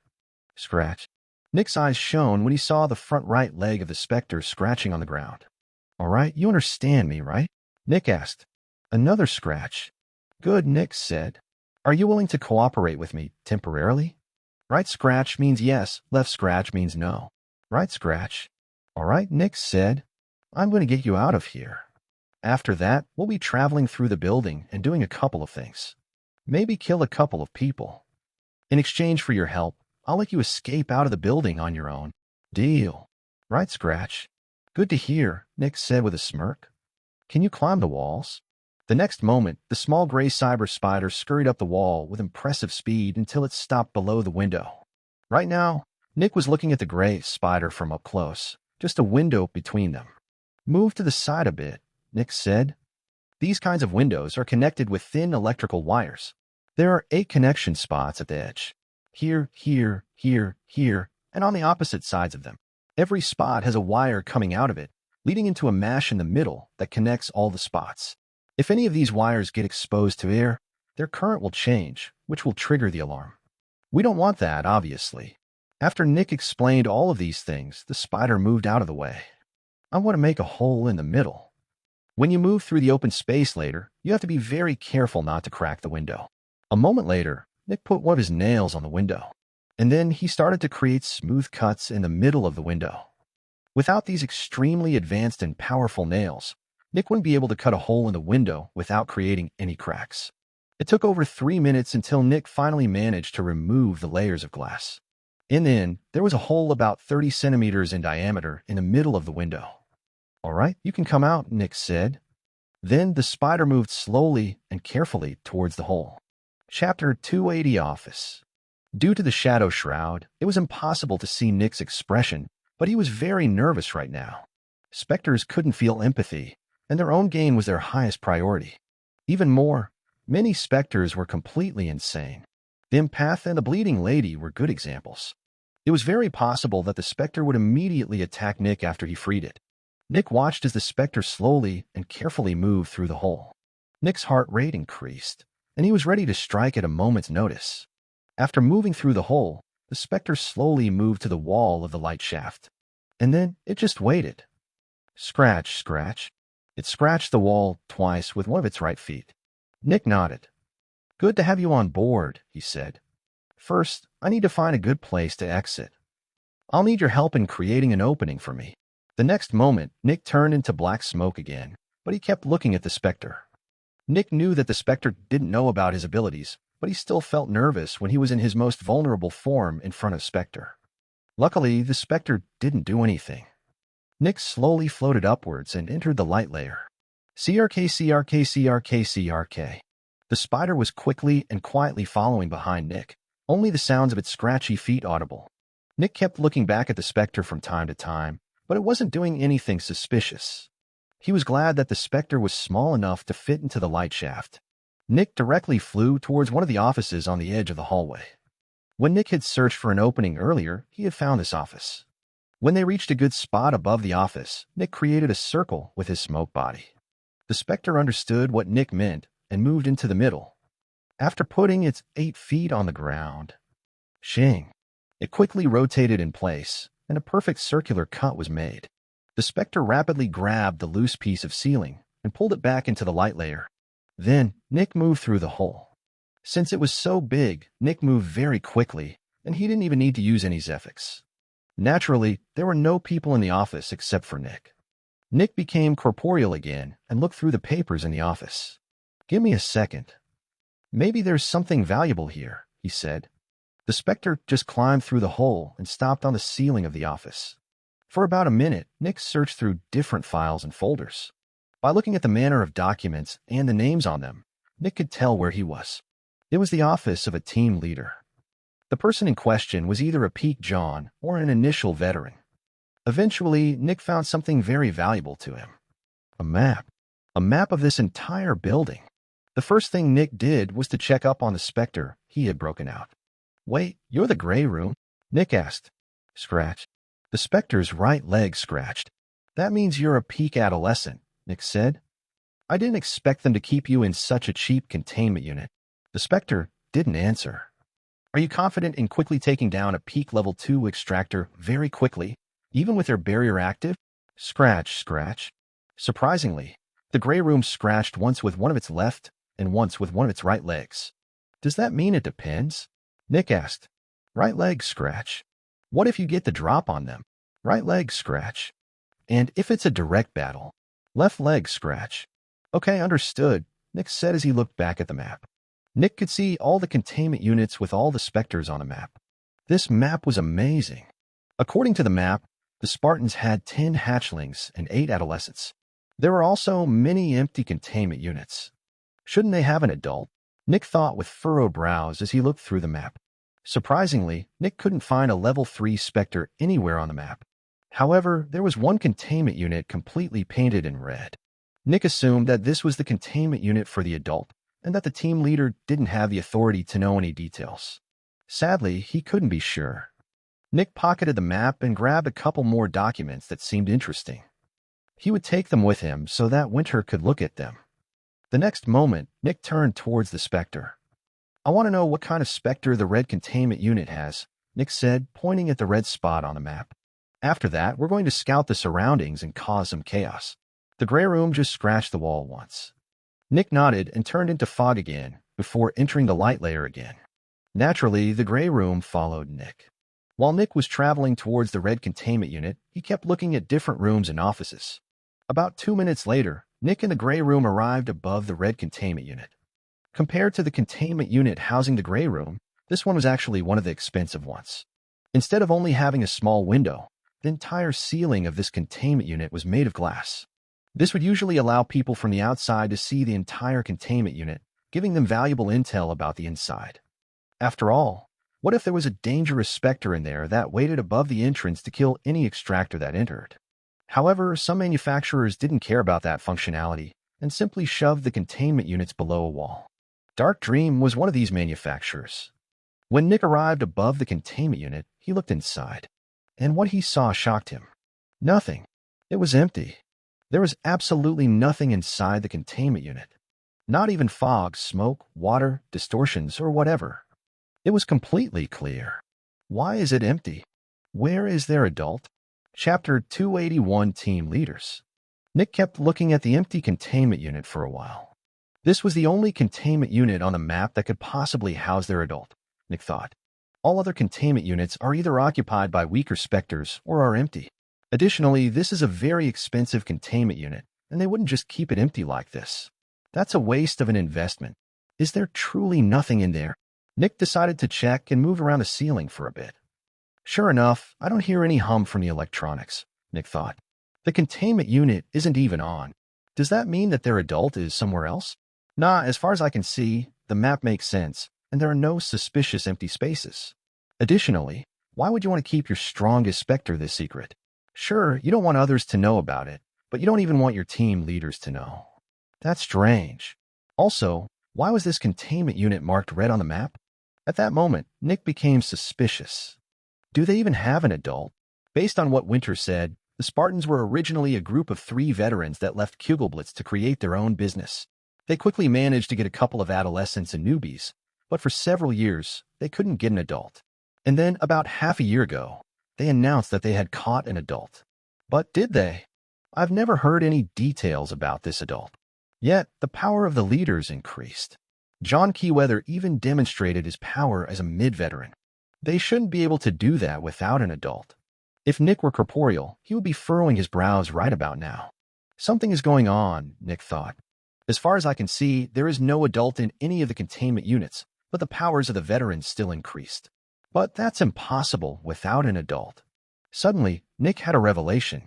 Scratch. Nick's eyes shone when he saw the front right leg of the Specter scratching on the ground. All right, you understand me, right? Nick asked. Another scratch. Good, Nick said. Are you willing to cooperate with me temporarily? Right scratch means yes, left scratch means no. Right scratch. All right, Nick said. I'm going to get you out of here. After that, we'll be traveling through the building and doing a couple of things. Maybe kill a couple of people. In exchange for your help, I'll let you escape out of the building on your own. Deal. Right scratch. Good to hear, Nick said with a smirk. Can you climb the walls? The next moment, the small gray cyber spider scurried up the wall with impressive speed until it stopped below the window. Right now, Nick was looking at the gray spider from up close, just a window between them. Move to the side a bit, Nick said. These kinds of windows are connected with thin electrical wires. There are 8 connection spots at the edge. Here, here, here, here, and on the opposite sides of them. Every spot has a wire coming out of it, leading into a mesh in the middle that connects all the spots. If any of these wires get exposed to air, their current will change, which will trigger the alarm. We don't want that, obviously. After Nick explained all of these things, the spider moved out of the way. I want to make a hole in the middle. When you move through the open space later, you have to be very careful not to crack the window. A moment later, Nick put one of his nails on the window, and then he started to create smooth cuts in the middle of the window. Without these extremely advanced and powerful nails, Nick wouldn't be able to cut a hole in the window without creating any cracks. It took over 3 minutes until Nick finally managed to remove the layers of glass. In the end, there was a hole about 30 centimeters in diameter in the middle of the window. All right, you can come out, Nick said. Then the spider moved slowly and carefully towards the hole. Chapter 280 Office. Due to the shadow shroud, it was impossible to see Nick's expression, but he was very nervous right now. Specters couldn't feel empathy, and their own gain was their highest priority. Even more, many Specters were completely insane. The empath and the bleeding lady were good examples. It was very possible that the Spectre would immediately attack Nick after he freed it. Nick watched as the Spectre slowly and carefully moved through the hole. Nick's heart rate increased, and he was ready to strike at a moment's notice. After moving through the hole, the Spectre slowly moved to the wall of the light shaft. And then it just waited. Scratch, scratch. It scratched the wall twice with one of its right feet. Nick nodded. Good to have you on board, he said. First, I need to find a good place to exit. I'll need your help in creating an opening for me. The next moment, Nick turned into black smoke again, but he kept looking at the Spectre. Nick knew that the Spectre didn't know about his abilities, but he still felt nervous when he was in his most vulnerable form in front of Spectre. Luckily, the Spectre didn't do anything. Nick slowly floated upwards and entered the light layer. CRK, CRK, CRK, CRK. The spider was quickly and quietly following behind Nick, only the sounds of its scratchy feet audible. Nick kept looking back at the Spectre from time to time, but it wasn't doing anything suspicious. He was glad that the Spectre was small enough to fit into the light shaft. Nick directly flew towards one of the offices on the edge of the hallway. When Nick had searched for an opening earlier, he had found this office. When they reached a good spot above the office, Nick created a circle with his smoke body. The Spectre understood what Nick meant and moved into the middle. After putting its 8 feet on the ground, shing, it quickly rotated in place, and a perfect circular cut was made. The Spectre rapidly grabbed the loose piece of ceiling and pulled it back into the light layer. Then, Nick moved through the hole. Since it was so big, Nick moved very quickly, and he didn't even need to use any Zephyx. Naturally, there were no people in the office except for Nick. Nick became corporeal again and looked through the papers in the office. Give me a second. Maybe there's something valuable here, he said. The Spectre just climbed through the hole and stopped on the ceiling of the office. For about a minute, Nick searched through different files and folders. By looking at the manner of documents and the names on them, Nick could tell where he was. It was the office of a team leader. The person in question was either a peak John or an initial veteran. Eventually, Nick found something very valuable to him. A map. A map of this entire building. The first thing Nick did was to check up on the Spectre he had broken out. Wait, you're the gray room? Nick asked. Scratch. The Spectre's right leg scratched. That means you're a peak adolescent, Nick said. I didn't expect them to keep you in such a cheap containment unit. The Spectre didn't answer. Are you confident in quickly taking down a peak level 2 extractor very quickly, even with their barrier active? Scratch, scratch. Surprisingly, the gray room scratched once with one of its left and once with one of its right legs. Does that mean it depends? Nick asked. Right leg scratch. What if you get the drop on them? Right leg scratch. And if it's a direct battle? Left leg scratch. Okay, understood, Nick said as he looked back at the map. Nick could see all the containment units with all the Specters on a map. This map was amazing. According to the map, the Spartans had 10 hatchlings and 8 adolescents. There were also many empty containment units. Shouldn't they have an adult? Nick thought with furrowed brows as he looked through the map. Surprisingly, Nick couldn't find a level 3 Spectre anywhere on the map. However, there was one containment unit completely painted in red. Nick assumed that this was the containment unit for the adult, and that the team leader didn't have the authority to know any details. Sadly, he couldn't be sure. Nick pocketed the map and grabbed a couple more documents that seemed interesting. He would take them with him so that Winter could look at them. The next moment, Nick turned towards the Spectre. "I want to know what kind of Spectre the red containment unit has," Nick said, pointing at the red spot on the map. "After that, we're going to scout the surroundings and cause some chaos." The gray room just scratched the wall once. Nick nodded and turned into fog again before entering the light layer again. Naturally, the gray room followed Nick. While Nick was traveling towards the red containment unit, he kept looking at different rooms and offices. About 2 minutes later, Nick and the gray room arrived above the red containment unit. Compared to the containment unit housing the gray room, this one was actually one of the expensive ones. Instead of only having a small window, the entire ceiling of this containment unit was made of glass. This would usually allow people from the outside to see the entire containment unit, giving them valuable intel about the inside. After all, what if there was a dangerous Spectre in there that waited above the entrance to kill any extractor that entered? However, some manufacturers didn't care about that functionality and simply shoved the containment units below a wall. Dark Dream was one of these manufacturers. When Nick arrived above the containment unit, he looked inside, and what he saw shocked him. Nothing. It was empty. There was absolutely nothing inside the containment unit. Not even fog, smoke, water, distortions, or whatever. It was completely clear. Why is it empty? Where is their adult? Chapter 281 Team Leaders. Nick kept looking at the empty containment unit for a while. This was the only containment unit on the map that could possibly house their adult, Nick thought. All other containment units are either occupied by weaker Specters or are empty. Additionally, this is a very expensive containment unit, and they wouldn't just keep it empty like this. That's a waste of an investment. Is there truly nothing in there? Nick decided to check and moved around the ceiling for a bit. Sure enough, I don't hear any hum from the electronics, Nick thought. The containment unit isn't even on. Does that mean that their adult is somewhere else? Nah, as far as I can see, the map makes sense, and there are no suspicious empty spaces. Additionally, why would you want to keep your strongest Spectre this secret? Sure, you don't want others to know about it, but you don't even want your team leaders to know. That's strange. Also, why was this containment unit marked red on the map? At that moment, Nick became suspicious. Do they even have an adult? Based on what Winter said, the Spartans were originally a group of 3 veterans that left Kugelblitz to create their own business. They quickly managed to get a couple of adolescents and newbies, but for several years, they couldn't get an adult. And then, about half a year ago, they announced that they had caught an adult. But did they? I've never heard any details about this adult. Yet, the power of the leaders increased. John Keyweather even demonstrated his power as a mid-veteran. They shouldn't be able to do that without an adult. If Nick were corporeal, he would be furrowing his brows right about now. Something is going on, Nick thought. As far as I can see, there is no adult in any of the containment units, but the powers of the veterans still increased. But that's impossible without an adult. Suddenly, Nick had a revelation.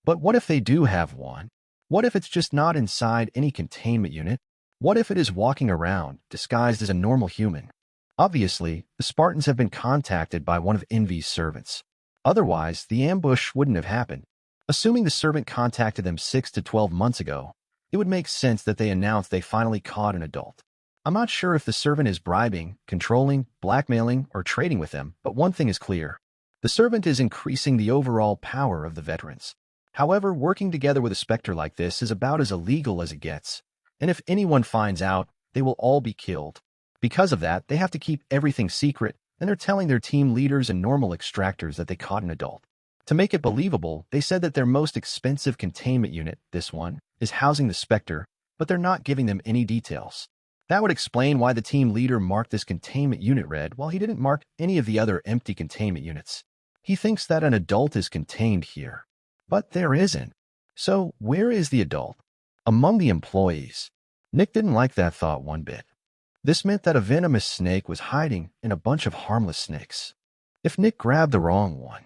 But what if they do have one? What if it's just not inside any containment unit? What if it is walking around, disguised as a normal human? Obviously, the Spartans have been contacted by one of Envy's servants. Otherwise, the ambush wouldn't have happened. Assuming the servant contacted them 6 to 12 months ago, it would make sense that they announced they finally caught an adult. I'm not sure if the servant is bribing, controlling, blackmailing, or trading with them, but one thing is clear. The servant is increasing the overall power of the veterans. However, working together with a Spectre like this is about as illegal as it gets. And if anyone finds out, they will all be killed. Because of that, they have to keep everything secret, and they're telling their team leaders and normal extractors that they caught an adult. To make it believable, they said that their most expensive containment unit, this one, is housing the Spectre, but they're not giving them any details. That would explain why the team leader marked this containment unit red while he didn't mark any of the other empty containment units. He thinks that an adult is contained here. But there isn't. So, where is the adult? Among the employees. Nick didn't like that thought one bit. This meant that a venomous snake was hiding in a bunch of harmless snakes. If Nick grabbed the wrong one.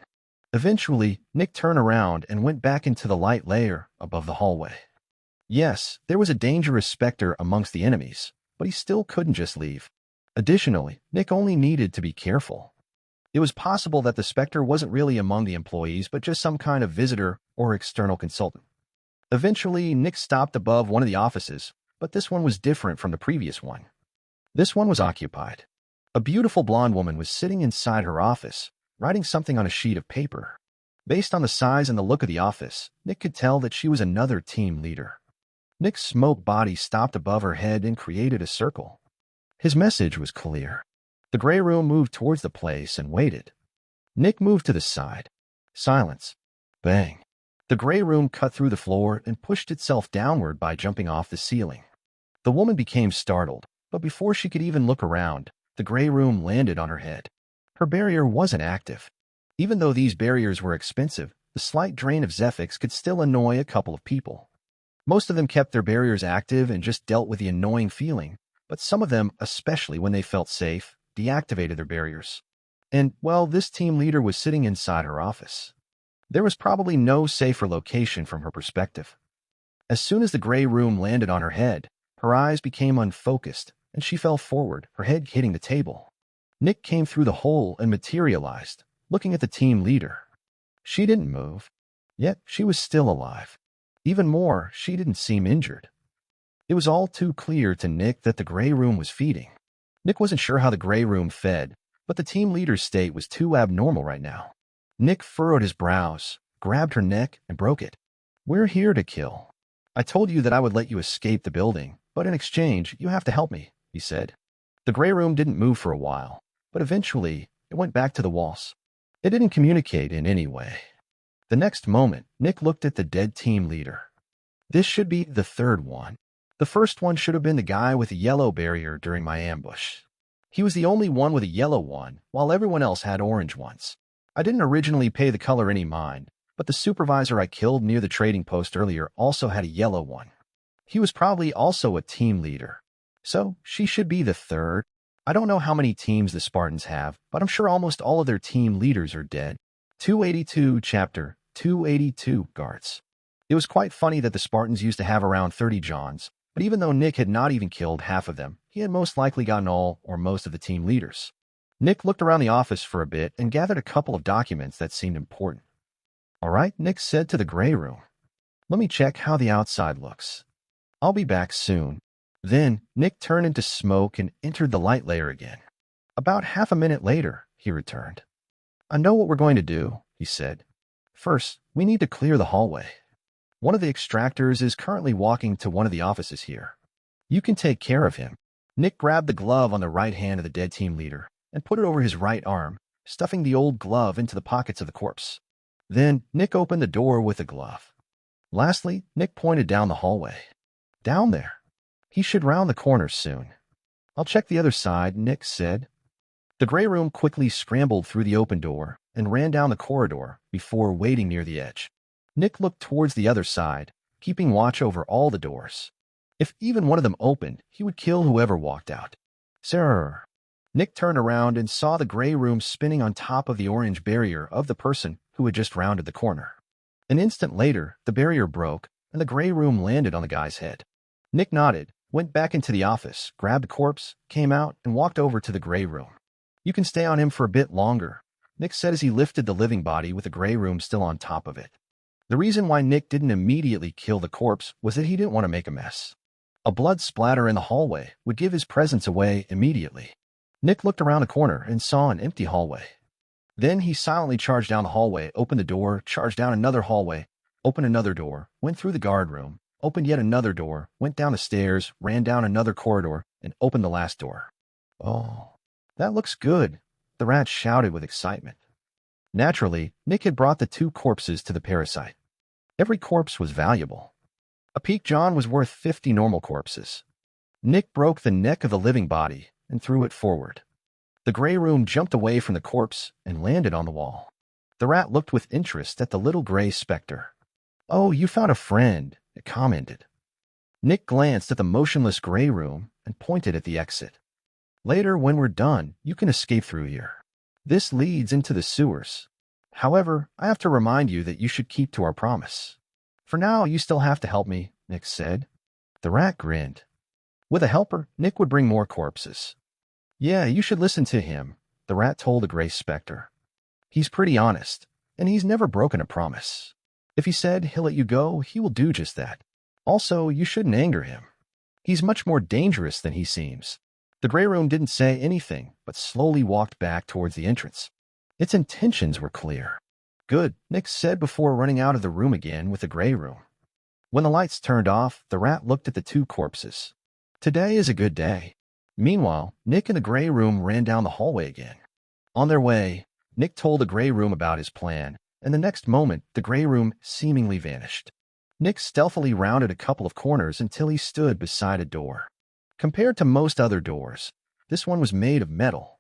Eventually, Nick turned around and went back into the light layer above the hallway. Yes, there was a dangerous Spectre amongst the enemies, but he still couldn't just leave. Additionally, Nick only needed to be careful. It was possible that the Spectre wasn't really among the employees, but just some kind of visitor or external consultant. Eventually, Nick stopped above one of the offices, but this one was different from the previous one. This one was occupied. A beautiful blonde woman was sitting inside her office, writing something on a sheet of paper. Based on the size and the look of the office, Nick could tell that she was another team leader. Nick's smoke body stopped above her head and created a circle. His message was clear. The gray room moved towards the place and waited. Nick moved to the side. Silence. Bang. The gray room cut through the floor and pushed itself downward by jumping off the ceiling. The woman became startled, but before she could even look around, the gray room landed on her head. Her barrier wasn't active. Even though these barriers were expensive, the slight drain of Zephyx could still annoy a couple of people. Most of them kept their barriers active and just dealt with the annoying feeling, but some of them, especially when they felt safe, deactivated their barriers. And, well, this team leader was sitting inside her office. There was probably no safer location from her perspective. As soon as the gray room landed on her head, her eyes became unfocused, and she fell forward, her head hitting the table. Nick came through the hole and materialized, looking at the team leader. She didn't move, yet she was still alive. Even more, she didn't seem injured. It was all too clear to Nick that the gray room was feeding. Nick wasn't sure how the gray room fed, but the team leader's state was too abnormal right now. Nick furrowed his brows, grabbed her neck, and broke it. "We're here to kill. I told you that I would let you escape the building, but in exchange, you have to help me," he said. The gray room didn't move for a while, but eventually, it went back to the walls. It didn't communicate in any way. The next moment, Nick looked at the dead team leader. This should be the third one. The first one should have been the guy with the yellow barrier during my ambush. He was the only one with a yellow one, while everyone else had orange ones. I didn't originally pay the color any mind, but the supervisor I killed near the trading post earlier also had a yellow one. He was probably also a team leader. So, she should be the third. I don't know how many teams the Spartans have, but I'm sure almost all of their team leaders are dead. 282 Chapter 282 Guards. It was quite funny that the Spartans used to have around 30 Johns, but even though Nick had not even killed half of them, he had most likely gotten all or most of the team leaders. Nick looked around the office for a bit and gathered a couple of documents that seemed important. "All right," Nick said to the gray room. "Let me check how the outside looks. I'll be back soon." Then, Nick turned into smoke and entered the light layer again. About half a minute later, he returned. "I know what we're going to do," he said. "First, we need to clear the hallway. One of the extractors is currently walking to one of the offices here. You can take care of him." Nick grabbed the glove on the right hand of the dead team leader and put it over his right arm, stuffing the old glove into the pockets of the corpse. Then, Nick opened the door with the glove. Lastly, Nick pointed down the hallway. "Down there. He should round the corner soon." "I'll check the other side," Nick said. The gray room quickly scrambled through the open door and ran down the corridor before waiting near the edge. Nick looked towards the other side, keeping watch over all the doors. If even one of them opened, he would kill whoever walked out. "Sir." Nick turned around and saw the gray room spinning on top of the orange barrier of the person who had just rounded the corner. An instant later, the barrier broke, and the gray room landed on the guy's head. Nick nodded, went back into the office, grabbed the corpse, came out, and walked over to the gray room. "You can stay on him for a bit longer," Nick said as he lifted the living body with the gray room still on top of it. The reason why Nick didn't immediately kill the corpse was that he didn't want to make a mess. A blood splatter in the hallway would give his presence away immediately. Nick looked around the corner and saw an empty hallway. Then he silently charged down the hallway, opened the door, charged down another hallway, opened another door, went through the guard room, opened yet another door, went down the stairs, ran down another corridor, and opened the last door. "Oh, that looks good," the rat shouted with excitement. Naturally, Nick had brought the 2 corpses to the parasite. Every corpse was valuable. A Peak John was worth 50 normal corpses. Nick broke the neck of the living body and threw it forward. The gray room jumped away from the corpse and landed on the wall. The rat looked with interest at the little gray specter. "Oh, you found a friend," it commented. Nick glanced at the motionless gray room and pointed at the exit. "Later, when we're done, you can escape through here. This leads into the sewers. However, I have to remind you that you should keep to our promise. For now, you still have to help me," Nick said. The rat grinned. With a helper, Nick would bring more corpses. "Yeah, you should listen to him. the rat told the gray specter. He's pretty honest, and he's never broken a promise. If he said he'll let you go, he will do just that. Also, you shouldn't anger him. He's much more dangerous than he seems. The gray room didn't say anything, but slowly walked back towards the entrance. Its intentions were clear. Good, Nick said before running out of the room again with the gray room. When the lights turned off, the rat looked at the two corpses. Today is a good day. Meanwhile, Nick and the gray room ran down the hallway again. On their way, Nick told the gray room about his plan, and the next moment, the gray room seemingly vanished. Nick stealthily rounded a couple of corners until he stood beside a door. Compared to most other doors, this one was made of metal.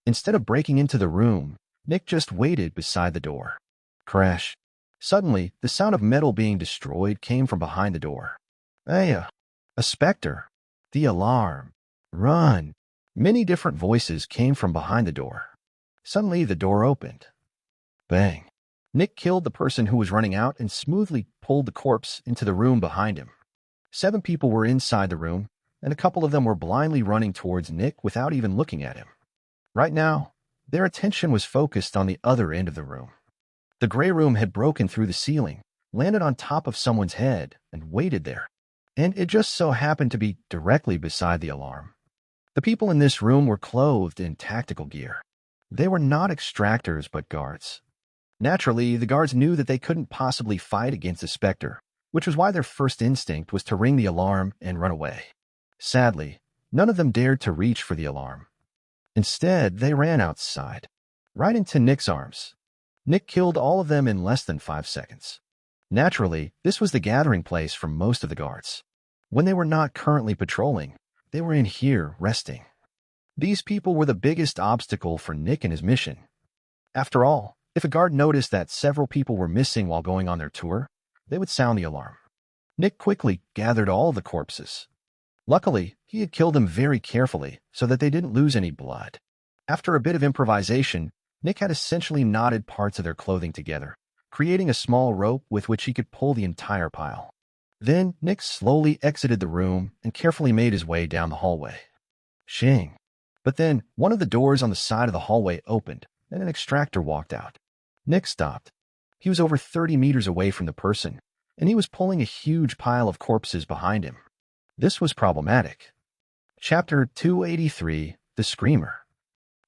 Instead of breaking into the room, Nick just waited beside the door. Crash. Suddenly, the sound of metal being destroyed came from behind the door. Hey, a specter. The alarm. Run. Many different voices came from behind the door. Suddenly, the door opened. Bang. Nick killed the person who was running out and smoothly pulled the corpse into the room behind him. 7 people were inside the room, and a couple of them were blindly running towards Nick without even looking at him. Right now, their attention was focused on the other end of the room. The gray room had broken through the ceiling, landed on top of someone's head, and waited there. And it just so happened to be directly beside the alarm. The people in this room were clothed in tactical gear. They were not extractors, but guards. Naturally, the guards knew that they couldn't possibly fight against the Spectre, which was why their first instinct was to ring the alarm and run away. Sadly, none of them dared to reach for the alarm. Instead, they ran outside, right into Nick's arms. Nick killed all of them in less than 5 seconds. Naturally, this was the gathering place for most of the guards. When they were not currently patrolling, they were in here resting. These people were the biggest obstacle for Nick and his mission. After all, if a guard noticed that several people were missing while going on their tour, they would sound the alarm. Nick quickly gathered all of the corpses. Luckily, he had killed them very carefully so that they didn't lose any blood. After a bit of improvisation, Nick had essentially knotted parts of their clothing together, creating a small rope with which he could pull the entire pile. Then, Nick slowly exited the room and carefully made his way down the hallway. Shing. But then, one of the doors on the side of the hallway opened, and an extractor walked out. Nick stopped. He was over 30 meters away from the person, and he was pulling a huge pile of corpses behind him. This was problematic. Chapter 283, The Screamer.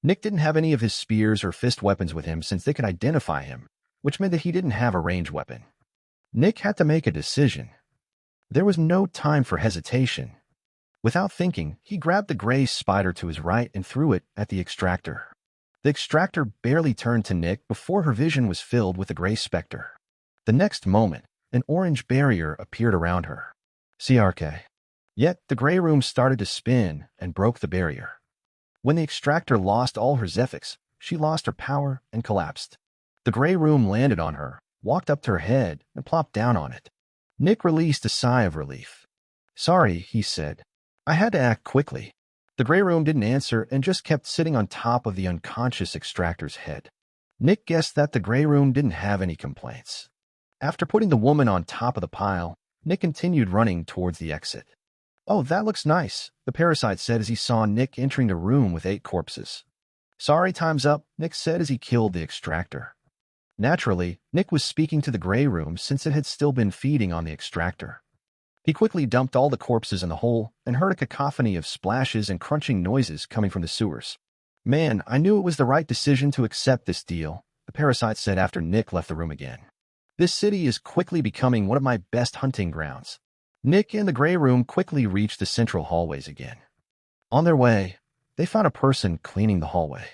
Nick didn't have any of his spears or fist weapons with him since they could identify him, which meant that he didn't have a ranged weapon. Nick had to make a decision. There was no time for hesitation. Without thinking, he grabbed the gray spider to his right and threw it at the extractor. The extractor barely turned to Nick before her vision was filled with the gray specter. The next moment, an orange barrier appeared around her. CRK. Yet, the gray room started to spin and broke the barrier. When the extractor lost all her Zephyx, she lost her power and collapsed. The gray room landed on her, walked up to her head, and plopped down on it. Nick released a sigh of relief. Sorry, he said. I had to act quickly. The gray room didn't answer and just kept sitting on top of the unconscious extractor's head. Nick guessed that the gray room didn't have any complaints. After putting the woman on top of the pile, Nick continued running towards the exit. Oh, that looks nice, the parasite said as he saw Nick entering the room with 8 corpses. Sorry, time's up, Nick said as he killed the extractor. Naturally, Nick was speaking to the gray room since it had still been feeding on the extractor. He quickly dumped all the corpses in the hole and heard a cacophony of splashes and crunching noises coming from the sewers. Man, I knew it was the right decision to accept this deal, the parasite said after Nick left the room again. This city is quickly becoming one of my best hunting grounds. Nick and the gray room quickly reached the central hallways again. On their way, they found a person cleaning the hallway.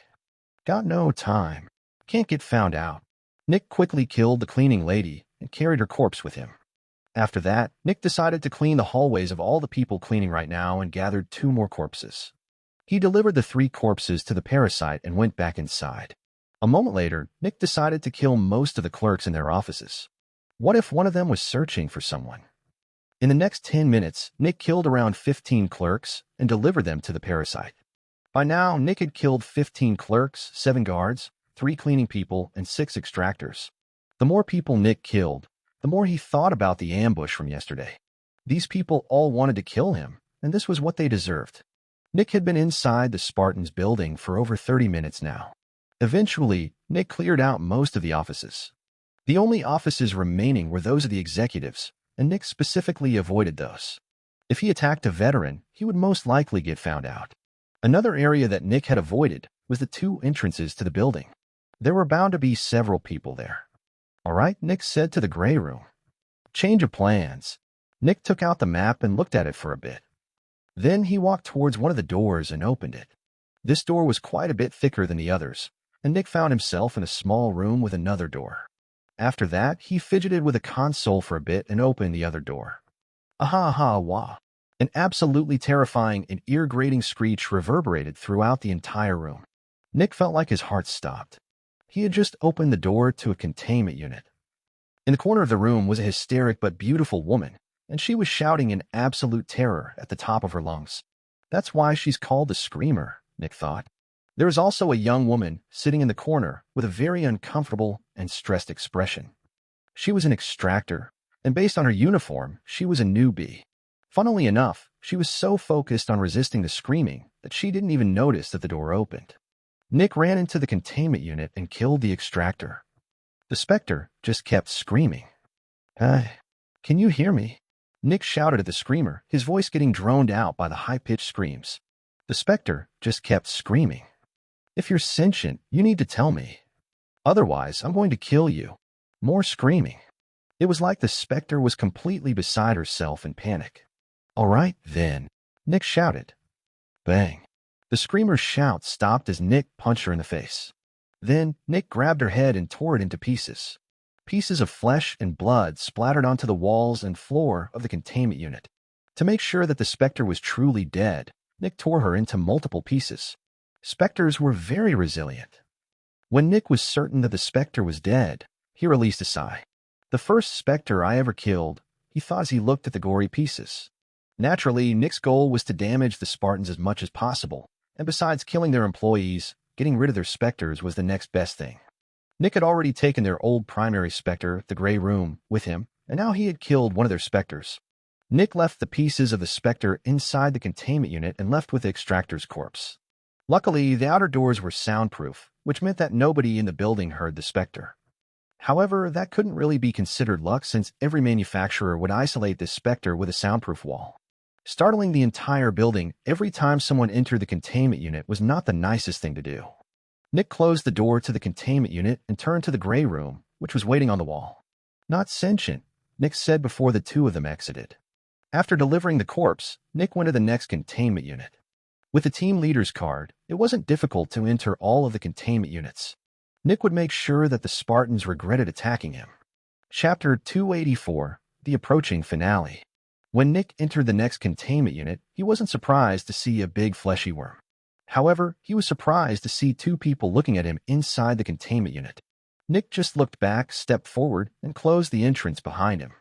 Got no time. Can't get found out. Nick quickly killed the cleaning lady and carried her corpse with him. After that, Nick decided to clean the hallways of all the people cleaning right now and gathered 2 more corpses. He delivered the 3 corpses to the parasite and went back inside. A moment later, Nick decided to kill most of the clerks in their offices. What if one of them was searching for someone? In the next 10 minutes, Nick killed around 15 clerks and delivered them to the parasite. By now, Nick had killed 15 clerks, 7 guards, 3 cleaning people, and 6 extractors. The more people Nick killed, the more he thought about the ambush from yesterday. These people all wanted to kill him, and this was what they deserved. Nick had been inside the Spartans building for over 30 minutes now. Eventually, Nick cleared out most of the offices. The only offices remaining were those of the executives, and Nick specifically avoided those. If he attacked a veteran, he would most likely get found out. Another area that Nick had avoided was the two entrances to the building. There were bound to be several people there. "All right," Nick said to the gray room. "Change of plans." Nick took out the map and looked at it for a bit. Then he walked towards one of the doors and opened it. This door was quite a bit thicker than the others, and Nick found himself in a small room with another door. After that, he fidgeted with a console for a bit and opened the other door. Aha-ha-wah. An absolutely terrifying and ear-grating screech reverberated throughout the entire room. Nick felt like his heart stopped. He had just opened the door to a containment unit. In the corner of the room was a hysteric but beautiful woman, and she was shouting in absolute terror at the top of her lungs. That's why she's called the Screamer, Nick thought. There was also a young woman sitting in the corner with a very uncomfortable and stressed expression. She was an extractor, and based on her uniform, she was a newbie. Funnily enough, she was so focused on resisting the screaming that she didn't even notice that the door opened. Nick ran into the containment unit and killed the extractor. The Spectre just kept screaming. "Hey, can you hear me?" Nick shouted at the Screamer, his voice getting droned out by the high-pitched screams. The Spectre just kept screaming. "If you're sentient, you need to tell me. Otherwise, I'm going to kill you." More screaming. It was like the Spectre was completely beside herself in panic. "All right, then," Nick shouted. Bang. The Screamer's shout stopped as Nick punched her in the face. Then, Nick grabbed her head and tore it into pieces. Pieces of flesh and blood splattered onto the walls and floor of the containment unit. To make sure that the Spectre was truly dead, Nick tore her into multiple pieces. Specters were very resilient. When Nick was certain that the Spectre was dead, he released a sigh. "The first Spectre I ever killed," he thought as he looked at the gory pieces. Naturally, Nick's goal was to damage the Spartans as much as possible, and besides killing their employees, getting rid of their Specters was the next best thing. Nick had already taken their old primary Spectre, the Grey Room, with him, and now he had killed one of their Specters. Nick left the pieces of the Spectre inside the containment unit and left with the extractor's corpse. Luckily, the outer doors were soundproof, which meant that nobody in the building heard the Spectre. However, that couldn't really be considered luck since every manufacturer would isolate this Spectre with a soundproof wall. Startling the entire building every time someone entered the containment unit was not the nicest thing to do. Nick closed the door to the containment unit and turned to the Grey Room, which was waiting on the wall. "Not sentient," Nick said before the two of them exited. After delivering the corpse, Nick went to the next containment unit. With the team leader's card, it wasn't difficult to enter all of the containment units. Nick would make sure that the Spartans regretted attacking him. Chapter 284, The Approaching Finale. When Nick entered the next containment unit, he wasn't surprised to see a big fleshy worm. However, he was surprised to see two people looking at him inside the containment unit. Nick just looked back, stepped forward, and closed the entrance behind him.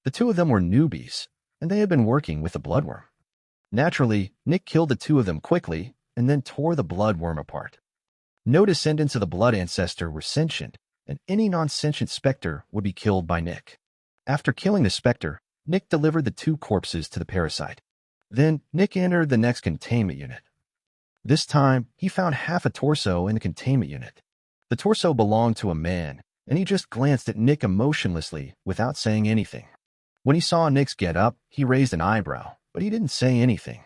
The two of them were newbies, and they had been working with the bloodworm. Naturally, Nick killed the two of them quickly and then tore the bloodworm apart. No descendants of the blood ancestor were sentient, and any non-sentient Spectre would be killed by Nick. After killing the Spectre, Nick delivered the two corpses to the parasite. Then, Nick entered the next containment unit. This time, he found half a torso in the containment unit. The torso belonged to a man, and he just glanced at Nick emotionlessly without saying anything. When he saw Nick's get-up, he raised an eyebrow, but he didn't say anything.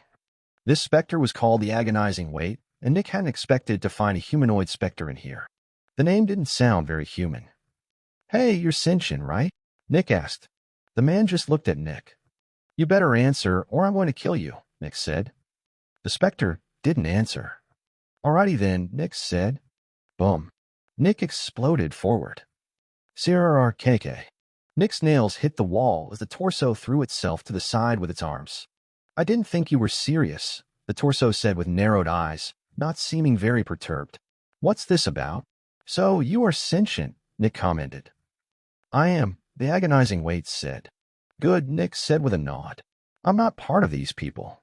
This Spectre was called the Agonizing Weight, and Nick hadn't expected to find a humanoid Spectre in here. The name didn't sound very human. "Hey, you're sentient, right?" Nick asked. The man just looked at Nick. "You better answer, or I'm going to kill you," Nick said. The Spectre didn't answer. "Alrighty then," Nick said. Boom. Nick exploded forward. CRRKK. Nick's nails hit the wall as the torso threw itself to the side with its arms. "I didn't think you were serious," the torso said with narrowed eyes, not seeming very perturbed. "What's this about?" "So, you are sentient," Nick commented. "I am," the Agonizing Weight said. "Good," Nick said with a nod. "I'm not part of these people.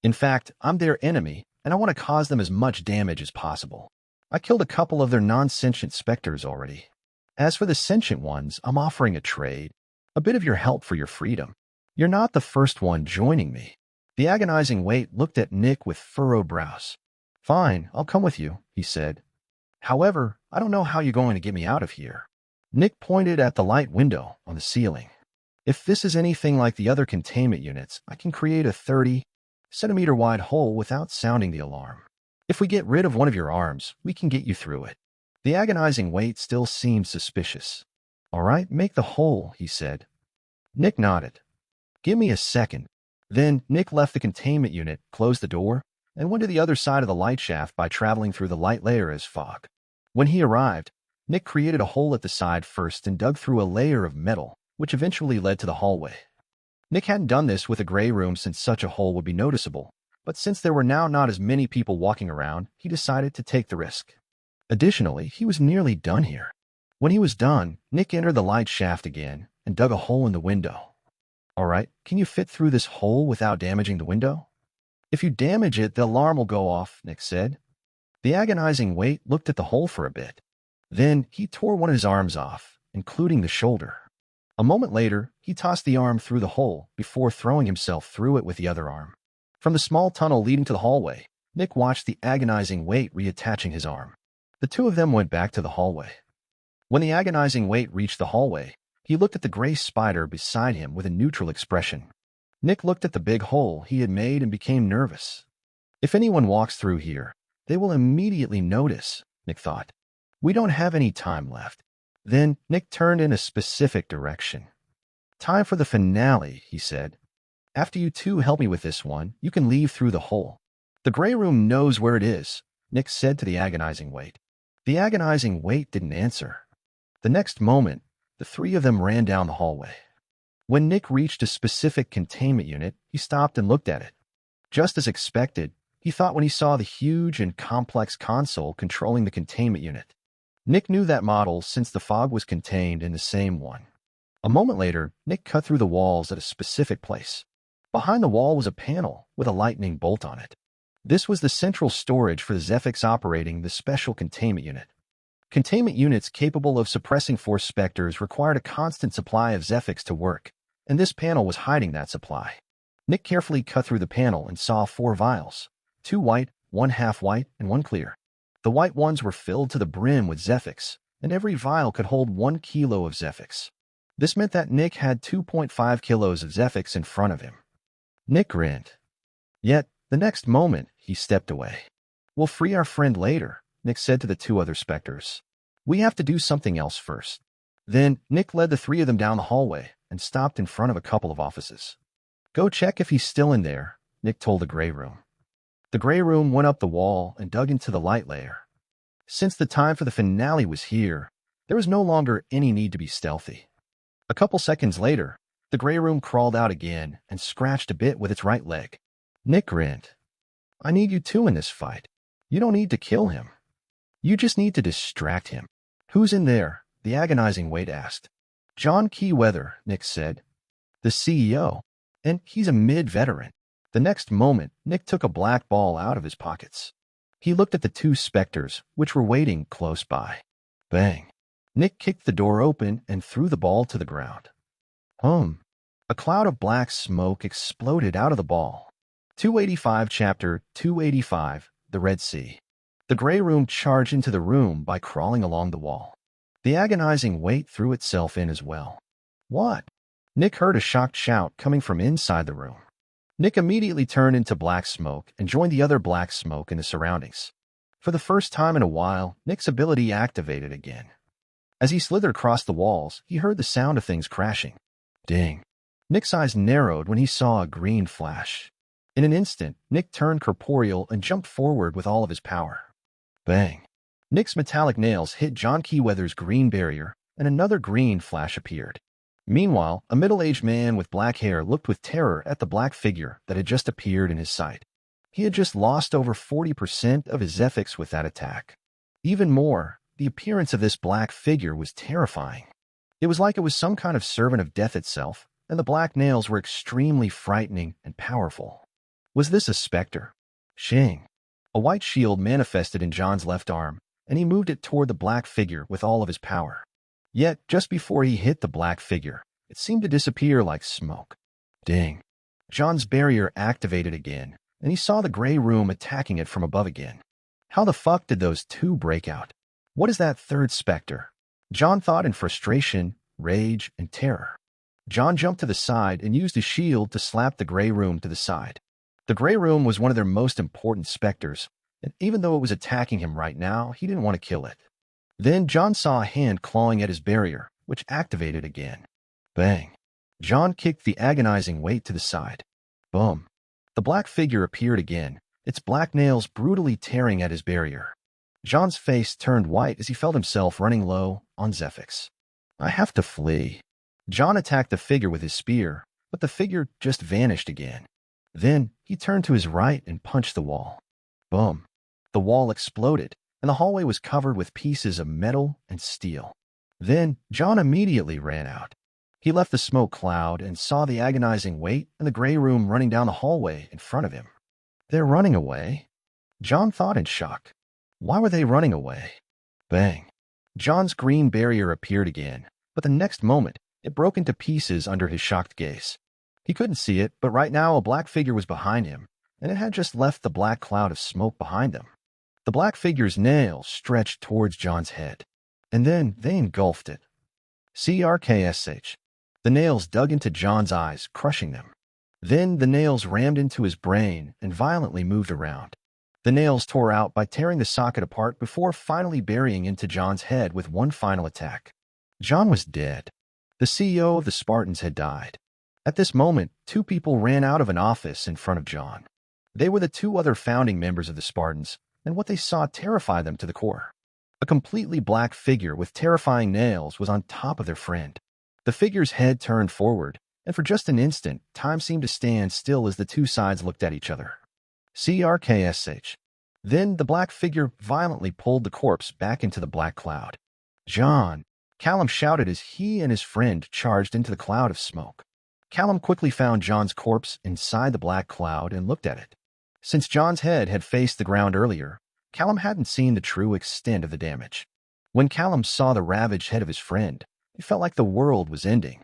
In fact, I'm their enemy, and I want to cause them as much damage as possible. I killed a couple of their non-sentient Specters already. As for the sentient ones, I'm offering a trade. A bit of your help for your freedom. You're not the first one joining me." The agonizing weight looked at Nick with furrowed brows. Fine, I'll come with you, he said. However, I don't know how you're going to get me out of here. Nick pointed at the light window on the ceiling. If this is anything like the other containment units, I can create a 30-centimeter wide hole without sounding the alarm. If we get rid of one of your arms, we can get you through it. The agonizing weight still seemed suspicious. All right, make the hole, he said. Nick nodded. Give me a second. Then Nick left the containment unit, closed the door, and went to the other side of the light shaft by traveling through the light layer as fog. When he arrived, Nick created a hole at the side first and dug through a layer of metal, which eventually led to the hallway. Nick hadn't done this with a gray room since such a hole would be noticeable, but since there were now not as many people walking around, he decided to take the risk. Additionally, he was nearly done here. When he was done, Nick entered the light shaft again and dug a hole in the window. All right, can you fit through this hole without damaging the window? If you damage it, the alarm will go off, Nick said. The agonizing weight looked at the hole for a bit. Then he tore one of his arms off, including the shoulder. A moment later, he tossed the arm through the hole before throwing himself through it with the other arm. From the small tunnel leading to the hallway, Nick watched the agonizing weight reattaching his arm. The two of them went back to the hallway. When the agonizing weight reached the hallway, he looked at the gray spider beside him with a neutral expression. Nick looked at the big hole he had made and became nervous. If anyone walks through here, they will immediately notice, Nick thought. We don't have any time left. Then Nick turned in a specific direction. Time for the finale, he said. After you two help me with this one, you can leave through the hole. The gray room knows where it is, Nick said to the agonizing weight. The agonizing weight didn't answer. The next moment, the three of them ran down the hallway. When Nick reached a specific containment unit, he stopped and looked at it. Just as expected, he thought when he saw the huge and complex console controlling the containment unit. Nick knew that model since the fog was contained in the same one. A moment later, Nick cut through the walls at a specific place. Behind the wall was a panel with a lightning bolt on it. This was the central storage for the Zephyx operating the special containment unit. Containment units capable of suppressing force Specters required a constant supply of Zephyx to work, and this panel was hiding that supply. Nick carefully cut through the panel and saw 4 vials, 2 white, 1 half white, and 1 clear. The white ones were filled to the brim with Zephyx, and every vial could hold 1 kilo of Zephyx. This meant that Nick had 2.5 kilos of Zephyx in front of him. Nick grinned. Yet, the next moment, he stepped away. We'll free our friend later, Nick said to the 2 other Specters. We have to do something else first. Then, Nick led the 3 of them down the hallway and stopped in front of a couple of offices. Go check if he's still in there, Nick told the gray room. The gray room went up the wall and dug into the light layer. Since the time for the finale was here, there was no longer any need to be stealthy. A couple seconds later, the gray room crawled out again and scratched a bit with its right leg. Nick grinned. I need you two in this fight. You don't need to kill him. You just need to distract him. Who's in there? The agonizing weight asked. John Keyweather, Nick said. The CEO. And he's a mid-veteran. The next moment, Nick took a black ball out of his pockets. He looked at the 2 Specters, which were waiting close by. Bang. Nick kicked the door open and threw the ball to the ground. A cloud of black smoke exploded out of the ball. 285 Chapter 285, The Red Sea. The gray room charged into the room by crawling along the wall. The agonizing weight threw itself in as well. What? Nick heard a shocked shout coming from inside the room. Nick immediately turned into black smoke and joined the other black smoke in the surroundings. For the first time in a while, Nick's ability activated again. As he slithered across the walls, he heard the sound of things crashing. Ding. Nick's eyes narrowed when he saw a green flash. In an instant, Nick turned corporeal and jumped forward with all of his power. Bang. Nick's metallic nails hit John Keyweather's green barrier, and another green flash appeared. Meanwhile, a middle-aged man with black hair looked with terror at the black figure that had just appeared in his sight. He had just lost over 40% of his Zephyx with that attack. Even more, the appearance of this black figure was terrifying. It was like it was some kind of servant of death itself, and the black nails were extremely frightening and powerful. Was this a Specter? Shing. A white shield manifested in John's left arm, and he moved it toward the black figure with all of his power. Yet, just before he hit the black figure, it seemed to disappear like smoke. Ding. John's barrier activated again, and he saw the gray room attacking it from above again. How the fuck did those two break out? What is that third specter? John thought in frustration, rage, and terror. John jumped to the side and used his shield to slap the gray room to the side. The gray room was one of their most important specters, and even though it was attacking him right now, he didn't want to kill it. Then John saw a hand clawing at his barrier, which activated again. Bang. John kicked the agonizing weight to the side. Boom. The black figure appeared again, its black nails brutally tearing at his barrier. John's face turned white as he felt himself running low on Zephyx. I have to flee. John attacked the figure with his spear, but the figure just vanished again. Then he turned to his right and punched the wall. Boom. The wall exploded, and the hallway was covered with pieces of metal and steel. Then John immediately ran out. He left the smoke cloud and saw the agonizing weight and the gray room running down the hallway in front of him. They're running away? John thought in shock. Why were they running away? Bang. John's green barrier appeared again, but the next moment, it broke into pieces under his shocked gaze. He couldn't see it, but right now a black figure was behind him, and it had just left the black cloud of smoke behind them. The black figure's nails stretched towards John's head, and then they engulfed it. Crksh. The nails dug into John's eyes, crushing them. Then the nails rammed into his brain and violently moved around. The nails tore out by tearing the socket apart before finally burying into John's head with one final attack. John was dead. The CEO of the Spartans had died. At this moment, two people ran out of an office in front of John. They were the two other founding members of the Spartans, and what they saw terrified them to the core. A completely black figure with terrifying nails was on top of their friend. The figure's head turned forward, and for just an instant, time seemed to stand still as the two sides looked at each other. Crksh. Then the black figure violently pulled the corpse back into the black cloud. John! Callum shouted as he and his friend charged into the cloud of smoke. Callum quickly found John's corpse inside the black cloud and looked at it. Since John's head had faced the ground earlier, Callum hadn't seen the true extent of the damage. When Callum saw the ravaged head of his friend, it felt like the world was ending.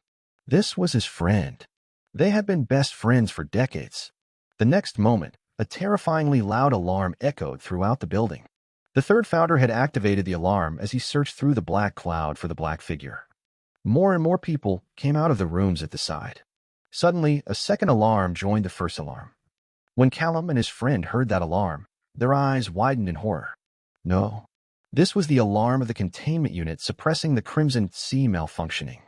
This was his friend. They had been best friends for decades. The next moment, a terrifyingly loud alarm echoed throughout the building. The third founder had activated the alarm as he searched through the black cloud for the black figure. More and more people came out of the rooms at the side. Suddenly, a second alarm joined the first alarm. When Callum and his friend heard that alarm, their eyes widened in horror. No. This was the alarm of the containment unit suppressing the Crimson Sea malfunctioning.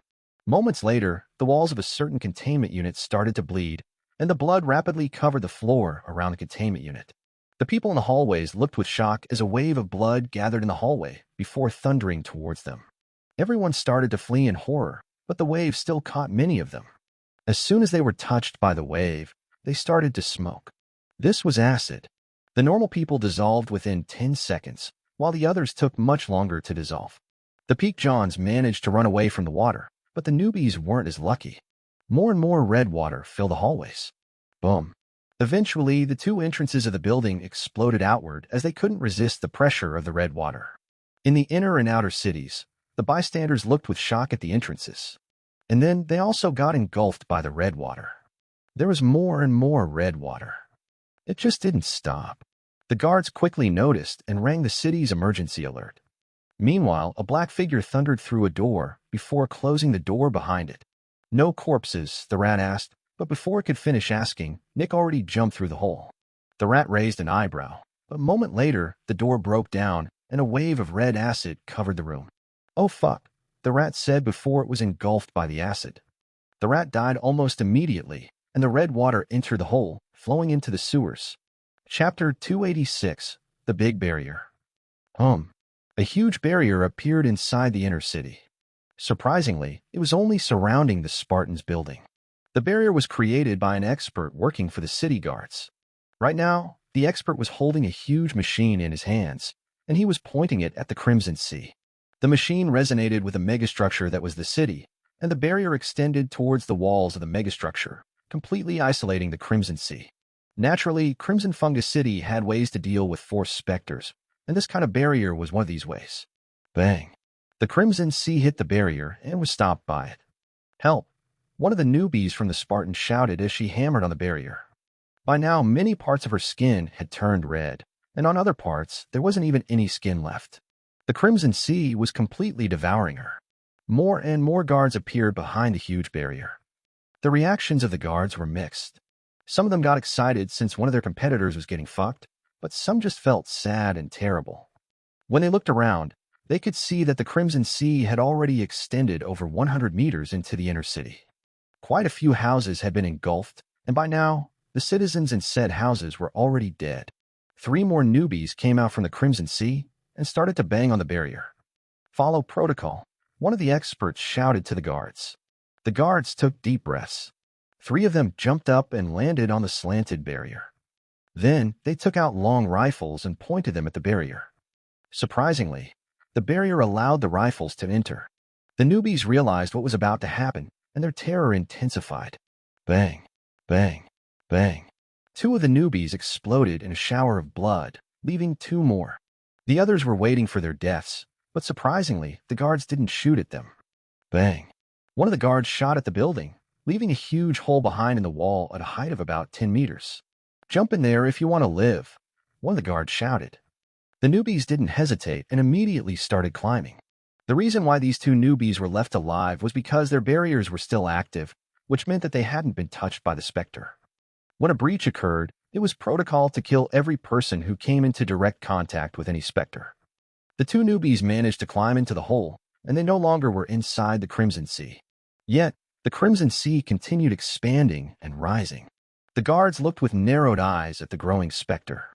Moments later, the walls of a certain containment unit started to bleed, and the blood rapidly covered the floor around the containment unit. The people in the hallways looked with shock as a wave of blood gathered in the hallway before thundering towards them. Everyone started to flee in horror, but the wave still caught many of them. As soon as they were touched by the wave, they started to smoke. This was acid. The normal people dissolved within 10 seconds, while the others took much longer to dissolve. The Peak Johns managed to run away from the water, but the newbies weren't as lucky. More and more red water filled the hallways. Boom. Eventually, the two entrances of the building exploded outward as they couldn't resist the pressure of the red water. In the inner and outer cities, the bystanders looked with shock at the entrances. And then they also got engulfed by the red water. There was more and more red water. It just didn't stop. The guards quickly noticed and rang the city's emergency alert. Meanwhile, a black figure thundered through a door before closing the door behind it. No corpses, the rat asked, but before it could finish asking, Nick already jumped through the hole. The rat raised an eyebrow, but a moment later, the door broke down and a wave of red acid covered the room. Oh fuck, the rat said before it was engulfed by the acid. The rat died almost immediately, and the red water entered the hole, flowing into the sewers. Chapter 286, The Big Barrier. A huge barrier appeared inside the inner city. Surprisingly, it was only surrounding the Spartans' building. The barrier was created by an expert working for the city guards. Right now, the expert was holding a huge machine in his hands, and he was pointing it at the Crimson Sea. The machine resonated with the megastructure that was the city, and the barrier extended towards the walls of the megastructure, completely isolating the Crimson Sea. Naturally, Crimson Fungus City had ways to deal with force specters, and this kind of barrier was one of these ways. Bang. The Crimson Sea hit the barrier and was stopped by it. Help. One of the newbies from the Spartan shouted as she hammered on the barrier. By now, many parts of her skin had turned red, and on other parts, there wasn't even any skin left. The Crimson Sea was completely devouring her. More and more guards appeared behind the huge barrier. The reactions of the guards were mixed. Some of them got excited since one of their competitors was getting fucked, but some just felt sad and terrible. When they looked around, they could see that the Crimson Sea had already extended over 100 meters into the inner city. Quite a few houses had been engulfed, and by now, the citizens in said houses were already dead. 3 more newbies came out from the Crimson Sea and started to bang on the barrier. "Follow protocol," one of the experts shouted to the guards. The guards took deep breaths. 3 of them jumped up and landed on the slanted barrier. Then they took out long rifles and pointed them at the barrier. Surprisingly, the barrier allowed the rifles to enter. The newbies realized what was about to happen, and their terror intensified. Bang, bang, bang. 2 of the newbies exploded in a shower of blood, leaving 2 more. The others were waiting for their deaths, but surprisingly, the guards didn't shoot at them. Bang. One of the guards shot at the building, leaving a huge hole behind in the wall at a height of about 10 meters. "Jump in there if you want to live," one of the guards shouted. The newbies didn't hesitate and immediately started climbing. The reason why these 2 newbies were left alive was because their barriers were still active, which meant that they hadn't been touched by the Spectre. When a breach occurred, it was protocol to kill every person who came into direct contact with any Spectre. The 2 newbies managed to climb into the hole, and they no longer were inside the Crimson Sea. Yet, the Crimson Sea continued expanding and rising. The guards looked with narrowed eyes at the growing Spectre.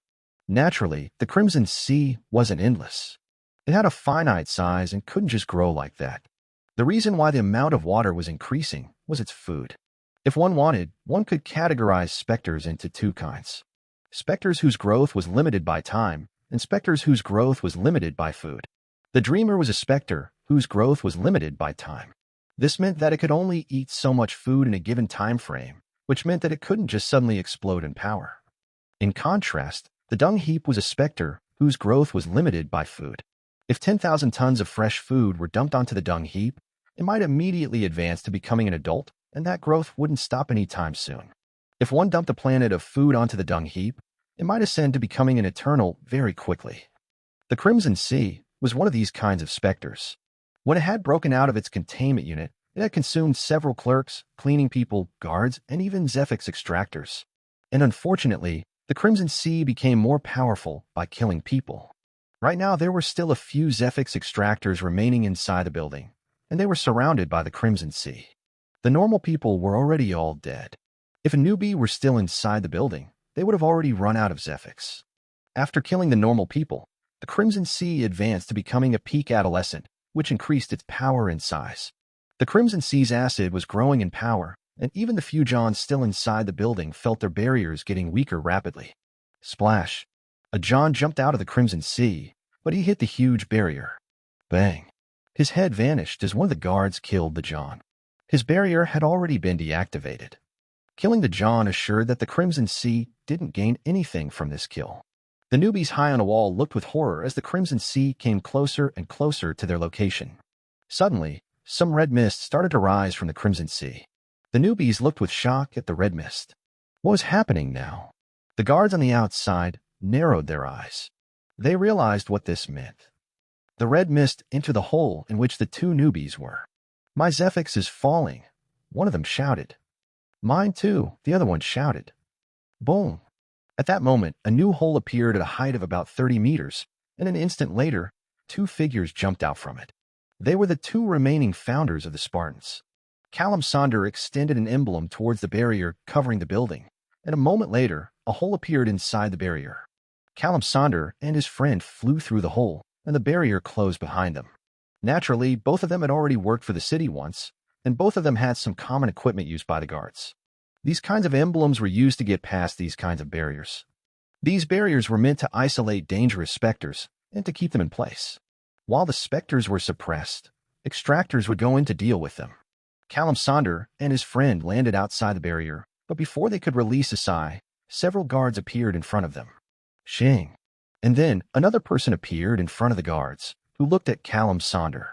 Naturally, the Crimson Sea wasn't endless. It had a finite size and couldn't just grow like that. The reason why the amount of water was increasing was its food. If one wanted, one could categorize Specters into 2 kinds. Specters whose growth was limited by time, and Specters whose growth was limited by food. The Dreamer was a Spectre whose growth was limited by time. This meant that it could only eat so much food in a given time frame, which meant that it couldn't just suddenly explode in power. In contrast, the Dung Heap was a Spectre whose growth was limited by food. If 10,000 tons of fresh food were dumped onto the Dung Heap, it might immediately advance to becoming an adult, and that growth wouldn't stop anytime soon. If one dumped a planet of food onto the Dung Heap, it might ascend to becoming an eternal very quickly. The Crimson Sea was one of these kinds of Specters. When it had broken out of its containment unit, it had consumed several clerks, cleaning people, guards, and even Zephyx Extractors. And unfortunately, the Crimson Sea became more powerful by killing people. Right now, there were still a few Zephyx Extractors remaining inside the building, and they were surrounded by the Crimson Sea. The normal people were already all dead. If a newbie were still inside the building, they would have already run out of Zephyx. After killing the normal people, the Crimson Sea advanced to becoming a peak adolescent, which increased its power and size. The Crimson Sea's acid was growing in power, and even the few Johns still inside the building felt their barriers getting weaker rapidly. Splash! A John jumped out of the Crimson Sea, but he hit the huge barrier. Bang! His head vanished as one of the guards killed the John. His barrier had already been deactivated. Killing the John assured that the Crimson Sea didn't gain anything from this kill. The newbies high on a wall looked with horror as the Crimson Sea came closer and closer to their location. Suddenly, some red mist started to rise from the Crimson Sea. The newbies looked with shock at the red mist. What was happening now? The guards on the outside narrowed their eyes. They realized what this meant. The red mist entered the hole in which the 2 newbies were. "My Zephyx is falling," one of them shouted. "Mine too," the other one shouted. Boom! At that moment, a new hole appeared at a height of about 30 meters, and an instant later, 2 figures jumped out from it. They were the 2 remaining founders of the Spartans. Callum Sonder extended an emblem towards the barrier covering the building, and a moment later, a hole appeared inside the barrier. Callum Sonder and his friend flew through the hole, and the barrier closed behind them. Naturally, both of them had already worked for the city once, and both of them had some common equipment used by the guards. These kinds of emblems were used to get past these kinds of barriers. These barriers were meant to isolate dangerous Specters and to keep them in place. While the Specters were suppressed, Extractors would go in to deal with them. Callum Sonder and his friend landed outside the barrier, but before they could release a sigh, several guards appeared in front of them. Shing. And then another person appeared in front of the guards, who looked at Callum Sonder.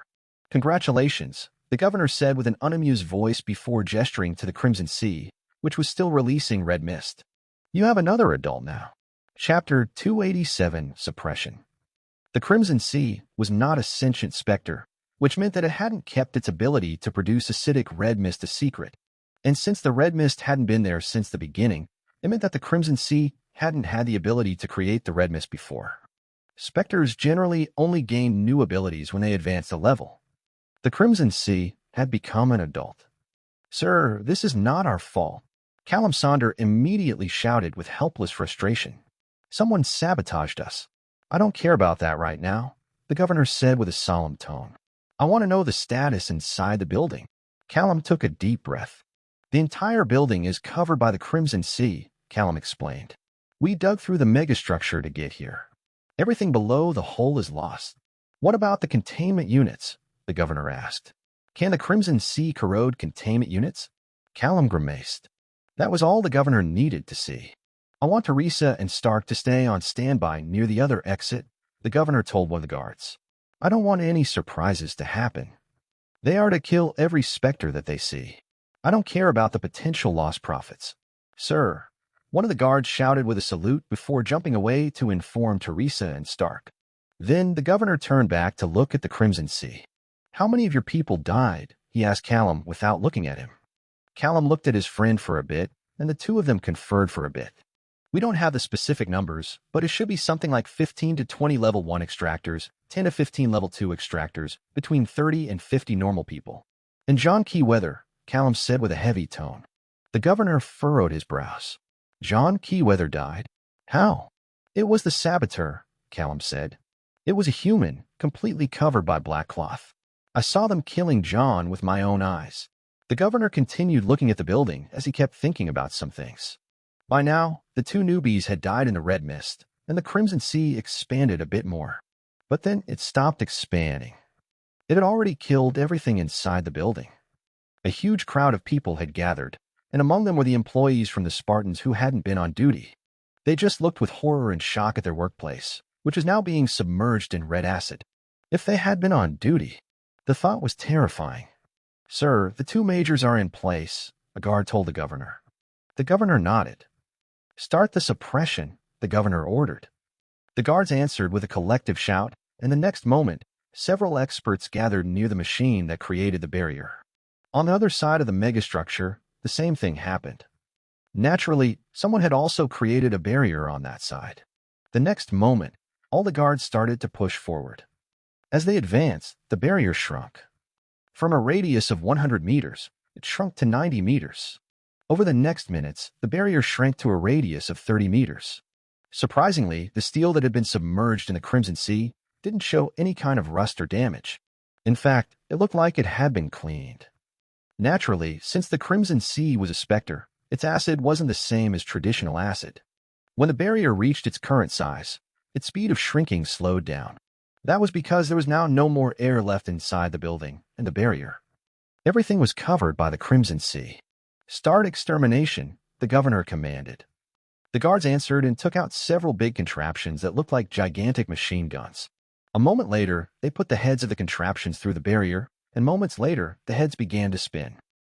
"Congratulations, the governor said with an unamused voice before gesturing to the Crimson Sea, which was still releasing red mist. You have another adult now. Chapter 287, Suppression. The Crimson Sea was not a sentient specter, which meant that it hadn't kept its ability to produce acidic red mist a secret. And since the red mist hadn't been there since the beginning, it meant that the Crimson Sea hadn't had the ability to create the red mist before. Specters generally only gained new abilities when they advanced a level. The Crimson Sea had become an adult. Sir, this is not our fault. Callum Sonder immediately shouted with helpless frustration. Someone sabotaged us. I don't care about that right now, the governor said with a solemn tone. I want to know the status inside the building. Callum took a deep breath. The entire building is covered by the Crimson Sea, Callum explained. We dug through the megastructure to get here. Everything below the hole is lost. What about the containment units? The governor asked. Can the Crimson Sea corrode containment units? Callum grimaced. That was all the governor needed to see. I want Teresa and Stark to stay on standby near the other exit, the governor told one of the guards. I don't want any surprises to happen. They are to kill every specter that they see. I don't care about the potential lost profits. Sir, one of the guards shouted with a salute before jumping away to inform Teresa and Stark. Then the governor turned back to look at the Crimson Sea. How many of your people died? He asked Callum without looking at him. Callum looked at his friend for a bit, and the two of them conferred for a bit. We don't have the specific numbers, but it should be something like 15 to 20 level 1 extractors, 10 to 15 level 2 extractors, between 30 and 50 normal people. And John Keyweather, Callum said with a heavy tone. The governor furrowed his brows. John Keyweather died? How? It was the saboteur, Callum said. It was a human, completely covered by black cloth. I saw them killing John with my own eyes. The governor continued looking at the building as he kept thinking about some things. By now, the two newbies had died in the red mist, and the Crimson Sea expanded a bit more. But then it stopped expanding. It had already killed everything inside the building. A huge crowd of people had gathered, and among them were the employees from the Spartans who hadn't been on duty. They just looked with horror and shock at their workplace, which was now being submerged in red acid. If they had been on duty, the thought was terrifying. Sir, the two majors are in place, a guard told the governor. The governor nodded. Start the suppression, the governor ordered. The guards answered with a collective shout, and the next moment, several experts gathered near the machine that created the barrier. On the other side of the megastructure, the same thing happened. Naturally, someone had also created a barrier on that side. The next moment, all the guards started to push forward. As they advanced, the barrier shrunk. From a radius of 100 meters, it shrunk to 90 meters. Over the next minutes, the barrier shrank to a radius of 30 meters. Surprisingly, the steel that had been submerged in the Crimson Sea didn't show any kind of rust or damage. In fact, it looked like it had been cleaned. Naturally, since the Crimson Sea was a specter, its acid wasn't the same as traditional acid. When the barrier reached its current size, its speed of shrinking slowed down. That was because there was now no more air left inside the building and the barrier. Everything was covered by the Crimson Sea. Start extermination, the governor commanded. The guards answered and took out several big contraptions that looked like gigantic machine guns. A moment later, they put the heads of the contraptions through the barrier, and moments later, the heads began to spin.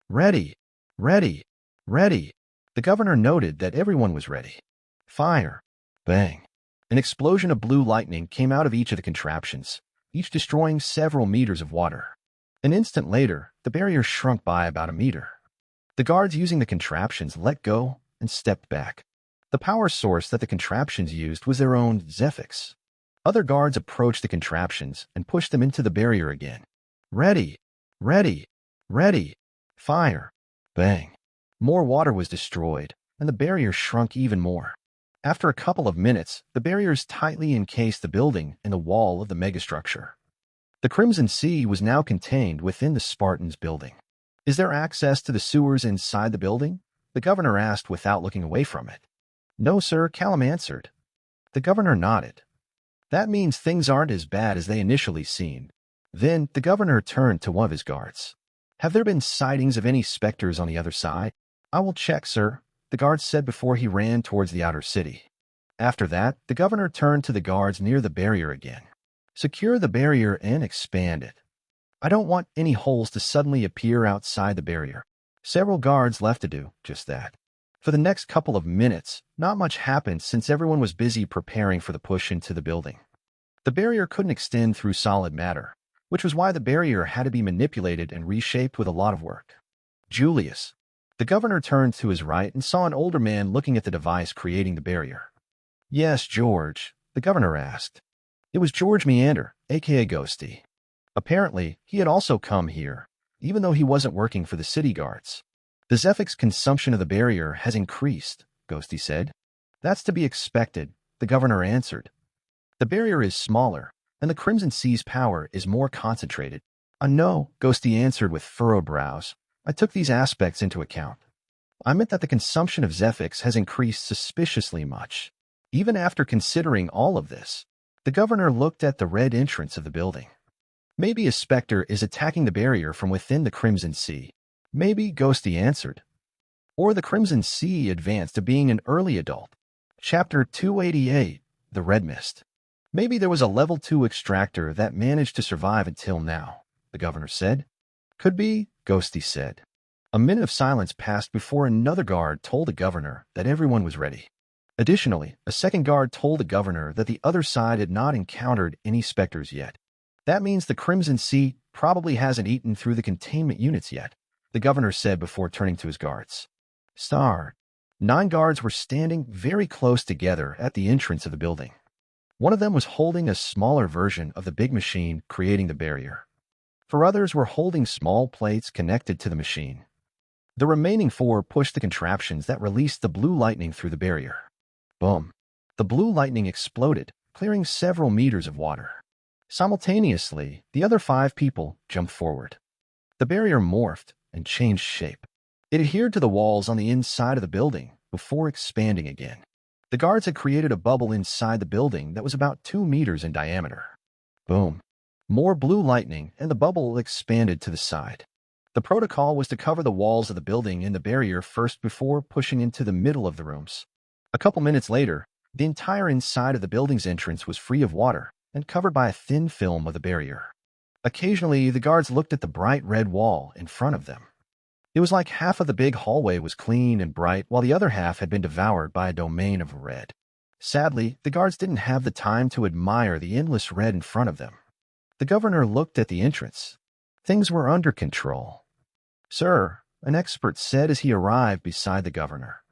Ready, ready, ready. The governor noted that everyone was ready. Fire. Bang. An explosion of blue lightning came out of each of the contraptions, each destroying several meters of water. An instant later, the barrier shrunk by about a meter. The guards using the contraptions let go and stepped back. The power source that the contraptions used was their own Zephyx. Other guards approached the contraptions and pushed them into the barrier again. Ready, ready, ready. Fire. Bang. More water was destroyed, and the barrier shrunk even more. After a couple of minutes, the barriers tightly encased the building and the wall of the megastructure. The Crimson Sea was now contained within the Spartans' building. Is there access to the sewers inside the building? The governor asked without looking away from it. No, sir, Callum answered. The governor nodded. That means things aren't as bad as they initially seemed. Then the governor turned to one of his guards. Have there been sightings of any specters on the other side? I will check, sir, the guard said before he ran towards the outer city. After that, the governor turned to the guards near the barrier again. Secure the barrier and expand it. I don't want any holes to suddenly appear outside the barrier. Several guards left to do just that. For the next couple of minutes, not much happened since everyone was busy preparing for the push into the building. The barrier couldn't extend through solid matter, which was why the barrier had to be manipulated and reshaped with a lot of work. Julius. The governor turned to his right and saw an older man looking at the device creating the barrier. Yes, George, the governor asked. It was George Meander, aka Ghosty. Apparently, he had also come here, even though he wasn't working for the city guards. The Zephyx consumption of the barrier has increased, Ghosty said. That's to be expected, the governor answered. The barrier is smaller, and the Crimson Sea's power is more concentrated. I know, Ghosty answered with furrowed brows. I took these aspects into account. I meant that the consumption of Zephyx has increased suspiciously much. Even after considering all of this, the governor looked at the red entrance of the building. Maybe a Specter is attacking the barrier from within the Crimson Sea. Maybe, Ghosty answered. Or the Crimson Sea advanced to being an early adult. Chapter 288, The Red Mist. Maybe there was a level 2 extractor that managed to survive until now, the governor said. Could be, Ghosty said. A minute of silence passed before another guard told the governor that everyone was ready. Additionally, a second guard told the governor that the other side had not encountered any Specters yet. That means the Crimson Sea probably hasn't eaten through the containment units yet, the governor said before turning to his guards. Start. 9 guards were standing very close together at the entrance of the building. One of them was holding a smaller version of the big machine creating the barrier. 4 others were holding small plates connected to the machine. The remaining 4 pushed the contraptions that released the blue lightning through the barrier. Boom. The blue lightning exploded, clearing several meters of water. Simultaneously, the other 5 people jumped forward. The barrier morphed and changed shape. It adhered to the walls on the inside of the building before expanding again. The guards had created a bubble inside the building that was about 2 meters in diameter. Boom. More blue lightning, and the bubble expanded to the side. The protocol was to cover the walls of the building and the barrier first before pushing into the middle of the rooms. A couple minutes later, the entire inside of the building's entrance was free of water and covered by a thin film of the barrier. Occasionally, the guards looked at the bright red wall in front of them. It was like half of the big hallway was clean and bright while the other half had been devoured by a domain of red. Sadly, the guards didn't have the time to admire the endless red in front of them. The governor looked at the entrance. Things were under control. Sir, an expert said as he arrived beside the governor.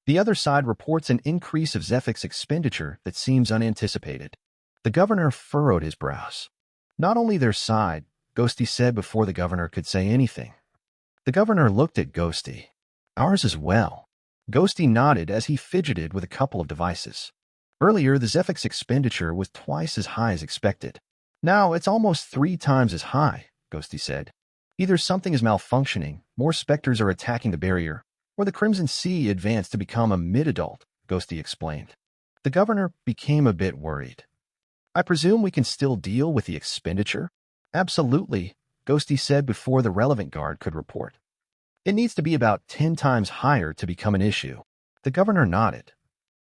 The other side reports an increase of Zephyx expenditure that seems unanticipated. The governor furrowed his brows. Not only their side, Ghosty said before the governor could say anything. The governor looked at Ghosty. Ours as well. Ghosty nodded as he fidgeted with a couple of devices. Earlier, the Zephyx expenditure was twice as high as expected. Now it's almost 3 times as high, Ghosty said. Either something is malfunctioning, more Specters are attacking the barrier, or the Crimson Sea advanced to become a mid-adult, Ghosty explained. The governor became a bit worried. I presume we can still deal with the expenditure? Absolutely, Ghosty said before the relevant guard could report. It needs to be about 10 times higher to become an issue. The governor nodded.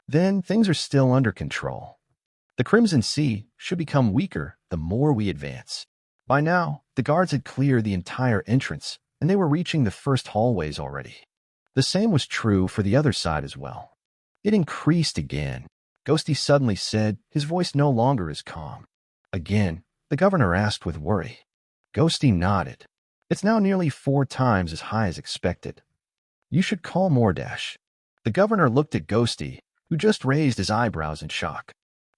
Then things are still under control. The Crimson Sea should become weaker the more we advance. By now, the guards had cleared the entire entrance, and they were reaching the first hallways already. The same was true for the other side as well. It increased again. Ghosty suddenly said, his voice no longer as calm. Again, the governor asked with worry. Ghosty nodded. It's now nearly 4 times as high as expected. You should call Mordash. The governor looked at Ghosty, who just raised his eyebrows in shock.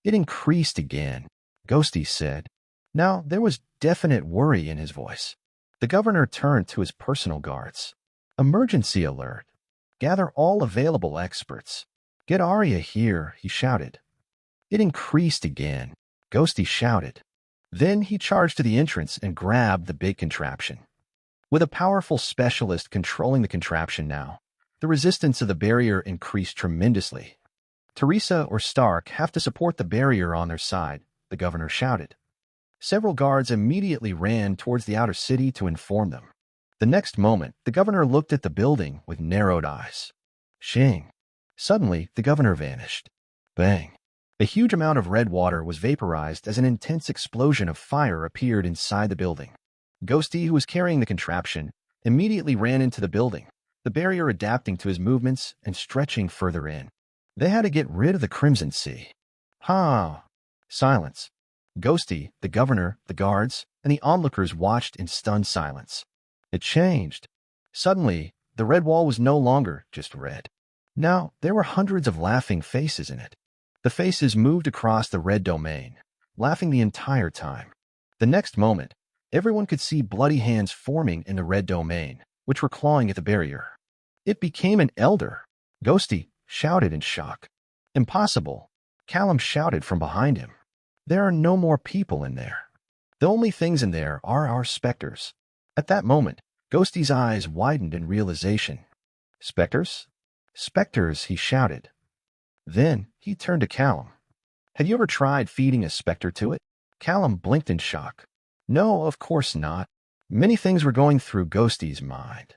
It increased again, Ghosty said. Now there was definite worry in his voice. The governor turned to his personal guards. Emergency alert. Gather all available experts. Get Arya here, he shouted. It increased again, Ghosty shouted. Then he charged to the entrance and grabbed the big contraption. With a powerful specialist controlling the contraption now, the resistance of the barrier increased tremendously. Teresa or Stark have to support the barrier on their side, the governor shouted. Several guards immediately ran towards the outer city to inform them. The next moment, the governor looked at the building with narrowed eyes. Shing. Suddenly, the governor vanished. Bang. A huge amount of red water was vaporized as an intense explosion of fire appeared inside the building. Ghosty, who was carrying the contraption, immediately ran into the building, the barrier adapting to his movements and stretching further in. They had to get rid of the Crimson Sea. Ha! Silence. Ghosty, the governor, the guards, and the onlookers watched in stunned silence. It changed. Suddenly, the red wall was no longer just red. Now, there were hundreds of laughing faces in it. The faces moved across the red domain, laughing the entire time. The next moment, everyone could see bloody hands forming in the red domain, which were clawing at the barrier. It became an elder. Ghosty shouted in shock. Impossible. Callum shouted from behind him. There are no more people in there. The only things in there are our specters. At that moment, Ghosty's eyes widened in realization. Specters? Specters, he shouted. Then he turned to Callum. Had you ever tried feeding a specter to it? Callum blinked in shock. No, of course not. Many things were going through Ghosty's mind.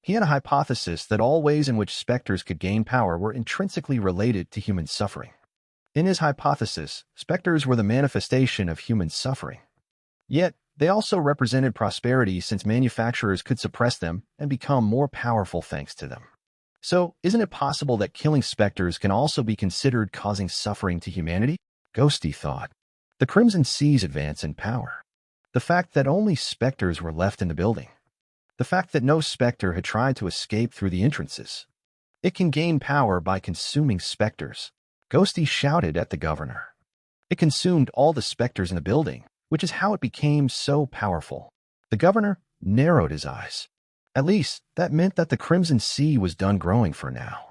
He had a hypothesis that all ways in which specters could gain power were intrinsically related to human suffering. In his hypothesis, specters were the manifestation of human suffering. Yet, they also represented prosperity since manufacturers could suppress them and become more powerful thanks to them. So, isn't it possible that killing specters can also be considered causing suffering to humanity? Ghosty thought. The Crimson Sea's advance in power. The fact that only specters were left in the building. The fact that no specter had tried to escape through the entrances. It can gain power by consuming specters. Ghosty shouted at the governor. It consumed all the specters in the building, which is how it became so powerful. The governor narrowed his eyes. At least, that meant that the Crimson Sea was done growing for now.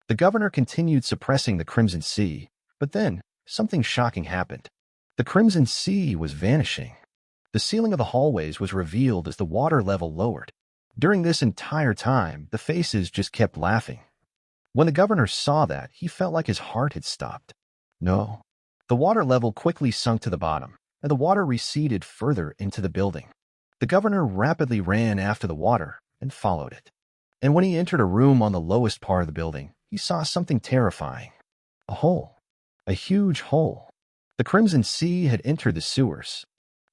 The governor continued suppressing the Crimson Sea, but then something shocking happened. The Crimson Sea was vanishing. The ceiling of the hallways was revealed as the water level lowered. During this entire time, the faces just kept laughing. When the governor saw that, he felt like his heart had stopped. No. The water level quickly sunk to the bottom, and the water receded further into the building. The governor rapidly ran after the water and followed it. And when he entered a room on the lowest part of the building, he saw something terrifying. A hole. A huge hole. The Crimson Sea had entered the sewers.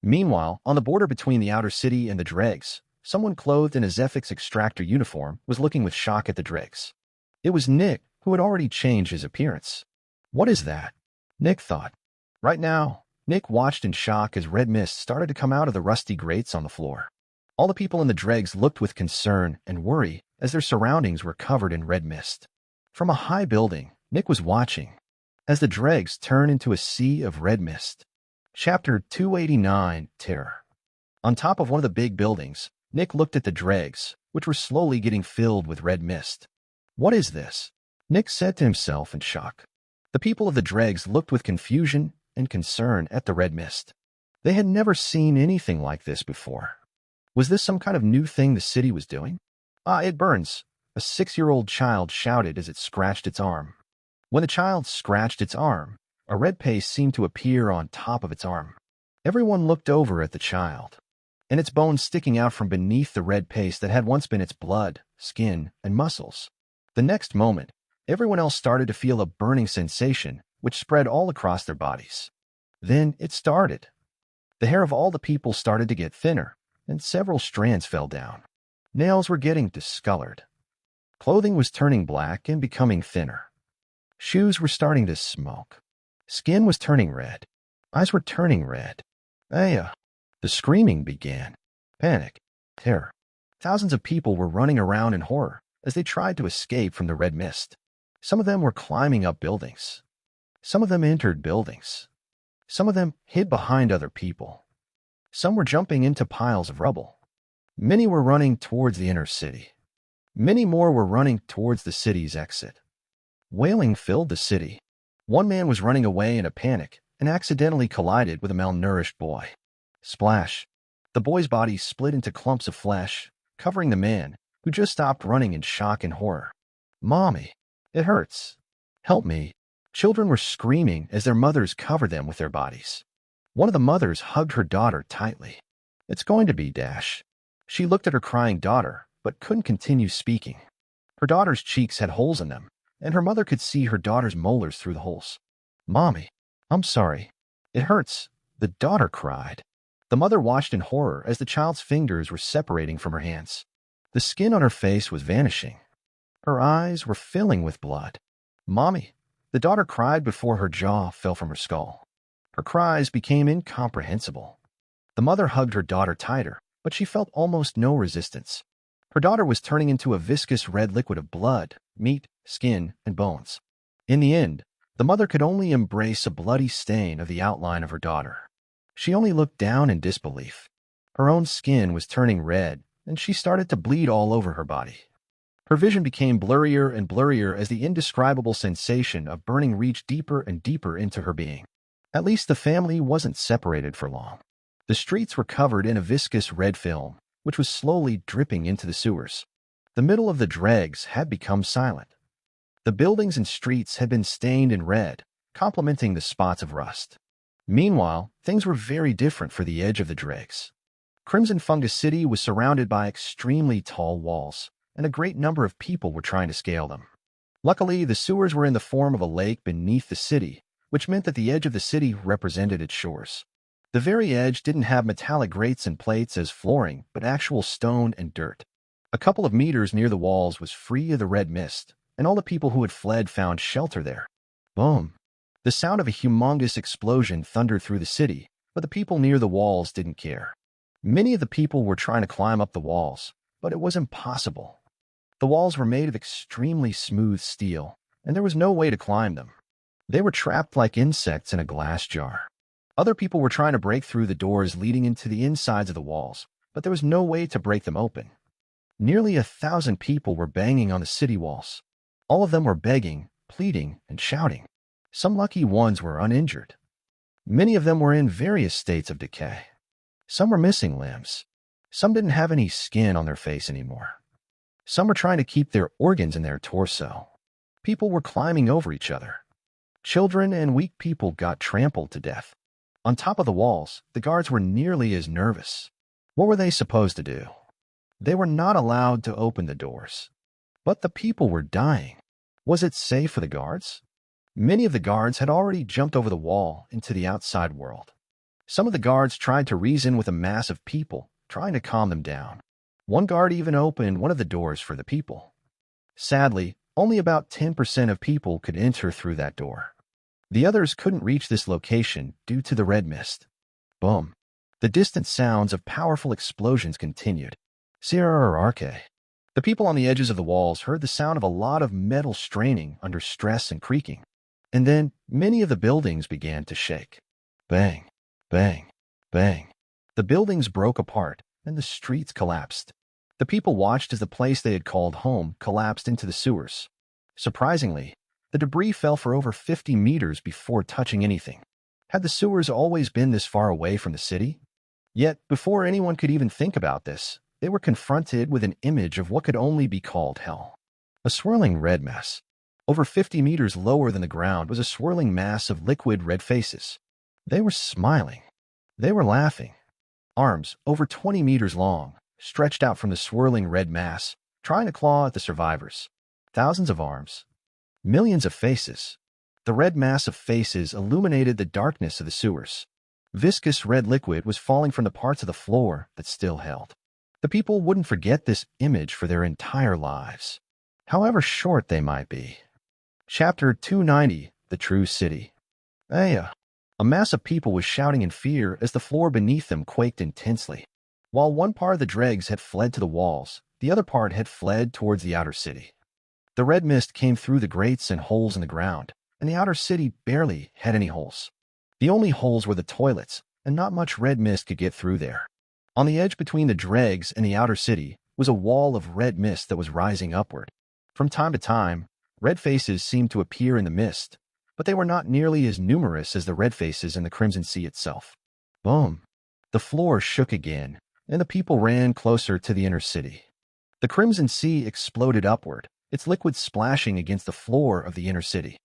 Meanwhile, on the border between the outer city and the Dregs, someone clothed in a Zephyx Extractor uniform was looking with shock at the Dregs. It was Nick, who had already changed his appearance. What is that? Nick thought. Right now, Nick watched in shock as red mist started to come out of the rusty grates on the floor. All the people in the Dregs looked with concern and worry as their surroundings were covered in red mist. From a high building, Nick was watching as the Dregs turned into a sea of red mist. Chapter 289, Terror. On top of one of the big buildings, Nick looked at the Dregs, which were slowly getting filled with red mist. What is this? Nick said to himself in shock. The people of the Dregs looked with confusion and concern at the red mist. They had never seen anything like this before. Was this some kind of new thing the city was doing? Ah, it burns, a 6-year-old child shouted as it scratched its arm. When the child scratched its arm, a red paste seemed to appear on top of its arm. Everyone looked over at the child, and its bones sticking out from beneath the red paste that had once been its blood, skin, and muscles. The next moment, everyone else started to feel a burning sensation which spread all across their bodies. Then it started. The hair of all the people started to get thinner, and several strands fell down. Nails were getting discolored. Clothing was turning black and becoming thinner. Shoes were starting to smoke. Skin was turning red. Eyes were turning red. The screaming began. Panic. Terror. Thousands of people were running around in horror as they tried to escape from the red mist. Some of them were climbing up buildings. Some of them entered buildings. Some of them hid behind other people. Some were jumping into piles of rubble. Many were running towards the inner city. Many more were running towards the city's exit. Wailing filled the city. One man was running away in a panic and accidentally collided with a malnourished boy. Splash. The boy's body split into clumps of flesh, covering the man, who just stopped running in shock and horror. Mommy, it hurts. Help me. Children were screaming as their mothers covered them with their bodies. One of the mothers hugged her daughter tightly. It's going to be Dash. She looked at her crying daughter, but couldn't continue speaking. Her daughter's cheeks had holes in them, and her mother could see her daughter's molars through the holes. Mommy, I'm sorry. It hurts, the daughter cried. The mother watched in horror as the child's fingers were separating from her hands. The skin on her face was vanishing. Her eyes were filling with blood. "Mommy!" The daughter cried before her jaw fell from her skull. Her cries became incomprehensible. The mother hugged her daughter tighter, but she felt almost no resistance. Her daughter was turning into a viscous red liquid of blood, meat, skin, and bones. In the end, the mother could only embrace a bloody stain of the outline of her daughter. She only looked down in disbelief. Her own skin was turning red, and she started to bleed all over her body. Her vision became blurrier and blurrier as the indescribable sensation of burning reached deeper and deeper into her being. At least the family wasn't separated for long. The streets were covered in a viscous red film, which was slowly dripping into the sewers. The middle of the dregs had become silent. The buildings and streets had been stained in red, complementing the spots of rust. Meanwhile, things were very different for the edge of the dregs. Crimson Fungus City was surrounded by extremely tall walls, and a great number of people were trying to scale them. Luckily, the sewers were in the form of a lake beneath the city, which meant that the edge of the city represented its shores. The very edge didn't have metallic grates and plates as flooring, but actual stone and dirt. A couple of meters near the walls was free of the red mist, and all the people who had fled found shelter there. Boom! The sound of a humongous explosion thundered through the city, but the people near the walls didn't care. Many of the people were trying to climb up the walls, but it was impossible. The walls were made of extremely smooth steel, and there was no way to climb them. They were trapped like insects in a glass jar. Other people were trying to break through the doors leading into the insides of the walls, but there was no way to break them open. Nearly 1,000 people were banging on the city walls. All of them were begging, pleading, and shouting. Some lucky ones were uninjured. Many of them were in various states of decay. Some were missing limbs. Some didn't have any skin on their face anymore. Some were trying to keep their organs in their torso. People were climbing over each other. Children and weak people got trampled to death. On top of the walls, the guards were nearly as nervous. What were they supposed to do? They were not allowed to open the doors. But the people were dying. Was it safe for the guards? Many of the guards had already jumped over the wall into the outside world. Some of the guards tried to reason with a mass of people, trying to calm them down. One guard even opened one of the doors for the people. Sadly, only about 10% of people could enter through that door. The others couldn't reach this location due to the red mist. Boom. The distant sounds of powerful explosions continued. Sierra. The people on the edges of the walls heard the sound of a lot of metal straining under stress and creaking. And then many of the buildings began to shake. Bang, bang, bang. The buildings broke apart, and the streets collapsed. The people watched as the place they had called home collapsed into the sewers. Surprisingly, the debris fell for over 50 meters before touching anything. Had the sewers always been this far away from the city? Yet, before anyone could even think about this, they were confronted with an image of what could only be called hell. A swirling red mess. Over 50 meters lower than the ground was a swirling mass of liquid red faces. They were smiling. They were laughing. Arms, over 20 meters long, stretched out from the swirling red mass, trying to claw at the survivors. Thousands of arms. Millions of faces. The red mass of faces illuminated the darkness of the sewers. Viscous red liquid was falling from the parts of the floor that still held. The people wouldn't forget this image for their entire lives, however short they might be. Chapter 290, The True City. A mass of people was shouting in fear as the floor beneath them quaked intensely. While one part of the dregs had fled to the walls, the other part had fled towards the outer city. The red mist came through the grates and holes in the ground, and the outer city barely had any holes. The only holes were the toilets, and not much red mist could get through there. On the edge between the dregs and the outer city was a wall of red mist that was rising upward. From time to time, red faces seemed to appear in the mist, but they were not nearly as numerous as the red faces in the Crimson Sea itself. Boom! The floor shook again, and the people ran closer to the inner city. The Crimson Sea exploded upward, its liquid splashing against the floor of the inner city.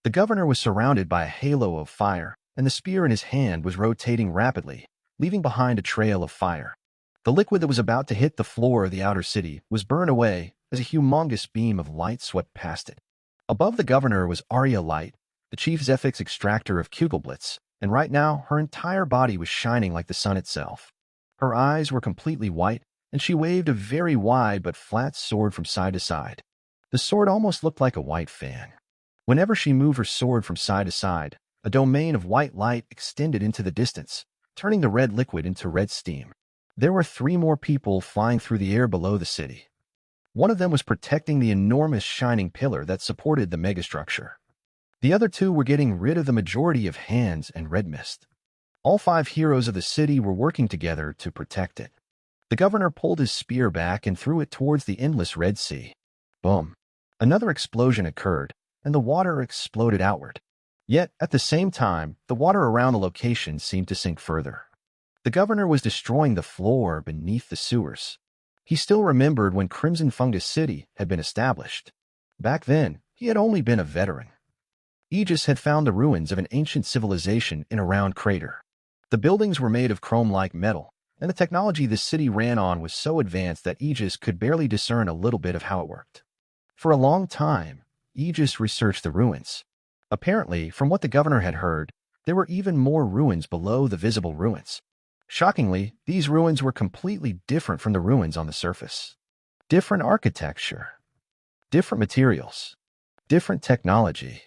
The governor was surrounded by a halo of fire, and the spear in his hand was rotating rapidly, leaving behind a trail of fire. The liquid that was about to hit the floor of the outer city was burned away as a humongous beam of light swept past it. Above the governor was Arya Light, the chief Zephyx Extractor of Kugelblitz, and right now her entire body was shining like the sun itself. Her eyes were completely white, and she waved a very wide but flat sword from side to side. The sword almost looked like a white fan. Whenever she moved her sword from side to side, a domain of white light extended into the distance, turning the red liquid into red steam. There were 3 more people flying through the air below the city. One of them was protecting the enormous shining pillar that supported the megastructure. The other 2 were getting rid of the majority of hands and red mist. All 5 heroes of the city were working together to protect it. The governor pulled his spear back and threw it towards the endless Red Sea. Boom! Another explosion occurred, and the water exploded outward. Yet, at the same time, the water around the location seemed to sink further. The governor was destroying the floor beneath the sewers. He still remembered when Crimson Fungus City had been established. Back then, he had only been a veteran. Aegis had found the ruins of an ancient civilization in a round crater. The buildings were made of chrome-like metal, and the technology the city ran on was so advanced that Aegis could barely discern a little bit of how it worked. For a long time, Aegis researched the ruins. Apparently, from what the governor had heard, there were even more ruins below the visible ruins. Shockingly, these ruins were completely different from the ruins on the surface. Different architecture, different materials, different technology.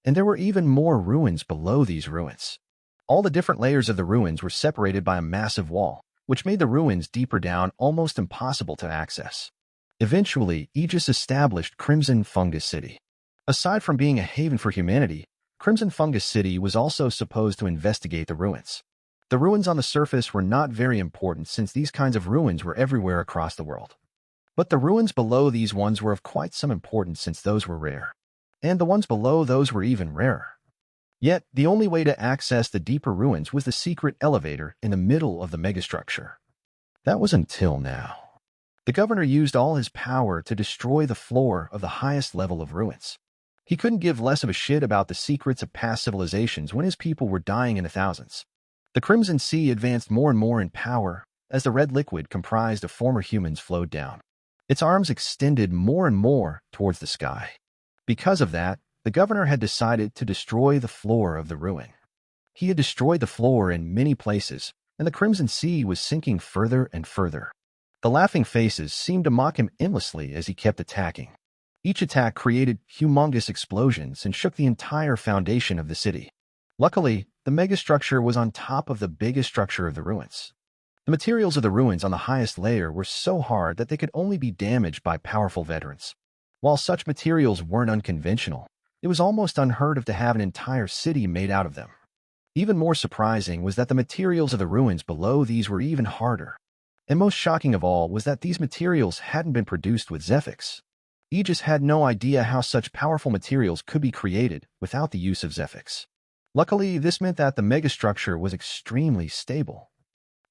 And there were even more ruins below these ruins. All the different layers of the ruins were separated by a massive wall, which made the ruins deeper down almost impossible to access. Eventually, Aegis established Crimson Fungus City. Aside from being a haven for humanity, Crimson Fungus City was also supposed to investigate the ruins. The ruins on the surface were not very important since these kinds of ruins were everywhere across the world. But the ruins below these ones were of quite some importance since those were rare. And the ones below those were even rarer. Yet, the only way to access the deeper ruins was the secret elevator in the middle of the megastructure. That was until now. The governor used all his power to destroy the floor of the highest level of ruins. He couldn't give less of a shit about the secrets of past civilizations when his people were dying in the thousands. The Crimson Sea advanced more and more in power as the red liquid comprised of former humans flowed down. Its arms extended more and more towards the sky. Because of that, the governor had decided to destroy the floor of the ruin. He had destroyed the floor in many places, and the Crimson Sea was sinking further and further. The laughing faces seemed to mock him endlessly as he kept attacking. Each attack created humongous explosions and shook the entire foundation of the city. Luckily, the megastructure was on top of the biggest structure of the ruins. The materials of the ruins on the highest layer were so hard that they could only be damaged by powerful veterans. While such materials weren't unconventional, it was almost unheard of to have an entire city made out of them. Even more surprising was that the materials of the ruins below these were even harder. And most shocking of all was that these materials hadn't been produced with Zephyx. Aegis had no idea how such powerful materials could be created without the use of Zephyx. Luckily, this meant that the megastructure was extremely stable.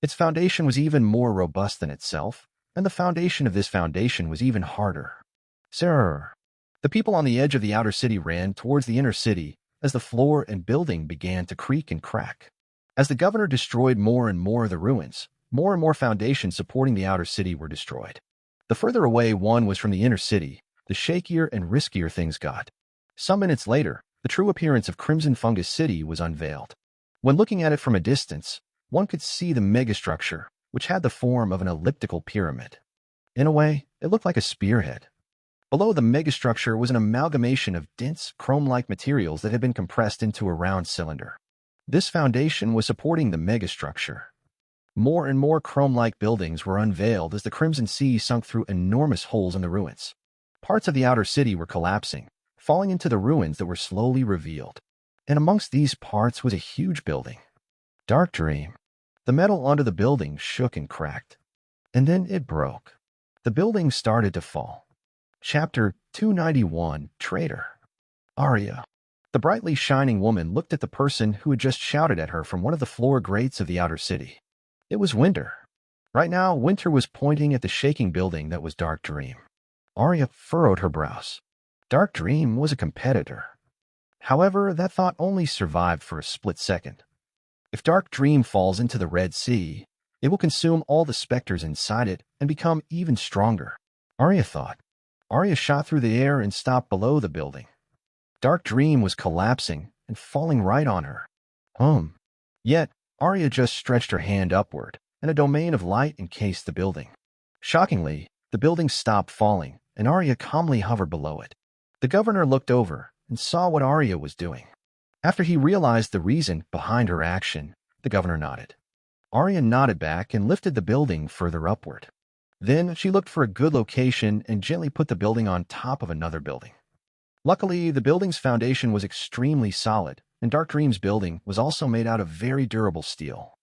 Its foundation was even more robust than itself, and the foundation of this foundation was even harder. Sir. The people on the edge of the outer city ran towards the inner city as the floor and building began to creak and crack. As the governor destroyed more and more of the ruins, more and more foundations supporting the outer city were destroyed. The further away one was from the inner city, the shakier and riskier things got. Some minutes later, the true appearance of Crimson Fungus City was unveiled. When looking at it from a distance, one could see the megastructure, which had the form of an elliptical pyramid. In a way, it looked like a spearhead. Below the megastructure was an amalgamation of dense, chrome-like materials that had been compressed into a round cylinder. This foundation was supporting the megastructure. More and more chrome-like buildings were unveiled as the Crimson Sea sunk through enormous holes in the ruins. Parts of the outer city were collapsing, falling into the ruins that were slowly revealed. And amongst these parts was a huge building. Dark Dream. The metal under the building shook and cracked. And then it broke. The building started to fall. Chapter 291, Traitor. Arya. The brightly shining woman looked at the person who had just shouted at her from one of the floor grates of the outer city. It was Winter. Right now, Winter was pointing at the shaking building that was Dark Dream. Arya furrowed her brows. Dark Dream was a competitor. However, that thought only survived for a split second. If Dark Dream falls into the Red Sea, it will consume all the Specters inside it and become even stronger, Arya thought. Arya shot through the air and stopped below the building. Dark Dream was collapsing and falling right on her. Yet, Arya just stretched her hand upward, and a domain of light encased the building. Shockingly, the building stopped falling, and Arya calmly hovered below it. The governor looked over and saw what Arya was doing. After he realized the reason behind her action, the governor nodded. Arya nodded back and lifted the building further upward. Then she looked for a good location and gently put the building on top of another building. Luckily, the building's foundation was extremely solid, and Dark Dream's building was also made out of very durable steel.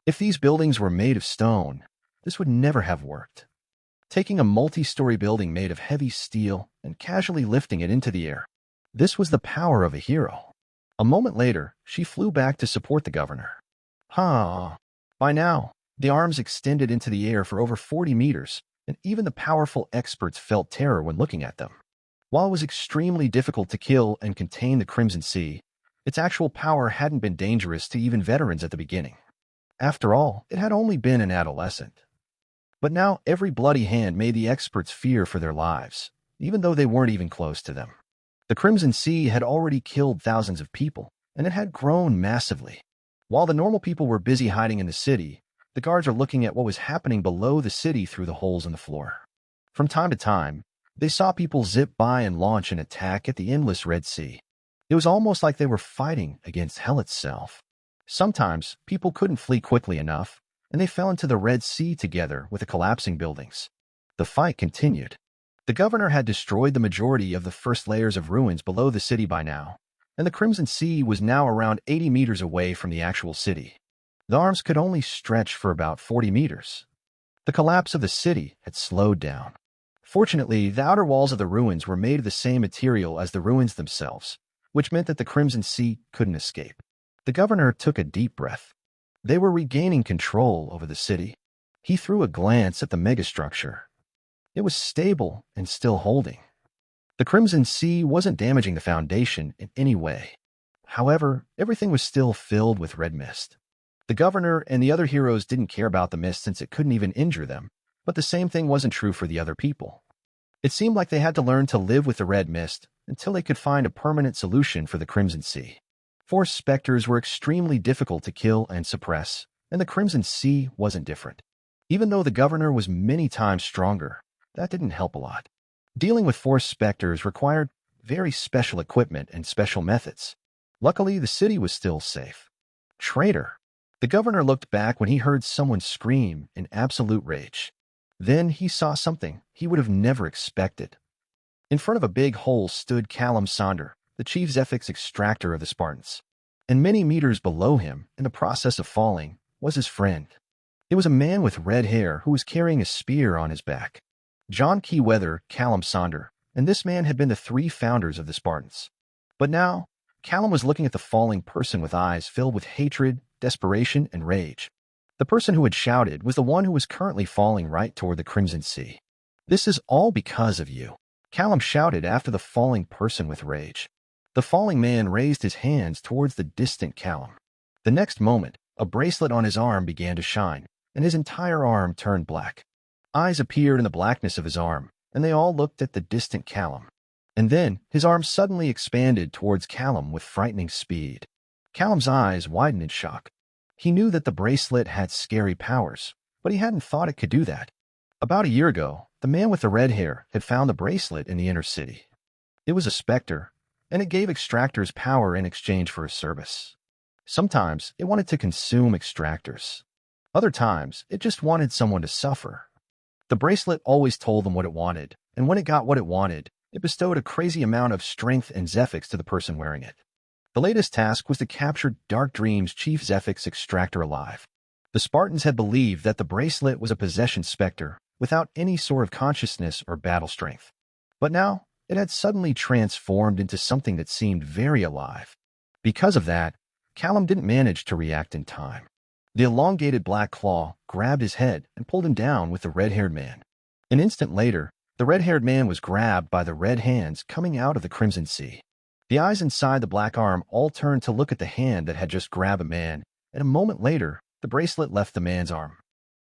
If these buildings were made of stone, this would never have worked. Taking a multi-story building made of heavy steel and casually lifting it into the air, this was the power of a hero. A moment later, she flew back to support the governor. By now, the arms extended into the air for over 40 meters, and even the powerful experts felt terror when looking at them. While it was extremely difficult to kill and contain the Crimson Sea, its actual power hadn't been dangerous to even veterans at the beginning. After all, it had only been an adolescent. But now every bloody hand made the experts fear for their lives, even though they weren't even close to them. The Crimson Sea had already killed thousands of people, and it had grown massively. While the normal people were busy hiding in the city, the guards are looking at what was happening below the city through the holes in the floor. From time to time, they saw people zip by and launch an attack at the endless Red Sea. It was almost like they were fighting against hell itself. Sometimes, people couldn't flee quickly enough, and they fell into the Red Sea together with the collapsing buildings. The fight continued. The governor had destroyed the majority of the first layers of ruins below the city by now, and the Crimson Sea was now around 80 meters away from the actual city. The arms could only stretch for about 40 meters. The collapse of the city had slowed down. Fortunately, the outer walls of the ruins were made of the same material as the ruins themselves, which meant that the Crimson Sea couldn't escape. The governor took a deep breath. They were regaining control over the city. He threw a glance at the megastructure. It was stable and still holding. The Crimson Sea wasn't damaging the foundation in any way. However, everything was still filled with red mist. The governor and the other heroes didn't care about the mist since it couldn't even injure them, but the same thing wasn't true for the other people. It seemed like they had to learn to live with the red mist until they could find a permanent solution for the Crimson Sea. Forest specters were extremely difficult to kill and suppress, and the Crimson Sea wasn't different. Even though the governor was many times stronger, that didn't help a lot. Dealing with forest specters required very special equipment and special methods. Luckily, the city was still safe. Traitor! The governor looked back when he heard someone scream in absolute rage. Then he saw something he would have never expected. In front of a big hole stood Callum Sonder, the chief Zephyx Extractor of the Spartans. And many meters below him, in the process of falling, was his friend. It was a man with red hair who was carrying a spear on his back. John Keyweather, Callum Sonder, and this man had been the three founders of the Spartans. But now, Callum was looking at the falling person with eyes filled with hatred, desperation, and rage. The person who had shouted was the one who was currently falling right toward the Crimson Sea. "This is all because of you," Callum shouted after the falling person with rage. The falling man raised his hands towards the distant Callum. The next moment, a bracelet on his arm began to shine, and his entire arm turned black. Eyes appeared in the blackness of his arm, and they all looked at the distant Callum. And then, his arm suddenly expanded towards Callum with frightening speed. Callum's eyes widened in shock. He knew that the bracelet had scary powers, but he hadn't thought it could do that. About a year ago, the man with the red hair had found the bracelet in the inner city. It was a specter, and it gave extractors power in exchange for a service. Sometimes, it wanted to consume extractors. Other times, it just wanted someone to suffer. The bracelet always told them what it wanted, and when it got what it wanted, it bestowed a crazy amount of strength and Zephyx to the person wearing it. The latest task was to capture Dark Dream's chief Zephyx Extractor alive. The Spartans had believed that the bracelet was a possession specter without any sort of consciousness or battle strength. But now, it had suddenly transformed into something that seemed very alive. Because of that, Callum didn't manage to react in time. The elongated black claw grabbed his head and pulled him down with the red-haired man. An instant later, the red-haired man was grabbed by the red hands coming out of the Crimson Sea. The eyes inside the black arm all turned to look at the hand that had just grabbed a man, and a moment later, the bracelet left the man's arm.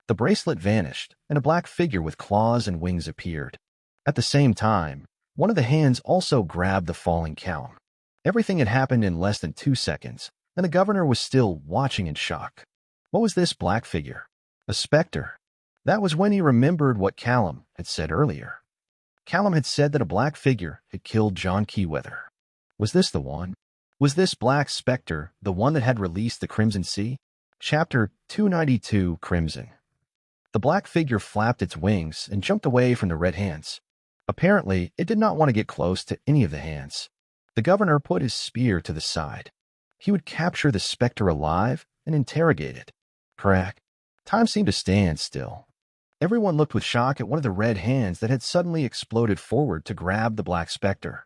The bracelet vanished, and a black figure with claws and wings appeared. At the same time, one of the hands also grabbed the falling Callum. Everything had happened in less than 2 seconds, and the governor was still watching in shock. What was this black figure? A specter. That was when he remembered what Callum had said earlier. Callum had said that a black figure had killed John Keyweather. Was this the one? Was this black specter the one that had released the Crimson Sea? Chapter 292, Crimson. The black figure flapped its wings and jumped away from the red hands. Apparently, it did not want to get close to any of the hands. The governor put his spear to the side. He would capture the specter alive and interrogate it. Crack. Time seemed to stand still. Everyone looked with shock at one of the red hands that had suddenly exploded forward to grab the black specter.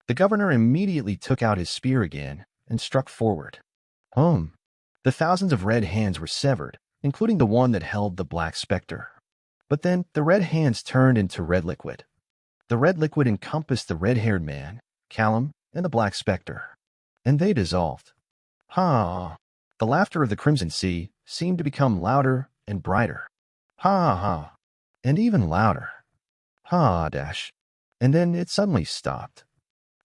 The governor immediately took out his spear again and struck forward. The thousands of red hands were severed, including the one that held the black specter. But then the red hands turned into red liquid. The red liquid encompassed the red-haired man, Callum, and the black specter. And they dissolved. Ha! The laughter of the Crimson Sea seemed to become louder and brighter. Ha ha! And even louder. Ha dash. And then it suddenly stopped.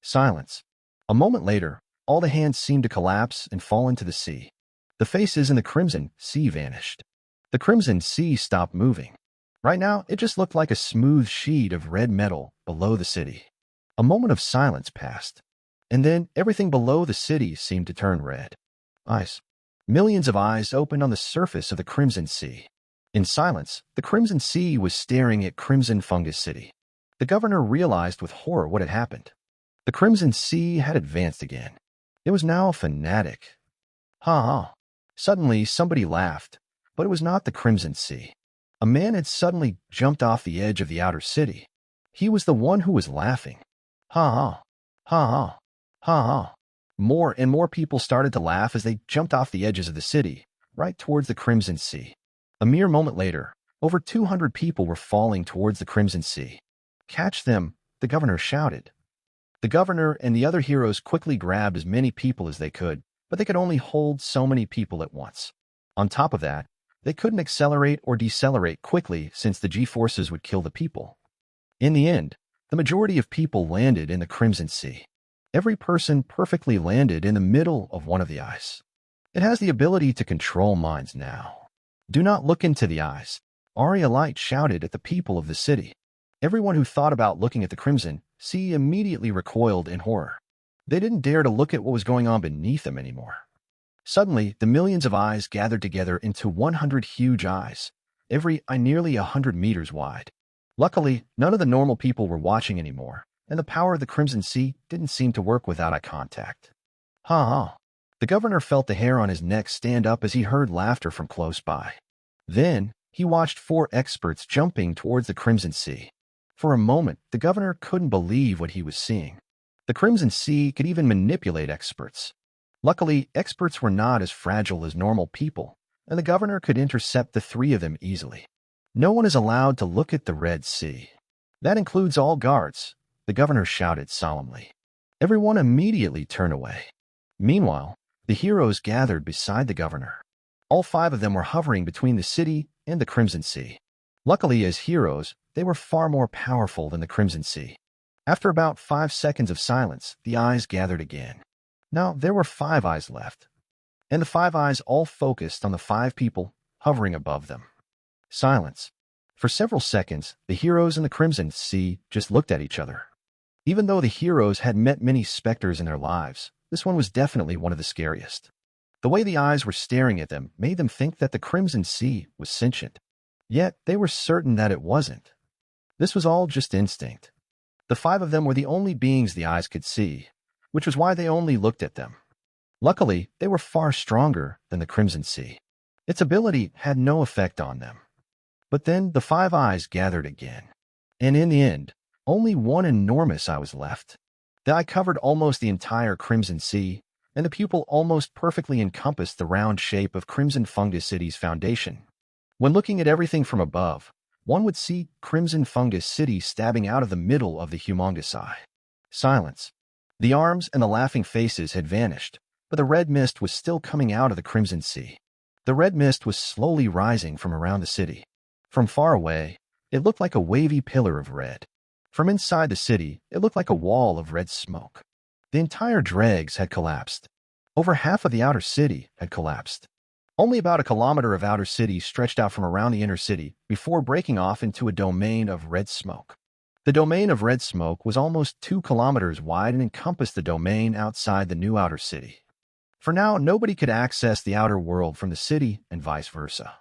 Silence. A moment later, all the hands seemed to collapse and fall into the sea. The faces in the Crimson Sea vanished. The Crimson Sea stopped moving. Right now, it just looked like a smooth sheet of red metal below the city. A moment of silence passed, and then everything below the city seemed to turn red. Eyes. Millions of eyes opened on the surface of the Crimson Sea. In silence, the Crimson Sea was staring at Crimson Fungus City. The governor realized with horror what had happened. The Crimson Sea had advanced again. It was now fanatic. Ha ha. Suddenly, somebody laughed, but it was not the Crimson Sea. A man had suddenly jumped off the edge of the outer city. He was the one who was laughing. Ha ha. Ha ha. Ha ha. More and more people started to laugh as they jumped off the edges of the city, right towards the Crimson Sea. A mere moment later, over 200 people were falling towards the Crimson Sea. Catch them, the governor shouted. The governor and the other heroes quickly grabbed as many people as they could, but they could only hold so many people at once. On top of that, they couldn't accelerate or decelerate quickly since the G-forces would kill the people. In the end, the majority of people landed in the Crimson Sea. Every person perfectly landed in the middle of one of the eyes. It has the ability to control minds now. Do not look into the eyes, Arya Light shouted at the people of the city. Everyone who thought about looking at the Crimson Sea immediately recoiled in horror. They didn't dare to look at what was going on beneath them anymore. Suddenly, the millions of eyes gathered together into 100 huge eyes, every eye nearly 100 meters wide. Luckily, none of the normal people were watching anymore, and the power of the Crimson Sea didn't seem to work without eye contact. Ha ha. The governor felt the hair on his neck stand up as he heard laughter from close by. Then, he watched 4 experts jumping towards the Crimson Sea. For a moment, the governor couldn't believe what he was seeing. The Crimson Sea could even manipulate experts. Luckily, experts were not as fragile as normal people, and the governor could intercept the 3 of them easily. No one is allowed to look at the Red Sea. That includes all guards, the governor shouted solemnly. Everyone immediately turned away. Meanwhile, the heroes gathered beside the governor. All 5 of them were hovering between the city and the Crimson Sea. Luckily, as heroes, they were far more powerful than the Crimson Sea. After about 5 seconds of silence, the eyes gathered again. Now there were 5 eyes left, and the 5 eyes all focused on the 5 people hovering above them. Silence. For several seconds, the heroes in the Crimson Sea just looked at each other. Even though the heroes had met many specters in their lives, this one was definitely one of the scariest. The way the eyes were staring at them made them think that the Crimson Sea was sentient. Yet they were certain that it wasn't. This was all just instinct. The 5 of them were the only beings the eyes could see, which was why they only looked at them. Luckily, they were far stronger than the Crimson Sea. Its ability had no effect on them. But then the 5 eyes gathered again. And in the end, only one enormous eye was left. The eye covered almost the entire Crimson Sea, and the pupil almost perfectly encompassed the round shape of Crimson Fungus City's foundation. When looking at everything from above, one would see Crimson Fungus City stabbing out of the middle of the humongous eye. Silence. The arms and the laughing faces had vanished, but the red mist was still coming out of the Crimson Sea. The red mist was slowly rising from around the city. From far away, it looked like a wavy pillar of red. From inside the city, it looked like a wall of red smoke. The entire Dregs had collapsed. Over half of the outer city had collapsed. Only about a kilometer of outer city stretched out from around the inner city before breaking off into a domain of red smoke. The domain of red smoke was almost 2 kilometers wide and encompassed the domain outside the new outer city. For now, nobody could access the outer world from the city and vice versa.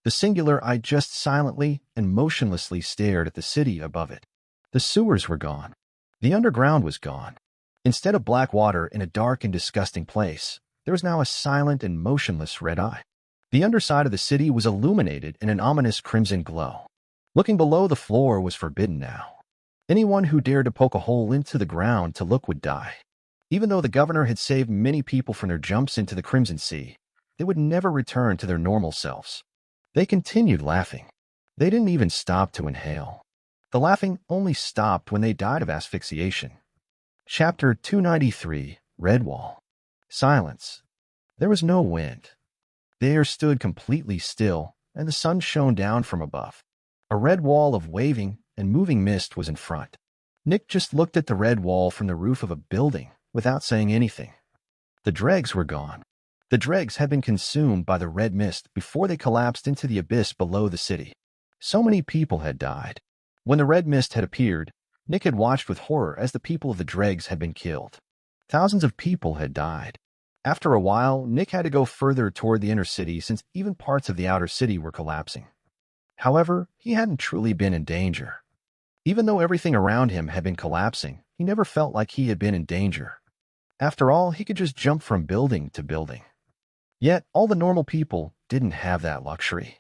The singular eye just silently and motionlessly stared at the city above it. The sewers were gone. The underground was gone. Instead of black water in a dark and disgusting place, there was now a silent and motionless red eye. The underside of the city was illuminated in an ominous crimson glow. Looking below the floor was forbidden now. Anyone who dared to poke a hole into the ground to look would die. Even though the governor had saved many people from their jumps into the Crimson Sea, they would never return to their normal selves. They continued laughing. They didn't even stop to inhale. The laughing only stopped when they died of asphyxiation. Chapter 293, Red Wall. Silence. There was no wind. The air stood completely still, and the sun shone down from above. A red wall of waving and moving mist was in front. Nick just looked at the red wall from the roof of a building without saying anything. The dregs were gone. The dregs had been consumed by the red mist before they collapsed into the abyss below the city. So many people had died. When the red mist had appeared, Nick had watched with horror as the people of the dregs had been killed. Thousands of people had died. After a while, Nick had to go further toward the inner city since even parts of the outer city were collapsing. However, he hadn't truly been in danger. Even though everything around him had been collapsing, he never felt like he had been in danger. After all, he could just jump from building to building. Yet, all the normal people didn't have that luxury.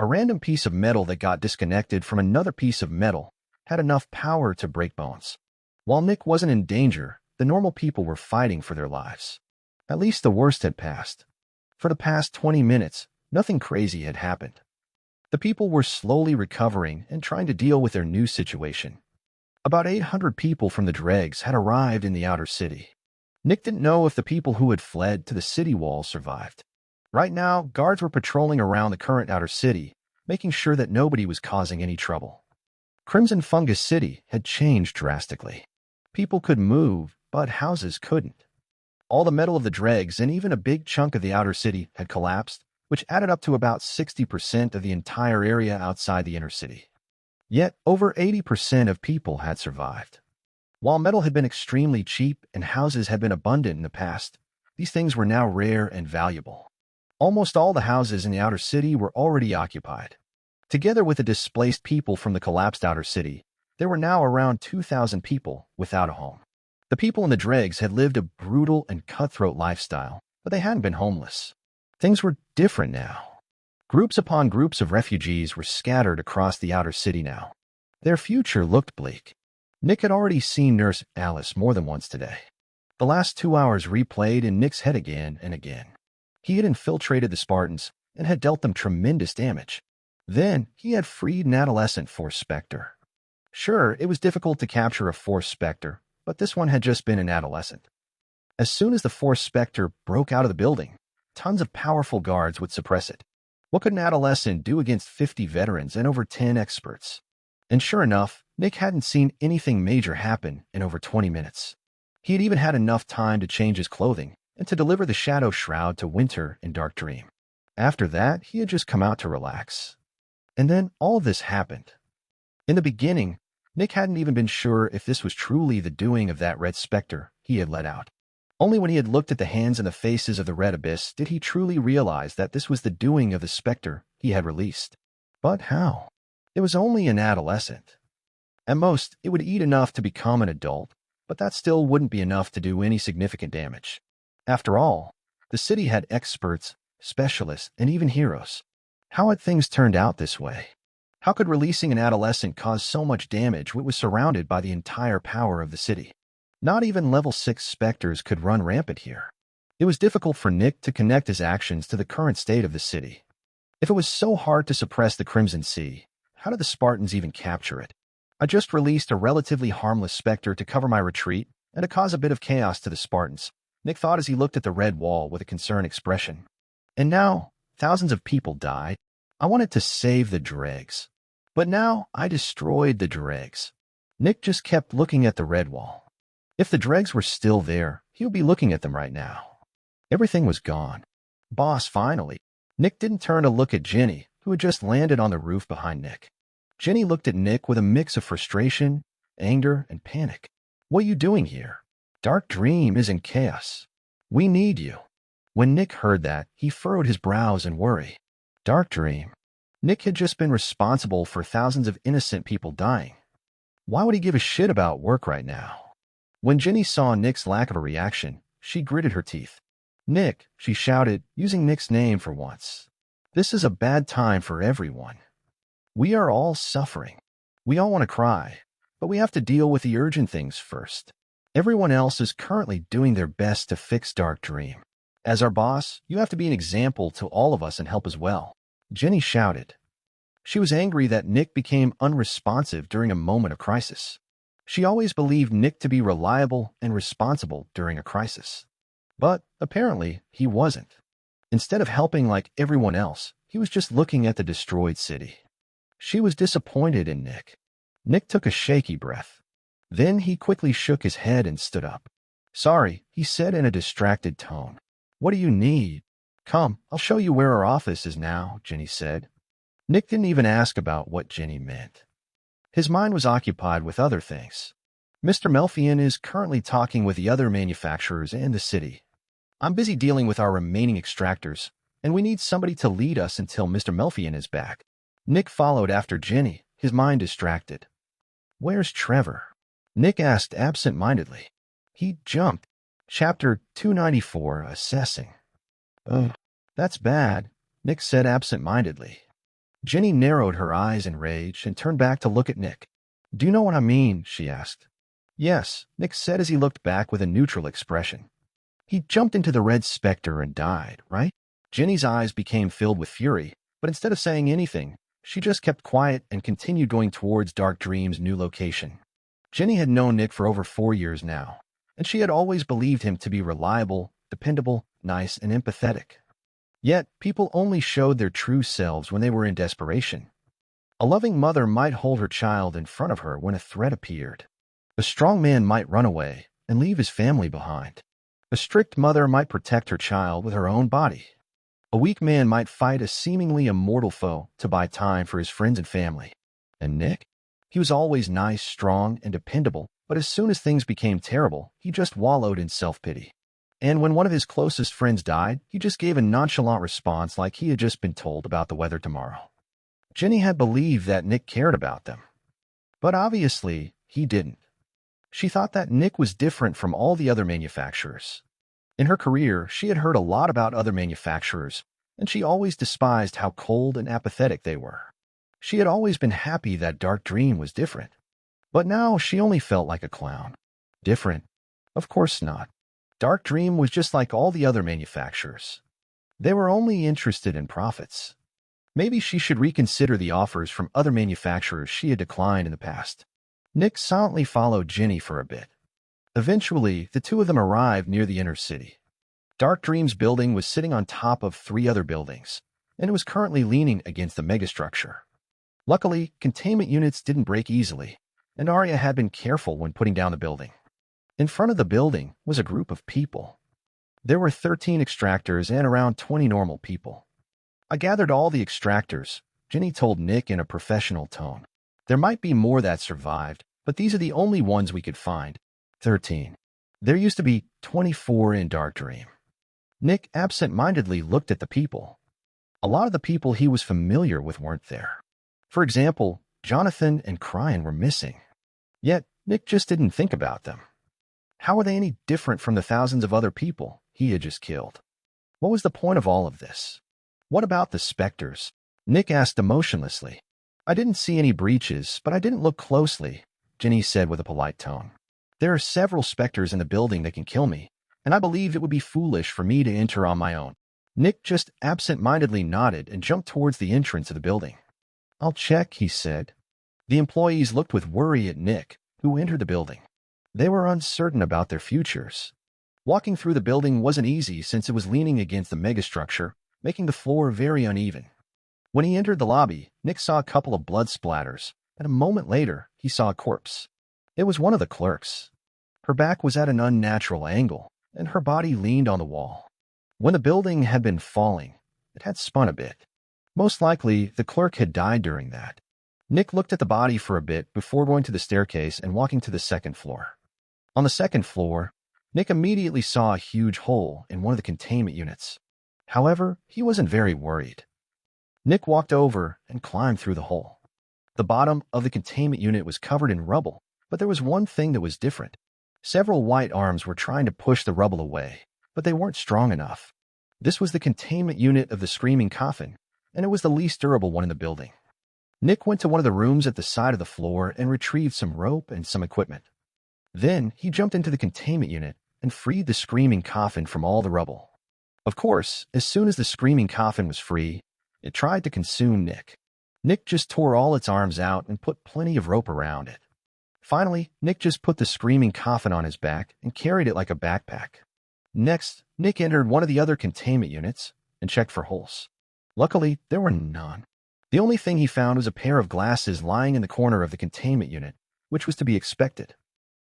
A random piece of metal that got disconnected from another piece of metal had enough power to break bones. While Nick wasn't in danger, the normal people were fighting for their lives. At least the worst had passed. For the past 20 minutes, nothing crazy had happened. The people were slowly recovering and trying to deal with their new situation. About 800 people from the dregs had arrived in the outer city. Nick didn't know if the people who had fled to the city walls survived. Right now, guards were patrolling around the current outer city, making sure that nobody was causing any trouble. Crimson Fungus City had changed drastically. People could move, but houses couldn't. All the metal of the dregs and even a big chunk of the outer city had collapsed, which added up to about 60% of the entire area outside the inner city. Yet, over 80% of people had survived. While metal had been extremely cheap and houses had been abundant in the past, these things were now rare and valuable. Almost all the houses in the outer city were already occupied. Together with the displaced people from the collapsed outer city, there were now around 2,000 people without a home. The people in the dregs had lived a brutal and cutthroat lifestyle, but they hadn't been homeless. Things were different now. Groups upon groups of refugees were scattered across the outer city now. Their future looked bleak. Nick had already seen Nurse Alice more than once today. The last 2 hours replayed in Nick's head again and again. He had infiltrated the Spartans and had dealt them tremendous damage. Then he had freed an adolescent Force Specter. Sure, it was difficult to capture a Force Specter, but this one had just been an adolescent. As soon as the Force Specter broke out of the building, tons of powerful guards would suppress it. What could an adolescent do against 50 veterans and over 10 experts? And sure enough, Nick hadn't seen anything major happen in over 20 minutes. He had even had enough time to change his clothing and to deliver the Shadow Shroud to Winter in Dark Dream. After that, he had just come out to relax. And then all of this happened. In the beginning, Nick hadn't even been sure if this was truly the doing of that red specter he had let out. Only when he had looked at the hands and the faces of the red abyss did he truly realize that this was the doing of the specter he had released. But how? It was only an adolescent. At most, it would eat enough to become an adult, but that still wouldn't be enough to do any significant damage. After all, the city had experts, specialists, and even heroes. How had things turned out this way? How could releasing an adolescent cause so much damage when it was surrounded by the entire power of the city? Not even level 6 specters could run rampant here. It was difficult for Nick to connect his actions to the current state of the city. If it was so hard to suppress the Crimson Sea, how did the Spartans even capture it? I just released a relatively harmless specter to cover my retreat and to cause a bit of chaos to the Spartans, Nick thought as he looked at the red wall with a concerned expression. And now, thousands of people died. I wanted to save the dregs. But now, I destroyed the dregs. Nick just kept looking at the red wall. If the dregs were still there, he would be looking at them right now. Everything was gone. Boss, finally. Nick didn't turn to look at Jenny, who had just landed on the roof behind Nick. Jenny looked at Nick with a mix of frustration, anger, and panic. What are you doing here? Dark Dream is in chaos. We need you. When Nick heard that, he furrowed his brows in worry. Dark Dream. Nick had just been responsible for thousands of innocent people dying. Why would he give a shit about work right now? When Jenny saw Nick's lack of a reaction, she gritted her teeth. Nick, she shouted, using Nick's name for once. This is a bad time for everyone. We are all suffering. We all want to cry, but we have to deal with the urgent things first. Everyone else is currently doing their best to fix Dark Dream. As our boss, you have to be an example to all of us and help as well. Jenny shouted. She was angry that Nick became unresponsive during a moment of crisis. She always believed Nick to be reliable and responsible during a crisis. But apparently, he wasn't. Instead of helping like everyone else, he was just looking at the destroyed city. She was disappointed in Nick. Nick took a shaky breath. Then he quickly shook his head and stood up. Sorry, he said in a distracted tone. What do you need? Come, I'll show you where our office is now, Jenny said. Nick didn't even ask about what Jenny meant. His mind was occupied with other things. Mr. Melfian is currently talking with the other manufacturers in the city. I'm busy dealing with our remaining extractors, and we need somebody to lead us until Mr. Melfian is back. Nick followed after Jenny, his mind distracted. Where's Trevor? Nick asked absent-mindedly. He jumped. Chapter 294, Assessing. Oh, that's bad, Nick said absent-mindedly. Jenny narrowed her eyes in rage and turned back to look at Nick. Do you know what I mean? She asked. Yes, Nick said as he looked back with a neutral expression. He jumped into the red Spectre and died, right? Jenny's eyes became filled with fury, but instead of saying anything, she just kept quiet and continued going towards Dark Dream's new location. Jenny had known Nick for over 4 years now, and she had always believed him to be reliable, dependable, nice, and empathetic. Yet, people only showed their true selves when they were in desperation. A loving mother might hold her child in front of her when a threat appeared. A strong man might run away and leave his family behind. A strict mother might protect her child with her own body. A weak man might fight a seemingly immortal foe to buy time for his friends and family. And Nick? He was always nice, strong, and dependable, but as soon as things became terrible, he just wallowed in self-pity. And when one of his closest friends died, he just gave a nonchalant response like he had just been told about the weather tomorrow. Jenny had believed that Nick cared about them. But obviously, he didn't. She thought that Nick was different from all the other manufacturers. In her career, she had heard a lot about other manufacturers, and she always despised how cold and apathetic they were. She had always been happy that Dark Dream was different. But now she only felt like a clown. Different? Of course not. Dark Dream was just like all the other manufacturers. They were only interested in profits. Maybe she should reconsider the offers from other manufacturers she had declined in the past. Nick silently followed Jenny for a bit. Eventually, the two of them arrived near the inner city. Dark Dream's building was sitting on top of 3 other buildings, and it was currently leaning against the megastructure. Luckily, containment units didn't break easily, and Arya had been careful when putting down the building. In front of the building was a group of people. There were 13 extractors and around 20 normal people. I gathered all the extractors, Jenny told Nick in a professional tone. There might be more that survived, but these are the only ones we could find. 13. There used to be 24 in Dark Dream. Nick absent-mindedly looked at the people. A lot of the people he was familiar with weren't there. For example, Jonathan and Cryan were missing. Yet, Nick just didn't think about them. How were they any different from the thousands of other people he had just killed? What was the point of all of this? What about the Specters? Nick asked emotionlessly. I didn't see any breaches, but I didn't look closely, Jenny said with a polite tone. There are several Specters in the building that can kill me, and I believed it would be foolish for me to enter on my own. Nick just absent-mindedly nodded and jumped towards the entrance of the building. I'll check, he said. The employees looked with worry at Nick, who entered the building. They were uncertain about their futures. Walking through the building wasn't easy since it was leaning against the megastructure, making the floor very uneven. When he entered the lobby, Nick saw a couple of blood splatters, and a moment later, he saw a corpse. It was one of the clerks. Her back was at an unnatural angle, and her body leaned on the wall. When the building had been falling, it had spun a bit. Most likely, the clerk had died during that. Nick looked at the body for a bit before going to the staircase and walking to the second floor. On the second floor, Nick immediately saw a huge hole in one of the containment units. However, he wasn't very worried. Nick walked over and climbed through the hole. The bottom of the containment unit was covered in rubble, but there was one thing that was different. Several white arms were trying to push the rubble away, but they weren't strong enough. This was the containment unit of the Screaming Coffin, and it was the least durable one in the building. Nick went to one of the rooms at the side of the floor and retrieved some rope and some equipment. Then he jumped into the containment unit and freed the Screaming Coffin from all the rubble. Of course, as soon as the Screaming Coffin was free, it tried to consume Nick. Nick just tore all its arms out and put plenty of rope around it. Finally, Nick just put the Screaming Coffin on his back and carried it like a backpack. Next, Nick entered one of the other containment units and checked for holes. Luckily, there were none. The only thing he found was a pair of glasses lying in the corner of the containment unit, which was to be expected.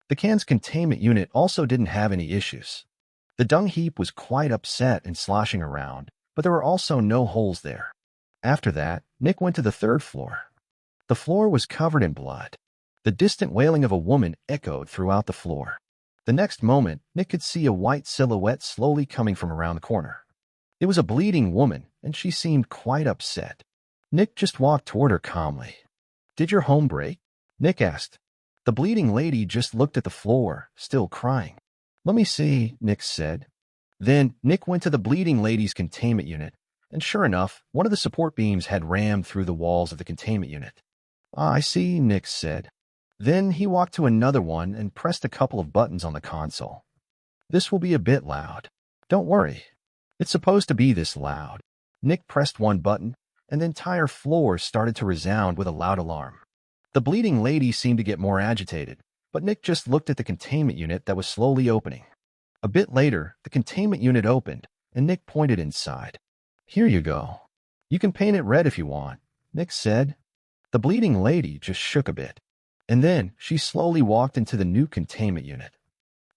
The can's containment unit also didn't have any issues. The dung heap was quite upset and sloshing around, but there were also no holes there. After that, Nick went to the third floor. The floor was covered in blood. The distant wailing of a woman echoed throughout the floor. The next moment, Nick could see a white silhouette slowly coming from around the corner. It was a bleeding woman, and she seemed quite upset. Nick just walked toward her calmly. "Did your home break?" Nick asked. The bleeding lady just looked at the floor, still crying. "Let me see," Nick said. Then Nick went to the bleeding lady's containment unit, and sure enough, one of the support beams had rammed through the walls of the containment unit. "Ah, I see," Nick said. Then he walked to another one and pressed a couple of buttons on the console. "This will be a bit loud. Don't worry. It's supposed to be this loud." Nick pressed one button, and the entire floor started to resound with a loud alarm. The bleeding lady seemed to get more agitated, but Nick just looked at the containment unit that was slowly opening. A bit later, the containment unit opened, and Nick pointed inside. "Here you go. You can paint it red if you want," Nick said. The bleeding lady just shook a bit, and then she slowly walked into the new containment unit.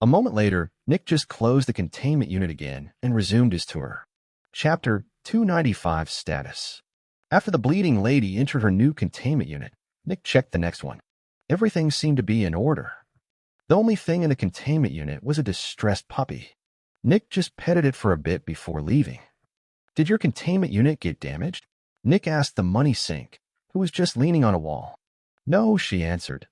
A moment later, Nick just closed the containment unit again and resumed his tour. Chapter 295 Status. After the bleeding lady entered her new containment unit, Nick checked the next one. Everything seemed to be in order. The only thing in the containment unit was a distressed puppy. Nick just petted it for a bit before leaving. "Did your containment unit get damaged?" Nick asked the money sink, who was just leaning on a wall. "No," she answered.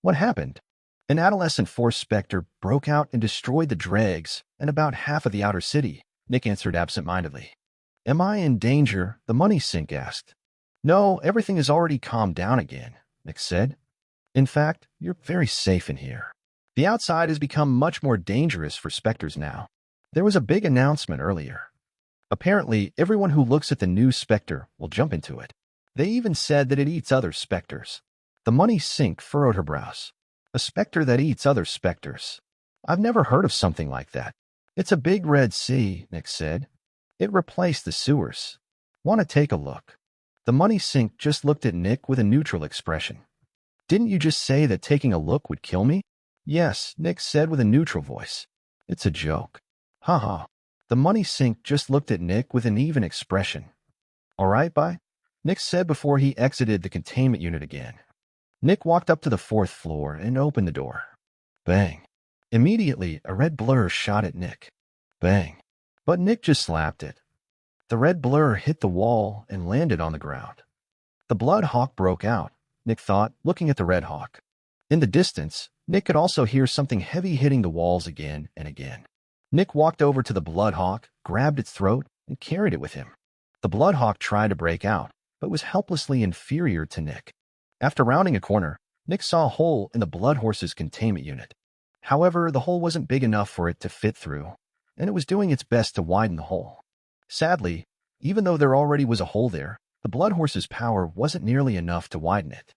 "What happened?" "An adolescent force specter broke out and destroyed the Dregs and about half of the outer city," Nick answered absent-mindedly. "Am I in danger?" the money sink asked. "No, everything is already calmed down again," Nick said. "In fact, you're very safe in here. The outside has become much more dangerous for Specters now. There was a big announcement earlier. Apparently, everyone who looks at the new Specter will jump into it. They even said that it eats other Specters." The money sink furrowed her brows. "A Specter that eats other Specters. I've never heard of something like that." "It's a big red sea," Nick said. "It replaced the sewers. Want to take a look?" The money sink just looked at Nick with a neutral expression. "Didn't you just say that taking a look would kill me?" "Yes," Nick said with a neutral voice. "It's a joke." "Haha." The money sink just looked at Nick with an even expression. "All right, bye," Nick said before he exited the containment unit again. Nick walked up to the fourth floor and opened the door. Bang. Immediately, a red blur shot at Nick. Bang. But Nick just slapped it. The red blur hit the wall and landed on the ground. The blood hawk broke out, Nick thought, looking at the red hawk. In the distance, Nick could also hear something heavy hitting the walls again and again. Nick walked over to the blood hawk, grabbed its throat, and carried it with him. The blood hawk tried to break out, but was helplessly inferior to Nick. After rounding a corner, Nick saw a hole in the blood horse's containment unit. However, the hole wasn't big enough for it to fit through, and it was doing its best to widen the hole. Sadly, even though there already was a hole there, the blood horse's power wasn't nearly enough to widen it.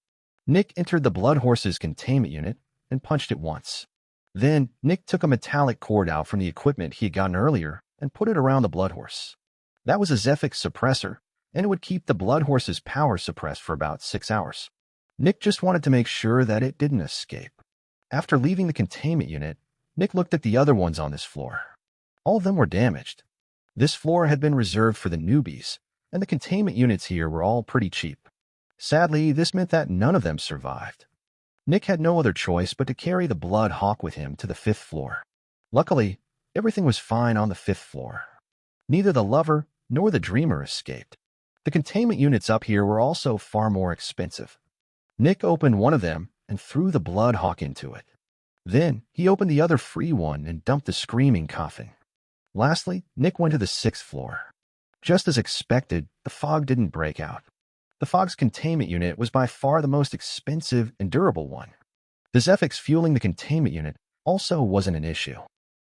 Nick entered the blood horse's containment unit and punched it once. Then, Nick took a metallic cord out from the equipment he had gotten earlier and put it around the blood horse. That was a Zephyx suppressor, and it would keep the blood horse's power suppressed for about 6 hours. Nick just wanted to make sure that it didn't escape. After leaving the containment unit, Nick looked at the other ones on this floor. All of them were damaged. This floor had been reserved for the newbies, and the containment units here were all pretty cheap. Sadly, this meant that none of them survived. Nick had no other choice but to carry the Blood Hawk with him to the 5th floor. Luckily, everything was fine on the 5th floor. Neither the lover nor the dreamer escaped. The containment units up here were also far more expensive. Nick opened one of them and threw the Blood Hawk into it. Then he opened the other free one and dumped the screaming coffin. Lastly, Nick went to the 6th floor. Just as expected, the fog didn't break out. The fog's containment unit was by far the most expensive and durable one. The Zephyx fueling the containment unit also wasn't an issue.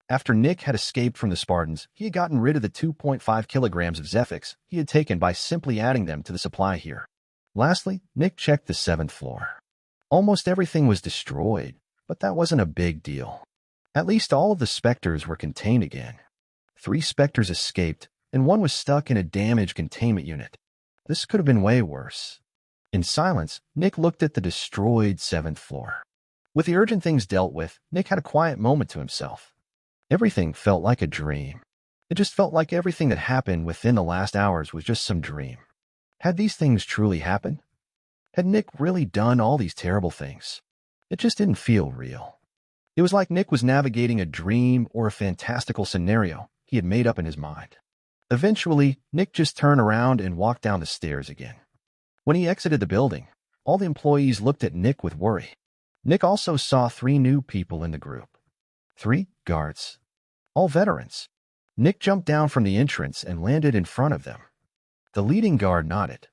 After Nick had escaped from the Spartans, he had gotten rid of the 2.5 kilograms of Zephyx he had taken by simply adding them to the supply here. Lastly, Nick checked the 7th floor. Almost everything was destroyed, but that wasn't a big deal. At least all of the Specters were contained again. 3 Specters escaped, and 1 was stuck in a damaged containment unit. This could have been way worse. In silence, Nick looked at the destroyed 7th floor. With the urgent things dealt with, Nick had a quiet moment to himself. Everything felt like a dream. It just felt like everything that happened within the last hours was just some dream. Had these things truly happened? Had Nick really done all these terrible things? It just didn't feel real. It was like Nick was navigating a dream or a fantastical scenario he had made up in his mind. Eventually, Nick just turned around and walked down the stairs again. When he exited the building, all the employees looked at Nick with worry. Nick also saw 3 new people in the group. 3 guards. All veterans. Nick jumped down from the entrance and landed in front of them. The leading guard nodded.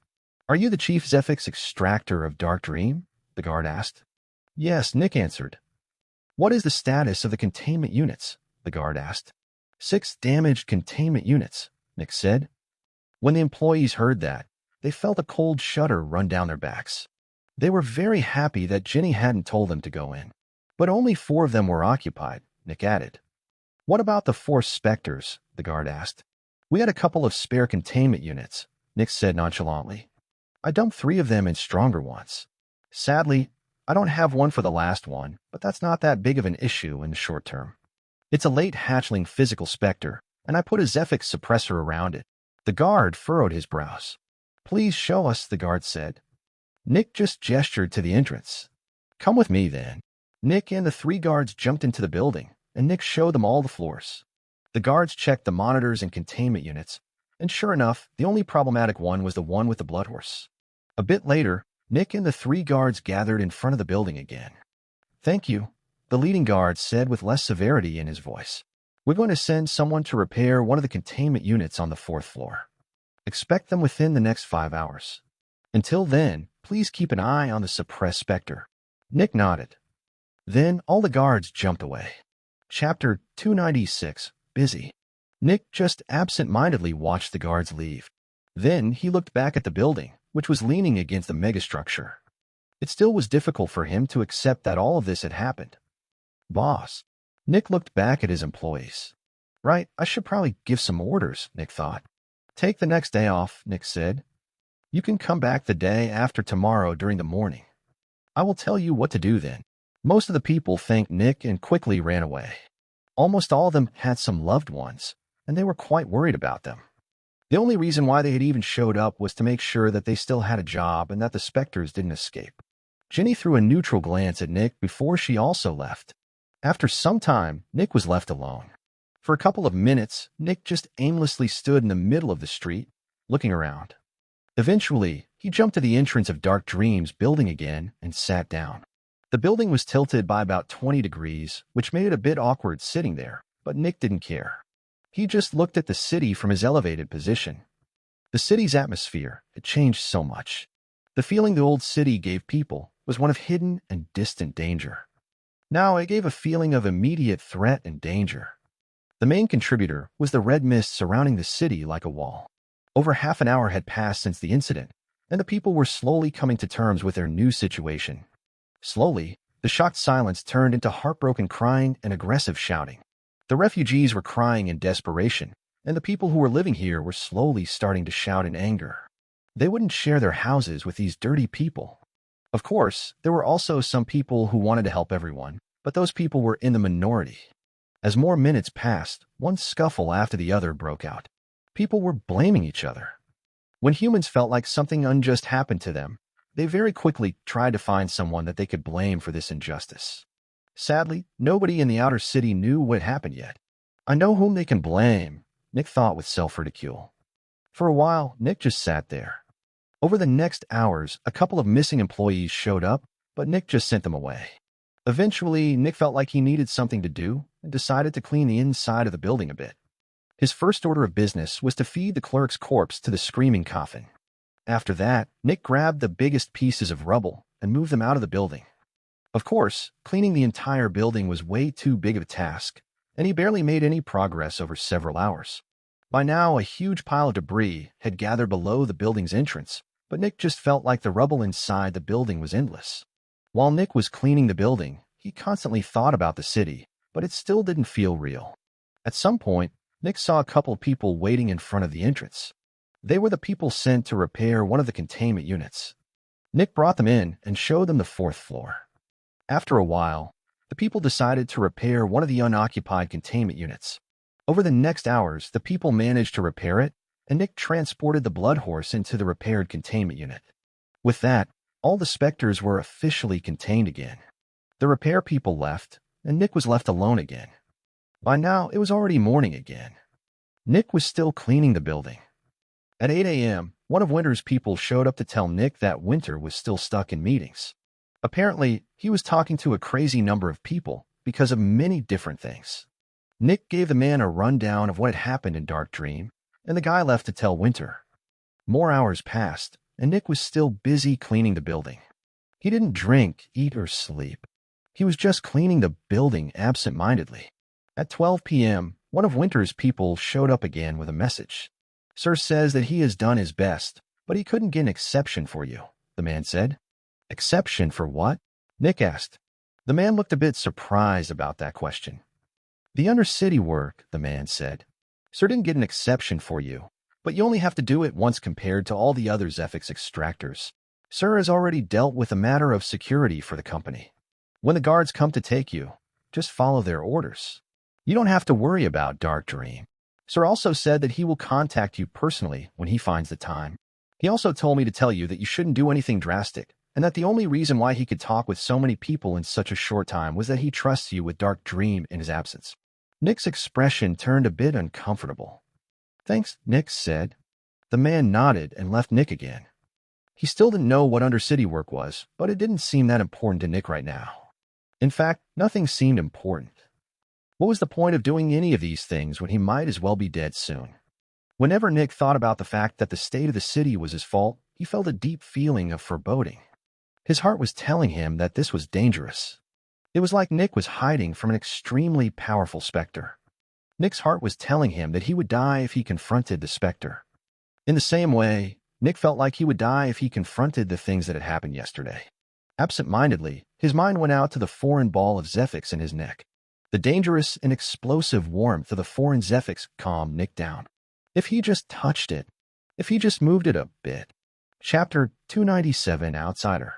"Are you the Chief Zephyx Extractor of Dark Dream?" the guard asked. "Yes," Nick answered. "What is the status of the containment units?" the guard asked. 6 damaged containment units, Nick said. When the employees heard that, they felt a cold shudder run down their backs. They were very happy that Jenny hadn't told them to go in. But only 4 of them were occupied, Nick added. "What about the 4 Specters?" the guard asked. "We had a couple of spare containment units," Nick said nonchalantly. "I dumped 3 of them in stronger ones. Sadly, I don't have one for the last one, but that's not that big of an issue in the short term. It's a late hatchling physical Specter, and I put a Zephyx suppressor around it." The guard furrowed his brows. "Please show us," the guard said. Nick just gestured to the entrance. "Come with me, then." Nick and the 3 guards jumped into the building, and Nick showed them all the floors. The guards checked the monitors and containment units, and sure enough, the only problematic one was the one with the blood horse. A bit later, Nick and the 3 guards gathered in front of the building again. "Thank you," the leading guard said with less severity in his voice. "We're going to send someone to repair one of the containment units on the 4th floor. Expect them within the next 5 hours. Until then, please keep an eye on the suppressed Specter." Nick nodded. Then all the guards jumped away. Chapter 296, Busy. Nick just absent-mindedly watched the guards leave. Then he looked back at the building, which was leaning against the megastructure. It still was difficult for him to accept that all of this had happened. "Boss." Nick looked back at his employees. "Right, I should probably give some orders," Nick thought. "Take the next day off," Nick said. "You can come back the day after tomorrow during the morning. I will tell you what to do then." Most of the people thanked Nick and quickly ran away. Almost all of them had some loved ones, and they were quite worried about them. The only reason why they had even showed up was to make sure that they still had a job and that the Specters didn't escape. Jenny threw a neutral glance at Nick before she also left. After some time, Nick was left alone. For a couple of minutes, Nick just aimlessly stood in the middle of the street, looking around. Eventually, he jumped to the entrance of Dark Dream's building again and sat down. The building was tilted by about 20 degrees, which made it a bit awkward sitting there, but Nick didn't care. He just looked at the city from his elevated position. The city's atmosphere had changed so much. The feeling the old city gave people was one of hidden and distant danger. Now it gave a feeling of immediate threat and danger. The main contributor was the red mist surrounding the city like a wall. Over half an hour had passed since the incident, and the people were slowly coming to terms with their new situation. Slowly, the shocked silence turned into heartbroken crying and aggressive shouting. The refugees were crying in desperation, and the people who were living here were slowly starting to shout in anger. They wouldn't share their houses with these dirty people. Of course, there were also some people who wanted to help everyone, but those people were in the minority. As more minutes passed, one scuffle after the other broke out. People were blaming each other. When humans felt like something unjust happened to them, they very quickly tried to find someone that they could blame for this injustice. Sadly, nobody in the outer city knew what happened yet. I know whom they can blame, Nick thought with self-ridicule. For a while, Nick just sat there. Over the next hours, a couple of missing employees showed up, but Nick just sent them away. Eventually, Nick felt like he needed something to do and decided to clean the inside of the building a bit. His first order of business was to feed the clerk's corpse to the screaming coffin. After that, Nick grabbed the biggest pieces of rubble and moved them out of the building. Of course, cleaning the entire building was way too big of a task, and he barely made any progress over several hours. By now, a huge pile of debris had gathered below the building's entrance, but Nick just felt like the rubble inside the building was endless. While Nick was cleaning the building, he constantly thought about the city, but it still didn't feel real. At some point, Nick saw a couple of people waiting in front of the entrance. They were the people sent to repair one of the containment units. Nick brought them in and showed them the 4th floor. After a while, the people decided to repair one of the unoccupied containment units. Over the next hours, the people managed to repair it, and Nick transported the blood horse into the repaired containment unit. With that, all the Specters were officially contained again. The repair people left, and Nick was left alone again. By now, it was already morning again. Nick was still cleaning the building. At 8 a.m., one of Winter's people showed up to tell Nick that Winter was still stuck in meetings. Apparently, he was talking to a crazy number of people because of many different things. Nick gave the man a rundown of what had happened in Dark Dream, and the guy left to tell Winter. More hours passed, and Nick was still busy cleaning the building. He didn't drink, eat, or sleep. He was just cleaning the building absent-mindedly. At 12 p.m., one of Winter's people showed up again with a message. Sir says that he has done his best, but he couldn't get an exception for you, the man said. Exception for what? Nick asked. The man looked a bit surprised about that question. The Undercity work, the man said. Sir didn't get an exception for you, but you only have to do it once compared to all the other Zephyx Extractors. Sir has already dealt with a matter of security for the company. When the guards come to take you, just follow their orders. You don't have to worry about Dark Dream. Sir also said that he will contact you personally when he finds the time. He also told me to tell you that you shouldn't do anything drastic, and that the only reason why he could talk with so many people in such a short time was that he trusts you with Dark Dream in his absence. Nick's expression turned a bit uncomfortable. Thanks, Nick said. The man nodded and left Nick again. He still didn't know what Undercity work was, but it didn't seem that important to Nick right now. In fact, nothing seemed important. What was the point of doing any of these things when he might as well be dead soon? Whenever Nick thought about the fact that the state of the city was his fault, he felt a deep feeling of foreboding. His heart was telling him that this was dangerous. It was like Nick was hiding from an extremely powerful Specter. Nick's heart was telling him that he would die if he confronted the Specter. In the same way, Nick felt like he would die if he confronted the things that had happened yesterday. Absent-mindedly, his mind went out to the foreign ball of Zephyx in his neck. The dangerous and explosive warmth of the foreign Zephyx calmed Nick down. If he just touched it, if he just moved it a bit. Chapter 297, Outsider.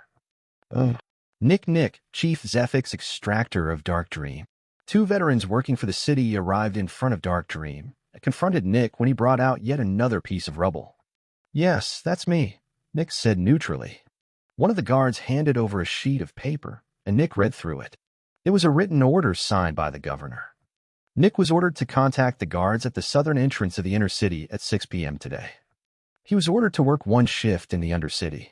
Nick, Chief Zephyx Extractor of Dark Dream. 2 veterans working for the city arrived in front of Dark Dream and confronted Nick when he brought out yet another piece of rubble. Yes, that's me, Nick said neutrally. One of the guards handed over a sheet of paper, and Nick read through it. It was a written order signed by the governor. Nick was ordered to contact the guards at the southern entrance of the inner city at 6 p.m. today. He was ordered to work 1 shift in the Undercity.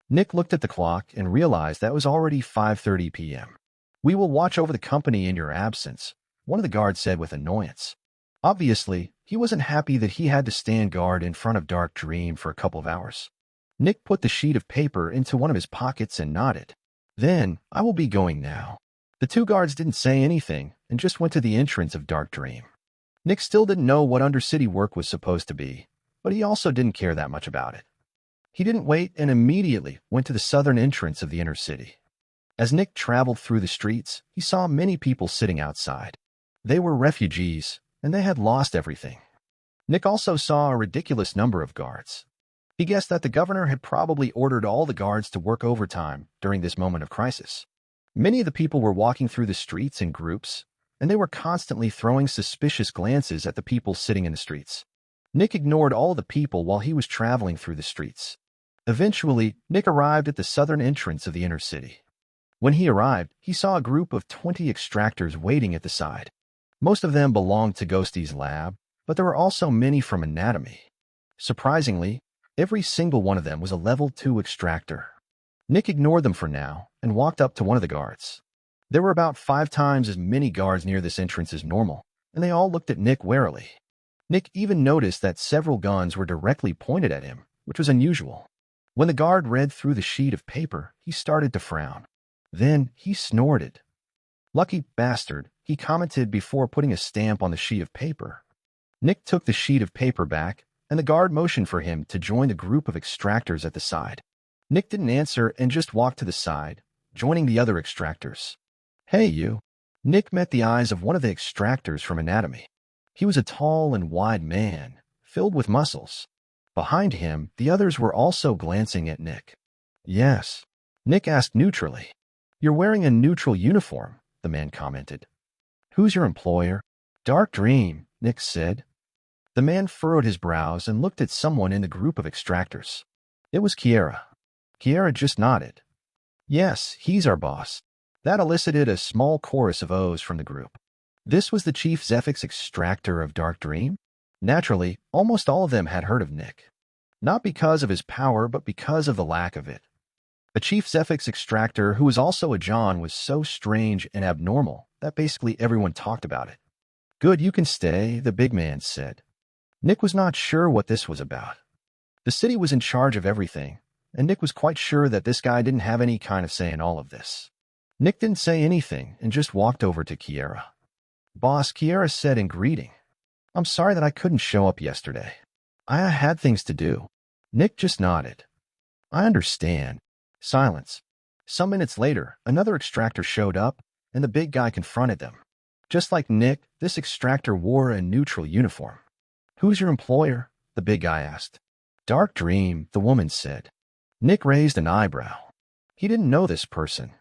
Nick looked at the clock and realized that it was already 5:30 p.m. We will watch over the company in your absence, one of the guards said with annoyance. Obviously, he wasn't happy that he had to stand guard in front of Dark Dream for a couple of hours. Nick put the sheet of paper into one of his pockets and nodded. Then, I will be going now. The 2 guards didn't say anything and just went to the entrance of Dark Dream. Nick still didn't know what Undercity work was supposed to be, but he also didn't care that much about it. He didn't wait and immediately went to the southern entrance of the inner city. As Nick traveled through the streets, he saw many people sitting outside. They were refugees, and they had lost everything. Nick also saw a ridiculous number of guards. He guessed that the governor had probably ordered all the guards to work overtime during this moment of crisis. Many of the people were walking through the streets in groups, and they were constantly throwing suspicious glances at the people sitting in the streets. Nick ignored all the people while he was traveling through the streets. Eventually, Nick arrived at the southern entrance of the inner city. When he arrived, he saw a group of 20 extractors waiting at the side. Most of them belonged to Ghosty's lab, but there were also many from anatomy. Surprisingly, every single one of them was a level 2 extractor. Nick ignored them for now and walked up to one of the guards. There were about 5 times as many guards near this entrance as normal, and they all looked at Nick warily. Nick even noticed that several guns were directly pointed at him, which was unusual. When the guard read through the sheet of paper, he started to frown. Then he snorted. "Lucky bastard," he commented before putting a stamp on the sheet of paper. Nick took the sheet of paper back, and the guard motioned for him to join the group of extractors at the side. Nick didn't answer and just walked to the side, joining the other extractors. "Hey, you." Nick met the eyes of one of the extractors from anatomy. He was a tall and wide man, filled with muscles. Behind him, the others were also glancing at Nick. "Yes," Nick asked neutrally. "You're wearing a neutral uniform," the man commented. "Who's your employer?" "Dark Dream," Nick said. The man furrowed his brows and looked at someone in the group of extractors. It was Kiera. Kiera just nodded. "Yes, he's our boss." That elicited a small chorus of O's from the group. This was the chief Zephyx Extractor of Dark Dream? Naturally, almost all of them had heard of Nick. Not because of his power, but because of the lack of it. A chief Zephyx Extractor who was also a John was so strange and abnormal that basically everyone talked about it. "Good, you can stay," the big man said. Nick was not sure what this was about. The city was in charge of everything, and Nick was quite sure that this guy didn't have any kind of say in all of this. Nick didn't say anything and just walked over to Kiera. "Boss," Kiera said in greeting. "I'm sorry that I couldn't show up yesterday. I had things to do." Nick just nodded. "I understand." Silence. Some minutes later, another extractor showed up, and the big guy confronted them. Just like Nick, this extractor wore a neutral uniform. "Who's your employer?" the big guy asked. "Dark Dream," the woman said. Nick raised an eyebrow. He didn't know this person.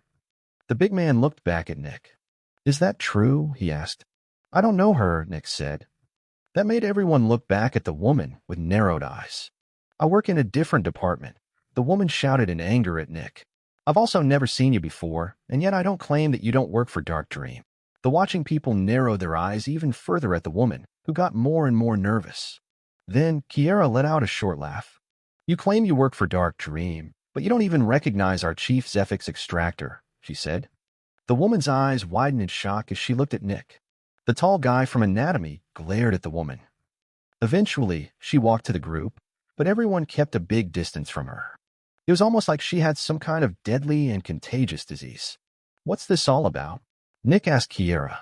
The big man looked back at Nick. "Is that true?" he asked. "I don't know her," Nick said. That made everyone look back at the woman with narrowed eyes. "I work in a different department," the woman shouted in anger at Nick. "I've also never seen you before, and yet I don't claim that you don't work for Dark Dream." The watching people narrowed their eyes even further at the woman, who got more and more nervous. Then Kiera let out a short laugh. "You claim you work for Dark Dream, but you don't even recognize our chief Zephyx Extractor," she said. The woman's eyes widened in shock as she looked at Nick. The tall guy from anatomy glared at the woman. Eventually, she walked to the group, but everyone kept a big distance from her. It was almost like she had some kind of deadly and contagious disease. "What's this all about?" Nick asked Kiera.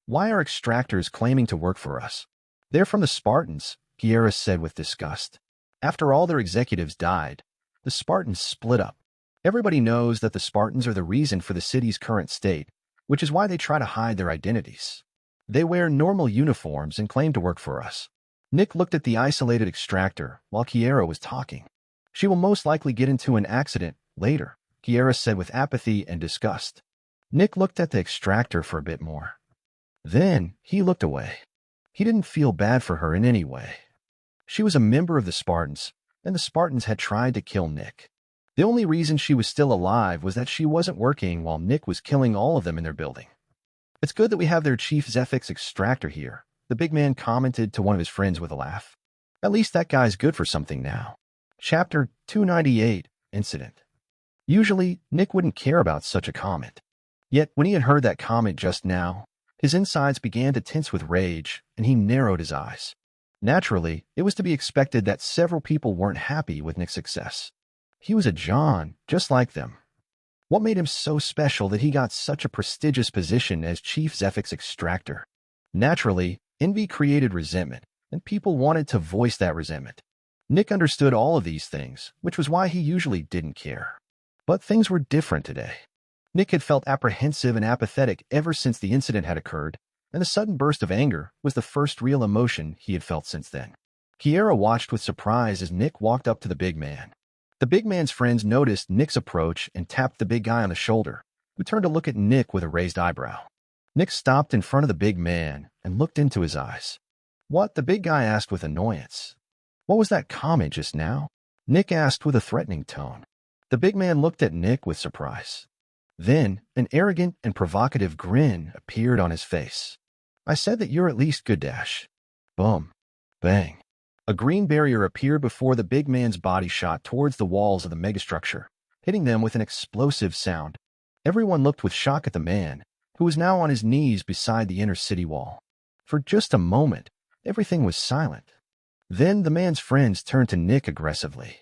"Why are extractors claiming to work for us?" "They're from the Spartans," Kiera said with disgust. "After all their executives died, the Spartans split up. Everybody knows that the Spartans are the reason for the city's current state, which is why they try to hide their identities. They wear normal uniforms and claim to work for us." Nick looked at the isolated extractor while Kiera was talking. "She will most likely get into an accident later," Kiera said with apathy and disgust. Nick looked at the extractor for a bit more. Then he looked away. He didn't feel bad for her in any way. She was a member of the Spartans, and the Spartans had tried to kill Nick. The only reason she was still alive was that she wasn't working while Nick was killing all of them in their building. "It's good that we have their chief Zephyx Extractor here," the big man commented to one of his friends with a laugh. "At least that guy's good for something now." Chapter 298, Incident. Usually, Nick wouldn't care about such a comment. Yet, when he had heard that comment just now, his insides began to tense with rage, and he narrowed his eyes. Naturally, it was to be expected that several people weren't happy with Nick's success. He was a John, just like them. What made him so special that he got such a prestigious position as Chief Zephyx Extractor? Naturally, envy created resentment, and people wanted to voice that resentment. Nick understood all of these things, which was why he usually didn't care. But things were different today. Nick had felt apprehensive and apathetic ever since the incident had occurred, and the sudden burst of anger was the first real emotion he had felt since then. Kiera watched with surprise as Nick walked up to the big man. The big man's friends noticed Nick's approach and tapped the big guy on the shoulder, who turned to look at Nick with a raised eyebrow. Nick stopped in front of the big man and looked into his eyes. What? The big guy asked with annoyance. What was that comment just now? Nick asked with a threatening tone. The big man looked at Nick with surprise. Then, an arrogant and provocative grin appeared on his face. I said that you're at least good, Dash. Boom. Bang. A green barrier appeared before the big man's body shot towards the walls of the megastructure, hitting them with an explosive sound. Everyone looked with shock at the man, who was now on his knees beside the inner city wall. For just a moment, everything was silent. Then the man's friends turned to Nick aggressively.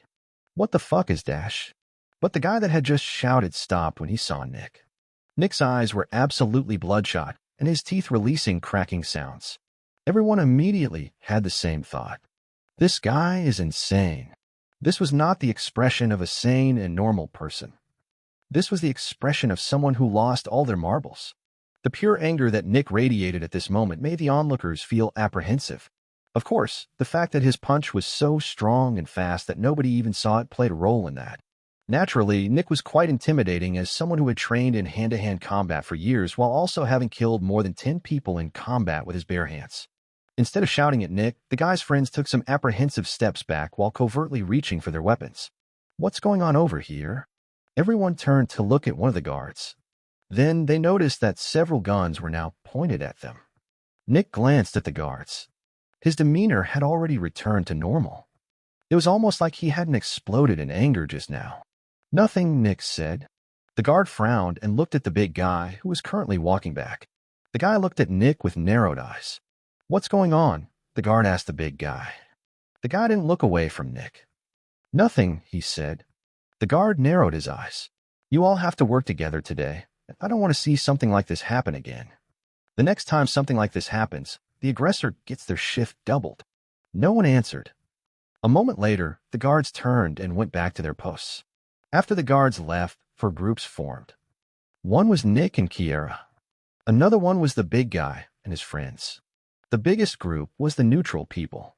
What the fuck is Dash? But the guy that had just shouted stopped when he saw Nick. Nick's eyes were absolutely bloodshot, and his teeth releasing cracking sounds. Everyone immediately had the same thought. This guy is insane. This was not the expression of a sane and normal person. This was the expression of someone who lost all their marbles. The pure anger that Nick radiated at this moment made the onlookers feel apprehensive. Of course, the fact that his punch was so strong and fast that nobody even saw it played a role in that. Naturally, Nick was quite intimidating as someone who had trained in hand-to-hand combat for years while also having killed more than 10 people in combat with his bare hands. Instead of shouting at Nick, the guy's friends took some apprehensive steps back while covertly reaching for their weapons. What's going on over here? Everyone turned to look at one of the guards. Then they noticed that several guns were now pointed at them. Nick glanced at the guards. His demeanor had already returned to normal. It was almost like he hadn't exploded in anger just now. Nothing, Nick said. The guard frowned and looked at the big guy who was currently walking back. The guy looked at Nick with narrowed eyes. What's going on? The guard asked the big guy. The guy didn't look away from Nick. Nothing, he said. The guard narrowed his eyes. You all have to work together today. I don't want to see something like this happen again. The next time something like this happens, the aggressor gets their shift doubled. No one answered. A moment later, the guards turned and went back to their posts. After the guards left, four groups formed. One was Nick and Kiera. Another one was the big guy and his friends. The biggest group was the neutral people.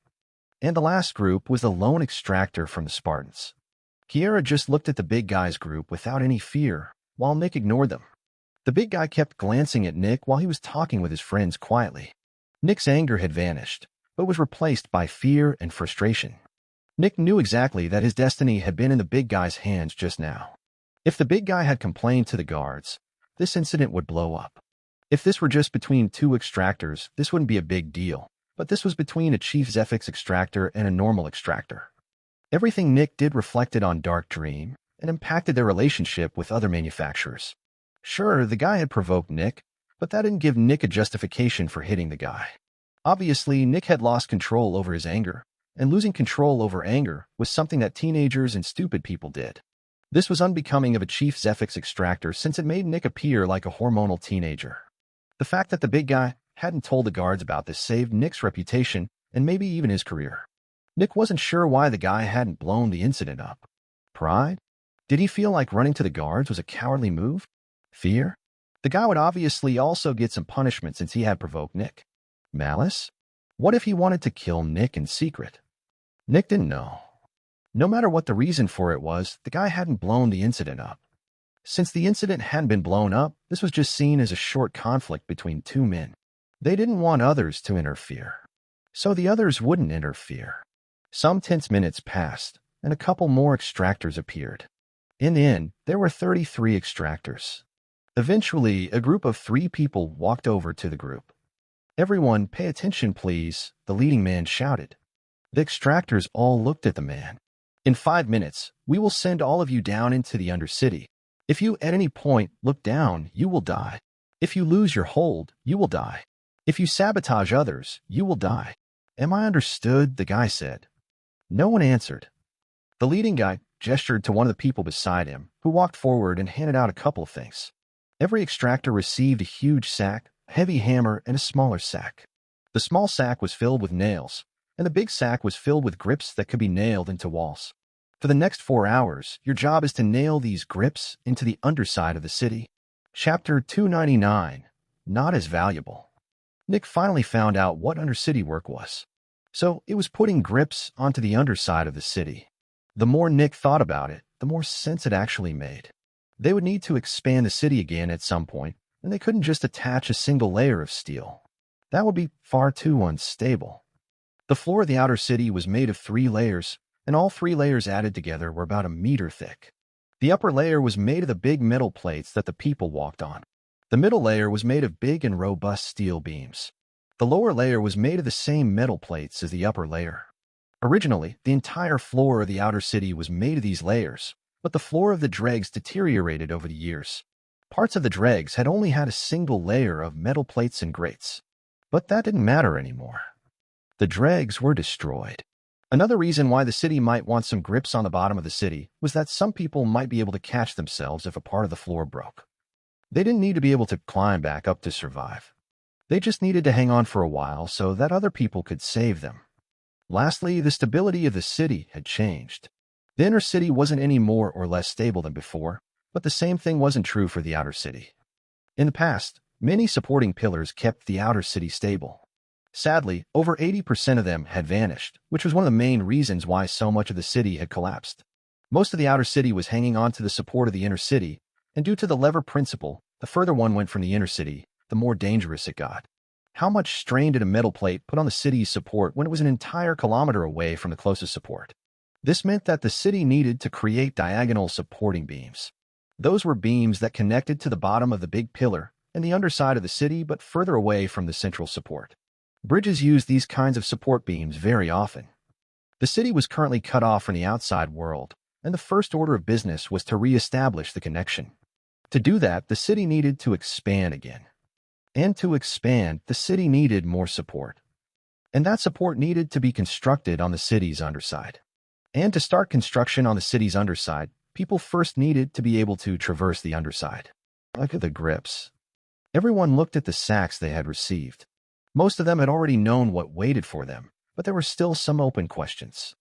And the last group was the lone extractor from the Spartans. Kiera just looked at the big guy's group without any fear, while Nick ignored them. The big guy kept glancing at Nick while he was talking with his friends quietly. Nick's anger had vanished, but was replaced by fear and frustration. Nick knew exactly that his destiny had been in the big guy's hands just now. If the big guy had complained to the guards, this incident would blow up. If this were just between two extractors, this wouldn't be a big deal, but this was between a chief Zephyx Extractor and a normal extractor. Everything Nick did reflected on Dark Dream and impacted their relationship with other manufacturers. Sure, the guy had provoked Nick, but that didn't give Nick a justification for hitting the guy. Obviously, Nick had lost control over his anger, and losing control over anger was something that teenagers and stupid people did. This was unbecoming of a chief Zephyx Extractor since it made Nick appear like a hormonal teenager. The fact that the big guy hadn't told the guards about this saved Nick's reputation and maybe even his career. Nick wasn't sure why the guy hadn't blown the incident up. Pride? Did he feel like running to the guards was a cowardly move? Fear? The guy would obviously also get some punishment since he had provoked Nick. Malice? What if he wanted to kill Nick in secret? Nick didn't know. No matter what the reason for it was, the guy hadn't blown the incident up. Since the incident hadn't been blown up, this was just seen as a short conflict between two men. They didn't want others to interfere. So the others wouldn't interfere. Some tense minutes passed, and a couple more extractors appeared. In the end, there were 33 extractors. Eventually, a group of 3 people walked over to the group. Everyone, pay attention, please, the leading man shouted. The extractors all looked at the man. In 5 minutes, we will send all of you down into the Undercity. If you at any point look down, you will die. If you lose your hold, you will die. If you sabotage others, you will die. Am I understood? The guy said. No one answered. The leading guy gestured to one of the people beside him, who walked forward and handed out a couple of things. Every extractor received a huge sack, a heavy hammer, and a smaller sack. The small sack was filled with nails, and the big sack was filled with grips that could be nailed into walls. For the next 4 hours, your job is to nail these grips into the underside of the city. Chapter 299, Not as Valuable. Nick finally found out what Undercity work was. So it was putting grips onto the underside of the city. The more Nick thought about it, the more sense it actually made. They would need to expand the city again at some point, and they couldn't just attach a single layer of steel. That would be far too unstable. The floor of the outer city was made of 3 layers, and all 3 layers added together were about a meter thick. The upper layer was made of the big metal plates that the people walked on. The middle layer was made of big and robust steel beams. The lower layer was made of the same metal plates as the upper layer. Originally, the entire floor of the outer city was made of these layers, but the floor of the Dregs deteriorated over the years. Parts of the Dregs had only had a single layer of metal plates and grates. But that didn't matter anymore. The Dregs were destroyed. Another reason why the city might want some grips on the bottom of the city was that some people might be able to catch themselves if a part of the floor broke. They didn't need to be able to climb back up to survive. They just needed to hang on for a while so that other people could save them. Lastly, the stability of the city had changed. The inner city wasn't any more or less stable than before, but the same thing wasn't true for the outer city. In the past, many supporting pillars kept the outer city stable. Sadly, over 80% of them had vanished, which was one of the main reasons why so much of the city had collapsed. Most of the outer city was hanging on to the support of the inner city, and due to the lever principle, the further one went from the inner city, the more dangerous it got. How much strain did a metal plate put on the city's support when it was an entire kilometer away from the closest support? This meant that the city needed to create diagonal supporting beams. Those were beams that connected to the bottom of the big pillar and the underside of the city but further away from the central support. Bridges used these kinds of support beams very often. The city was currently cut off from the outside world, and the first order of business was to re-establish the connection. To do that, the city needed to expand again. And to expand, the city needed more support. And that support needed to be constructed on the city's underside. And to start construction on the city's underside, people first needed to be able to traverse the underside. Look at the grips. Everyone looked at the sacks they had received. Most of them had already known what waited for them, but there were still some open questions.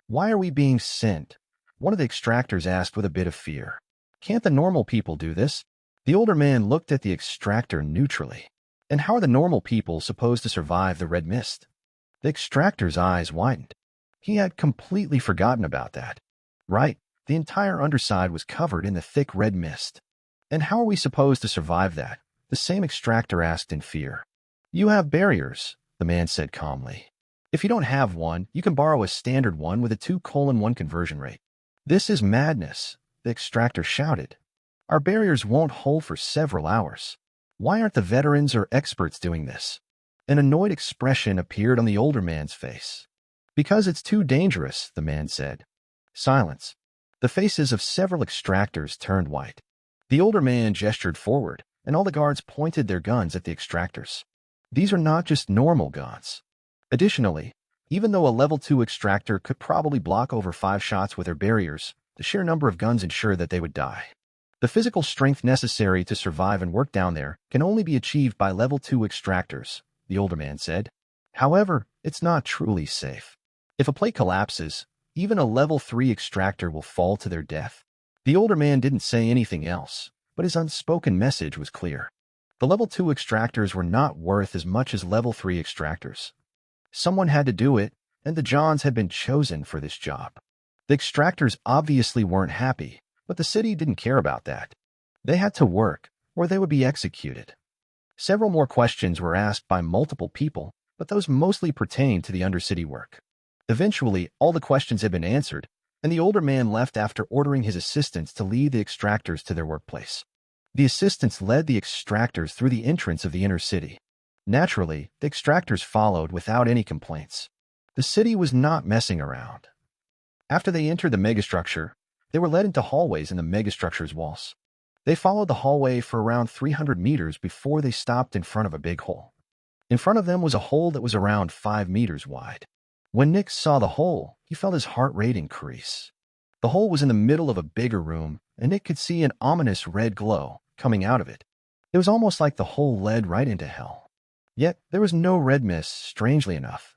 Why are we being sent? One of the extractors asked with a bit of fear. Can't the normal people do this? The older man looked at the extractor neutrally. And how are the normal people supposed to survive the red mist? The extractor's eyes widened. He had completely forgotten about that. Right, the entire underside was covered in the thick red mist. And how are we supposed to survive that? The same extractor asked in fear. You have barriers, the man said calmly. If you don't have one, you can borrow a standard one with a 2:1 conversion rate. This is madness, the extractor shouted. Our barriers won't hold for several hours. Why aren't the veterans or experts doing this? An annoyed expression appeared on the older man's face. Because it's too dangerous, the man said. Silence. The faces of several extractors turned white. The older man gestured forward, and all the guards pointed their guns at the extractors. These are not just normal guns. Additionally, even though a level 2 extractor could probably block over 5 shots with their barriers, the sheer number of guns ensured that they would die. The physical strength necessary to survive and work down there can only be achieved by level 2 extractors, the older man said. However, it's not truly safe. If a plate collapses, even a level 3 extractor will fall to their death. The older man didn't say anything else, but his unspoken message was clear. The level 2 extractors were not worth as much as level 3 extractors. Someone had to do it, and the Johns had been chosen for this job. The extractors obviously weren't happy, but the city didn't care about that. They had to work, or they would be executed. Several more questions were asked by multiple people, but those mostly pertained to the undercity work. Eventually, all the questions had been answered, and the older man left after ordering his assistants to lead the extractors to their workplace. The assistants led the extractors through the entrance of the inner city. Naturally, the extractors followed without any complaints. The city was not messing around. After they entered the megastructure, they were led into hallways in the megastructure's walls. They followed the hallway for around 300 meters before they stopped in front of a big hole. In front of them was a hole that was around 5 meters wide. When Nick saw the hole, he felt his heart rate increase. The hole was in the middle of a bigger room, and Nick could see an ominous red glow coming out of it. It was almost like the hole led right into hell. Yet there was no red mist, strangely enough.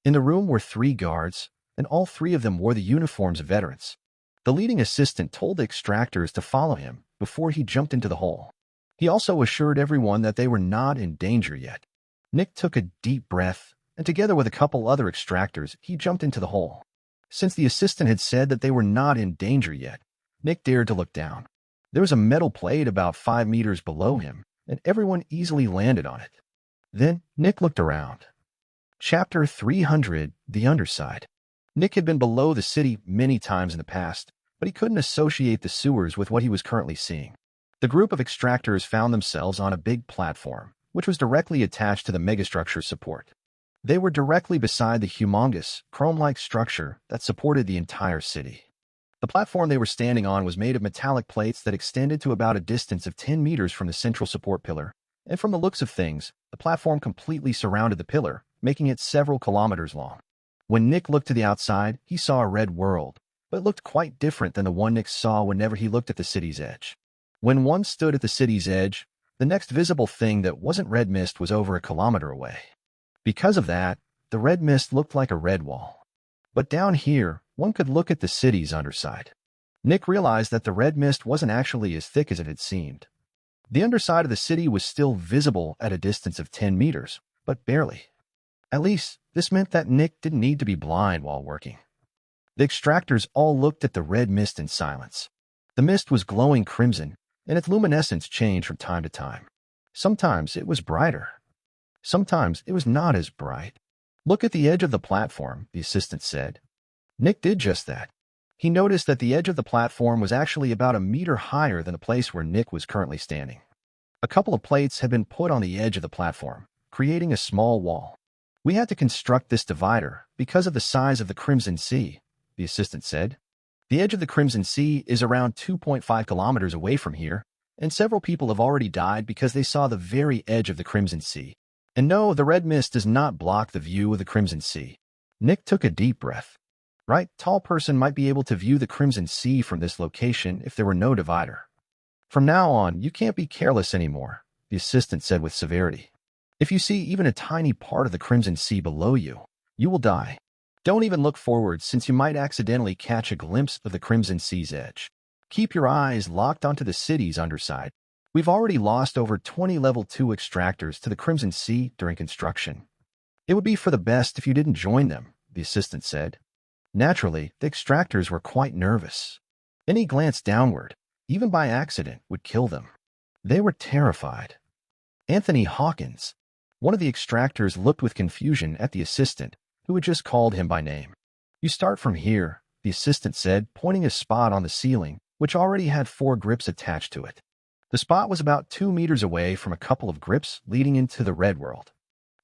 In the room were 3 guards, and all 3 of them wore the uniforms of veterans. The leading assistant told the extractors to follow him before he jumped into the hole. He also assured everyone that they were not in danger yet. Nick took a deep breath, and together with a couple other extractors, he jumped into the hole. Since the assistant had said that they were not in danger yet, Nick dared to look down. There was a metal plate about 5 meters below him, and everyone easily landed on it. Then Nick looked around. Chapter 300, The Underside. Nick had been below the city many times in the past, but he couldn't associate the sewers with what he was currently seeing. The group of extractors found themselves on a big platform, which was directly attached to the megastructure's support. They were directly beside the humongous, chrome-like structure that supported the entire city. The platform they were standing on was made of metallic plates that extended to about a distance of 10 meters from the central support pillar, and from the looks of things, the platform completely surrounded the pillar, making it several kilometers long. When Nick looked to the outside, he saw a red world, but it looked quite different than the one Nick saw whenever he looked at the city's edge. When one stood at the city's edge, the next visible thing that wasn't red mist was over a kilometer away. Because of that, the red mist looked like a red wall. But down here, one could look at the city's underside. Nick realized that the red mist wasn't actually as thick as it had seemed. The underside of the city was still visible at a distance of 10 meters, but barely. At least, this meant that Nick didn't need to be blind while working. The extractors all looked at the red mist in silence. The mist was glowing crimson, and its luminescence changed from time to time. Sometimes it was brighter. Sometimes it was not as bright. "Look at the edge of the platform," the assistant said. Nick did just that. He noticed that the edge of the platform was actually about a meter higher than the place where Nick was currently standing. A couple of plates had been put on the edge of the platform, creating a small wall. "We had to construct this divider because of the size of the Crimson Sea," the assistant said. "The edge of the Crimson Sea is around 2.5 kilometers away from here, and several people have already died because they saw the very edge of the Crimson Sea. And no, the red mist does not block the view of the Crimson Sea." Nick took a deep breath. Right, tall person might be able to view the Crimson Sea from this location if there were no divider. "From now on, you can't be careless anymore," the assistant said with severity. "If you see even a tiny part of the Crimson Sea below you, you will die. Don't even look forward since you might accidentally catch a glimpse of the Crimson Sea's edge. Keep your eyes locked onto the city's underside. We've already lost over 20 level 2 extractors to the Crimson Sea during construction. It would be for the best if you didn't join them," the assistant said. Naturally, the extractors were quite nervous. Any glance downward, even by accident, would kill them. They were terrified. Anthony Hawkins, one of the extractors, looked with confusion at the assistant, who had just called him by name. "You start from here," the assistant said, pointing a spot on the ceiling, which already had 4 grips attached to it. The spot was about 2 meters away from a couple of grips leading into the red world.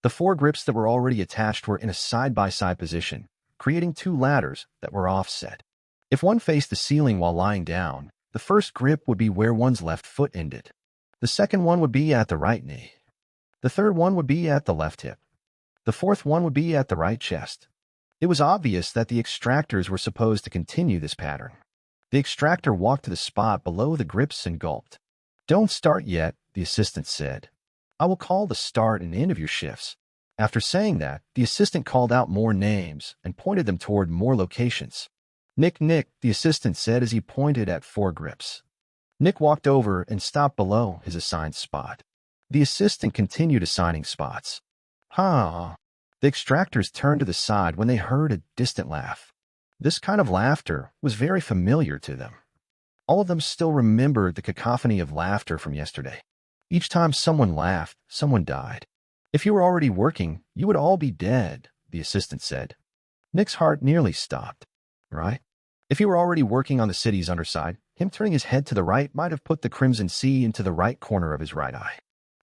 The 4 grips that were already attached were in a side-by-side position, creating 2 ladders that were offset. If one faced the ceiling while lying down, the first grip would be where one's left foot ended. The second one would be at the right knee. The third one would be at the left hip. The fourth one would be at the right chest. It was obvious that the extractors were supposed to continue this pattern. The extractor walked to the spot below the grips and gulped. "Don't start yet," the assistant said. "I will call the start and end of your shifts." After saying that, the assistant called out more names and pointed them toward more locations. Nick, the assistant said as he pointed at 4 grips. Nick walked over and stopped below his assigned spot. The assistant continued assigning spots. The extractors turned to the side when they heard a distant laugh. This kind of laughter was very familiar to them. All of them still remembered the cacophony of laughter from yesterday. Each time someone laughed, someone died. "If you were already working, you would all be dead," the assistant said. Nick's heart nearly stopped. Right? If he were already working on the city's underside, him turning his head to the right might have put the Crimson Sea into the right corner of his right eye.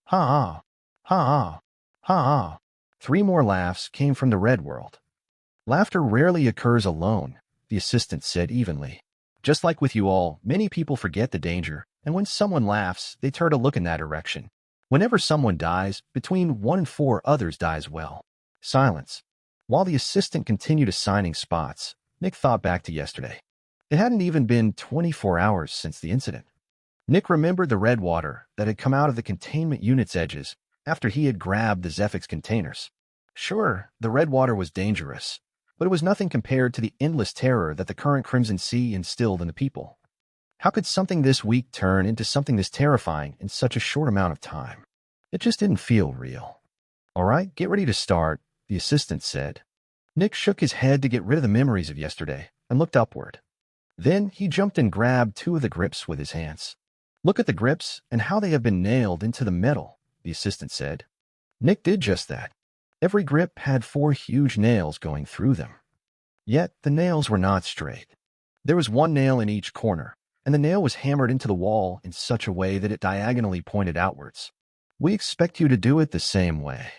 Ha-ha! Ha-ha! Ha-ha! 3 more laughs came from the red world. "Laughter rarely occurs alone," the assistant said evenly. "Just like with you all, many people forget the danger, and when someone laughs, they turn to look in that direction. Whenever someone dies, between 1 and 4 others die as well." Silence. While the assistant continued assigning spots, Nick thought back to yesterday. It hadn't even been 24 hours since the incident. Nick remembered the red water that had come out of the containment unit's edges after he had grabbed the Zephyx containers. Sure, the red water was dangerous, but it was nothing compared to the endless terror that the current Crimson Sea instilled in the people. How could something this weak turn into something this terrifying in such a short amount of time? It just didn't feel real. "All right, get ready to start," the assistant said. Nick shook his head to get rid of the memories of yesterday and looked upward. Then he jumped and grabbed 2 of the grips with his hands. "Look at the grips and how they have been nailed into the metal," the assistant said. Nick did just that. Every grip had 4 huge nails going through them. Yet the nails were not straight. There was one nail in each corner, and the nail was hammered into the wall in such a way that it diagonally pointed outwards. We expect you to do it the same way.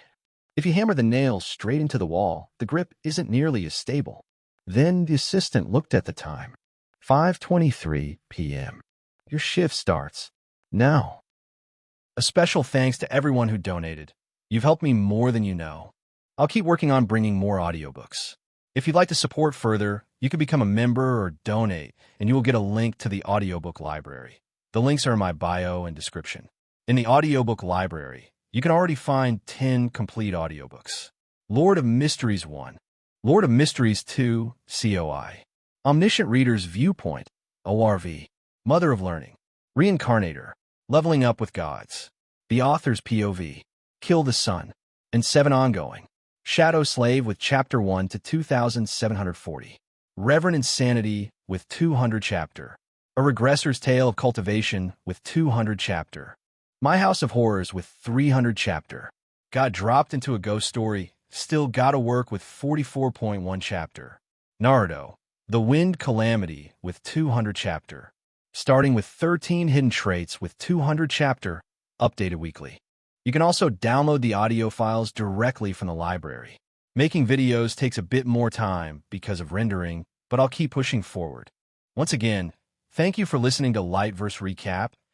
If you hammer the nail straight into the wall, the grip isn't nearly as stable. Then the assistant looked at the time. 5:23 p.m. Your shift starts now. A special thanks to everyone who donated. You've helped me more than you know. I'll keep working on bringing more audiobooks. If you'd like to support further, you can become a member or donate, and you will get a link to the audiobook library. The links are in my bio and description. In the audiobook library, you can already find 10 complete audiobooks. Lord of Mysteries 1, Lord of Mysteries 2, COI, Omniscient Reader's Viewpoint, ORV, Mother of Learning, Reincarnator, Leveling Up with Gods, The Author's POV, Kill the Sun, and 7 ongoing. Shadow Slave with Chapter 1 to 2740. Reverend Insanity with 200 chapter. A Regressor's Tale of Cultivation with 200 chapter. My House of Horrors with 300 chapter. Got dropped into a ghost story, still gotta work with 44.1 chapter. Naruto, The Wind Calamity with 200 chapter. Starting with 13 hidden traits with 200 chapter, updated weekly. You can also download the audio files directly from the library. Making videos takes a bit more time because of rendering, but I'll keep pushing forward. Once again, thank you for listening to Lightverse Recap,